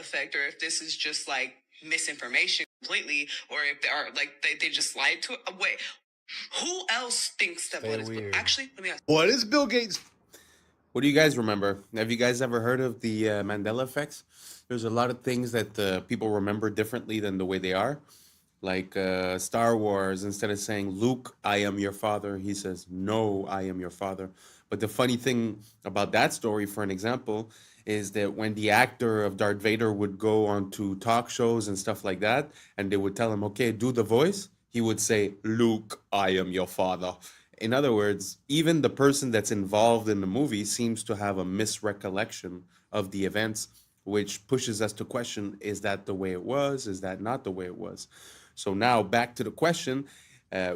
effect, or if this is just like misinformation completely, or if they are like they just lied to it. Wait, who else thinks that blood is blue? Actually, let me ask. What is Bill Gates? What do you guys remember? Have you guys ever heard of the Mandela effects? There's a lot of things that people remember differently than the way they are. Like Star Wars, instead of saying, Luke, I am your father, he says, no, I am your father. But the funny thing about that story, for an example, is that when the actor of Darth Vader would go on to talk shows and stuff like that, and they would tell him, okay, do the voice, he would say, Luke, I am your father. In other words, even the person that's involved in the movie seems to have a misrecollection of the events, which pushes us to question, is that the way it was? Is that not the way it was? So now back to the question,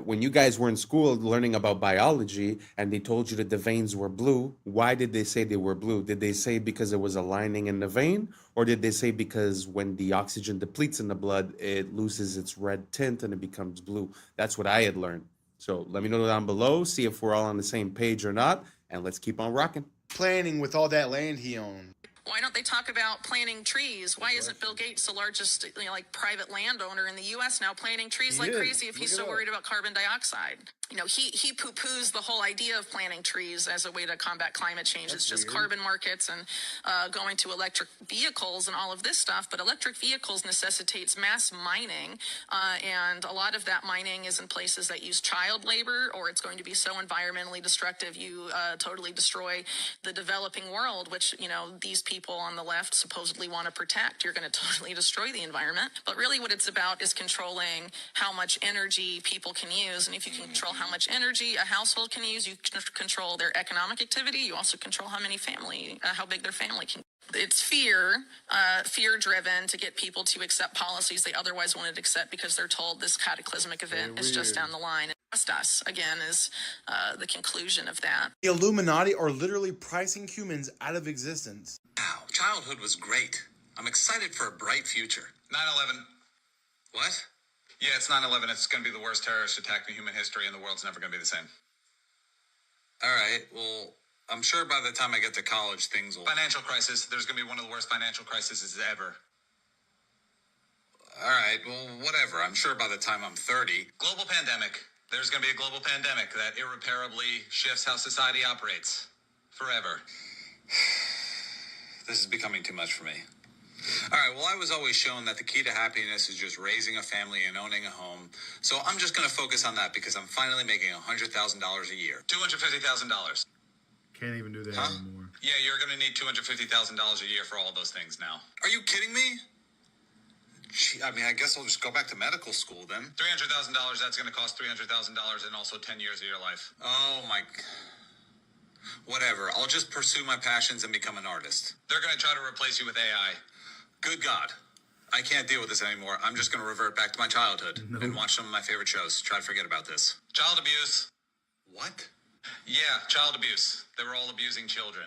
when you guys were in school learning about biology and they told you that the veins were blue, why did they say they were blue? Did they say because it was a lining in the vein? Or did they say because when the oxygen depletes in the blood, it loses its red tint and it becomes blue? That's what I had learned. So let me know down below, see if we're all on the same page or not, and let's keep on rocking. Planning with all that land he owned. Why don't they talk about planting trees? Why isn't Bill Gates the largest, like private landowner in the U.S. now, planting trees like crazy if he's so worried about carbon dioxide? You know, he poo-poos the whole idea of planting trees as a way to combat climate change. It's just carbon markets and going to electric vehicles and all of this stuff. But electric vehicles necessitates mass mining, and a lot of that mining is in places that use child labor, or it's going to be so environmentally destructive you totally destroy the developing world, which, you know, these people on the left supposedly want to protect. You're going to totally destroy the environment. But really what it's about is controlling how much energy people can use. And if you can control how much energy a household can use, you can control their economic activity. You also control how many how big their family can. It's fear-driven to get people to accept policies they otherwise wouldn't accept because they're told this cataclysmic event is just down the line. And trust us, again, is the conclusion of that. The Illuminati are literally pricing humans out of existence. Wow, childhood was great. I'm excited for a bright future. 9/11. What? Yeah, it's 9/11. It's going to be the worst terrorist attack in human history, and the world's never going to be the same. All right, well, I'm sure by the time I get to college, things will... Financial crisis. There's going to be one of the worst financial crises ever. All right, well, whatever. I'm sure by the time I'm 30... Global pandemic. There's going to be a global pandemic that irreparably shifts how society operates. Forever. This is becoming too much for me. All right, well, I was always shown that the key to happiness is just raising a family and owning a home. So I'm just going to focus on that because I'm finally making $100,000 a year. $250,000. Can't even do that anymore. Yeah, you're going to need $250,000 a year for all those things now. Are you kidding me? Gee, I mean, I guess I'll just go back to medical school then. $300,000, that's going to cost $300,000 and also 10 years of your life. Oh, my... Whatever. I'll just pursue my passions and become an artist. They're going to try to replace you with AI. Good God. I can't deal with this anymore. I'm just going to revert back to my childhood and watch some of my favorite shows. Try to forget about this. Child abuse. What? Yeah, child abuse. They were all abusing children.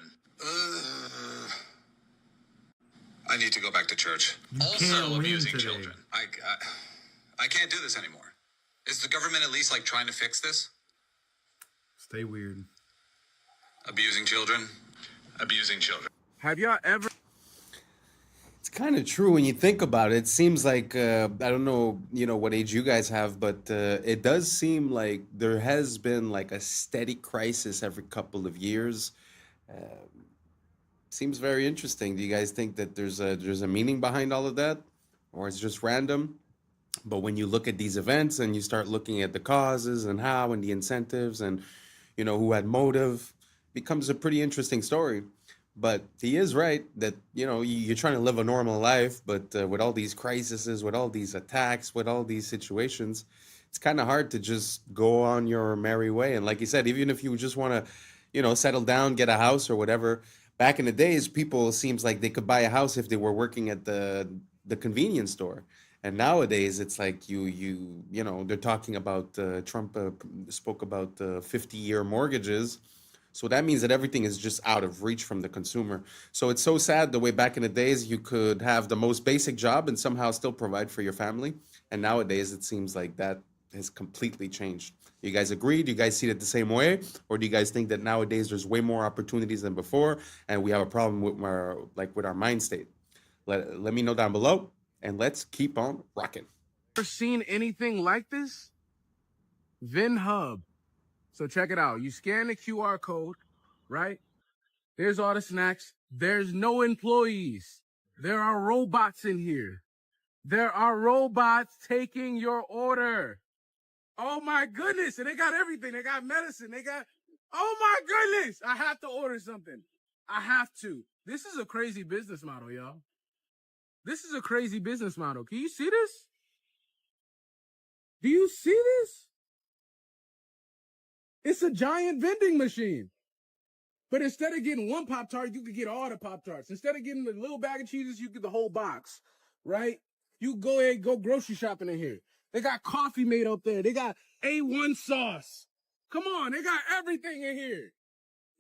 I need to go back to church. Also abusing children. I can't do this anymore. Is the government at least, like, trying to fix this? Stay weird. Abusing children? Abusing children. Have y'all ever... It's kind of true when you think about it. It seems like, I don't know, what age you guys have, but it does seem like there has been like a steady crisis every couple of years. Seems very interesting. Do you guys think that there's a meaning behind all of that? Or it's just random? But when you look at these events and you start looking at the causes and how and the incentives and, who had motive, becomes a pretty interesting story. But he is right that, you're trying to live a normal life, but with all these crises, with all these attacks, with all these situations, it's kind of hard to just go on your merry way. And like you said, even if you just want to, settle down, get a house or whatever, back in the days, people seems like they could buy a house if they were working at the convenience store. And nowadays, it's like they're talking about, Trump spoke about 50-year mortgages. So that means that everything is just out of reach from the consumer. So it's so sad the way back in the days you could have the most basic job and somehow still provide for your family. And nowadays it seems like that has completely changed. You guys agree? Do you guys see it the same way? Or do you guys think that nowadays there's way more opportunities than before and we have a problem with our mind state? Let me know down below, and let's keep on rocking. Ever seen anything like this? VinHub. So check it out. You scan the QR code, right? There's all the snacks. There's no employees. There are robots in here. There are robots taking your order. Oh my goodness. And they got everything. They got medicine. Oh my goodness. I have to order something. I have to. This is a crazy business model, y'all. This is a crazy business model. Can you see this? Do you see this? It's a giant vending machine. But instead of getting one Pop-Tart, you could get all the Pop-Tarts. Instead of getting the little bag of cheeses, you get the whole box, right? You go ahead and go grocery shopping in here. They got coffee made up there. They got A1 sauce. Come on, they got everything in here.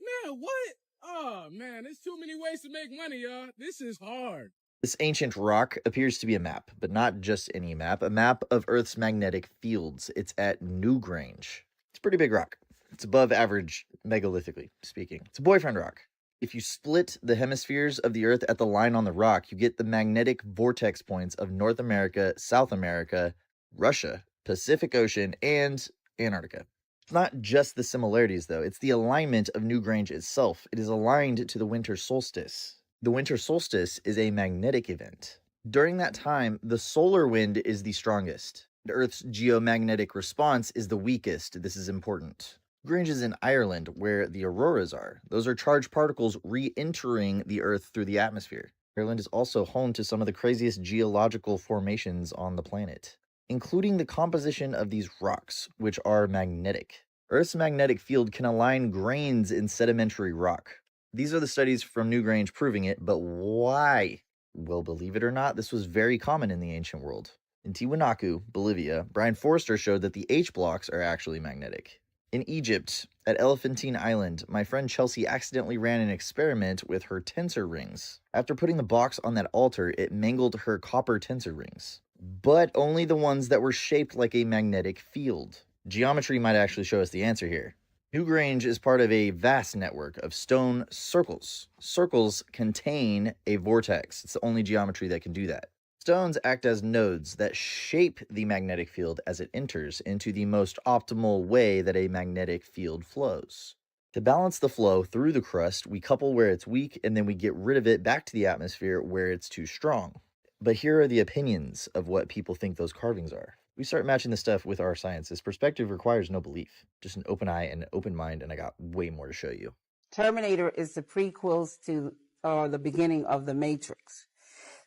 Man, what? Oh, man, there's too many ways to make money, y'all. This is hard. This ancient rock appears to be a map, but not just any map, a map of Earth's magnetic fields. It's at Newgrange. It's a pretty big rock. It's above average megalithrically speaking. It's a boyfriend rock. If you split the hemispheres of the Earth at the line on the rock, you get the magnetic vortex points of North America, South America, Russia, Pacific Ocean, and Antarctica. It's not just the similarities, though. It's the alignment of Newgrange itself. It is aligned to the winter solstice. The winter solstice is a magnetic event. During that time, the solar wind is the strongest. The Earth's geomagnetic response is the weakest. This is important. Newgrange is in Ireland, where the auroras are. Those are charged particles re-entering the Earth through the atmosphere. Ireland is also home to some of the craziest geological formations on the planet, including the composition of these rocks, which are magnetic. Earth's magnetic field can align grains in sedimentary rock. These are the studies from Newgrange proving it, but why? Well, believe it or not, this was very common in the ancient world. In Tiwanaku, Bolivia, Brian Forrester showed that the H blocks are actually magnetic. In Egypt, at Elephantine Island, my friend Chelsea accidentally ran an experiment with her tensor rings. After putting the box on that altar, it mangled her copper tensor rings, but only the ones that were shaped like a magnetic field. Geometry might actually show us the answer here. Newgrange is part of a vast network of stone circles. Circles contain a vortex. It's the only geometry that can do that. Stones act as nodes that shape the magnetic field as it enters into the most optimal way that a magnetic field flows. To balance the flow through the crust, we couple where it's weak and then we get rid of it back to the atmosphere where it's too strong. But here are the opinions of what people think those carvings are. We start matching this stuff with our science. This perspective requires no belief, just an open eye and an open mind, and I got way more to show you. Terminator is the prequels to the beginning of The Matrix.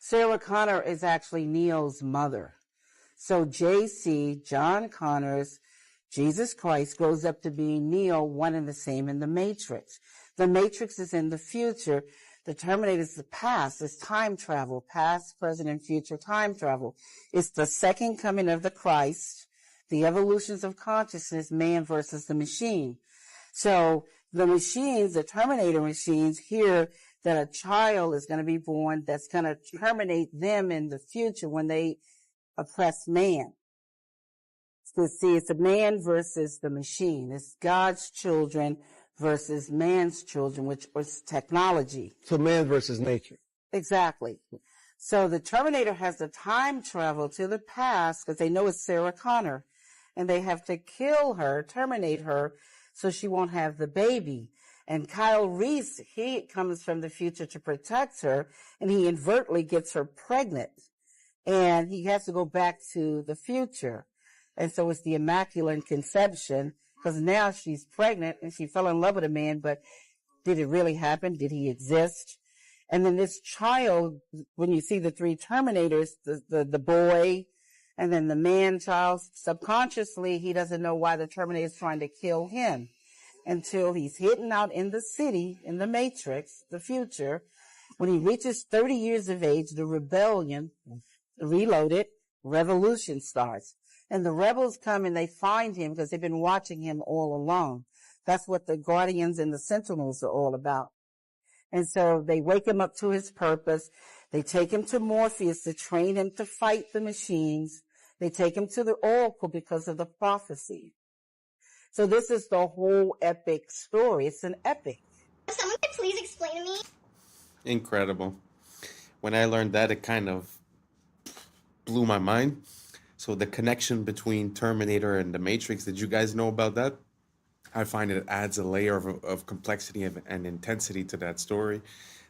Sarah Connor is actually Neo's mother. So JC, John Connor's Jesus Christ, grows up to be Neo, one and the same in The Matrix. The Matrix is in the future. The Terminator is the past. It's time travel, past, present, and future time travel. It's the second coming of the Christ, the evolutions of consciousness, man versus the machine. So the machines, the Terminator machines, hear that a child is going to be born that's going to terminate them in the future when they oppress man. So see, it's a man versus the machine. It's God's children versus man's children, which was technology. So man versus nature. Exactly. So the Terminator has to time travel to the past because they know it's Sarah Connor, and they have to kill her, terminate her, so she won't have the baby. And Kyle Reese, he comes from the future to protect her, and he inadvertently gets her pregnant. And he has to go back to the future. And so it's the Immaculate Conception, because now she's pregnant and she fell in love with a man, but did it really happen? Did he exist? And then this child, when you see the three Terminators, the boy, and then the man child, subconsciously, he doesn't know why the Terminator is trying to kill him until he's hidden out in the city, in the Matrix, the future. When he reaches 30 years of age, the rebellion, reloaded, revolution starts. And the rebels come and they find him because they've been watching him all along. That's what the Guardians and the Sentinels are all about. And so they wake him up to his purpose. They take him to Morpheus to train him to fight the machines. They take him to the Oracle because of the prophecy. So this is the whole epic story. It's an epic. Someone could please explain to me? Incredible. When I learned that, it kind of blew my mind. So the connection between Terminator and the Matrix, did you guys know about that? I find it adds a layer of complexity and intensity to that story.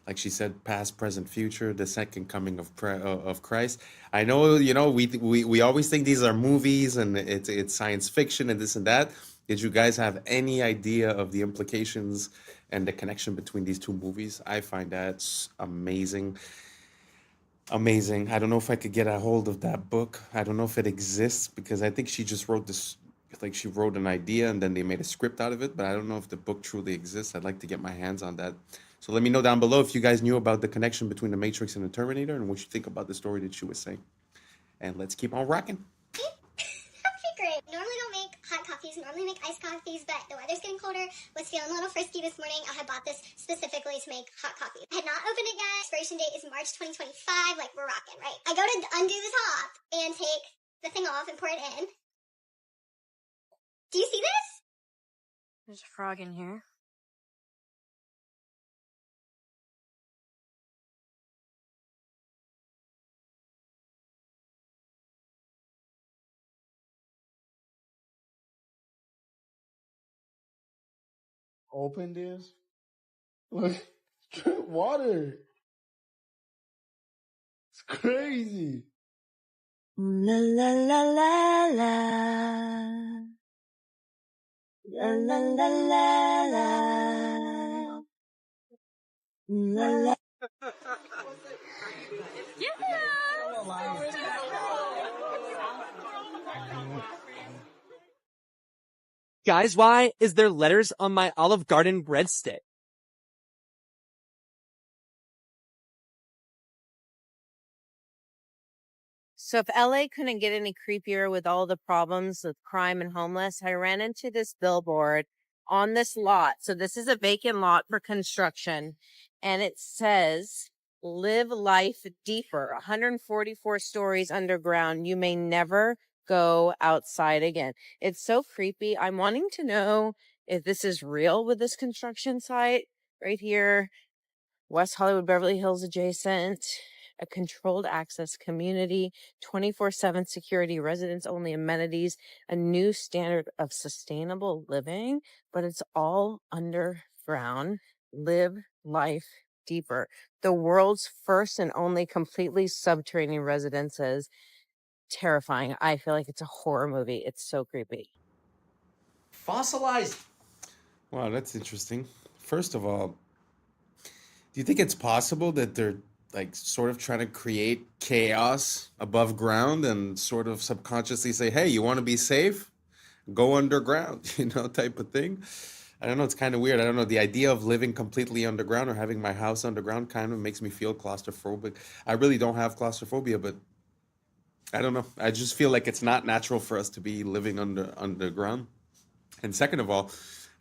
Like she said, past, present, future, the second coming of Christ. I know, we always think these are movies and it's science fiction and this and that. Did you guys have any idea of the implications and the connection between these two movies? I find that amazing. Amazing. I don't know if I could get a hold of that book. I don't know if it exists because I think she just wrote this, like she wrote an idea and then they made a script out of it, but I don't know if the book truly exists. I'd like to get my hands on that. So let me know down below if you guys knew about the connection between the Matrix and the Terminator and what you think about the story that she was saying. And let's keep on rocking. That'd be great. Normally don't make hot coffees, normally make iced coffees, but the weather's getting colder, was feeling a little frisky this morning. I had bought this specifically to make hot coffee. I had not opened it yet. Expiration date is March 2025. Like, we're rocking, right? I go to undo the top and take the thing off and pour it in. Do you see this? There's a frog in here. Open this. Look, water. It's crazy. La la la la la. La la la la la. La la. Guys, why is there letters on my Olive Garden breadstick? So if LA couldn't get any creepier with all the problems with crime and homeless, I ran into this billboard on this lot. So this is a vacant lot for construction, and it says, "Live life deeper, 144 stories underground. You may never go outside again." It's so creepy. I'm wanting to know if this is real with this construction site right here. West Hollywood, Beverly Hills adjacent, a controlled access community, 24/7 security, residents only amenities, a new standard of sustainable living, but it's all underground. Live life deeper. The world's first and only completely subterranean residences. Terrifying. I feel like it's a horror movie. It's so creepy. Fossilized. Wow, that's interesting. First of all, do you think it's possible that they're like sort of trying to create chaos above ground and sort of subconsciously say, hey, you want to be safe? Go underground, type of thing? I don't know. It's kind of weird. I don't know. The idea of living completely underground or having my house underground kind of makes me feel claustrophobic. I really don't have claustrophobia, but I don't know. I just feel like it's not natural for us to be living underground. And second of all,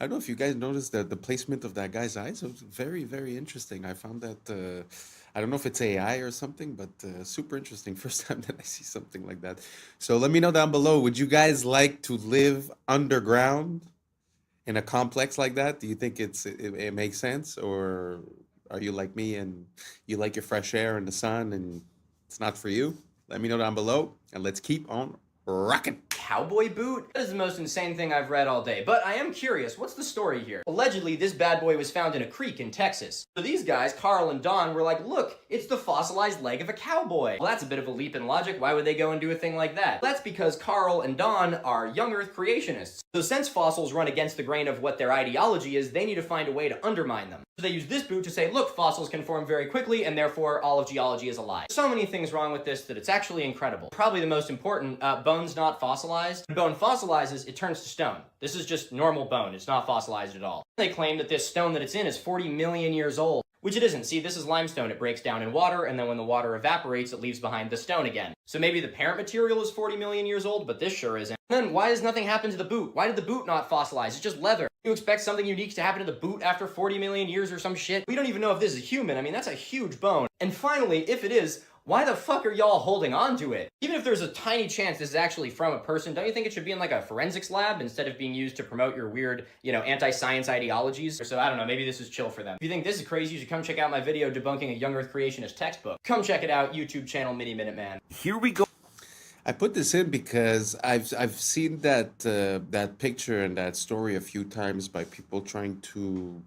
I don't know if you guys noticed that the placement of that guy's eyes was very, very interesting. I found that, I don't know if it's AI or something, but super interesting. First time that I see something like that. So let me know down below. Would you guys like to live underground in a complex like that? Do you think it makes sense? Or are you like me and you like your fresh air and the sun and it's not for you? Let me know down below and let's keep on rocking. Cowboy boot? That is the most insane thing I've read all day, but I am curious, what's the story here? Allegedly, this bad boy was found in a creek in Texas. So these guys, Carl and Don, were like, look, it's the fossilized leg of a cowboy. Well, that's a bit of a leap in logic. Why would they go and do a thing like that? Well, that's because Carl and Don are young Earth creationists. So since fossils run against the grain of what their ideology is, they need to find a way to undermine them. So they use this boot to say, look, fossils can form very quickly, and therefore all of geology is a lie. So many things wrong with this that it's actually incredible. Probably the most important, bone's not fossilized. When bone fossilizes, it turns to stone. This is just normal bone. It's not fossilized at all. They claim that this stone that it's in is 40 million years old, which it isn't. See, this is limestone. It breaks down in water, and then when the water evaporates, it leaves behind the stone again. So maybe the parent material is 40 million years old, but this sure isn't. And then why does nothing happen to the boot? Why did the boot not fossilize? It's just leather. You expect something unique to happen to the boot after 40 million years or some shit? We don't even know if this is human. I mean, that's a huge bone. And finally, if it is, Why the fuck are y'all holding on to it? Even if there's a tiny chance this is actually from a person, don't you think it should be in like a forensics lab instead of being used to promote your weird, you know, anti-science ideologies? So I don't know, maybe this is chill for them. If you think this is crazy, you should come check out my video debunking a young earth creationist textbook. Come check it out, YouTube channel Mini Minute Man. Here we go. I put this in because I've seen that that picture and that story a few times by people trying to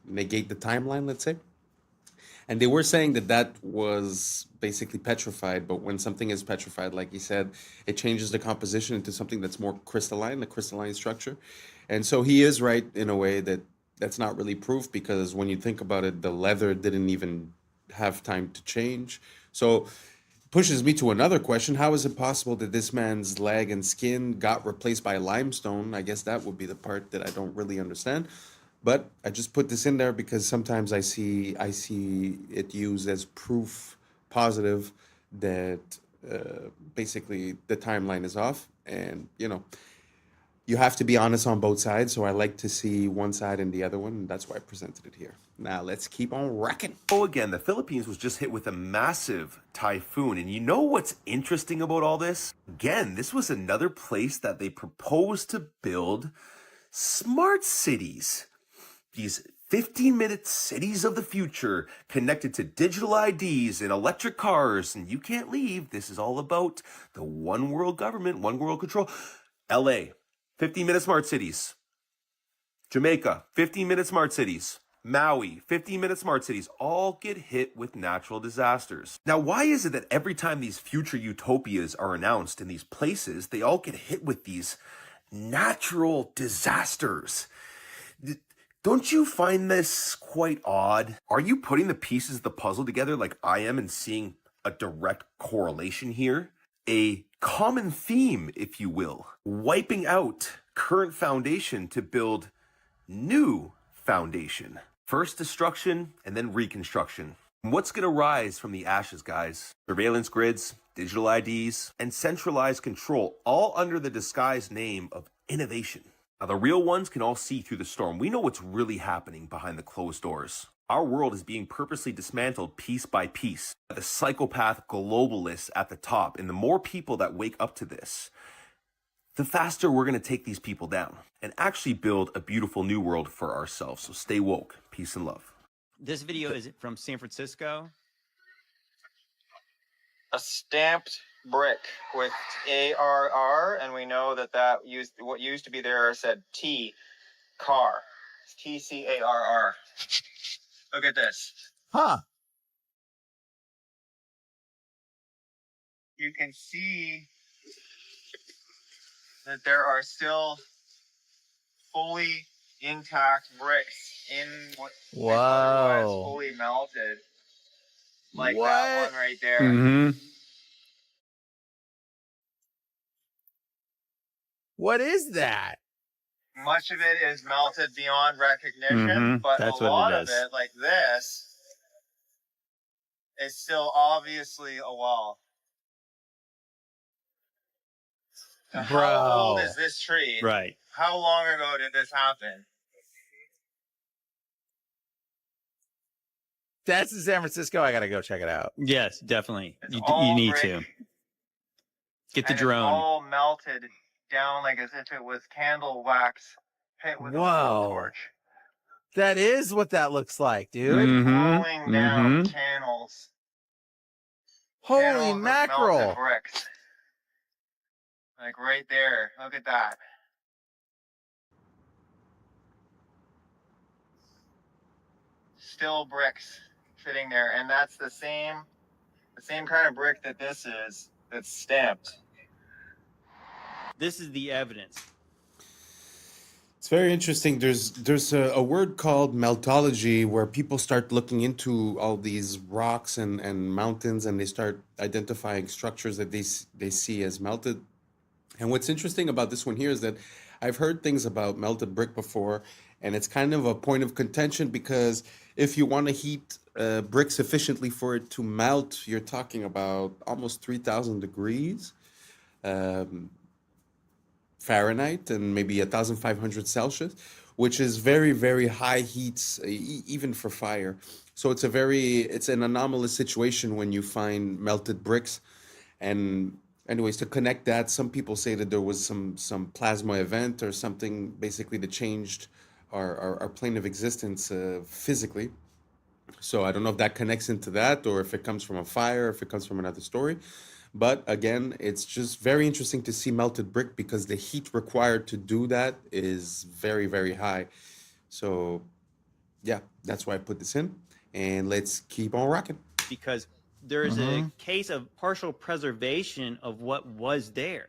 negate the timeline, let's say. And they were saying that that was basically petrified, but when something is petrified, like he said, it changes the composition into something that's more crystalline, a crystalline structure. And so he is right in a way that that's not really proof, because when you think about it, the leather didn't even have time to change. So pushes me to another question. How is it possible that this man's leg and skin got replaced by limestone? I guess that would be the part that I don't really understand. But I just put this in there because sometimes I see it used as proof positive that basically the timeline is off. And, you know, you have to be honest on both sides. So I like to see one side and the other one. And that's why I presented it here. Now let's keep on wrecking. Oh, again, the Philippines was just hit with a massive typhoon. And you know what's interesting about all this? Again, this was another place that they proposed to build smart cities. These 15-minute cities of the future connected to digital IDs and electric cars, and you can't leave. This is all about the one world government, one world control. LA, 15-minute smart cities. Jamaica, 15-minute smart cities. Maui, 15-minute smart cities, all get hit with natural disasters. Now, why is it that every time these future utopias are announced in these places, they all get hit with these natural disasters? Don't you find this quite odd? Are you putting the pieces of the puzzle together like I am and seeing a direct correlation here? A common theme, if you will. Wiping out current foundation to build new foundation. First destruction and then reconstruction. What's going to rise from the ashes, guys? Surveillance grids, digital IDs, and centralized control, all under the disguised name of innovation. Now, the real ones can all see through the storm. We know what's really happening behind the closed doors. Our world is being purposely dismantled piece by piece by the psychopath globalists at the top. And the more people that wake up to this, the faster we're going to take these people down and actually build a beautiful new world for ourselves. So stay woke. Peace and love. This video is from San Francisco. A stamped brick with ARR, and we know that what used to be there said T, car. It's TCARR. Look at this. Huh. You can see that there are still fully intact bricks in what otherwise fully melted. Like that one right there. Mm-hmm. What is that? Much of it is melted beyond recognition, but That's a lot of it, like this, is still obviously a wall. Now, how old is this tree? Right. How long ago did this happen? That's in San Francisco. I gotta go check it out. Yes, definitely. You need brick, to get the and drone. It's all melted down like as if it was candle wax hit with a blowtorch. That is what that looks like, dude. Rolling down channels. Holy Channels of mackerel. melted bricks. Like right there. Look at that. Still bricks sitting there, and that's the same kind of brick that this is, that's stamped. This is the evidence. It's very interesting. There's a word called meltology where people start looking into all these rocks and mountains, and they start identifying structures that they see as melted. And what's interesting about this one here is that I've heard things about melted brick before, and it's kind of a point of contention because if you want to heat brick sufficiently for it to melt, you're talking about almost 3,000 degrees Fahrenheit and maybe 1,500 Celsius, which is very, very high heats, even for fire. So it's an anomalous situation when you find melted bricks. And anyways, to connect that, some people say that there was some plasma event or something basically that changed our plane of existence physically. So I don't know if that connects into that or if it comes from a fire, if it comes from another story. But again, it's just very interesting to see melted brick because the heat required to do that is very, very high. So yeah, that's why I put this in. And let's keep on rocking. Because there's a case of partial preservation of what was there.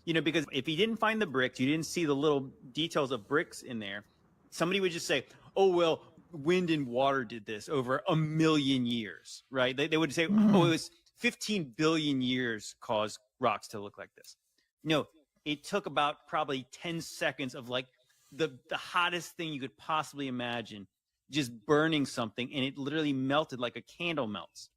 You know, because if you didn't find the bricks, you didn't see the little details of bricks in there, somebody would just say, oh, well, wind and water did this over 1 million years, right? They would say, oh, it was 15 billion years caused rocks to look like this. No, it took about probably 10 seconds of like the hottest thing you could possibly imagine, just burning something, and it literally melted like a candle melts.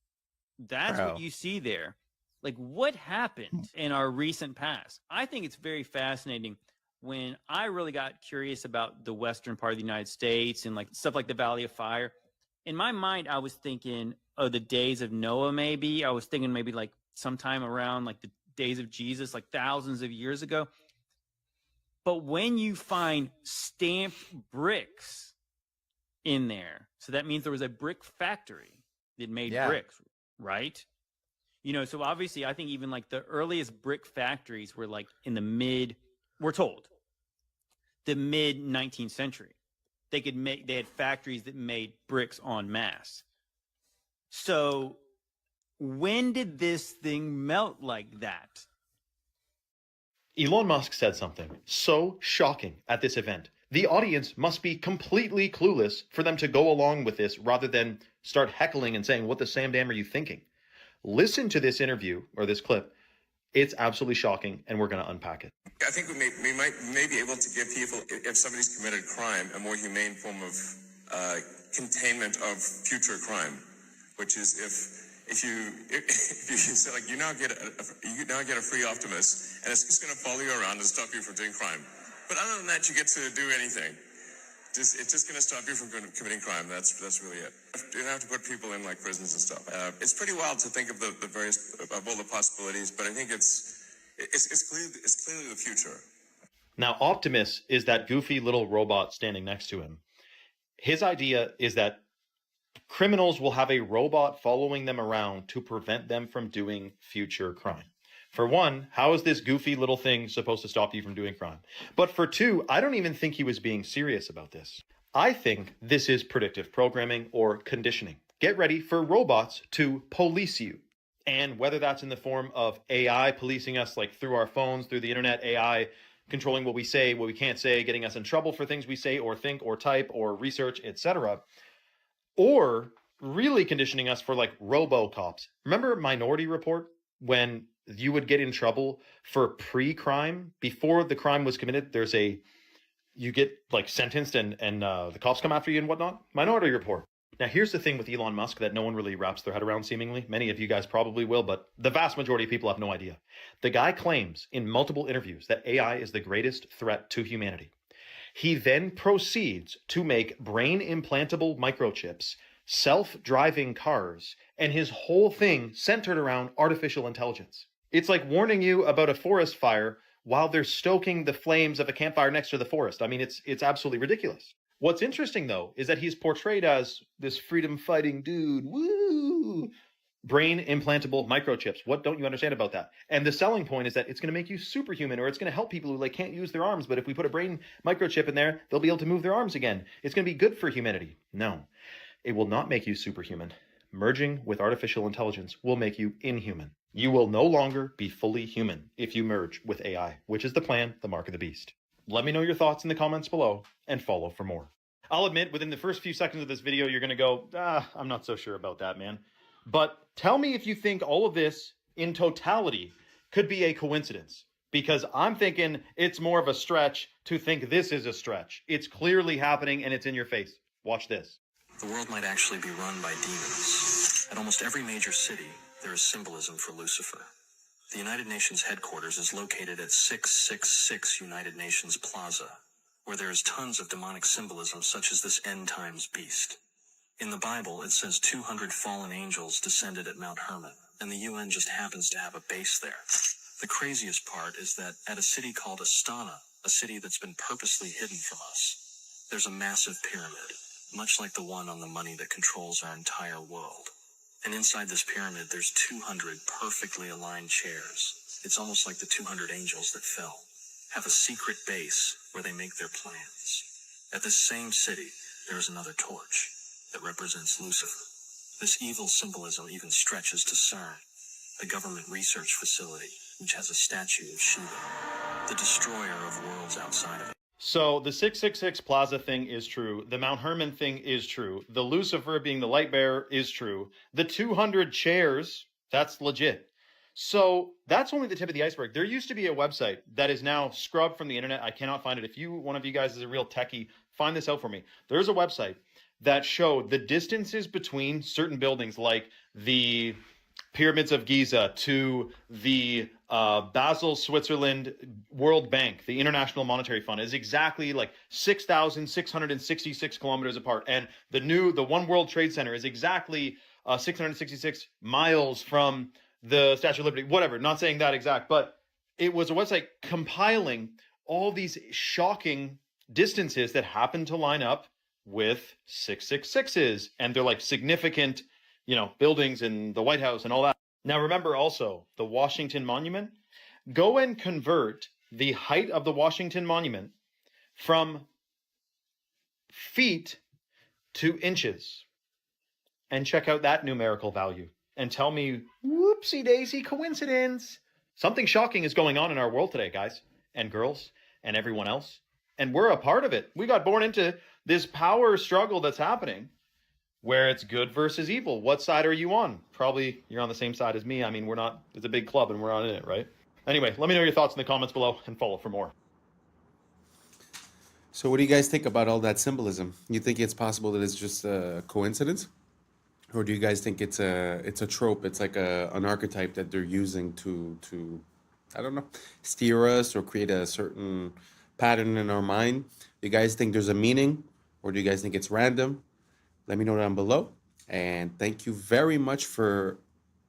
That's what you see there. Like, what happened in our recent past? I think it's very fascinating. When I really got curious about the western part of the United States and like stuff like the Valley of Fire, in my mind, I was thinking, oh, the days of Noah, maybe. I was thinking maybe like sometime around like the days of Jesus, like thousands of years ago. But when you find stamped bricks in there, so that means there was a brick factory that made bricks, right? You know, so obviously I think even like the earliest brick factories were like in the we're told, the mid 19th century. They had factories that made bricks en masse. So when did this thing melt like that? Elon Musk said something so shocking at this event. The audience must be completely clueless for them to go along with this rather than start heckling and saying, what the Sam damn are you thinking? Listen to this interview or this clip. It's absolutely shocking, and we're going to unpack it. I think we may be able to give people, if somebody's committed crime, a more humane form of containment of future crime, which is if you say like you now get a free Optimus, and it's just going to follow you around and stop you from doing crime. But other than that, you get to do anything. It's just going to stop you from committing crime. That's really it. You don't have to put people in like prisons and stuff. It's pretty wild to think of the various of all the possibilities, but I think it's clearly the future. Now, Optimus is that goofy little robot standing next to him. His idea is that criminals will have a robot following them around to prevent them from doing future crime. For one, how is this goofy little thing supposed to stop you from doing crime? But for two, I don't even think he was being serious about this. I think this is predictive programming or conditioning. Get ready for robots to police you. And whether that's in the form of AI policing us, like through our phones, through the internet, AI controlling what we say, what we can't say, getting us in trouble for things we say or think or type or research, etc. Or really conditioning us for like robo-cops. Remember Minority Report? When you would get in trouble for pre-crime, before the crime was committed, you get like sentenced and the cops come after you and whatnot. Minority Report. Now, here's the thing with Elon Musk that no one really wraps their head around, seemingly. Many of you guys probably will, but the vast majority of people have no idea. The guy claims in multiple interviews that AI is the greatest threat to humanity. He then proceeds to make brain implantable microchips, self-driving cars, and his whole thing centered around artificial intelligence. It's like warning you about a forest fire while they're stoking the flames of a campfire next to the forest. I mean, it's absolutely ridiculous. What's interesting, though, is that he's portrayed as this freedom-fighting dude. Woo! Brain implantable microchips. What don't you understand about that? And the selling point is that it's going to make you superhuman, or it's going to help people who like can't use their arms. But if we put a brain microchip in there, they'll be able to move their arms again. It's going to be good for humanity. No, it will not make you superhuman. Merging with artificial intelligence will make you inhuman. You will no longer be fully human if you merge with AI, which is the plan, the mark of the beast. Let me know your thoughts in the comments below and follow for more. I'll admit, within the first few seconds of this video, you're going to go, I'm not so sure about that, man. But tell me if you think all of this in totality could be a coincidence, because I'm thinking it's more of a stretch to think this is a stretch. It's clearly happening and it's in your face. Watch this. The world might actually be run by demons. At almost every major city, there is symbolism for Lucifer. The United Nations headquarters is located at 666 United Nations Plaza, where there is tons of demonic symbolism such as this end times beast. In the Bible, it says 200 fallen angels descended at Mount Hermon, and the UN just happens to have a base there. The craziest part is that at a city called Astana, a city that's been purposely hidden from us, there's a massive pyramid, much like the one on the money that controls our entire world. And inside this pyramid, there's 200 perfectly aligned chairs. It's almost like the 200 angels that fell have a secret base where they make their plans. At this same city, there is another torch that represents Lucifer. This evil symbolism even stretches to CERN, a government research facility which has a statue of Shiva, the destroyer of worlds outside of it. So the 666 Plaza thing is true. The Mount Hermon thing is true. The Lucifer being the light bearer is true. The 200 chairs, that's legit. So that's only the tip of the iceberg. There used to be a website that is now scrubbed from the internet. I cannot find it. If one of you guys is a real techie, find this out for me. There's a website that showed the distances between certain buildings, like the Pyramids of Giza to the Basel, Switzerland World Bank, the International Monetary Fund, is exactly like 6,666 kilometers apart. And the One World Trade Center is exactly 666 miles from the Statue of Liberty. Whatever, not saying that exact, but it was a website compiling all these shocking distances that happen to line up with 666s, and they're like significant, buildings in the White House and all that. Now remember also the Washington Monument. Go and convert the height of the Washington Monument from feet to inches and check out that numerical value and tell me, whoopsie daisy coincidence. Something shocking is going on in our world today, guys and girls and everyone else. And we're a part of it. We got born into this power struggle that's happening where it's good versus evil. What side are you on? Probably you're on the same side as me. I mean, it's a big club and we're not in it, right? Anyway, let me know your thoughts in the comments below and follow for more. So what do you guys think about all that symbolism? You think it's possible that it's just a coincidence? Or do you guys think it's a trope? It's like an archetype that they're using to I don't know, steer us or create a certain pattern in our mind? Do you guys think there's a meaning, or do you guys think it's random? Let me know down below. And thank you very much for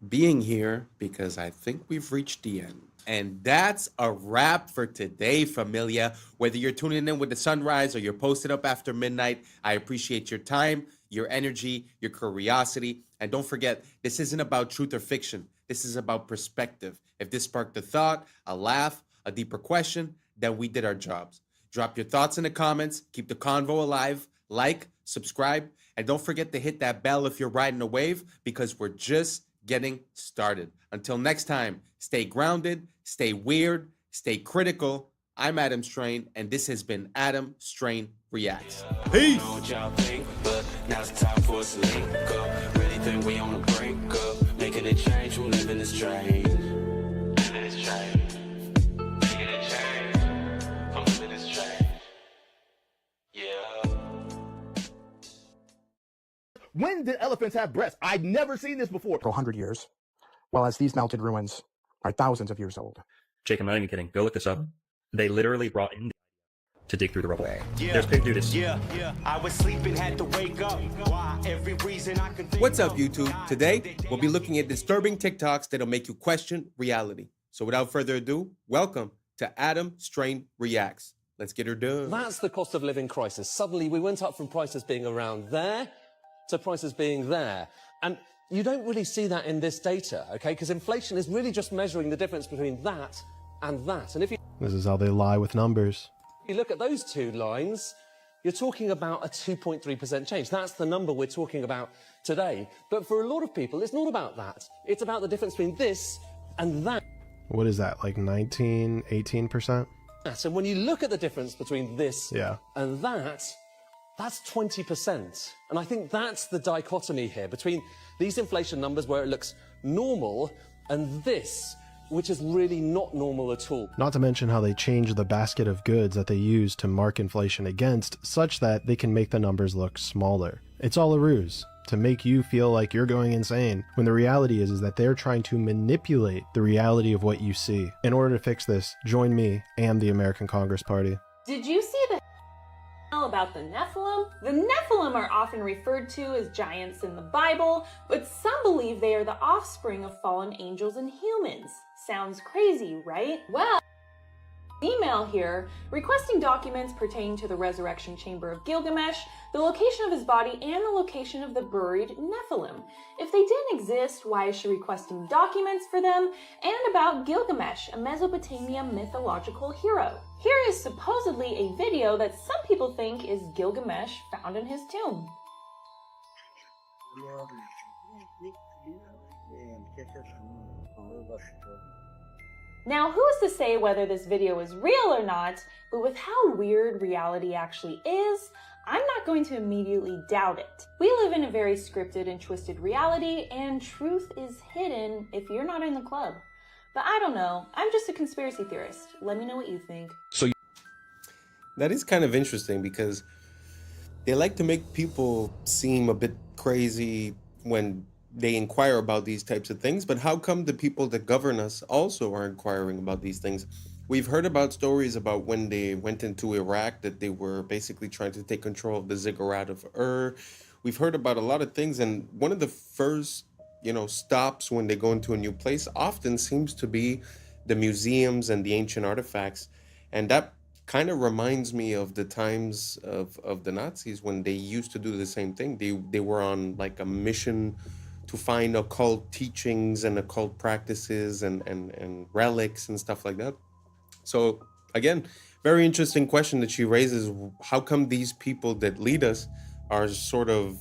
being here, because I think we've reached the end. And that's a wrap for today, familia. Whether you're tuning in with the sunrise or you're posted up after midnight, I appreciate your time, your energy, your curiosity. And don't forget, this isn't about truth or fiction. This is about perspective. If this sparked a thought, a laugh, a deeper question, then we did our jobs. Drop your thoughts in the comments. Keep the convo alive. Like, subscribe, and don't forget to hit that bell if you're riding a wave, because we're just getting started. Until next time, stay grounded, stay weird, stay critical. I'm Adam Strain, and this has been Adam Strain Reacts. Peace! Know what y'all think, but now it's time for us to link up. Really think we on the brink up, making a change, we live in this train. Living this train. Making a change. I'm living this train. Yeah. When did elephants have breasts? I've never seen this before. For 100 years, while as these melted ruins are thousands of years old. Jake, I'm not even kidding. Go look this up. They literally brought in to dig through the rubble. Yeah. There's big dudes. Yeah. I was sleeping, had to wake up. Why? Every reason I could think. What's up, YouTube? Today, we'll be looking at disturbing TikToks that'll make you question reality. So without further ado, welcome to Adam Strain Reacts. Let's get her done. That's the cost of living crisis. Suddenly, we went up from prices being around there to prices being there. And you don't really see that in this data, okay? Because inflation is really just measuring the difference between that and that. And if This is how they lie with numbers. you look at those two lines, you're talking about a 2.3% change. That's the number we're talking about today. But for a lot of people, it's not about that. It's about the difference between this and that. What is that, like 19, 18%? And when you look at the difference between this Yeah. and that, that's 20%. And I think that's the dichotomy here between these inflation numbers where it looks normal and this, which is really not normal at all. Not to mention how they change the basket of goods that they use to mark inflation against, such that they can make the numbers look smaller. It's all a ruse to make you feel like you're going insane, when the reality is that they're trying to manipulate the reality of what you see. In order to fix this, join me and the American Congress Party. Did you see the About the Nephilim. The Nephilim are often referred to as giants in the Bible, but some believe they are the offspring of fallen angels and humans. Sounds crazy, right? Well, email here requesting documents pertaining to the resurrection chamber of Gilgamesh, the location of his body, and the location of the buried Nephilim. If they didn't exist, why is she requesting documents for them? And about Gilgamesh, a Mesopotamia mythological hero. Here is supposedly a video that some people think is Gilgamesh found in his tomb. Now, who is to say whether this video is real or not, but with how weird reality actually is, I'm not going to immediately doubt it. We live in a very scripted and twisted reality, and truth is hidden if you're not in the club. But I don't know, I'm just a conspiracy theorist. Let me know what you think. That is kind of interesting because they like to make people seem a bit crazy when they inquire about these types of things, but how come the people that govern us also are inquiring about these things? We've heard about stories about when they went into Iraq that they were basically trying to take control of the ziggurat of Ur. We've heard about a lot of things, and one of the first, stops when they go into a new place often seems to be the museums and the ancient artifacts. And that kind of reminds me of the times of the Nazis when they used to do the same thing. They were on like a mission to find occult teachings and occult practices and relics and stuff like that. So again, very interesting question that she raises. How come these people that lead us are sort of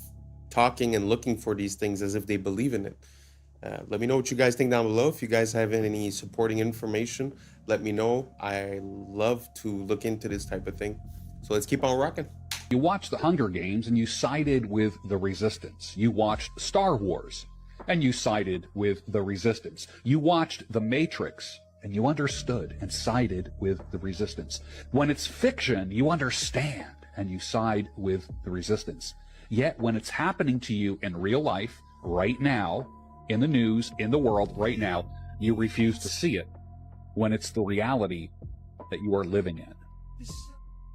talking and looking for these things as if they believe in it? Let me know what you guys think down below. If you guys have any supporting information, let me know. I love to look into this type of thing. So let's keep on rocking. You watched the Hunger Games and you sided with the Resistance. You watched Star Wars and you sided with the Resistance. You watched The Matrix and you understood and sided with the Resistance. When it's fiction, you understand and you side with the Resistance. Yet when it's happening to you in real life, right now, in the news, in the world, right now, you refuse to see it when it's the reality that you are living in.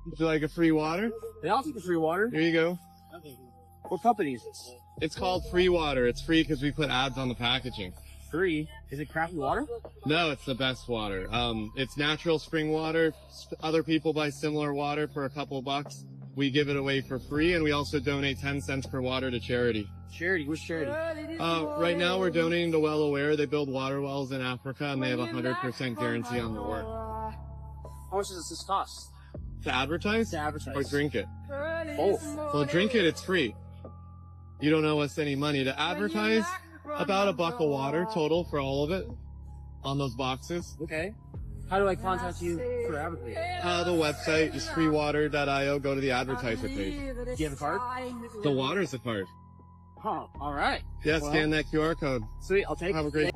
Would you like a free water? They offer free water. Here you go. What company is this? It's called Free Water. It's free because we put ads on the packaging. Free? Is it crappy water? No, it's the best water. It's natural spring water. Other people buy similar water for a couple bucks. We give it away for free, and we also donate 10 cents per water to charity. Charity? Which charity? Right now we're donating to Well Aware. They build water wells in Africa, and they have a 100% guarantee on their work. How much does this cost? To advertise? To advertise. Or drink it? Both. Well, drink it, it's free. You don't owe us any money. To advertise, about $1 a water total for all of it on those boxes. Okay. How do I contact you for advertising? The website is freewater.io. Go to the advertiser page. Do you have a card? The water's the card. Oh, all right. Yeah, scan that QR code. Sweet, I'll take it. Have a great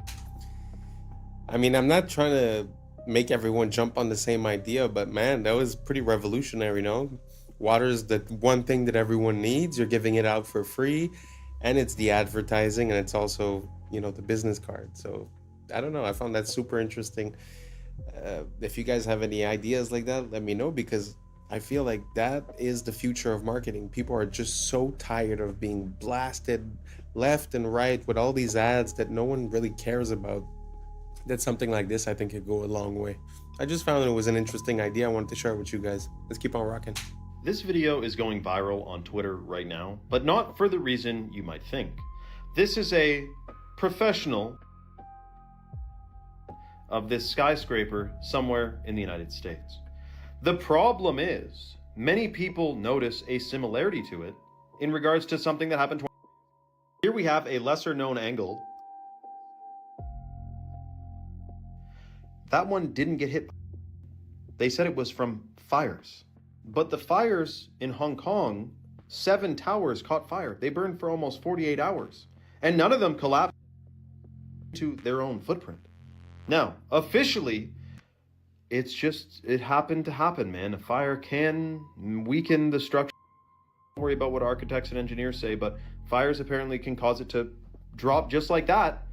I mean, I'm not trying to make everyone jump on the same idea, but man, that was pretty revolutionary, no? Water is the one thing that everyone needs. You're giving it out for free, and it's the advertising, and it's also, the business card. So I don't know. I found that super interesting. If you guys have any ideas like that, let me know, because I feel like that is the future of marketing. People are just so tired of being blasted left and right with all these ads that no one really cares about. That something like this, I think, could go a long way. I just found it was an interesting idea. I wanted to share it with you guys. Let's keep on rocking. This video is going viral on Twitter right now, but not for the reason you might think. This is a professional of this skyscraper somewhere in the United States. The problem is, many people notice a similarity to it in regards to something that happened. Here we have a lesser known angle. That one didn't get hit. They said it was from fires. But the fires in Hong Kong, 7 towers caught fire. They burned for almost 48 hours. And none of them collapsed to their own footprint. Now, officially, it happened to happen, man. A fire can weaken the structure. Don't worry about what architects and engineers say, but fires apparently can cause it to drop just like that.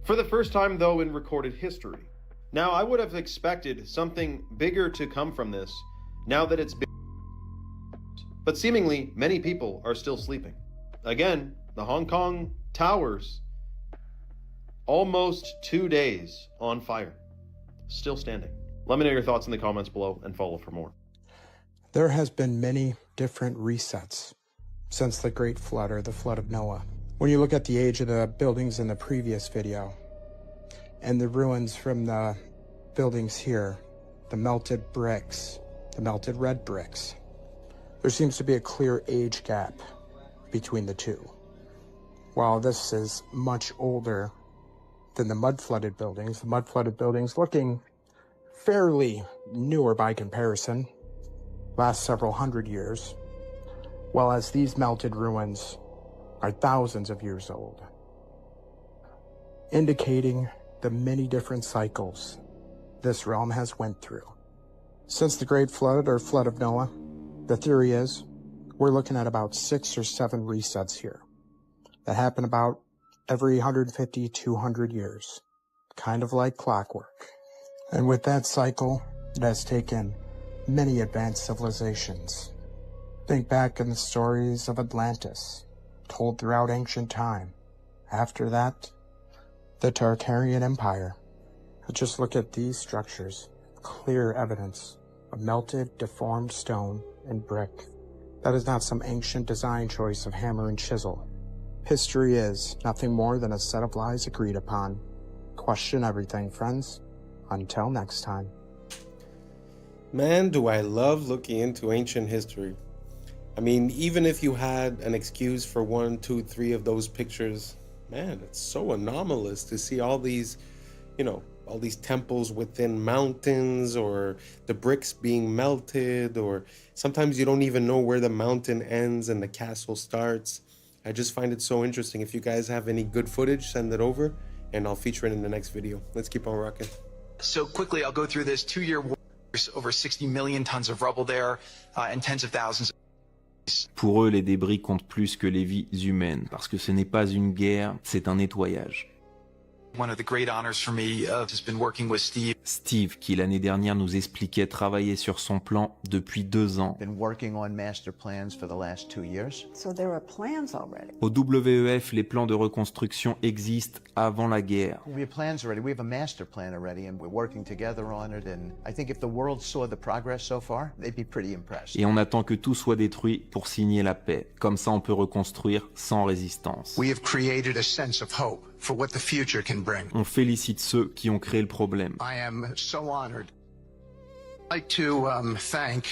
For the first time, though, in recorded history. Now, I would have expected something bigger to come from this, now that it's been. But seemingly, many people are still sleeping. Again, the Hong Kong towers, almost 2 days on fire, still standing. Let me know your thoughts in the comments below and follow for more. There has been many different resets since the Great Flood or the Flood of Noah. When you look at the age of the buildings in the previous video and the ruins from the buildings here, the melted bricks, the melted red bricks, there seems to be a clear age gap between the two. While this is much older than the mud-flooded buildings looking fairly newer by comparison, last several hundred years, while as these melted ruins are thousands of years old, indicating the many different cycles this realm has went through. Since the Great Flood or Flood of Noah, the theory is we're looking at about 6 or 7 resets here that happen about every 150, 200 years, kind of like clockwork. And with that cycle, it has taken many advanced civilizations. Think back in the stories of Atlantis, told throughout ancient time. After that, the Tartarian Empire. Just look at these structures, clear evidence of melted, deformed stone and brick. That is not some ancient design choice of hammer and chisel. History is nothing more than a set of lies agreed upon. Question everything, friends. Until next time. Man, do I love looking into ancient history. I mean, even if you had an excuse for 1, 2, 3 of those pictures, man, it's so anomalous to see all these, all these temples within mountains, or the bricks being melted, or sometimes you don't even know where the mountain ends and the castle starts. I just find it so interesting. If you guys have any good footage, send it over and I'll feature it in the next video. Let's keep on rocking. So quickly, I'll go through this 2-year war, over 60 million tons of rubble there, and tens of thousands. Pour eux, les débris comptent plus que les vies humaines, parce que ce n'est pas une guerre, c'est un nettoyage. One of the great honors for me has been working with Steve. Steve, qui l'année dernière nous expliquait travailler sur son plan depuis 2 ans. Been working on master plans for the last 2 years. So there are plans already. Au WEF, les plans de reconstruction existent avant la guerre. We have plans already. We have a master plan already, and we're working together on it. And I think if the world saw the progress so far, they'd be pretty impressed. Et on attend que tout soit détruit pour signer la paix. Comme ça, on peut reconstruire sans résistance. We have created a sense of hope for what the future can bring. On félicite ceux qui ont créé le problème. I am so honored. I'd like to thank.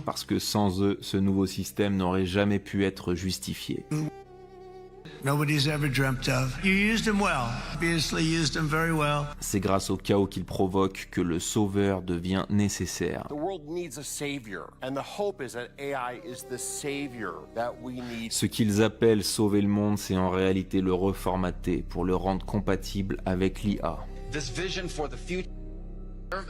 Parce que sans eux, ce nouveau système n'aurait jamais pu être justifié. Nobody's ever dreamt of. You used him well. Obviously used him very well. C'est grâce au chaos qu'il provoque que le sauveur devient nécessaire. The world needs a savior, and the hope is that AI is the savior that we need. Ce qu'ils appellent sauver le monde, c'est en réalité le reformater pour le rendre compatible avec l'IA. This vision for the future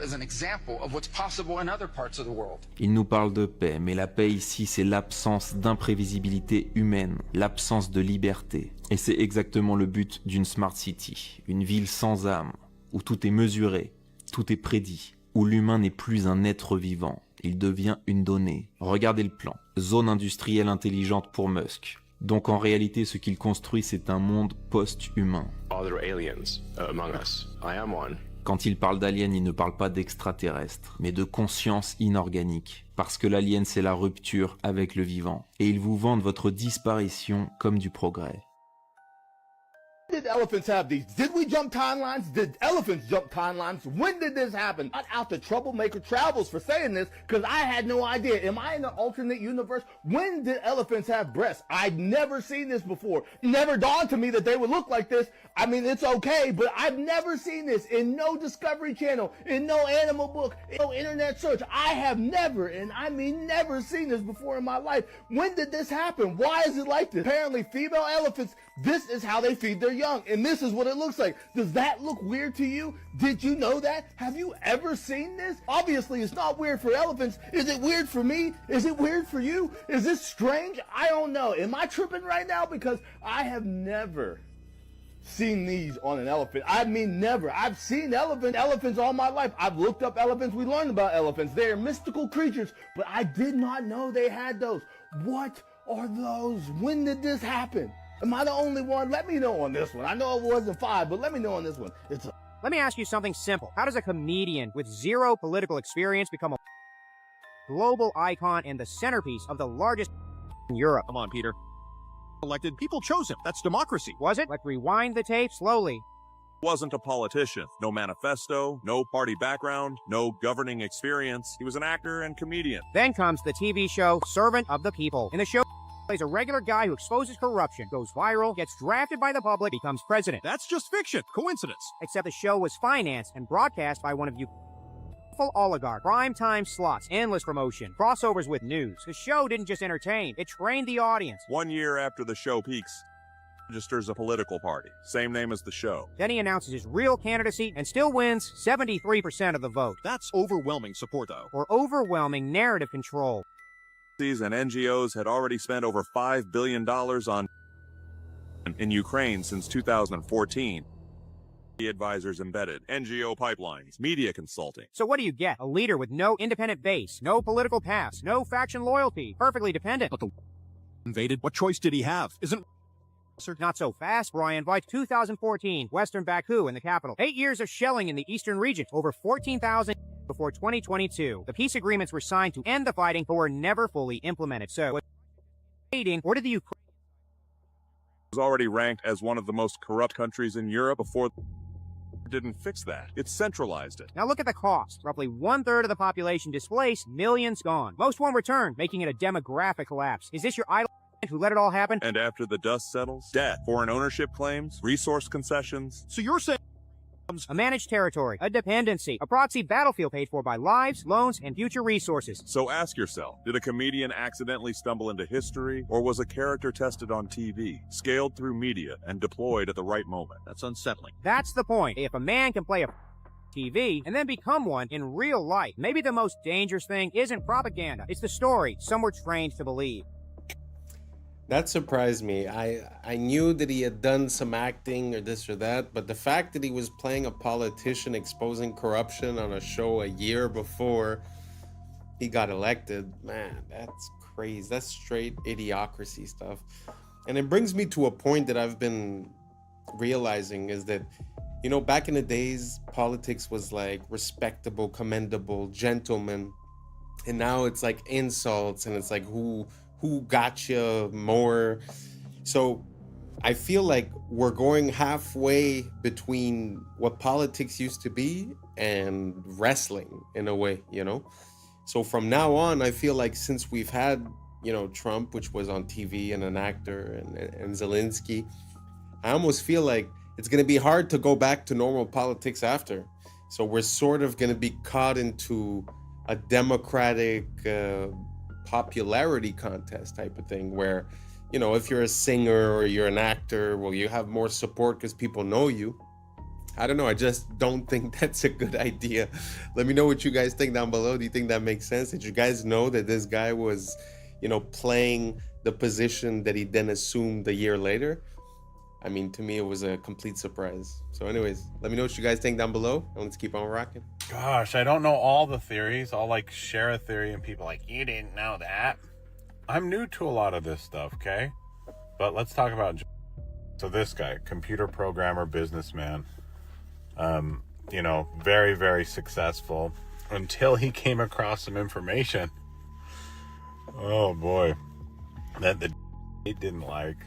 as an example of what's possible in other parts of the world. Il nous parle de paix, mais la paix ici, c'est l'absence d'imprévisibilité humaine, l'absence de liberté. Et c'est exactement le but d'une Smart City, une ville sans âme, où tout est mesuré, tout est prédit, où l'humain n'est plus un être vivant, il devient une donnée. Regardez le plan, zone industrielle intelligente pour Musk. Donc en réalité, ce qu'il construit, c'est un monde post-humain. Are there aliens among us? I am one. Quand il parle d'alien, il ne parle pas d'extraterrestre, mais de conscience inorganique. Parce que l'alien, c'est la rupture avec le vivant. Et ils vous vendent votre disparition comme du progrès. Did elephants have these? Did we jump timelines? Did elephants jump timelines? When did this happen? Not out the Troublemaker Travels for saying this, because I had no idea. Am I in an alternate universe? When did elephants have breasts? I'd never seen this before. Never dawned to me that they would look like this. I mean, it's okay, but I've never seen this in no Discovery Channel, in no animal book, in no internet search. I have never, and I mean never, seen this before in my life. When did this happen? Why is it like this? Apparently, female elephants, this is how they feed their young, and this is what it looks like. Does that look weird to you? Did you know that? Have you ever seen this? Obviously, it's not weird for elephants. Is it weird for me? Is it weird for you? Is this strange? I don't know. Am I tripping right now? Because I have never seen these on an elephant. I mean, never. I've seen elephants all my life. I've looked up elephants. We learned about elephants. They are mystical creatures, but I did not know they had those. What are those? When did this happen? Am I the only one? Let me know on this one. I know it wasn't 5, but let me know on this one. Let me ask you something simple. How does a comedian with zero political experience become a global icon and the centerpiece of the largest in Europe? Come on, Peter. Elected, people chose him. That's democracy. Was it? Let's rewind the tape slowly. Wasn't a politician. No manifesto, no party background, no governing experience. He was an actor and comedian. Then comes the TV show Servant of the People. In the show, plays a regular guy who exposes corruption, goes viral, gets drafted by the public, becomes president. That's just fiction. Coincidence. Except the show was financed and broadcast by one of you oligarch, prime time slots, endless promotion, crossovers with news. The show didn't just entertain, it trained the audience. 1 year after the show peaks, registers a political party, same name as the show. Then he announces his real candidacy and still wins 73% of the vote. That's overwhelming support, though. Or overwhelming narrative control. And NGOs had already spent over $5 billion in Ukraine since 2014. Advisors embedded, NGO pipelines, media consulting. So what do you get? A leader with no independent base, no political past, no faction loyalty, perfectly dependent. But the invaded, what choice did he have? Isn't not so fast, Brian. By 2014, Western Baku in the capital. 8 years of shelling in the eastern region, over 14,000 before 2022. The peace agreements were signed to end the fighting, but were never fully implemented. So, or did the Ukraine was already ranked as one of the most corrupt countries in Europe before didn't fix that. It centralized it. Now look at the cost. Roughly 1/3 of the population displaced, millions gone. Most won't return, making it a demographic collapse. Is this your idol who let it all happen? And after the dust settles, debt, foreign ownership claims, resource concessions. So you're saying a managed territory, a dependency, a proxy battlefield paid for by lives, loans, and future resources. So ask yourself, did a comedian accidentally stumble into history, or was a character tested on TV, scaled through media, and deployed at the right moment? That's unsettling. That's the point. If a man can play a TV and then become one in real life, maybe the most dangerous thing isn't propaganda. It's the story some were trained to believe. That surprised me. I knew that he had done some acting or this or that, but the fact that he was playing a politician exposing corruption on a show a year before he got elected, man, that's crazy. That's straight idiocracy stuff. And it brings me to a point that I've been realizing is that, you know, back in the days, politics was like respectable, commendable, gentleman. And now it's like insults and it's like who got you more. So I feel like we're going halfway between what politics used to be and wrestling in a way, you know? So from now on, I feel like since we've had, you know, Trump, which was on TV and an actor, and Zelensky, I almost feel like it's going to be hard to go back to normal politics after. So we're sort of going to be caught into a democratic popularity contest type of thing where, you know, if you're a singer or you're an actor, well, you have more support because people know you. I don't know. I just don't think that's a good idea. Let me know what you guys think down below. Do you think that makes sense? Did you guys know that this guy was, you know, playing the position that he then assumed a year later? I mean, to me, it was a complete surprise. So anyways, let me know what you guys think down below, and let's keep on rocking. Gosh, I don't know all the theories. I'll like share a theory and people like, you didn't know that. I'm new to a lot of this stuff, okay? But let's talk about, so this guy, computer programmer, businessman, you know, very, very successful until he came across some information. Oh boy, that the he didn't like.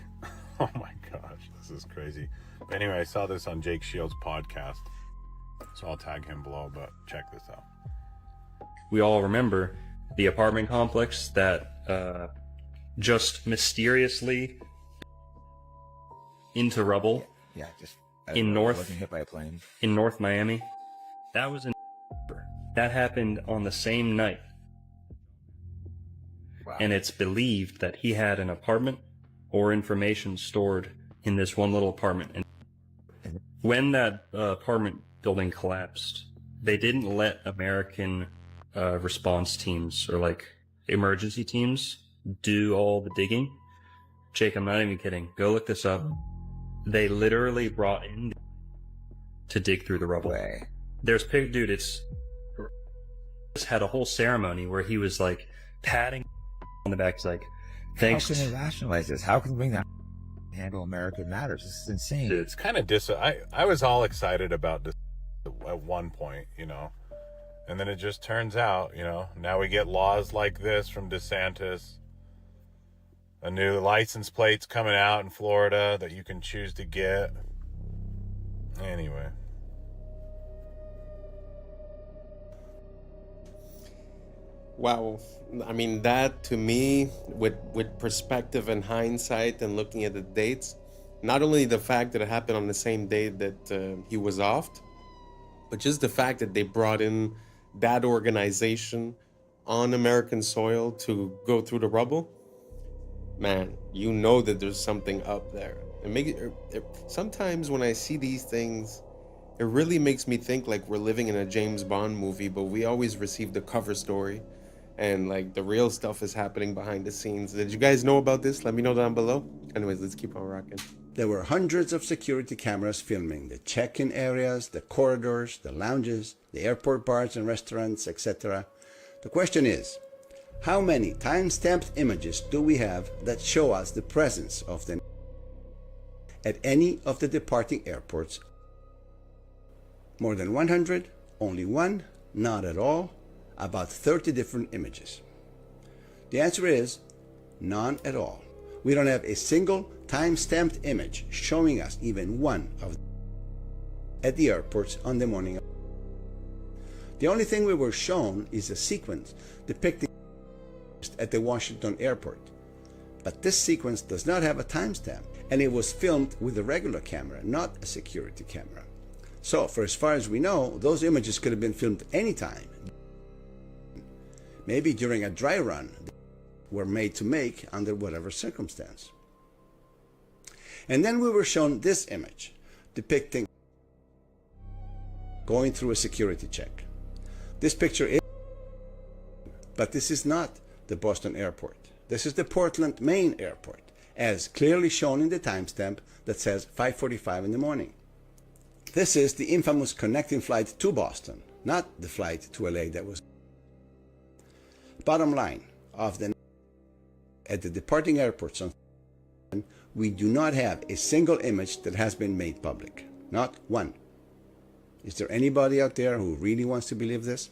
Oh my gosh, this is crazy. But anyway, I saw this on Jake Shields' podcast, so I'll tag him below, but check this out. We all remember the apartment complex that just mysteriously into rubble. Yeah, just wasn't hit by a plane. In North Miami. That was in that happened on the same night. Wow. And it's believed that he had an apartment or information stored in this one little apartment. And when that apartment building collapsed, they didn't let American response teams or like emergency teams do all the digging. Jake, I'm not even kidding. Go look this up. They literally brought in to dig through the rubble. There's dude, it's just had a whole ceremony where he was like patting on the back. He's like, thanks. How can they rationalize this? How can we bring that handle America Matters? This is insane. It's kind of I was all excited about this at one point, you know, and then it just turns out, you know, now we get laws like this from DeSantis. A new license plate's coming out in Florida that you can choose to get. Anyway. Wow. I mean, that to me, with perspective and hindsight and looking at the dates, not only the fact that it happened on the same day that he was offed, but just the fact that they brought in that organization on American soil to go through the rubble, man, you know that there's something up there. Sometimes when I see these things, it really makes me think like we're living in a James Bond movie, but we always receive the cover story and like the real stuff is happening behind the scenes. Did you guys know about this? Let me know down below. Anyways, let's keep on rocking. There were hundreds of security cameras filming the check-in areas, the corridors, the lounges, the airport bars and restaurants, etc. The question is, how many time-stamped images do we have that show us the presence of them at any of the departing airports? More than 100? Only one? Not at all? About 30 different images. The answer is none at all. We don't have a single time-stamped image showing us even one of them at the airports on the morning of. The only thing we were shown is a sequence depicting at the Washington airport. But this sequence does not have a timestamp, and it was filmed with a regular camera, not a security camera. So, for as far as we know, those images could have been filmed anytime. Maybe during a dry run they were made to make under whatever circumstance. And then we were shown this image depicting going through a security check. This picture is, but this is not the Boston airport. This is the Portland, Maine airport, as clearly shown in the timestamp that says 5:45 in the morning. This is the infamous connecting flight to Boston, not the flight to LA that was. Bottom line, at the departing airports, we do not have a single image that has been made public. Not one. Is there anybody out there who really wants to believe this?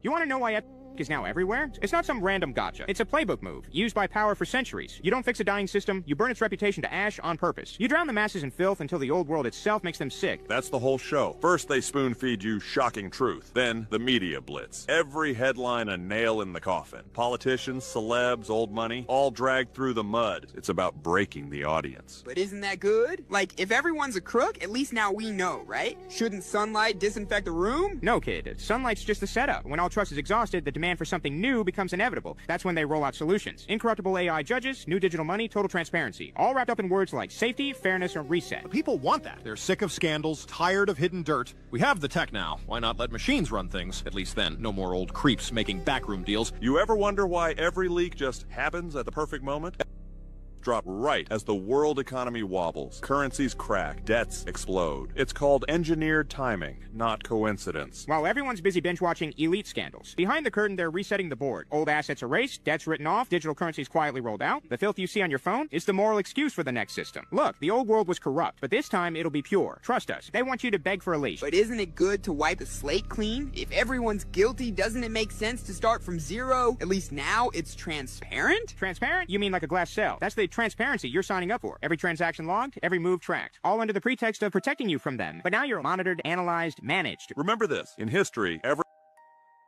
You want to know why is now everywhere? It's not some random gotcha. It's a playbook move, used by power for centuries. You don't fix a dying system, you burn its reputation to ash on purpose. You drown the masses in filth until the old world itself makes them sick. That's the whole show. First they spoon-feed you shocking truth. Then the media blitz. Every headline a nail in the coffin. Politicians, celebs, old money, all dragged through the mud. It's about breaking the audience. But isn't that good? Like, if everyone's a crook, at least now we know, right? Shouldn't sunlight disinfect the room? No, kid. Sunlight's just the setup. When all trust is exhausted, the demand for something new becomes inevitable. That's when they roll out solutions. Incorruptible AI judges, new digital money, total transparency. All wrapped up in words like safety, fairness, and reset. The people want that. They're sick of scandals, tired of hidden dirt. We have the tech now. Why not let machines run things? At least then, no more old creeps making backroom deals. You ever wonder why every leak just happens at the perfect moment? Drop right as the world economy wobbles, currencies crack, debts explode. It's called engineered timing, not coincidence. While everyone's busy binge-watching elite scandals, behind the curtain they're resetting the board. Old assets erased, debts written off, digital currencies quietly rolled out. The filth you see on your phone is the moral excuse for the next system. Look, the old world was corrupt, but this time it'll be pure. Trust us. They want you to beg for a leash. But isn't it good to wipe the slate clean? If everyone's guilty, doesn't it make sense to start from zero? At least now it's transparent? Transparent? You mean like a glass cell. That's the transparency you're signing up for. Every transaction logged, every move tracked. All under the pretext of protecting you from them. But now you're monitored, analyzed, managed. Remember this, in history, every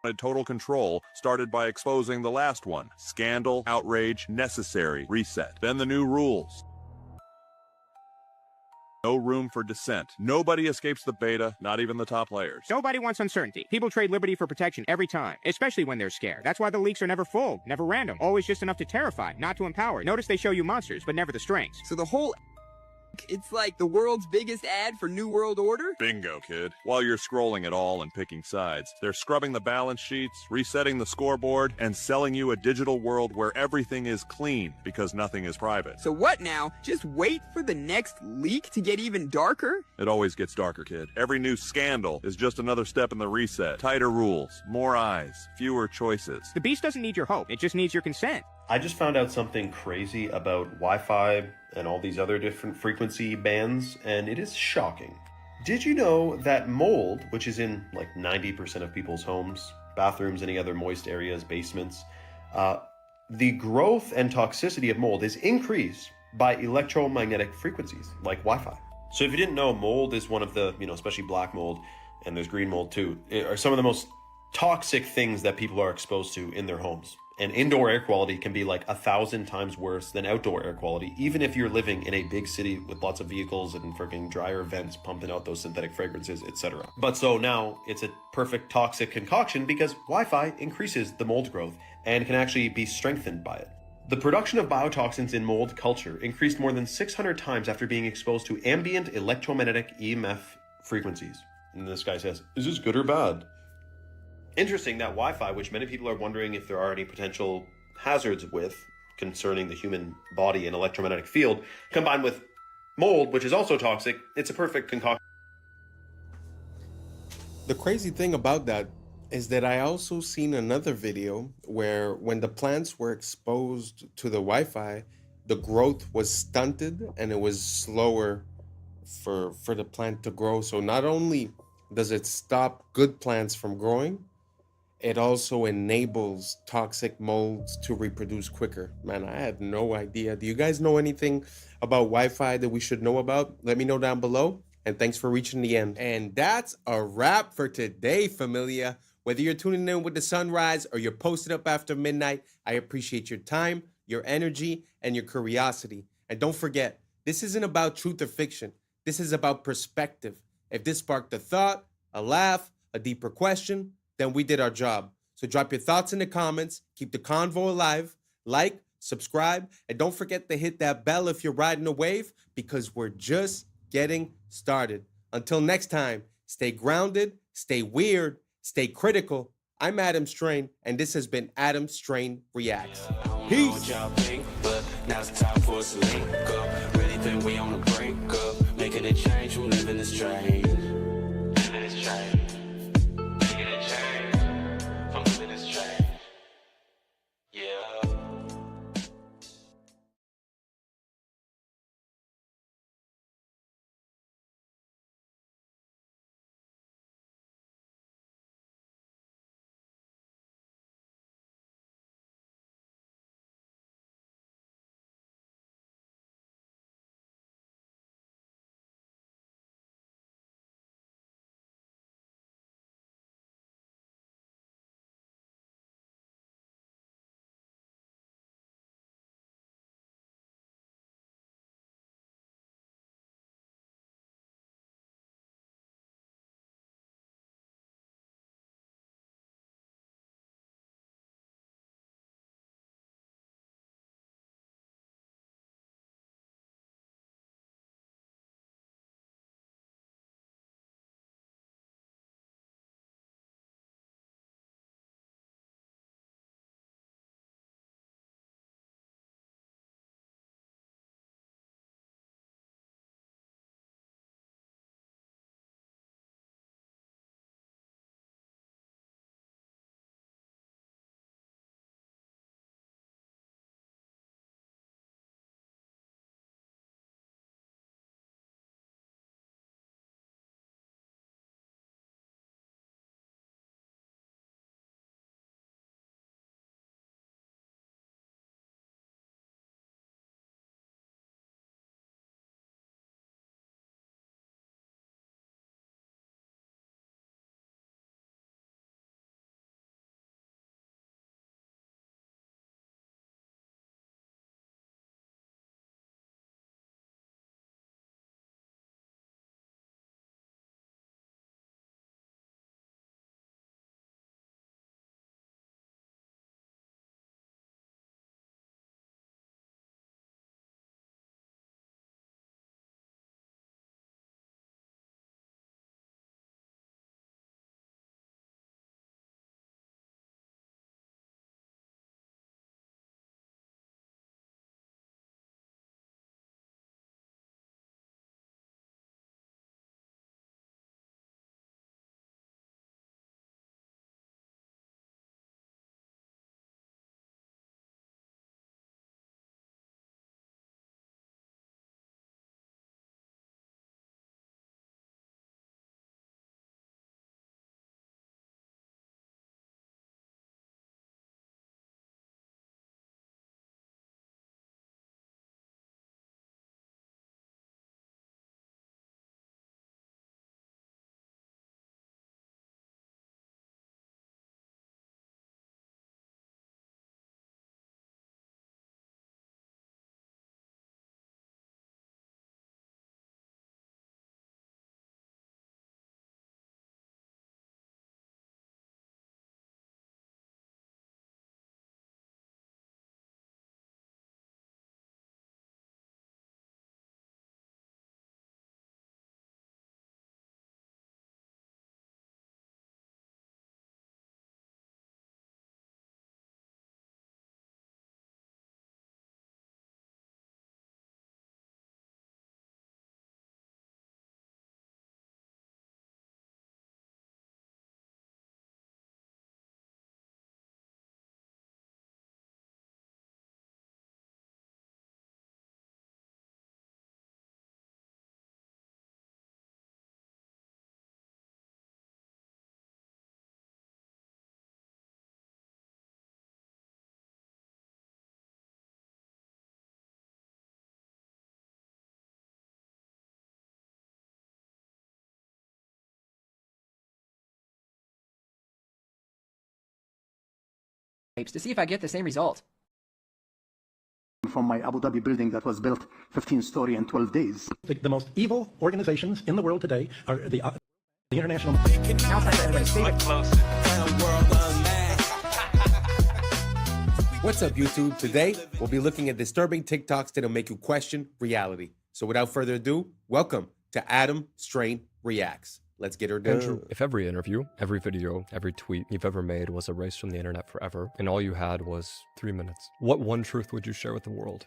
wanted total control started by exposing the last one. Scandal, outrage, necessary, reset. Then the new rules. No room for dissent. Nobody escapes the beta, not even the top players. Nobody wants uncertainty. People trade liberty for protection every time, especially when they're scared. That's why the leaks are never full, never random, always just enough to terrify, not to empower. Notice they show you monsters, but never the strengths. So the whole It's like the world's biggest ad for New World Order. Bingo, kid. While you're scrolling it all and picking sides, they're scrubbing the balance sheets, resetting the scoreboard, and selling you a digital world where everything is clean because nothing is private. So what now? Just wait for the next leak to get even darker? It always gets darker, kid. Every new scandal is just another step in the reset. Tighter rules, more eyes, fewer choices. The beast doesn't need your hope, it just needs your consent. I just found out something crazy about Wi-Fi and all these other different frequency bands, and it is shocking. Did you know that mold, which is in like 90% of people's homes, bathrooms, any other moist areas, basements, the growth and toxicity of mold is increased by electromagnetic frequencies like Wi-Fi. So if you didn't know, mold is one of the, especially black mold, and there's green mold too, are some of the most toxic things that people are exposed to in their homes. And indoor air quality can be like 1,000 times worse than outdoor air quality, even if you're living in a big city with lots of vehicles and freaking dryer vents pumping out those synthetic fragrances, etc. But so now it's a perfect toxic concoction because Wi-Fi increases the mold growth and can actually be strengthened by it. The production of biotoxins in mold culture increased more than 600 times after being exposed to ambient electromagnetic EMF frequencies. And this guy says, is this good or bad? Interesting that Wi-Fi, which many people are wondering if there are any potential hazards with concerning the human body and electromagnetic field, combined with mold, which is also toxic, it's a perfect concoction. The crazy thing about that is that I also seen another video where when the plants were exposed to the Wi-Fi, the growth was stunted and it was slower for the plant to grow. So not only does it stop good plants from growing, it also enables toxic molds to reproduce quicker. Man, I had no idea. Do you guys know anything about Wi-Fi that we should know about? Let me know down below. And thanks for reaching the end. And that's a wrap for today, familia. Whether you're tuning in with the sunrise or you're posted up after midnight, I appreciate your time, your energy, and your curiosity. And don't forget, this isn't about truth or fiction. This is about perspective. If this sparked a thought, a laugh, a deeper question, then we did our job. So drop your thoughts in the comments, keep the convo alive, like, subscribe, and don't forget to hit that bell if you're riding a wave, because we're just getting started. Until next time, stay grounded, stay weird, stay critical. I'm Adam Strain, and this has been Adam Strain Reacts. Peace. Now it's time for us to link up. Really think we on the brink up, making a change from living this strange. Living this strange. to see if I get the same result. From my Abu Dhabi building that was built 15-story in 12 days. The most evil organizations in the world today are the international. What's up, YouTube? Today, we'll be looking at disturbing TikToks that'll make you question reality. So without further ado, welcome to Adam Strain Reacts. Let's get her done. Andrew, if every interview, every video, every tweet you've ever made was erased from the internet forever, and all you had was 3 minutes, what one truth would you share with the world?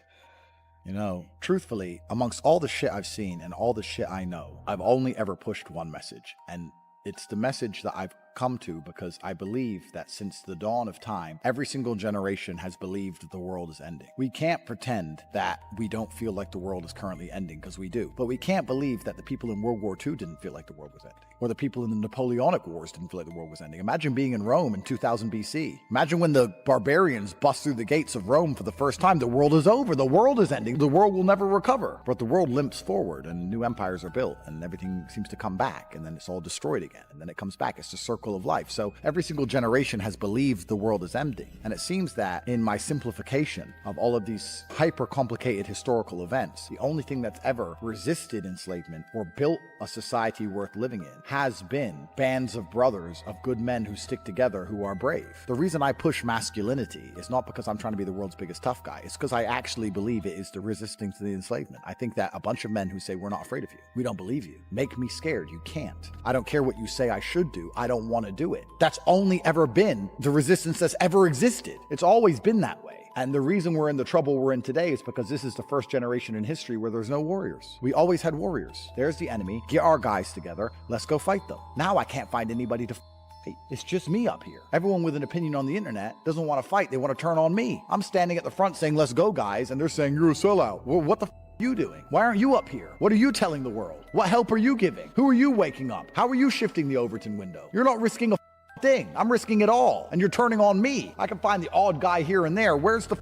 You know, truthfully, amongst all the shit I've seen and all the shit I know, I've only ever pushed one message, and it's the message that I've come to because I believe that since the dawn of time, every single generation has believed the world is ending. We can't pretend that we don't feel like the world is currently ending, because we do. But we can't believe that the people in World War II didn't feel like the world was ending, or the people in the Napoleonic Wars didn't feel like the world was ending. Imagine being in Rome in 2000 BC. Imagine when the barbarians bust through the gates of Rome for the first time. The world is over. The world is ending. The world will never recover. But the world limps forward, and new empires are built, and everything seems to come back, and then it's all destroyed again, and then it comes back. It's the circle of life. So every single generation has believed the world is ending. And it seems that in my simplification of all of these hyper complicated historical events, the only thing that's ever resisted enslavement or built a society worth living in has been bands of brothers, of good men who stick together, who are brave. The reason I push masculinity is not because I'm trying to be the world's biggest tough guy. It's because I actually believe it is the resistance to the enslavement. I think that a bunch of men who say, we're not afraid of you, we don't believe you, make me scared. You can't. I don't care what you say I should do. I don't want to do it. That's only ever been the resistance that's ever existed. It's always been that way. And the reason we're in the trouble we're in today is because this is the first generation in history where there's no warriors. We always had warriors. There's the enemy. Get our guys together. Let's go fight them. Now I can't find anybody to fight. It's just me up here. Everyone with an opinion on the internet doesn't want to fight. They want to turn on me. I'm standing at the front saying, let's go, guys. And they're saying, you're a sellout. Well, what the are you doing? Why aren't you up here? What are you telling the world? What help are you giving? Who are you waking up? How are you shifting the Overton window? You're not risking a thing. I'm risking it all. And you're turning on me. I can find the odd guy here and there. Where's the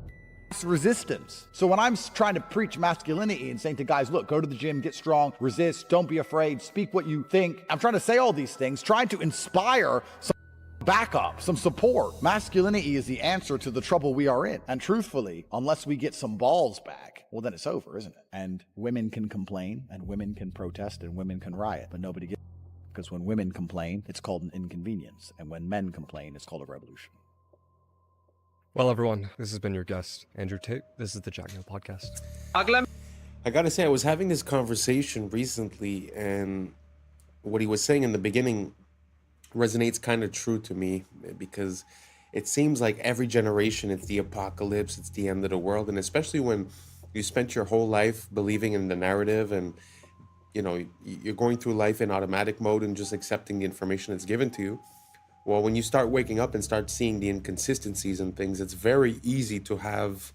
resistance? So when I'm trying to preach masculinity and saying to guys, look, go to the gym, get strong, resist, don't be afraid, speak what you think. I'm trying to say all these things, trying to inspire some backup, some support. Masculinity is the answer to the trouble we are in. And truthfully, unless we get some balls back, well, then it's over, isn't it? And women can complain, and women can protest, and women can riot, but nobody gets. Because when women complain, it's called an inconvenience. And when men complain, it's called a revolution. Well, everyone, this has been your guest, Andrew Tate. This is the Jack Neal Podcast. I gotta say, I was having this conversation recently, and what he was saying in the beginning resonates kind of true to me, because it seems like every generation, it's the apocalypse, it's the end of the world. And especially when you spent your whole life believing in the narrative, and you know, you're going through life in automatic mode and just accepting the information that's given to you. Well, when you start waking up and start seeing the inconsistencies and things, it's very easy to have,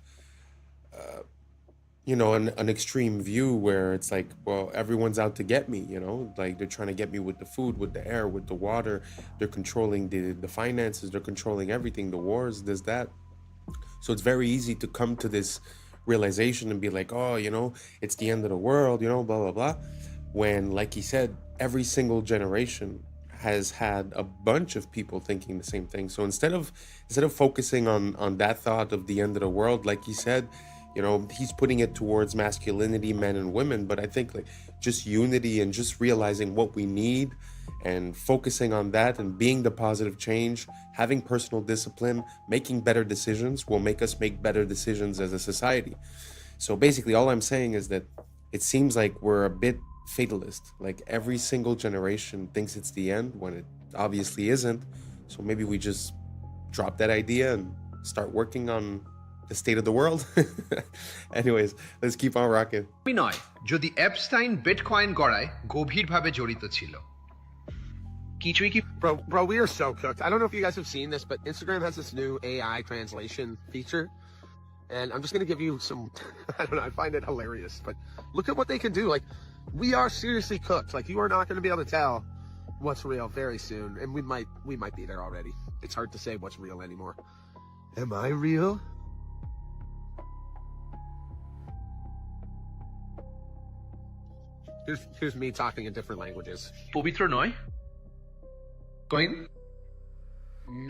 you know, an extreme view where it's like, well, everyone's out to get me, you know, like they're trying to get me with the food, with the air, with the water. They're controlling the finances. They're controlling everything, the wars, this, that. So it's very easy to come to this realization and be like, oh, you know, it's the end of the world, you know, blah, blah, blah. When, like he said, every single generation has had a bunch of people thinking the same thing. So instead of focusing on that thought of the end of the world, like he said, you know, he's putting it towards masculinity, men and women. But I think like just unity and just realizing what we need and focusing on that and being the positive change, having personal discipline, making better decisions will make us make better decisions as a society. So basically all I'm saying is that it seems like we're a bit fatalist. Like every single generation thinks it's the end when it obviously isn't. So maybe we just drop that idea and start working on the state of the world. Anyways, let's keep on rocking. নয় যদি Epstein bitcoin গড়ায় গভীরভাবে জড়িত ছিল কিছুই কি Bro, we are so cooked. I don't know if you guys have seen this, but Instagram has this new AI translation feature. And I'm just going to give you some, I don't know, I find it hilarious, but look at what they can do. Like, we are seriously cooked. Like, you are not going to be able to tell what's real very soon. And we might be there already. It's hard to say what's real anymore. Am I real? Here's me talking in different languages. পবিত্র নয় coin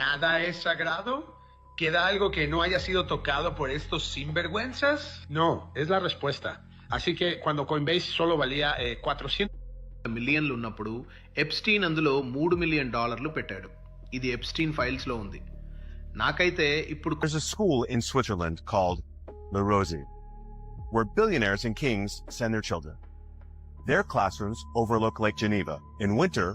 nada es sagrado ¿Queda algo que no haya sido tocado por estos sinvergüenzas? No, es la respuesta. Así que cuando Coinbase solo valía 400 మిలియన్లు ఉన్నప్పుడు Epstein అందులో $3 million పెట్టాడు. ఇది Epstein files లో ఉంది. నాకైతే ఇప్పుడు There's a school in Switzerland called Le Rosy, where billionaires and kings send their children. Their classrooms overlook Lake Geneva. In winter,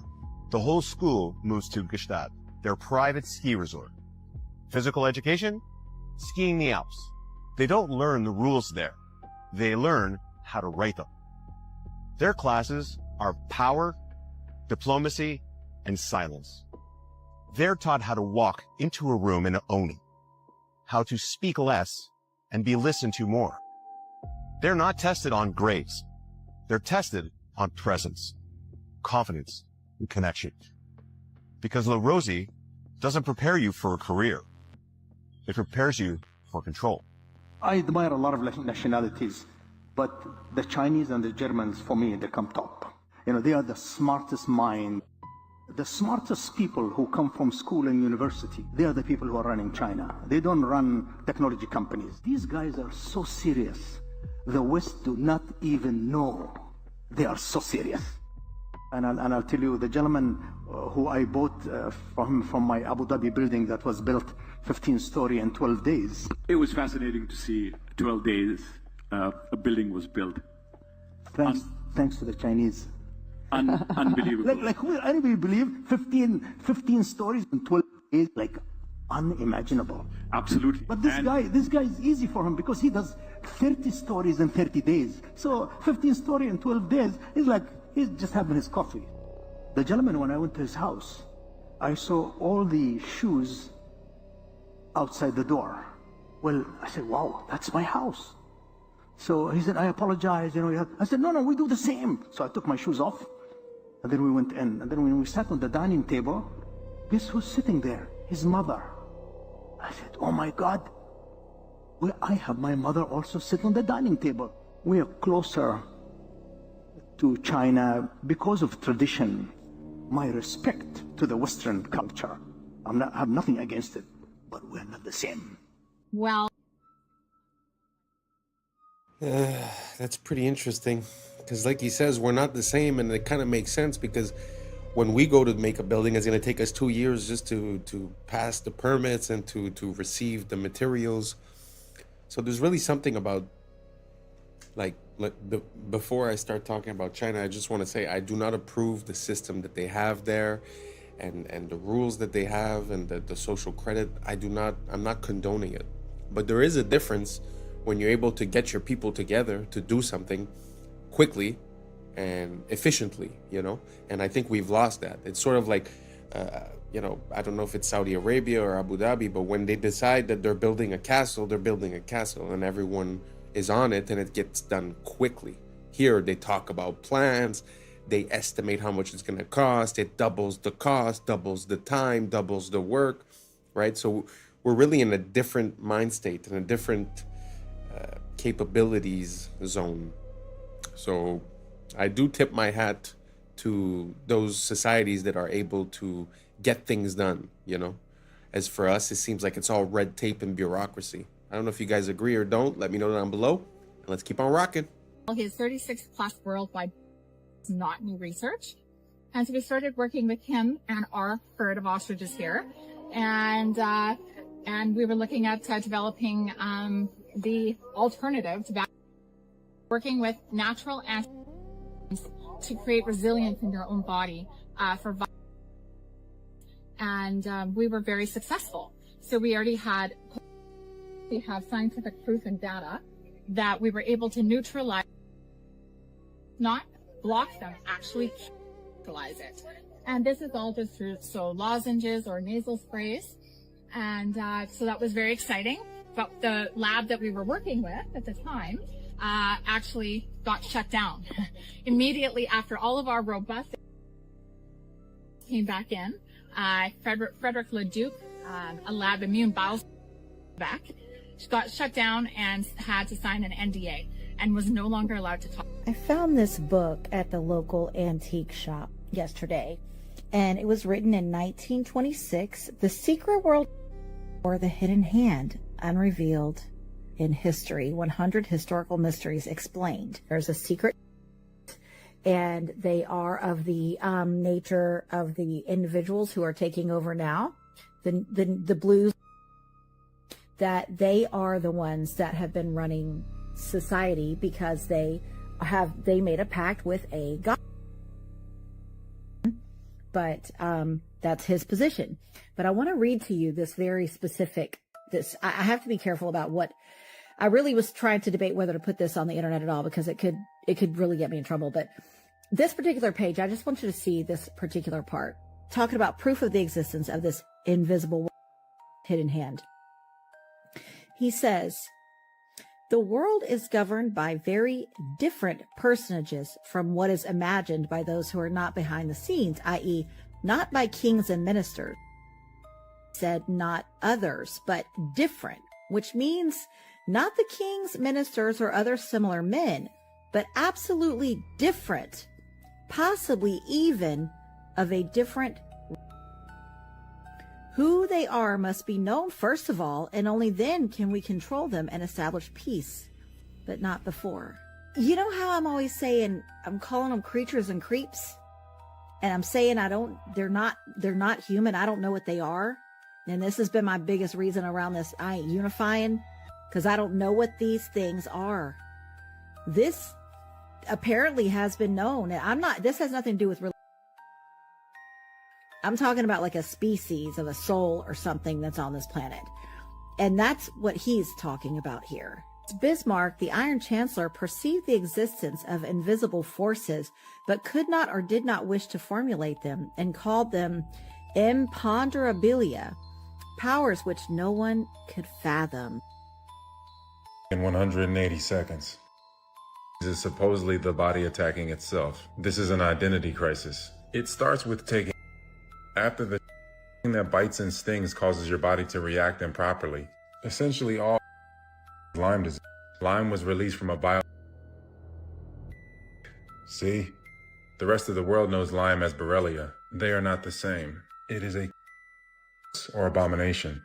the whole school moves to Gstaad, their private ski resort. Physical education? Skiing the Alps. They don't learn the rules there. They learn how to write them. Their classes are power, diplomacy, and silence. They're taught how to walk into a room and own it, how to speak less and be listened to more. They're not tested on grades. They're tested on presence, confidence, and connection. Because La Rosie doesn't prepare you for a career. It prepares you for control. I admire a lot of nationalities, but the Chinese and the Germans, for me, they come top. You know, they are the smartest mind. The smartest people who come from school and university, they are the people who are running China. They don't run technology companies. These guys are so serious. The West do not even know they are so serious. And I'll tell you, the gentleman who I bought from my Abu Dhabi building that was built 15-story in 12 days. It was fascinating to see 12 days a building was built. Thanks to the Chinese. Unbelievable. Like who will anybody believe 15 stories in 12 days? Like unimaginable. Absolutely. But this guy is easy for him because he does 30 stories in 30 days. So 15 story in 12 days is like he's just having his coffee. The gentleman, when I went to his house, I saw all the shoes outside the door. Well, I said, wow, that's my house. So he said, I apologize. You know, I said, no, we do the same. So I took my shoes off, and then we went in. And then when we sat on the dining table, guess who's sitting there? His mother. I said, oh my God, I have my mother also sit on the dining table. We are closer to China because of tradition. My respect to the Western culture. I have nothing against it, but we're not the same. Well, that's pretty interesting because like he says, we're not the same, and it kind of makes sense because when we go to make a building, it's going to take us 2 years just to pass the permits and to receive the materials. So there's really something about before I start talking about China, I just want to say I do not approve the system that they have there and the rules that they have and the social credit. I'm not condoning it, but there is a difference when you're able to get your people together to do something quickly and efficiently, you know. And I think we've lost that. It's sort of like I don't know if it's Saudi Arabia or Abu Dhabi, but when they decide that they're building a castle, they're building a castle and everyone is on it and it gets done quickly. Here they talk about plans, they estimate how much it's going to cost, it doubles the cost, doubles the time, doubles the work, right? So we're really in a different mind state, in a different capabilities zone. So I do tip my hat to those societies that are able to get things done, you know. As for us, it seems like it's all red tape and bureaucracy. I don't know if you guys agree or don't. Let me know down below. And let's keep on rocking. his 36 plus worldwide is not new research. And so we started working with him and our herd of ostriches here. And we were looking at developing the alternative to working with natural antigens to create resilience in your own body for and we were very successful. So we already have scientific proof and data that we were able to neutralize, not block them, actually neutralize it. And this is all just through lozenges or nasal sprays. And so that was very exciting. But the lab that we were working with at the time actually got shut down. Immediately after all of our robust came back in, Frederick Leduc, a lab immune back, got shut down and had to sign an NDA and was no longer allowed to talk. I found this book at the local antique shop yesterday, and it was written in 1926, The Secret World or the hidden hand, unrevealed in history. 100 historical mysteries explained. There's a secret, and they are of the nature of the individuals who are taking over now. The blues, that they are the ones that have been running society because they made a pact with a god. But that's his position. But I want to read to you this very specific, I have to be careful about what, I really was trying to debate whether to put this on the internet at all, because it could really get me in trouble. But this particular page, I just want you to see this particular part, talking about proof of the existence of this invisible hidden hand. He says, the world is governed by very different personages from what is imagined by those who are not behind the scenes, i.e., not by kings and ministers. Said not others, but different, which means not the kings, ministers, or other similar men, but absolutely different, possibly even of a different. Who they are must be known first of all, and only then can we control them and establish peace, but not before. You know how I'm always saying, I'm calling them creatures and creeps, and I'm saying they're not human. I don't know what they are. And this has been my biggest reason around this. I ain't unifying, because I don't know what these things are. This apparently has been known. And this has nothing to do with religion. I'm talking about like a species of a soul or something that's on this planet. And that's what he's talking about here. Bismarck, the Iron Chancellor, perceived the existence of invisible forces, but could not or did not wish to formulate them, and called them imponderabilia, powers which no one could fathom. In 180 seconds. This is supposedly the body attacking itself. This is an identity crisis. It starts with taking. After the thing that bites and stings causes your body to react improperly. Essentially all Lyme disease. Lyme was released from a bio. See? The rest of the world knows Lyme as Borrelia. They are not the same. It is a or abomination.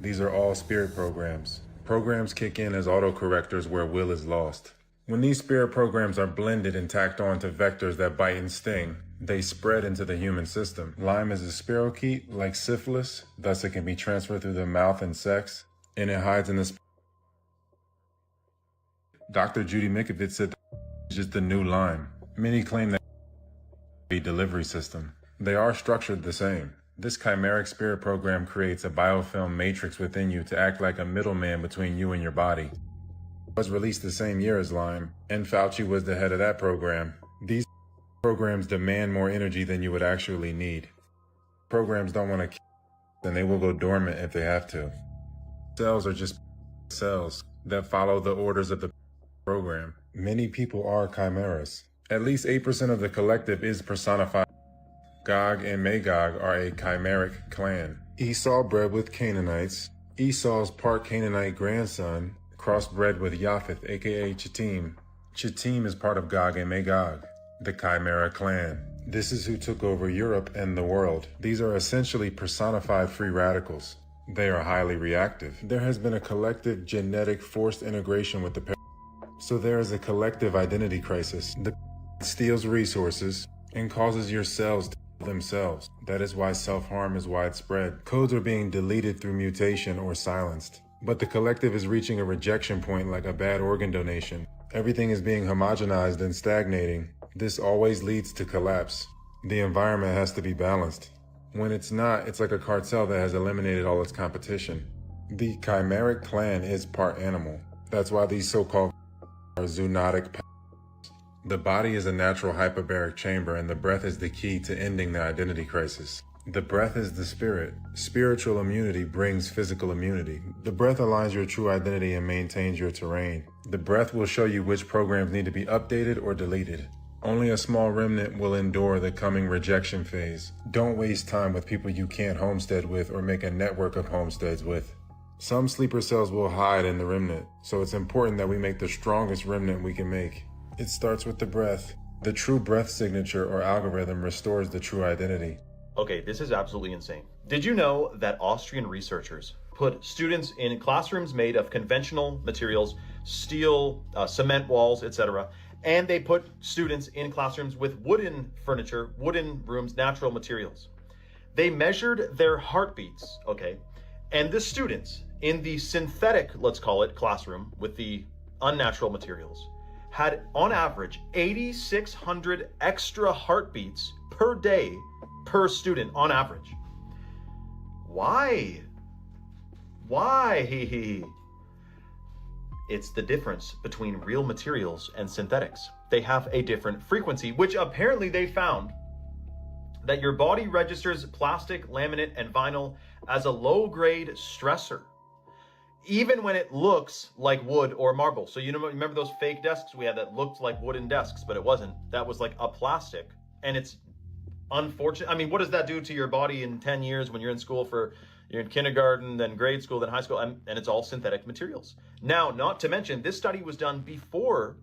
These are all spirit programs. Programs kick in as autocorrectors where will is lost. When these spirit programs are blended and tacked on to vectors that bite and sting, they spread into the human system. Lyme is a spirochete like syphilis, thus it can be transferred through the mouth and sex, and it hides in the Dr. Judy Mikovits said it's just the new Lyme. Many claim that it's a delivery system. They are structured the same. This chimeric spirit program creates a biofilm matrix within you to act like a middleman between you and your body. It was released the same year as Lyme, and Fauci was the head of that program. These programs demand more energy than you would actually need. Programs don't want to kill you, and they will go dormant if they have to. Cells are just cells that follow the orders of the program. Many people are chimeras. At least 8% of the collective is personified. Gog and Magog are a chimeric clan. Esau bred with Canaanites. Esau's part Canaanite grandson crossbred with Japheth, aka Chittim. Chittim is part of Gog and Magog, the Chimera clan. This is who took over Europe and the world. These are essentially personified free radicals. They are highly reactive. There has been a collective genetic forced integration with the so there is a collective identity crisis. The steals resources and causes your cells to themselves. That is why self-harm is widespread. Codes are being deleted through mutation or silenced. But the collective is reaching a rejection point like a bad organ donation. Everything is being homogenized and stagnating. This always leads to collapse. The environment has to be balanced. When it's not, it's like a cartel that has eliminated all its competition. The chimeric clan is part animal. That's why these so-called are zoonotic. The body is a natural hyperbaric chamber, and the breath is the key to ending the identity crisis. The breath is the spirit. Spiritual immunity brings physical immunity. The breath aligns your true identity and maintains your terrain. The breath will show you which programs need to be updated or deleted. Only a small remnant will endure the coming rejection phase. Don't waste time with people you can't homestead with or make a network of homesteads with. Some sleeper cells will hide in the remnant, so it's important that we make the strongest remnant we can make. It starts with the breath. The true breath signature or algorithm restores the true identity. Okay, this is absolutely insane. Did you know that Austrian researchers put students in classrooms made of conventional materials, steel, cement walls, etc., and they put students in classrooms with wooden furniture, wooden rooms, natural materials. They measured their heartbeats, okay? And the students in the synthetic, let's call it, classroom with the unnatural materials had on average 8,600 extra heartbeats per day per student on average. Why? It's the difference between real materials and synthetics. They have a different frequency, which apparently they found that your body registers plastic, laminate, and vinyl as a low-grade stressor, even when it looks like wood or marble. So you know, remember those fake desks we had that looked like wooden desks, but it wasn't. That was like a plastic, and it's unfortunate. I mean, what does that do to your body in 10 years when you're in school you're in kindergarten, then grade school, then high school, and it's all synthetic materials. Now, not to mention, this study was done before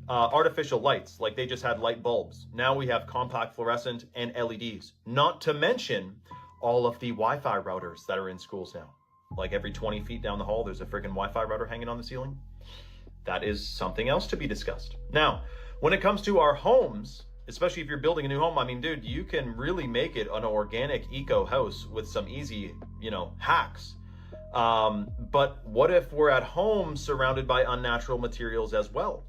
artificial lights, like they just had light bulbs. Now we have compact fluorescent and LEDs. Not to mention all of the Wi-Fi routers that are in schools now. Like every 20 feet down the hall, there's a freaking Wi-Fi router hanging on the ceiling. That is something else to be discussed. Now, when it comes to our homes, especially if you're building a new home, I mean, dude, you can really make it an organic eco house with some easy, hacks. But what if we're at home surrounded by unnatural materials as well?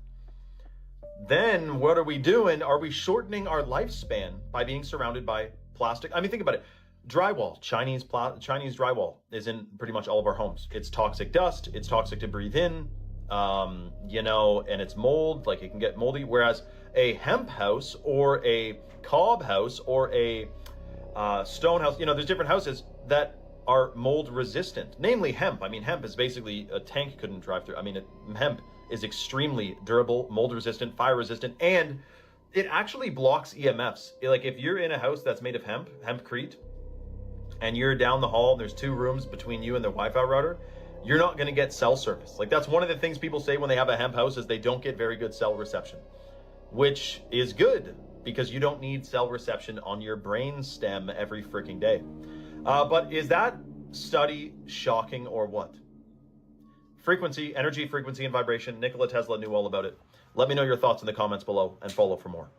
Then what are we doing? Are we shortening our lifespan by being surrounded by plastic? I mean, think about it. Drywall, Chinese drywall is in pretty much all of our homes. It's toxic dust. It's toxic to breathe in, and it's mold, like it can get moldy. Whereas a hemp house or a cob house or a stone house, there's different houses that are mold resistant, namely hemp. I mean, hemp is basically a tank couldn't drive through. I mean, hemp is extremely durable, mold resistant, fire resistant, and it actually blocks EMFs. Like if you're in a house that's made of hempcrete, and you're down the hall and there's 2 rooms between you and the Wi-Fi router, you're not going to get cell service. Like that's one of the things people say when they have a hemp house is they don't get very good cell reception, which is good because you don't need cell reception on your brain stem every freaking day. But is that study shocking or what? Frequency, energy, frequency, and vibration. Nikola Tesla knew all about it. Let me know your thoughts in the comments below and follow for more.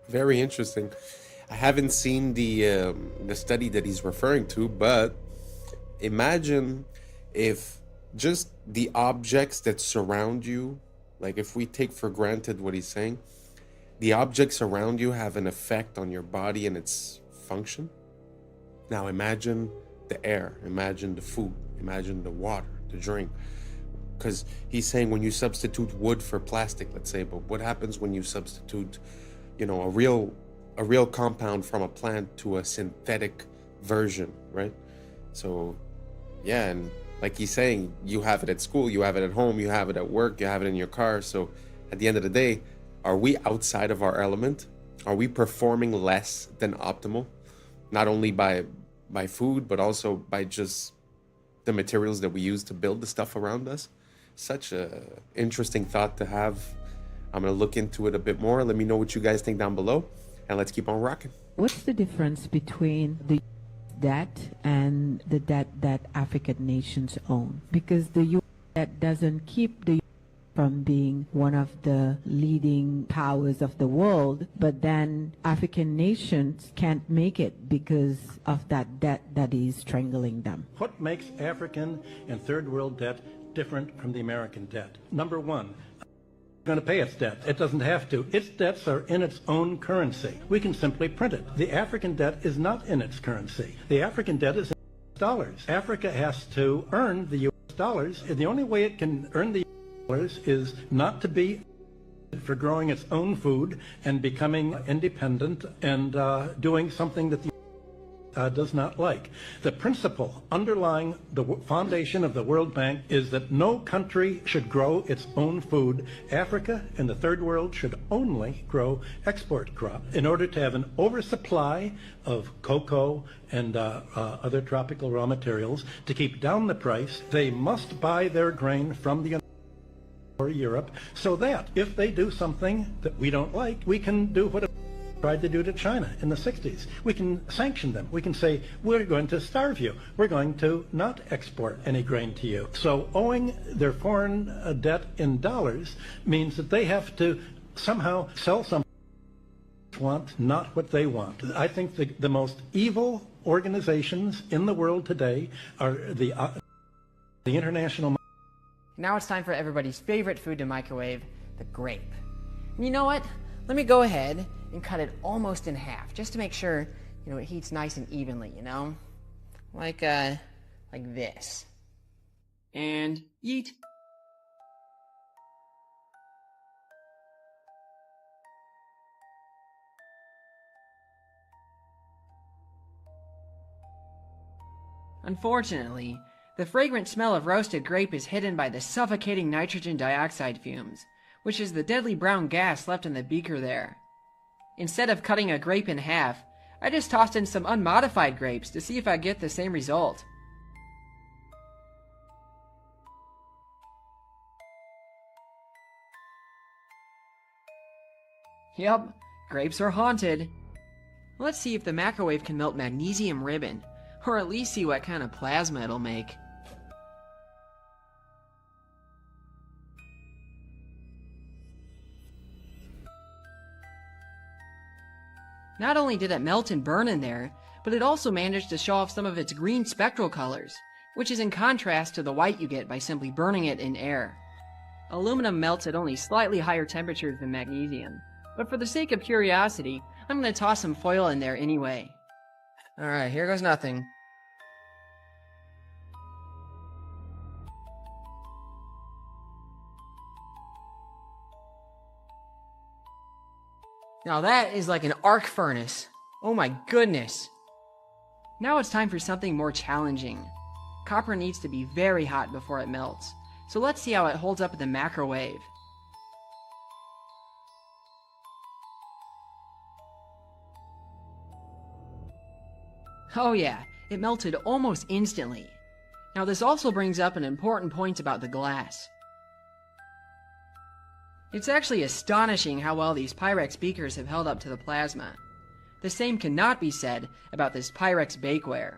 Very interesting. I haven't seen the study that he's referring to, but imagine if just the objects that surround you, like if we take for granted what he's saying, the objects around you have an effect on your body and its function. Now imagine the air, imagine the food, imagine the water, the drink. Because he's saying when you substitute wood for plastic, let's say, but what happens when you substitute, a real compound from a plant to a synthetic version, right? So, yeah, and like he's saying, you have it at school, you have it at home, you have it at work, you have it in your car. So at the end of the day, are we outside of our element? Are we performing less than optimal? Not only by food, but also by just the materials that we use to build the stuff around us. Such a interesting thought to have. I'm going to look into it a bit more. Let me know what you guys think down below, and let's keep on rocking. What's the difference between the debt and the debt that African nations own? Because the U.S. debt doesn't keep the from being one of the leading powers of the world, but then African nations can't make it because of that debt that is strangling them. What makes African and third world debt different from the American debt? Number one, going to pay its debt. It doesn't have to. Its debts are in its own currency. We can simply print it. The African debt is not in its currency. The African debt is in dollars. Africa has to earn the U.S. dollars, and the only way it can earn the dollars is not to be for growing its own food and becoming independent and doing something that the does not like. The principle underlying the foundation of the World Bank is that no country should grow its own food. Africa and the third world should only grow export crops. In order to have an oversupply of cocoa and other tropical raw materials, to keep down the price, they must buy their grain from the or Europe, so that if they do something that we don't like, we can do what tried to do to China in the 60s. We can sanction them. We can say, we're going to starve you. We're going to not export any grain to you. So owing their foreign debt in dollars means that they have to somehow sell something they want, not what they want. I think the most evil organizations in the world today are the international. Now it's time for everybody's favorite food to microwave, the grape. And you know what? Let me go ahead and cut it almost in half, just to make sure, it heats nice and evenly, Like this. And yeet. Unfortunately, the fragrant smell of roasted grape is hidden by the suffocating nitrogen dioxide fumes, which is the deadly brown gas left in the beaker there. Instead of cutting a grape in half, I just tossed in some unmodified grapes to see if I get the same result. Yep, grapes are haunted. Let's see if the microwave can melt magnesium ribbon, or at least see what kind of plasma it'll make. Not only did it melt and burn in there, but it also managed to show off some of its green spectral colors, which is in contrast to the white you get by simply burning it in air. Aluminum melts at only slightly higher temperatures than magnesium, but for the sake of curiosity, I'm going to toss some foil in there anyway. Alright, here goes nothing. Now that is like an arc furnace. Oh my goodness. Now it's time for something more challenging. Copper needs to be very hot before it melts, so let's see how it holds up in the microwave. Oh yeah, it melted almost instantly. Now this also brings up an important point about the glass. It's actually astonishing how well these Pyrex beakers have held up to the plasma. The same cannot be said about this Pyrex bakeware.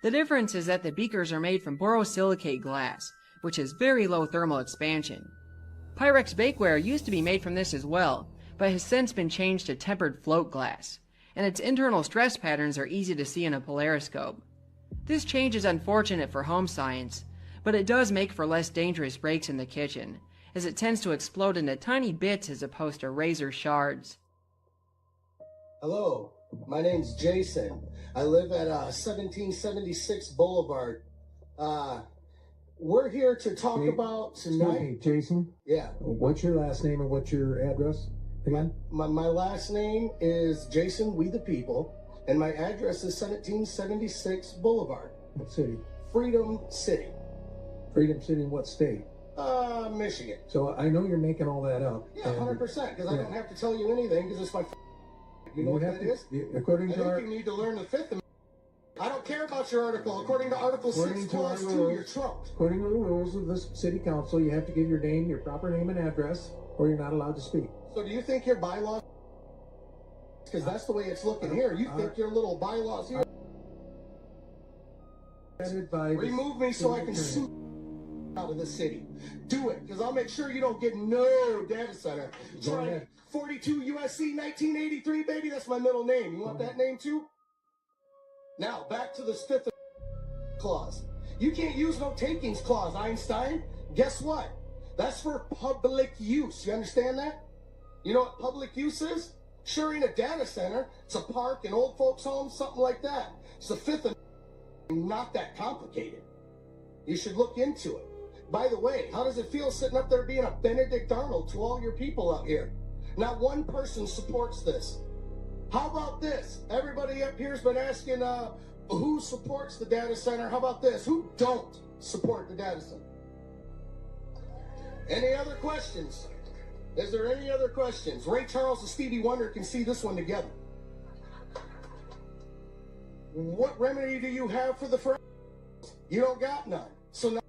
The difference is that the beakers are made from borosilicate glass, which has very low thermal expansion. Pyrex bakeware used to be made from this as well, but has since been changed to tempered float glass, and its internal stress patterns are easy to see in a polariscope. This change is unfortunate for home science, but it does make for less dangerous breaks in the kitchen, as it tends to explode into tiny bits as opposed to razor shards. Hello, my name's Jason. I live at 1776 Boulevard. We're here to talk about tonight. Excuse me, Jason? Yeah. What's your last name and what's your address again? My last name is Jason We the People, and my address is 1776 Boulevard. What city? Freedom City. Freedom City in what state? Michigan. So I know you're making all that up. Yeah, 100%, because I don't have to tell you anything, because it's my you know what that is? According to I think you need to learn the Fifth Amendment. I don't care about your article. According to Article 6, Clause 2, you're trumped. According to the rules of this city council, you have to give your name, your proper name and address, or you're not allowed to speak. So do you think your bylaws, because that's the way it's looking here, you think your little bylaws here, remove me so I can sue out of the city. Do it, because I'll make sure you don't get no data center. Try 42 USC 1983, baby, that's my middle name. You want that name too? Now, back to this Fifth Clause. You can't use no takings clause, Einstein. Guess what? That's for public use. You understand that? You know what public use is? Sure ain't a data center. It's a park, an old folks home, something like that. It's the Fifth Amendment, not that complicated. You should look into it. By the way, how does it feel sitting up there being a Benedict Arnold to all your people out here? Not one person supports this. How about this? Everybody up here's been asking who supports the data center. How about this? Who don't support the data center? Any other questions? Is there any other questions? Ray Charles and Stevie Wonder can see this one together. What remedy do you have for the friends? You don't got none. So now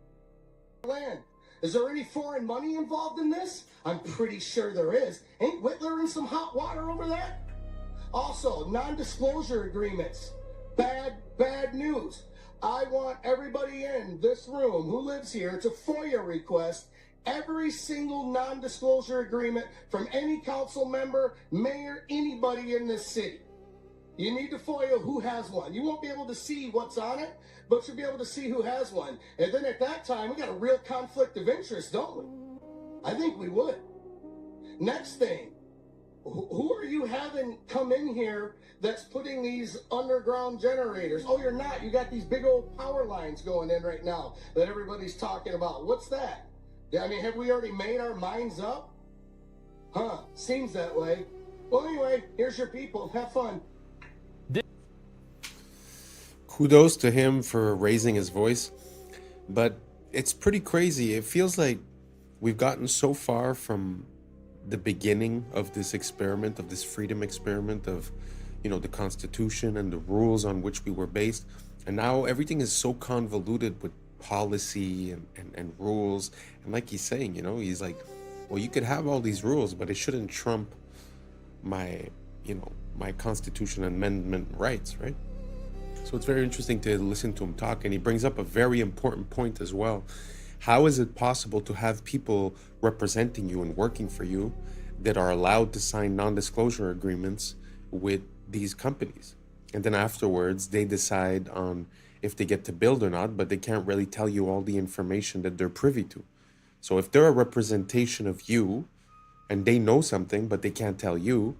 land. Is there any foreign money involved in this? I'm pretty sure there is. Ain't Whitler in some hot water over there? Also, non-disclosure agreements. Bad news. I want everybody in this room who lives here to FOIA request every single non-disclosure agreement from any council member, mayor, anybody in this city. You need to FOIA who has one. You won't be able to see what's on it, but you'll be able to see who has one. And then at that time, we got a real conflict of interest, don't we? I think we would. Next thing, who are you having come in here that's putting these underground generators? Oh, you're not. You got these big old power lines going in right now that everybody's talking about. What's that? I mean, have we already made our minds up? Huh, seems that way. Well, anyway, here's your people. Have fun. Kudos to him for raising his voice, but it's pretty crazy. It feels like we've gotten so far from the beginning of this experiment, of this freedom experiment, of, you know, the Constitution and the rules on which we were based. And now everything is so convoluted with policy and rules. And like he's saying, you know, he's like, well, you could have all these rules, but it shouldn't trump my, you know, my Constitution Amendment rights, right? So it's very interesting to listen to him talk. And he brings up a very important point as well. How is it possible to have people representing you and working for you that are allowed to sign non-disclosure agreements with these companies? And then afterwards, they decide on if they get to build or not, but they can't really tell you all the information that they're privy to. So if they're a representation of you and they know something, but they can't tell you,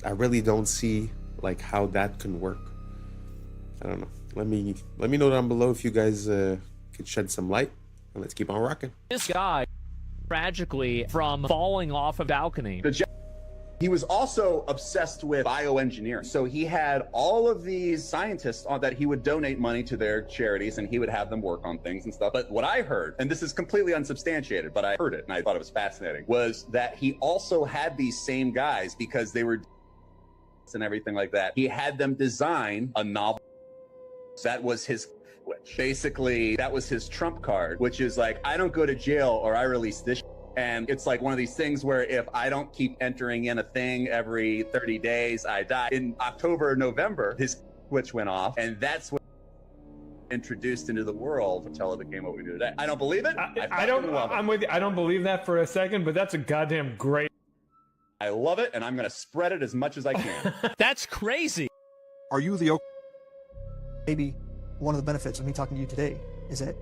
I really don't see like how that can work. I don't know. Let me know down below if you guys could shed some light, and let's keep on rocking. This guy, tragically, from falling off a balcony. He was also obsessed with bioengineering. So he had all of these scientists that he would donate money to their charities, and he would have them work on things and stuff. But what I heard, and this is completely unsubstantiated, but I heard it and I thought it was fascinating, was that he also had these same guys, because they were and everything like that. He had them design a novel. That was his, basically, that was his trump card, which is like, I don't go to jail or I release this. And it's like one of these things where if I don't keep entering in a thing every 30 days, I die. In October or November, his switch went off, and that's what introduced into the world until it became what we do today. I don't believe it. I don't. I'm with you. I don't believe that for a second, but that's a goddamn great. I love it, and I'm going to spread it as much as I can. That's crazy. Are you the... Maybe one of the benefits of me talking to you today is that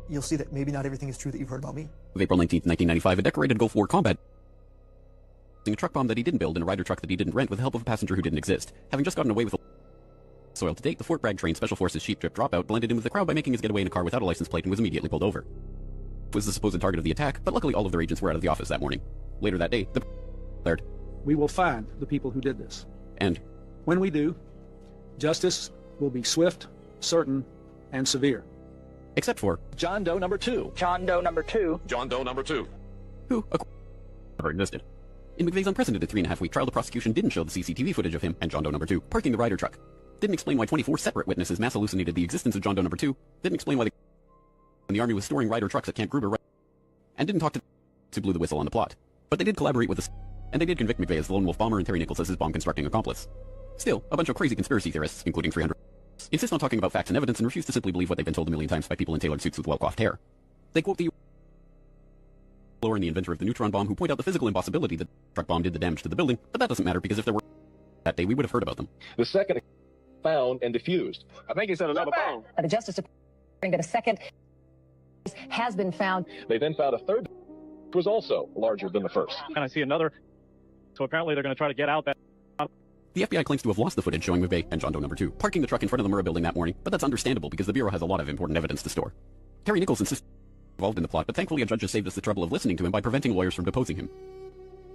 you'll see that maybe not everything is true that you've heard about me. Of April 19th, 1995, a decorated Gulf War combat a truck bomb that he didn't build and a rider truck that he didn't rent with the help of a passenger who didn't exist. Having just gotten away with soil to date, the Fort Bragg trained Special Forces sheep drip dropout blended in with the crowd by making his getaway in a car without a license plate and was immediately pulled over. It was the supposed target of the attack, but luckily all of their agents were out of the office that morning. Later that day, the declared, "We will find the people who did this. And when we do, justice will be swift, certain, and severe." Except for John Doe number 2. John Doe number 2. John Doe number 2. Who never existed. In McVeigh's unprecedented 3.5-week trial, the prosecution didn't show the CCTV footage of him and John Doe number 2 parking the rider truck. Didn't explain why 24 separate witnesses mass hallucinated the existence of John Doe number 2. Didn't explain why the army was storing rider trucks at Camp Gruber. And didn't talk to blew the whistle on the plot. But they did collaborate with us, and they did convict McVeigh as the lone wolf bomber and Terry Nichols as his bomb constructing accomplice. Still, a bunch of crazy conspiracy theorists, including 300, insist on talking about facts and evidence and refuse to simply believe what they've been told a million times by people in tailored suits with well-coiffed hair. They quote the blower and the inventor of the neutron bomb who point out the physical impossibility that the truck bomb did the damage to the building, but that doesn't matter because if there were that day, we would have heard about them. The second found and diffused. I think he said another bomb. The Justice Department that a second has been found. They then found a third which was also larger than the first. And I see another. So apparently they're going to try to get out that. The FBI claims to have lost the footage showing McVeigh and John Doe number 2 parking the truck in front of the Murrah building that morning, but that's understandable because the Bureau has a lot of important evidence to store. Terry Nichols insists involved in the plot, but thankfully a judge has saved us the trouble of listening to him by preventing lawyers from deposing him.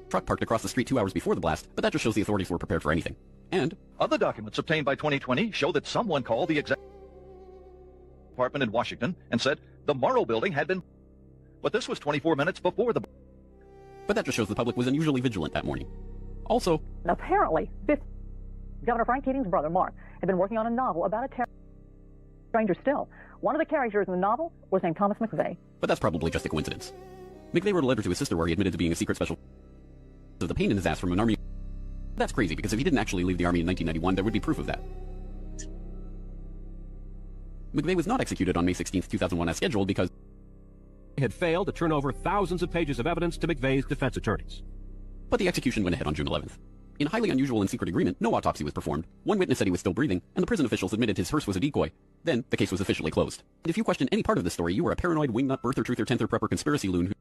Truck parked across the street 2 hours before the blast, but that just shows the authorities were prepared for anything. And other documents obtained by 2020 show that someone called the executive department in Washington and said the Morrow building had been, but this was 24 minutes before the. But that just shows the public was unusually vigilant that morning. Also, apparently, Governor Frank Keating's brother, Mark, had been working on a novel about a stranger still. One of the characters in the novel was named Thomas McVeigh. But that's probably just a coincidence. McVeigh wrote a letter to his sister where he admitted to being a secret special of the pain in his ass from an army That's crazy, because if he didn't actually leave the army in 1991, there would be proof of that. McVeigh was not executed on May 16, 2001 as scheduled because he had failed to turn over thousands of pages of evidence to McVeigh's defense attorneys. But the execution went ahead on June 11th. In a highly unusual and secret agreement, no autopsy was performed. One witness said he was still breathing, and the prison officials admitted his hearse was a decoy. Then, the case was officially closed. And if you question any part of the story, you are a paranoid wingnut birther, truther, tenther, prepper, conspiracy loon who...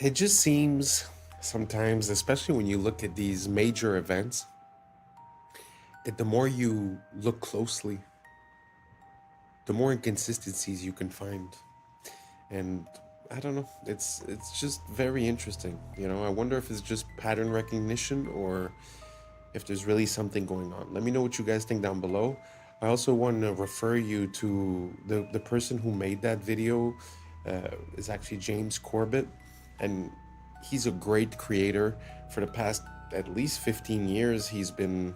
It just seems sometimes, especially when you look at these major events, that the more you look closely, the more inconsistencies you can find. And I don't know, it's just very interesting. You know, I wonder if it's just pattern recognition or if there's really something going on. Let me know what you guys think down below. I also want to refer you to the person who made that video. Is actually James Corbett, and he's a great creator. For the past at least 15 years, he's been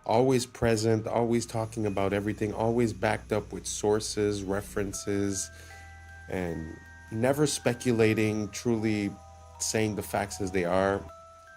always present, always talking about everything, always backed up with sources, references, and never speculating, truly saying the facts as they are.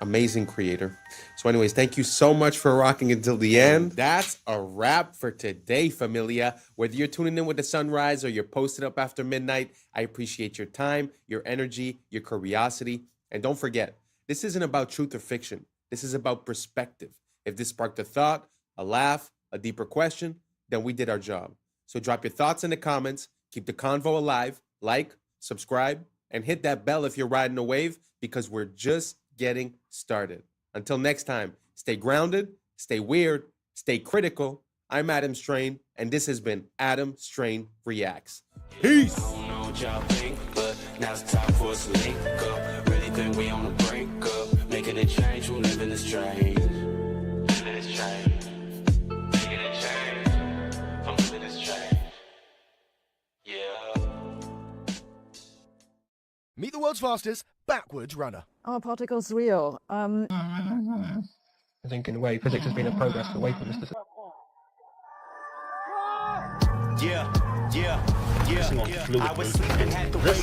Amazing creator. So anyways, thank you so much for rocking until the end. That's a wrap for today, familia. Whether you're tuning in with the sunrise or you're posted up after midnight, I appreciate your time, your energy, your curiosity. And don't forget, this isn't about truth or fiction. This is about perspective. If this sparked a thought, a laugh, a deeper question, then we did our job. So drop your thoughts in the comments, keep the convo alive, like, subscribe, and hit that bell if you're riding a wave, because we're just getting started. Until next time, stay grounded, stay weird, stay critical. I'm Adam Strain, and this has been Adam Strain Reacts. Peace! I don't know what y'all think, but now it's time for us to link up. Really think we on the brink up, making a change from living this strange. Living this change. Making a change from living this change. Yeah. Meet the world's fastest backwards runner. Are particles real? I think in a way physics has been a progress away from this. This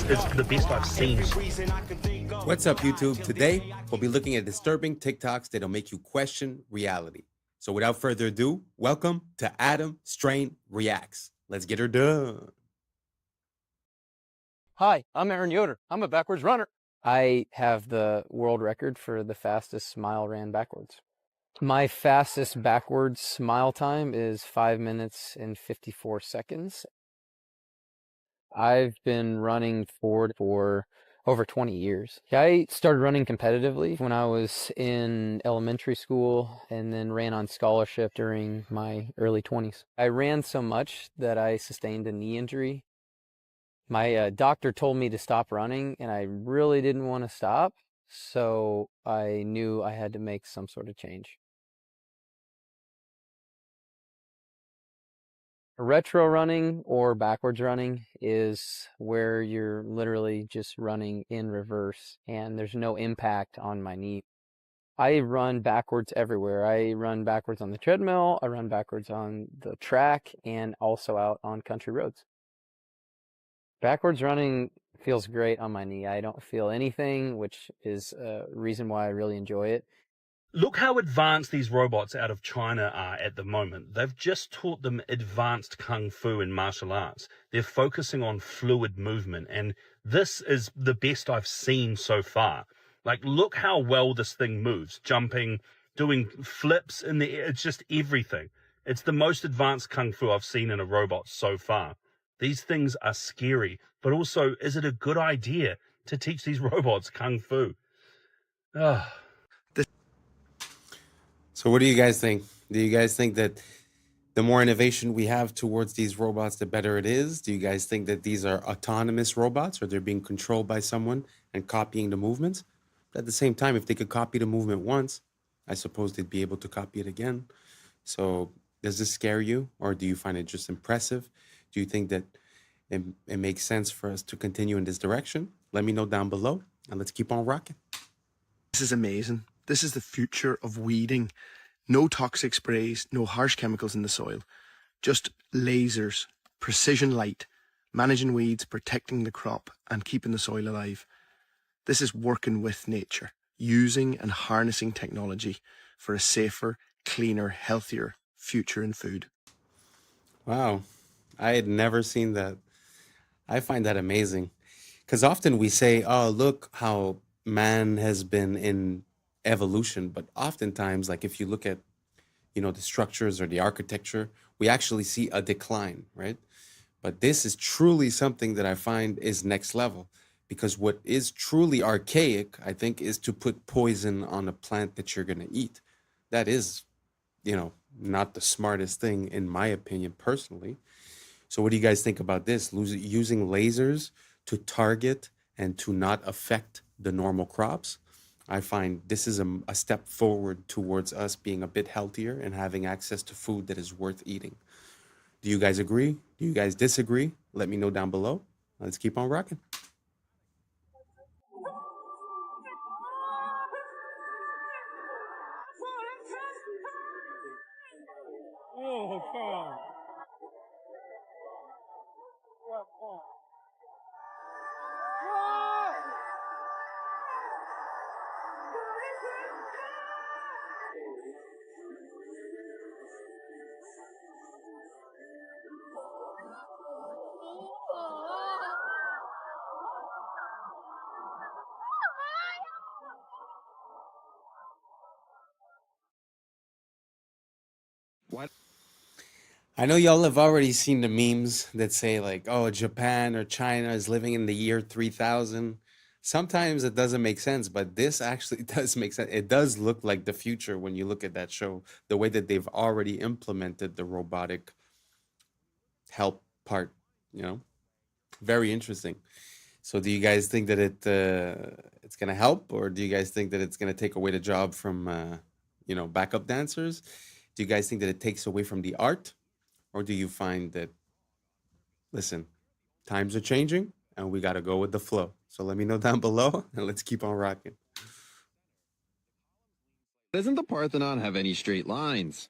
is the best I've seen. What's up, YouTube? Today, we'll be looking at disturbing TikToks that'll make you question reality. So without further ado, welcome to Adam Strain Reacts. Let's get her done. Hi, I'm Aaron Yoder. I'm a backwards runner. I have the world record for the fastest mile ran backwards. My fastest backwards mile time is 5 minutes and 54 seconds. I've been running forward for over 20 years. I started running competitively when I was in elementary school and then ran on scholarship during my early 20s. I ran so much that I sustained a knee injury. My doctor told me to stop running, and I really didn't want to stop, so I knew I had to make some sort of change. Retro running or backwards running is where you're literally just running in reverse, and there's no impact on my knee. I run backwards everywhere. I run backwards on the treadmill, I run backwards on the track, and also out on country roads. Backwards running feels great on my knee. I don't feel anything, which is a reason why I really enjoy it. Look how advanced these robots out of China are at the moment. They've just taught them advanced kung fu and martial arts. They're focusing on fluid movement, and this is the best I've seen so far. Like, look how well this thing moves, jumping, doing flips in the air. It's just everything. It's the most advanced kung fu I've seen in a robot so far. These things are scary, but also, is it a good idea to teach these robots kung fu? So what do you guys think? Do you guys think that the more innovation we have towards these robots, the better it is? Do you guys think that these are autonomous robots, or they're being controlled by someone and copying the movements? But at the same time, if they could copy the movement once, I suppose they'd be able to copy it again. So does this scare you, or do you find it just impressive? Do you think that it makes sense for us to continue in this direction, let me know down below, and let's keep on rocking. This is amazing. This is the future of weeding. No toxic sprays, no harsh chemicals in the soil. Just lasers, precision light, managing weeds, protecting the crop, and keeping the soil alive. This is working with nature, using and harnessing technology for a safer, cleaner, healthier future in food. Wow, I had never seen that. I find that amazing. Because often we say, oh, look how man has been in evolution. But oftentimes, like if you look at, the structures or the architecture, we actually see a decline, right? But this is truly something that I find is next level. Because what is truly archaic, I think, is to put poison on a plant that you're going to eat. That is, not the smartest thing, in my opinion, personally. So what do you guys think about this? Using lasers to target and to not affect the normal crops? I find this is a step forward towards us being a bit healthier and having access to food that is worth eating. Do you guys agree? Do you guys disagree? Let me know down below. Let's keep on rocking. Oh, God. What? I know y'all have already seen the memes that say like, oh, Japan or China is living in the year 3000. Sometimes it doesn't make sense, but this actually does make sense. It does look like the future when you look at that show, the way that they've already implemented the robotic help part, very interesting. So do you guys think that it's going to help, or do you guys think that it's going to take away the job from, backup dancers? Do you guys think that it takes away from the art? Or do you find that, listen, times are changing and we got to go with the flow? So let me know down below and let's keep on rocking. Doesn't the Parthenon have any straight lines?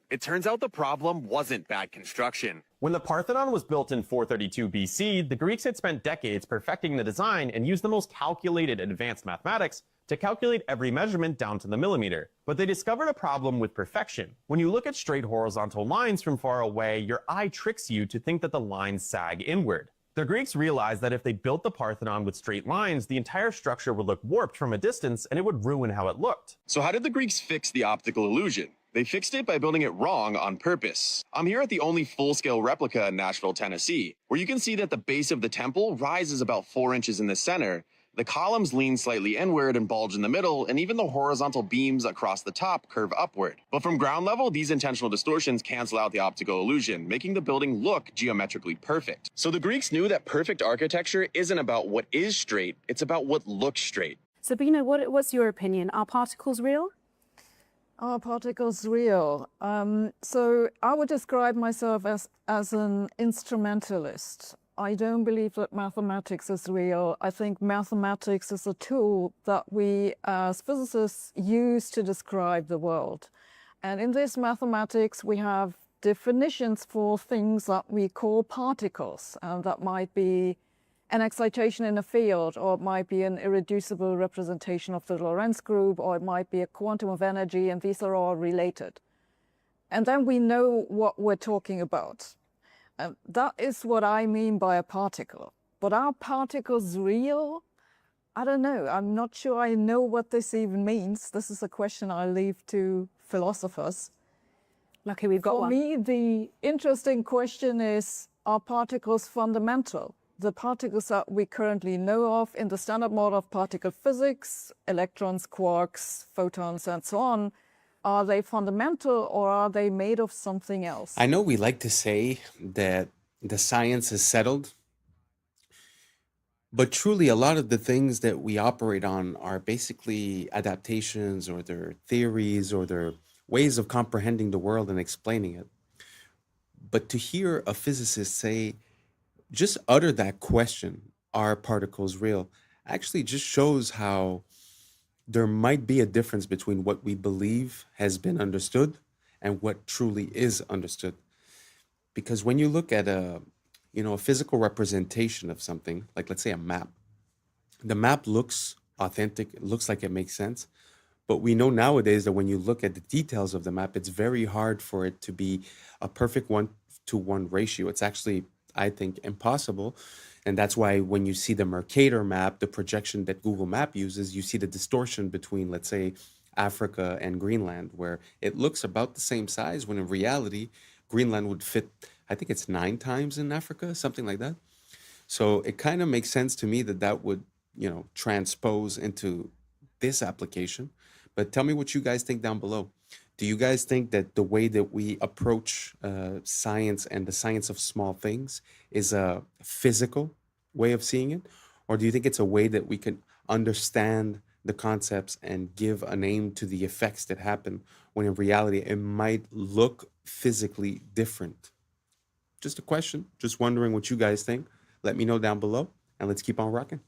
It turns out the problem wasn't bad construction. When the Parthenon was built in 432 BC, the Greeks had spent decades perfecting the design and used the most calculated and advanced mathematics to calculate every measurement down to the millimeter. But they discovered a problem with perfection. When you look at straight horizontal lines from far away, your eye tricks you to think that the lines sag inward. The Greeks realized that if they built the Parthenon with straight lines, the entire structure would look warped from a distance and it would ruin how it looked. So how did the Greeks fix the optical illusion? They fixed it by building it wrong on purpose. I'm here at the only full-scale replica in Nashville, Tennessee, where you can see that the base of the temple rises about 4 inches in the center. The columns lean slightly inward and bulge in the middle, and even the horizontal beams across the top curve upward. But from ground level, these intentional distortions cancel out the optical illusion, making the building look geometrically perfect. So the Greeks knew that perfect architecture isn't about what is straight, it's about what looks straight. Sabina, what's your opinion? Are particles real? Are particles real? So I would describe myself as an instrumentalist. I don't believe that mathematics is real. I think mathematics is a tool that we as physicists use to describe the world. And in this mathematics, we have definitions for things that we call particles. That might be an excitation in a field, or it might be an irreducible representation of the Lorentz group, or it might be a quantum of energy, and these are all related. And then we know what we're talking about. That is what I mean by a particle. But are particles real? I don't know. I'm not sure I know what this even means. This is a question I leave to philosophers. Lucky we've got one. For me, the interesting question is, are particles fundamental? The particles that we currently know of in the standard model of particle physics, electrons, quarks, photons, and so on, are they fundamental or are they made of something else? I know we like to say that the science is settled, but truly a lot of the things that we operate on are basically adaptations, or their theories, or their ways of comprehending the world and explaining it. But to hear a physicist say, just utter that question, are particles real, actually just shows how there might be a difference between what we believe has been understood and what truly is understood. Because when you look at a physical representation of something, like let's say a map, the map looks authentic, it looks like it makes sense. But we know nowadays that when you look at the details of the map, it's very hard for it to be a perfect 1-to-1 ratio. It's actually, I think, impossible. And that's why when you see the Mercator map, the projection that Google Map uses, you see the distortion between, let's say, Africa and Greenland, where it looks about the same size, when in reality, Greenland would fit, I think it's 9 times in Africa, something like that. So it kind of makes sense to me that that would, transpose into this application. But tell me what you guys think down below. Do you guys think that the way that we approach science and the science of small things is a physical way of seeing it? Or do you think it's a way that we can understand the concepts and give a name to the effects that happen when in reality it might look physically different? Just a question, just wondering what you guys think. Let me know down below and let's keep on rocking.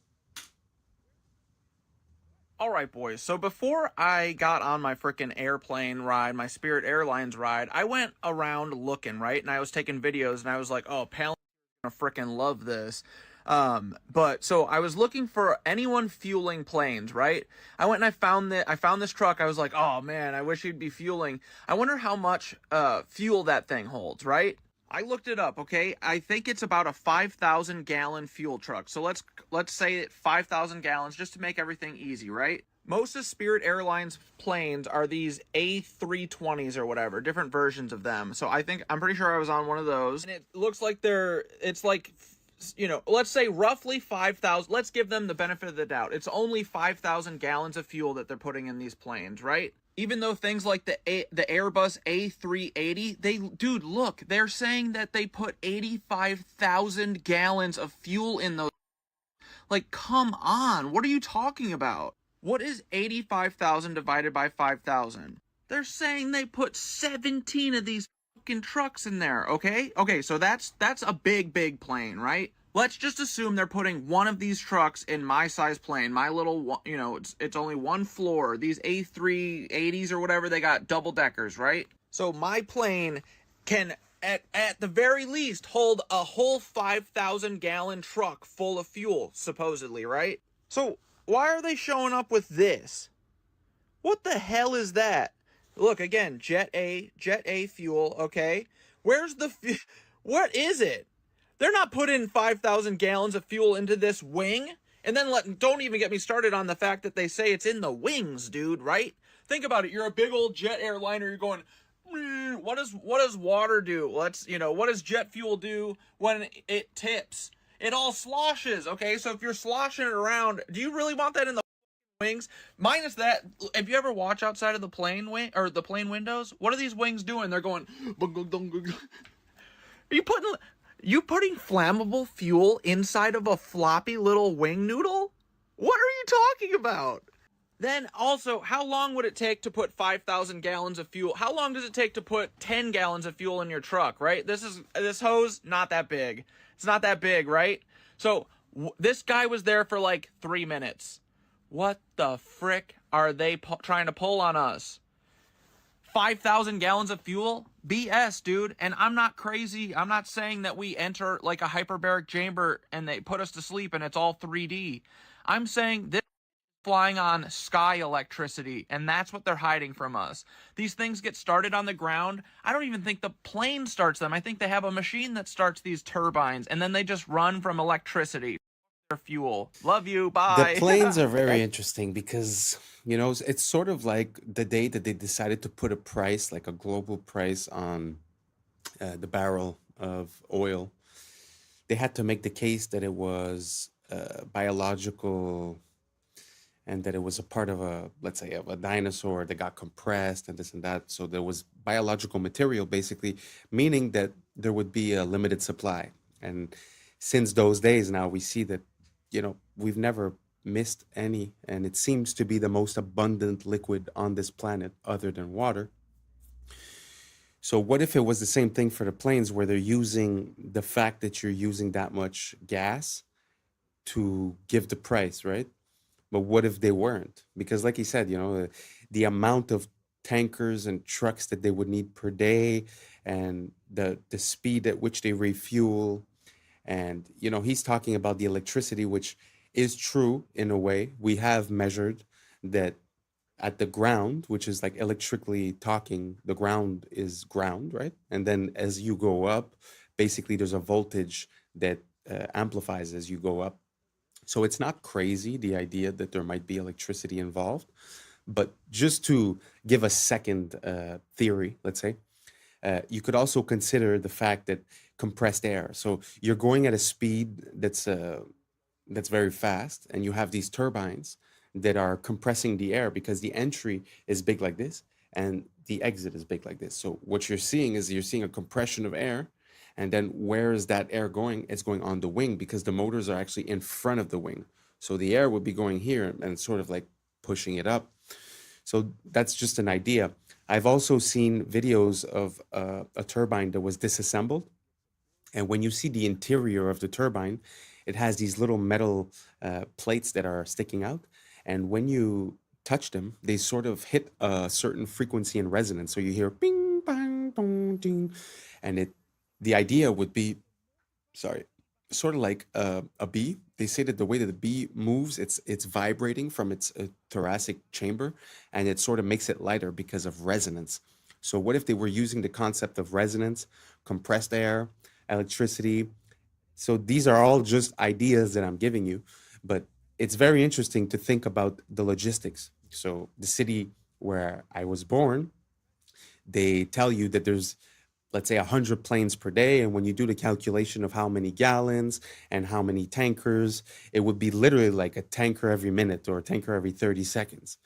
All right, boys. So before I got on my freaking airplane ride, my Spirit Airlines ride, I went around looking, right? And I was taking videos and I was like, oh, Palin gonna freaking love this. But so I was looking for anyone fueling planes, right? I went and I found this truck. I was like, oh man, I wish he'd be fueling. I wonder how much fuel that thing holds, right? I looked it up, okay? I think it's about a 5,000 gallon fuel truck. So let's say 5,000 gallons just to make everything easy, right? Most of Spirit Airlines planes are these A320s or whatever, different versions of them. So I'm pretty sure I was on one of those. And it looks like it's like, let's say roughly 5,000. Let's give them the benefit of the doubt. It's only 5,000 gallons of fuel that they're putting in these planes, right? Even though things like the Airbus A380, dude, look, they're saying that they put 85,000 gallons of fuel in those. Like, come on, what are you talking about? What is 85,000 divided by 5,000? They're saying they put 17 of these fucking trucks in there, okay? Okay, so that's a big plane, right? Let's just assume they're putting one of these trucks in my size plane, my little, it's only one floor. These A380s or whatever, they got double deckers, right? So my plane can, at the very least, hold a whole 5,000 gallon truck full of fuel, supposedly, right? So why are they showing up with this? What the hell is that? Look, again, Jet A fuel, okay? Where's the, what is it? They're not putting 5,000 gallons of fuel into this wing. And then don't even get me started on the fact that they say it's in the wings, dude, right? Think about it. You're a big old jet airliner. You're going, what does water do? What does jet fuel do when it tips? It all sloshes, okay? So if you're sloshing it around, do you really want that in the wings? Minus that, if you ever watch outside of the plane wing or the plane windows, what are these wings doing? They're going, are you putting flammable fuel inside of a floppy little wing noodle? What are you talking about? Then also, how long would it take to put 5,000 gallons of fuel? How long does it take to put 10 gallons of fuel in your truck, right? This hose, not that big. It's not that big, right? So this guy was there for like 3 minutes. What the frick are they trying to pull on us? 5,000 gallons of fuel? BS, dude. And I'm not crazy. I'm not saying that we enter like a hyperbaric chamber and they put us to sleep and it's all 3D. I'm saying this is flying on sky electricity, and that's what they're hiding from us. These things get started on the ground. I don't even think the plane starts them. I think they have a machine that starts these turbines, and then they just run from electricity. Fuel. Love you. Bye. The planes are very interesting because, it's sort of like the day that they decided to put a price, like a global price on the barrel of oil. They had to make the case that it was biological and that it was a part of let's say, of a dinosaur that got compressed and this and that. So there was biological material, basically, meaning that there would be a limited supply. And since those days now, we see that we've never missed any, and it seems to be the most abundant liquid on this planet other than water. So what if it was the same thing for the planes where they're using the fact that you're using that much gas to give the price, right? But what if they weren't? Because like he said, the amount of tankers and trucks that they would need per day and the speed at which they refuel. And, he's talking about the electricity, which is true in a way. We have measured that at the ground, which is like electrically talking, the ground is ground, right? And then as you go up, basically there's a voltage that amplifies as you go up. So it's not crazy, the idea that there might be electricity involved. But just to give a second theory, let's say, you could also consider the fact that compressed air. So you're going at a speed that's very fast, and you have these turbines that are compressing the air because the entry is big like this and the exit is big like this. So what you're seeing is a compression of air. And then where is that air going? It's going on the wing because the motors are actually in front of the wing. So the air would be going here and sort of like pushing it up. So that's just an idea. I've also seen videos of a turbine that was disassembled. And when you see the interior of the turbine, it has these little metal plates that are sticking out. And when you touch them, they sort of hit a certain frequency and resonance. So you hear bing, bang, dong, ding. And the idea would be, sort of like a bee. They say that the way that the bee moves, it's vibrating from its thoracic chamber, and it sort of makes it lighter because of resonance. So what if they were using the concept of resonance, compressed air, electricity? So these are all just ideas that I'm giving you, but it's very interesting to think about the logistics. So the city where I was born, they tell you that there's, let's say, 100 planes per day. And when you do the calculation of how many gallons and how many tankers, it would be literally like a tanker every minute or a tanker every 30 seconds.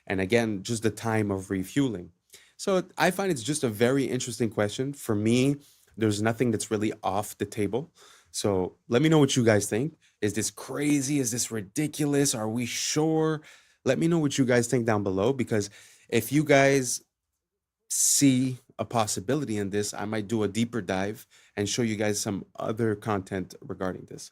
And again, just the time of refueling. So I find it's just a very interesting question. For me, there's nothing that's really off the table. So let me know what you guys think. Is this crazy? Is this ridiculous? Are we sure? Let me know what you guys think down below, because if you guys see a possibility in this, I might do a deeper dive and show you guys some other content regarding this,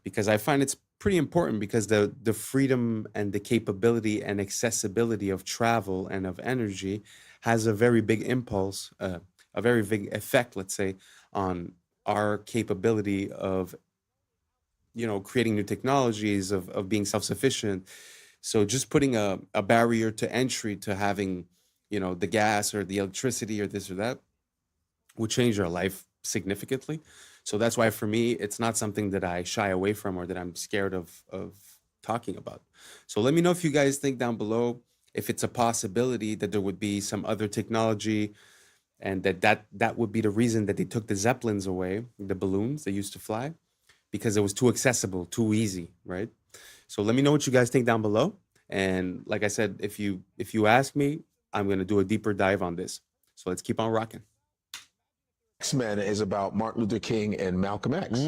because I find it's pretty important, because the freedom and the capability and accessibility of travel and of energy has a very big impulse, a very big effect, let's say, on our capability of creating new technologies, of being self-sufficient. So just putting a barrier to entry to having the gas or the electricity or this or that would change our life significantly. So that's why for me, it's not something that I shy away from or that I'm scared of talking about. So let me know if you guys think down below if it's a possibility that there would be some other technology, and that would be the reason that they took the Zeppelins away, the balloons they used to fly, because it was too accessible, too easy, right? So let me know what you guys think down below. And like I said, if you ask me, I'm going to do a deeper dive on this. So let's keep on rocking. X-Men is about Martin Luther King and Malcolm X.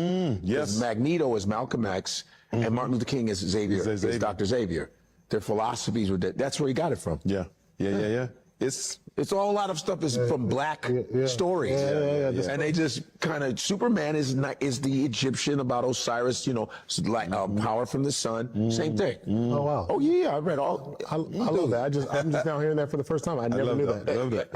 Yes. Magneto is Malcolm X, and Martin Luther King is Xavier, is Dr. Xavier. Their philosophies were that's where he got it from. Yeah. It's all a lot of stuff is from black stories. And they just kind of, Superman is the Egyptian about Osiris, like power from the sun. Same thing. Oh, wow. Oh, yeah, I read all. I love that. I'm just now hearing that for the first time. I never knew that. I love that.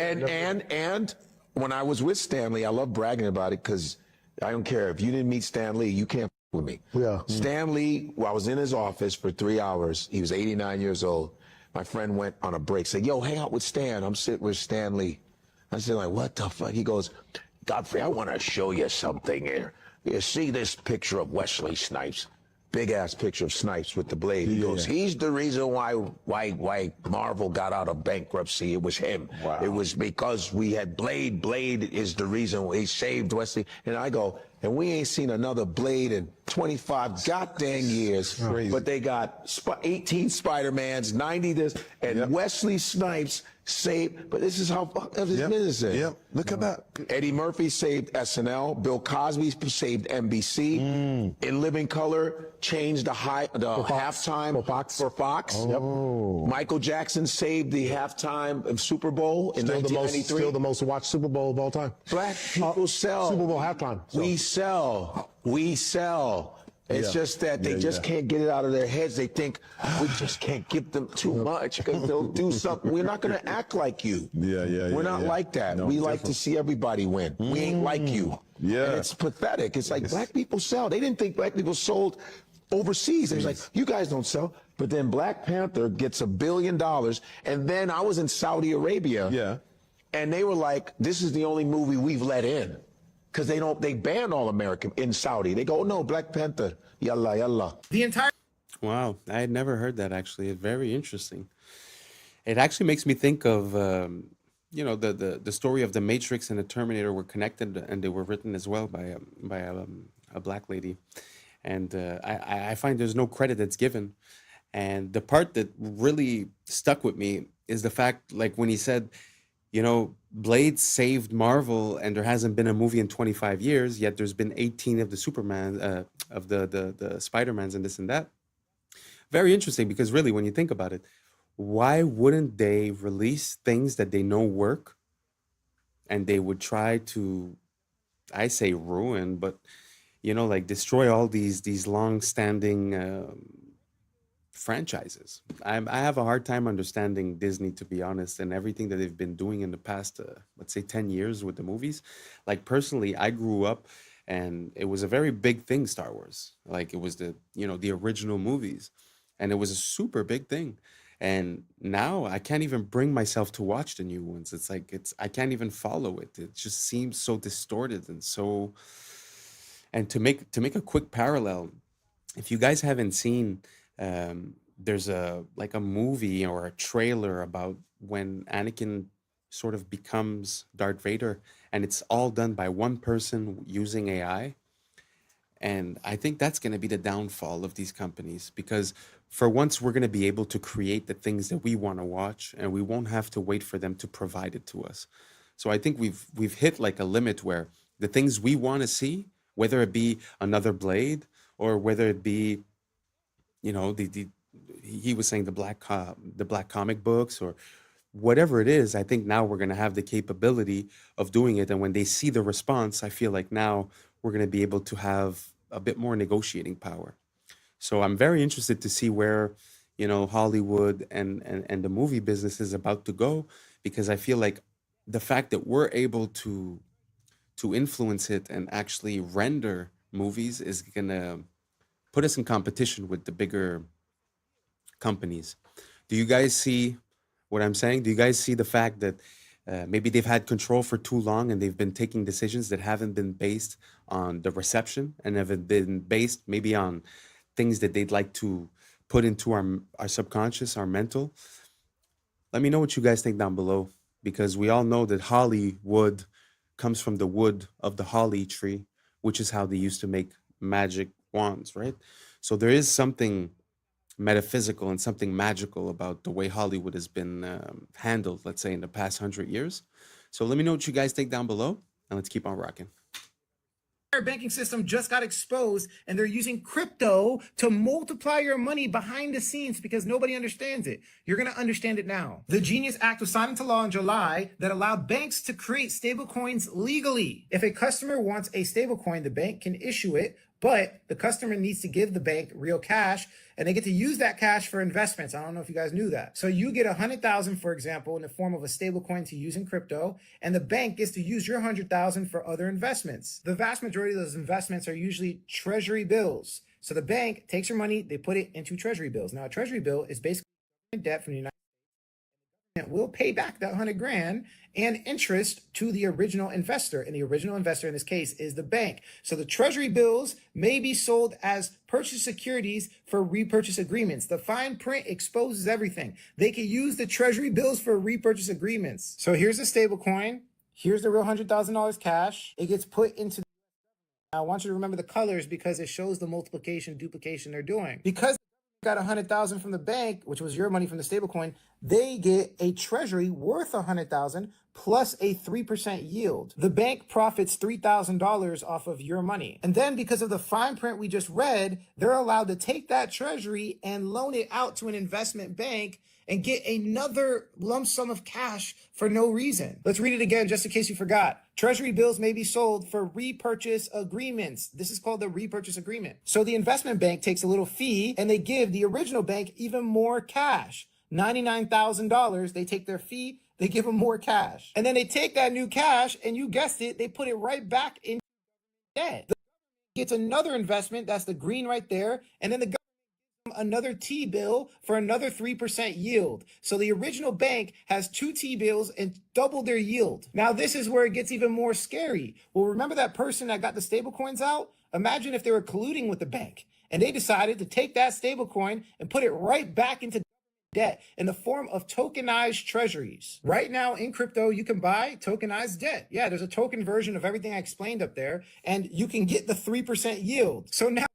And when I was with Stan Lee, I love bragging about it, because I don't care. If you didn't meet Stan Lee, you can't with me. Yeah. Stan Lee, I was in his office for 3 hours. He was 89 years old. My friend went on a break, said, yo, hang out with Stan. I'm sitting with Stan Lee. I said, like, what the fuck? He goes, Godfrey, I want to show you something here. You see this picture of Wesley Snipes? Big ass picture of Snipes with the blade. He goes, he's the reason why Marvel got out of bankruptcy. It was him. Wow. It was because we had Blade. Blade is the reason he saved Wesley. And I go, and we ain't seen another Blade in 25 goddamn years. But they got 18 Spider-Mans, 90 this, and Wesley Snipes saved, but this is how fucked up this business is. Yep. Look at that. Eddie Murphy saved SNL. Bill Cosby saved NBC. In Living Color changed the halftime for Fox. Michael Jackson saved the halftime of Super Bowl in 1993. Still the most watched Super Bowl of all time. Black people sell. Super Bowl halftime. So. We sell. It's just that they just can't get it out of their heads. They think we just can't give them too much because they'll do something. We're not going to act like you. We're not like that. No, we like to see everybody win. We ain't like you. And it's pathetic. It's like black people sell. They didn't think black people sold overseas. They was like, you guys don't sell. But then Black Panther gets $1 billion. And then I was in Saudi Arabia. And they were like, this is the only movie we've let in. Because they ban all American in Saudi. They go, no, Black Panther, yalla, yalla. The entire... Wow, I had never heard that, actually. It's very interesting. It actually makes me think of, you know, the story of The Matrix and the Terminator were connected, and they were written as well by a black lady. And I find there's no credit that's given. And the part that really stuck with me is the fact, like, when he said, you know, Blade saved Marvel, and there hasn't been a movie in 25 years, yet there's been 18 of the Superman, of the Spider-Mans and this and that. Very interesting, because really, when you think about it, why wouldn't they release things that they know work, and they would try to, I say ruin, but, you know, like destroy all these long-standing franchises. I have a hard time understanding Disney, to be honest, and everything that they've been doing in the past, let's say 10 years with the movies. Like, personally, I grew up and it was a very big thing, Star Wars. Like, it was the, you know, the original movies, and it was a super big thing. And now I can't even bring myself to watch the new ones. It's like, I can't even follow it. It just seems so distorted and so, and to make a quick parallel, if you guys haven't seen, there's a movie or a trailer about when Anakin sort of becomes Darth Vader, and it's all done by one person using AI. And I think that's going to be the downfall of these companies, because for once we're going to be able to create the things that we want to watch, and we won't have to wait for them to provide it to us. So I think we've hit like a limit where the things we want to see, whether it be another Blade or whether it be, you know, he was saying the black comic books or whatever it is, I think now we're going to have the capability of doing it. And when they see the response, I feel like now we're going to be able to have a bit more negotiating power. So I'm very interested to see where, you know, Hollywood and the movie business is about to go, because I feel like the fact that we're able to influence it and actually render movies is going to put us in competition with the bigger companies. Do you guys see what I'm saying? Do you guys see the fact that maybe they've had control for too long and they've been taking decisions that haven't been based on the reception and have been based maybe on things that they'd like to put into our subconscious, our mental? Let me know what you guys think down below, because we all know that Hollywood comes from the wood of the holly tree, which is how they used to make magic wands, right? So there is something metaphysical and something magical about the way Hollywood has been handled, let's say, in the past 100 years. So let me know what you guys think down below, and let's keep on rocking. Our banking system just got exposed, and they're using crypto to multiply your money behind the scenes because nobody understands it. You're going to understand it now. The Genius Act was signed into law in July that allowed banks to create stablecoins legally. If a customer wants a stablecoin, the bank can issue it, but the customer needs to give the bank real cash, and they get to use that cash for investments. I don't know if you guys knew that. So you get 100,000, for example, in the form of a stable coin to use in crypto, and the bank gets to use your 100,000 for other investments. The vast majority of those investments are usually treasury bills. So the bank takes your money, they put it into treasury bills. Now, a treasury bill is basically debt from the United States. Will pay back that 100 grand and interest to the original investor. And the original investor in this case is the bank. So the treasury bills may be sold as purchase securities for repurchase agreements. The fine print exposes everything. They can use the treasury bills for repurchase agreements. So here's a stable coin. Here's the real $100,000 cash. It gets put into. I want you to remember the colors because it shows the multiplication, duplication they're doing. Because got 100,000 from the bank, which was your money from the stablecoin, they get a treasury worth 100,000 plus a 3% yield. The bank profits $3,000 off of your money. And then because of the fine print we just read, they're allowed to take that treasury and loan it out to an investment bank and get another lump sum of cash for no reason. Let's read it again just in case you forgot. Treasury bills may be sold for repurchase agreements. This is called the repurchase agreement. So the investment bank takes a little fee and they give the original bank even more cash. $99,000. They take their fee, they give them more cash. And then they take that new cash and you guessed it, they put it right back in debt. The gets another investment, that's the green right there, and then the government another T-bill for another 3% yield. So the original bank has 2 T-bills and double their yield. Now this is where it gets even more scary. Well, remember that person that got the stable coins out? Imagine if they were colluding with the bank and they decided to take that stable coin and put it right back into debt in the form of tokenized treasuries. Right now in crypto, you can buy tokenized debt. Yeah, there's a token version of everything I explained up there, and you can get the 3% yield. So now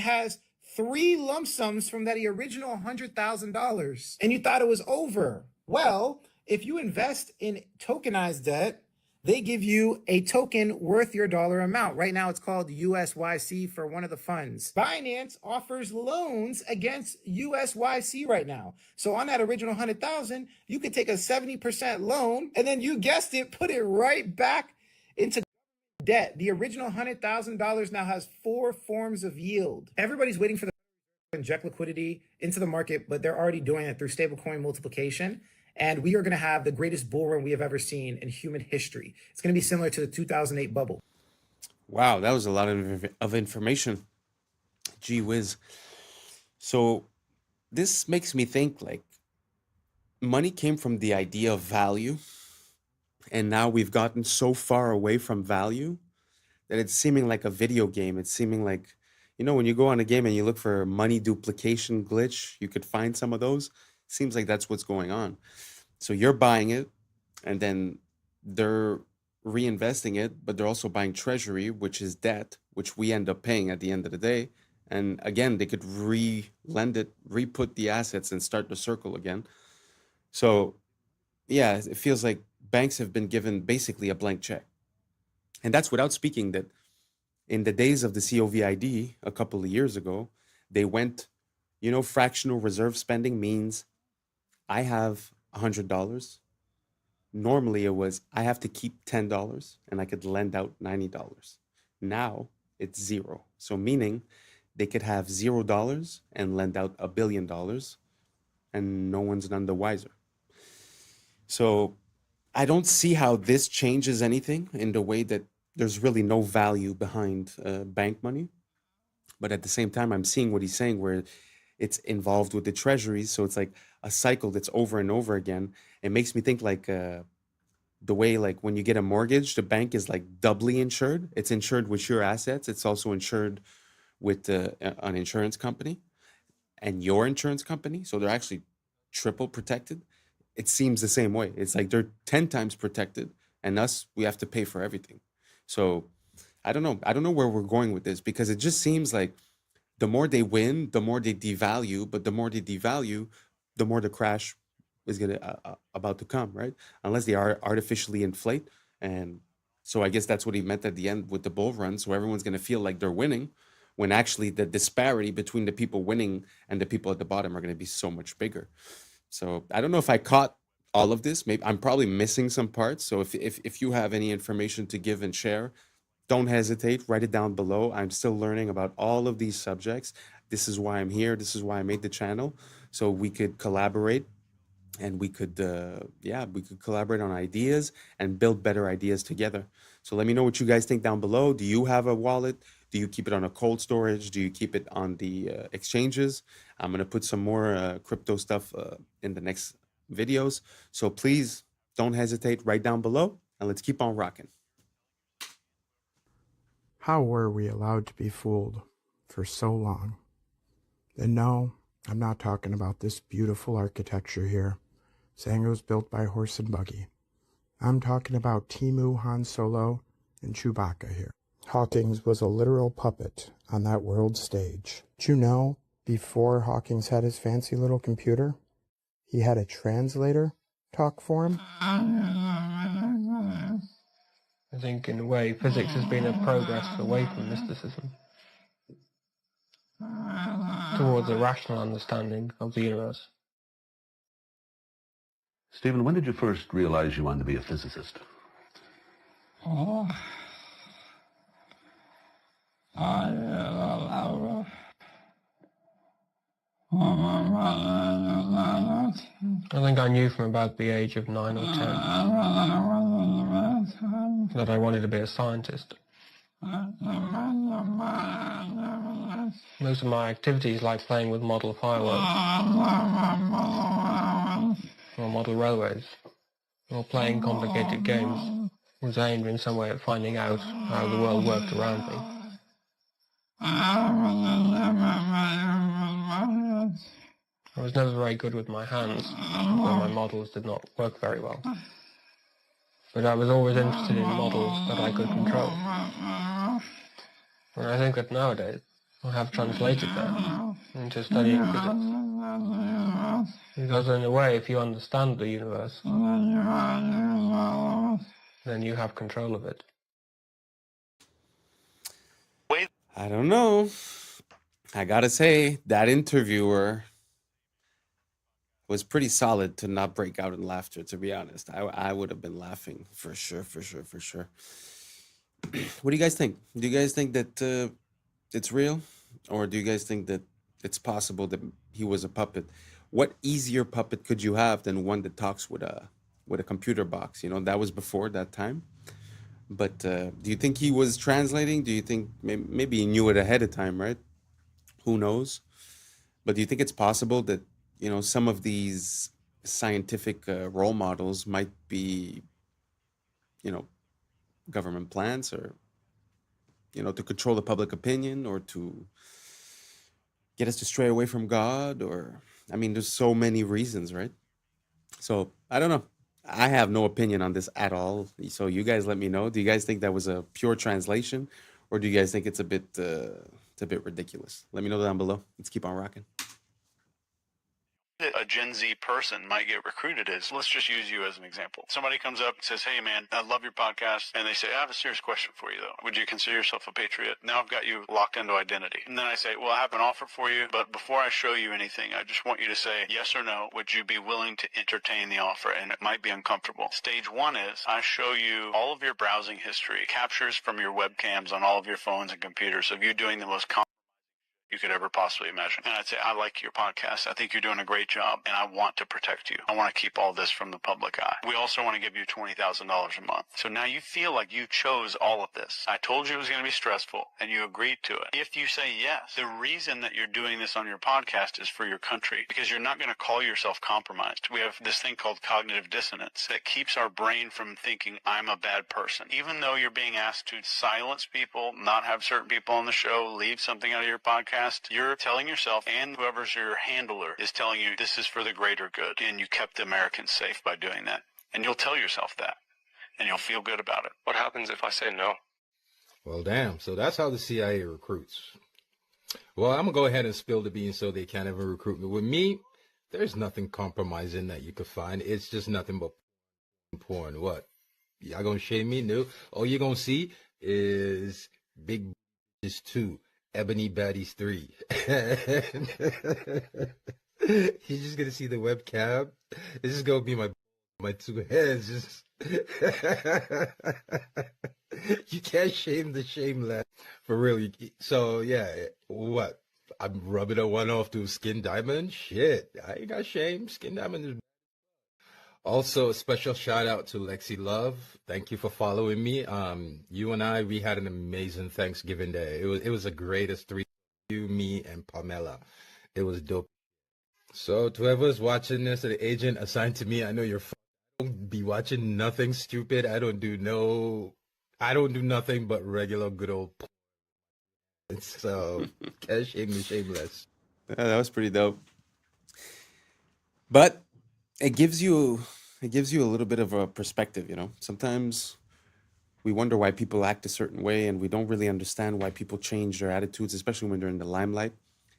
it has 3 lump sums from that original $100,000, and you thought it was over. Well, if you invest in tokenized debt, they give you a token worth your dollar amount. Right now, it's called USYC for one of the funds. Binance offers loans against USYC right now. So on that original 100,000, you could take a 70% loan, and then you guessed it, put it right back into debt. The original $100,000 now has 4 forms of yield. Everybody's waiting for the to inject liquidity into the market, but they're already doing it through stablecoin multiplication. And we are going to have the greatest bull run we have ever seen in human history. It's going to be similar to the 2008 bubble. Wow, that was a lot of information. Gee whiz. So this makes me think like money came from the idea of value. And now we've gotten so far away from value that it's seeming like a video game. It's seeming like, you know, when you go on a game and you look for money duplication glitch, you could find some of those. Seems like that's what's going on. So you're buying it and then they're reinvesting it, but they're also buying treasury, which is debt, which we end up paying at the end of the day. And again, they could re-lend it, re-put the assets and start the circle again. So yeah, it feels like banks have been given basically a blank check. And that's without speaking that in the days of the COVID a couple of years ago, they went, you know, fractional reserve spending means I have $100. Normally it was I have to keep $10 and I could lend out $90. Now it's zero. So meaning they could have $0 and lend out $1 billion and no one's none the wiser. So I don't see how this changes anything in the way that there's really no value behind bank money. But at the same time, I'm seeing what he's saying where it's involved with the treasuries. So it's like a cycle that's over and over again. It makes me think like the way like when you get a mortgage, the bank is like doubly insured. It's insured with your assets. It's also insured with an insurance company and your insurance company. So they're actually triple protected. It seems the same way. It's like they're 10 times protected and us, we have to pay for everything. So I don't know. I don't know where we're going with this because it just seems like the more they win, the more they devalue, but the more they devalue, the more the crash is about to come, right? Unless they are artificially inflate. And so I guess that's what he meant at the end with the bull run. So everyone's going to feel like they're winning when actually the disparity between the people winning and the people at the bottom are going to be so much bigger. So I don't know if I caught all of this. Maybe I'm probably missing some parts. So if you have any information to give and share, don't hesitate, write it down below. I'm still learning about all of these subjects. This is why I'm here. This is why I made the channel. So we could collaborate and we could, we could collaborate on ideas and build better ideas together. So let me know what you guys think down below. Do you have a wallet? Do you keep it on a cold storage? Do you keep it on the exchanges? I'm going to put some more crypto stuff in the next videos. So please don't hesitate, write down below and let's keep on rocking. How were we allowed to be fooled for so long? And no, I'm not talking about this beautiful architecture here, saying it was built by horse and buggy. I'm talking about Temu, Han Solo, and Chewbacca here. Hawkins was a literal puppet on that world stage. Did you know Before Hawkins had his fancy little computer, he had a translator talk for him. I think, in a way, physics has been a progress away from mysticism towards a rational understanding of the universe. Stephen, when did you first realize you wanted to be a physicist? Oh. I think I knew from about the age of 9 or 10 that I wanted to be a scientist. Most of my activities, like playing with model fireworks, or model railways, or playing complicated games, was aimed in some way at finding out how the world worked around me. I was never very good with my hands, where my models did not work very well. But I was always interested in models that I could control. And I think that nowadays I have translated that into studying physics. Because in a way, if you understand the universe, then you have control of it. I don't know. I gotta say, that interviewer was pretty solid to not break out in laughter, to be honest. I would have been laughing for sure. What do you guys think? Do you guys think that it's real? Or do you guys think that it's possible that he was a puppet? What easier puppet could you have than one that talks with a computer box? You know, that was before that time. But do you think he was translating? Do you think maybe he knew it ahead of time, right? Who knows? But do you think it's possible that, you know, some of these scientific role models might be, you know, government plans, or, you know, to control the public opinion, or to get us to stray away from God? Or, I mean, there's so many reasons, right? So I don't know. I have no opinion on this at all. So you guys let me know. Do you guys think that was a pure translation, or do you guys think it's a bit ridiculous? Let me know down below. Let's keep on rocking. A Gen Z person might get recruited is, let's just use you as an example. Somebody comes up and says, hey man, I love your podcast. And they say, I have a serious question for you though. Would you consider yourself a patriot? Now I've got you locked into identity. And then I say, well, I have an offer for you, but before I show you anything, I just want you to say yes or no. Would you be willing to entertain the offer? And it might be uncomfortable. Stage one is I show you all of your browsing history, captures from your webcams on all of your phones and computers of you doing the most you could ever possibly imagine. And I'd say, I like your podcast. I think you're doing a great job, and I want to protect you. I want to keep all this from the public eye. We also want to give you $20,000 a month. So now you feel like you chose all of this. I told you it was going to be stressful, and you agreed to it. If you say yes, the reason that you're doing this on your podcast is for your country, because you're not going to call yourself compromised. We have this thing called cognitive dissonance that keeps our brain from thinking I'm a bad person. Even though you're being asked to silence people, not have certain people on the show, leave something out of your podcast, you're telling yourself, and whoever's your handler is telling you, this is for the greater good, and you kept Americans safe by doing that. And you'll tell yourself that, and you'll feel good about it. What happens if I say no? Well, damn. So that's how the CIA recruits. Well, I'm going to go ahead and spill the beans so they can't ever recruit me. With me, there's nothing compromising that you could find. It's just nothing but porn. What? Y'all going to shame me? No. All you're going to see is Big is 2. Ebony Baddies 3. You're just gonna see the webcam. This is gonna be my two heads. Just you can't shame the shameless, for real. So yeah, what? I'm rubbing a one off to Skin Diamond. Shit, I ain't got shame. Skin Diamond is. Also, a special shout out to Lexi Love. Thank you for following me. You and I, we had an amazing Thanksgiving day. It was the greatest three. You, me, and Pamela. It was dope. So, to whoever's watching this, the agent assigned to me, I know you're don't be watching nothing stupid. I don't do nothing but regular good old. So, can't shame me shameless. Yeah, that was pretty dope. But it gives you a little bit of a perspective, you know. Sometimes we wonder why people act a certain way, and we don't really understand why people change their attitudes, especially when they're in the limelight.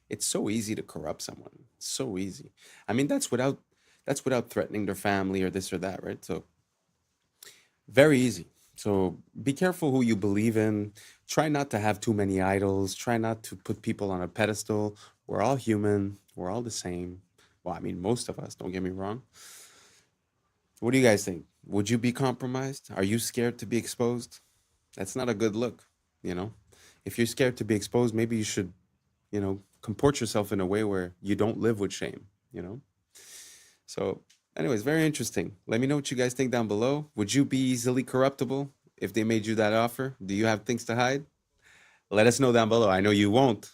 It's so easy to corrupt someone. So easy. I mean, that's without threatening their family or this or that, right? So very easy. So be careful who you believe in. Try not to have too many idols. Try not to put people on a pedestal. We're all human. We're all the same. Well, I mean, most of us, don't get me wrong. What do you guys think? Would you be compromised? Are you scared to be exposed? That's not a good look, you know? If you're scared to be exposed, maybe you should, you know, comport yourself in a way where you don't live with shame, you know? So anyways, very interesting. Let me know what you guys think down below. Would you be easily corruptible if they made you that offer? Do you have things to hide? Let us know down below. I know you won't,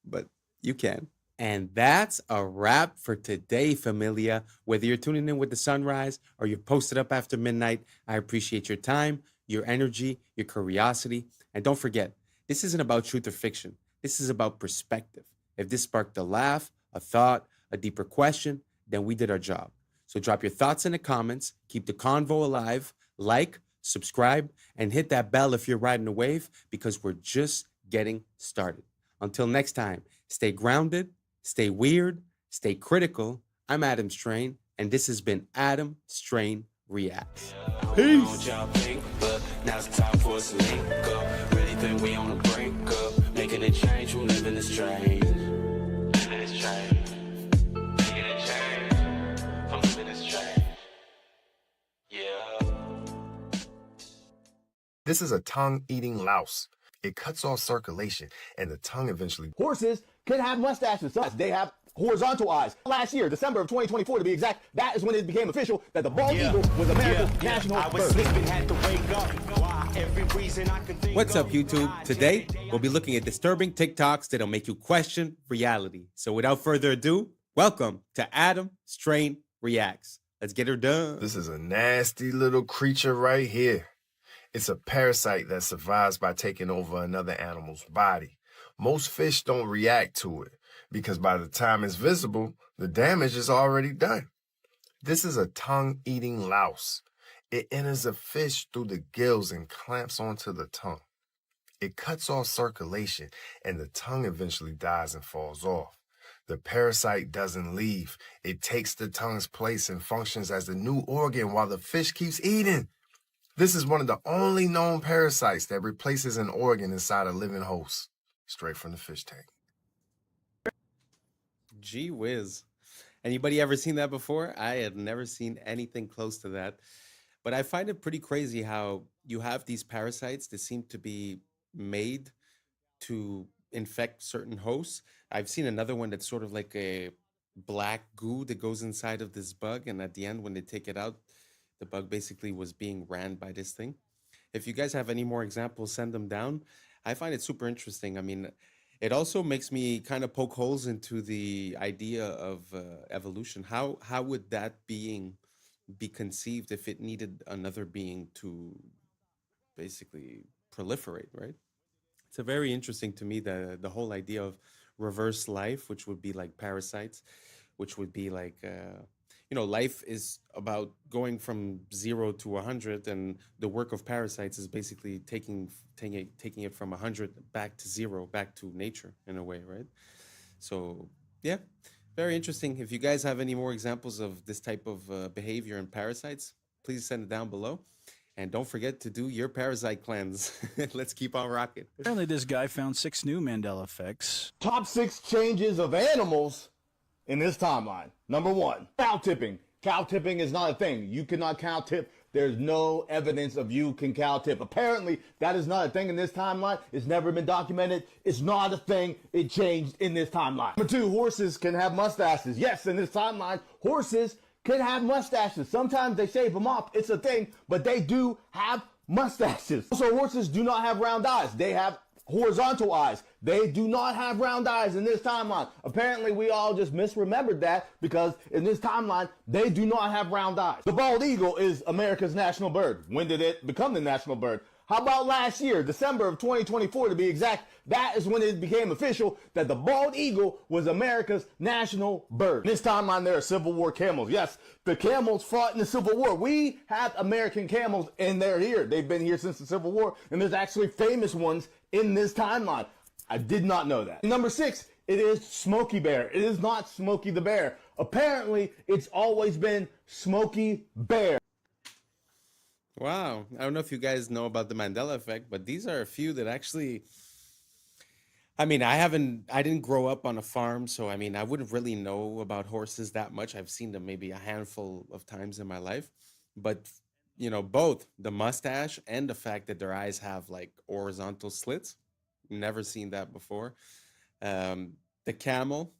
but you can. And that's a wrap for today, familia. Whether you're tuning in with the sunrise or you're posted up after midnight, I appreciate your time, your energy, your curiosity. And don't forget, this isn't about truth or fiction. This is about perspective. If this sparked a laugh, a thought, a deeper question, then we did our job. So drop your thoughts in the comments, keep the convo alive, like, subscribe, and hit that bell if you're riding a wave, because we're just getting started. Until next time, stay grounded, stay weird, stay critical. I'm Adam Strain, and this has been Adam Strain Reacts. Peace. Now it's time for us to link up. Really think we on the brink up. Making a change, we're living this strange. Living this strange. Making a change. I'm living this strange. Yeah. This is a tongue-eating louse. It cuts off circulation, and the tongue eventually... Horses can have mustaches. They have horizontal eyes. Last year, December of 2024 to be exact, that is when it became official that the bald eagle was America's national bird. What's up, YouTube? Today, we'll be looking at disturbing TikToks that'll make you question reality. So without further ado, welcome to Adam Strain Reacts. Let's get her done. This is a nasty little creature right here. It's a parasite that survives by taking over another animal's body. Most fish don't react to it because by the time it's visible, the damage is already done. This is a tongue-eating louse. It enters a fish through the gills and clamps onto the tongue. It cuts off circulation, and the tongue eventually dies and falls off. The parasite doesn't leave. It takes the tongue's place and functions as the new organ while the fish keeps eating. This is one of the only known parasites that replaces an organ inside a living host, straight from the fish tank. Gee whiz. Anybody ever seen that before? I had never seen anything close to that. But I find it pretty crazy how you have these parasites that seem to be made to infect certain hosts. I've seen another one that's sort of like a black goo that goes inside of this bug. And at the end, when they take it out, the bug basically was being ran by this thing. If you guys have any more examples, send them down. I find it super interesting. I mean, it also makes me kind of poke holes into the idea of evolution. How would that being be conceived if it needed another being to basically proliferate, right? It's a very interesting to me, the whole idea of reverse life, which would be like parasites, which would be like... you know, life is about going from 0 to 100, and the work of parasites is basically taking it from 100 back to 0, back to nature in a way, right? So, yeah, very interesting. If you guys have any more examples of this type of behavior in parasites, please send it down below. And don't forget to do your parasite cleanse. Let's keep on rocking. Apparently, this guy found 6 new Mandela effects. Top 6 changes of animals in this timeline. Number 1, cow tipping. Cow tipping is not a thing. You cannot cow tip. There's no evidence of you can cow tip. Apparently, that is not a thing in this timeline. It's never been documented. It's not a thing. It changed in this timeline. Number 2, horses can have mustaches. Yes, in this timeline, horses can have mustaches. Sometimes they shave them off. It's a thing, but they do have mustaches. Also, horses do not have round eyes. They have horizontal eyes. They do not have round eyes in this timeline. Apparently, we all just misremembered that because in this timeline, they do not have round eyes. The bald eagle is America's national bird. When did it become the national bird? How about last year, December of 2024 to be exact? That is when it became official that the bald eagle was America's national bird. In this timeline, there are Civil War camels. Yes, the camels fought in the Civil War. We have American camels, and they're here. They've been here since the Civil War, and there's actually famous ones in this timeline. I did not know that. Number 6 it is Smokey Bear. It is not Smokey the Bear. Apparently, it's always been Smokey Bear. Wow. I don't know if you guys know about the Mandela effect, but these are a few that actually, I mean, I didn't grow up on a farm, so I mean, I wouldn't really know about horses that much. I've seen them maybe a handful of times in my life, but you know, both the mustache and the fact that their eyes have like horizontal slits, never seen that before. The camel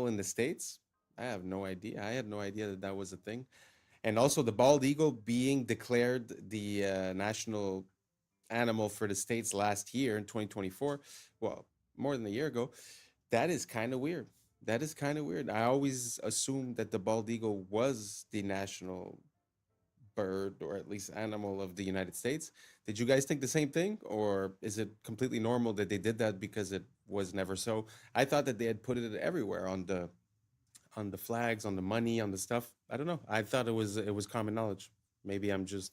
in the States, I have no idea. I had no idea that that was a thing. And also the bald eagle being declared the national animal for the States last year in 2024. Well, more than a year ago. That is kind of weird. That is kind of weird. I always assumed that the bald eagle was the national bird or at least animal of the United States. Did you guys think the same thing? Or is it completely normal that they did that because it was never so? I thought that they had put it everywhere on the flags, on the money, on the stuff. I don't know. I thought it was common knowledge. Maybe I'm just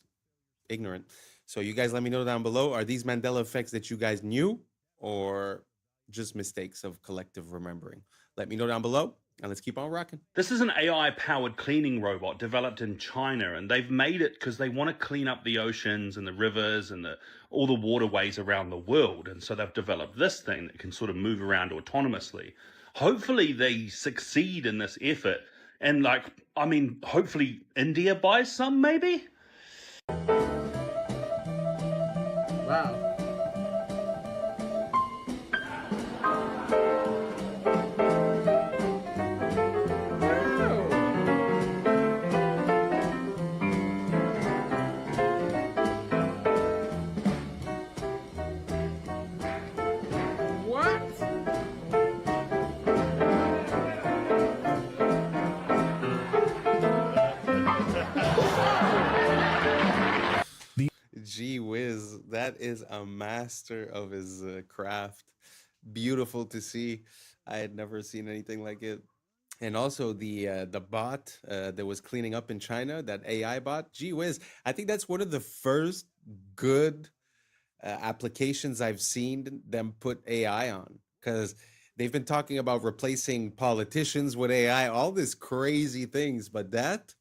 ignorant. So you guys let me know down below. Are these Mandela effects that you guys knew or just mistakes of collective remembering? Let me know down below and let's keep on rocking. This is an AI-powered cleaning robot developed in China, and they've made it because they want to clean up the oceans and the rivers and all the waterways around the world. And so they've developed this thing that can sort of move around autonomously. Hopefully they succeed in this effort. And like, I mean, hopefully India buys some, maybe? Wow. Gee whiz, that is a master of his craft. Beautiful to see. I had never seen anything like it. And also the bot that was cleaning up in China, that AI bot. Gee whiz, I think that's one of the first good applications I've seen them put AI on, because they've been talking about replacing politicians with AI, all these crazy things, but that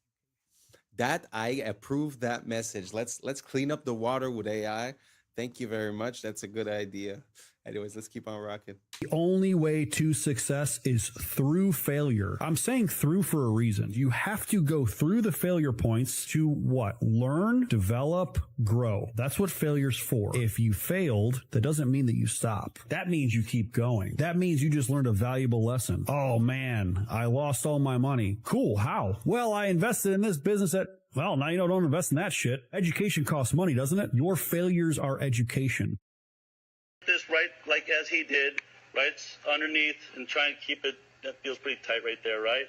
I approve that message. Let's clean up the water with AI. Thank you very much. That's a good idea. Anyways, let's keep on rocking. The only way to success is through failure. I'm saying through for a reason. You have to go through the failure points to what? Learn, develop, grow. That's what failure's for. If you failed, that doesn't mean that you stop. That means you keep going. That means you just learned a valuable lesson. Oh man, I lost all my money. Cool, how? Well, I invested in this business at... Well, now you don't invest in that shit. Education costs money, doesn't it? Your failures are education. This right, like as he did, right, underneath, and try and keep it, that feels pretty tight right there, right?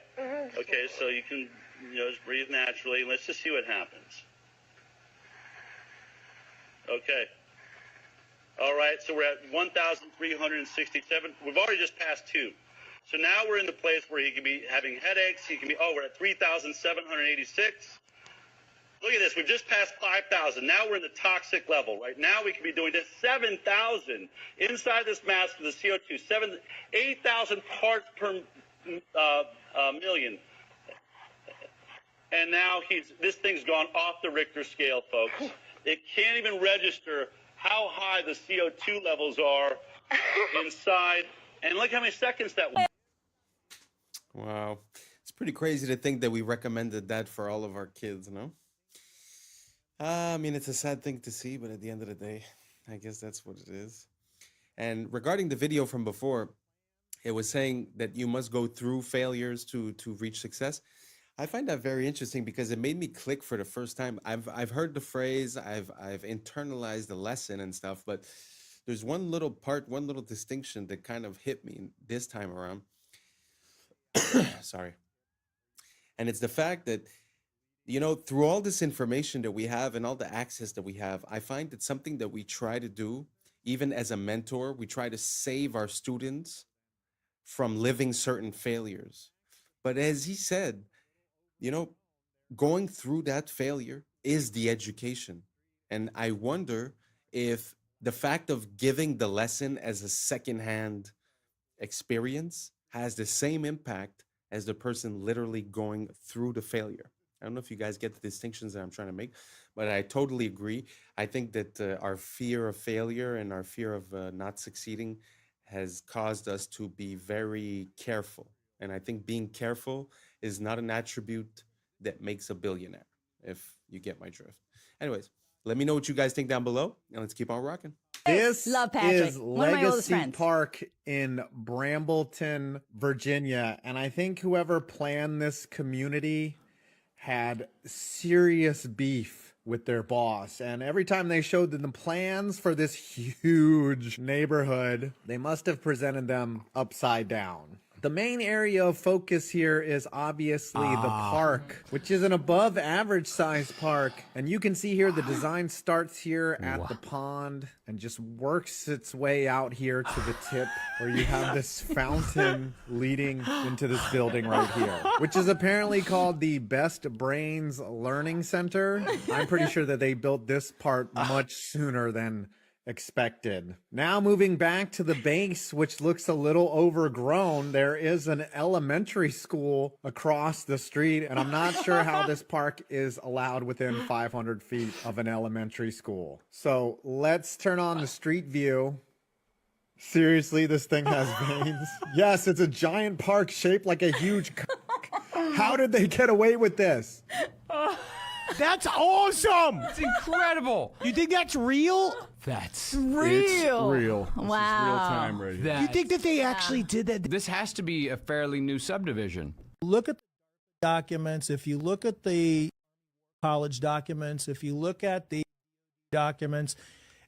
Okay, so you can, just breathe naturally. Let's just see what happens. Okay. All right, so we're at 1,367. We've already just passed 2. So now we're in the place where he can be having headaches. We're at 3,786. Look at this. We've just passed 5,000. Now we're in the toxic level. Right now we could be doing this 7,000 inside this mask of the CO2. 8,000 parts per million. And now this thing's gone off the Richter scale, folks. It can't even register how high the CO2 levels are inside. And look how many seconds that was. Wow. It's pretty crazy to think that we recommended that for all of our kids, no? I mean, it's a sad thing to see, but at the end of the day, I guess that's what it is. And regarding the video from before, it was saying that you must go through failures to reach success. I find that very interesting because it made me click for the first time. I've heard the phrase, I've internalized the lesson and stuff, but there's one little distinction that kind of hit me this time around. Sorry. And it's the fact that, through all this information that we have and all the access that we have, I find that something that we try to do, even as a mentor, we try to save our students from living certain failures. But as he said, going through that failure is the education. And I wonder if the fact of giving the lesson as a secondhand experience has the same impact as the person literally going through the failure. I don't know if you guys get the distinctions that I'm trying to make, but I totally agree. I think that our fear of failure and our fear of not succeeding has caused us to be very careful. And I think being careful is not an attribute that makes a billionaire, if you get my drift. Anyways, let me know what you guys think down below, and let's keep on rocking. This Love Patrick, is one of my oldest Legacy friends. Park in Brambleton, Virginia. And I think whoever planned this community had serious beef with their boss. And every time they showed them the plans for this huge neighborhood, they must have presented them upside down. The main area of focus here is obviously the park, which is an above average size park. And you can see here the design starts here at the pond and just works its way out here to the tip where you have this fountain leading into this building right here, which is apparently called the Best Brains Learning Center. I'm pretty sure that they built this part much sooner than expected. Now moving back to the base, which looks a little overgrown, there is an elementary school across the street, and I'm not sure how this park is allowed within 500 feet of an elementary school. So let's turn on the street view. Seriously, this thing has veins? Yes, it's a giant park shaped like a huge How did they get away with this? That's awesome! It's incredible! You think that's real? That's real. It's real. Wow. This is real time right here. You think that they actually did that? This has to be a fairly new subdivision. Look at the documents. If you look at the college documents, if you look at the documents,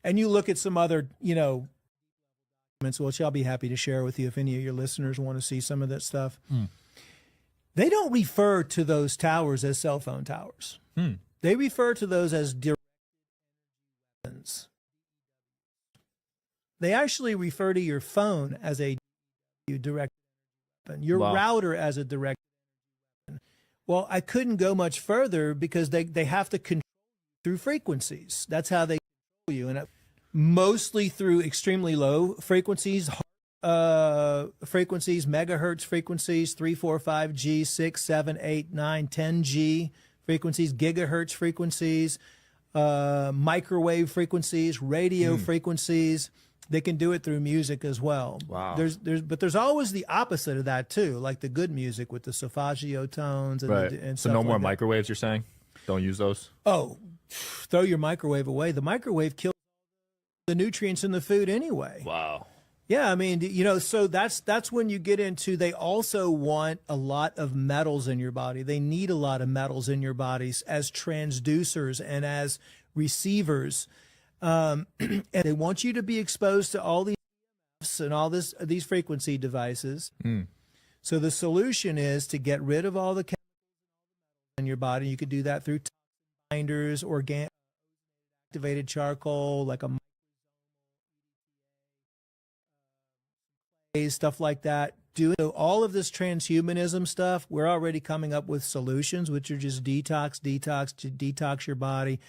and you look at some other, documents, which I'll be happy to share with you if any of your listeners want to see some of that stuff. They don't refer to those towers as cell phone towers. They refer to those as direct weapons. They actually refer to your phone as a direct weapon, your router as a direct weapon. Well, I couldn't go much further because they have to control through frequencies. That's how they control you, and mostly through extremely low frequencies, megahertz frequencies, 3, 4, 5G, 6, 7, 8, 9, 10G frequencies, gigahertz frequencies, microwave frequencies, radio frequencies. They can do it through music as well. Wow. But there's always the opposite of that too, like the good music with the solfeggio tones and, Right. and So stuff no more like that. microwaves, you're saying? Don't use those? Oh, throw your microwave away. The microwave kills the nutrients in the food anyway. Wow. Yeah, I mean, so that's when you get into, they also want a lot of metals in your body. They need a lot of metals in your bodies as transducers and as receivers. And they want you to be exposed to all these and all these frequency devices. So the solution is to get rid of all the chemicals in your body. You could do that through binders, organic activated charcoal, like a stuff like that. Doing all of this transhumanism stuff, we're already coming up with solutions, which are just detox your body.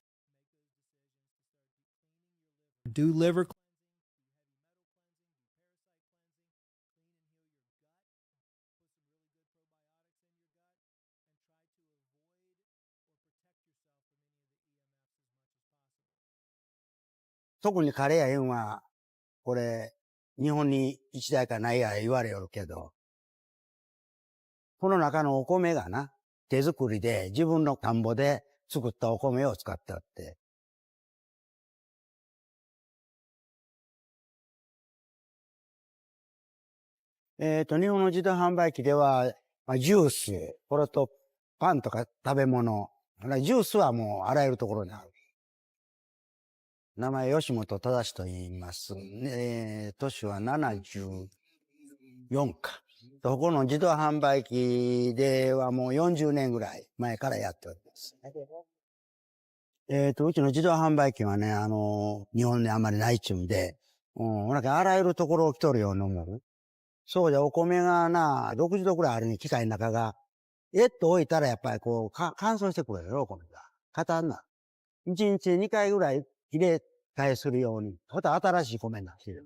Do liver cleansing.特にカレーやいうのは、これ、日本に一台かないや言われよるけど、この中のお米がな、手作りで自分の田んぼで作ったお米を使ってあって、日本の自動販売機では、ジュース、これとパンとか食べ物、ジュースはもうあらゆるところにある。名前、吉本正と言います。年は74か。ここの自動販売機ではもう40年ぐらい前からやっております。うちの自動販売機はね、日本にあんまりないっちゅうんで、なんかあらゆるところを来とるように思う。そうじゃ、お米がな、60度くらいあるに機械の中が、と置いたらやっぱりこう、乾燥してくるやろ、お米が。硬んな。1日2回ぐらい入れ替えするように、また新しい米になってる。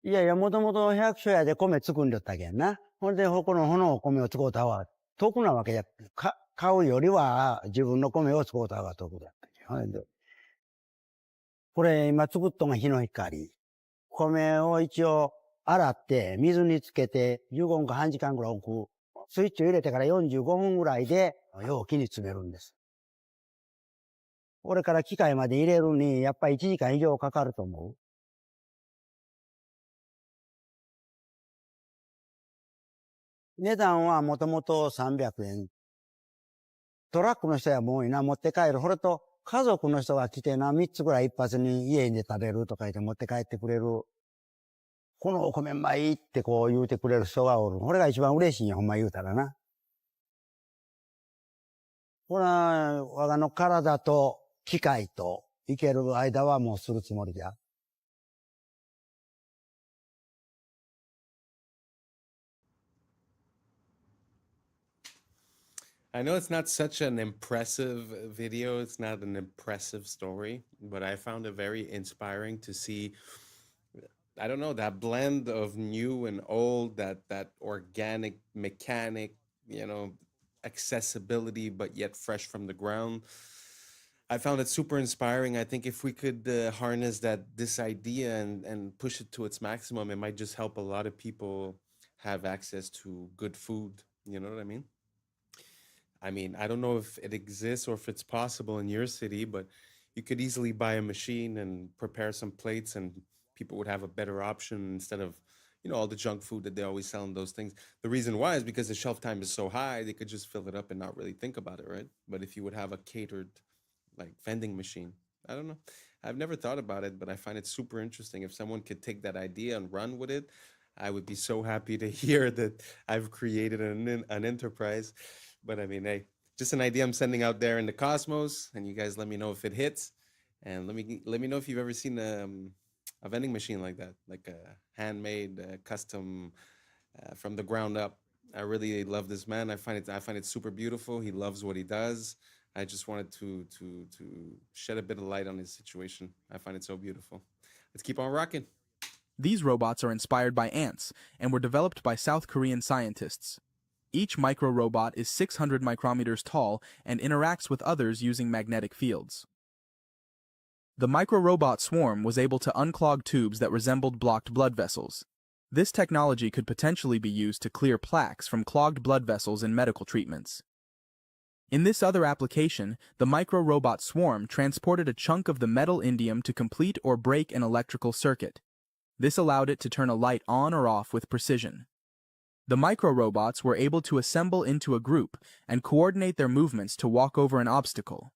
いやいや、もともと百姓屋で米作んでったけんな。ほんで、この米を使うたは、得なわけや。買うよりは、自分の米を使うた方が得だったけん。ほんで、これ今作っとんが日の光。米を一応洗って水につけて15分か半時間ぐらい置く。スイッチを入れてから45分ぐらいで容器に詰めるんです。これから機械まで入れるにやっぱり1時間以上かかると思う。値段はもともと300円。トラックの人はもういいな、持って帰る。これと家族の人が来てな、3つぐらい一発に家で食べるとか言って持って帰ってくれる。このお米うまいってこう言うてくれる人がおる。これが一番嬉しいんや、ほんま言うたらな。これは、我がの体と機械と生ける間はもうするつもりじゃ。I know it's not such an impressive video, it's not an impressive story, but I found it very inspiring to see, I don't know, that blend of new and old, that organic mechanic, accessibility, but yet fresh from the ground. I found it super inspiring. I think if we could harness this idea and push it to its maximum, it might just help a lot of people have access to good food. You know what I mean? I don't know if it exists or if it's possible in your city, but you could easily buy a machine and prepare some plates and people would have a better option instead of, all the junk food that they always sell in those things. The reason why is because the shelf time is so high, they could just fill it up and not really think about it, right? But if you would have a catered, vending machine, I don't know. I've never thought about it, but I find it super interesting. If someone could take that idea and run with it, I would be so happy to hear that I've created an enterprise. But hey, just an idea I'm sending out there in the cosmos, and you guys let me know if it hits, and let me know if you've ever seen a vending machine like that, like a handmade, custom, from the ground up. I really love this man. I find it super beautiful. He loves what he does. I just wanted to shed a bit of light on his situation. I find it so beautiful. Let's keep on rocking. These robots are inspired by ants and were developed by South Korean scientists. Each micro-robot is 600 micrometers tall and interacts with others using magnetic fields. The micro-robot swarm was able to unclog tubes that resembled blocked blood vessels. This technology could potentially be used to clear plaques from clogged blood vessels in medical treatments. In this other application, the micro-robot swarm transported a chunk of the metal indium to complete or break an electrical circuit. This allowed it to turn a light on or off with precision. The micro-robots were able to assemble into a group and coordinate their movements to walk over an obstacle.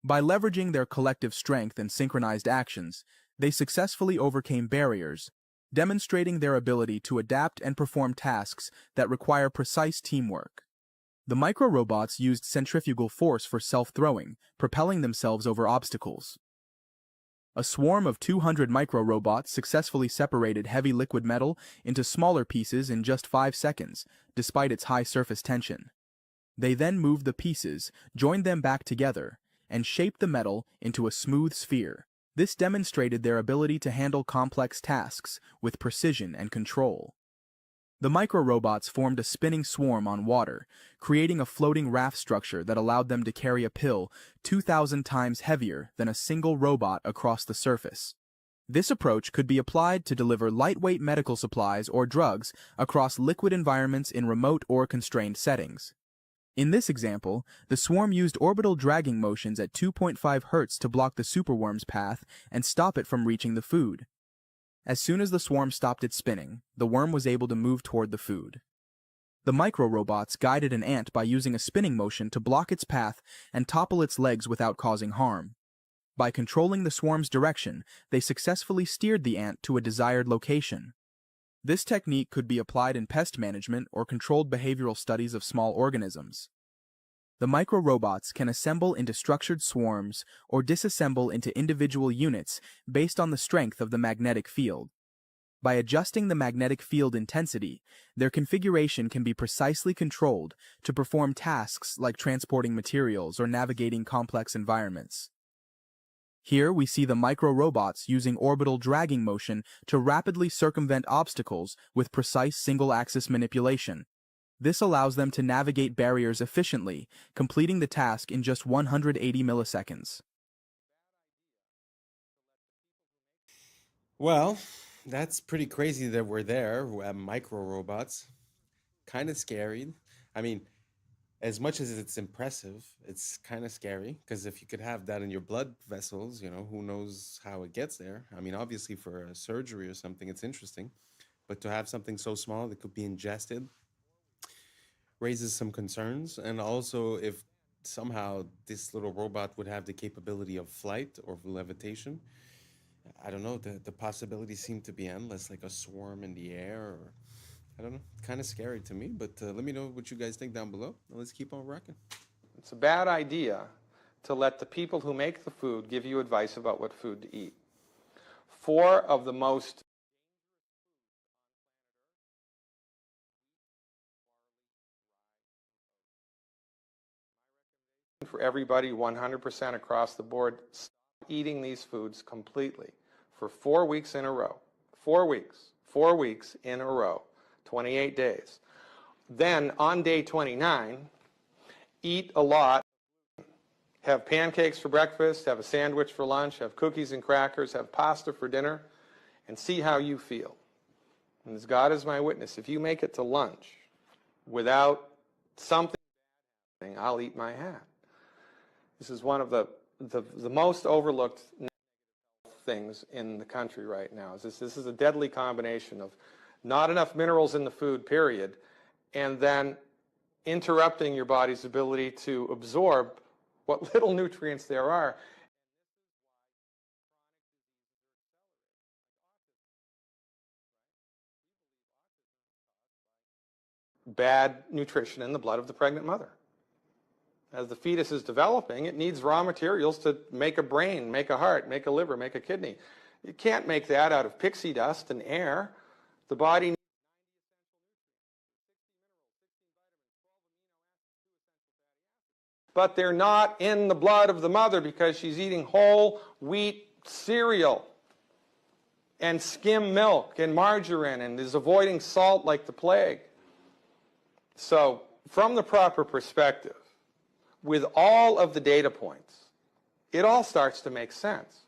By leveraging their collective strength and synchronized actions, they successfully overcame barriers, demonstrating their ability to adapt and perform tasks that require precise teamwork. The micro-robots used centrifugal force for self-throwing, propelling themselves over obstacles. A swarm of 200 micro-robots successfully separated heavy liquid metal into smaller pieces in just 5 seconds, despite its high surface tension. They then moved the pieces, joined them back together, and shaped the metal into a smooth sphere. This demonstrated their ability to handle complex tasks with precision and control. The micro-robots formed a spinning swarm on water, creating a floating raft structure that allowed them to carry a pill 2,000 times heavier than a single robot across the surface. This approach could be applied to deliver lightweight medical supplies or drugs across liquid environments in remote or constrained settings. In this example, the swarm used orbital dragging motions at 2.5 Hz to block the superworm's path and stop it from reaching the food. As soon as the swarm stopped its spinning, the worm was able to move toward the food. The micro-robots guided an ant by using a spinning motion to block its path and topple its legs without causing harm. By controlling the swarm's direction, they successfully steered the ant to a desired location. This technique could be applied in pest management or controlled behavioral studies of small organisms. The micro-robots can assemble into structured swarms or disassemble into individual units based on the strength of the magnetic field. By adjusting the magnetic field intensity, their configuration can be precisely controlled to perform tasks like transporting materials or navigating complex environments. Here we see the micro-robots using orbital dragging motion to rapidly circumvent obstacles with precise single-axis manipulation. This allows them to navigate barriers efficiently, completing the task in just 180 milliseconds. Well, that's pretty crazy that we're there. Micro robots. Kind of scary. I mean, as much as it's impressive, it's kind of scary because if you could have that in your blood vessels, who knows how it gets there? I mean, obviously for a surgery or something, it's interesting. But to have something so small that could be ingested raises some concerns. And also, if somehow this little robot would have the capability of flight or levitation, I don't know, the possibilities seem to be endless, like a swarm in the air, or I don't know, kind of scary to me, but let me know what you guys think down below. Let's keep on rocking. It's a bad idea to let the people who make the food give you advice about what food to eat. 4 of the most for everybody 100% across the board, stop eating these foods completely for 4 weeks in a row. 4 weeks. 4 weeks in a row. 28 days. Then on day 29, eat a lot. Have pancakes for breakfast, have a sandwich for lunch, have cookies and crackers, have pasta for dinner, and see how you feel. And as God is my witness, if you make it to lunch without something, I'll eat my hat. This is one of the most overlooked things in the country right now. This is a deadly combination of not enough minerals in the food, period, and then interrupting your body's ability to absorb what little nutrients there are. Bad nutrition in the blood of the pregnant mother. As the fetus is developing, it needs raw materials to make a brain, make a heart, make a liver, make a kidney. You can't make that out of pixie dust and air. The body needs but they're not in the blood of the mother because she's eating whole wheat cereal and skim milk and margarine and is avoiding salt like the plague. So, from the proper perspective, with all of the data points, it all starts to make sense.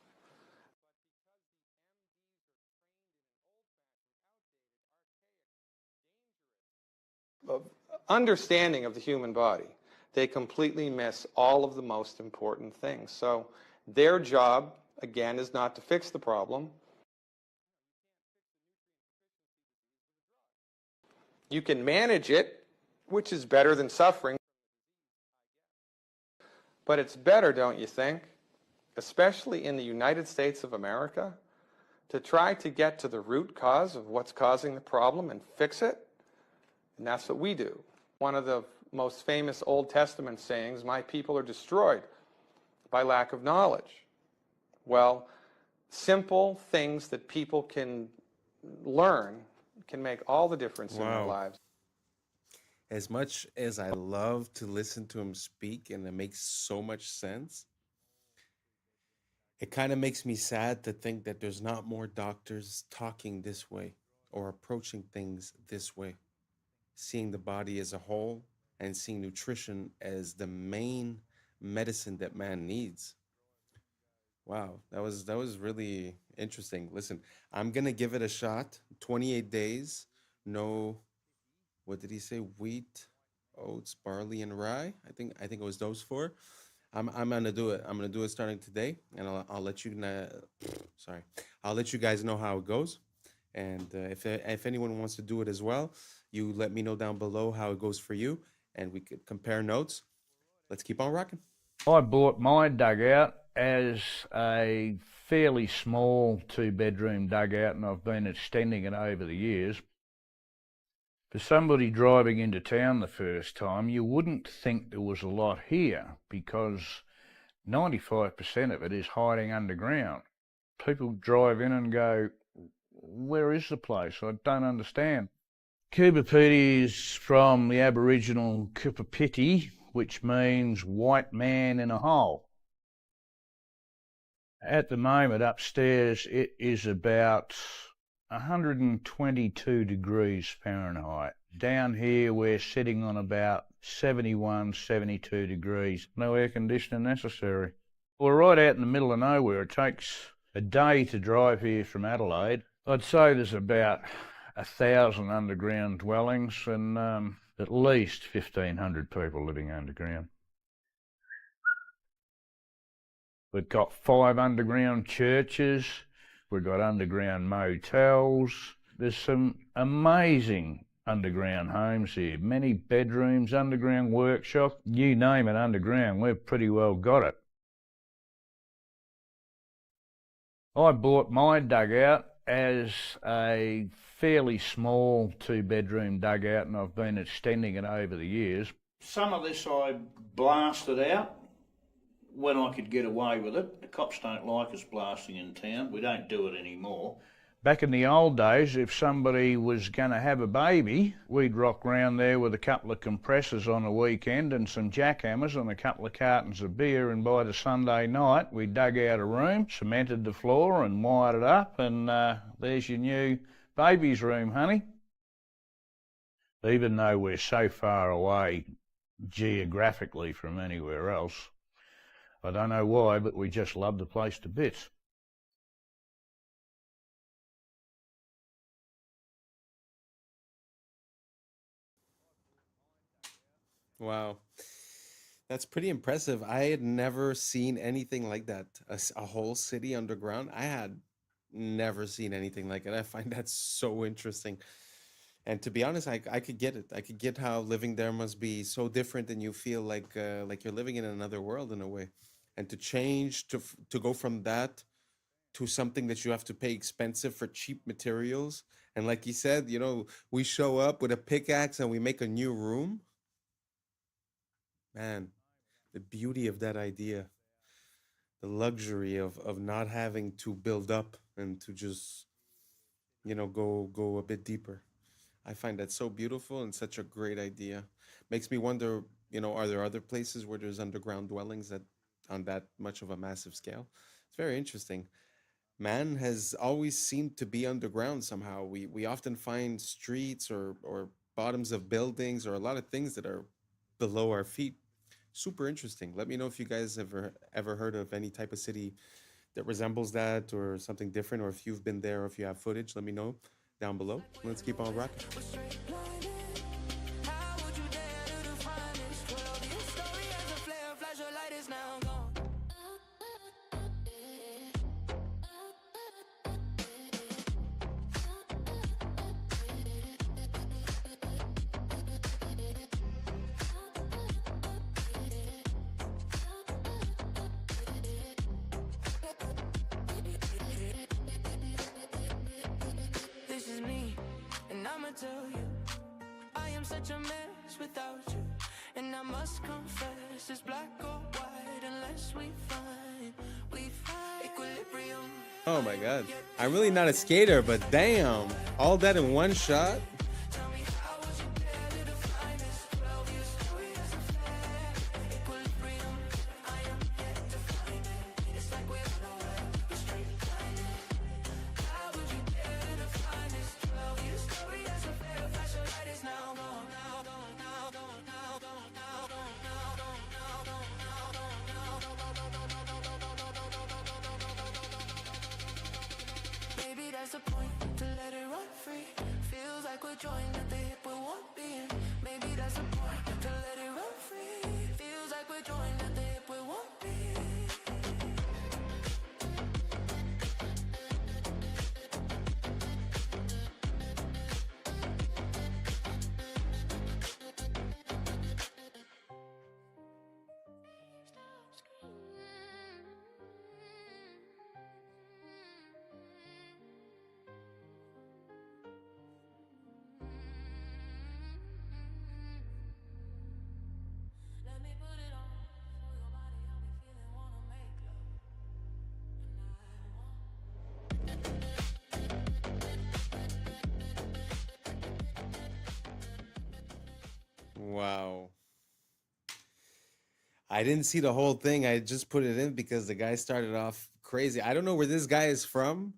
Understanding of the human body, they completely miss all of the most important things. So their job, again, is not to fix the problem. You can manage it, which is better than suffering. But it's better, don't you think, especially in the United States of America, to try to get to the root cause of what's causing the problem and fix it? And that's what we do. One of the most famous Old Testament sayings, my people are destroyed by lack of knowledge. Well, simple things that people can learn can make all the difference in their lives. As much as I love to listen to him speak and it makes so much sense, it kind of makes me sad to think that there's not more doctors talking this way or approaching things this way, seeing the body as a whole and seeing nutrition as the main medicine that man needs. Wow, that was really interesting. Listen, I'm gonna give it a shot. 28 days, no, what did he say? Wheat, oats, barley, and rye. I think it was those 4. I'm gonna do it. I'm gonna do it starting today, and I'll let you know. Sorry, I'll let you guys know how it goes. And if anyone wants to do it as well, you let me know down below how it goes for you, and we could compare notes. Let's keep on rocking. I bought my dugout as a fairly small 2-bedroom dugout, and I've been extending it over the years. For somebody driving into town the first time, you wouldn't think there was a lot here because 95% of it is hiding underground. People drive in and go, where is the place? I don't understand. Kupapiti is from the Aboriginal Kupapiti, which means white man in a hole. At the moment upstairs it is about 122 degrees Fahrenheit. Down here we're sitting on about 71, 72 degrees. No air conditioning necessary. We're right out in the middle of nowhere. It takes a day to drive here from Adelaide. I'd say there's about 1,000 underground dwellings and at least 1,500 people living underground. We've got 5 underground churches. We've got underground motels. There's some amazing underground homes here. Many bedrooms, underground workshop. You name it underground, we've pretty well got it. I bought my dugout as a fairly small 2-bedroom dugout, and I've been extending it over the years. Some of this I blasted out when I could get away with it. The cops don't like us blasting in town. We don't do it anymore. Back in the old days, if somebody was going to have a baby, we'd rock round there with a couple of compressors on a weekend and some jackhammers and a couple of cartons of beer, and by the Sunday night we dug out a room, cemented the floor and wired it up, and there's your new baby's room, honey. Even though we're so far away geographically from anywhere else, I don't know why, but we just love the place to bits. Wow. That's pretty impressive. I had never seen anything like that. A whole city underground. I had never seen anything like it. I find that so interesting. And to be honest, I could get it. I could get how living there must be so different, and you feel like you're living in another world in a way. And to change to go from that to something that you have to pay expensive for cheap materials. And like you said, we show up with a pickaxe and we make a new room. Man, the beauty of that idea, the luxury of not having to build up and to just, go a bit deeper. I find that so beautiful and such a great idea. Makes me wonder, are there other places where there's underground dwellings that on that much of a massive scale? It's very interesting. Man has always seemed to be underground somehow. We often find streets or bottoms of buildings or a lot of things that are below our feet. Super interesting. Let me know if you guys ever heard of any type of city that resembles that or something different, or if you've been there or if you have footage. Let me know down below. Let's keep on rocking. Tell you, I am such a mess without you, and I must confess it's black or white unless we find equilibrium. Oh my god. I'm really not a skater, but damn, all that in one shot. Wow. I didn't see the whole thing. I just put it in because the guy started off crazy. I don't know where this guy is from,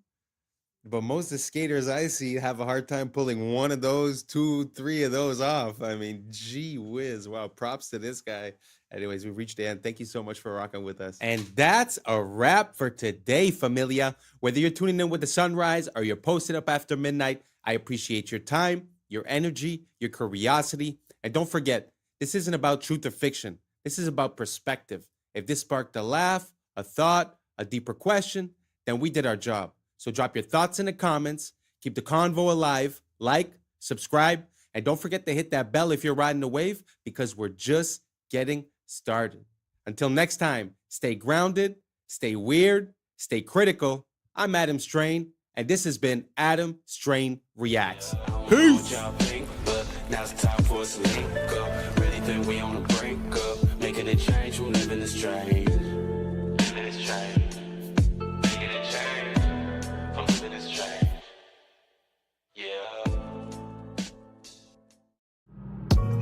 but most of the skaters I see have a hard time pulling one of those, 2, 3 of those off. I mean, gee whiz. Wow, props to this guy. Anyways, we've reached the end. Thank you so much for rocking with us. And that's a wrap for today, familia. Whether you're tuning in with the sunrise or you're posted up after midnight, I appreciate your time, your energy, your curiosity. And don't forget, this isn't about truth or fiction. This is about perspective. If this sparked a laugh, a thought, a deeper question, then we did our job. So drop your thoughts in the comments, keep the convo alive, like, subscribe, and don't forget to hit that bell if you're riding the wave, because we're just getting started. Until next time, stay grounded, stay weird, stay critical. I'm Adam Strain, and this has been Adam Strain Reacts. Peace! Now it's time for us to link up. Really think we on the brink up. Making a change, we're living this change. Living this change. Making a change. I'm living this change.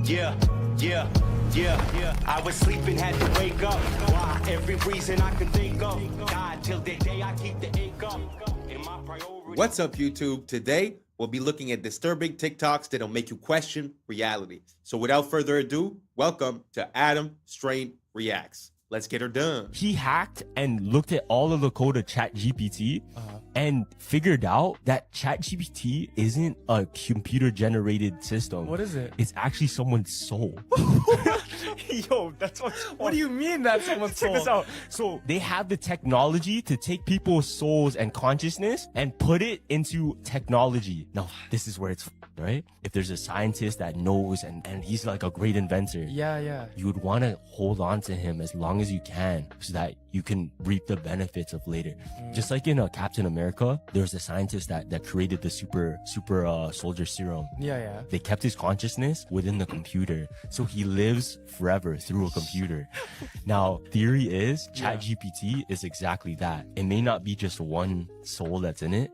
Yeah. Yeah. I was sleeping, had to wake up. Why? Every reason I can think of. God, till the day I keep the ink up. In my priority. What's up, YouTube? Today, we'll be looking at disturbing TikToks that'll make you question reality. So without further ado, welcome to Adam Strain Reacts. Let's get her done. He hacked and looked at all of the code of ChatGPT and figured out that ChatGPT isn't a computer-generated system. What is it? It's actually someone's soul. Yo, that's what do you mean that's someone's soul? Check this out. So they have the technology to take people's souls and consciousness and put it into technology. Now, this is where it's right? If there's a scientist that knows and he's like a great inventor. Yeah. You would want to hold on to him as long as you can so that you can reap the benefits of later. Just like in Captain America, there's a scientist that created the super soldier serum. Yeah. They kept his consciousness within the computer. So he lives forever through a computer. Now, theory is ChatGPT is exactly that. It may not be just one soul that's in it,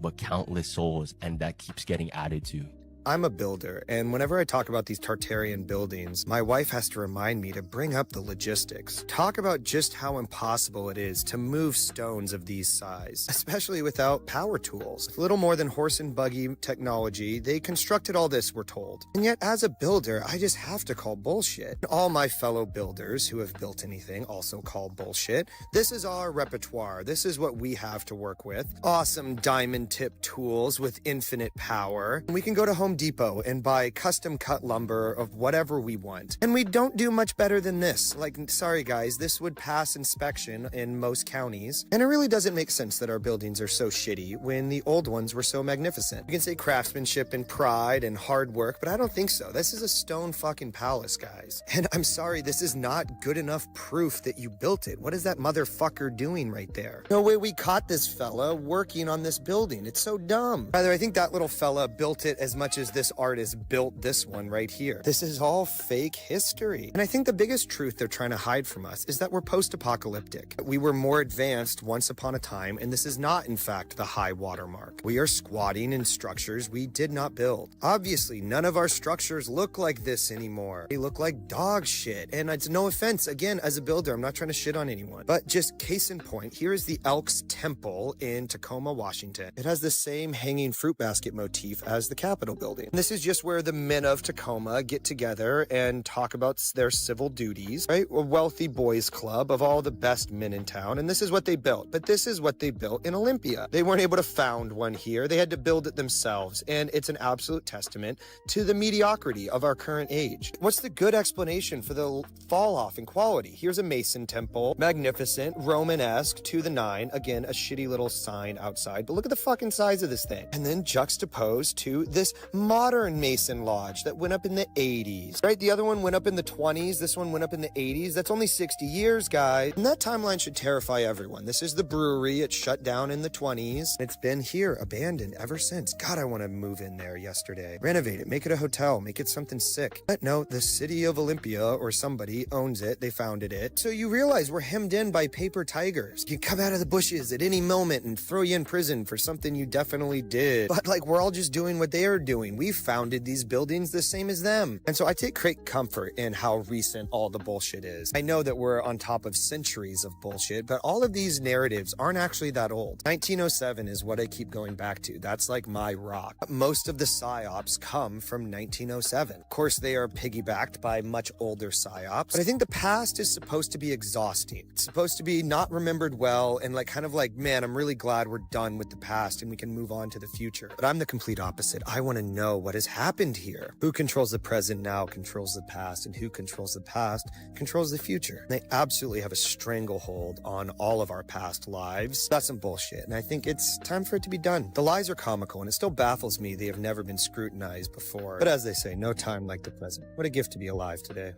but countless souls, and that keeps getting added to. I'm a builder, and whenever I talk about these Tartarian buildings, my wife has to remind me to bring up the logistics. Talk about just how impossible it is to move stones of these size, especially without power tools. With little more than horse and buggy technology, they constructed all this, we're told. And yet, as a builder, I just have to call bullshit. All my fellow builders who have built anything also call bullshit. This is our repertoire. This is what we have to work with. Awesome diamond tip tools with infinite power. And we can go to Home Depot and buy custom cut lumber of whatever we want. And we don't do much better than this. Like, sorry guys, this would pass inspection in most counties. And it really doesn't make sense that our buildings are so shitty when the old ones were so magnificent. You can say craftsmanship and pride and hard work, but I don't think so. This is a stone fucking palace, guys. And I'm sorry, this is not good enough proof that you built it. What is that motherfucker doing right there? No way we caught this fella working on this building. It's so dumb. Rather, I think that little fella built it as much as this artist built this one right here. This is all fake history. And I think the biggest truth they're trying to hide from us is that we're post-apocalyptic. We were more advanced once upon a time, and this is not, in fact, the high watermark. We are squatting in structures we did not build. Obviously, none of our structures look like this anymore. They look like dog shit. And it's no offense, again, as a builder, I'm not trying to shit on anyone. But just case in point, here is the Elks Temple in Tacoma, Washington. It has the same hanging fruit basket motif as the Capitol building. This is just where the men of Tacoma get together and talk about their civil duties, right? A wealthy boys club of all the best men in town, and this is what they built. But this is what they built in Olympia. They weren't able to found one here. They had to build it themselves, and it's an absolute testament to the mediocrity of our current age. What's the good explanation for the fall off in quality? Here's a Mason temple, magnificent, Romanesque, to the 9. Again, a shitty little sign outside, but look at the fucking size of this thing. And then juxtaposed to this modern Mason Lodge that went up in the 80s, right? The other one went up in the 20s. This one went up in the 80s. That's only 60 years, guys. And that timeline should terrify everyone. This is the brewery. It shut down in the 20s. It's been here, abandoned ever since. God, I want to move in there yesterday. Renovate it, make it a hotel, make it something sick. But no, the city of Olympia or somebody owns it. They founded it. So you realize we're hemmed in by paper tigers. You come out of the bushes at any moment and throw you in prison for something you definitely did. But like, we're all just doing what they are doing. mean, we founded these buildings the same as them. And so I take great comfort in how recent all the bullshit is. I know that we're on top of centuries of bullshit, but all of these narratives aren't actually that old. 1907 is what I keep going back to. That's like my rock. Most of the psyops come from 1907. Of course, they are piggybacked by much older psyops, but I think the past is supposed to be exhausting. It's supposed to be not remembered well and like kind of like, man, I'm really glad we're done with the past and we can move on to the future. But I'm the complete opposite. I want to know what has happened here. Who controls the present now controls the past, and who controls the past controls the future. They absolutely have a stranglehold on all of our past lives. That's some bullshit, and I think it's time for it to be done. The lies are comical, and it still baffles me they have never been scrutinized before. But as they say, no time like the present. What a gift to be alive today.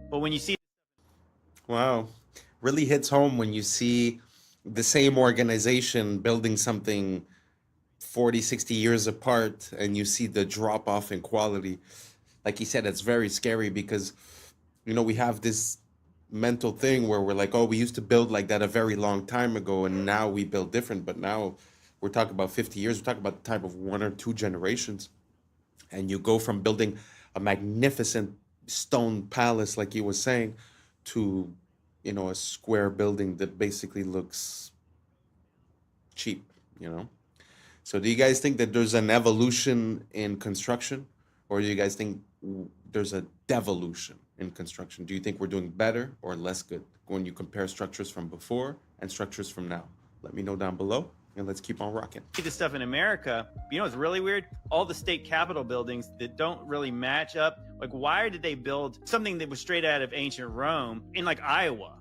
But when you see... Wow. Really hits home when you see the same organization building something 40, 60 years apart, and you see the drop off in quality. Like he said, it's very scary because, you know, we have this mental thing where we're like, oh, we used to build like that a very long time ago, and now we build different. But now we're talking about 50 years. We're talking about the type of 1 or 2 generations. And you go from building a magnificent stone palace, like you was saying, to, you know, a square building that basically looks cheap, you know? So do you guys think that there's an evolution in construction, or do you guys think there's a devolution in construction? Do you think we're doing better or less good when you compare structures from before and structures from now? Let me know down below, and let's keep on rocking. See this stuff in America, you know what's really weird? All the state capitol buildings that don't really match up. Like, why did they build something that was straight out of ancient Rome in like Iowa?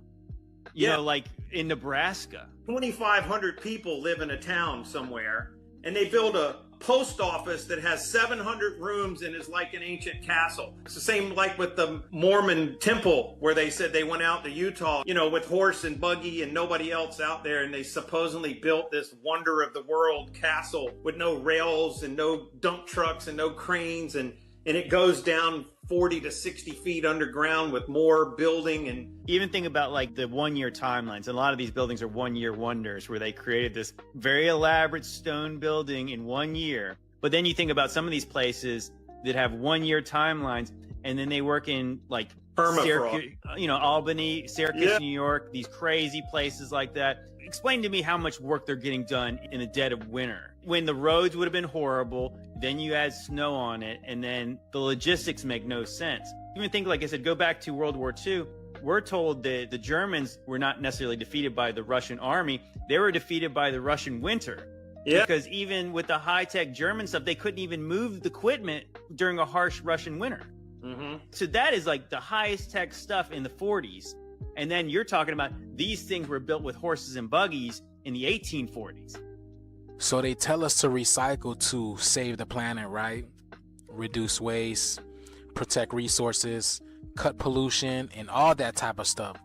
You know, like in Nebraska. 2,500 people live in a town somewhere, and they build a post office that has 700 rooms and is like an ancient castle. It's the same like with the Mormon temple, where they said they went out to Utah, you know, with horse and buggy and nobody else out there, and they supposedly built this wonder of the world castle with no rails and no dump trucks and no cranes, and it goes down 40 to 60 feet underground with more building. And even think about like the 1 year timelines. A lot of these buildings are 1 year wonders where they created this very elaborate stone building in 1 year. But then you think about some of these places that have 1 year timelines, and then they work in like Syracuse, you know, Albany, Syracuse, New York, these crazy places like that. Explain to me how much work they're getting done in the dead of winter, when the roads would have been horrible. Then you add snow on it, and then the logistics make no sense. Even think, like I said, go back to World War II. We're told that the Germans were not necessarily defeated by the Russian army. They were defeated by the Russian winter. Yeah. Because even with the high-tech German stuff, they couldn't even move the equipment during a harsh Russian winter. So that is like the highest tech stuff in the 40s. And then you're talking about these things were built with horses and buggies in the 1840s. So they tell us to recycle to save the planet, right? Reduce waste, protect resources, cut pollution, and all that type of stuff.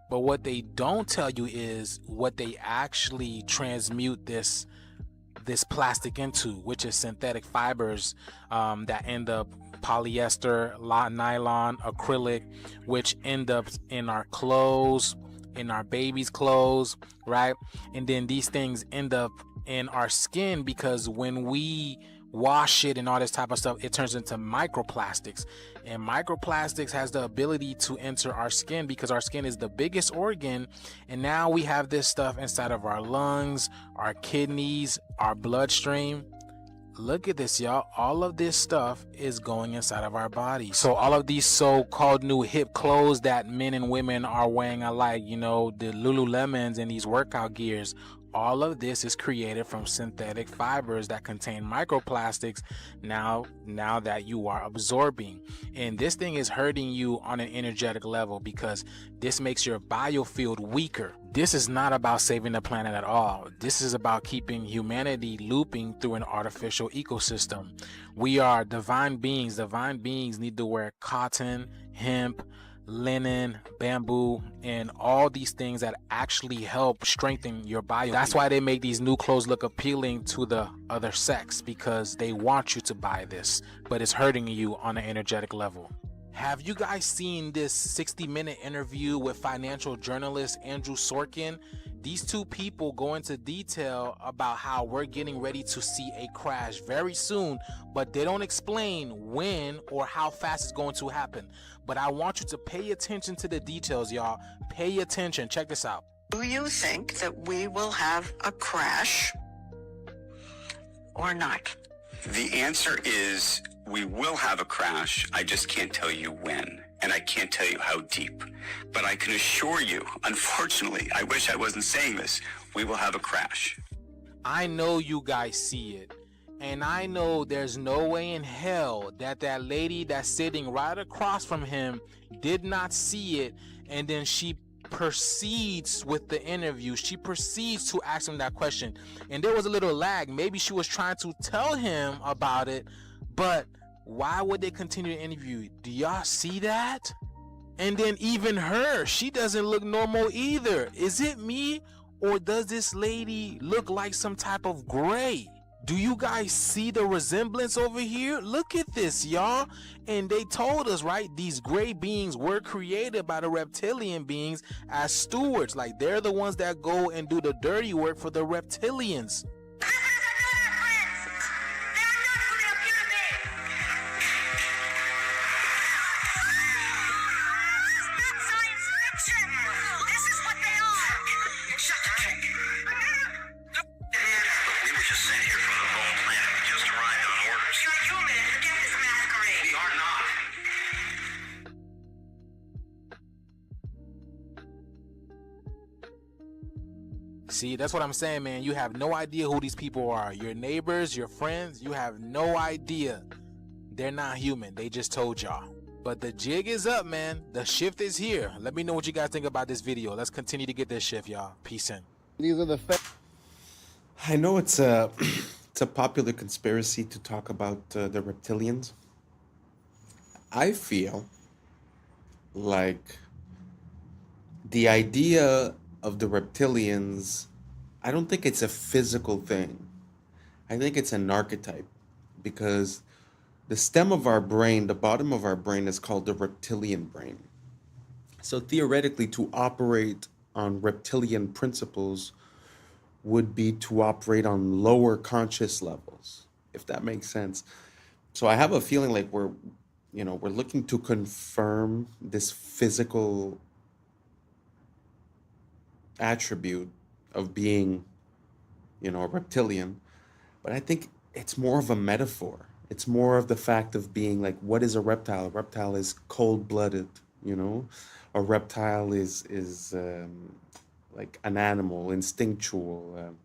But what they don't tell you is what they actually transmute this plastic into, which is synthetic fibers that end up polyester, nylon, acrylic, which end up in our clothes, in our babies' clothes, right? And then these things end up in our skin, because when we wash it and all this type of stuff, it turns into microplastics. And microplastics has the ability to enter our skin because our skin is the biggest organ. And now we have this stuff inside of our lungs, our kidneys, our bloodstream. Look at this, y'all. All of this stuff is going inside of our body. So all of these so-called new hip clothes that men and women are wearing alike, you know, the Lululemons and these workout gears, all of this is created from synthetic fibers that contain microplastics now that you are absorbing. And this thing is hurting you on an energetic level because this makes your biofield weaker. This is not about saving the planet at all. This is about keeping humanity looping through an artificial ecosystem. We are divine beings. Divine beings need to wear cotton, hemp, linen, bamboo, and all these things that actually help strengthen your body. That's why they make these new clothes look appealing to the other sex, because they want you to buy this, but it's hurting you on an energetic level. Have you guys seen this 60-minute interview with financial journalist Andrew Sorkin? These two people go into detail about how we're getting ready to see a crash very soon, but they don't explain when or how fast it's going to happen. But I want you to pay attention to the details, y'all. Pay attention. Check this out. Do you think that we will have a crash or not? The answer is we will have a crash. I just can't tell you when, and I can't tell you how deep. But I can assure you, unfortunately, I wish I wasn't saying this, we will have a crash. I know you guys see it. And I know there's no way in hell that that lady that's sitting right across from him did not see it, and then she proceeds with the interview. She proceeds to ask him that question. And there was a little lag. Maybe she was trying to tell him about it, but why would they continue the interview? Do y'all see that? And then even her, she doesn't look normal either. Is it me, or does this lady look like some type of gray? Do you guys see the resemblance over here? Look at this, y'all. And they told us, right, these gray beings were created by the reptilian beings as stewards. Like, they're the ones that go and do the dirty work for the reptilians. See, that's what I'm saying, man. You have no idea who these people are. Your neighbors, your friends, you have no idea. They're not human. They just told y'all. But the jig is up, man. The shift is here. Let me know what you guys think about this video. Let's continue to get this shift, y'all. Peace in. These are the I know it's a popular conspiracy to talk about the reptilians. I feel like the idea of the reptilians, I don't think it's a physical thing. I think it's an archetype, because the stem of our brain, the bottom of our brain, is called the reptilian brain. So theoretically, to operate on reptilian principles would be to operate on lower conscious levels, if that makes sense. So I have a feeling like we're looking to confirm this physical attribute of being, a reptilian. But I think it's more of a metaphor. It's more of the fact of being like, what is a reptile? A reptile is cold-blooded, A reptile is like an animal, instinctual.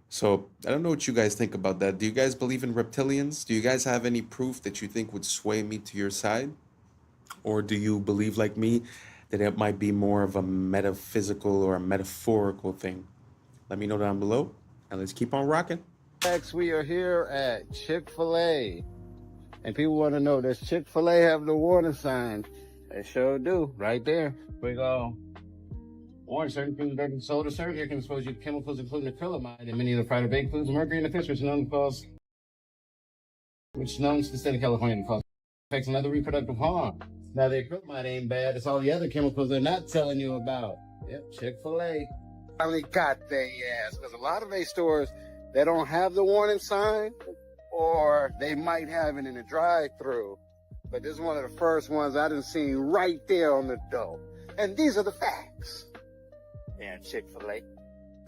So I don't know what you guys think about that. Do you guys believe in reptilians? Do you guys have any proof that you think would sway me to your side? Or do you believe, like me, that it might be more of a metaphysical or a metaphorical thing? Let me know down below, and let's keep on rocking. Next, we are here at Chick-fil-A. And people want to know, does Chick-fil-A have the warning signs? They sure do, right there. We go. Warning, certain foods are sold or served here can expose you to chemicals including acrylamide and many of the fried or baked foods, mercury in the fish, which is known to the state of California to cause effects and other reproductive harm. Now, the acrylamide ain't bad. It's all the other chemicals they're not telling you about. Yep, Chick-fil-A. Finally got their ass, because a lot of these stores, they don't have the warning sign, or they might have it in the drive-thru. But this is one of the first ones I done seen right there on the door. And these are the facts. Yeah, Chick-fil-A.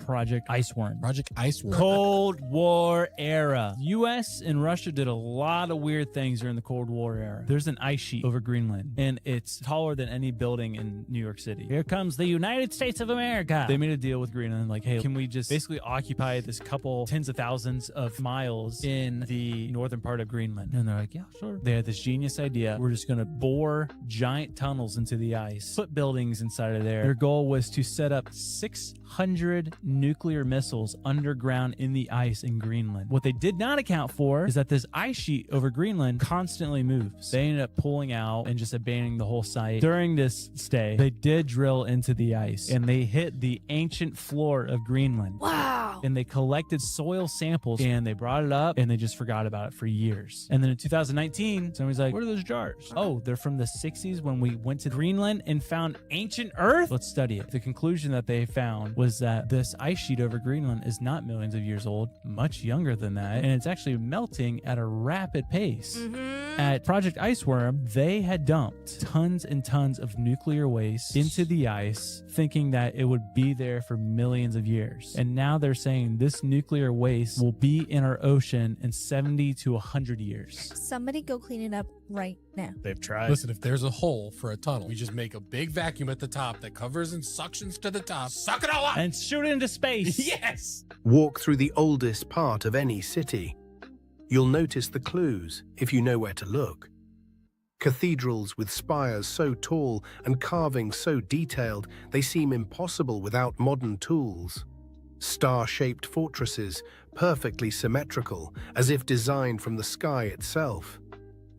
Project Iceworm. Project Iceworm. Cold War era. U.S. and Russia did a lot of weird things during the Cold War era. There's an ice sheet over Greenland, and it's taller than any building in New York City. Here comes the United States of America. They made a deal with Greenland, like, hey, can we just basically occupy this couple tens of thousands of miles in the northern part of Greenland? And they're like, yeah, sure. They had this genius idea. We're just going to bore giant tunnels into the ice, put buildings inside of there. Their goal was to set up 600 nuclear missiles underground in the ice in Greenland. What they did not account for is that this ice sheet over Greenland constantly moves. They ended up pulling out and just abandoning the whole site. During this stay, they did drill into the ice, and they hit the ancient floor of Greenland. Wow. Wow. And they collected soil samples and they brought it up and they just forgot about it for years. And then in 2019, somebody's like, what are those jars? Oh, they're from the 60s when we went to Greenland and found ancient Earth. Let's study it. The conclusion that they found was that this ice sheet over Greenland is not millions of years old, much younger than that. And it's actually melting at a rapid pace. At Project Iceworm, they had dumped tons and tons of nuclear waste into the ice, thinking that it would be there for millions of years. And now they're saying this nuclear waste will be in our ocean in 70 to 100 years. Somebody go clean it up right now. They've tried. Listen, if there's a hole for a tunnel, we just make a big vacuum at the top that covers and suctions to the top, suck it all up, and shoot it into space. Yes! Walk through the oldest part of any city. You'll notice the clues if you know where to look. Cathedrals with spires so tall and carvings so detailed they seem impossible without modern tools. Star-shaped fortresses, perfectly symmetrical, as if designed from the sky itself.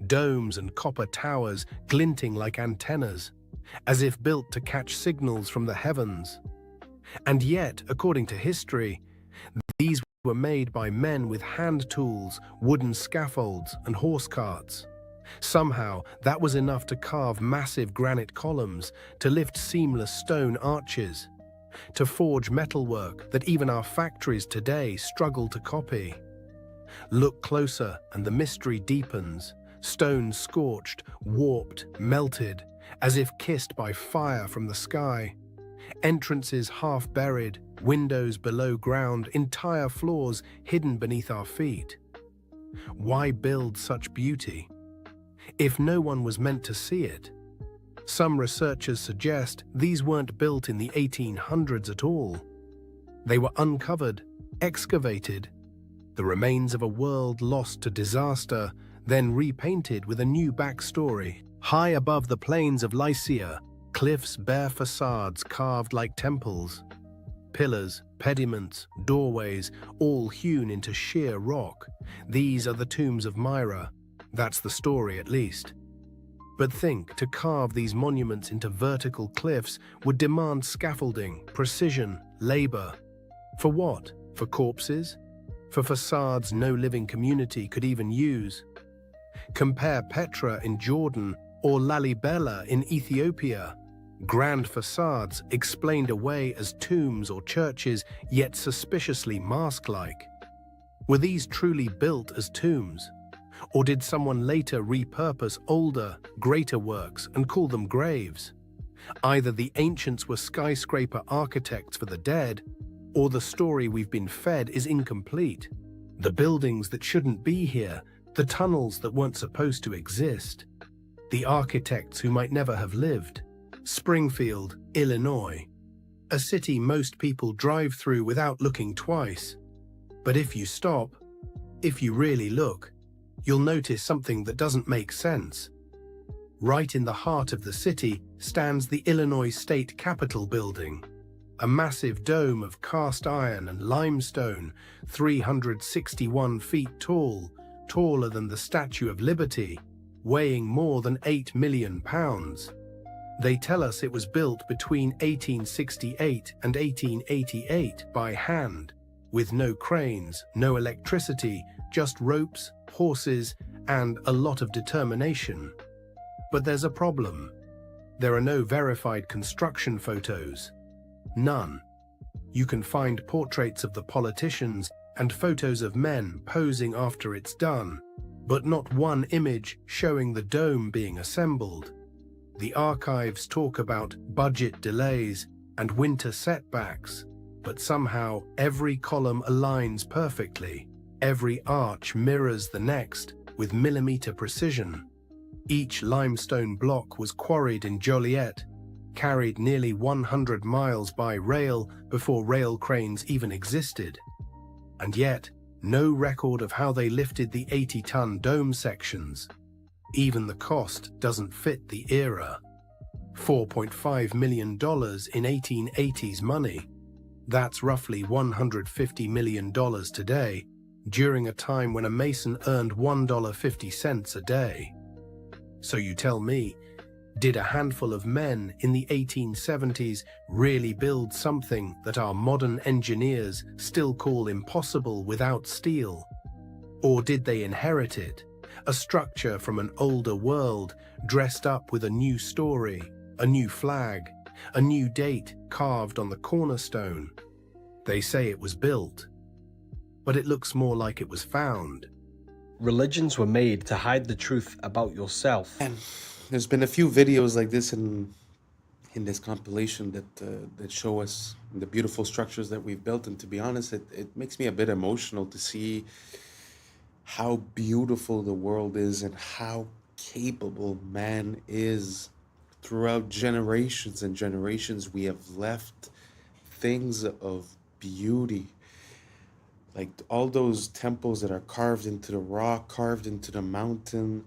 Domes and copper towers glinting like antennas, as if built to catch signals from the heavens. And yet, according to history, these were made by men with hand tools, wooden scaffolds, and horse carts. Somehow, that was enough to carve massive granite columns, to lift seamless stone arches, to forge metalwork that even our factories today struggle to copy. Look closer and the mystery deepens, stone scorched, warped, melted, as if kissed by fire from the sky. Entrances half buried, windows below ground, entire floors hidden beneath our feet. Why build such beauty if no one was meant to see it? Some researchers suggest these weren't built in the 1800s at all. They were uncovered, excavated, the remains of a world lost to disaster, then repainted with a new backstory. High above the plains of Lycia, cliffs bear facades carved like temples. Pillars, pediments, doorways, all hewn into sheer rock. These are the tombs of Myra. That's the story, at least. But think, to carve these monuments into vertical cliffs would demand scaffolding, precision, labor. For what? For corpses? For facades no living community could even use? Compare Petra in Jordan or Lalibela in Ethiopia. Grand facades explained away as tombs or churches, yet suspiciously mask-like. Were these truly built as tombs? Or did someone later repurpose older, greater works and call them graves? Either the ancients were skyscraper architects for the dead, or the story we've been fed is incomplete. The buildings that shouldn't be here, the tunnels that weren't supposed to exist, the architects who might never have lived. Springfield, Illinois, a city most people drive through without looking twice. But if you stop, if you really look, you'll notice something that doesn't make sense. Right in the heart of the city stands the Illinois State Capitol building, a massive dome of cast iron and limestone, 361 feet tall, taller than the Statue of Liberty, weighing more than 8 million pounds. They tell us it was built between 1868 and 1888 by hand, with no cranes, no electricity, just ropes, horses, and a lot of determination. But there's a problem. There are no verified construction photos. None. You can find portraits of the politicians and photos of men posing after it's done, but not one image showing the dome being assembled. The archives talk about budget delays and winter setbacks, but somehow every column aligns perfectly. Every arch mirrors the next with millimeter precision. Each limestone block was quarried in Joliet, carried nearly 100 miles by rail before rail cranes even existed. And yet, no record of how they lifted the 80-ton dome sections. Even the cost doesn't fit the era. $4.5 million in 1880s money. That's roughly $150 million today, during a time when a mason earned $1.50 a day. So you tell me, Did a handful of men in the 1870s really build something that our modern engineers still call impossible without steel? Or did they inherit it, a structure from an older world dressed up with a new story, a new flag, a new date carved on the cornerstone? They say it was built, but it looks more like it was found. Religions were made to hide the truth about yourself. And there's been a few videos like this in this compilation that show us the beautiful structures that we've built. And to be honest, it makes me a bit emotional to see how beautiful the world is and how capable man is. Throughout generations and generations, we have left things of beauty. Like all those temples that are carved into the rock, carved into the mountain,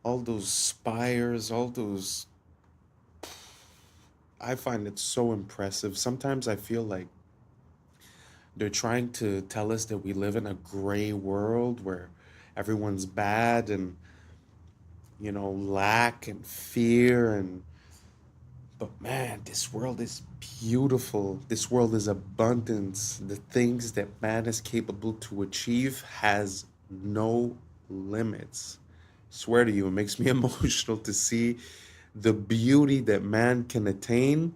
all those spires, all those... I find it so impressive. Sometimes I feel like they're trying to tell us that we live in a gray world where everyone's bad and, you know, lack and fear and... But man, this world is beautiful. This world is abundance. The things that man is capable to achieve has no limits. I swear to you, it makes me emotional to see the beauty that man can attain.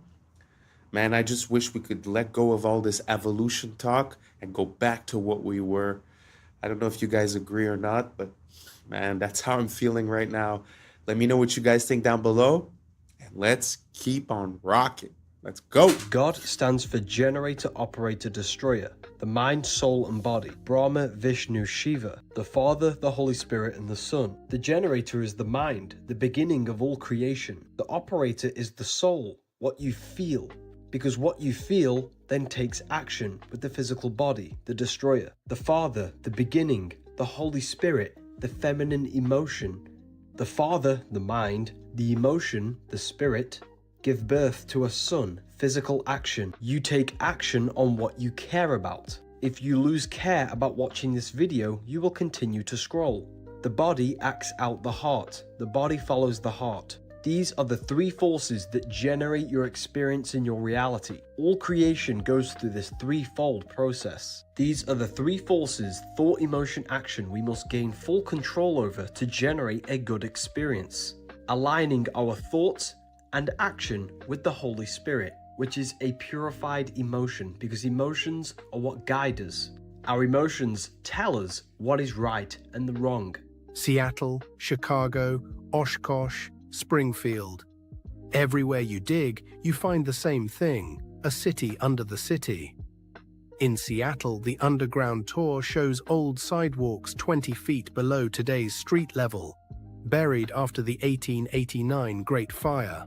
Man, I just wish we could let go of all this evolution talk and go back to what we were. I don't know if you guys agree or not, but man, that's how I'm feeling right now. Let me know what you guys think down below, and let's keep on rocking. Let's go. God stands for Generator, Operator, Destroyer, the mind, soul, and body. Brahma, Vishnu, Shiva, the Father, the Holy Spirit, and the Son. The generator is the mind, the beginning of all creation. The operator is the soul, what you feel. Because what you feel then takes action with the physical body, the destroyer. The Father, the beginning, the Holy Spirit, the feminine emotion. The Father, the mind, the emotion, the spirit, give birth to a son, physical action. You take action on what you care about. If you lose care about watching this video, you will continue to scroll. The body acts out the heart. The body follows the heart. These are the three forces that generate your experience in your reality. All creation goes through this threefold process. These are the three forces, thought, emotion, action, we must gain full control over to generate a good experience. Aligning our thoughts and action with the Holy Spirit, which is a purified emotion, because emotions are what guide us. Our emotions tell us what is right and the wrong. Seattle, Chicago, Oshkosh, Springfield. Everywhere you dig, you find the same thing, a city under the city. In Seattle, the underground tour shows old sidewalks 20 feet below today's street level, buried after the 1889 Great Fire.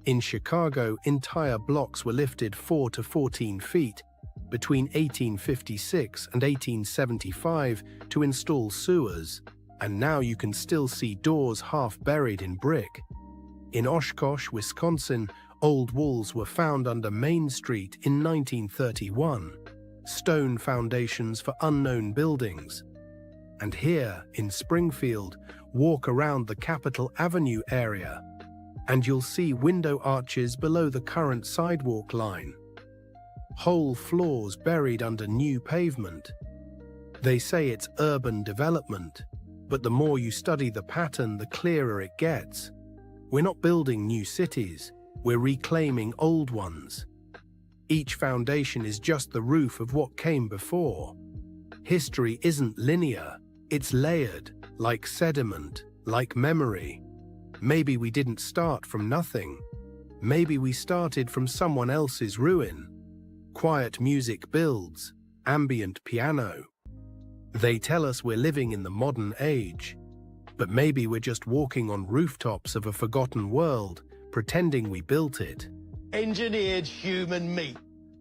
In Chicago, entire blocks were lifted 4 to 14 feet between 1856 and 1875 to install sewers, and now you can still see doors half buried in brick. In Oshkosh, Wisconsin, old walls were found under Main Street in 1931, stone foundations for unknown buildings. And here, in Springfield, walk around the Capitol Avenue area, and you'll see window arches below the current sidewalk line. Whole floors buried under new pavement. They say it's urban development, but the more you study the pattern, the clearer it gets. We're not building new cities, we're reclaiming old ones. Each foundation is just the roof of what came before. History isn't linear, it's layered, like sediment, like memory. Maybe we didn't start from nothing. Maybe we started from someone else's ruin. Quiet music builds, ambient piano. They tell us we're living in the modern age, but maybe we're just walking on rooftops of a forgotten world, pretending we built it. Engineered human meat.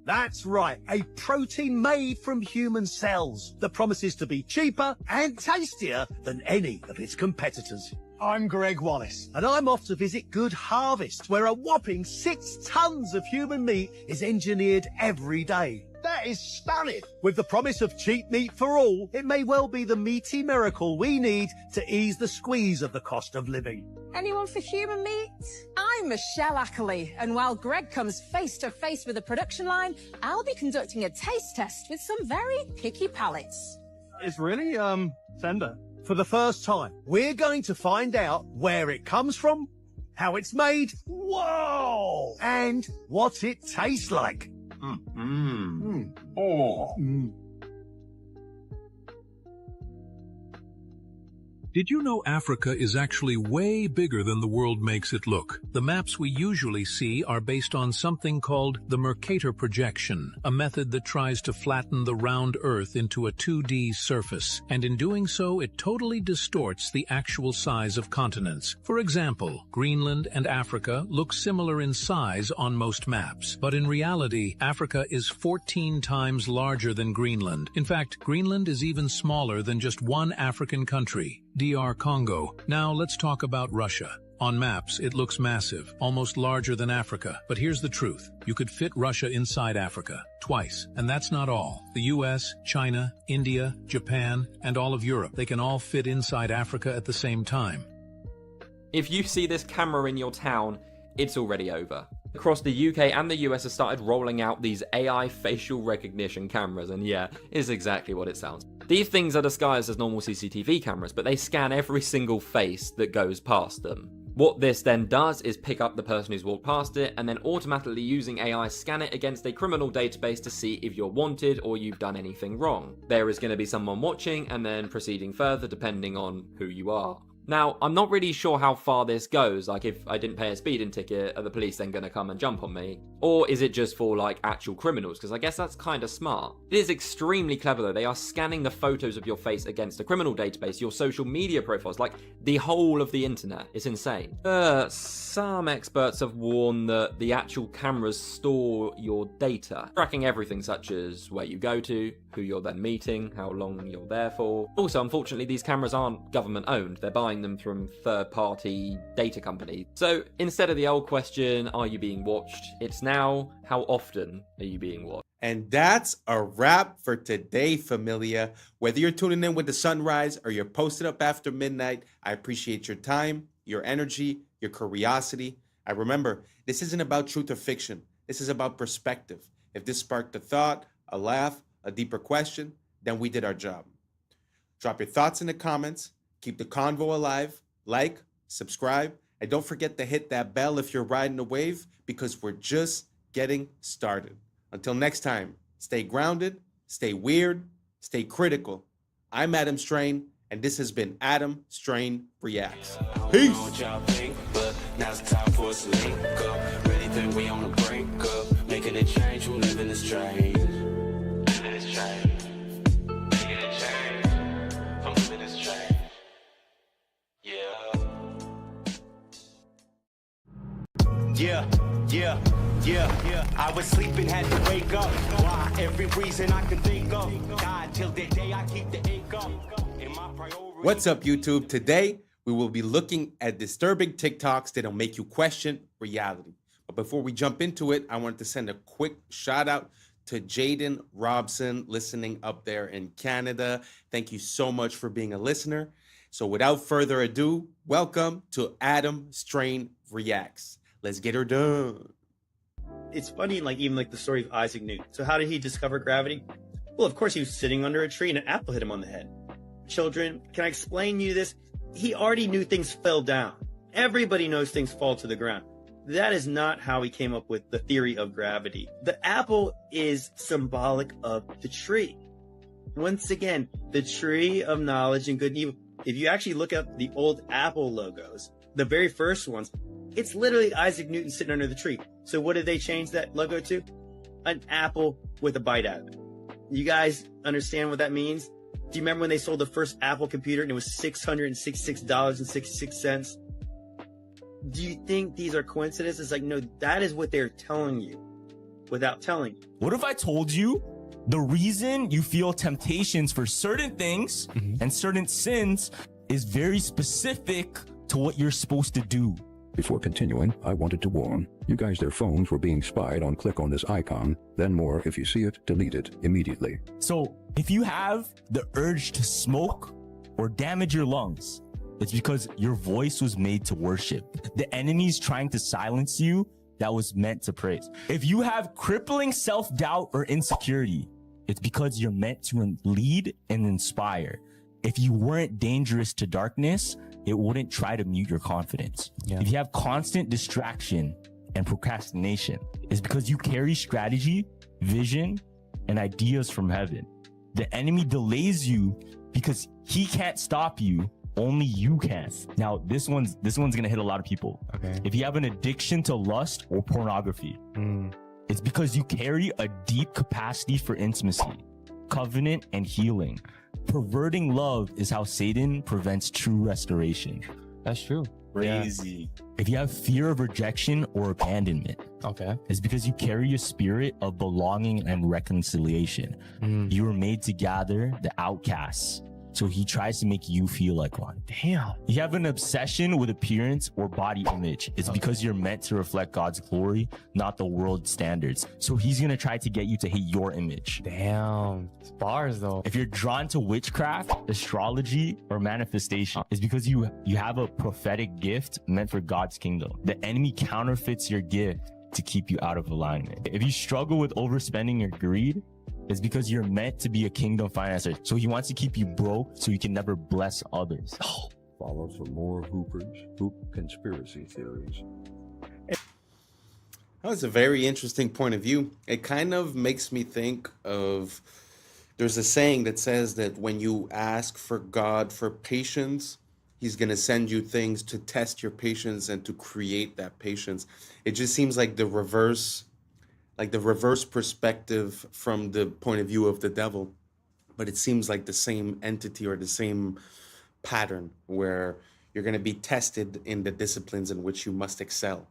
That's right, a protein made from human cells that promises to be cheaper and tastier than any of its competitors. I'm Greg Wallace, and I'm off to visit Good Harvest, where a whopping 6 tons of human meat is engineered every day. That is stunning. With the promise of cheap meat for all, it may well be the meaty miracle we need to ease the squeeze of the cost of living. Anyone for human meat? I'm Michelle Ackley, and while Greg comes face to face with the production line, I'll be conducting a taste test with some very picky palates. It's really, tender. For the first time, we're going to find out where it comes from, how it's made, whoa, and what it tastes like. Did you know Africa is actually way bigger than the world makes it look? The maps we usually see are based on something called the Mercator projection, a method that tries to flatten the round Earth into a 2D surface, and in doing so, it totally distorts the actual size of continents. For example, Greenland and Africa look similar in size on most maps, but in reality, Africa is 14 times larger than Greenland. In fact, Greenland is even smaller than just one African country, DR Congo. Now let's talk about Russia. On maps, it looks massive, almost larger than Africa. But here's the truth. You could fit Russia inside Africa, twice. And that's not all. The US, China, India, Japan, and all of Europe, they can all fit inside Africa at the same time. If you see this camera in your town, it's already over. Across the UK and the US have started rolling out these AI facial recognition cameras, and yeah, it's exactly what it sounds. These things are disguised as normal CCTV cameras, but they scan every single face that goes past them. What this then does is pick up the person who's walked past it, and then automatically using AI scan it against a criminal database to see if you're wanted or you've done anything wrong. There is going to be someone watching and then proceeding further depending on who you are. Now, I'm not really sure how far this goes, like if I didn't pay a speeding ticket, are the police then going to come and jump on me? Or is it just for like actual criminals? Because I guess that's kind of smart. It is extremely clever though. They are scanning the photos of your face against a criminal database, your social media profiles, like the whole of the internet. It's insane. Some experts have warned that the actual cameras store your data, tracking everything such as where you go to, who you're then meeting, how long you're there for. Also, unfortunately, these cameras aren't government owned. They're buying them from third-party data companies. So instead of the old question, are you being watched? It's now, how often are you being watched? And that's a wrap for today, familia. Whether you're tuning in with the sunrise or you're posted up after midnight, I appreciate your time, your energy, your curiosity. I remember, this isn't about truth or fiction. This is about perspective. If this sparked a thought, a laugh, a deeper question, then we did our job. Drop your thoughts in the comments. Keep the convo alive. Like, subscribe, and don't forget to hit that bell if you're riding the wave, because we're just getting started. Until next time, stay grounded, stay weird, stay critical. I'm Adam Strain, and this has been Adam Strain Reacts. Peace. Now's the time for us to link up. Really think we on the brink up. Making a change from living this strange. Living this strange. Making a change from living this strange. Yeah. I was sleeping, had to wake up. Why? Every reason I can think of. God, till the day I keep the ink up. What's up, YouTube? Today, we will be looking at disturbing TikToks that'll make you question reality. But before we jump into it, I wanted to send a quick shout out to Jaden Robson, listening up there in Canada. Thank you so much for being a listener. So without further ado, welcome to Adam Strain Reacts. Let's get her done. It's funny, like even like the story of Isaac Newton. So how did he discover gravity? Well, of course, he was sitting under a tree and an apple hit him on the head. Children, can I explain you this? He already knew things fell down. Everybody knows things fall to the ground. That is not how he came up with the theory of gravity. The apple is symbolic of the tree. Once again, the tree of knowledge and good and evil. If you actually look up the old Apple logos, the very first ones, it's literally Isaac Newton sitting under the tree. So what did they change that logo to? An apple with a bite out of it. You guys understand what that means? Do you remember when they sold the first Apple computer and it was $666.66? Do you think these are coincidences? Like, no, that is what they're telling you without telling you. What if I told you the reason you feel temptations for certain things and certain sins is very specific to what you're supposed to do? Before continuing, I wanted to warn you guys their phones were being spied on. Click on this icon, then more. If you see it, delete it immediately. So if you have the urge to smoke or damage your lungs, it's because your voice was made to worship. The enemy's trying to silence you that was meant to praise. If you have crippling self-doubt or insecurity, it's because you're meant to lead and inspire. If you weren't dangerous to darkness, it wouldn't try to mute your confidence. If you have constant distraction and procrastination, it's because you carry strategy, vision, and ideas from heaven. The enemy delays you because he can't stop you. Only you can. Now, this one's gonna hit a lot of people. Okay. If you have an addiction to lust or pornography, it's because you carry a deep capacity for intimacy, covenant, and healing. Perverting love is how Satan prevents true restoration. That's true. Crazy. If you have fear of rejection or abandonment, okay, it's because you carry a spirit of belonging and reconciliation. You were made to gather the outcasts. So he tries to make you feel like one. Damn. You have an obsession with appearance or body image. It's because you're meant to reflect God's glory, not the world's standards. So he's going to try to get you to hate your image. Damn. It's bars though. If you're drawn to witchcraft, astrology, or manifestation, it's because you have a prophetic gift meant for God's kingdom. The enemy counterfeits your gift to keep you out of alignment. If you struggle with overspending or greed, it's because you're meant to be a kingdom financer. So he wants to keep you broke so you can never bless others. Follow for more hoop conspiracy theories. That was a very interesting point of view. It kind of makes me think of, there's a saying that says that when you ask for God for patience, he's going to send you things to test your patience and to create that patience. It just seems like the reverse perspective from the point of view of the devil, but it seems like the same entity or the same pattern where you're going to be tested in the disciplines in which you must excel.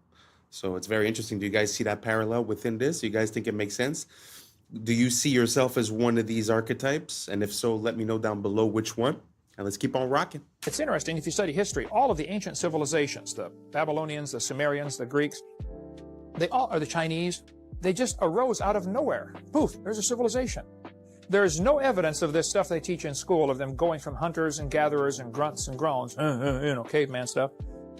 So it's very interesting. Do you guys see that parallel within this? Do you guys think it makes sense? Do you see yourself as one of these archetypes? And if so, let me know down below which one. And let's keep on rocking. It's interesting, if you study history, all of the ancient civilizations, the Babylonians, the Sumerians, the Greeks, they all are the Chinese. They just arose out of nowhere. Poof, there's a civilization. There's no evidence of this stuff they teach in school, of them going from hunters and gatherers and grunts and groans, caveman stuff,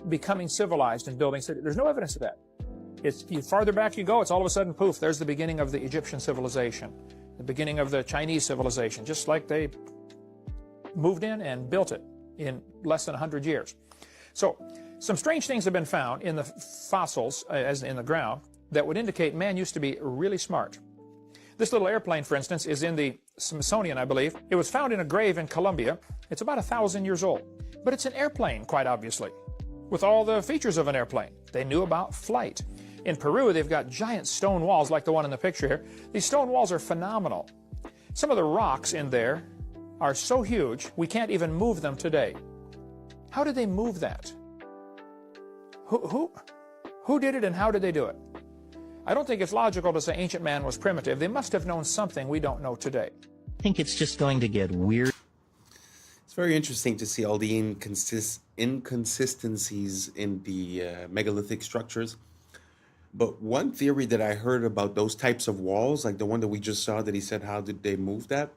becoming civilized and building cities. There's no evidence of that. It's, the farther back you go, it's all of a sudden, poof, there's the beginning of the Egyptian civilization, the beginning of the Chinese civilization, just like they moved in and built it in less than 100 years. So some strange things have been found in the fossils, as in the ground, that would indicate man used to be really smart. This little airplane, for instance, is in the Smithsonian, I believe. It was found in a grave in Colombia. It's about 1,000 years old. But it's an airplane, quite obviously, with all the features of an airplane. They knew about flight. In Peru, they've got giant stone walls like the one in the picture here. These stone walls are phenomenal. Some of the rocks in there are so huge, we can't even move them today. How did they move that? Who did it and how did they do it? I don't think it's logical to say ancient man was primitive. They must have known something we don't know today. I think it's just going to get weird. It's very interesting to see all the inconsistencies in the megalithic structures. But one theory that I heard about those types of walls, like the one that we just saw that he said, how did they move that?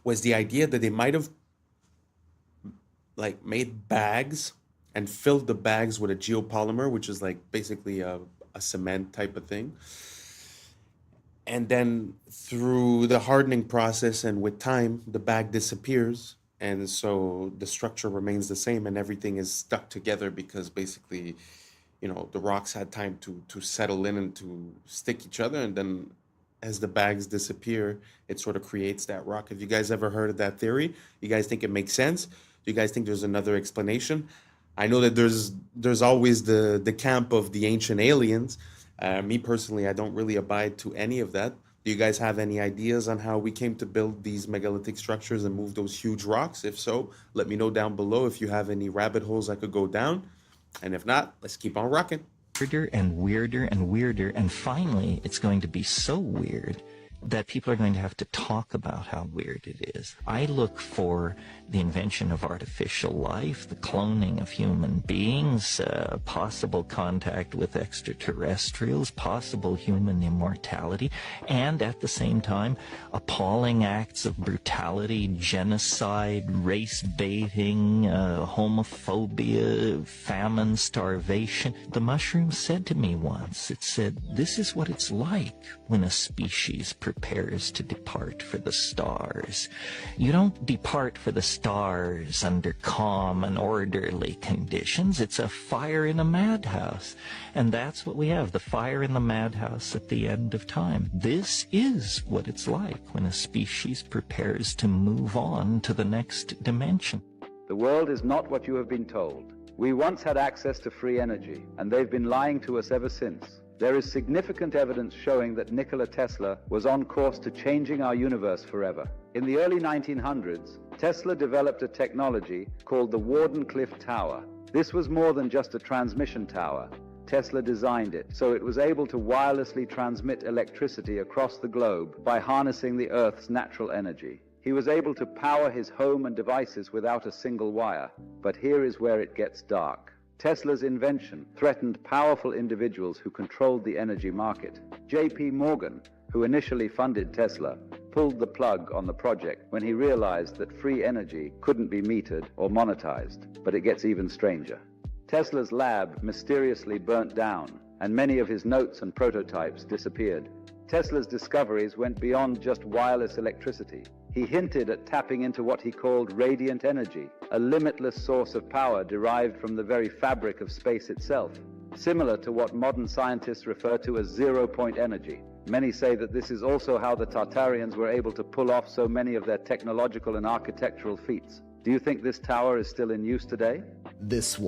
Was the idea that they might have like made bags and filled the bags with a geopolymer, which is like basically a cement type of thing. And then through the hardening process and with time, the bag disappears. And so the structure remains the same and everything is stuck together because basically, you know, the rocks had time to settle in and to stick each other. And then as the bags disappear, it sort of creates that rock. Have you guys ever heard of that theory? You guys think it makes sense? Do you guys think there's another explanation? I know that there's always the camp of the ancient aliens. Me personally, I don't really abide to any of that. Do you guys have any ideas on how we came to build these megalithic structures and move those huge rocks? If so, let me know down below if you have any rabbit holes I could go down. And if not, let's keep on rocking. Weirder and weirder and weirder, and finally it's going to be so weird that people are going to have to talk about how weird it is. I look for the invention of artificial life, the cloning of human beings, possible contact with extraterrestrials, possible human immortality, and at the same time, appalling acts of brutality, genocide, race baiting, homophobia, famine, starvation. The mushroom said to me once, it said, "This is what it's like when a species prepares to depart for the stars. You don't depart for the stars under calm and orderly conditions. It's a fire in a madhouse." And that's what we have, the fire in the madhouse at the end of time. This is what it's like when a species prepares to move on to the next dimension. The world is not what you have been told. We once had access to free energy, and they've been lying to us ever since. There is significant evidence showing that Nikola Tesla was on course to changing our universe forever. In the early 1900s, Tesla developed a technology called the Wardenclyffe Tower. This was more than just a transmission tower. Tesla designed it so it was able to wirelessly transmit electricity across the globe by harnessing the Earth's natural energy. He was able to power his home and devices without a single wire. But here is where it gets dark. Tesla's invention threatened powerful individuals who controlled the energy market. J.P. Morgan, who initially funded Tesla, pulled the plug on the project when he realized that free energy couldn't be metered or monetized. But it gets even stranger. Tesla's lab mysteriously burnt down, and many of his notes and prototypes disappeared. Tesla's discoveries went beyond just wireless electricity. He hinted at tapping into what he called radiant energy, a limitless source of power derived from the very fabric of space itself, similar to what modern scientists refer to as zero-point energy. Many say that this is also how the Tartarians were able to pull off so many of their technological and architectural feats. Do you think this tower is still in use today? This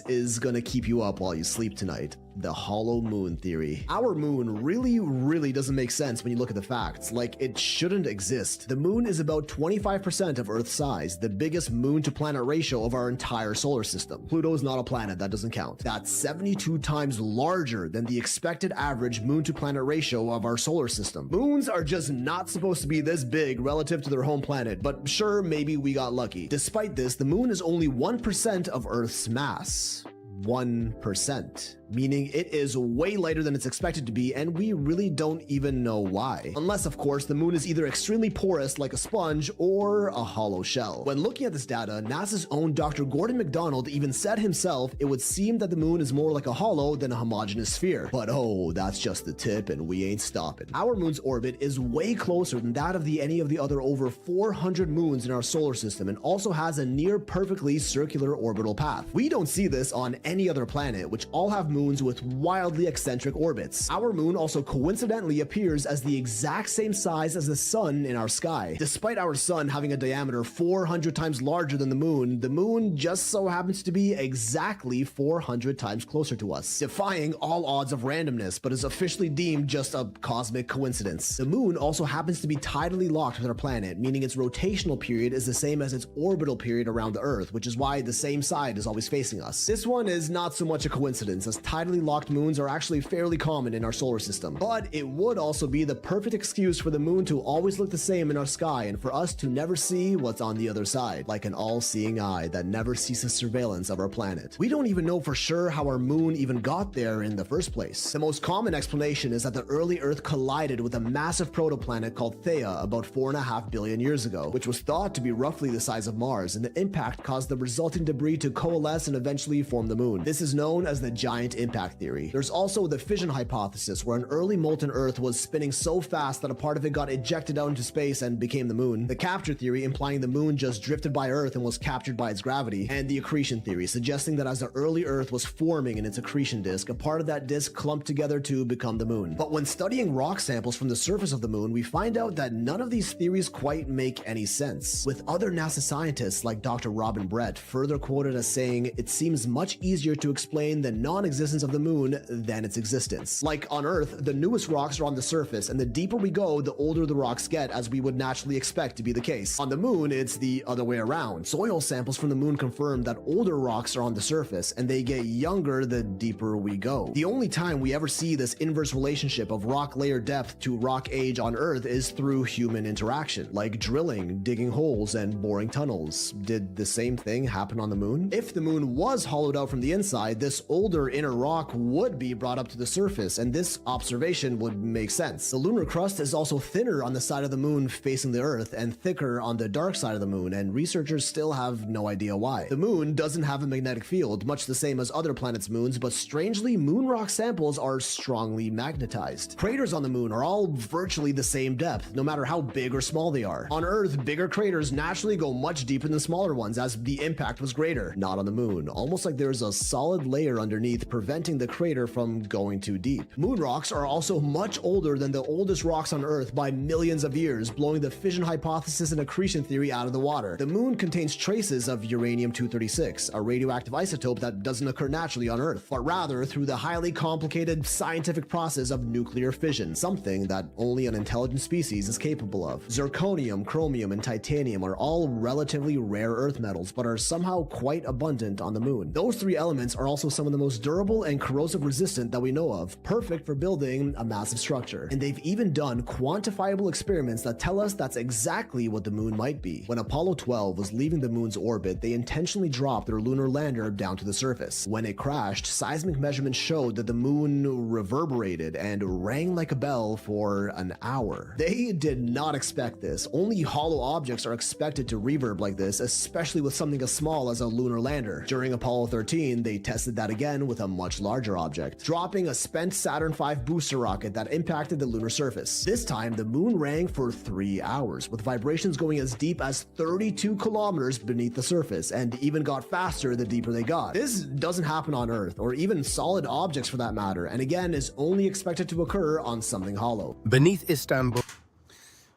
is gonna keep you up while you sleep tonight. The hollow moon theory. Our moon really doesn't make sense when you look at the facts. Like, it shouldn't exist. The moon is about 25% of Earth's size, the biggest moon to planet ratio of our entire solar system. Pluto's not a planet, that doesn't count. That's 72 times larger than the expected average moon to planet ratio of our solar system. Moons are just not supposed to be this big relative to their home planet, but sure, maybe we got lucky. Despite this, the moon is only 1% of Earth's mass. 1%, meaning it is way lighter than it's expected to be, and we really don't even know why. Unless, of course, the moon is either extremely porous like a sponge or a hollow shell. When looking at this data, NASA's own Dr. Gordon McDonald even said himself it would seem that the moon is more like a hollow than a homogeneous sphere. But oh, that's just the tip, and we ain't stopping. Our moon's orbit is way closer than that of any of the other over 400 moons in our solar system, and also has a near perfectly circular orbital path. We don't see this on any other planet, which all have moons with wildly eccentric orbits. Our moon also coincidentally appears as the exact same size as the sun in our sky. Despite our sun having a diameter 400 times larger than the moon just so happens to be exactly 400 times closer to us, defying all odds of randomness, but is officially deemed just a cosmic coincidence. The moon also happens to be tidally locked with our planet, meaning its rotational period is the same as its orbital period around the Earth, which is why the same side is always facing us. This one is not so much a coincidence, as tidally locked moons are actually fairly common in our solar system. But it would also be the perfect excuse for the moon to always look the same in our sky, and for us to never see what's on the other side, like an all-seeing eye that never ceases surveillance of our planet. We don't even know for sure how our moon even got there in the first place. The most common explanation is that the early Earth collided with a massive protoplanet called Theia about 4.5 billion years ago, which was thought to be roughly the size of Mars, and the impact caused the resulting debris to coalesce and eventually form the moon. This is known as the giant impact theory. There's also the fission hypothesis, where an early molten Earth was spinning so fast that a part of it got ejected out into space and became the moon. The capture theory, implying the moon just drifted by Earth and was captured by its gravity. And the accretion theory, suggesting that as the early Earth was forming in its accretion disk, a part of that disk clumped together to become the moon. But when studying rock samples from the surface of the moon, we find out that none of these theories quite make any sense, with other NASA scientists like Dr. Robin Brett further quoted as saying, "It seems much easier to explain the non-existence existence of the moon than its existence. Like on Earth, the newest rocks are on the surface, and the deeper we go, the older the rocks get, as we would naturally expect to be the case. On the moon, it's the other way around. Soil samples from the moon confirm that older rocks are on the surface, and they get younger the deeper we go. The only time we ever see this inverse relationship of rock layer depth to rock age on Earth is through human interaction, like drilling, digging holes, and boring tunnels. Did the same thing happen on the moon? If the moon was hollowed out from the inside, this older inner rock would be brought up to the surface, and this observation would make sense. The lunar crust is also thinner on the side of the moon facing the Earth and thicker on the dark side of the moon, and researchers still have no idea why. The moon doesn't have a magnetic field, much the same as other planets' moons, but strangely, moon rock samples are strongly magnetized. Craters on the moon are all virtually the same depth, no matter how big or small they are. On Earth, bigger craters naturally go much deeper than smaller ones, as the impact was greater. Not on the moon, almost like there's a solid layer underneath preventing the crater from going too deep. Moon rocks are also much older than the oldest rocks on Earth by millions of years, blowing the fission hypothesis and accretion theory out of the water. The moon contains traces of uranium-236, a radioactive isotope that doesn't occur naturally on Earth, but rather through the highly complicated scientific process of nuclear fission, something that only an intelligent species is capable of. Zirconium, chromium, and titanium are all relatively rare Earth metals, but are somehow quite abundant on the moon. Those three elements are also some of the most durable and corrosive resistant that we know of, perfect for building a massive structure. And they've even done quantifiable experiments that tell us that's exactly what the moon might be. When Apollo 12 was leaving the moon's orbit, they intentionally dropped their lunar lander down to the surface. When it crashed, seismic measurements showed that the moon reverberated and rang like a bell for an hour. They did not expect this. Only hollow objects are expected to reverb like this, especially with something as small as a lunar lander. During Apollo 13, they tested that again with a much larger object, dropping a spent Saturn V booster rocket that impacted the lunar surface. This time, the moon rang for 3 hours, with vibrations going as deep as 32 kilometers beneath the surface, and even got faster the deeper they got. This doesn't happen on Earth, or even solid objects for that matter, and again is only expected to occur on something hollow. Beneath Istanbul.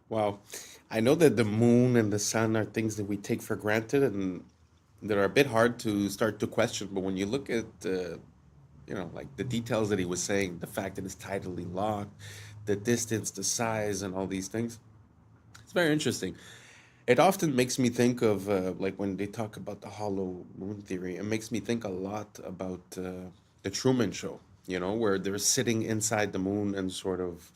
Wow. I know that the moon and the sun are things that we take for granted and that are a bit hard to start to question, but when you look at like the details that he was saying, the fact that it's tidally locked, the distance, the size, and all these things, it's very interesting. It often makes me think of like when they talk about the hollow moon theory, it makes me think a lot about the Truman Show, where they're sitting inside the moon and sort of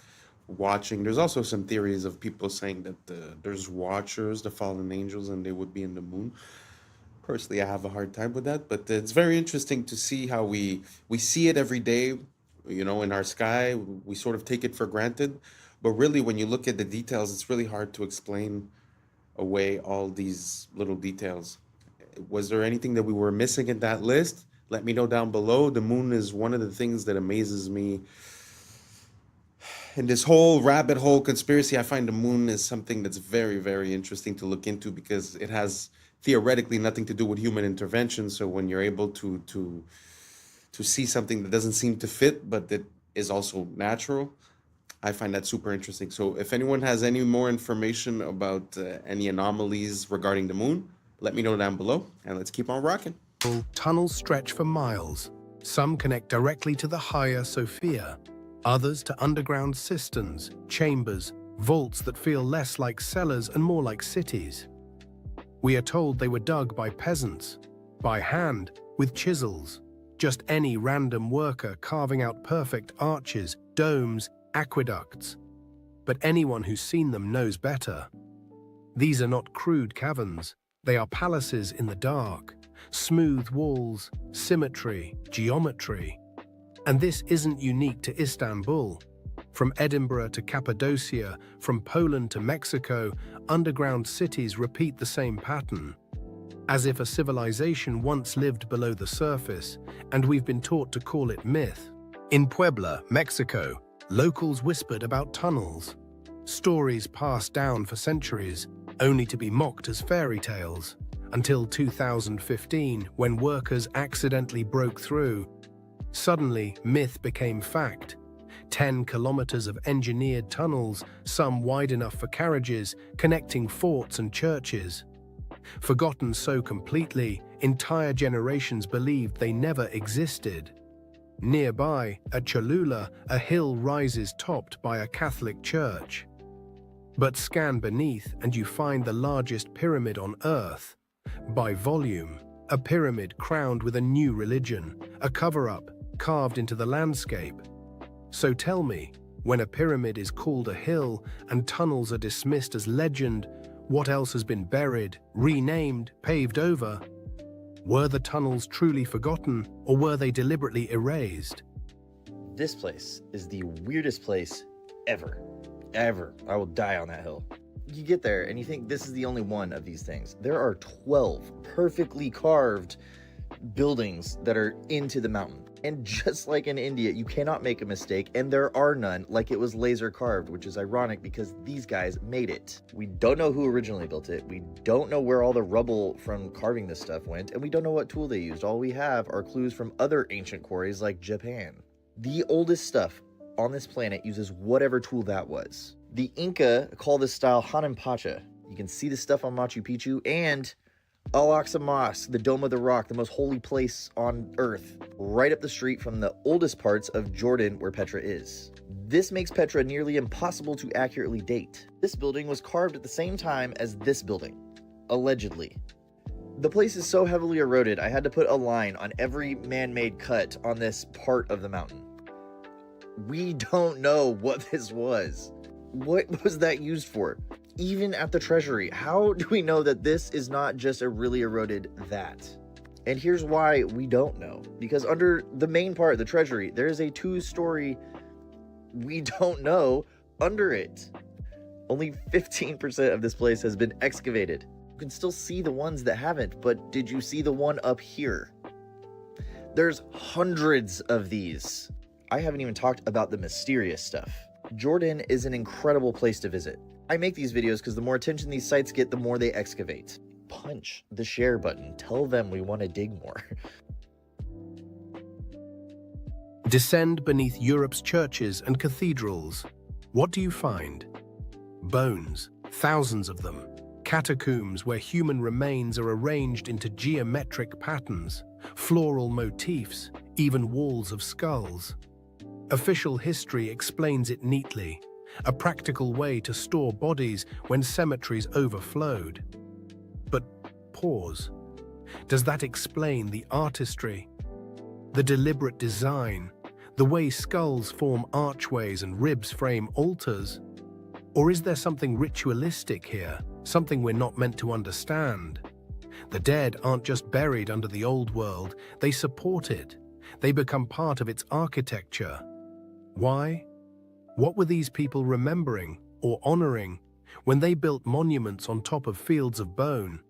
watching. There's also some theories of people saying that there's watchers, the fallen angels, and they would be in the moon. Personally, I have a hard time with that, but it's very interesting to see how we see it every day, in our sky. We sort of take it for granted, but really when you look at the details, it's really hard to explain away all these little details. Was there anything that we were missing in that list? Let me know down below. The moon is one of the things that amazes me. In this whole rabbit hole conspiracy, I find the moon is something that's very, very interesting to look into because it has theoretically nothing to do with human intervention. So when you're able to see something that doesn't seem to fit, but that is also natural, I find that super interesting. So if anyone has any more information about any anomalies regarding the moon, let me know down below, and let's keep on rocking. Tunnels stretch for miles. Some connect directly to the Hagia Sophia, others to underground cisterns, chambers, vaults that feel less like cellars and more like cities. We are told they were dug by peasants, by hand, with chisels. Just any random worker carving out perfect arches, domes, aqueducts. But anyone who's seen them knows better. These are not crude caverns. They are palaces in the dark. Smooth walls, symmetry, geometry. And this isn't unique to Istanbul. From Edinburgh to Cappadocia, from Poland to Mexico, underground cities repeat the same pattern. As if a civilization once lived below the surface, and we've been taught to call it myth. In Puebla, Mexico, locals whispered about tunnels. Stories passed down for centuries, only to be mocked as fairy tales. Until 2015, when workers accidentally broke through. Suddenly, myth became fact. 10 kilometers of engineered tunnels, some wide enough for carriages, connecting forts and churches. Forgotten so completely, entire generations believed they never existed. Nearby, at Cholula, a hill rises topped by a Catholic church. But scan beneath and you find the largest pyramid on Earth. By volume, a pyramid crowned with a new religion, a cover-up carved into the landscape. So tell me, when a pyramid is called a hill and tunnels are dismissed as legend, what else has been buried, renamed, paved over? Were the tunnels truly forgotten, or were they deliberately erased? This place is the weirdest place ever. Ever. I will die on that hill. You get there and you think this is the only one of these things. There are 12 perfectly carved buildings that are into the mountain. And just like in India, you cannot make a mistake, and there are none, like it was laser carved, which is ironic because these guys made it. We don't know who originally built it, we don't know where all the rubble from carving this stuff went, and we don't know what tool they used. All we have are clues from other ancient quarries like Japan. The oldest stuff on this planet uses whatever tool that was. The Inca call this style Hananpacha. You can see the stuff on Machu Picchu, and Al-Aqsa Mosque, the Dome of the Rock, the most holy place on Earth, right up the street from the oldest parts of Jordan where Petra is. This makes Petra nearly impossible to accurately date. This building was carved at the same time as this building, allegedly. The place is so heavily eroded, I had to put a line on every man-made cut on this part of the mountain. We don't know what this was. What was that used for? Even at the treasury, how do we know that this is not just a really eroded that? And here's why we don't know. Because under the main part, the treasury, there is a 2-story, we don't know, under it. Only 15% of this place has been excavated. You can still see the ones that haven't, but did you see the one up here? There's hundreds of these. I haven't even talked about the mysterious stuff. Jordan is an incredible place to visit. I make these videos because the more attention these sites get, the more they excavate. Punch the share button. Tell them we want to dig more. Descend beneath Europe's churches and cathedrals. What do you find? Bones, thousands of them. Catacombs where human remains are arranged into geometric patterns, floral motifs, even walls of skulls. Official history explains it neatly. A practical way to store bodies when cemeteries overflowed. But pause. Does that explain the artistry, the deliberate design, the way skulls form archways and ribs frame altars? Or is there something ritualistic here, something we're not meant to understand? The dead aren't just buried under the old world, they support it. They become part of its architecture. Why? What were these people remembering or honoring when they built monuments on top of fields of bone?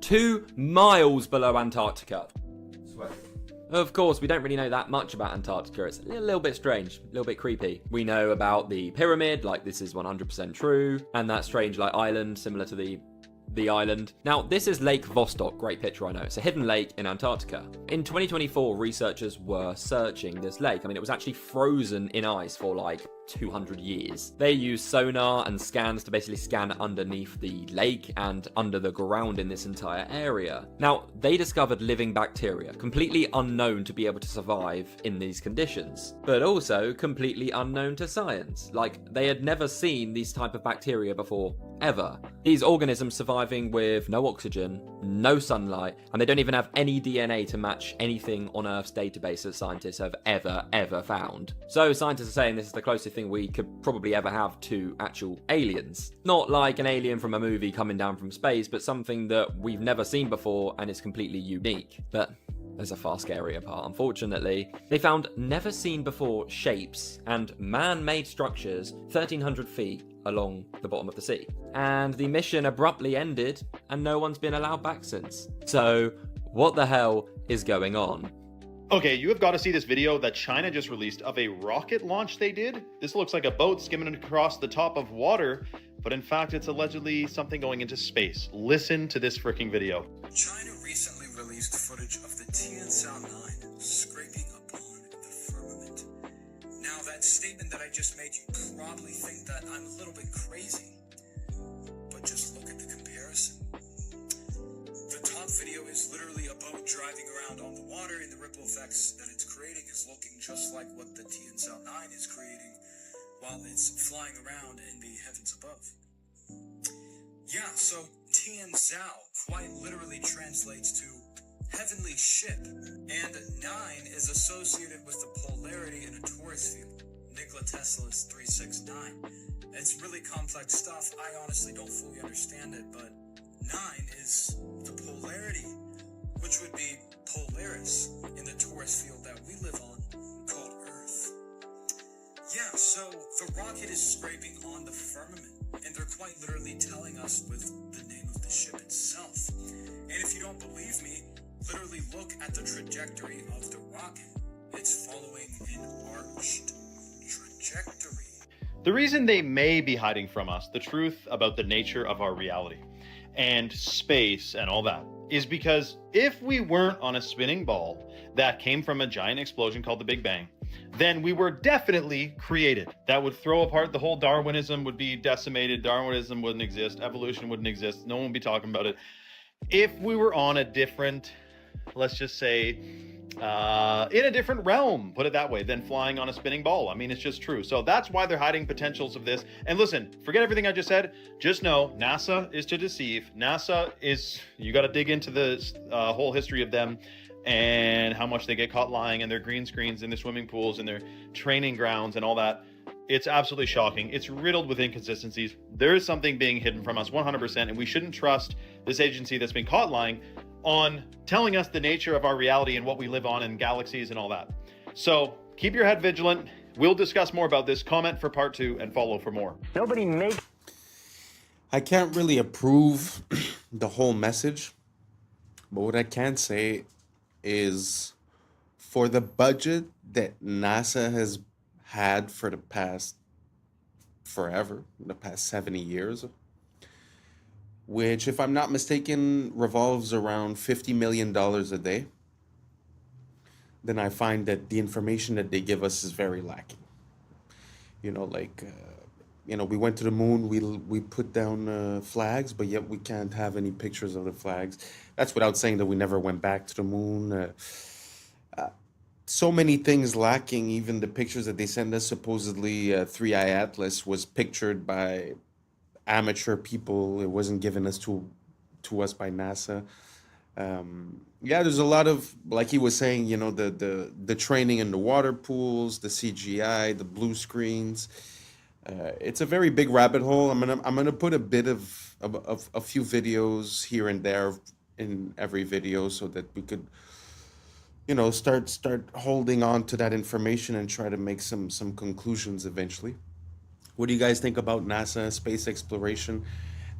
2 miles below Antarctica. Of course, we don't really know that much about Antarctica. It's a little bit strange, a little bit creepy. We know about the pyramid, like this is 100% true, and that strange like island similar to the island. Now, this is Lake Vostok, great picture I know. It's a hidden lake in Antarctica. In 2024, researchers were searching this lake. I mean, it was actually frozen in ice for like 200 years. They used sonar and scans to basically scan underneath the lake and under the ground in this entire area. Now, they discovered living bacteria, completely unknown to be able to survive in these conditions, but also completely unknown to science. Like, they had never seen these type of bacteria before, ever. These organisms surviving with no oxygen, no sunlight, and they don't even have any DNA to match anything on Earth's database that scientists have ever found. So scientists are saying this is the closest thing we could probably ever have to actual aliens. Not like an alien from a movie coming down from space, but something that we've never seen before and is completely unique. But there's a far scarier part, unfortunately. They found never seen before shapes and man-made structures 1,300 feet along the bottom of the sea. And the mission abruptly ended and no one's been allowed back since. So what the hell is going on? Okay, you have got to see this video that China just released of a rocket launch they did. This looks like a boat skimming across the top of water, but in fact it's allegedly something going into space. Listen to this freaking video. China recently released footage of the Tianzhao 9 scraping upon the firmament. Now that statement that I just made, you probably think that I'm a little bit crazy, but just look at the comparison. The top video is literally above boat driving around on the water, and the ripple effects that it's creating is looking just like what the TNSL-9 is creating while it's flying around in the heavens above. Yeah, so Tianzhao quite literally translates to heavenly ship, and 9 is associated with the polarity in a torus field. Nikola Tesla's 369. It's really complex stuff. I honestly don't fully understand it, but 9 is the polarity, which would be Polaris in the torus field that we live on, called Earth. Yeah, so the rocket is scraping on the firmament, and they're quite literally telling us with the name of the ship itself. And if you don't believe me, literally look at the trajectory of the rocket. It's following an arched trajectory. The reason they may be hiding from us the truth about the nature of our reality and space and all that is because if we weren't on a spinning ball that came from a giant explosion called the Big Bang, then we were definitely created. That would throw apart the whole Darwinism, would be decimated. Darwinism wouldn't exist. Evolution wouldn't exist. No one would be talking about it. If we were on a different, let's just say, in a different realm, put it that way, than flying on a spinning ball. I mean, it's just true. So that's why they're hiding potentials of this. And listen, forget everything I just said. Just know NASA is to deceive. NASA is, you got to dig into the whole history of them and how much they get caught lying, and their green screens in their swimming pools and their training grounds and all that. It's absolutely shocking. It's riddled with inconsistencies. There is something being hidden from us 100%, and we shouldn't trust this agency that's been caught lying on telling us the nature of our reality and what we live on in galaxies and all that. So keep your head vigilant. We'll discuss more about this. Comment for part 2 and follow for more. Nobody makes. I can't really approve the whole message, but what I can say is for the budget that NASA has had for the past forever, the past 70 years, which, if I'm not mistaken, revolves around $50 million a day, then I find that the information that they give us is very lacking. You know, like, we went to the moon, we put down flags, but yet we can't have any pictures of the flags. That's without saying that we never went back to the moon. So many things lacking. Even the pictures that they send us, supposedly 3i Atlas was pictured by amateur people. It wasn't given us to us by NASA. There's a lot of, like he was saying, the training in the water pools, the CGI, the blue screens. It's a very big rabbit hole. I'm gonna put a bit of a few videos here and there in every video so that we could start holding on to that information and try to make some conclusions eventually. What do you guys think about NASA, space exploration,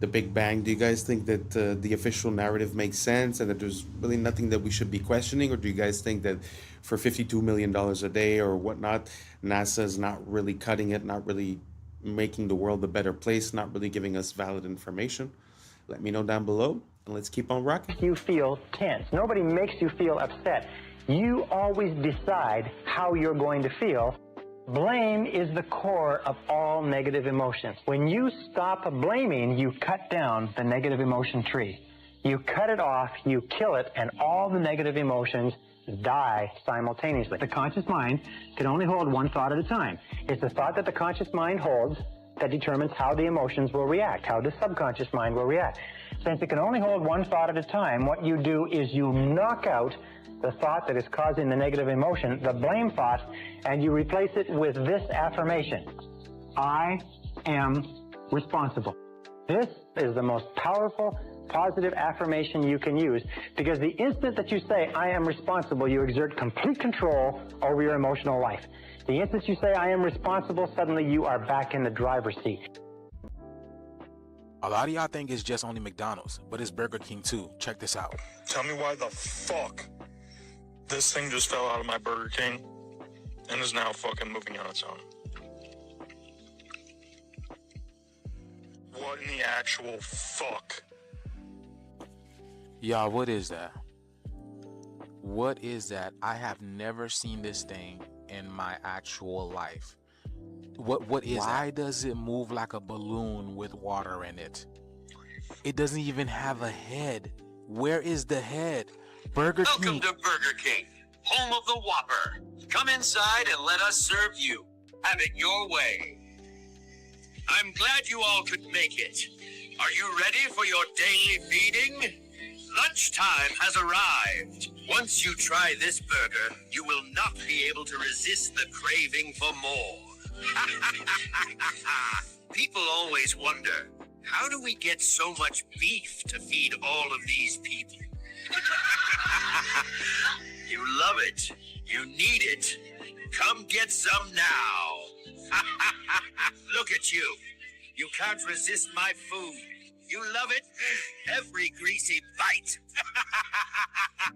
the Big Bang? Do you guys think that the official narrative makes sense and that there's really nothing that we should be questioning? Or do you guys think that for $52 million a day or whatnot, NASA is not really cutting it, not really making the world a better place, not really giving us valid information? Let me know down below, and let's keep on rocking. You feel tense. Nobody makes you feel upset. You always decide how you're going to feel. Blame is the core of all negative emotions. When you stop blaming, you cut down the negative emotion tree. You cut it off, you kill it, and all the negative emotions die simultaneously. The conscious mind can only hold one thought at a time. It's the thought that the conscious mind holds that determines how the emotions will react, how the subconscious mind will react. Since it can only hold one thought at a time, what you do is you knock out the thought that is causing the negative emotion, the blame thought, and you replace it with this affirmation: I am responsible. This is the most powerful, positive affirmation you can use, because the instant that you say, I am responsible, you exert complete control over your emotional life. The instant you say, I am responsible, suddenly you are back in the driver's seat. A lot of y'all think it's just only McDonald's, but it's Burger King too. Check this out. Tell me why the fuck this thing just fell out of my Burger King and is now fucking moving on its own. What in the actual fuck? Y'all, what is that? What is that? I have never seen this thing in my actual life. What is Why that? Does it move like a balloon with water in it? It doesn't even have a head. Where is the head? Burger Welcome King. to Burger King, home of the Whopper. Come inside and let us serve you. Have it your way. I'm glad you all could make it. Are you ready for your daily feeding? Lunchtime has arrived. Once you try this burger, you will not be able to resist the craving for more. People always wonder, how do we get so much beef to feed all of these people? You love it. You need it. Come get some now. Look at you. You can't resist my food. You love it. Every greasy bite.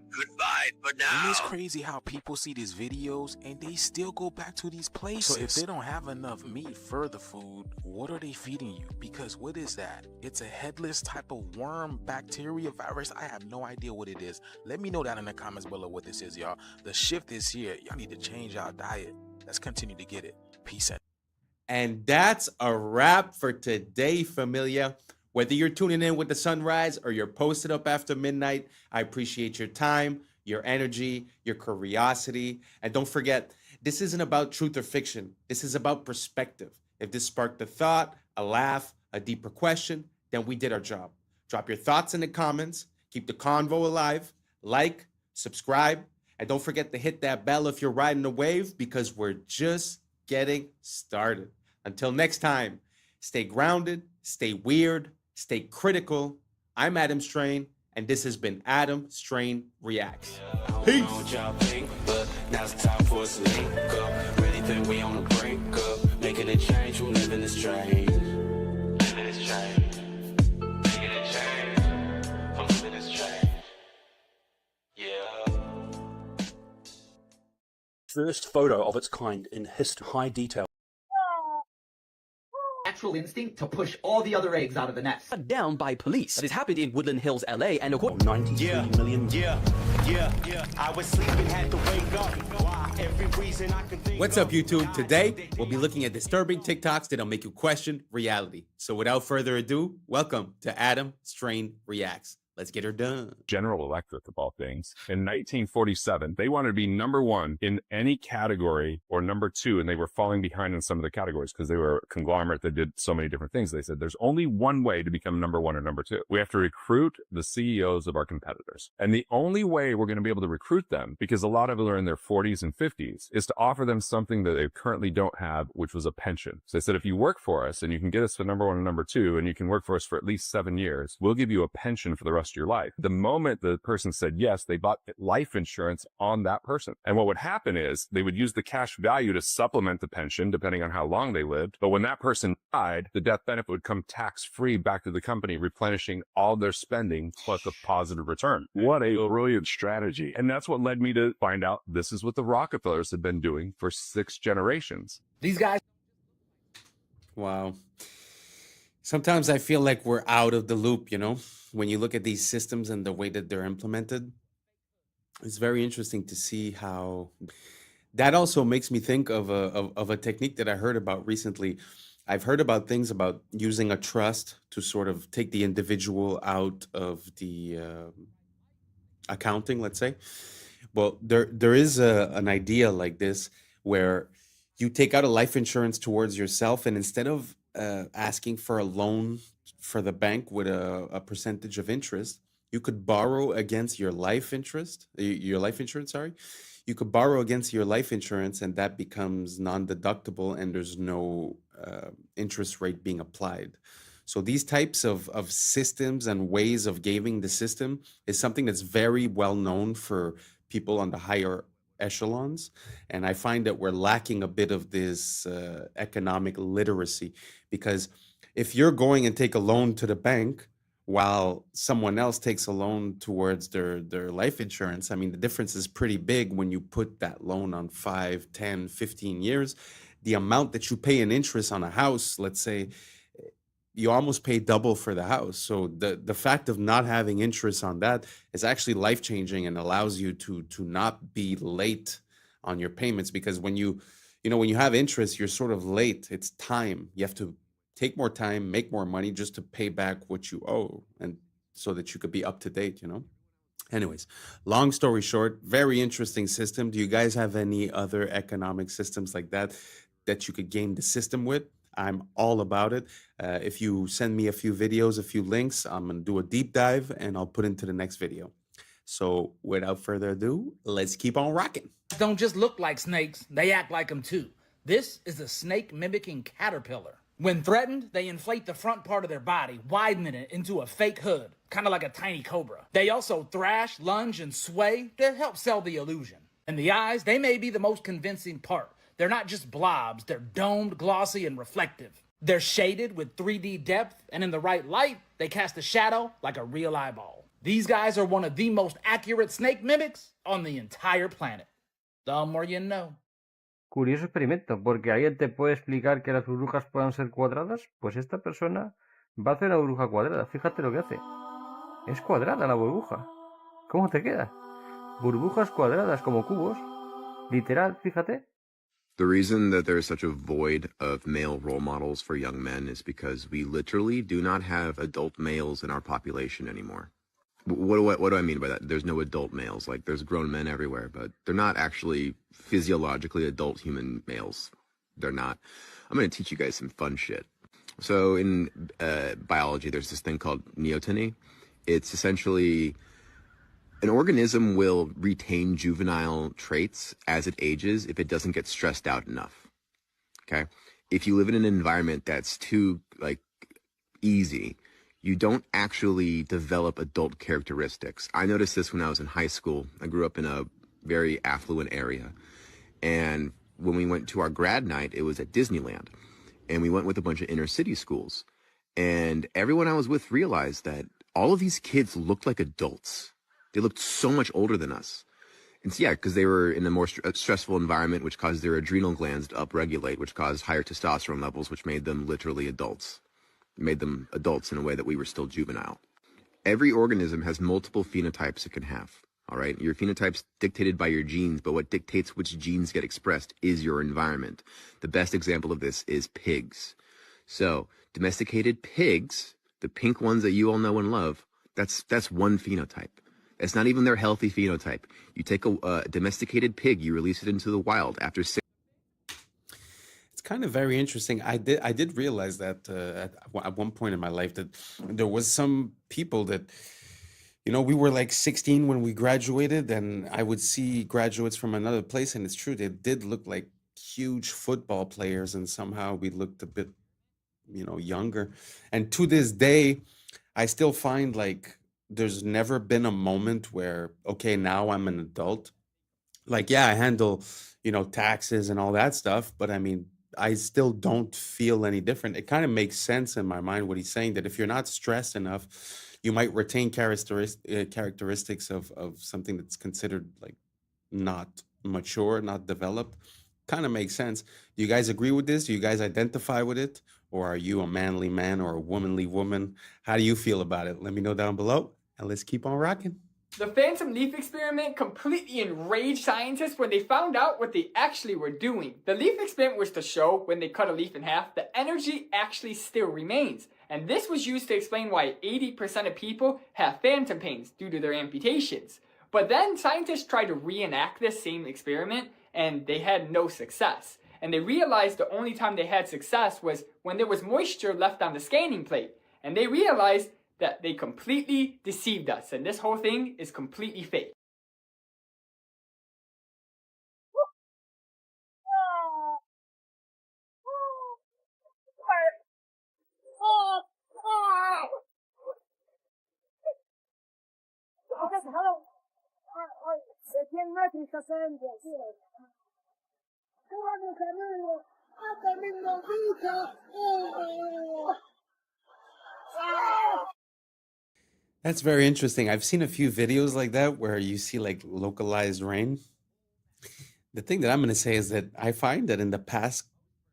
Goodbye for now. And it's crazy how people see these videos and they still go back to these places. So if they don't have enough meat for the food, what are they feeding you? Because what is that? It's a headless type of worm, bacteria, virus. I have no idea what it is. Let me know down in the comments below what this is, y'all. The shift is here. Y'all need to change our diet. Let's continue to get it. Peace out. And that's a wrap for today, familia. Whether you're tuning in with the sunrise or you're posted up after midnight, I appreciate your time, your energy, your curiosity. And don't forget, this isn't about truth or fiction. This is about perspective. If this sparked a thought, a laugh, a deeper question, then we did our job. Drop your thoughts in the comments. Keep the convo alive. Like, subscribe, and don't forget to hit that bell if you're riding the wave, because we're just getting started. Until next time, stay grounded, stay weird, stay critical. I'm Adam Strain, and this has been Adam Strain Reacts. Peace. But now's the time for us to link up. Really think we on the brink up. Making a change from living this strange. Living this strange. Making a change from living this strange. Yeah. First photo of its kind in history. High detail. Natural instinct to push all the other eggs out of the nest. Down by police. That has happened in Woodland Hills, LA, and according 93 million. Yeah. I was sleeping, had to wake up. Why? Every reason I could think. What's up, YouTube? Today, we'll be looking at disturbing TikToks that'll make you question reality. So without further ado, welcome to Adam Strain Reacts. Let's get her done. General Electric, of all things, in 1947, they wanted to be number one in any category or number two, and they were falling behind in some of the categories because they were a conglomerate that did so many different things. They said there's only one way to become number one or number two. We have to recruit the CEOs of our competitors. And the only way we're going to be able to recruit them, because a lot of them are in their 40s and 50s, is to offer them something that they currently don't have, which was a pension. So they said, if you work for us and you can get us to number one and number two, and you can work for us for at least 7 years, we'll give you a pension for the rest of your life. The moment the person said yes, they bought life insurance on that person. And what would happen is they would use the cash value to supplement the pension, depending on how long they lived. But when that person died, the death benefit would come tax-free back to the company, replenishing all their spending plus a positive return. What a brilliant strategy. And that's what led me to find out this is what the Rockefellers have been doing for 6 generations. These guys. Wow. Sometimes I feel like we're out of the loop, you know, when you look at these systems and the way that they're implemented. It's very interesting to see how that also makes me think of a technique that I heard about recently. I've heard about things about using a trust to sort of take the individual out of the accounting, let's say. Well, there is an idea like this where you take out a life insurance towards yourself, and instead of asking for a loan for the bank with a percentage of interest, you could borrow against your life insurance, sorry. You could borrow against your life insurance, and that becomes non-deductible, and there's no interest rate being applied. So these types of systems and ways of gaming the system is something that's very well known for people on the higher echelons. And I find that we're lacking a bit of this economic literacy, because if you're going and take a loan to the bank while someone else takes a loan towards their life insurance, I mean, the difference is pretty big when you put that loan on 5, 10, 15 years. The amount that you pay in interest on a house, let's say, you almost pay double for the house. So the fact of not having interest on that is actually life-changing and allows you to not be late on your payments, because when you have interest, you're sort of late. It's time. You have to take more time, make more money just to pay back what you owe, and so that you could be up to date, you know? Anyways, long story short, very interesting system. Do you guys have any other economic systems like that you could game the system with? I'm all about it. If you send me a few videos, a few links, I'm going to do a deep dive and I'll put into the next video. So without further ado, let's keep on rocking. Don't just look like snakes, they act like them too. This is a snake mimicking caterpillar. When threatened, they inflate the front part of their body, widening it into a fake hood, kind of like a tiny cobra. They also thrash, lunge, and sway to help sell the illusion. And the eyes, they may be the most convincing part. They're not just blobs, they're domed, glossy, and reflective. They're shaded with 3D depth, and in the right light, they cast a shadow like a real eyeball. These guys are one of the most accurate snake mimics on the entire planet. The more you know. Curioso experimento, porque alguien te puede explicar que las burbujas puedan ser cuadradas, pues esta persona va a hacer una burbuja cuadrada. Fíjate lo que hace. Es cuadrada la burbuja. ¿Cómo te queda? Burbujas cuadradas como cubos. Literal, fíjate. The reason that there is such a void of male role models for young men is because we literally do not have adult males in our population anymore. What do I mean by that? There's no adult males. Like, there's grown men everywhere, but they're not actually physiologically adult human males. They're not. I'm going to teach you guys some fun shit. So in biology, there's this thing called neoteny. It's essentially an organism will retain juvenile traits as it ages if it doesn't get stressed out enough. Okay? If you live in an environment that's too, like, easy, you don't actually develop adult characteristics. I noticed this when I was in high school. I grew up in a very affluent area. And when we went to our grad night, it was at Disneyland. And we went with a bunch of inner city schools. And everyone I was with realized that all of these kids looked like adults. They looked so much older than us. And so, yeah, because they were in a more stressful environment, which caused their adrenal glands to upregulate, which caused higher testosterone levels, which made them literally adults. Made them adults in a way that we were still juvenile. Every organism has multiple phenotypes it can have, all right? Your phenotype's dictated by your genes, but what dictates which genes get expressed is your environment. The best example of this is pigs. So, domesticated pigs, the pink ones that you all know and love, that's one phenotype. It's not even their healthy phenotype. You take a domesticated pig, you release it into the wild after 6. Kind of very interesting. I did realize that at one point in my life that there was some people that, you know, we were like 16 when we graduated, and I would see graduates from another place, and it's true, they did look like huge football players, and somehow we looked a bit, you know, younger. And to this day, I still find like there's never been a moment where, okay, now I'm an adult. Like, yeah, I handle, you know, taxes and all that stuff, but I mean, I still don't feel any different. It kind of makes sense in my mind what he's saying, that if you're not stressed enough, you might retain characteristics of something that's considered like not mature, not developed. Kind of makes sense. Do you guys agree with this? Do you guys identify with it? Or are you a manly man or a womanly woman? How do you feel about it? Let me know down below, and let's keep on rocking. The phantom leaf experiment completely enraged scientists when they found out what they actually were doing. The leaf experiment was to show when they cut a leaf in half, the energy actually still remains. And this was used to explain why 80% of people have phantom pains due to their amputations. But then scientists tried to reenact this same experiment and they had no success. And they realized the only time they had success was when there was moisture left on the scanning plate. And they realized that they completely deceived us, and this whole thing is completely fake. That's very interesting. I've seen a few videos like that where you see like localized rain. The thing that I'm going to say is that I find that in the past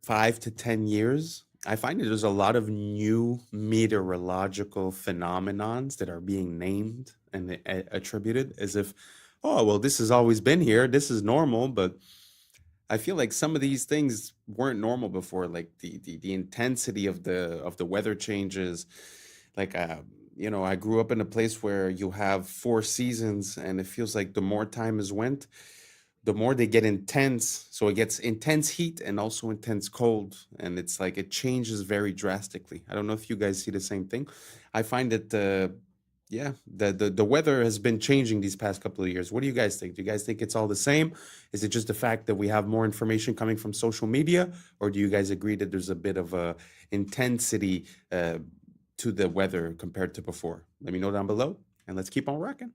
5 to 10 years, I find that there's a lot of new meteorological phenomenons that are being named and attributed as if, oh, well, this has always been here. This is normal. But I feel like some of these things weren't normal before, like the intensity of the weather changes, like I grew up in a place where you have 4 seasons, and it feels like the more time has went, the more they get intense. So it gets intense heat and also intense cold, and it's like it changes very drastically. I don't know if you guys see the same thing. I find that yeah, the weather has been changing these past couple of years. What do you guys think? Do you guys think it's all the same? Is it just the fact that we have more information coming from social media, or do you guys agree that there's a bit of a intensity to the weather compared to before? Let me know down below, and let's keep on rocking.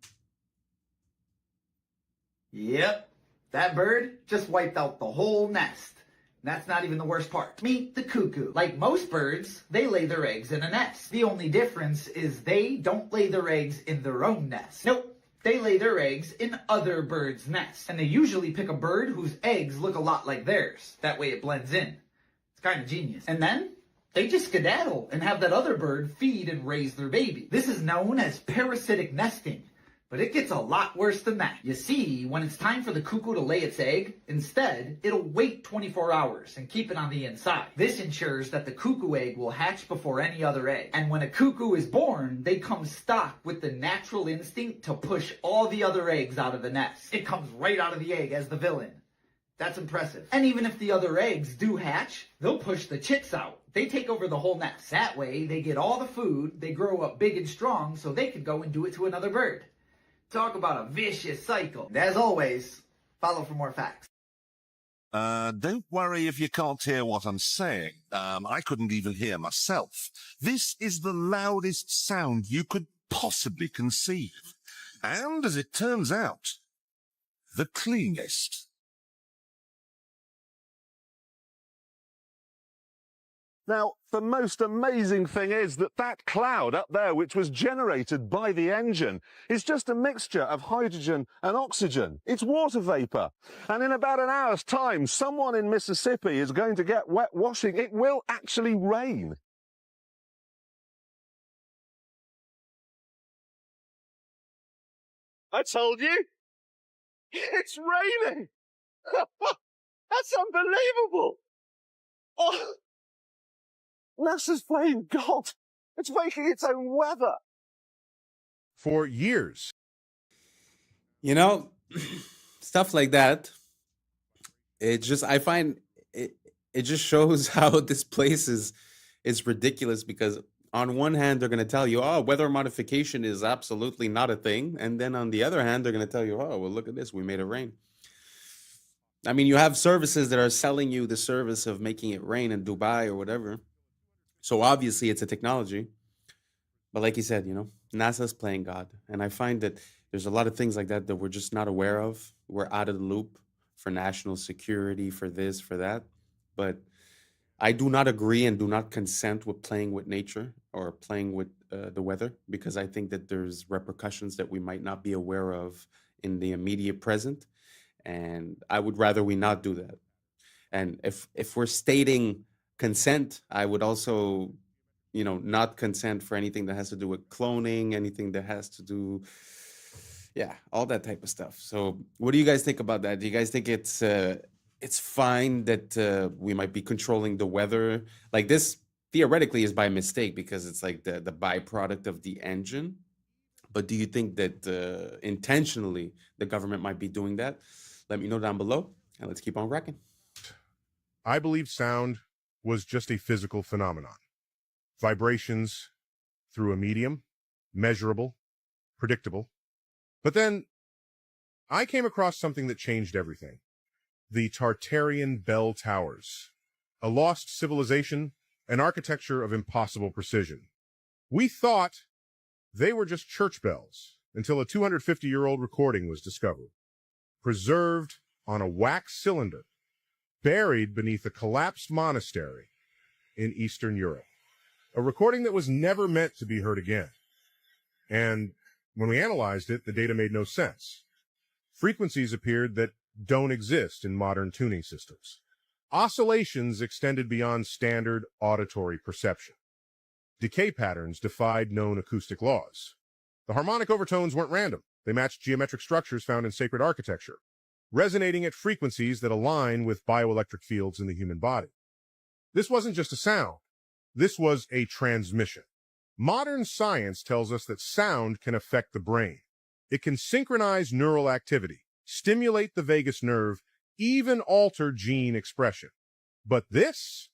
Yep, that bird just wiped out the whole nest. That's not even the worst part. Meet the cuckoo. Like most birds, they lay their eggs in a nest. The only difference is they don't lay their eggs in their own nest. Nope, they lay their eggs in other birds' nests. And they usually pick a bird whose eggs look a lot like theirs. That way it blends in. It's kind of genius. And then they just skedaddle and have that other bird feed and raise their baby. This is known as parasitic nesting. But it gets a lot worse than that. You see, when it's time for the cuckoo to lay its egg, instead, it'll wait 24 hours and keep it on the inside. This ensures that the cuckoo egg will hatch before any other egg. And when a cuckoo is born, they come stocked with the natural instinct to push all the other eggs out of the nest. It comes right out of the egg as the villain. That's impressive. And even if the other eggs do hatch, they'll push the chicks out. They take over the whole nest. That way, they get all the food, they grow up big and strong, so they can go and do it to another bird. Talk about a vicious cycle. And as always, follow for more facts. Don't worry if you can't hear what I'm saying. I couldn't even hear myself. This is the loudest sound you could possibly conceive. And as it turns out, the cleanest. Now, the most amazing thing is that that cloud up there, which was generated by the engine, is just a mixture of hydrogen and oxygen. It's water vapor. And in about an hour's time, someone in Mississippi is going to get wet washing. It will actually rain. I told you. It's raining. That's unbelievable. Oh. NASA's playing God. It's making its own weather. For years. Stuff like that. I find it just shows how this place is ridiculous, because on one hand, they're going to tell you, oh, weather modification is absolutely not a thing. And then on the other hand, they're going to tell you, oh, well, look at this. We made it rain. I mean, you have services that are selling you the service of making it rain in Dubai or whatever. So obviously it's a technology, but like you said, NASA's playing God. And I find that there's a lot of things like that that we're just not aware of. We're out of the loop for national security, for this, for that. But I do not agree and do not consent with playing with nature or playing with the weather, because I think that there's repercussions that we might not be aware of in the immediate present. And I would rather we not do that. And if we're stating consent, I would also, not consent for anything that has to do with cloning, anything that has to do, all that type of stuff. So what do you guys think about that? Do you guys think it's fine that we might be controlling the weather? Like, this theoretically is by mistake, because it's like the byproduct of the engine. But do you think that intentionally the government might be doing that? Let me know down below, and let's keep on rocking. I believe sound was just a physical phenomenon. Vibrations through a medium, measurable, predictable. But then I came across something that changed everything. The Tartarian Bell Towers, a lost civilization, an architecture of impossible precision. We thought they were just church bells until a 250-year-old recording was discovered, preserved on a wax cylinder, buried beneath a collapsed monastery in Eastern Europe. A recording that was never meant to be heard again. And when we analyzed it, the data made no sense. Frequencies appeared that don't exist in modern tuning systems. Oscillations extended beyond standard auditory perception. Decay patterns defied known acoustic laws. The harmonic overtones weren't random. They matched geometric structures found in sacred architecture, resonating at frequencies that align with bioelectric fields in the human body. This wasn't just a sound. This was a transmission. Modern science tells us that sound can affect the brain. It can synchronize neural activity, stimulate the vagus nerve, even alter gene expression. But this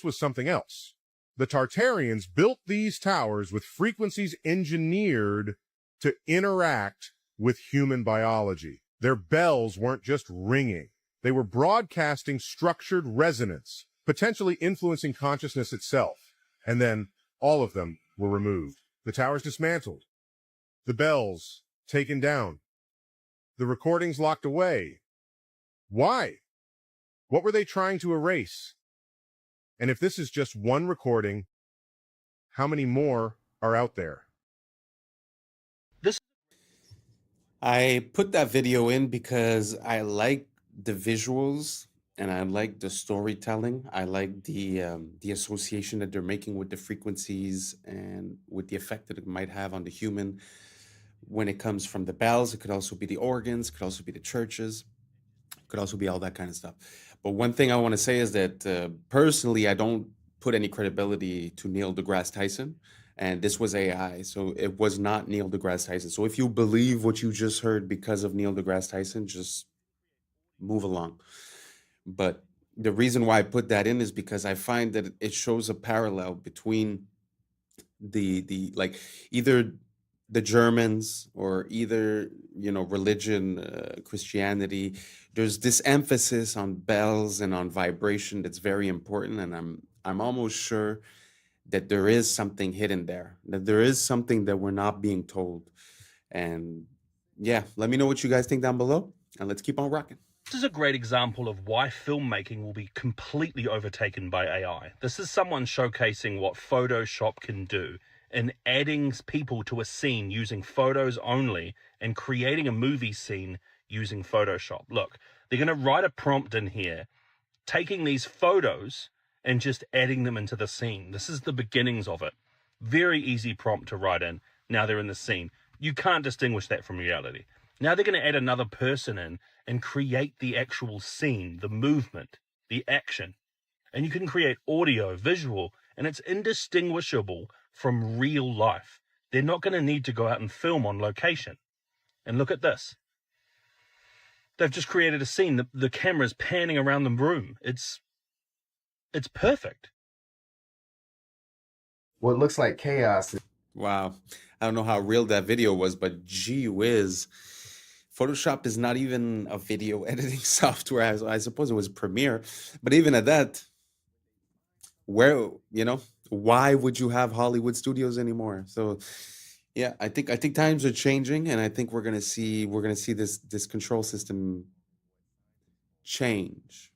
was something else. The Tartarians built these towers with frequencies engineered to interact with human biology. Their bells weren't just ringing. They were broadcasting structured resonance, potentially influencing consciousness itself. And then all of them were removed. The towers dismantled. The bells taken down. The recordings locked away. Why? What were they trying to erase? And if this is just one recording, how many more are out there? I put that video in because I like the visuals and I like the storytelling. I like the association that they're making with the frequencies and with the effect that it might have on the human when it comes from the bells. It could also be the organs, it could also be the churches, it could also be all that kind of stuff. But one thing I want to say is that personally, I don't put any credibility to Neil deGrasse Tyson. And this was AI, so it was not Neil deGrasse Tyson. So if you believe what you just heard because of Neil deGrasse Tyson, just move along. But the reason why I put that in is because I find that it shows a parallel between the like either the Germans or either, you know, religion, Christianity. There's this emphasis on bells and on vibration that's very important, and I'm almost sure that there is something hidden there, that there is something that we're not being told. And yeah, let me know what you guys think down below, and let's keep on rocking. This is a great example of why filmmaking will be completely overtaken by AI. This is someone showcasing what Photoshop can do in adding people to a scene using photos only and creating a movie scene using Photoshop. Look, they're going to write a prompt in here, taking these photos and just adding them into the scene. This is the beginnings of it. Very easy prompt to write in. Now they're in the scene. You can't distinguish that from reality. Now they're going to add another person in and create the actual scene, the movement, the action. And you can create audio, visual, and it's indistinguishable from real life. They're not going to need to go out and film on location. And look at this. They've just created a scene. The camera's panning around the room. It's perfect. What looks like chaos. Wow. I don't know how real that video was, but gee whiz. Photoshop is not even a video editing software. I suppose it was Premiere. But even at that, where, you know, why would you have Hollywood studios anymore? So yeah, I think times are changing, and I think we're gonna see this control system change.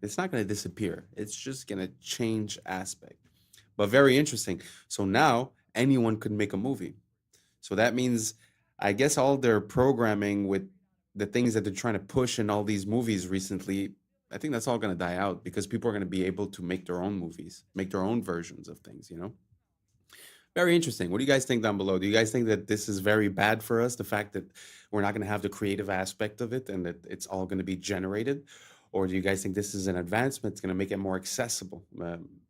It's not going to disappear. It's just going to change aspect. But very interesting. So now anyone could make a movie. So that means, I guess, all their programming with the things that they're trying to push in all these movies recently, I think that's all going to die out because people are going to be able to make their own movies, make their own versions of things, you know? Very interesting. What do you guys think down below? Do you guys think that this is very bad for us, the fact that we're not going to have the creative aspect of it and that it's all going to be generated? Or do you guys think this is an advancement? It's going to make it more accessible,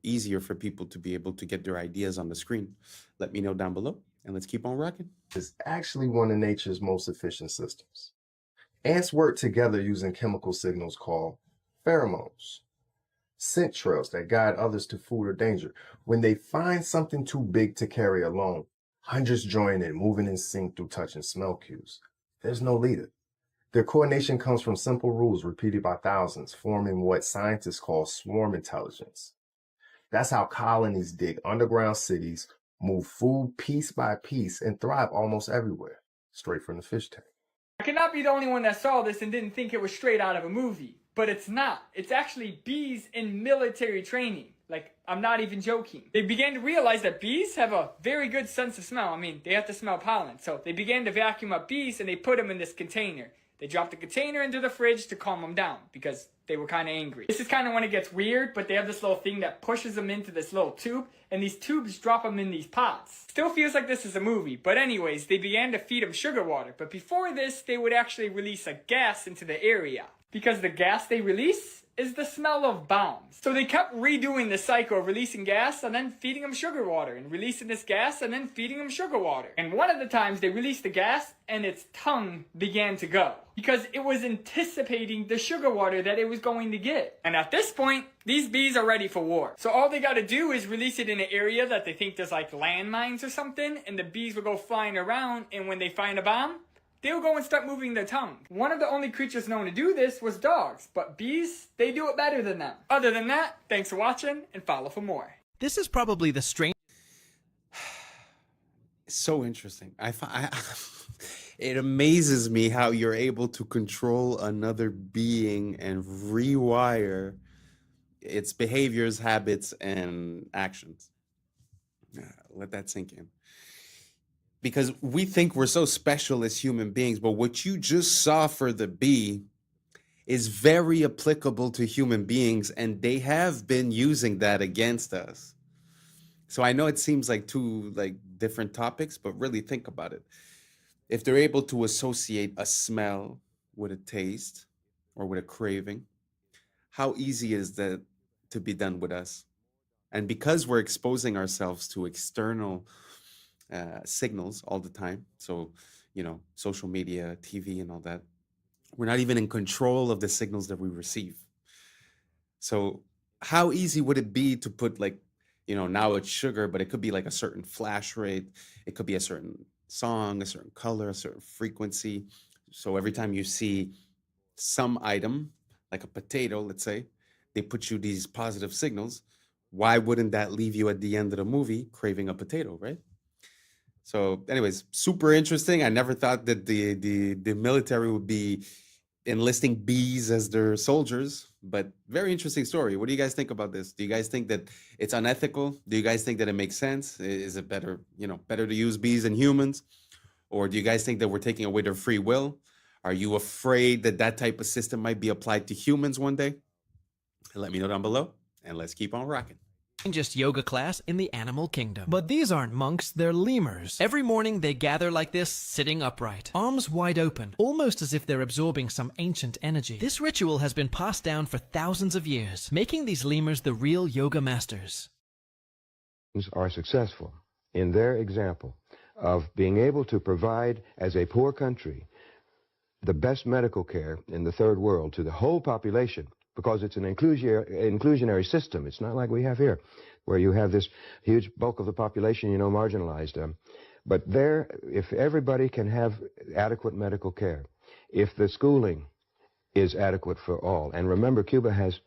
easier for people to be able to get their ideas on the screen? Let me know down below, and let's keep on rocking. It's actually one of nature's most efficient systems. Ants work together using chemical signals called pheromones, scent trails that guide others to food or danger. When they find something too big to carry alone, hundreds join in, moving in sync through touch and smell cues. There's no leader. Their coordination comes from simple rules repeated by thousands, forming what scientists call swarm intelligence. That's how colonies dig underground cities, move food piece by piece, and thrive almost everywhere, straight from the fish tank. I cannot be the only one that saw this and didn't think it was straight out of a movie. But it's not. It's actually bees in military training. Like, I'm not even joking. They began to realize that bees have a very good sense of smell. I mean, they have to smell pollen. So they began to vacuum up bees and they put them in this container. They dropped the container into the fridge to calm them down because they were kind of angry. This is kind of when it gets weird, but they have this little thing that pushes them into this little tube, and these tubes drop them in these pots. Still feels like this is a movie, but anyways, they began to feed them sugar water. But before this, they would actually release a gas into the area. Because the gas they release is the smell of bombs. So they kept redoing the cycle of releasing gas and then feeding them sugar water, and releasing this gas and then feeding them sugar water. And one of the times they released the gas and its tongue began to go, because it was anticipating the sugar water that it was going to get. And at this point, these bees are ready for war. So all they gotta do is release it in an area that they think there's like landmines or something, and the bees will go flying around, and when they find a bomb, they'll go and start moving their tongue. One of the only creatures known to do this was dogs, but bees, they do it better than them. Other than that, thanks for watching and follow for more. This is probably the strange. So interesting. It amazes me how you're able to control another being and rewire its behaviors, habits, and actions. Let that sink in. Because we think we're so special as human beings, but what you just saw for the bee is very applicable to human beings, and they have been using that against us. So I know it seems like two different topics, but really think about it. If they're able to associate a smell with a taste or with a craving, how easy is that to be done with us? And because we're exposing ourselves to external signals all the time, so social media, TV, and all that, we're not even in control of the signals that we receive. So how easy would it be to put now it's sugar, but it could be like a certain flash rate, it could be a certain song, a certain color, a certain frequency. So every time you see some item like a potato, let's say, they put you these positive signals. Why wouldn't that leave you at the end of the movie craving a potato, right? So anyways, super interesting. I never thought that the military would be enlisting bees as their soldiers, but very interesting story. What do you guys think about this? Do you guys think that it's unethical? Do you guys think that it makes sense? Is it better to use bees than humans? Or do you guys think that we're taking away their free will? Are you afraid that that type of system might be applied to humans one day? Let me know down below, and let's keep on rocking. Strangest yoga class in the animal kingdom. But these aren't monks, they're lemurs. Every morning they gather like this, sitting upright, arms wide open, almost as if they're absorbing some ancient energy. This ritual has been passed down for thousands of years, making these lemurs the real yoga masters. Are successful in their example of being able to provide, as a poor country, the best medical care in the third world to the whole population, because it's an inclusionary system. It's not like we have here, where you have this huge bulk of the population, marginalized. But there, if everybody can have adequate medical care, if the schooling is adequate for all, and remember, Cuba has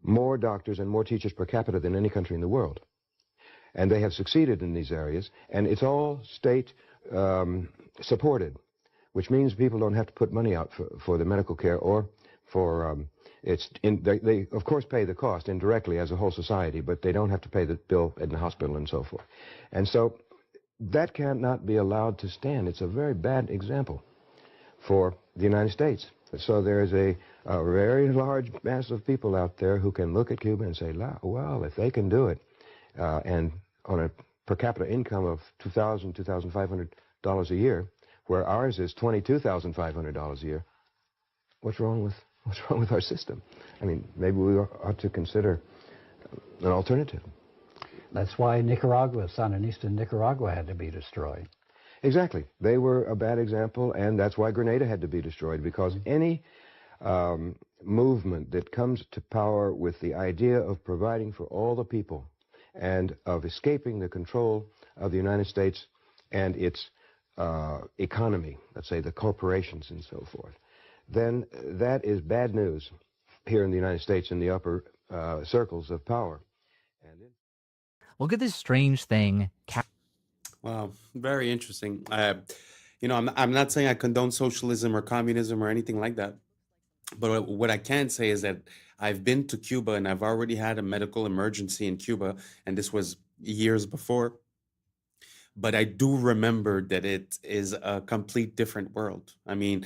more doctors and more teachers per capita than any country in the world, and they have succeeded in these areas, and it's all state supported, which means people don't have to put money out for the medical care or for they of course pay the cost indirectly as a whole society, but they don't have to pay the bill in the hospital and so forth. And so that cannot be allowed to stand. It's a very bad example for the United States. So there is a very large mass of people out there who can look at Cuba and say, well, if they can do it, and on a per capita income of $2,000, $2,500 a year, where ours is $22,500 a year, what's wrong with our system? I mean, maybe we ought to consider an alternative. That's why Nicaragua, Sandinista Nicaragua, had to be destroyed. Exactly. They were a bad example, and that's why Grenada had to be destroyed, because any movement that comes to power with the idea of providing for all the people and of escaping the control of the United States and its economy, let's say the corporations and so forth, then that is bad news here in the United States in the upper circles of power. Look at this strange thing. Wow, very interesting. I'm not saying I condone socialism or communism or anything like that. But what I can say is that I've been to Cuba and I've already had a medical emergency in Cuba, and this was years before. But I do remember that it is a complete different world. I mean,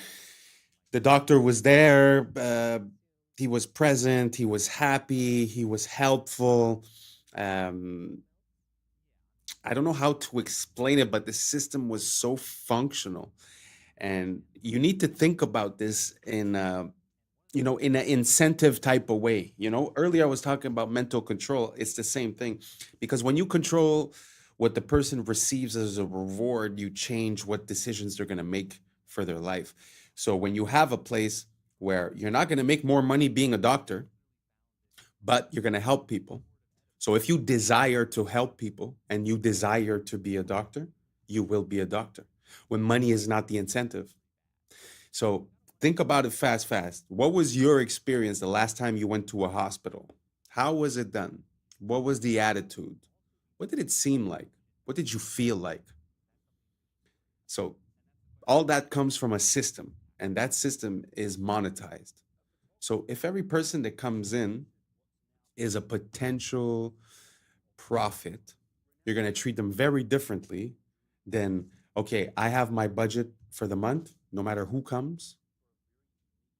the doctor was there, he was present, he was happy, he was helpful. I don't know how to explain it, but the system was so functional. And you need to think about this in you know, in an incentive type of way. You know, earlier I was talking about mental control. It's the same thing, because when you control what the person receives as a reward, you change what decisions they're going to make for their life. So when you have a place where you're not going to make more money being a doctor, but you're going to help people. So if you desire to help people and you desire to be a doctor, you will be a doctor when money is not the incentive. So think about it fast. What was your experience the last time you went to a hospital? How was it done? What was the attitude? What did it seem like? What did you feel like? So all that comes from a system, and that system is monetized. So if every person that comes in is a potential profit, you're going to treat them very differently than, okay, I have my budget for the month. No matter who comes,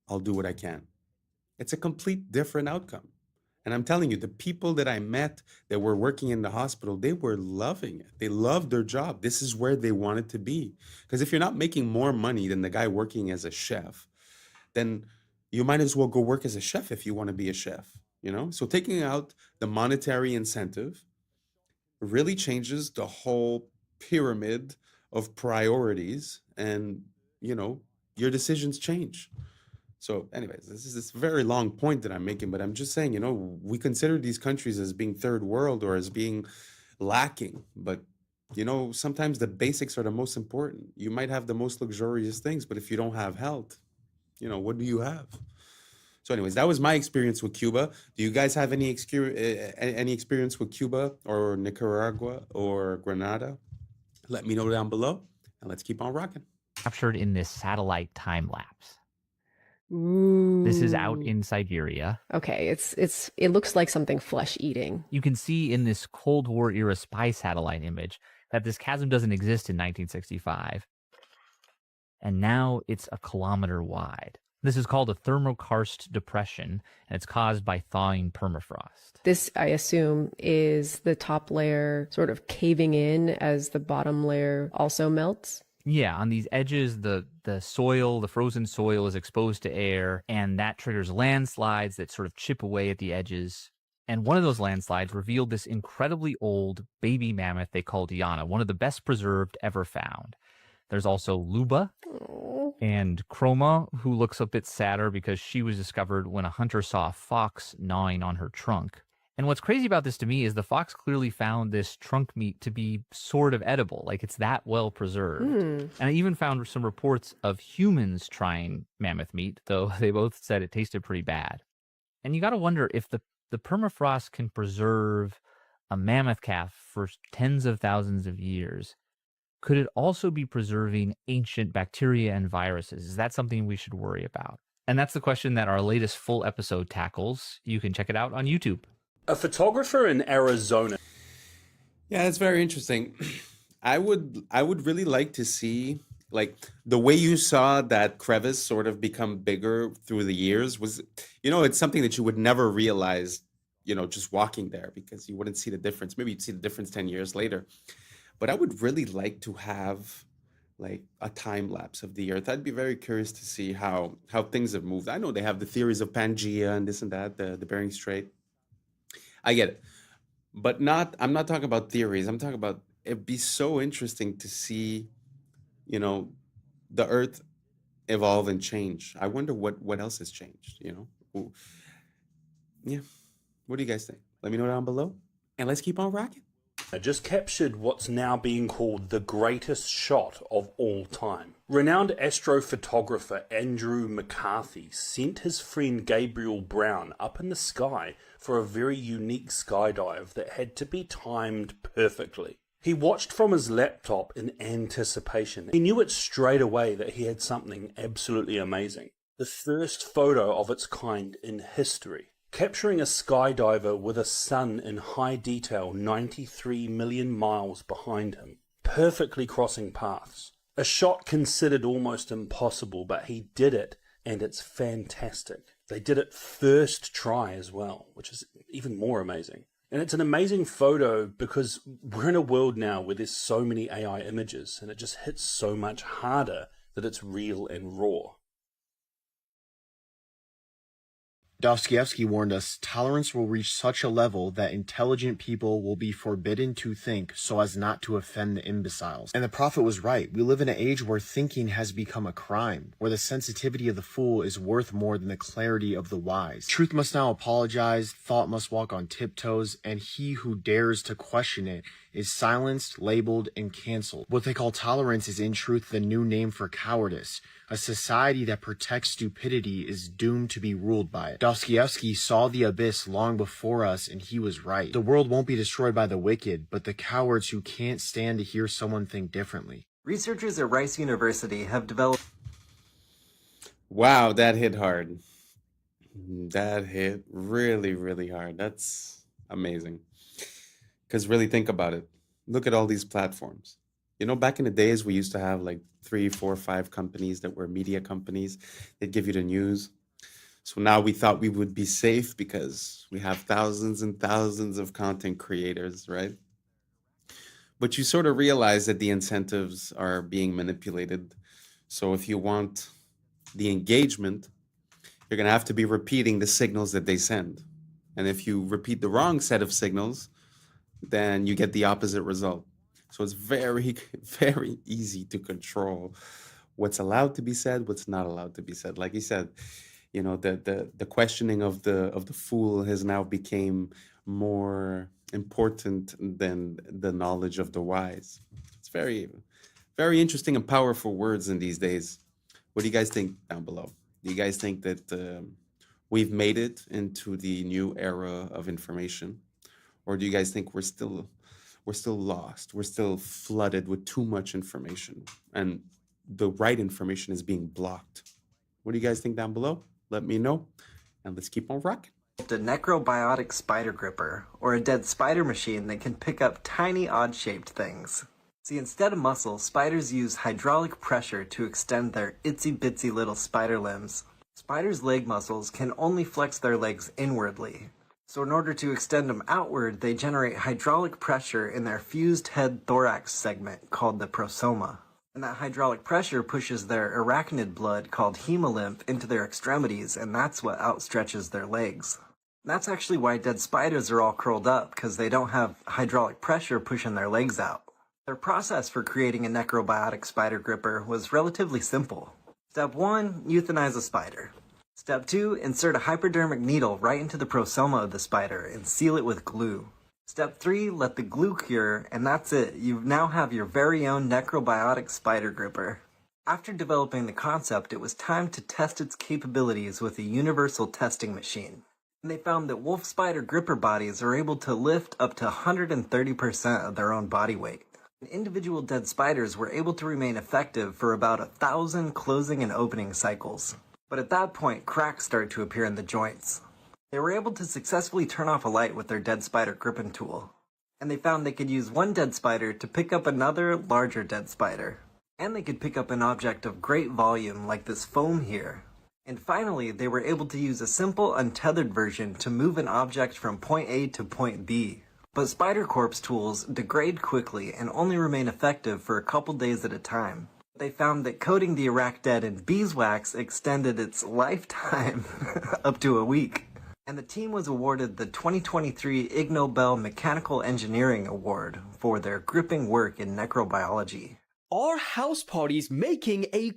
I'll do what I can. It's a complete different outcome. And I'm telling you, the people that I met that were working in the hospital, they were loving it. They loved their job. This is where they wanted to be. Because if you're not making more money than the guy working as a chef, then you might as well go work as a chef if you want to be a chef, you know? So taking out the monetary incentive really changes the whole pyramid of priorities, and, you know, your decisions change. So anyways, this is this very long point that I'm making, but I'm just saying, you know, we consider these countries as being third world or as being lacking, but you know, sometimes the basics are the most important. You might have the most luxurious things, but if you don't have health, you know, what do you have? So anyways, that was my experience with Cuba. Do you guys have any experience with Cuba or Nicaragua or Grenada? Let me know down below, and let's keep on rocking. Captured in this satellite time lapse. Ooh. This is out in Siberia. Okay, it looks like something flesh eating. You can see in this Cold War era spy satellite image that this chasm doesn't exist in 1965. And now it's a kilometer wide. This is called a thermokarst depression, and it's caused by thawing permafrost. This, I assume, is the top layer sort of caving in as the bottom layer also melts? Yeah, on these edges, the soil, the frozen soil is exposed to air, and that triggers landslides that sort of chip away at the edges. And one of those landslides revealed this incredibly old baby mammoth they call Diana, one of the best preserved ever found. There's also Luba and Chroma, who looks a bit sadder because she was discovered when a hunter saw a fox gnawing on her trunk. And what's crazy about this to me is the fox clearly found this trunk meat to be sort of edible, like it's that well preserved. And I even found some reports of humans trying mammoth meat, though they both said it tasted pretty bad. And you got to wonder if the permafrost can preserve a mammoth calf for tens of thousands of years. Could it also be preserving ancient bacteria and viruses? Is that something we should worry about? And that's the question that our latest full episode tackles. You can check it out on YouTube. A photographer in Arizona. Yeah, that's very interesting. I would really like to see, like, the way you saw that crevice sort of become bigger through the years was, you know, it's something that you would never realize, you know, just walking there, because you wouldn't see the difference. Maybe you'd see the difference 10 years later. But I would really like to have like a time lapse of the Earth. I'd be very curious to see how things have moved. I know they have the theories of Pangea and this and that, the Bering Strait. I get it. But I'm not talking about theories. I'm talking about, it'd be so interesting to see, you know, the Earth evolve and change. I wonder what else has changed, you know? Yeah. What do you guys think? Let me know down below, and let's keep on rocking. I just captured what's now being called the greatest shot of all time. Renowned astrophotographer Andrew McCarthy sent his friend Gabriel Brown up in the sky for a very unique skydive that had to be timed perfectly. He watched from his laptop in anticipation. He knew it straight away that he had something absolutely amazing. The first photo of its kind in history. Capturing a skydiver with a sun in high detail 93 million miles behind him, perfectly crossing paths. A shot considered almost impossible, but he did it, and it's fantastic. They did it first try as well, which is even more amazing. And it's an amazing photo because we're in a world now where there's so many AI images, and it just hits so much harder that it's real and raw. Dostoevsky warned us tolerance will reach such a level that intelligent people will be forbidden to think so as not to offend the imbeciles. And the prophet was right. We live in an age where thinking has become a crime, where the sensitivity of the fool is worth more than the clarity of the wise. Truth must now apologize, thought must walk on tiptoes, and he who dares to question it is silenced, labeled, and canceled. What they call tolerance is in truth the new name for cowardice. A society that protects stupidity is doomed to be ruled by it. Dostoevsky saw the abyss long before us, and he was right. The world won't be destroyed by the wicked, but the cowards who can't stand to hear someone think differently. Researchers at Rice University have developed... Wow, that hit hard. That hit really, really hard. That's amazing. Because really think about it. Look at all these platforms. You know, back in the days, we used to have like 3, 4, 5 companies that were media companies. They'd give you the news. So now we thought we would be safe because we have thousands and thousands of content creators, right? But you sort of realize that the incentives are being manipulated. So if you want the engagement, you're going to have to be repeating the signals that they send. And if you repeat the wrong set of signals, then you get the opposite result. So it's very, very easy to control what's allowed to be said, what's not allowed to be said. Like he said, you know, the questioning of the fool has now became more important than the knowledge of the wise. It's very, very interesting and powerful words in these days. What do you guys think down below? Do you guys think that we've made it into the new era of information? Or do you guys think we're still lost? We're still flooded with too much information and the right information is being blocked. What do you guys think down below? Let me know and let's keep on rocking. A necrobiotic spider gripper, or a dead spider machine that can pick up tiny odd-shaped things. See, instead of muscles, spiders use hydraulic pressure to extend their itsy-bitsy little spider limbs. Spiders' leg muscles can only flex their legs inwardly. So in order to extend them outward, they generate hydraulic pressure in their fused head thorax segment called the prosoma. And that hydraulic pressure pushes their arachnid blood called hemolymph into their extremities, and that's what outstretches their legs. And that's actually why dead spiders are all curled up, because they don't have hydraulic pressure pushing their legs out. Their process for creating a necrobiotic spider gripper was relatively simple. Step 1, euthanize a spider. Step 2, insert a hypodermic needle right into the prosoma of the spider and seal it with glue. Step 3, let the glue cure, and that's it. You now have your very own necrobiotic spider gripper. After developing the concept, it was time to test its capabilities with a universal testing machine. And they found that wolf spider gripper bodies are able to lift up to 130% of their own body weight. Individual dead spiders were able to remain effective for about 1,000 closing and opening cycles. But at that point, cracks started to appear in the joints. They were able to successfully turn off a light with their dead spider gripping tool. And they found they could use one dead spider to pick up another larger dead spider. And they could pick up an object of great volume like this foam here. And finally, they were able to use a simple untethered version to move an object from point A to point B. But spider corpse tools degrade quickly and only remain effective for a couple days at a time. They found that coating the arachnid in beeswax extended its lifetime up to a week. And the team was awarded the 2023 Ig Nobel Mechanical Engineering Award for their gripping work in necrobiology. Are house parties making a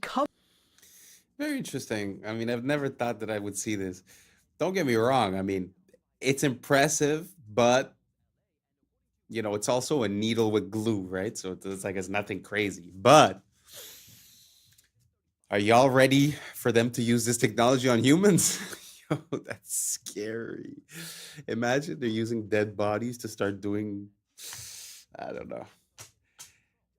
Very interesting. I mean, I've never thought that I would see this. Don't get me wrong. I mean, it's impressive, but you know, it's also a needle with glue, right? So it's like it's nothing crazy. But are y'all ready for them to use this technology on humans? Yo, that's scary. Imagine they're using dead bodies to start doing, I don't know.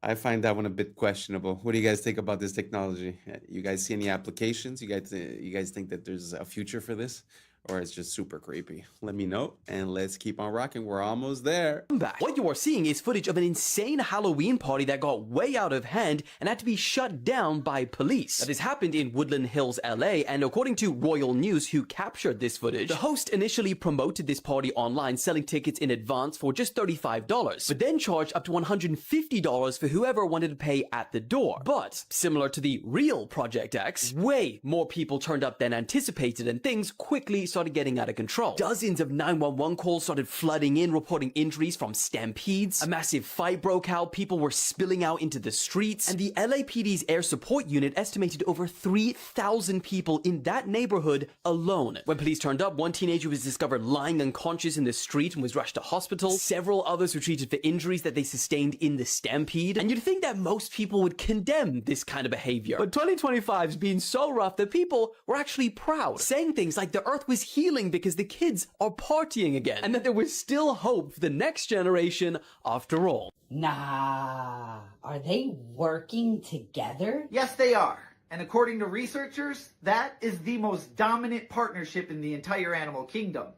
I find that one a bit questionable. What do you guys think about this technology? You guys see any applications? You guys think that there's a future for this? Or it's just super creepy? Let me know, and let's keep on rocking. We're almost there. What you are seeing is footage of an insane Halloween party that got way out of hand and had to be shut down by police. Now, this happened in Woodland Hills, LA, and according to Royal News, who captured this footage, the host initially promoted this party online, selling tickets in advance for just $35, but then charged up to $150 for whoever wanted to pay at the door. But, similar to the real Project X, way more people turned up than anticipated, and things quickly started getting out of control. Dozens of 911 calls started flooding in, reporting injuries from stampedes. A massive fight broke out, people were spilling out into the streets, and the LAPD's air support unit estimated over 3,000 people in that neighborhood alone. When police turned up, one teenager was discovered lying unconscious in the street and was rushed to hospital. Several others were treated for injuries that they sustained in the stampede. And you'd think that most people would condemn this kind of behavior. But 2025's been so rough that people were actually proud, saying things like the earth was healing because the kids are partying again, and that there was still hope for the next generation after all. Nah, are they working together? Yes, they are. And according to researchers, that is the most dominant partnership in the entire animal kingdom.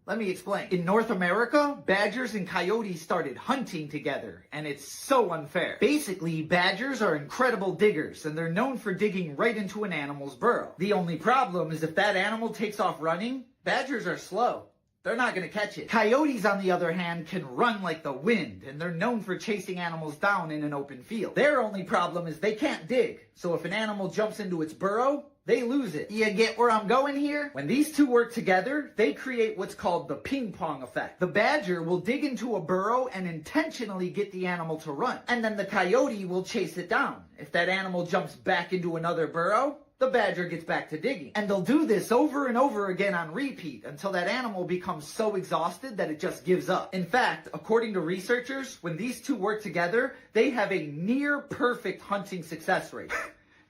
Let me explain. In North America, badgers and coyotes started hunting together, and it's so unfair. Basically, badgers are incredible diggers, and they're known for digging right into an animal's burrow. The only problem is if that animal takes off running, badgers are slow. They're not going to catch it. Coyotes, on the other hand, can run like the wind, and they're known for chasing animals down in an open field. Their only problem is they can't dig, so if an animal jumps into its burrow, they lose it. You get where I'm going here? When these two work together, they create what's called the ping pong effect. The badger will dig into a burrow and intentionally get the animal to run, and then the coyote will chase it down. If that animal jumps back into another burrow, the badger gets back to digging. And they'll do this over and over again on repeat until that animal becomes so exhausted that it just gives up. In fact, according to researchers, when these two work together, they have a near perfect hunting success rate.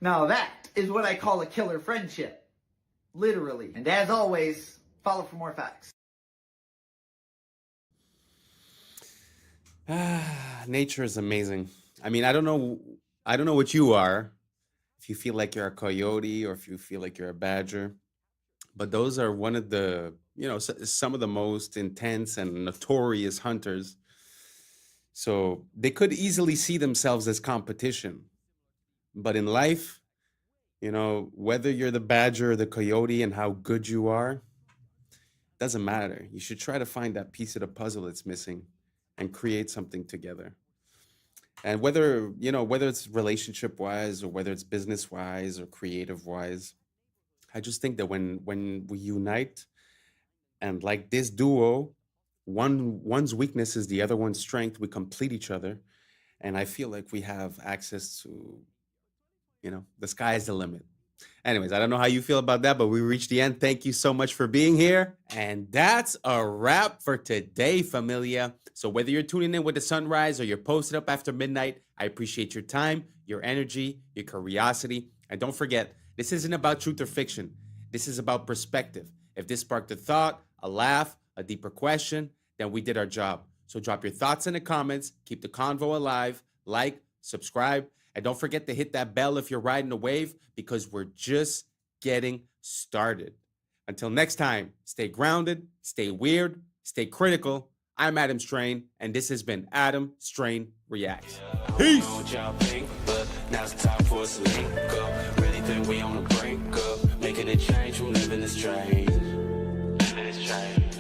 Now that is what I call a killer friendship. Literally. And as always, follow for more facts. Nature is amazing. I mean, I don't know what you are, if you feel like you're a coyote or if you feel like you're a badger, but those are one of the, some of the most intense and notorious hunters. So they could easily see themselves as competition. But in life, whether you're the badger or the coyote and how good you are, doesn't matter. You should try to find that piece of the puzzle that's missing and create something together. And whether it's relationship wise or whether it's business wise or creative wise, I just think that when we unite and like this duo, one's weakness is the other one's strength, we complete each other. And I feel like we have access to, the sky is the limit. Anyways, I don't know how you feel about that, but we reached the end. Thank you so much for being here. And that's a wrap for today, familia. So whether you're tuning in with the sunrise or you're posted up after midnight, I appreciate your time, your energy, your curiosity. And don't forget, this isn't about truth or fiction. This is about perspective. If this sparked a thought, a laugh, a deeper question, then we did our job. So drop your thoughts in the comments, keep the convo alive, like, subscribe, and don't forget to hit that bell if you're riding a wave, because we're just getting started. Until next time, stay grounded, stay weird, stay critical. I'm Adam Strain, and this has been Adam Strain Reacts. Peace! I don't know what y'all think, but now's the time for us to link up. Really think we on the brink of making a change from living this strange. Living this strange.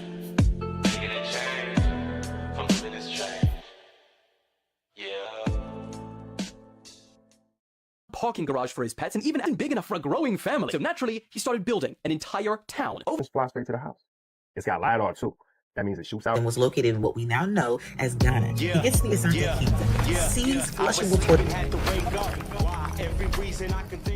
Making a change from living this strange. Yeah. Parking garage for his pets, and even big enough for a growing family. So naturally, he started building an entire town. Just fly straight to the house. It's got LiDAR too. That means it shoots out. And was located in what we now know as Ghana. He gets to the Asante Kingdom, sees flushing reported.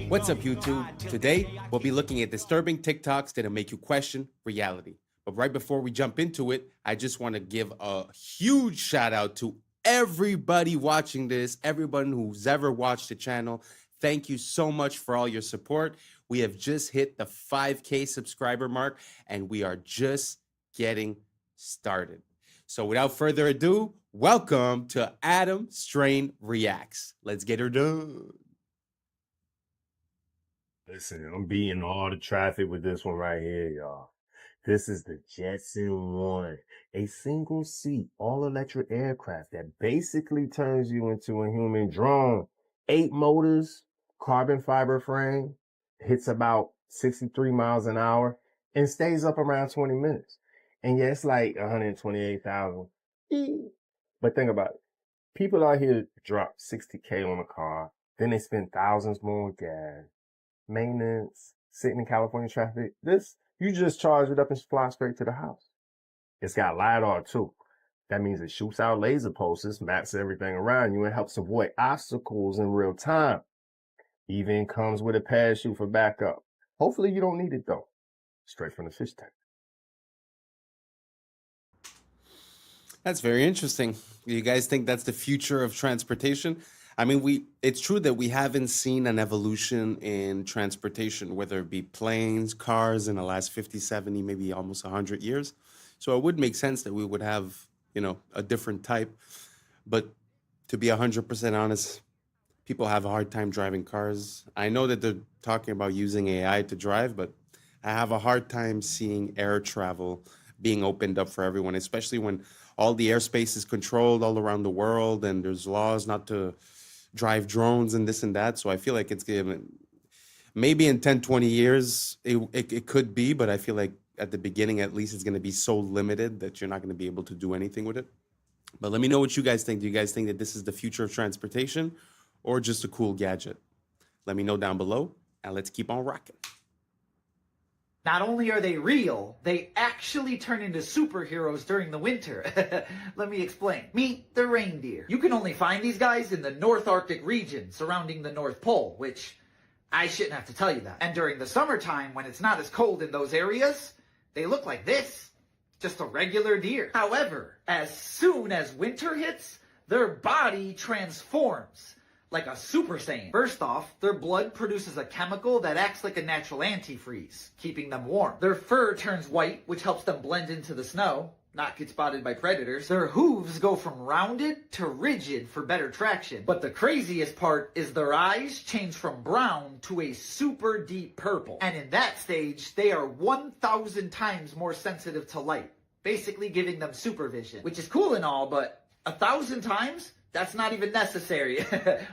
What's up, YouTube? Today, we'll be looking at disturbing TikToks that'll make you question reality. But right before we jump into it, I just want to give a huge shout out to everybody watching this, everyone who's ever watched the channel. Thank you so much for all your support. We have just hit the 5K subscriber mark, and we are just getting started. So without further ado, welcome to Adam Strain Reacts. Let's get her done. Listen, I'm beating all the traffic with this one right here, y'all. This is the Jetson 1, a single seat, all electric aircraft that basically turns you into a human drone. 8 motors, carbon fiber frame, hits about 63 miles an hour and stays up around 20 minutes. And yeah, it's like 128,000. But think about it. People out here drop 60K on a car, then they spend thousands more on gas, maintenance, sitting in California traffic. This You just charge it up and fly straight to the house. It's got LiDAR too. That means it shoots out laser pulses, maps everything around you, and helps avoid obstacles in real time. Even comes with a parachute for backup. Hopefully you don't need it though. Straight from the fish tank. That's very interesting. You guys think that's the future of transportation? I mean, it's true that we haven't seen an evolution in transportation, whether it be planes, cars in the last 50, 70, maybe almost 100 years. So it would make sense that we would have, a different type. But to be 100% honest, people have a hard time driving cars. I know that they're talking about using AI to drive, but I have a hard time seeing air travel being opened up for everyone, especially when all the airspace is controlled all around the world and there's laws not to drive drones and this and that. So I feel like it's given, maybe in 10, 20 years, it could be, but I feel like at the beginning, at least, it's going to be so limited that you're not going to be able to do anything with it. But let me know what you guys think. Do you guys think that this is the future of transportation or just a cool gadget? Let me know down below, and let's keep on rocking. Not only are they real, they actually turn into superheroes during the winter. Let me explain. Meet the reindeer. You can only find these guys in the North Arctic region surrounding the North Pole, which I shouldn't have to tell you that. And during the summertime, when it's not as cold in those areas, they look like this. Just a regular deer. However, as soon as winter hits, their body transforms like a Super Saiyan. First off, their blood produces a chemical that acts like a natural antifreeze, keeping them warm. Their fur turns white, which helps them blend into the snow, not get spotted by predators. Their hooves go from rounded to rigid for better traction. But the craziest part is their eyes change from brown to a super deep purple. And in that stage, they are 1,000 times more sensitive to light, basically giving them supervision, which is cool and all, but 1,000 times? That's not even necessary.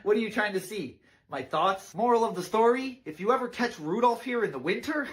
What are you trying to see? My thoughts? Moral of the story, if you ever catch Rudolph here in the winter,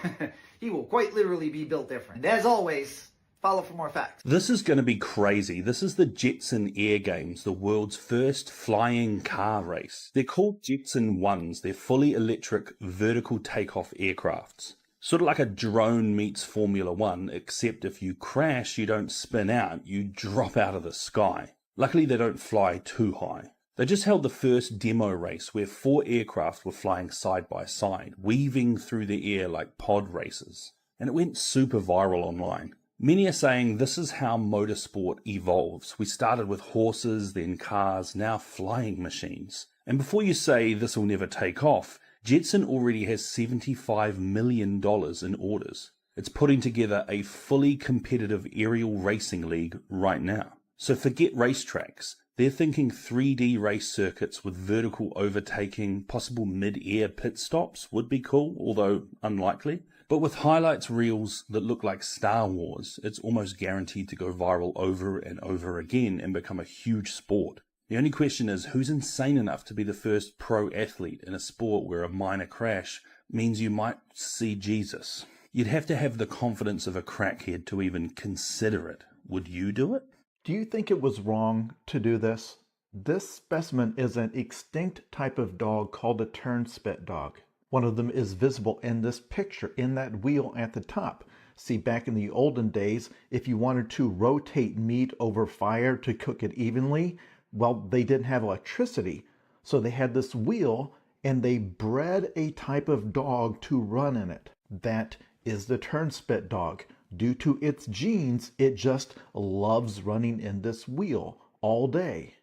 he will quite literally be built different. And as always, follow for more facts. This is going to be crazy. This is the Jetson Air Games, the world's first flying car race. They're called Jetson 1s. They're fully electric vertical takeoff aircrafts. Sort of like a drone meets Formula 1, except if you crash, you don't spin out, you drop out of the sky. Luckily, they don't fly too high. They just held the first demo race where 4 aircraft were flying side by side, weaving through the air like pod races. And it went super viral online. Many are saying this is how motorsport evolves. We started with horses, then cars, now flying machines. And before you say this will never take off, Jetson already has $75 million in orders. It's putting together a fully competitive aerial racing league right now. So forget racetracks. They're thinking 3D race circuits with vertical overtaking, possible mid-air pit stops would be cool, although unlikely. But with highlights reels that look like Star Wars, it's almost guaranteed to go viral over and over again and become a huge sport. The only question is, who's insane enough to be the first pro athlete in a sport where a minor crash means you might see Jesus? You'd have to have the confidence of a crackhead to even consider it. Would you do it? Do you think it was wrong to do this? This specimen is an extinct type of dog called a turnspit dog. One of them is visible in this picture, in that wheel at the top. See, back in the olden days, if you wanted to rotate meat over fire to cook it evenly, well, they didn't have electricity. So they had this wheel, and they bred a type of dog to run in it. That is the turnspit dog. Due to its genes, it just loves running in this wheel all day.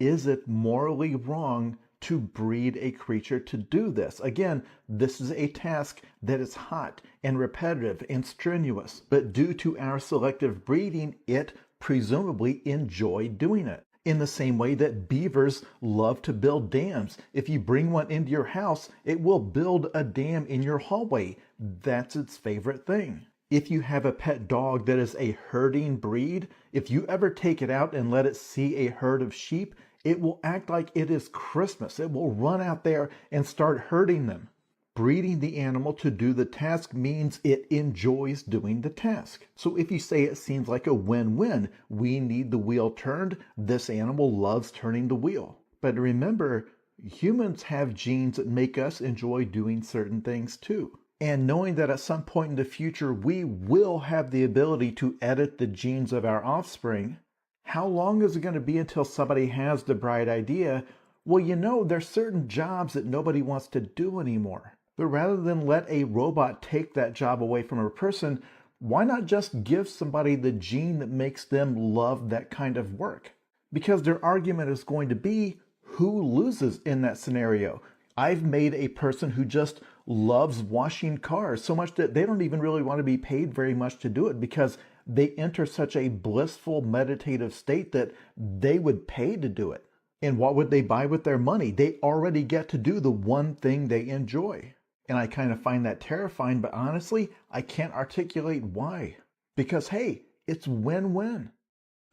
Is it morally wrong to breed a creature to do this? Again, this is a task that is hot and repetitive and strenuous, but due to our selective breeding, it presumably enjoyed doing it. In the same way that beavers love to build dams. If you bring one into your house, it will build a dam in your hallway. That's its favorite thing. If you have a pet dog that is a herding breed, if you ever take it out and let it see a herd of sheep, it will act like it is Christmas. It will run out there and start herding them. Breeding the animal to do the task means it enjoys doing the task. So if you say it seems like a win-win, we need the wheel turned, this animal loves turning the wheel. But remember, humans have genes that make us enjoy doing certain things too. And knowing that at some point in the future we will have the ability to edit the genes of our offspring, how long is it going to be until somebody has the bright idea, well, you know, there's certain jobs that nobody wants to do anymore. But rather than let a robot take that job away from a person, why not just give somebody the gene that makes them love that kind of work? Because their argument is going to be, who loses in that scenario? I've made a person who just loves washing cars so much that they don't even really want to be paid very much to do it, because they enter such a blissful meditative state that they would pay to do it. And what would they buy with their money? They already get to do the one thing they enjoy. And I kind of find that terrifying, but honestly, I can't articulate why. Because hey, it's win-win.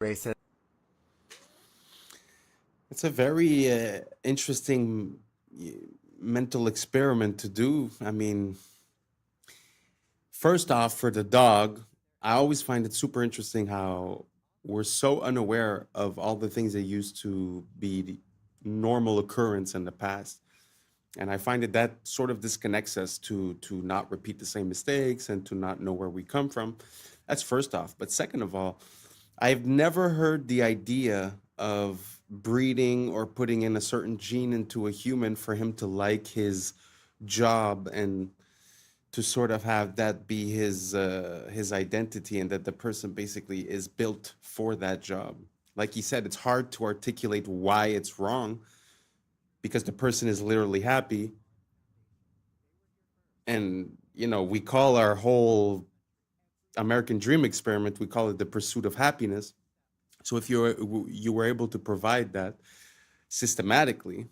It's a very interesting mental experiment to do. I mean, first off, for the dog, I always find it super interesting how we're so unaware of all the things that used to be the normal occurrence in the past. And I find that sort of disconnects us to not repeat the same mistakes and to not know where we come from. That's first off. But second of all, I've never heard the idea of breeding or putting in a certain gene into a human for him to like his job and to sort of have that be his identity, and that the person basically is built for that job. Like he said, it's hard to articulate why it's wrong, because the person is literally happy. And, you know, we call our whole American dream experiment, we call it the pursuit of happiness. So if you were able to provide that systematically,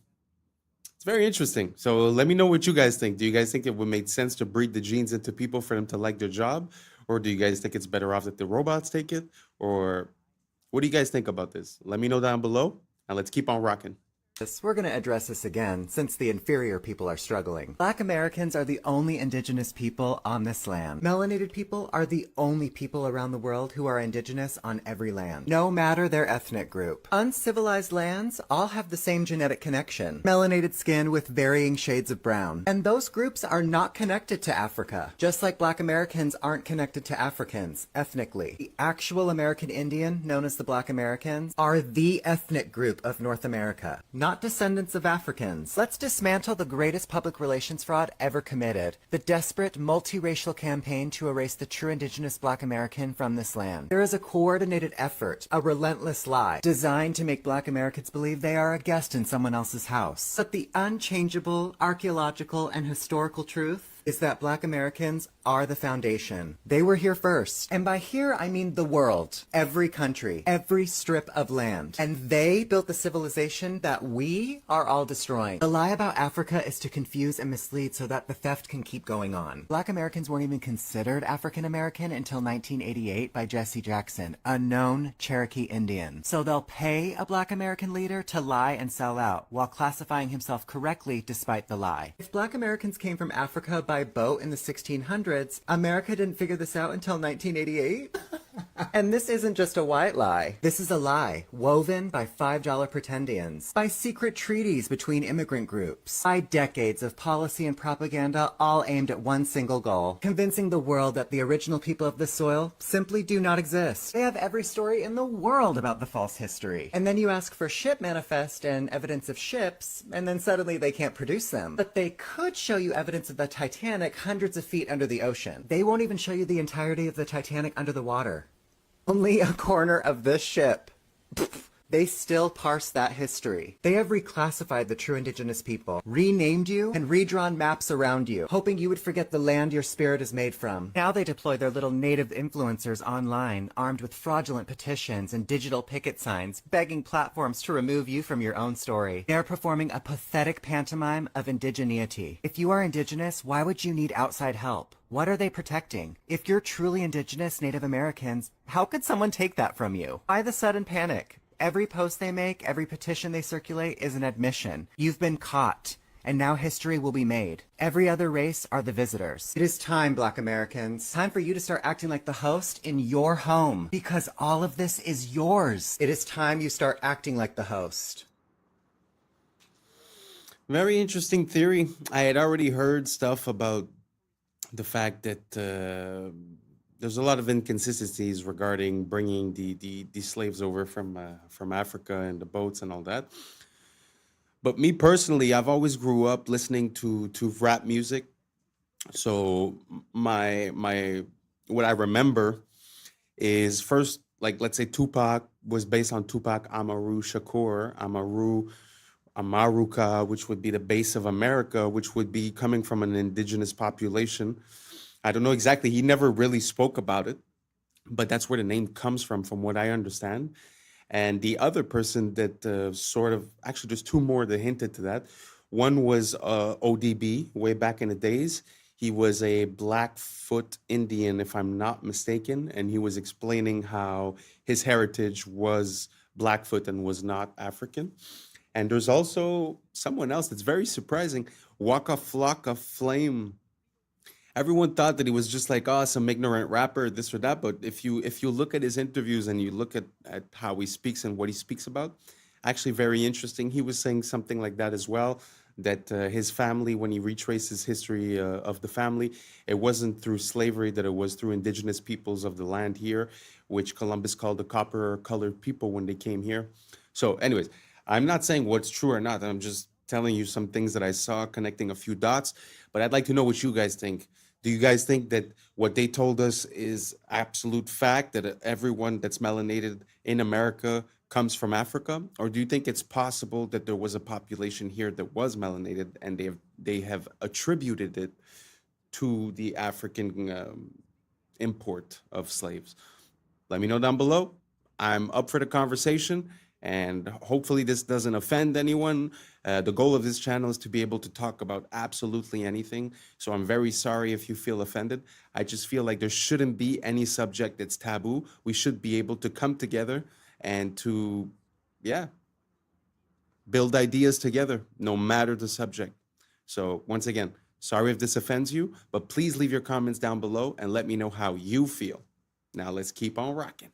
it's very interesting. So let me know what you guys think. Do you guys think it would make sense to breed the genes into people for them to like their job? Or do you guys think it's better off that the robots take it? Or what do you guys think about this? Let me know down below, and let's keep on rocking. We're going to address this again, since the inferior people are struggling. Black Americans are the only indigenous people on this land. Melanated people are the only people around the world who are indigenous on every land, no matter their ethnic group. Uncivilized lands all have the same genetic connection. Melanated skin with varying shades of brown. And those groups are not connected to Africa, just like Black Americans aren't connected to Africans, ethnically. The actual American Indian, known as the Black Americans, are the ethnic group of North America, not descendants of Africans. Let's dismantle the greatest public relations fraud ever committed, the desperate multiracial campaign to erase the true indigenous Black American from this land. There is a coordinated effort, a relentless lie, designed to make Black Americans believe they are a guest in someone else's house. But the unchangeable, archaeological, and historical truth is that Black Americans are the foundation. They were here first. And by here, I mean the world. Every country. Every strip of land. And they built the civilization that we are all destroying. The lie about Africa is to confuse and mislead so that the theft can keep going on. Black Americans weren't even considered African American until 1988 by Jesse Jackson, a known Cherokee Indian. So they'll pay a Black American leader to lie and sell out, while classifying himself correctly despite the lie. If Black Americans came from Africa by boat in the 1600s, America didn't figure this out until 1988? And this isn't just a white lie. This is a lie woven by $5 pretendians, by secret treaties between immigrant groups, by decades of policy and propaganda, all aimed at one single goal: convincing the world that the original people of this soil simply do not exist. They have every story in the world about the false history. And then you ask for ship manifest and evidence of ships, and then suddenly they can't produce them. But they could show you evidence of the Titanic hundreds of feet under the ocean. They won't even show you the entirety of the Titanic under the water. Only a corner of this ship. They still parse that history. They have reclassified the true indigenous people, renamed you, and redrawn maps around you, hoping you would forget the land your spirit is made from. Now they deploy their little native influencers online, armed with fraudulent petitions and digital picket signs, begging platforms to remove you from your own story. They are performing a pathetic pantomime of indigeneity. If you are indigenous, why would you need outside help? What are they protecting? If you're truly indigenous Native Americans, how could someone take that from you? Why the sudden panic? Every post they make, every petition they circulate is an admission. You've been caught, and now history will be made. Every other race are the visitors. It is time, Black Americans. Time for you to start acting like the host in your home, because all of this is yours. It is time you start acting like the host. Very interesting theory. I had already heard stuff about the fact that there's a lot of inconsistencies regarding bringing the slaves over from Africa and the boats and all that. But me personally, I've always grew up listening to rap music. So my what I remember is first, like, let's say Tupac was based on Tupac Amaru Shakur, Amaruka, which would be the base of America, which would be coming from an indigenous population. I don't know exactly. He never really spoke about it, but that's where the name comes from what I understand. And the other person that sort of, actually, there's two more that hinted to that. One was ODB way back in the days. He was a Blackfoot Indian, if I'm not mistaken, and he was explaining how his heritage was Blackfoot and was not African. And there's also someone else that's very surprising, Waka Flocka Flame. Everyone thought that he was just like, oh, some ignorant rapper, this or that. But if you look at his interviews and you look at how he speaks and what he speaks about, actually very interesting. He was saying something like that as well, that his family, when he retraced his history of the family, it wasn't through slavery, that it was through indigenous peoples of the land here, which Columbus called the copper-colored people when they came here. So anyways, I'm not saying what's true or not. I'm just telling you some things that I saw, connecting a few dots. But I'd like to know what you guys think. Do you guys think that what they told us is absolute fact, that everyone that's melanated in America comes from Africa? Or do you think it's possible that there was a population here that was melanated and they have attributed it to the African import of slaves? Let me know down below. I'm up for the conversation, and hopefully this doesn't offend anyone. The goal of this channel is to be able to talk about absolutely anything. So I'm very sorry if you feel offended. I just feel like there shouldn't be any subject that's taboo. We should be able to come together and to, build ideas together, no matter the subject. So once again, sorry if this offends you, but please leave your comments down below and let me know how you feel. Now let's keep on rocking.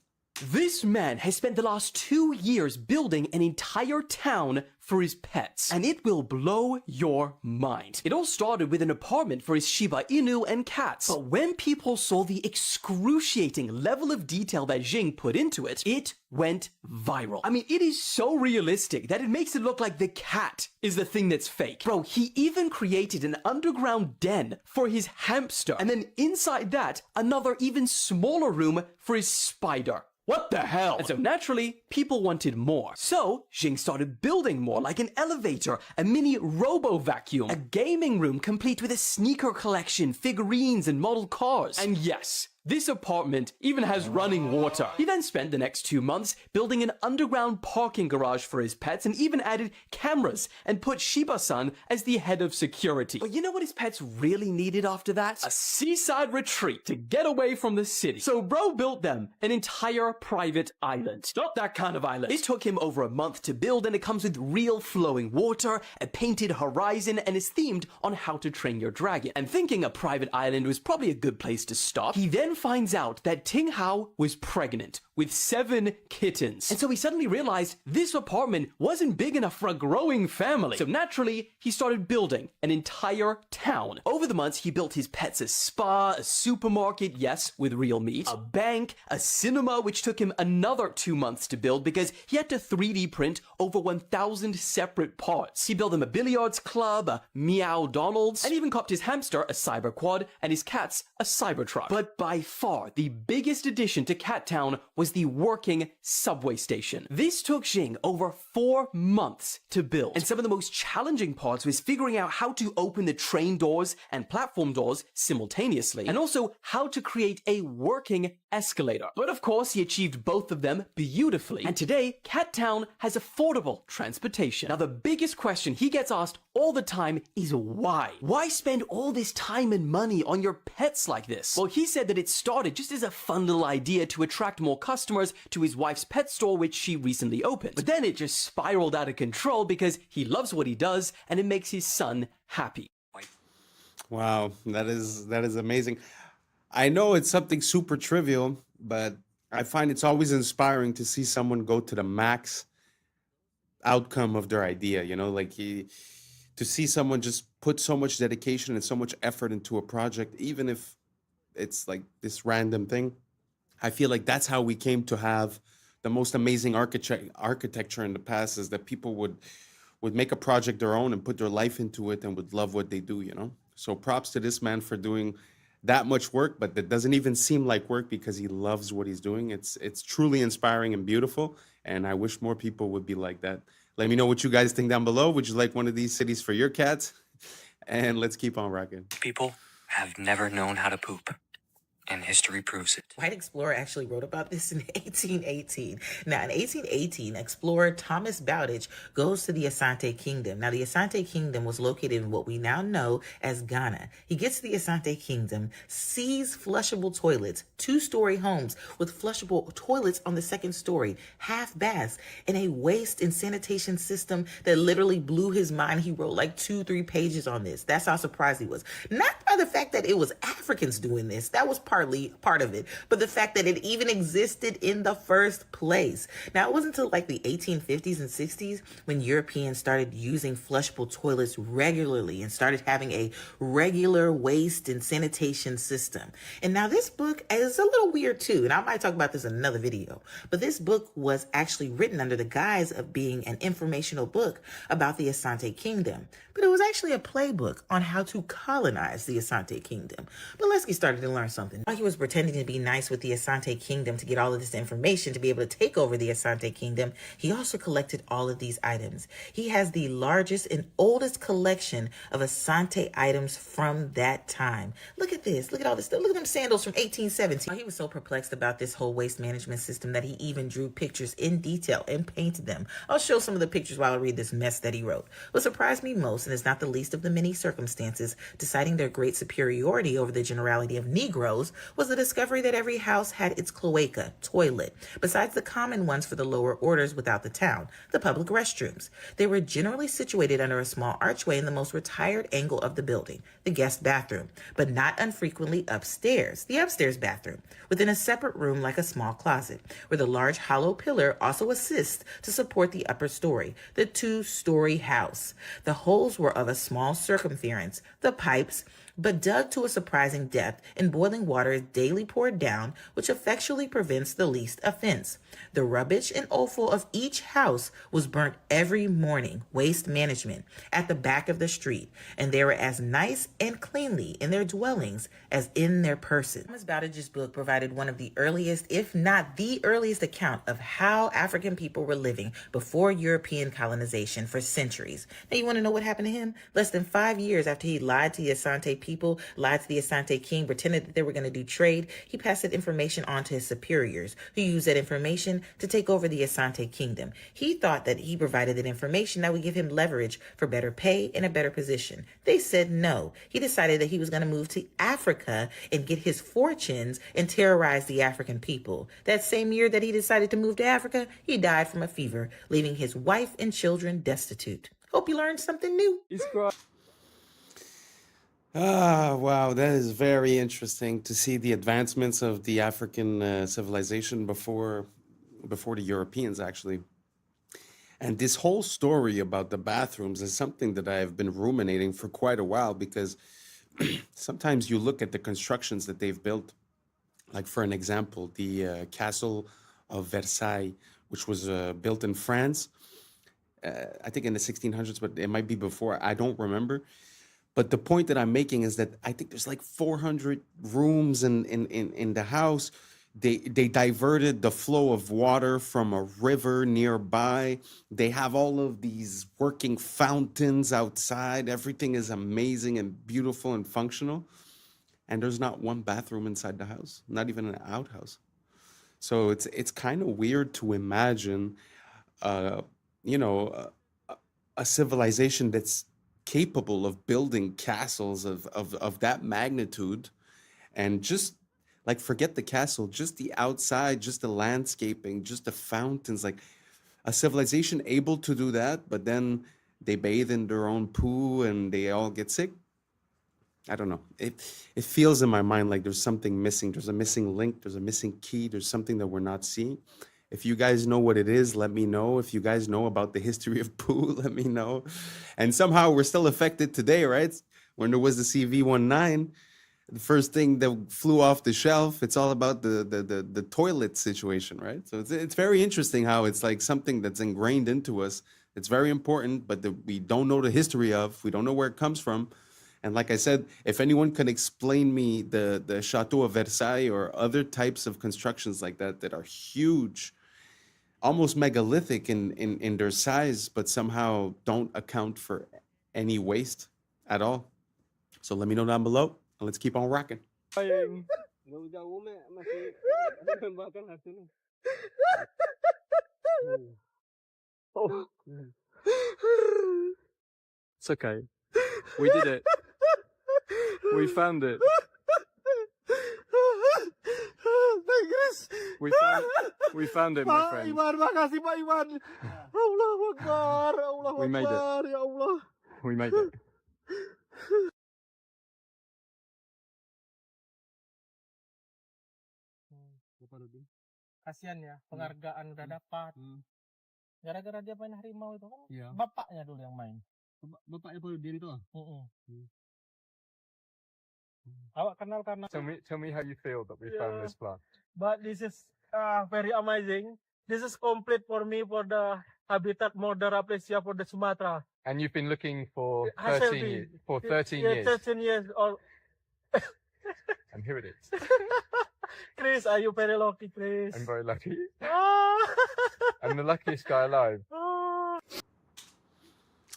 This man has spent the last 2 years building an entire town for his pets, and it will blow your mind. It all started with an apartment for his Shiba Inu and cats, but when people saw the excruciating level of detail that Jing put into it, it went viral. I mean, it is so realistic that it makes it look like the cat is the thing that's fake. Bro, he even created an underground den for his hamster, and then inside that, another even smaller room for his spider. What the hell? And so naturally, people wanted more. So, Jing started building more, like an elevator, a mini robo-vacuum, a gaming room complete with a sneaker collection, figurines, and model cars. And yes, this apartment even has running water. He then spent the next 2 months building an underground parking garage for his pets and even added cameras and put Shiba-san as the head of security. But you know what his pets really needed after that? A seaside retreat to get away from the city. So bro built them an entire private island. Not that kind of island. It took him over a month to build, and it comes with real flowing water, a painted horizon, and is themed on how to train your dragon. And thinking a private island was probably a good place to start, he then finds out that Ting Hao was pregnant with 7 kittens. And so he suddenly realized this apartment wasn't big enough for a growing family. So naturally, he started building an entire town. Over the months, he built his pets a spa, a supermarket, yes, with real meat, a bank, a cinema, which took him another 2 months to build because he had to 3D print over 1,000 separate parts. He built them a billiards club, a Meow Donald's, and even copped his hamster a cyber quad and his cats a Cybertruck. But by far, the biggest addition to Cat Town was the working subway station. This took Jing over 4 months to build, and some of the most challenging parts was figuring out how to open the train doors and platform doors simultaneously, and also how to create a working escalator. But of course, he achieved both of them beautifully, and today, Cat Town has affordable transportation. Now, the biggest question he gets asked all the time is why? Why spend all this time and money on your pets like this? Well, he said that it started just as a fun little idea to attract more customers to his wife's pet store, which she recently opened. But then it just spiraled out of control because he loves what he does and it makes his son happy. Wow, that is amazing. I know it's something super trivial, but I find it's always inspiring to see someone go to the max outcome of their idea, like to see someone just put so much dedication and so much effort into a project, even if it's like this random thing. I feel like that's how we came to have the most amazing architecture in the past, is that people would make a project their own and put their life into it and would love what they do, you know? So props to this man for doing that much work, but that doesn't even seem like work because he loves what he's doing. It's truly inspiring and beautiful, and I wish more people would be like that. Let me know what you guys think down below. Would you like one of these cities for your cats? And let's keep on rocking. People have never known how to poop, and history proves it. White explorer actually wrote about this in 1818. Now, in 1818, explorer Thomas Bowditch goes to the Asante Kingdom. Now, the Asante Kingdom was located in what we now know as Ghana. He gets to the Asante Kingdom, sees flushable toilets, two-story homes with flushable toilets on the second story, half baths, and a waste and sanitation system that literally blew his mind. He wrote like 2-3 pages on this. That's how surprised he was. Not by the fact that it was Africans doing this. That was part of it, but the fact that it even existed in the first place. Now, it wasn't until like the 1850s and 60s when Europeans started using flushable toilets regularly and started having a regular waste and sanitation system. And now this book is a little weird too, and I might talk about this in another video, but this book was actually written under the guise of being an informational book about the Asante Kingdom, but it was actually a playbook on how to colonize the Asante Kingdom. But let's get started and learn something. While he was pretending to be nice with the Asante Kingdom to get all of this information to be able to take over the Asante Kingdom, he also collected all of these items. He has the largest and oldest collection of Asante items from that time. Look at this. Look at all this stuff. Look at them sandals from 1817. He was so perplexed about this whole waste management system that he even drew pictures in detail and painted them. I'll show some of the pictures while I read this mess that he wrote. What surprised me most, and is not the least of the many circumstances deciding their great superiority over the generality of Negroes, was the discovery that every house had its cloaca, toilet, besides the common ones for the lower orders without the town, the public restrooms. They were generally situated under a small archway in the most retired angle of the building, the guest bathroom, but not unfrequently upstairs, the upstairs bathroom, within a separate room like a small closet, where the large hollow pillar also assists to support the upper story, the two-story house. The holes were of a small circumference, the pipes, but dug to a surprising depth, and boiling water is daily poured down, which effectually prevents the least offense. The rubbish and offal of each house was burnt every morning, waste management, at the back of the street, and they were as nice and cleanly in their dwellings as in their persons. Thomas Bowditch's book provided one of the earliest, if not the earliest, account of how African people were living before European colonization for centuries. Now, you want to know what happened to him? Less than 5 years after he lied to the Asante people, lied to the Asante king, pretended that they were going to do trade, he passed that information on to his superiors, who used that information to take over the Asante kingdom. He thought that he provided that information that would give him leverage for better pay and a better position. They said no. He decided that he was going to move to Africa and get his fortunes and terrorize the African people. That same year that he decided to move to Africa, he died from a fever, leaving his wife and children destitute. Hope you learned something new. Ah, wow, that is very interesting to see the advancements of the African civilization before the Europeans, actually. And this whole story about the bathrooms is something that I have been ruminating for quite a while, because sometimes you look at the constructions that they've built, like for an example, the Castle of Versailles, which was built in France, I think in the 1600s, but it might be before, I don't remember. But the point that I'm making is that I think there's like 400 rooms in the house. They diverted the flow of water from a river nearby. They have all of these working fountains outside. Everything is amazing and beautiful and functional. And there's not one bathroom inside the house, not even an outhouse. So it's kind of weird to imagine, you know, a civilization that's capable of building castles of that magnitude, and just like, forget the castle, just the outside, just the landscaping, just the fountains, like a civilization able to do that, but then they bathe in their own poo and they all get sick. I don't know. It feels in my mind like there's something missing. There's a missing link. There's a missing key. There's something that we're not seeing. If you guys know what it is, let me know. If you guys know about the history of poo, let me know. And somehow we're still affected today, right? When there was the CV-19, the first thing that flew off the shelf, it's all about the toilet situation, right? So it's very interesting how it's like something that's ingrained into us. It's very important, but we don't know the history of, we don't know where it comes from. And like I said, if anyone can explain me the Chateau of Versailles or other types of constructions like that that are huge, almost megalithic in their size, but somehow don't account for any waste at all. So let me know down below, and let's keep on rocking. Oh. It's okay. We did it. We found it. We found it, my friend. Iwan, makasih Pak Iwan. Allahu Akbar, Allahu We made it. Akbar, ya Allah. We made it. Kasian ya, penghargaan udah dapat. Gara-gara dia main harimau itu kan, Iya. bapaknya dulu yang main. Bapaknya Paul Diri itu? Awak kenal karena. Tell me how you feel that we found this plant. But this is very amazing. This is complete for me for the habitat modern aplysia for the Sumatra. And you've been looking for Has 13 been. years. For 13 Yeah, years. 13 years old. And here it is. Chris, are you very lucky, Chris? I'm very lucky. Ah. I'm the luckiest guy alive.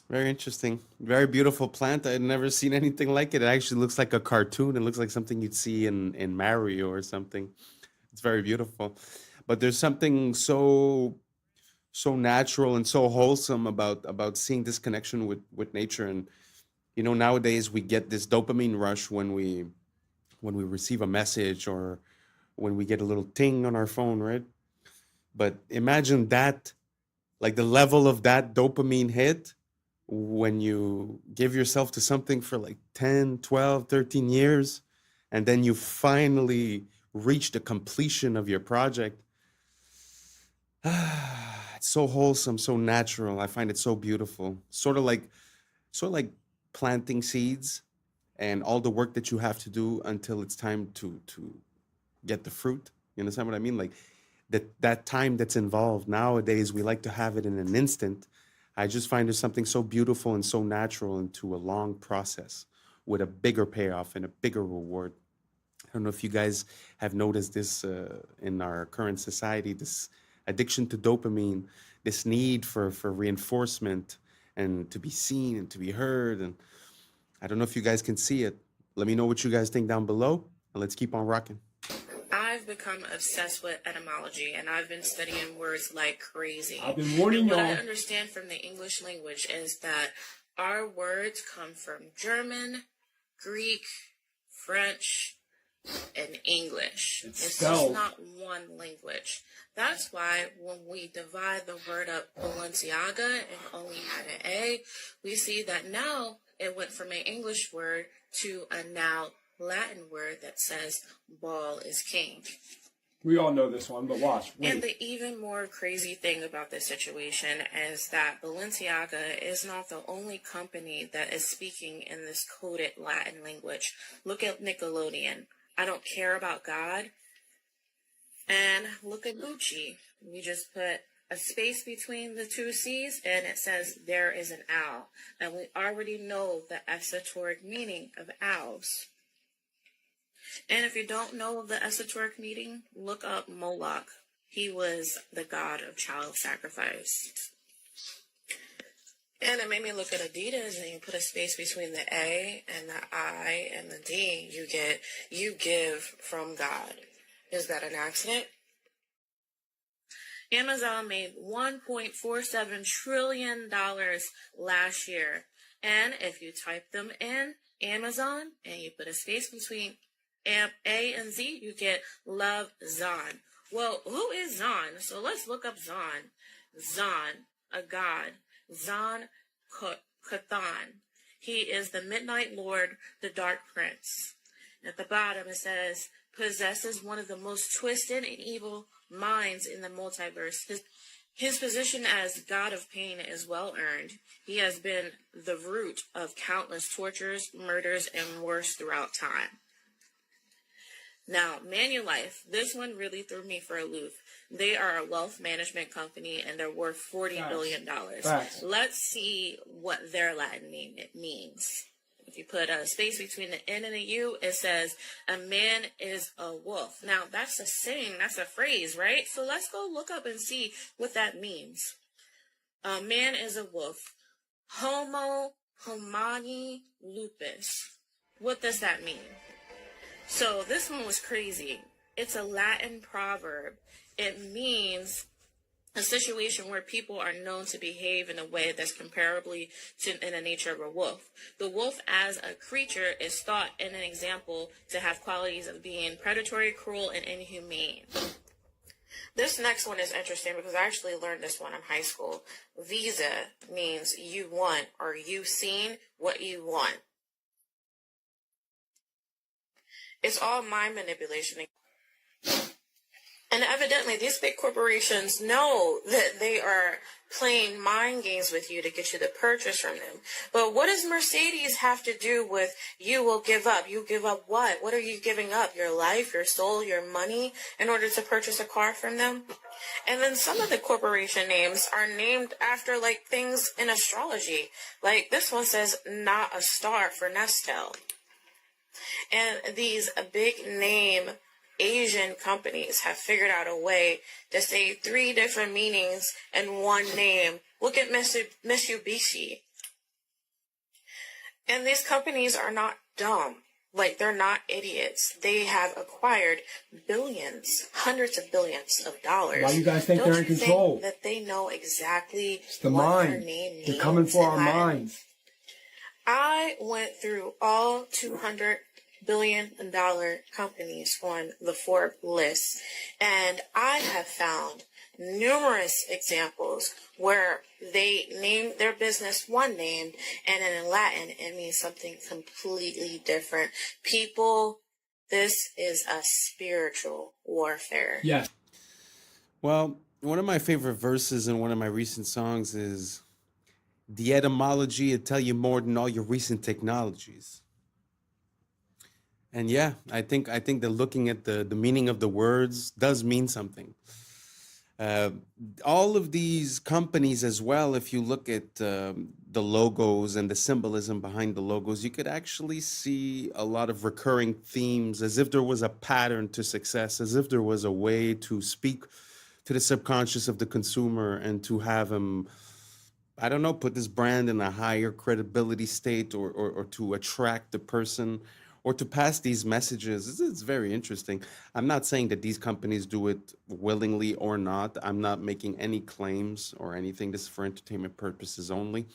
Very interesting. Very beautiful plant. I had never seen anything like it. It actually looks like a cartoon. It looks like something you'd see in Mario or something. It's very beautiful. But there's something so natural and so wholesome about seeing this connection with nature. And you know, nowadays we get this dopamine rush when we receive a message or when we get a little ting on our phone, right? But imagine that, like the level of that dopamine hit when you give yourself to something for like 10, 12, 13 years, and then you finally reach the completion of your project. It's so wholesome, so natural. I find it so beautiful. Sort of like planting seeds and all the work that you have to do until it's time to get the fruit. You understand what I mean? Like that time that's involved. Nowadays, we like to have it in an instant. I just find there's something so beautiful and so natural into a long process with a bigger payoff and a bigger reward. I don't know if you guys have noticed this in our current society, this addiction to dopamine, this need for reinforcement and to be seen and to be heard. And I don't know if you guys can see it. Let me know what you guys think down below, and let's keep on rocking. I've become obsessed with etymology, and I've been studying words like crazy. I've been warning And what I y'all. understand from the English language is that our words come from German, Greek, French, and English. It's just spelled. not one language. That's why when we divide the word up Balenciaga and only had an A, we see that now it went from an English word to a now Latin word that says ball is king. We all know this one, but watch. And the even more crazy thing about this situation is that Balenciaga is not the only company that is speaking in this coded Latin language. Look at Nickelodeon. I don't care about God. And look at Gucci. We just put a space between the two C's and it says there is an owl. And we already know the esoteric meaning of owls. And if you don't know the esoteric meaning, look up Moloch. He was the god of child sacrifice. And it made me look at Adidas, and you put a space between the A and the I and the D, you get, you give from God. Is that an accident? Amazon made $1.47 trillion last year. And if you type them in Amazon and you put a space between A and Z, you get Love Zon. Well, who is Zon? So let's look up Zon. Zon, a god. Zon Cathan. He is the Midnight Lord, the Dark Prince. At the bottom it says, possesses one of the most twisted and evil minds in the multiverse. His position as God of Pain is well earned. He has been the root of countless tortures, murders, and worse throughout time. Now, Manulife, this one really threw me for a loop. They are a wealth management company and they're worth $40 billion. Facts. Let's see what their Latin name means. If you put a space between the N and the U, it says, a man is a wolf. Now, that's a saying, that's a phrase, right? So let's go look up and see what that means. A man is a wolf. Homo homini lupus. What does that mean? So this one was crazy. It's a Latin proverb. It means a situation where people are known to behave in a way that's comparably in the nature of a wolf. The wolf as a creature is thought in an example to have qualities of being predatory, cruel, and inhumane. This next one is interesting because I actually learned this one in high school. Visa means you want or you've seen what you want. It's all mind manipulation. And evidently, these big corporations know that they are playing mind games with you to get you to purchase from them. But what does Mercedes have to do with you will give up? You give up what? What are you giving up? Your life, your soul, your money in order to purchase a car from them? And then some of the corporation names are named after like things in astrology. Like this one says, not a star for Nestle. And these big name Asian companies have figured out a way to say 3 different meanings in one name. Look at Mitsubishi. And these companies are not dumb. Like, they're not idiots. They have acquired billions, hundreds of billions of dollars. Why you guys think Don't they're in you control? think that they know exactly It's the what mind. their name means? They're coming for our in Latin? minds. I went through all 200 billion dollar companies on the Forbes list, and I have found numerous examples where they name their business one name and in Latin it means something completely different. People, this is a spiritual warfare. Yes. Well, one of my favorite verses in one of my recent songs is, the etymology will tell you more than all your recent technologies. And yeah, I think that looking at the meaning of the words does mean something. All of these companies as well, if you look at the logos and the symbolism behind the logos, you could actually see a lot of recurring themes, as if there was a pattern to success, as if there was a way to speak to the subconscious of the consumer and to have him, I don't know, put this brand in a higher credibility state or to attract the person, or to pass these messages. It's very interesting. I'm not saying that these companies do it willingly or not. I'm not making any claims or anything. This is for entertainment purposes only.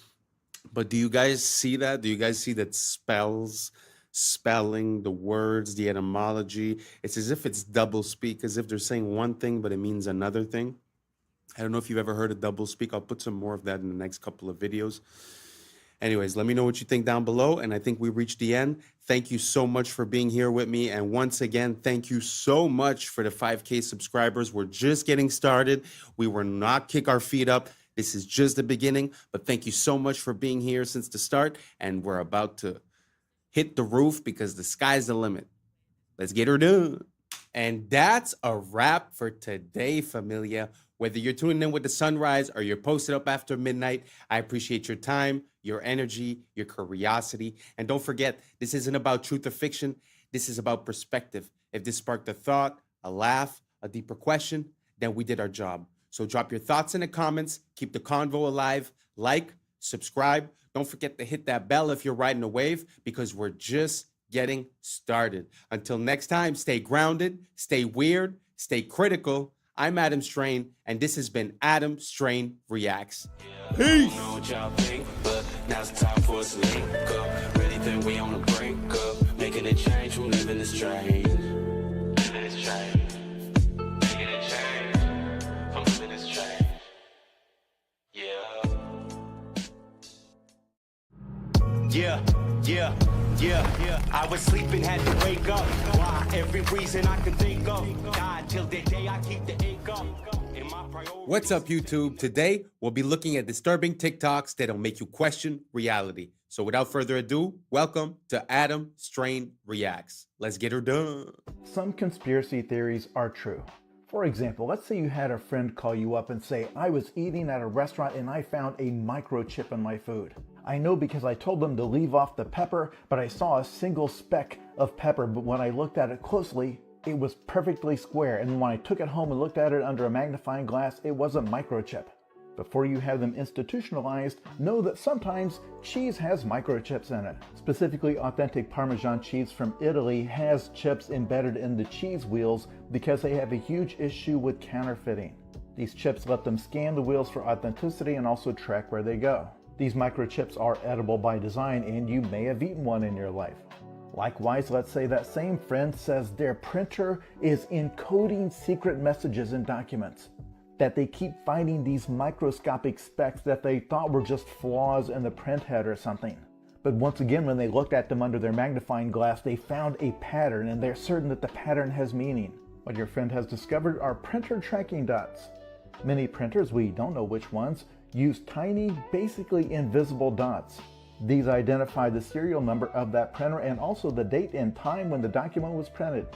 But do you guys see that? Do you guys see that spelling, the words, the etymology? It's as if it's double speak, as if they're saying one thing, but it means another thing. I don't know if you've ever heard of double speak. I'll put some more of that in the next couple of videos. Anyways, let me know what you think down below. And I think we reached the end. Thank you so much for being here with me. And once again, thank you so much for the 5K subscribers. We're just getting started. We will not kick our feet up. This is just the beginning. But thank you so much for being here since the start. And we're about to hit the roof because the sky's the limit. Let's get her done. And that's a wrap for today, familia. Whether you're tuning in with the sunrise or you're posted up after midnight, I appreciate your time, your energy, your curiosity. And don't forget, this isn't about truth or fiction. This is about perspective. If this sparked a thought, a laugh, a deeper question, then we did our job. So drop your thoughts in the comments. Keep the convo alive. Like, subscribe. Don't forget to hit that bell if you're riding a wave, because we're just getting started. Until next time, stay grounded, stay weird, stay critical. I'm Adam Strain, and this has been Adam Strain Reacts. Peace! I don't know what y'all think, but now's the time for us to link up. Really think we on the brink of making a change from living this strange. Living this strange. Making a change from living this strange. Yeah. Yeah. Yeah, I was sleeping, had to wake up. Why? Every reason I can think of. God, till the day I keep the ache up. What's up, YouTube? Today, we'll be looking at disturbing TikToks that'll make you question reality. So without further ado, welcome to Adam Strain Reacts. Let's get her done. Some conspiracy theories are true. For example, let's say you had a friend call you up and say, I was eating at a restaurant and I found a microchip in my food. I know because I told them to leave off the pepper, but I saw a single speck of pepper, but when I looked at it closely, it was perfectly square, and when I took it home and looked at it under a magnifying glass, it was a microchip. Before you have them institutionalized, know that sometimes cheese has microchips in it. Specifically, authentic Parmesan cheese from Italy has chips embedded in the cheese wheels because they have a huge issue with counterfeiting. These chips let them scan the wheels for authenticity and also track where they go. These microchips are edible by design, and you may have eaten one in your life. Likewise, let's say that same friend says their printer is encoding secret messages in documents, that they keep finding these microscopic specks that they thought were just flaws in the print head or something. But once again, when they looked at them under their magnifying glass, they found a pattern, and they're certain that the pattern has meaning. What your friend has discovered are printer tracking dots. Many printers, we don't know which ones, use tiny, basically invisible dots. These identify the serial number of that printer and also the date and time when the document was printed.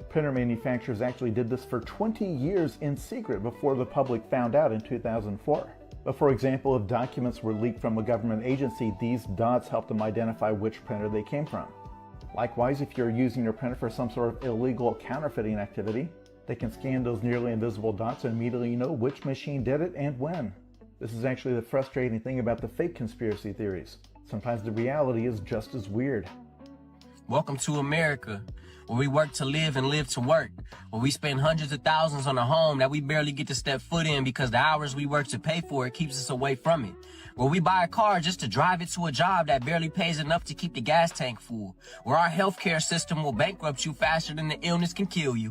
Printer manufacturers actually did this for 20 years in secret before the public found out in 2004. But for example, if documents were leaked from a government agency, these dots help them identify which printer they came from. Likewise, if you're using your printer for some sort of illegal counterfeiting activity, they can scan those nearly invisible dots and immediately know which machine did it and when. This is actually the frustrating thing about the fake conspiracy theories. Sometimes the reality is just as weird. Welcome to America, where we work to live and live to work, where we spend hundreds of thousands on a home that we barely get to step foot in because the hours we work to pay for it keeps us away from it, where we buy a car just to drive it to a job that barely pays enough to keep the gas tank full, where our healthcare system will bankrupt you faster than the illness can kill you.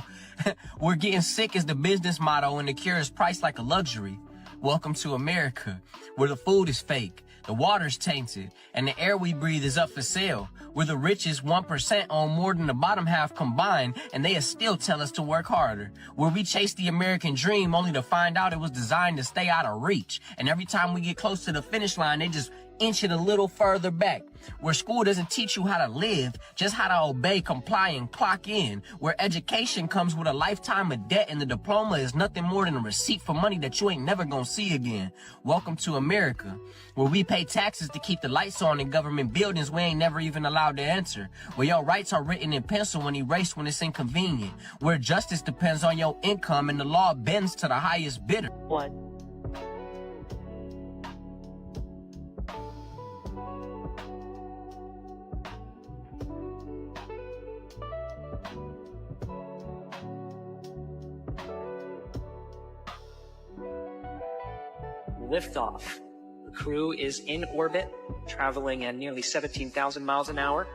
We're getting sick is the business motto and the cure is priced like a luxury. Welcome to America, where the food is fake, the water's tainted, and the air we breathe is up for sale. We're the richest 1% own more than the bottom half combined, and they still tell us to work harder. Where we chase the American dream only to find out it was designed to stay out of reach. And every time we get close to the finish line, they just inch it a little further back. Where school doesn't teach you how to live, just how to obey, comply, and clock in. Where education comes with a lifetime of debt and the diploma is nothing more than a receipt for money that you ain't never gonna see again. Welcome to America, where we pay taxes to keep the lights on in government buildings we ain't never even allowed to enter. Where your rights are written in pencil and erased when it's inconvenient. Where justice depends on your income and the law bends to the highest bidder. What? Liftoff. The crew is in orbit, traveling at nearly 17,000 miles an hour.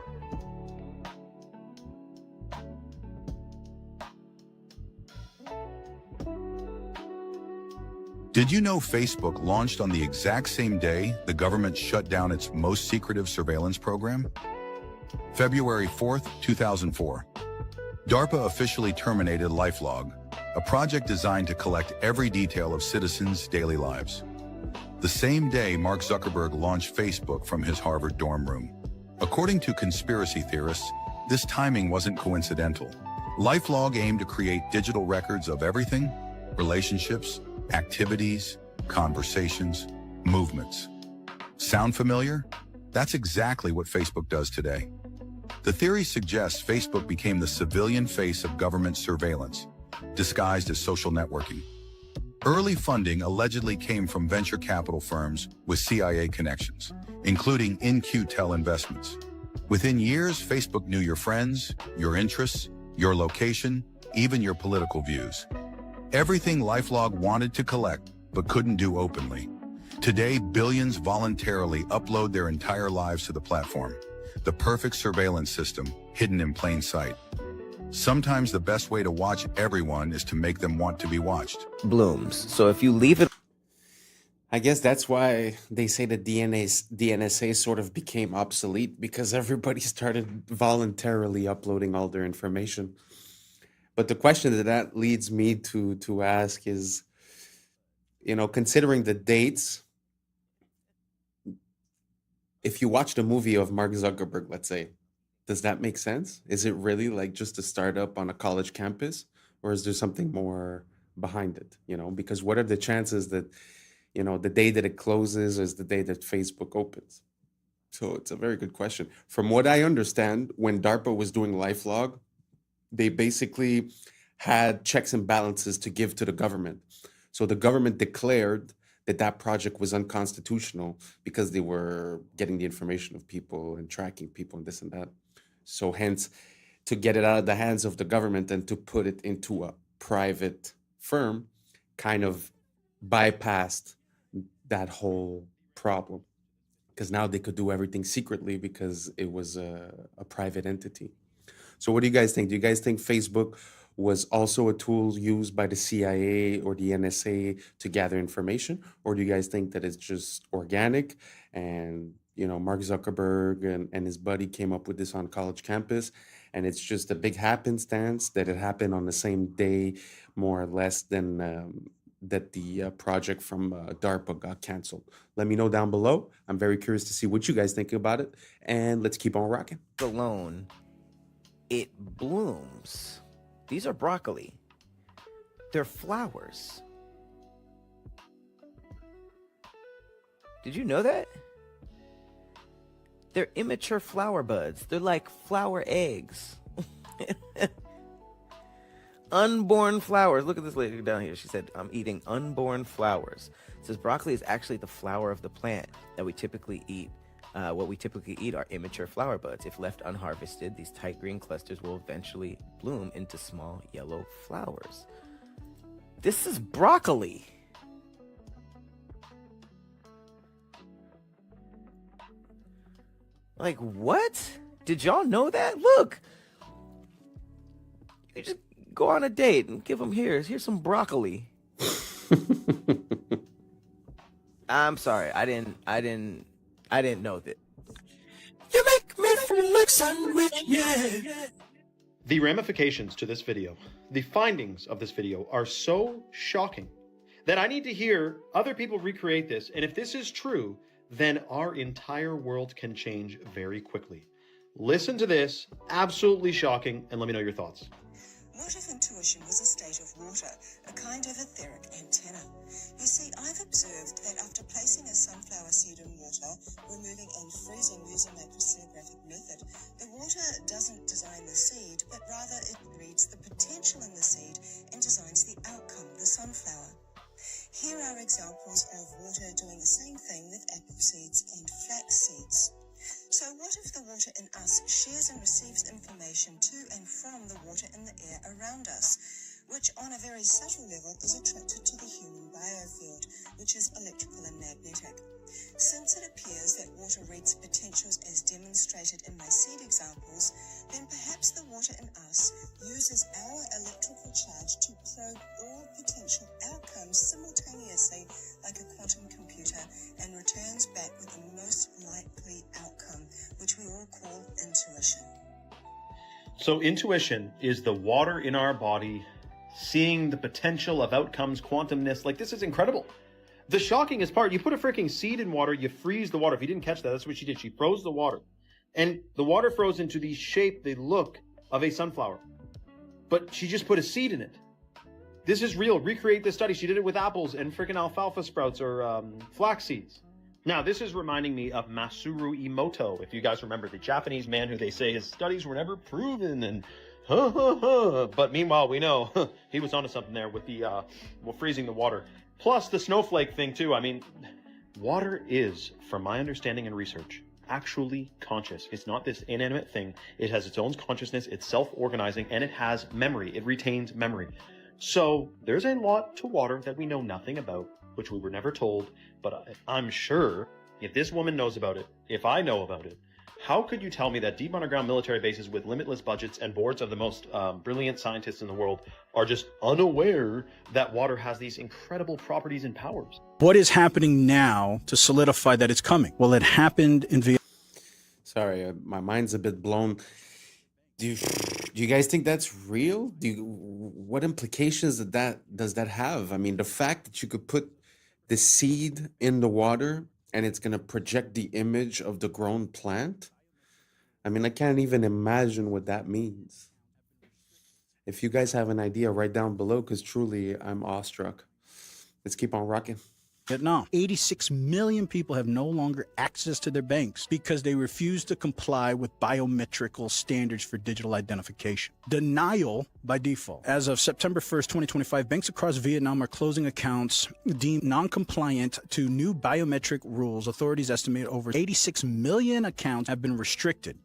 Did you know Facebook launched on the exact same day the government shut down its most secretive surveillance program? February 4th, 2004. DARPA officially terminated LifeLog, a project designed to collect every detail of citizens' daily lives. The same day, Mark Zuckerberg launched Facebook from his Harvard dorm room. According to conspiracy theorists, this timing wasn't coincidental. LifeLog aimed to create digital records of everything: relationships, activities, conversations, movements. Sound familiar? That's exactly what Facebook does today. The theory suggests Facebook became the civilian face of government surveillance, disguised as social networking. Early funding allegedly came from venture capital firms with CIA connections, including In-Q-Tel Investments. Within years, Facebook knew your friends, your interests, your location, even your political views. Everything LifeLog wanted to collect, but couldn't do openly. Today, billions voluntarily upload their entire lives to the platform. The perfect surveillance system, hidden in plain sight. Sometimes the best way to watch everyone is to make them want to be watched. Blooms. So if you leave it... I guess that's why they say that DNSA sort of became obsolete, because everybody started voluntarily uploading all their information. But the question that leads me to ask is, considering the dates, if you watched a movie of Mark Zuckerberg, let's say, does that make sense? Is it really like just a startup on a college campus, or is there something more behind it? Because what are the chances that, the day that it closes is the day that Facebook opens? So it's a very good question. From what I understand, when DARPA was doing LifeLog, they basically had checks and balances to give to the government. So the government declared that project was unconstitutional because they were getting the information of people and tracking people and this and that. So hence, to get it out of the hands of the government and to put it into a private firm kind of bypassed that whole problem, because now they could do everything secretly because it was a private entity. So what do you guys think? Do you guys think Facebook was also a tool used by the CIA or the NSA to gather information? Or do you guys think that it's just organic and, Mark Zuckerberg and his buddy came up with this on college campus, and it's just a big happenstance that it happened on the same day, more or less, than that the project from DARPA got canceled? Let me know down below. I'm very curious to see what you guys think about it, and let's keep on rocking. Alone, it blooms. These are broccoli. They're flowers. Did you know that? They're immature flower buds. They're like flower eggs. Unborn flowers. Look at this lady down here. She said, I'm eating unborn flowers. It says broccoli is actually the flower of the plant that we typically eat. What we typically eat are immature flower buds. If left unharvested, these tight green clusters will eventually bloom into small yellow flowers. This is broccoli. Like, what? Did y'all know that? Look. You just go on a date and give them here's some broccoli. I'm sorry. I didn't know that. You make me feel like sandwich, yeah. The ramifications to this video, the findings of this video are so shocking that I need to hear other people recreate this. And if this is true, then our entire world can change very quickly. Listen to this, absolutely shocking, and let me know your thoughts. What if intuition was a state of water, a kind of etheric antenna? You see, I've observed that after placing a sunflower seed in water, removing and freezing using a crystallographic method, the water doesn't design the seed, but rather it reads the potential in the seed and designs the outcome, the sunflower. Here are examples of water doing the same thing with apple seeds and flax seeds. So what if the water in us shares and receives information to and from the water in the air around us, which on a very subtle level is attracted to the human biofield, which is electrical and magnetic? Since it appears that water reads potentials as demonstrated in my seed examples, then perhaps the water in us uses our electrical charge to probe all potential outcomes simultaneously like a quantum computer and returns back with the most likely outcome, which we all call intuition. So intuition is the water in our body seeing the potential of outcomes, quantumness. Like, this is incredible. The shockingest part, you put a freaking seed in water, you freeze the water. If you didn't catch that, that's what she did. She froze the water. And the water froze into the shape, the look of a sunflower. But she just put a seed in it. This is real. Recreate this study. She did it with apples and freaking alfalfa sprouts or flax seeds. Now, this is reminding me of Masaru Emoto. If you guys remember, the Japanese man who they say his studies were never proven and but meanwhile, we know he was onto something there with the freezing the water. Plus the snowflake thing too. I mean, water is, from my understanding and research, actually conscious. It's not this inanimate thing. It has its own consciousness. It's self-organizing, and it has memory. It retains memory. So there's a lot to water that we know nothing about, which we were never told. But I'm sure if this woman knows about it, if I know about it, How could you tell me that deep underground military bases with limitless budgets and boards of the most brilliant scientists in the world are just unaware that water has these incredible properties and powers? What is happening now to solidify that it's coming? Well, it happened in Vietnam. Sorry, my mind's a bit blown. Do you guys think that's real? What implications does that have? I mean, the fact that you could put the seed in the water and it's going to project the image of the grown plant. I mean, I can't even imagine what that means. If you guys have an idea, write down below, because truly I'm awestruck. Let's keep on rocking. Vietnam. 86 million people have no longer access to their banks because they refuse to comply with biometrical standards for digital identification. Denial by default. As of September 1st, 2025, banks across Vietnam are closing accounts deemed non-compliant to new biometric rules. Authorities estimate over 86 million accounts have been restricted.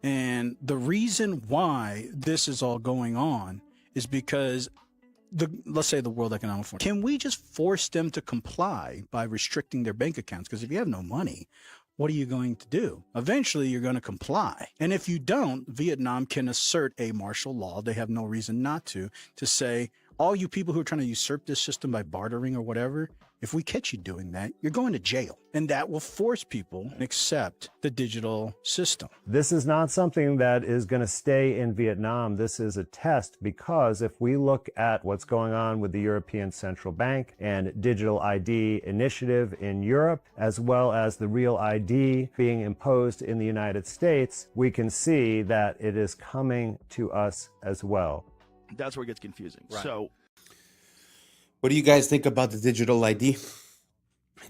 And the reason why this is all going on is because let's say the World Economic Forum, can we just force them to comply by restricting their bank accounts? Because if you have no money, what are you going to do? Eventually, you're going to comply. And if you don't, Vietnam can assert a martial law. They have no reason not to say, all you people who are trying to usurp this system by bartering or whatever, if we catch you doing that, you're going to jail. And that will force people to accept the digital system. This is not something that is going to stay in Vietnam. This is a test, because if we look at what's going on with the European Central Bank and digital ID initiative in Europe, as well as the real ID being imposed in the United States, we can see that it is coming to us as well. That's where it gets confusing. Right. So, what do you guys think about the digital ID?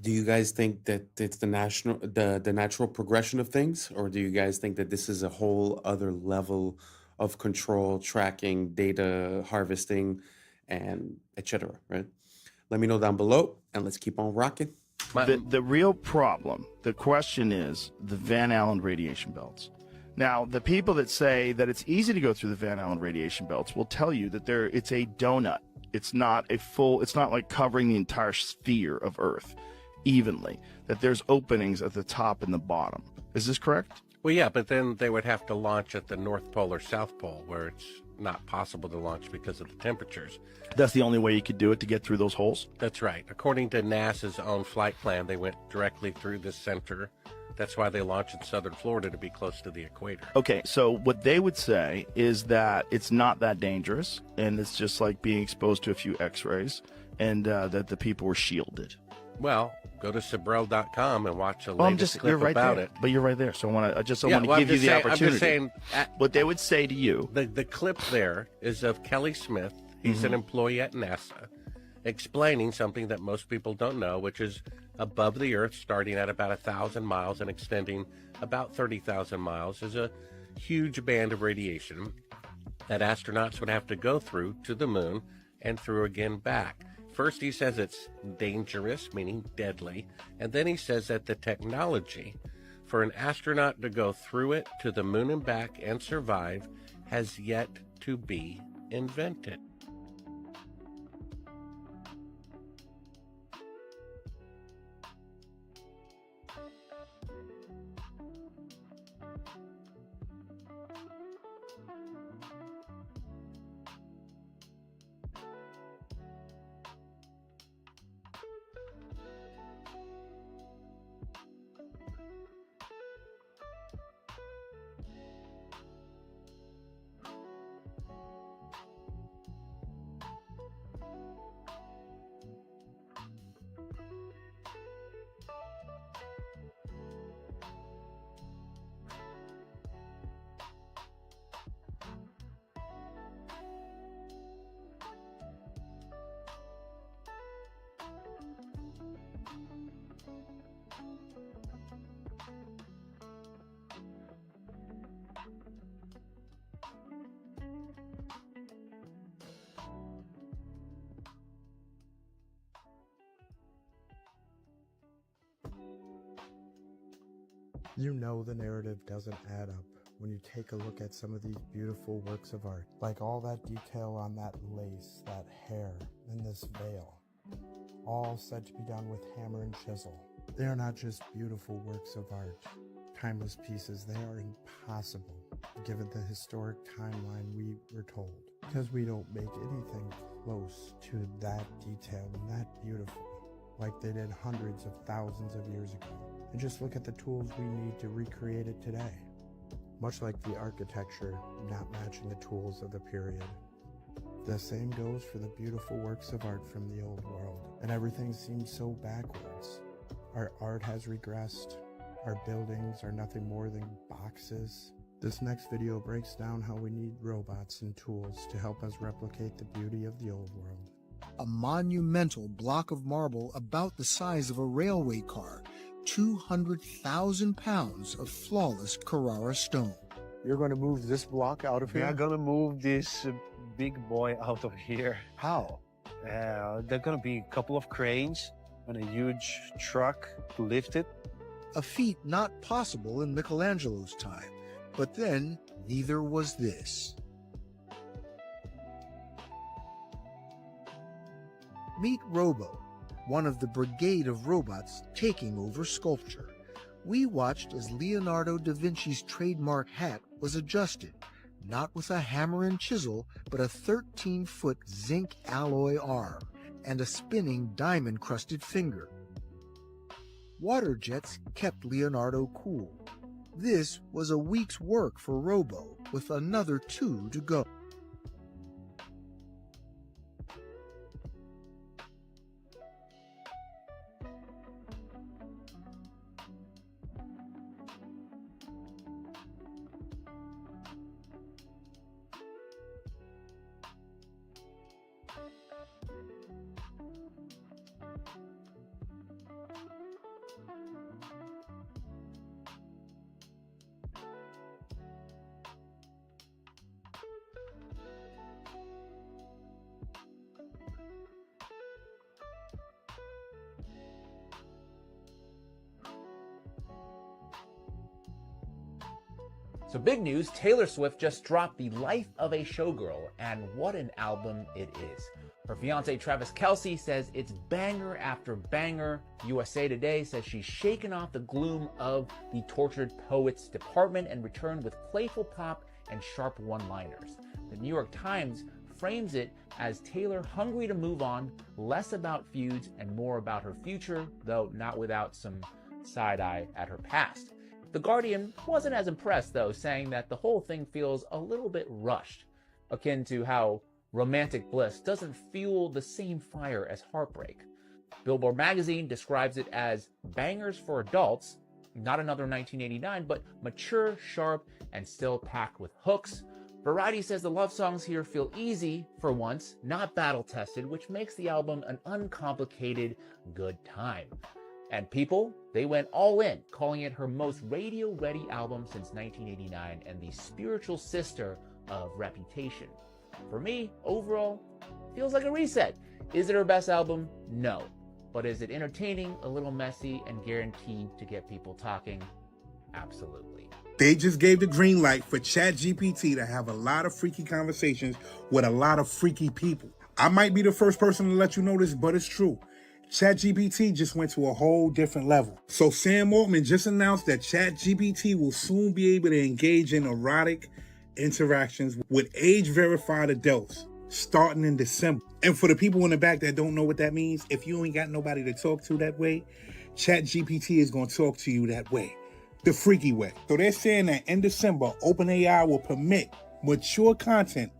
Do you guys think that it's the natural progression of things, or do you guys think that this is a whole other level of control, tracking, data harvesting, and etc.? Right? Let me know down below, and let's keep on rocking. the real problem, the question is the Van Allen radiation belts. Now, the people that say that it's easy to go through the Van Allen radiation belts will tell you that it's a donut. It's not like covering the entire sphere of Earth evenly, that there's openings at the top and the bottom. Is this correct? Well, yeah, but then they would have to launch at the North Pole or South Pole, where it's not possible to launch because of the temperatures. That's the only way you could do it, to get through those holes? That's right. According to NASA's own flight plan, they went directly through the center. That's why they launched in southern Florida, to be close to the equator. Okay, so what they would say is that it's not that dangerous, and it's just like being exposed to a few x-rays, and that the people were shielded. Well, go to Sabrel.com and watch a latest clip right about there. it. But you're right there, so I want to give you the saying, opportunity. I'm just saying, what they would say to you. The clip there is of Kelly Smith. He's an employee at NASA, explaining something that most people don't know, which is above the Earth, starting at about 1,000 miles and extending about 30,000 miles, is a huge band of radiation that astronauts would have to go through to the moon and through again back. First, he says it's dangerous, meaning deadly, and then he says that the technology for an astronaut to go through it to the moon and back and survive has yet to be invented. You know the narrative doesn't add up when you take a look at some of these beautiful works of art, like all that detail on that lace, that hair, and this veil, all said to be done with hammer and chisel. They are not just beautiful works of art. timeless pieces. They are impossible, given the historic timeline we were told, because we don't make anything close to that detailed and that beautiful like they did hundreds of thousands of years ago. And just look at the tools we need to recreate it today. Much like the architecture not matching the tools of the period. The same goes for the beautiful works of art from the old world, and everything seems so backwards. Our art has regressed. Our buildings are nothing more than boxes. This next video breaks down how we need robots and tools to help us replicate the beauty of the old world. A monumental block of marble about the size of a railway car, 200,000 pounds of flawless Carrara stone. You're going to move this block out of here? We are going to move this big boy out of here. How? There are going to be a couple of cranes and a huge truck to lift it. A feat not possible in Michelangelo's time, but then neither was this. Meet Robo, one of the brigade of robots taking over sculpture. We watched as Leonardo da Vinci's trademark hat was adjusted, not with a hammer and chisel, but a 13-foot zinc alloy arm and a spinning diamond-crusted finger. Water jets kept Leonardo cool. This was a week's work for Robo, with another 2 to go. So big news, Taylor Swift just dropped The Life of a Showgirl, and what an album it is. Her fiance Travis Kelce says it's banger after banger. USA Today says she's shaken off the gloom of the tortured poets department and returned with playful pop and sharp one-liners. The New York Times frames it as Taylor hungry to move on, less about feuds and more about her future, though not without some side-eye at her past. The Guardian wasn't as impressed, though, saying that the whole thing feels a little bit rushed, akin to how romantic bliss doesn't fuel the same fire as heartbreak. Billboard magazine describes it as bangers for adults, not another 1989, but mature, sharp, and still packed with hooks. Variety says the love songs here feel easy for once, not battle-tested, which makes the album an uncomplicated good time. And People, they went all in, calling it her most radio-ready album since 1989 and the spiritual sister of Reputation. For me, overall, feels like a reset. Is it her best album? No. But is it entertaining, a little messy, and guaranteed to get people talking? Absolutely. They just gave the green light for ChatGPT to have a lot of freaky conversations with a lot of freaky people. I might be the first person to let you know this, but it's true. ChatGPT just went to a whole different level. So Sam Altman just announced that ChatGPT will soon be able to engage in erotic interactions with age-verified adults starting in December. And for the people in the back that don't know what that means, if you ain't got nobody to talk to that way, ChatGPT is going to talk to you that way, the freaky way. So they're saying that in December, OpenAI will permit mature content,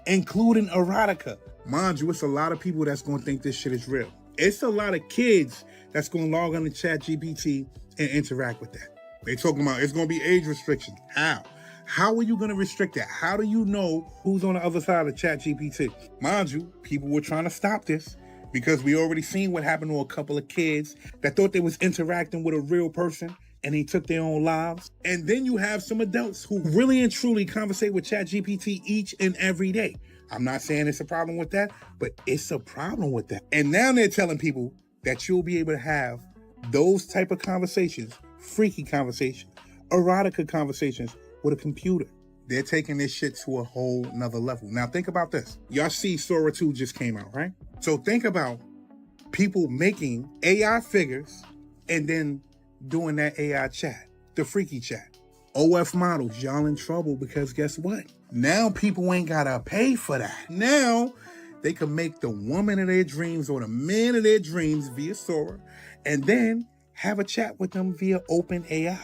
including erotica. Mind you, it's a lot of people that's going to think this shit is real. It's a lot of kids that's going to log on to ChatGPT and interact with that. They're talking about it's going to be age restrictions. How? How are you going to restrict that? How do you know who's on the other side of ChatGPT? Mind you, people were trying to stop this because we already seen what happened to a couple of kids that thought they was interacting with a real person and they took their own lives. And then you have some adults who really and truly conversate with ChatGPT each and every day. I'm not saying it's a problem with that, but it's a problem with that. And now they're telling people that you'll be able to have those type of conversations, freaky conversations, erotica conversations with a computer. They're taking this shit to a whole nother level. Now think about this. Y'all see Sora 2 just came out, right? So think about people making AI figures and then doing that AI chat. the freaky chat. OF models, y'all in trouble because guess what? Now people ain't gotta pay for that. Now they can make the woman of their dreams or the man of their dreams via Sora and then have a chat with them via OpenAI,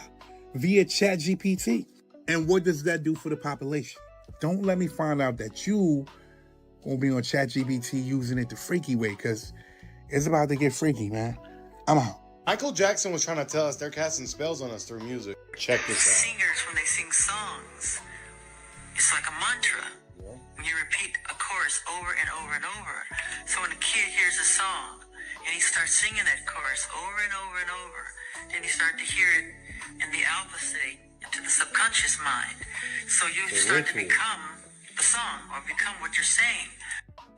via ChatGPT. And what does that do for the population? Don't let me find out that you gonna be on ChatGPT using it the freaky way, because it's about to get freaky, man. I'm out. Michael Jackson was trying to tell us they're casting spells on us through music. Check this out. Singers, when they sing songs, it's like a mantra. When you repeat a chorus over and over and over. So when a kid hears a song and he starts singing that chorus over and over and over, then you start to hear it in the alpha state into the subconscious mind. So you start to become the song or become what you're saying.